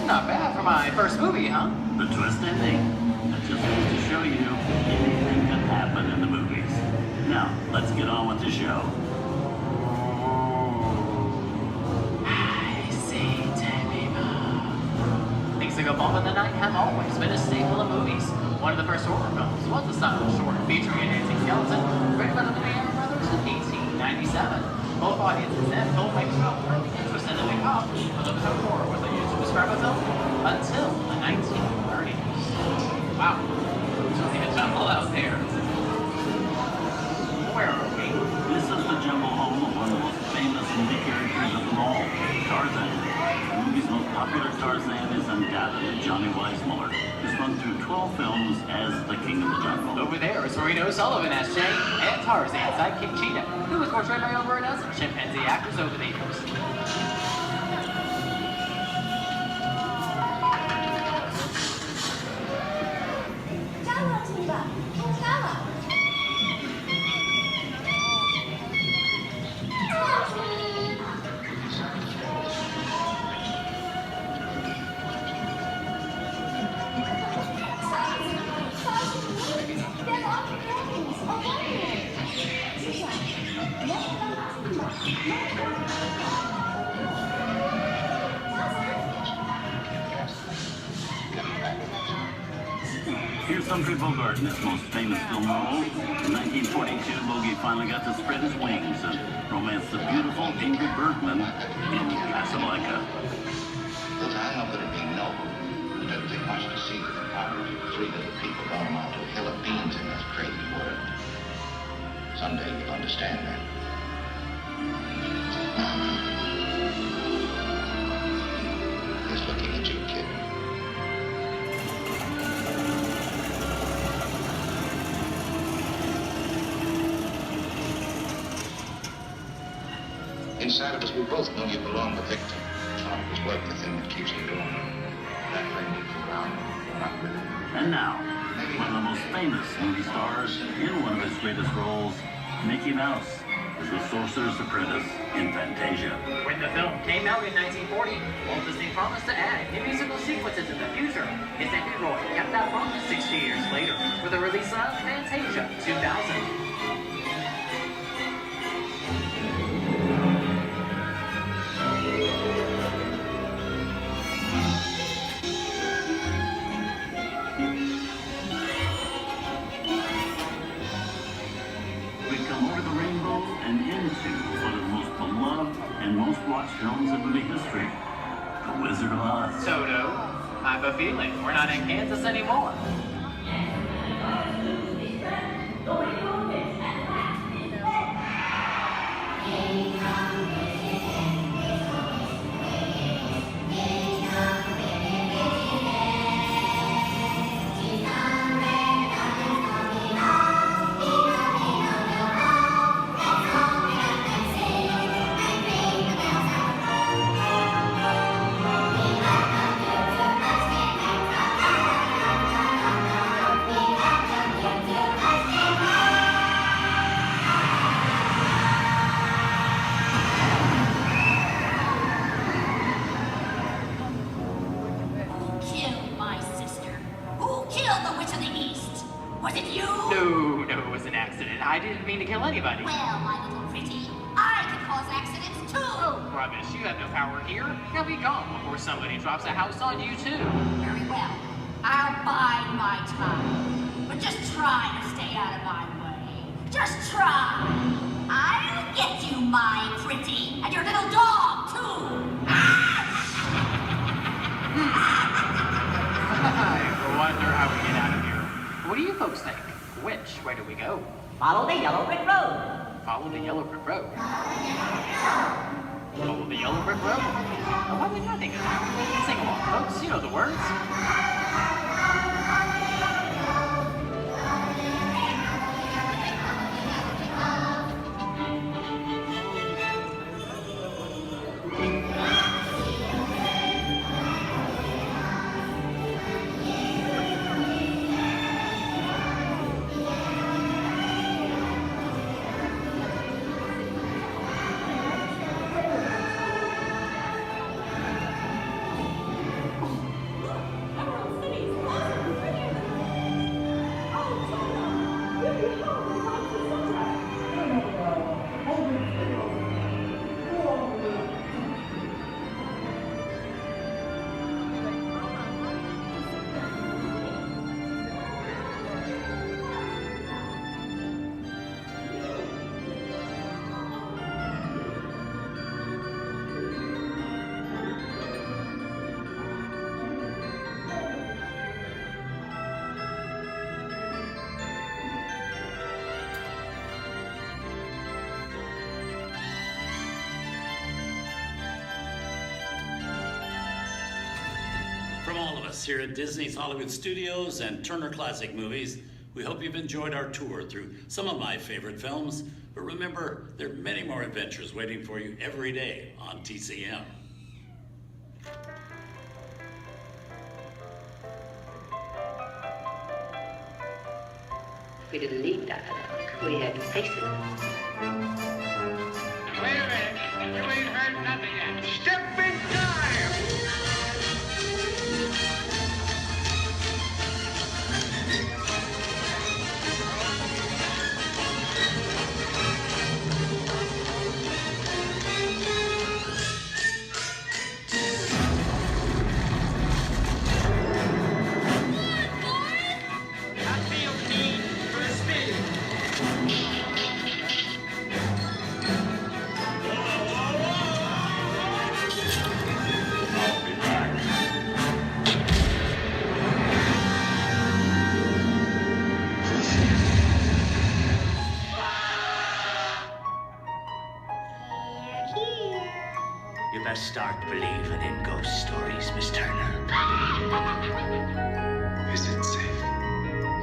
Not bad for my first movie, huh? The twist ending. That just goes to show you anything can happen in the movies. Now, let's get on with the show. I see, things that go bump in the night have always been a staple of movies. One of the first horror films was a silent short featuring a dancing skeleton, written by the Lumiere brothers in 1897. Both audiences then told by people really interested in the cop, but the horror was used to describe a film until the 1930s. Wow, it's really a jungle out there. Where are we? This is the jungle home of one of the most famous movie characters of them all, Tarzan. The movie's most popular Tarzan is undoubtedly Johnny Weissmuller, who's run through 12 films as the King of the Jungle. Over there is Reno Sullivan as Jay, and Tarzan's sidekick Cheetah, who was portrayed by over a dozen chimpanzee actors over the years. Here's Humphrey Bogart in his most famous film role. In 1942, Logie finally got to spread his wings and romance the beautiful Ingrid Bergman in Casablanca. Look, I know that it'd be noble. It doesn't take much to see that the power of three little people don't amount to a hill of beans in this crazy world. Someday you'll understand that. He's looking at you, kid. Inside of us, we both know you belong to Victor. Thought it was work, the thing that keeps him going. That thing leaves the ground, you're not with it. And now, one of the most famous movie stars in one of his greatest roles, Mickey Mouse, is the Sorcerer's Apprentice in Fantasia. When the film came out in 1940, Walt Disney promised to add new musical sequences in the future. His Henry Roy kept that promise 60 years later with the release of Fantasia 2000. Most watched films in movie history, The Wizard of Oz. Toto, I have a feeling we're not in Kansas anymore. I didn't mean to kill anybody. Well, my little pretty, I can cause accidents too. Oh, rubbish. You have no power here. You'll be gone before somebody drops a house on you, too. Very well. I'll bide my time. But just try to stay out of my way. Just try. I'll get you, my pretty, and your little dog, too. I wonder how we get out of here. What do you folks think? Which way do we go? Follow the yellow brick road. Follow the yellow brick road. Follow the yellow brick road? Oh, why didn't I think of that? Sing along, folks. You know the words. from all of us here at Disney's Hollywood Studios and Turner Classic Movies, we hope you've enjoyed our tour through some of my favorite films. But remember, there are many more adventures waiting for you every day on TCM. We didn't need dialogue. We had faces. Wait a minute. You ain't heard nothing yet. Step in time! You best start believing in ghost stories, Miss Turner. Is it safe?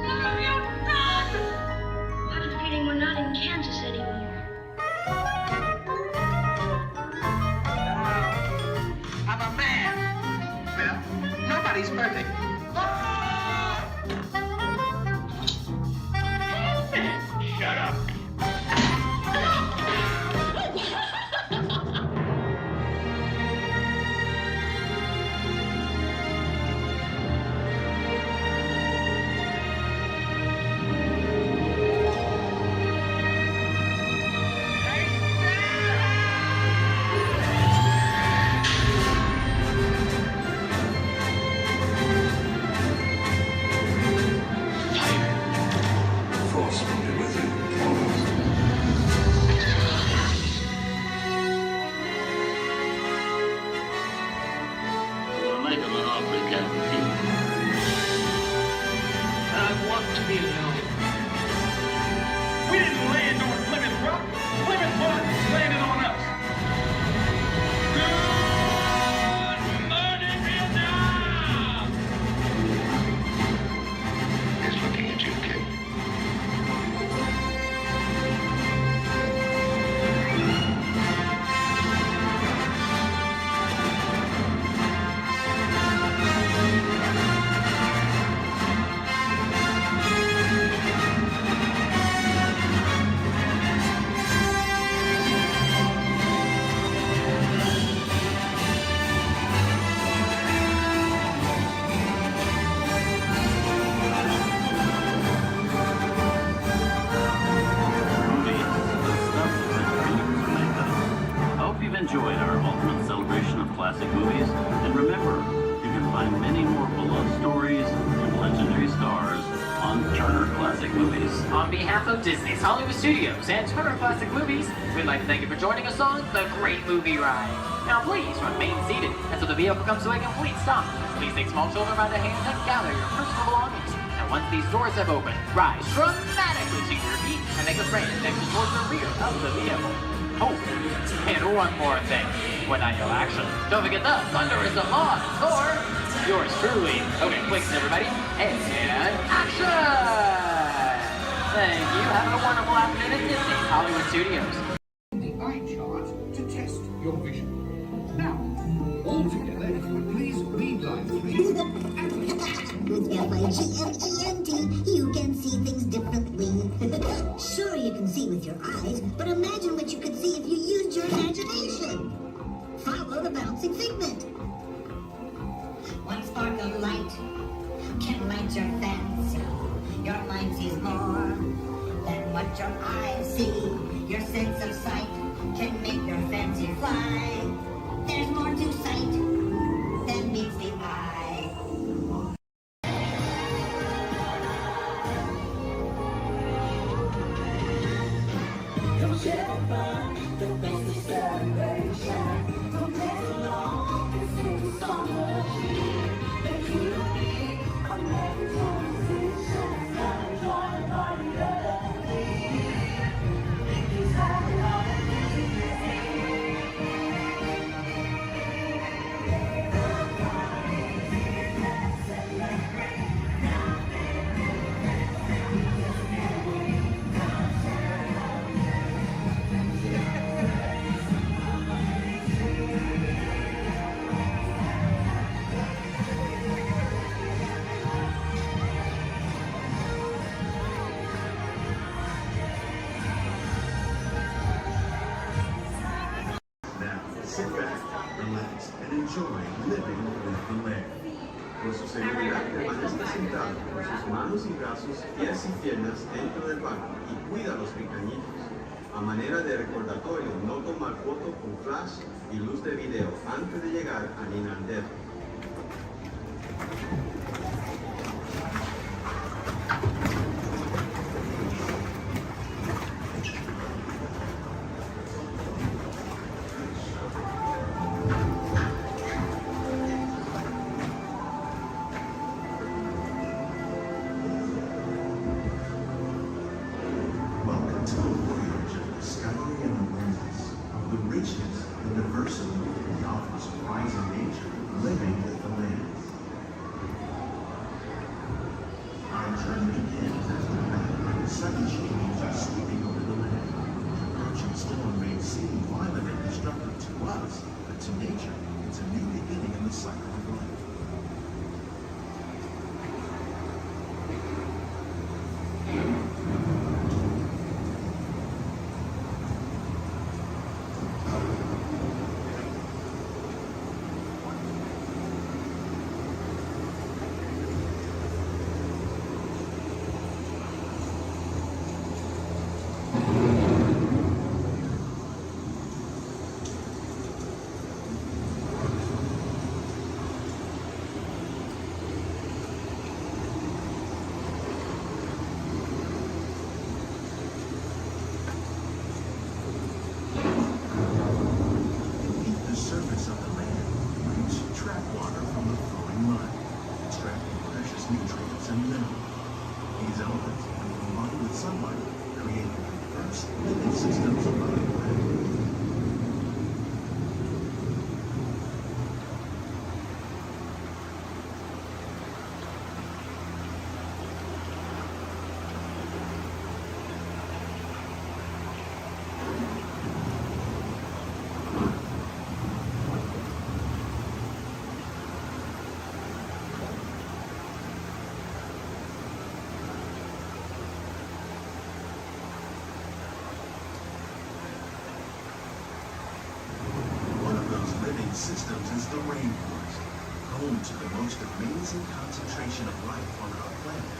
No, you not! I have a feeling we're not in Kansas anymore. I'm a man. Well, nobody's perfect. Shut up. Force will be with you always. We're making an offer, Captain. I want to be alone. We didn't land on Plymouth Rock. Plymouth Rock landed on us. Good morning, Vietnam! He's looking at you, kid. I hope you've enjoyed our ultimate celebration of classic movies. And remember, you can find many more beloved stories and legendary stars on Turner Classic Movies. On behalf of Disney's Hollywood Studios and Turner Classic Movies, we'd like to thank you for joining us on The Great Movie Ride. Now please remain seated until the vehicle comes to a complete stop. Please take small children by the hand and gather your personal belongings. And once these doors have opened, rise dramatically to your feet and make a frantic exit towards the rear of the vehicle. Oh, and one more thing. When I yell action, don't forget the thunder is the law score. Yours truly. Okay, clicks everybody. And action! Thank you. Have a wonderful afternoon at Disney's Hollywood Studios. The eye chart to test your vision. Now, all together, if you would please read line 3. With F-I-G-M-E-N-T, you can see things differently. Sure, you can see with your eyes, but imagine what you could see if you used your imagination. Follow the bouncing figment. One spark of light can light your fancy. Your mind sees more than what your eyes see. Your sense of sight can make your fancy fly. There's more to sight than meets the eye. Come share fun, the best of celebration. Come play along and sing a song of cheer. If you need a magic transition, come and join the party of the year. He's having all the music you hear. relax, and enjoy living with the land. Por su seguridad, permanezca sentado con sus manos y brazos, pies y piernas dentro del banco y cuida a los pequeñitos. A manera de recordatorio, no tomar foto con flash y luz de video antes de llegar a Ninandero. Systems is the rainforest, home to the most amazing concentration of life on our planet.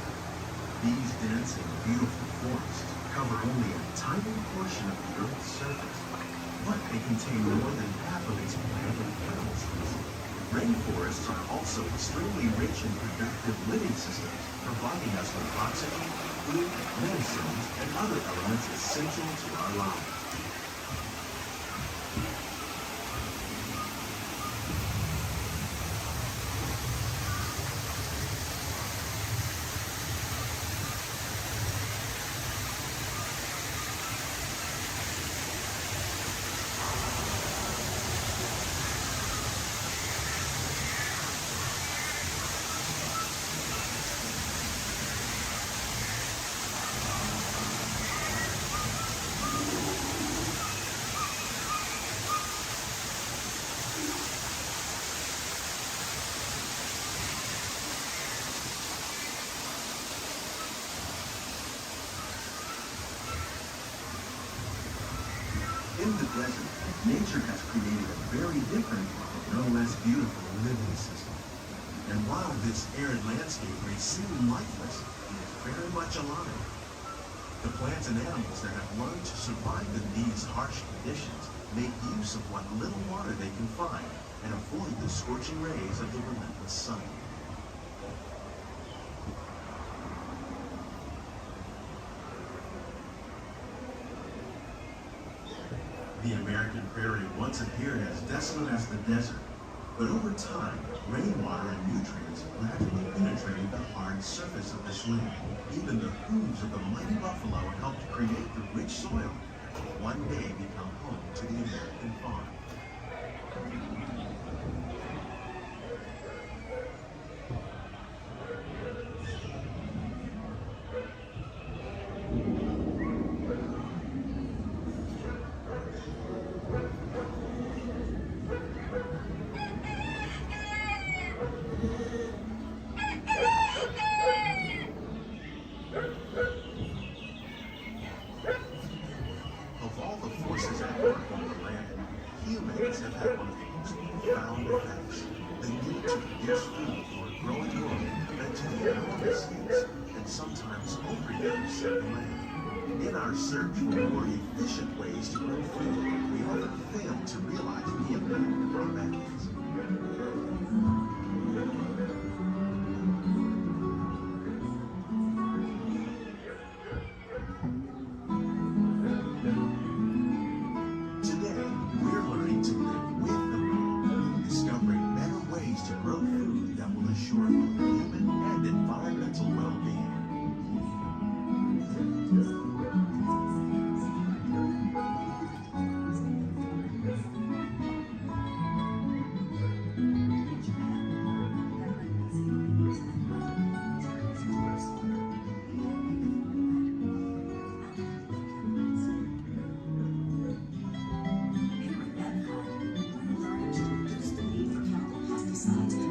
These dense and beautiful forests cover only a tiny portion of the Earth's surface, but they contain more than half of its plant and animal species. Rainforests are also extremely rich in productive living systems, providing us with oxygen, food, medicines, and other elements essential to our lives. In the desert, nature has created a very different, but no less beautiful living system. And while this arid landscape may seem lifeless, it is very much alive. The plants and animals that have learned to survive in these harsh conditions make use of what little water they can find and avoid the scorching rays of the relentless sun. The American prairie once appeared as desolate as the desert, but over time, rainwater and nutrients gradually penetrated the hard surface of this land. Even the hooves of the mighty buffalo helped create the rich soil that will one day become home to the American farm. Of all the forces at work on the land, humans have had one of the most profound effects. The need to produce food for a growing world led to the enormous use and sometimes overuse of the land. In our search for more efficient ways to grow food, we often fail to realize the impact of our methods. Today, we're learning to live with the land, discovering better ways to grow food that will assure both human and environmental well-being.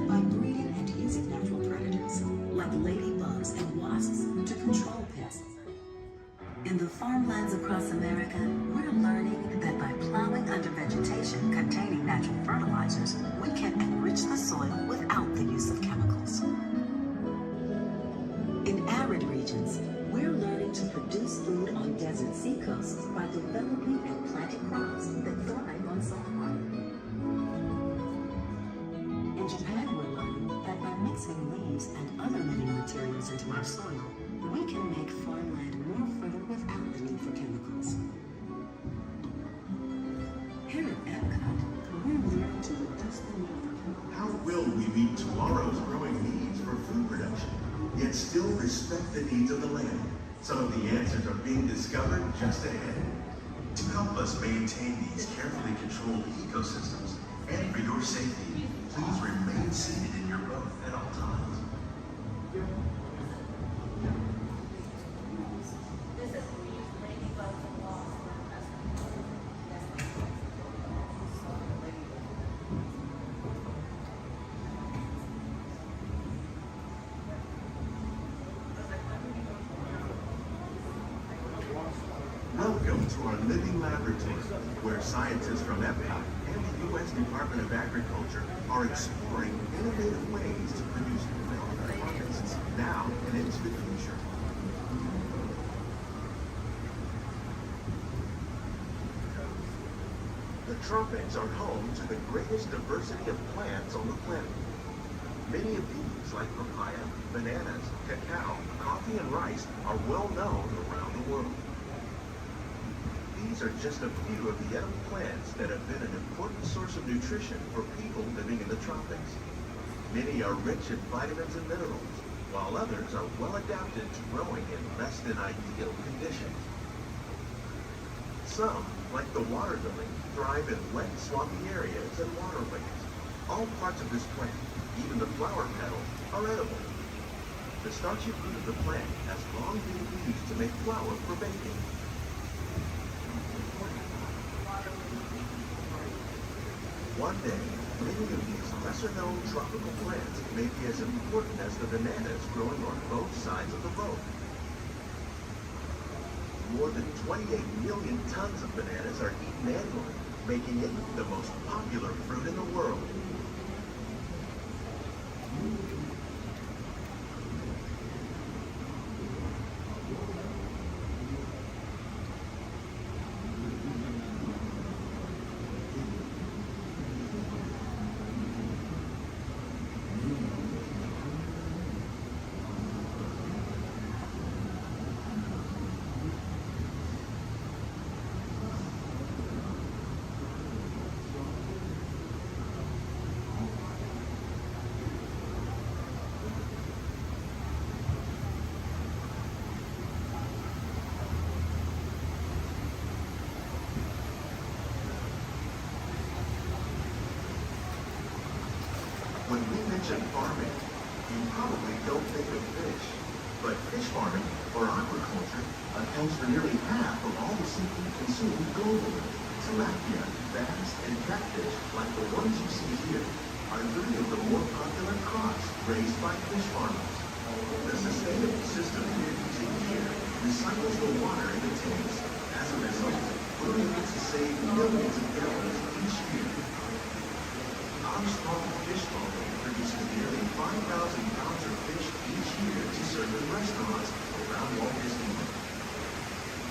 By breeding and using natural predators, like ladybugs and wasps, to control pests. In the farmlands across America, we're learning that by plowing under vegetation containing natural fertilizers, we can enrich the soil without the use of chemicals. In arid regions, we're learning to produce food on desert seacoasts by developing and planting crops that thrive on salt water. In Japan, we're learning that by mixing leaves and other living materials into our soil, we can make farmland more fertile without the need for chemicals. Here at Epcot, we're learning to reduce the need for chemicals. How will we meet tomorrow's growing needs for food production, yet still respect the needs of the land? Some of the answers are being discovered just ahead. To help us maintain these carefully controlled ecosystems, and for your safety, please remain seated in your boat at all times. Welcome to our living laboratory, where scientists from Epcot and the U.S. Department of Agriculture are exploring innovative ways to produce development harvests now and into the future. The tropics are home to the greatest diversity of plants on the planet. Many of these, like papaya, bananas, cacao, coffee, and rice, are well known around the world. These are just a few of the edible plants that have been an important source of nutrition for people living in the tropics. Many are rich in vitamins and minerals, while others are well adapted to growing in less than ideal conditions. Some, like the water lily, thrive in wet, swampy areas and waterways. All parts of this plant, even the flower petals, are edible. The starchy fruit of the plant has long been used to make flour for baking. One day, many of these lesser-known tropical plants may be as important as the bananas growing on both sides of the boat. More than 28 million tons of bananas are eaten annually, making it the most popular fruit in the world. When we mention farming, you probably don't think of fish. But fish farming, or aquaculture, accounts for nearly half of all the seafood consumed globally. Tilapia, bass, and catfish, like the ones you see here, are 3 of the more popular crops raised by fish farmers. The sustainable system we're using here recycles the water in the tanks. As a result, we're able to save millions of gallons each year. Armstrong Fish Farm produces nearly 5,000 pounds of fish each year to serve in restaurants around Walt Disney World.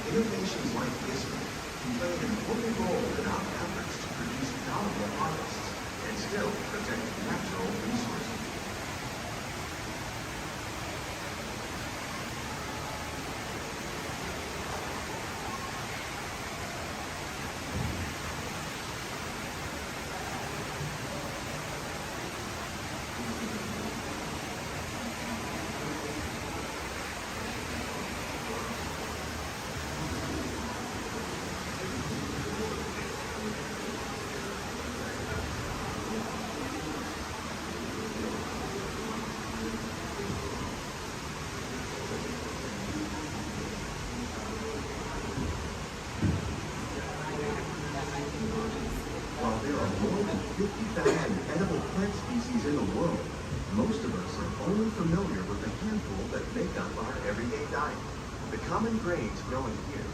Innovations like this one can play an important role in our efforts to produce bountiful harvests and still protect natural resources. While there are more than 50,000 edible plant species in the world, most of us are only familiar with a handful that make up our everyday diet. The common grains growing here,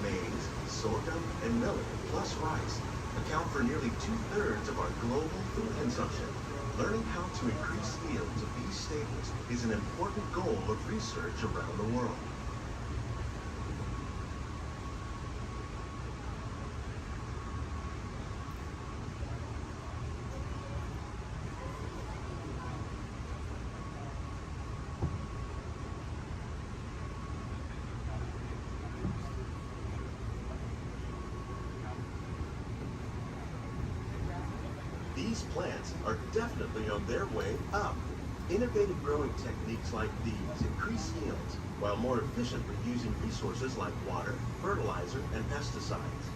maize, sorghum, and millet, plus rice, account for nearly 2/3 of our global food consumption. Learning how to increase yields of these staples is an important goal of research around the world. These plants are definitely on their way up. Innovative growing techniques like these increase yields while more efficiently using resources like water, fertilizer, and pesticides.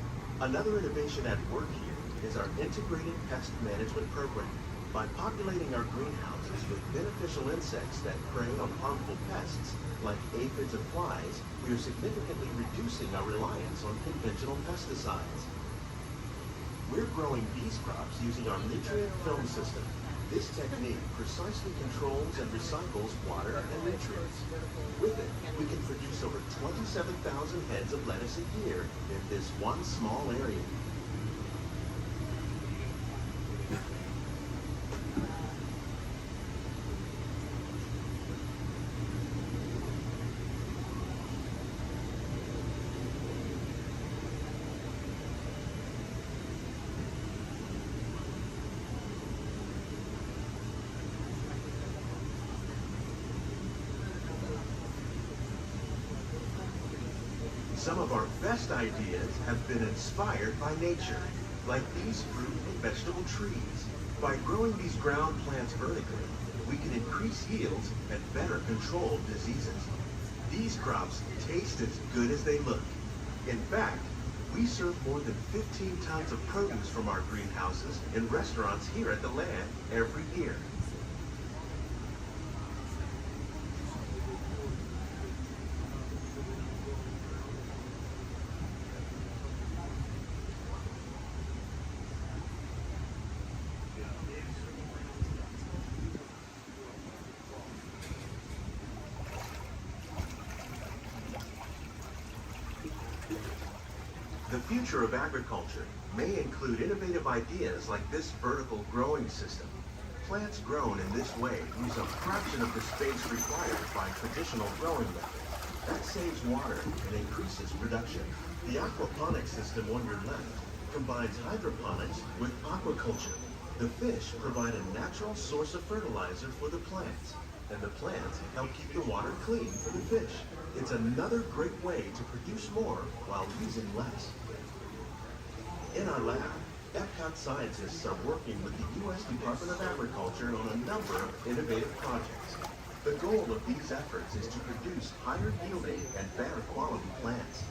Another innovation at work here is our integrated pest management program. By populating our greenhouses with beneficial insects that prey on harmful pests like aphids and flies, we are significantly reducing our reliance on conventional pesticides. We're growing these crops using our nutrient film system. This technique precisely controls and recycles water and nutrients. With it, we can produce over 27,000 heads of lettuce a year in this one small area. Some of our best ideas have been inspired by nature, like these fruit and vegetable trees. By growing these ground plants vertically, we can increase yields and better control diseases. These crops taste as good as they look. In fact, we serve more than 15 tons of produce from our greenhouses in restaurants here at the Land every year. The future of agriculture may include innovative ideas like this vertical growing system. Plants grown in this way use a fraction of the space required by traditional growing methods. That saves water and increases production. The aquaponics system on your left combines hydroponics with aquaculture. The fish provide a natural source of fertilizer for the plants, and the plants help keep the water clean for the fish. It's another great way to produce more while using less. In our lab, Epcot scientists are working with the U.S. Department of Agriculture on a number of innovative projects. The goal of these efforts is to produce higher yielding and better quality plants.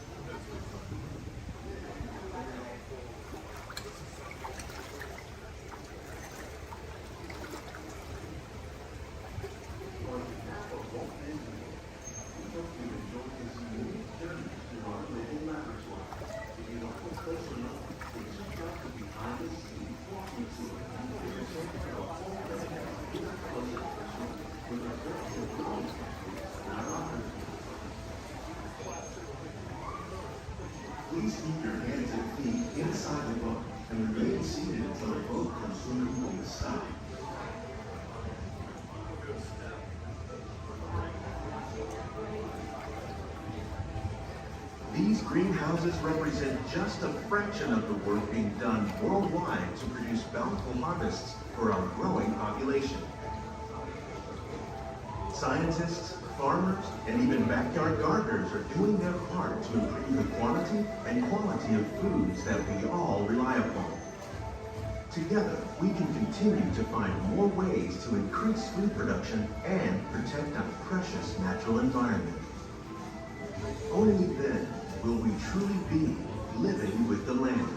greenhouses represent just a fraction of the work being done worldwide to produce bountiful harvests for our growing population. Scientists, farmers, and even backyard gardeners are doing their part to improve the quantity and quality of foods that we all rely upon. Together, we can continue to find more ways to increase food production and protect our precious natural environment. Only then will we truly be living with the land.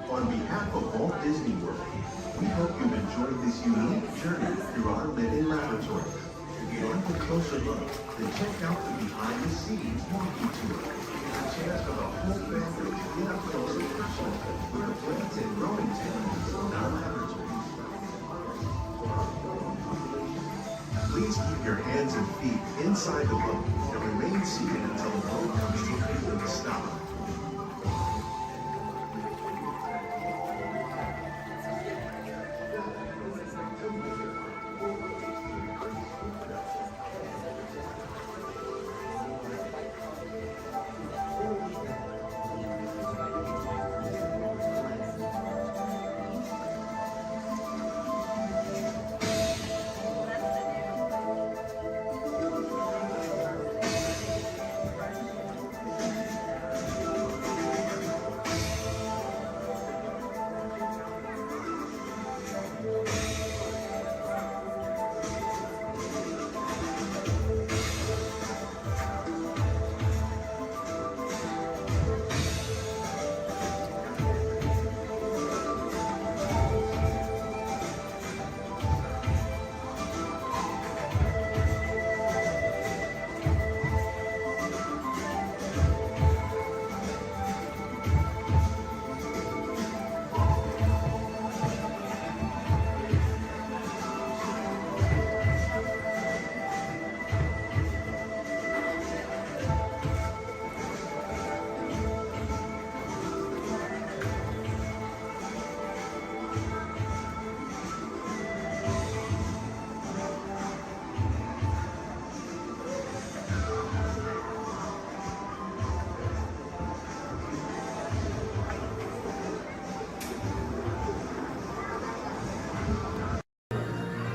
On behalf of Walt Disney World, we hope you've enjoyed this unique journey through our living laboratory. If you'd like a closer look, then check out the behind-the-scenes walking tour. It's a chance for the whole family to get up close and personal with the plants and growing techniques in our laboratory. Please keep your hands and feet inside the boat and remain seated until the boat comes to a complete stop.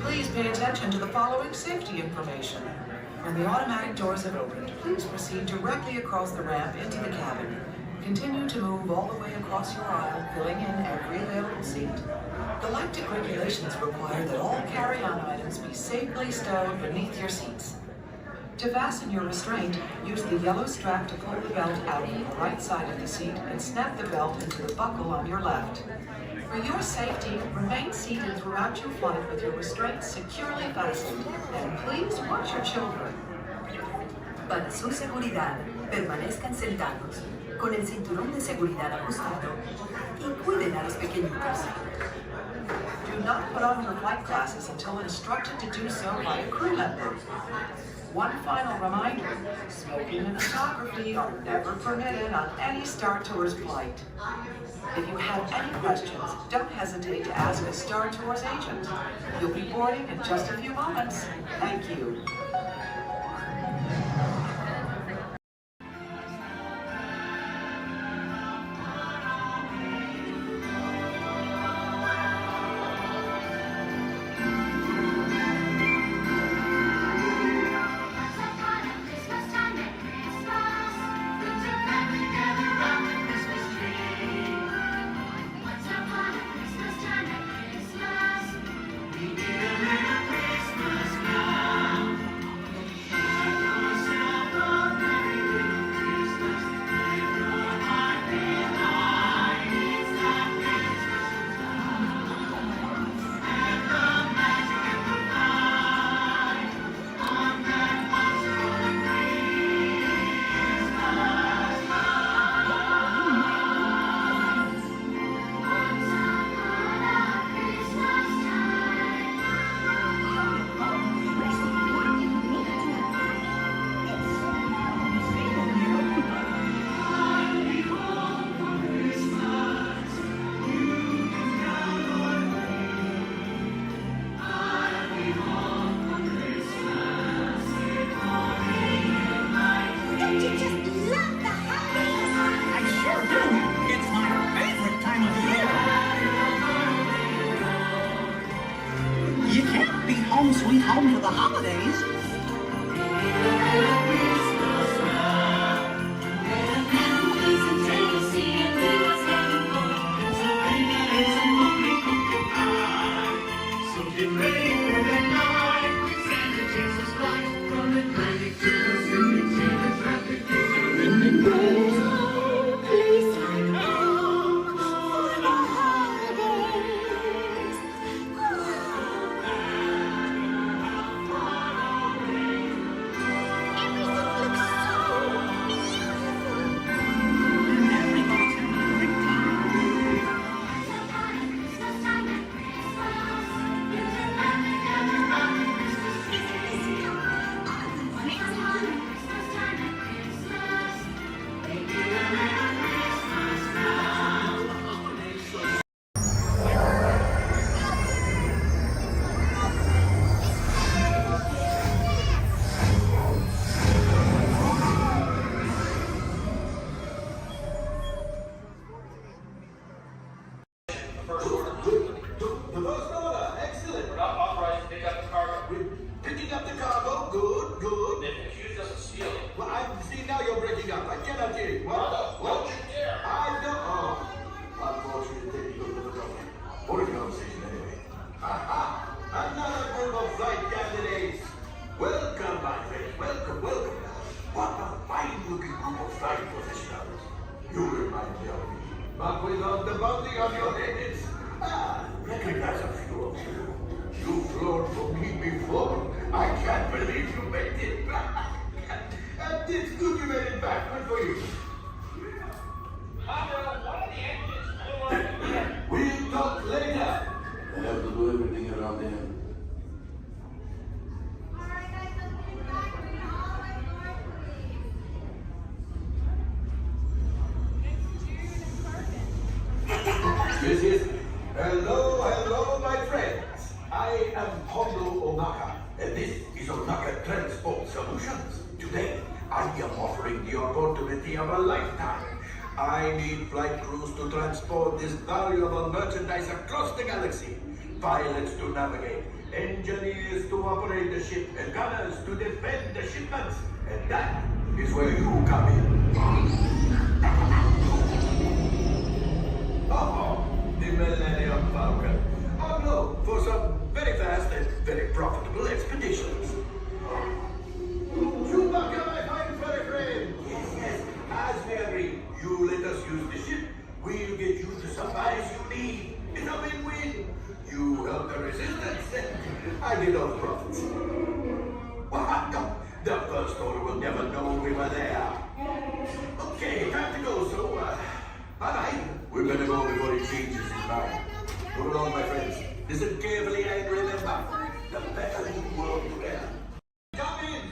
Please pay attention to the following safety information. When the automatic doors have opened, please proceed directly across the ramp into the cabin. Continue to move all the way across your aisle, filling in every available seat. Galactic regulations require that all carry-on items be safely stowed beneath your seats. To fasten your restraint, use the yellow strap to pull the belt out from the right side of the seat and snap the belt into the buckle on your left. For your safety, remain seated throughout your flight with your restraints securely fastened, and please watch your children. Para su seguridad, permanezcan sentados, con el cinturón de seguridad ajustado, y cuiden a los pequeñitos. Do not put on your flight glasses until instructed to do so by a crew member. One final reminder, smoking and photography are never permitted on any Star Tours flight. If you have any questions, don't hesitate to ask a Star Tours agent. You'll be boarding in just a few moments. Thank you. the holidays. Get ready for the night. Santa takes us flight from Atlantic to the city. See the traffic is in the great place like home for the holidays. First order. The first order. Excellent. We're not authorized to pick up the cargo. We're picking up the cargo. Good, good. Then accuse us of stealing. Well, see, now you're breaking up. I cannot hear you. What? Don't you dare. I don't. Oh. Unfortunately, take me to the government. What a conversation anyway. Ha! Another group of flight candidates. Welcome, my friend. Welcome, welcome. What a fine-looking group of flight professionals. You remind me of me. But without the bounty on your heads. Recognize a few of you. You've flown for me before. I can't believe you made it back. And it's good you made it back. Good for you. We'll talk later. I have to do everything around here. Yes. Hello, my friends. I am Hondo Onaka, and this is Onaka Transport Solutions. Today, I am offering the opportunity of a lifetime. I need flight crews to transport this valuable merchandise across the galaxy. Pilots to navigate, engineers to operate the ship, and gunners to defend the shipments. And that is where you come in. The Millennium Falcon. Oh no, for some very fast and very profitable expeditions. Chewbacca, my fine furry friend. Yes. As we agreed, you let us use the ship. We'll get you the supplies you need. It's a win-win. You help the resistance, and I get all the profits. What? The first order will never know we were there. Okay, time to go, so, bye-bye. We better go before he changes his mind. Move along, my friends. Listen carefully and remember, the better you work together. Come in.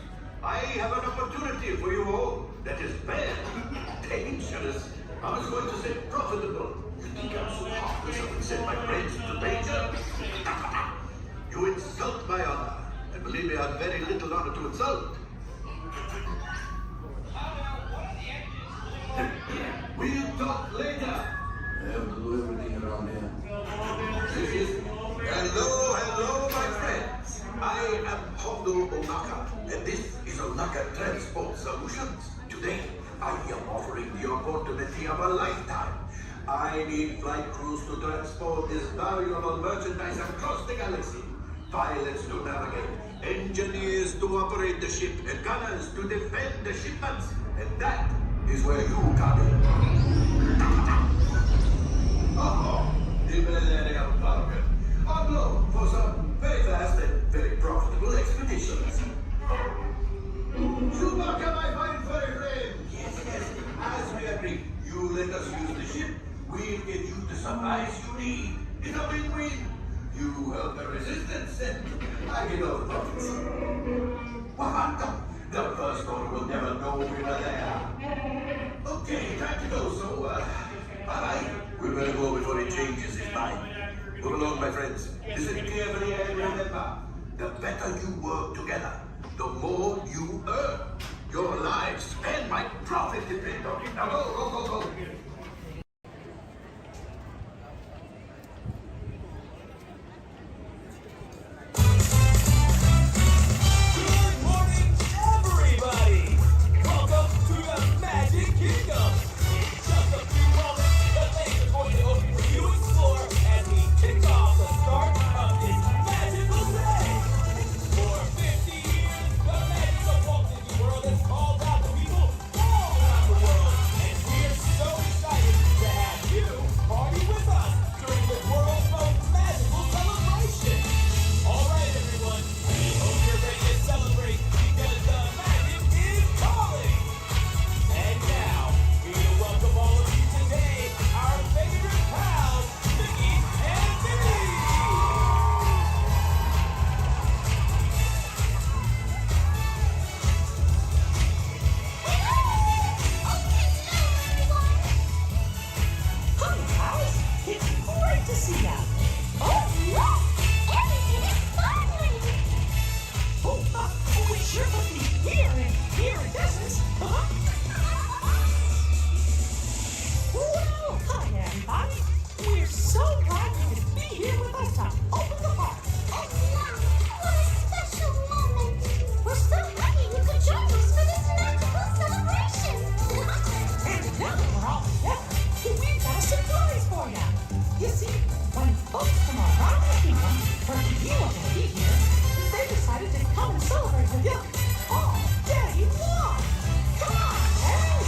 I have an opportunity for you all that is very dangerous. I was going to say profitable. You think I'm so heartless I would send my friends into danger? You insult my honor. And believe me, I have very little honor to insult. We'll talk later. I have to do everything around here. Hello, my friends. I am Hondo Onaka, and this is Onaka Transport Solutions. Today, I am offering the opportunity of a lifetime. I need flight crews to transport this valuable merchandise across the galaxy. Pilots to navigate, engineers to operate the ship, and gunners to defend the shipments. And that is where you come in. The Millennium Falcon. On loan for some very fast and very profitable expeditions. Chewbacca, my fine furry friend. Yes. As we agreed, you let us use the ship. We'll get you the supplies you need. It's a win-win. You help the resistance, and I get all the profits. What? The first order will never know we were there. Okay, time to go, so, bye-bye. We better go before he changes his mind. Move along, my friends. Listen carefully and remember, the better you work together, the more you earn. Your lives and my profit depend on it. Now go. Yeah. Oh, Daddy, Walt! Come on, hey!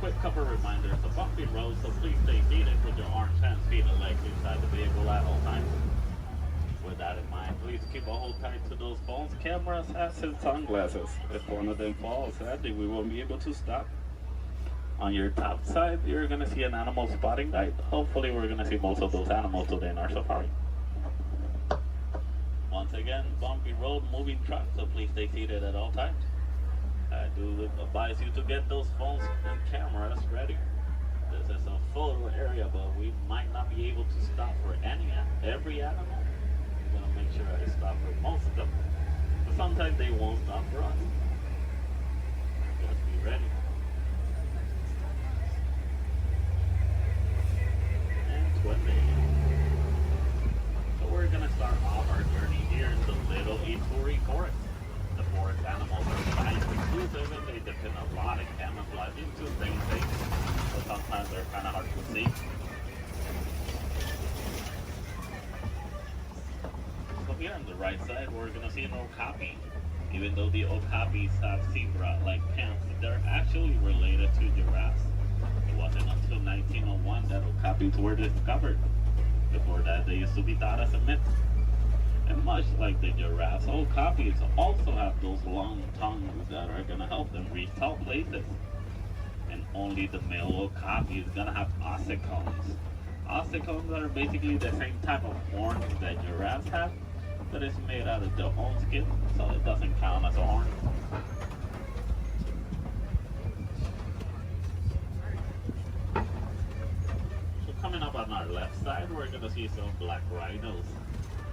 quick couple reminders. It's a bumpy road, so please stay seated with your arms, hands, feet, and legs inside the vehicle at all times. With that in mind, please keep a hold tight to those phones, cameras, hats, and sunglasses. If one of them falls, sadly, we won't be able to stop. On your top side, you're going to see an animal spotting guide. Hopefully, we're going to see most of those animals today in our safari. Once again, bumpy road, moving truck, so please stay seated at all times. I do advise you to get those phones and cameras ready. This is a photo area, but we might not be able to stop for every animal. I'm gonna make sure I stop for most of them. But sometimes they won't stop for us. Just be ready. And 20. So we're gonna start off our journey here in the Little Ituri Forest. The forest animals are kind of exclusive and they depend a lot on camouflaging to stay safe. So sometimes they're kind of hard to see. So here on the right side, we're going to see an okapi. Even though the okapis have zebra-like pants, they're actually related to giraffes. It wasn't until 1901 that okapis were discovered. Before that, they used to be thought as a myth. And much like the giraffes, okapis also have those long tongues that are going to help them reach tall places. And only the male okapi is going to have ossicones. Ossicones are basically the same type of horns that giraffes have, but it's made out of their own skin, so it doesn't count as a horn. So coming up on our left side, we're going to see some black rhinos.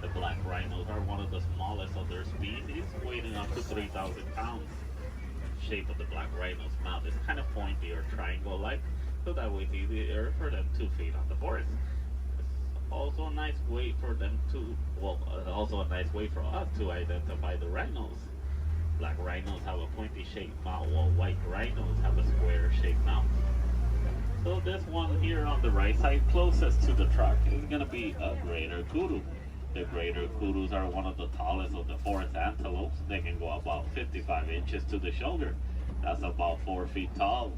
The black rhinos are one of the smallest of their species, weighing up to 3,000 pounds. The shape of the black rhino's mouth is kind of pointy or triangle-like, so that way it's easier for them to feed on the forest. It's also a nice way for them to, also a nice way for us to identify the rhinos. Black rhinos have a pointy-shaped mouth, while white rhinos have a square-shaped mouth. So this one here on the right side, closest to the truck, is going to be a greater kudu. The greater kudus are one of the tallest of the forest antelopes. They can go about 55 inches to the shoulder. That's about 4 feet tall.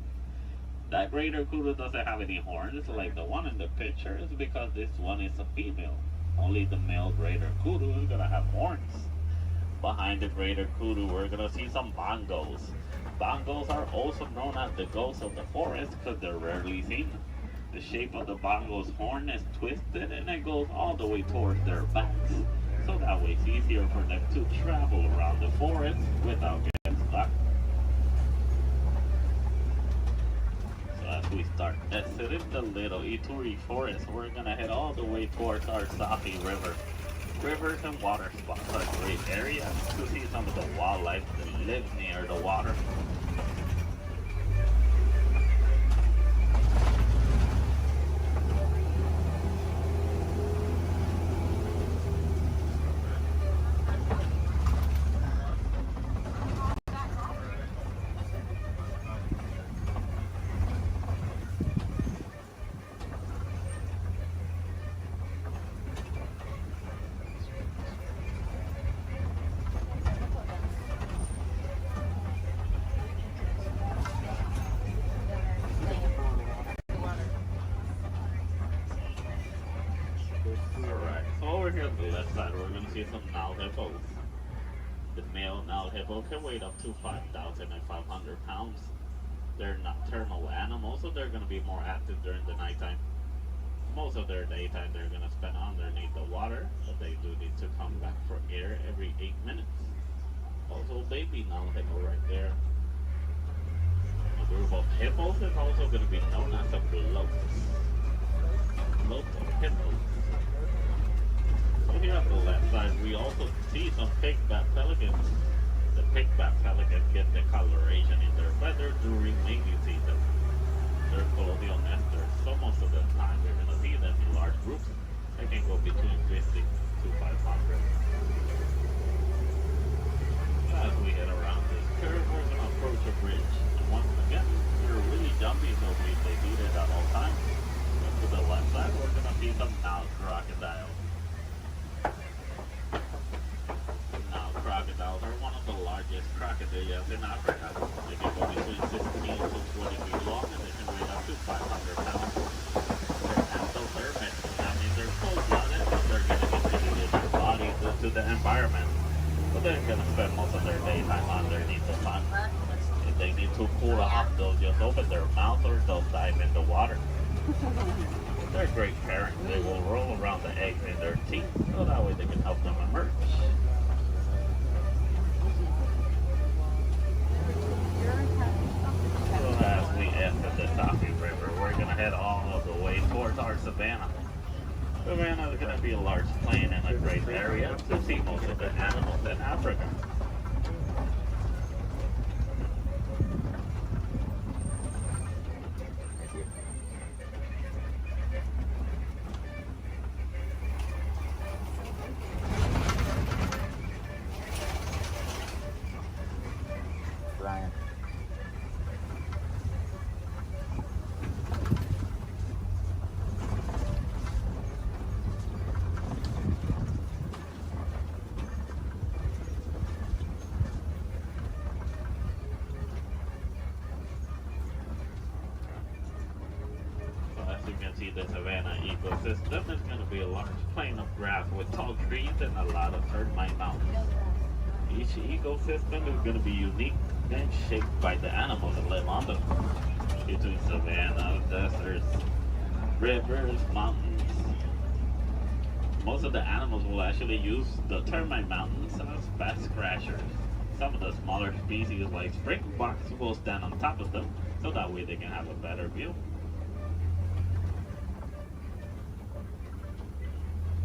That greater kudu doesn't have any horns like the one in the picture. It's because this one is a female. Only the male greater kudu is going to have horns. Behind the greater kudu, we're going to see some bongos. Bongos are also known as the ghosts of the forest because they're rarely seen. The shape of the bongo's horn is twisted and it goes all the way towards their backs. So that way it's easier for them to travel around the forest without getting stuck. So as we start exiting the Little Ituri Forest, we're going to head all the way towards our Safi River. Rivers and water spots are great areas to see some of the wildlife that live near the water. Here on the left side, we're going to see some Nile hippos. The male Nile hippo can weigh up to 5,500 pounds. They're nocturnal animals, so they're going to be more active during the nighttime. Most of their daytime they're going to spend underneath the water, but they do need to come back for air every 8 minutes. Also, baby Nile hippo right there. A group of hippos is also going to be known as a bloat. Bloat of hippos. So here on the left side, we also see some pigback pelicans. The pigback pelicans get the coloration in their feathers during mating season. They're colonial nesters, so most of the time you're going to see them in large groups. They can go between 50 to 500. As we head around this curve, we're going to approach a bridge. And once again, we're really jumpy, so we stay seated at all times. And to the left side, we're going to see some Nile crocodiles. Crocodiles are one of the largest crocodiles in Africa. They can go between 16 to 20 feet to cool off, they'll just open their mouth or they'll dive in the water. They're great parents. They will roll around the eggs in their teeth so that way they can help them emerge. So as we exit the Safi River, we're going to head all the way towards our savannah. Savannah is going to be a large plain and a great area to see most of the animals in Africa. Brian. As you can see, the savanna ecosystem is going to be a large plain of grass with tall trees and a lot of termite mountains. Each ecosystem is going to be unique and shaped by the animals that live on them. Between savanna, deserts, rivers, mountains. Most of the animals will actually use the termite mountains as back scratchers. Some of the smaller species like springboks will stand on top of them so that way they can have a better view.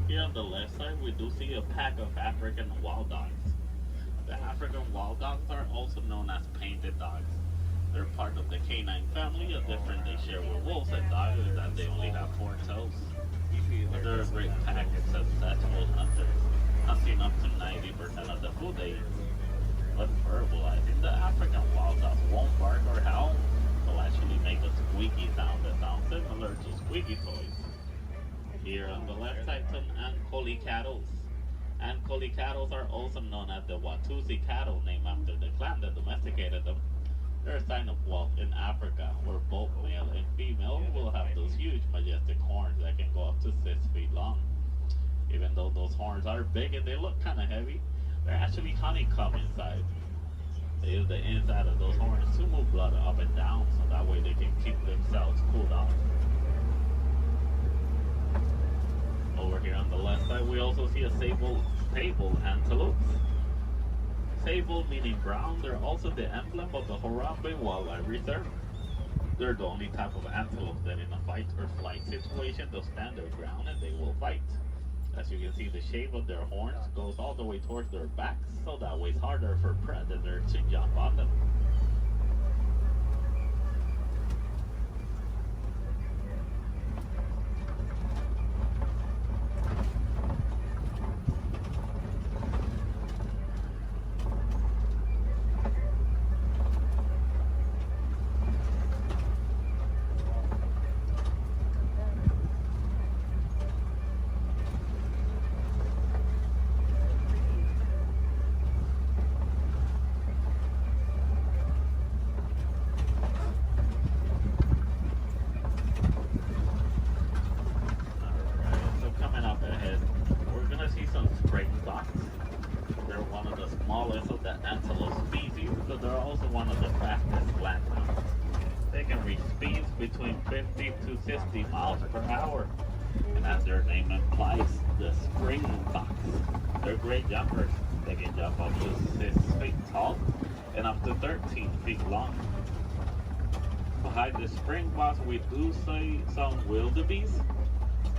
Here on the left side, we do see a pack of African wild dogs. The African wild dogs are also known as painted dogs. They're part of the canine family. A difference they share with wolves and dogs is that they only have 4 toes. But they're a great pack and successful hunters, hunting up to 90% of the food they eat. But verbalizing, the African wild dog won't bark or howl. They'll actually make a squeaky sound that sounds similar to squeaky toys. Here on the left side, some Ankoli cattle. Ankoli cattle are also known as the Watusi cattle, named after the clan that domesticated them. They're a sign of wealth in Africa, where both male and female will have those huge, majestic horns that can go up to 6 feet long. Even though those horns are big and they look kind of heavy, they're actually honeycomb inside. They use the inside of those horns to move blood up and down, so that way they can keep themselves cooled off. Over here on the left side, we also see a sable antelope. Sable meaning brown, they're also the emblem of the Harambe Wildlife Reserve. They're the only type of antelope that in a fight or flight situation, they'll stand their ground and they will fight. As you can see, the shape of their horns goes all the way towards their backs, so that way it's harder for predators to jump on them. Between 50 to 60 miles per hour. And as their name implies, the springboks. They're great jumpers. They can jump up to 6 feet tall and up to 13 feet long. Behind the springboks, we do see some wildebeest.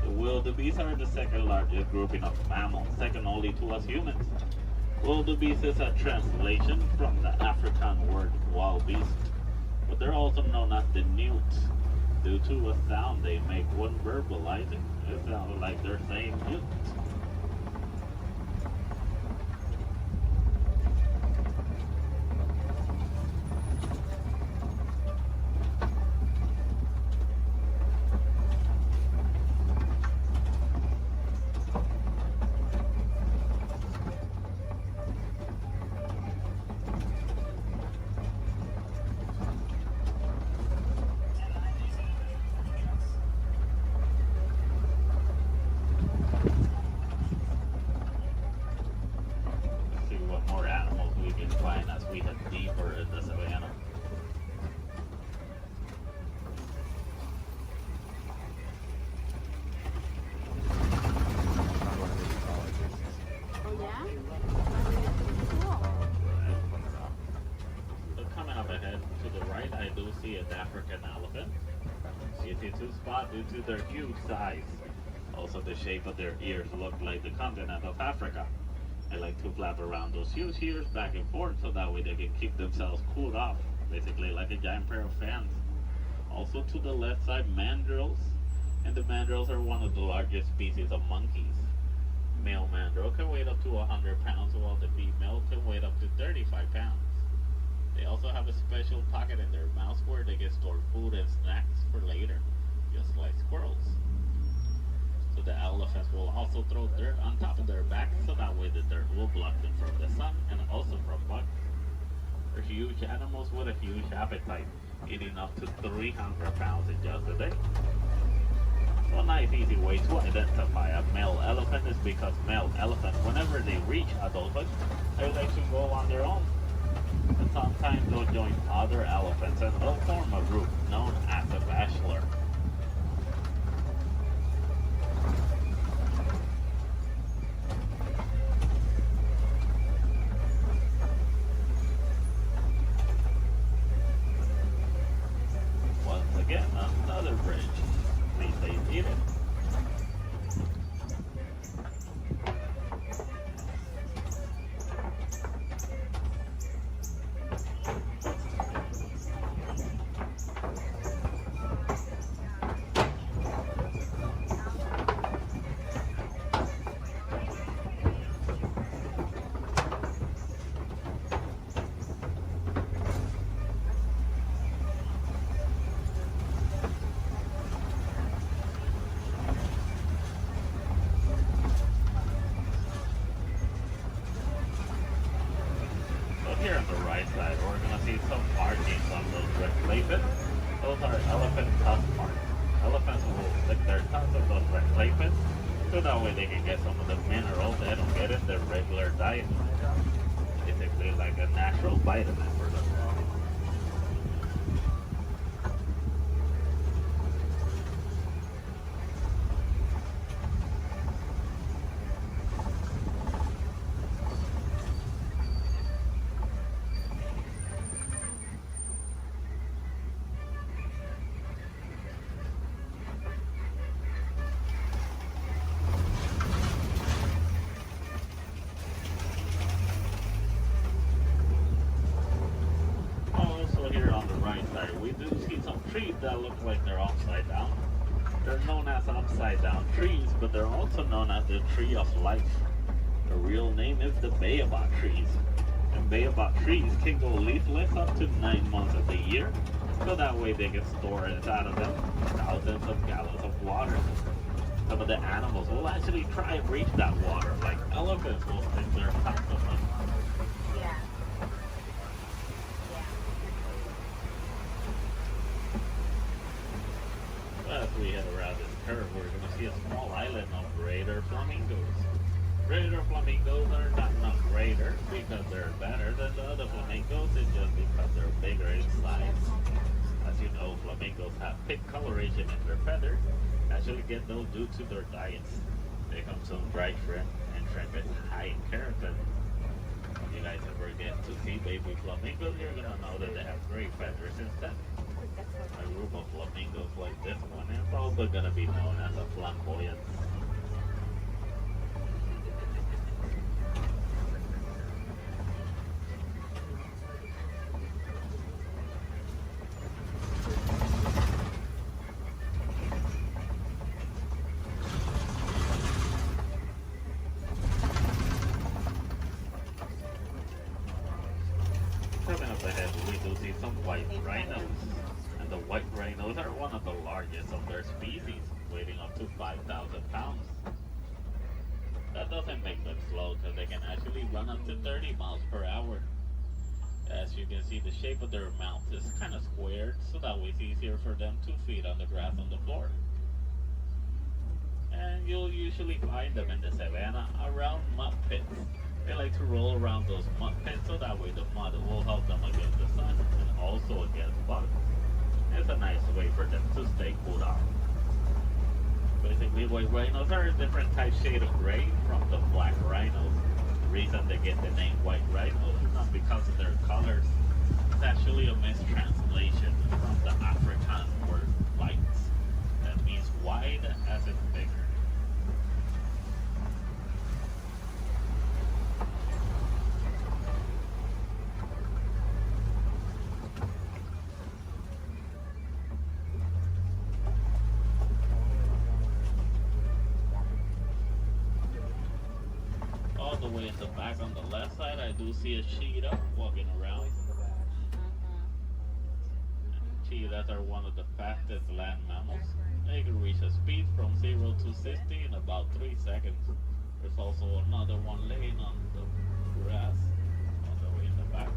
The wildebeest are the second largest grouping of mammals, second only to us humans. Wildebeest is a translation from the African word wild beast, but they're also known as the newts due to a sound they make when verbalizing. It sounds like they're saying newt. easy to spot due to their huge size. Also, the shape of their ears look like the continent of Africa. They like to flap around those huge ears back and forth so that way they can keep themselves cooled off, basically like a giant pair of fans. Also to the left side, mandrills, and the mandrills are one of the largest species of monkeys. Male mandrill can weigh up to 100 pounds, while the female can weigh up to 35 pounds. They also have a special pocket in their mouth where they can store food and snacks for later, just like squirrels. So the elephants will also throw dirt on top of their backs so that way the dirt will block them from the sun and also from bugs. They're huge animals with a huge appetite, eating up to 300 pounds in just a day. So a nice easy way to identify a male elephant is because male elephants, whenever they reach adulthood, they like to go on their own. And sometimes they'll join other elephants and they'll form a group known as a bachelor. Once again, another bridge. Please stay seated. Here on the right side, we're going to see some markings on those red clay pits. Those are elephant tusk marks. Elephants will stick their tusks on those red clay pits so that way they can get some of the minerals they don't get in their regular diet. Basically like a natural vitamin for them. Here on the right side, we do see some trees that look like they're upside down. They're known as upside down trees, but they're also known as the tree of life. The real name is the baobab trees. And baobab trees can go leafless up to 9 months of the year, so that way they can store inside of them thousands of gallons of water. Some of the animals will actually try and reach that water, like elephants will stick their tusks on them. As we head around this curve, we're going to see a small island of greater flamingos. Greater flamingos are not greater because they're better than the other flamingos, it's just because they're bigger in size. As you know, flamingos have pink coloration in their feathers, actually get those due to their diets. They consume dried shrimp, and shrimp is high in keratin. If you guys ever get to see baby flamingos, you're going to know that they have great feathers instead. A group of flamingos like this one is also going to be known as a flamboyant. Coming up ahead, we do see some white rhinos. The white rhinos are one of the largest of their species, weighing up to 5,000 pounds. That doesn't make them slow because they can actually run up to 30 miles per hour. As you can see, the shape of their mouth is kind of squared, so that way it's easier for them to feed on the grass on the floor. And you'll usually find them in the savannah around mud pits. They like to roll around those mud pits so that way the mud will help them against the sun and also against bugs. It's a nice way for them to stay cooled off. Basically, white rhinos are a different type shade of gray from the black rhinos. The reason they get the name white rhinos is not because of their colors. It's actually a mistranslation from the Afrikaans word white. way in the back on the left side, I do see a cheetah walking around. Cheetahs are one of the fastest land mammals. They can reach a speed from 0 to 60 in about 3 seconds. There's also another one laying on the grass all the way in the back.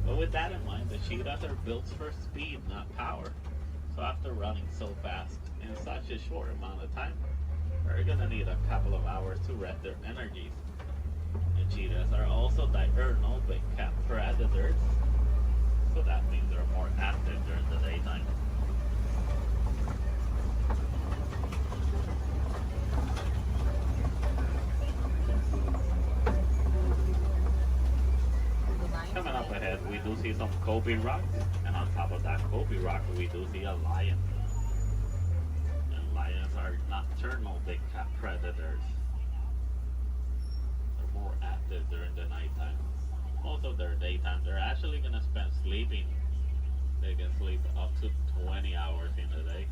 But with that in mind, the cheetahs are built for speed, not power. So after running so fast in such a short amount of time, they're gonna need a couple of hours to rest their energies. The cheetahs are also diurnal big cat predators, so that means they're more active during the daytime. Coming up ahead, we do see some Gobi rocks, and on top of that Gobi rock, we do see a lion. And lions are nocturnal big cat predators. They're more active during the nighttime. Most of their daytime, they're actually gonna spend sleeping. They can sleep up to 20 hours in a day.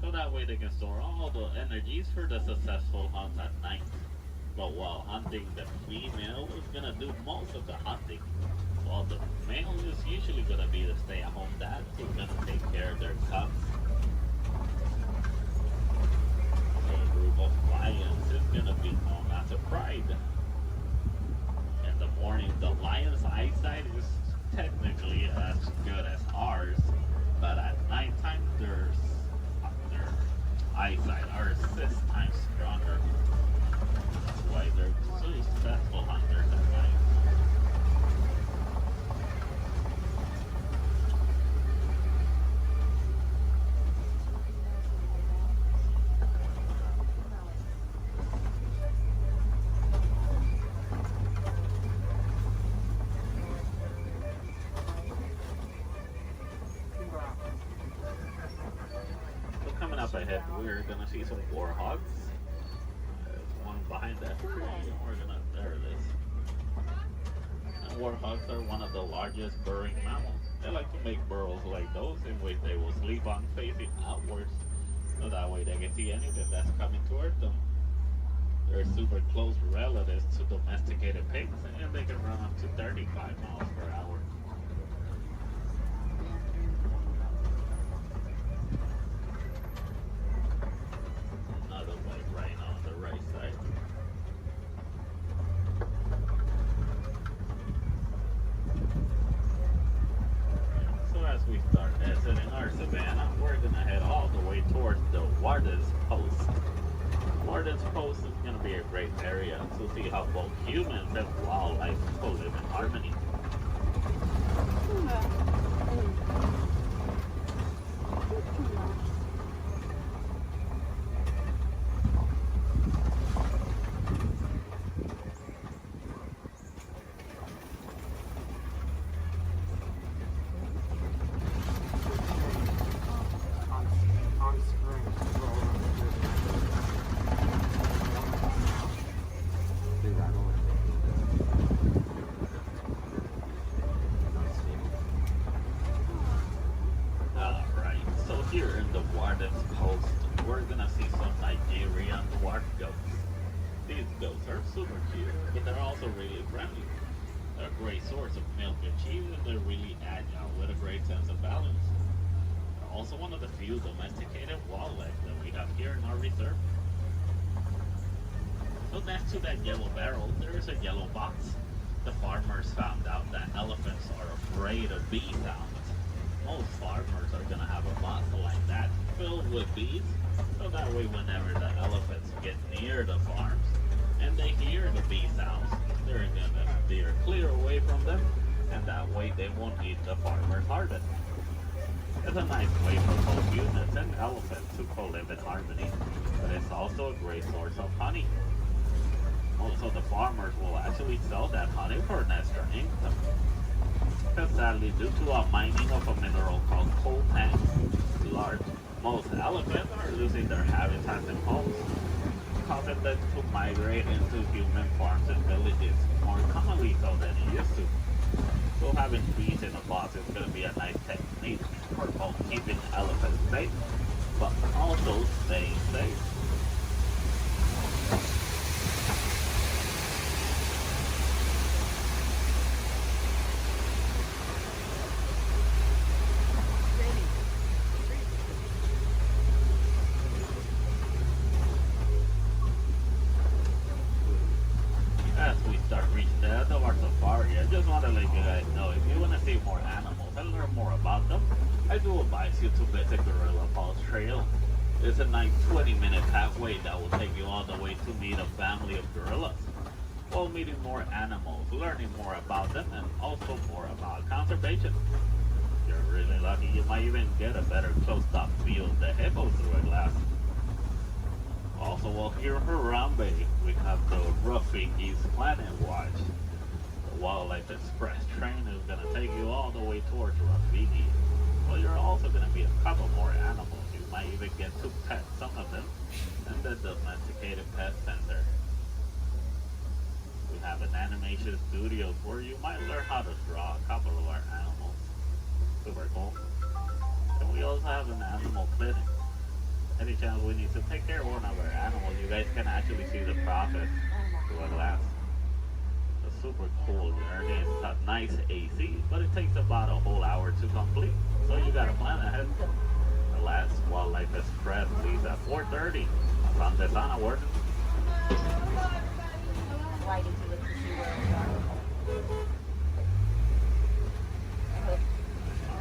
So that way they can store all the energies for the successful hunt at night. But while hunting, the female is gonna do most of the hunting, while the male is usually gonna be the stay-at-home dad who's gonna take care of their cubs. So a group of lions is gonna be known as a pride. In the morning, the lion's eyesight is technically as good as ours, but at nighttime, their eyesight are 6 times stronger. Why they're so successful hunters at night. So coming up ahead, we're gonna see some warhogs. Behind that tree, there it is. And warhogs are one of the largest burrowing mammals. They like to make burrows like those in which they will sleep on facing outwards, so that way they can see anything that's coming toward them. They're super close relatives to domesticated pigs, and they can run up to 35 miles per hour. Another white rhino on the right side. As we start exiting our savannah, we're gonna head all the way towards the Warden's Post. Warden's Post is gonna be a great area to see how both humans and wildlife live in harmony. Here in the Warden's Post, we're gonna see some Nigerian dwarf goats. These goats are super cute, but they're also really friendly. They're a great source of milk and cheese, and they're really agile with a great sense of balance. They're also one of the few domesticated wildlife that we have here in our reserve. So next to that yellow barrel, there is a yellow box. The farmers found out that elephants are afraid of bee sounds. Most farmers are gonna have a box like that filled with bees, so that way whenever the elephants get near the farms and they hear the bee sounds, they're gonna steer clear away from them, and that way they won't eat the farmer's harvest. It's a nice way for both humans and elephants to co-live in harmony, but it's also a great source of honey. Also, the farmers will actually sell that honey for an extra income. Because sadly, due to our mining of a mineral called coltan, most elephants are losing their habitats and homes, causing them to migrate into human farms and villages more commonly so than it used to. So having bees in a box is going to be a nice technique for both keeping elephants safe, but also staying safe. I do advise you to visit Gorilla Falls Trail. It's a nice 20-minute pathway that will take you all the way to meet a family of gorillas, while meeting more animals, learning more about them, and also more about conservation. If you're really lucky, you might even get a better close-up view of the hippos through a glass. Also, while here in Harambe, we have the Rafiki's Planet Watch. The Wildlife Express train is going to take you all the way towards Rafiki. Well, you're also going to meet a couple more animals. You might even get to pet some of them in the domesticated pet center. We have an animation studio where you might learn how to draw a couple of our animals. Super cool. And we also have an animal clinic. Any chance we need to take care of one of our animals, you guys can actually see the process through a glass. It's super cool journey. It's got nice AC, but it takes about a whole hour to complete. So you gotta plan ahead. The last Wildlife Express leaves at 4:30. Sunday Sana working. Right into the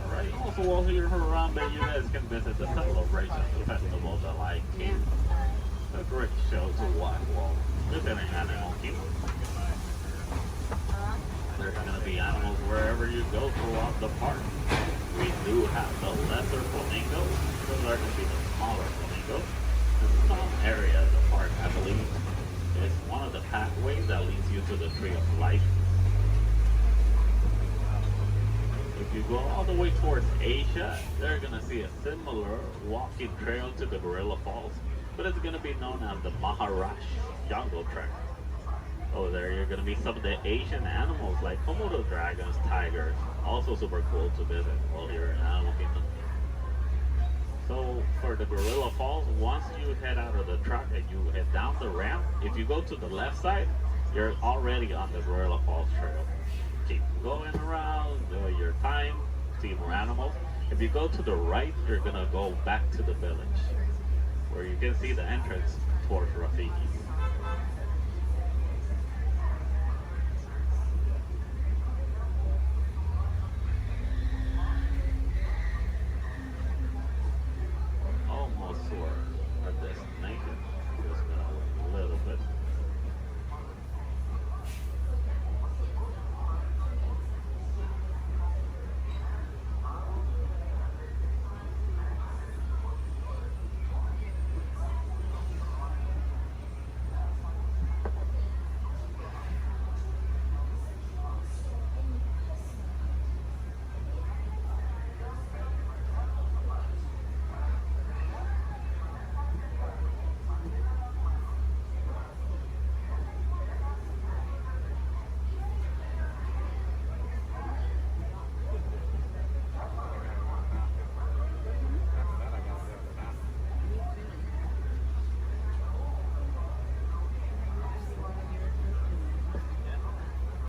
Alright, also while here in Harambe, you guys can visit the Celebration Festival, the Lion King. A great show to watch while visiting Animal Kingdom. There's going to be animals wherever you go throughout the park. We do have the lesser flamingos. Those are going to be the smaller flamingos. In some area of the park, I believe, is one of the pathways that leads you to the Tree of Life. If you go all the way towards Asia, they're going to see a similar walking trail to the Gorilla Falls, but it's going to be known as the Maharashtra Jungle Trek. Over there, you're going to meet some of the Asian animals like Komodo dragons, tigers, also super cool to visit while you're in Animal Kingdom. So for the Gorilla Falls, once you head out of the truck and you head down the ramp, if you go to the left side, you're already on the Gorilla Falls Trail. Keep going around, enjoy your time, see more animals. If you go to the right, you're going to go back to the village, where you can see the entrance towards Rafiki.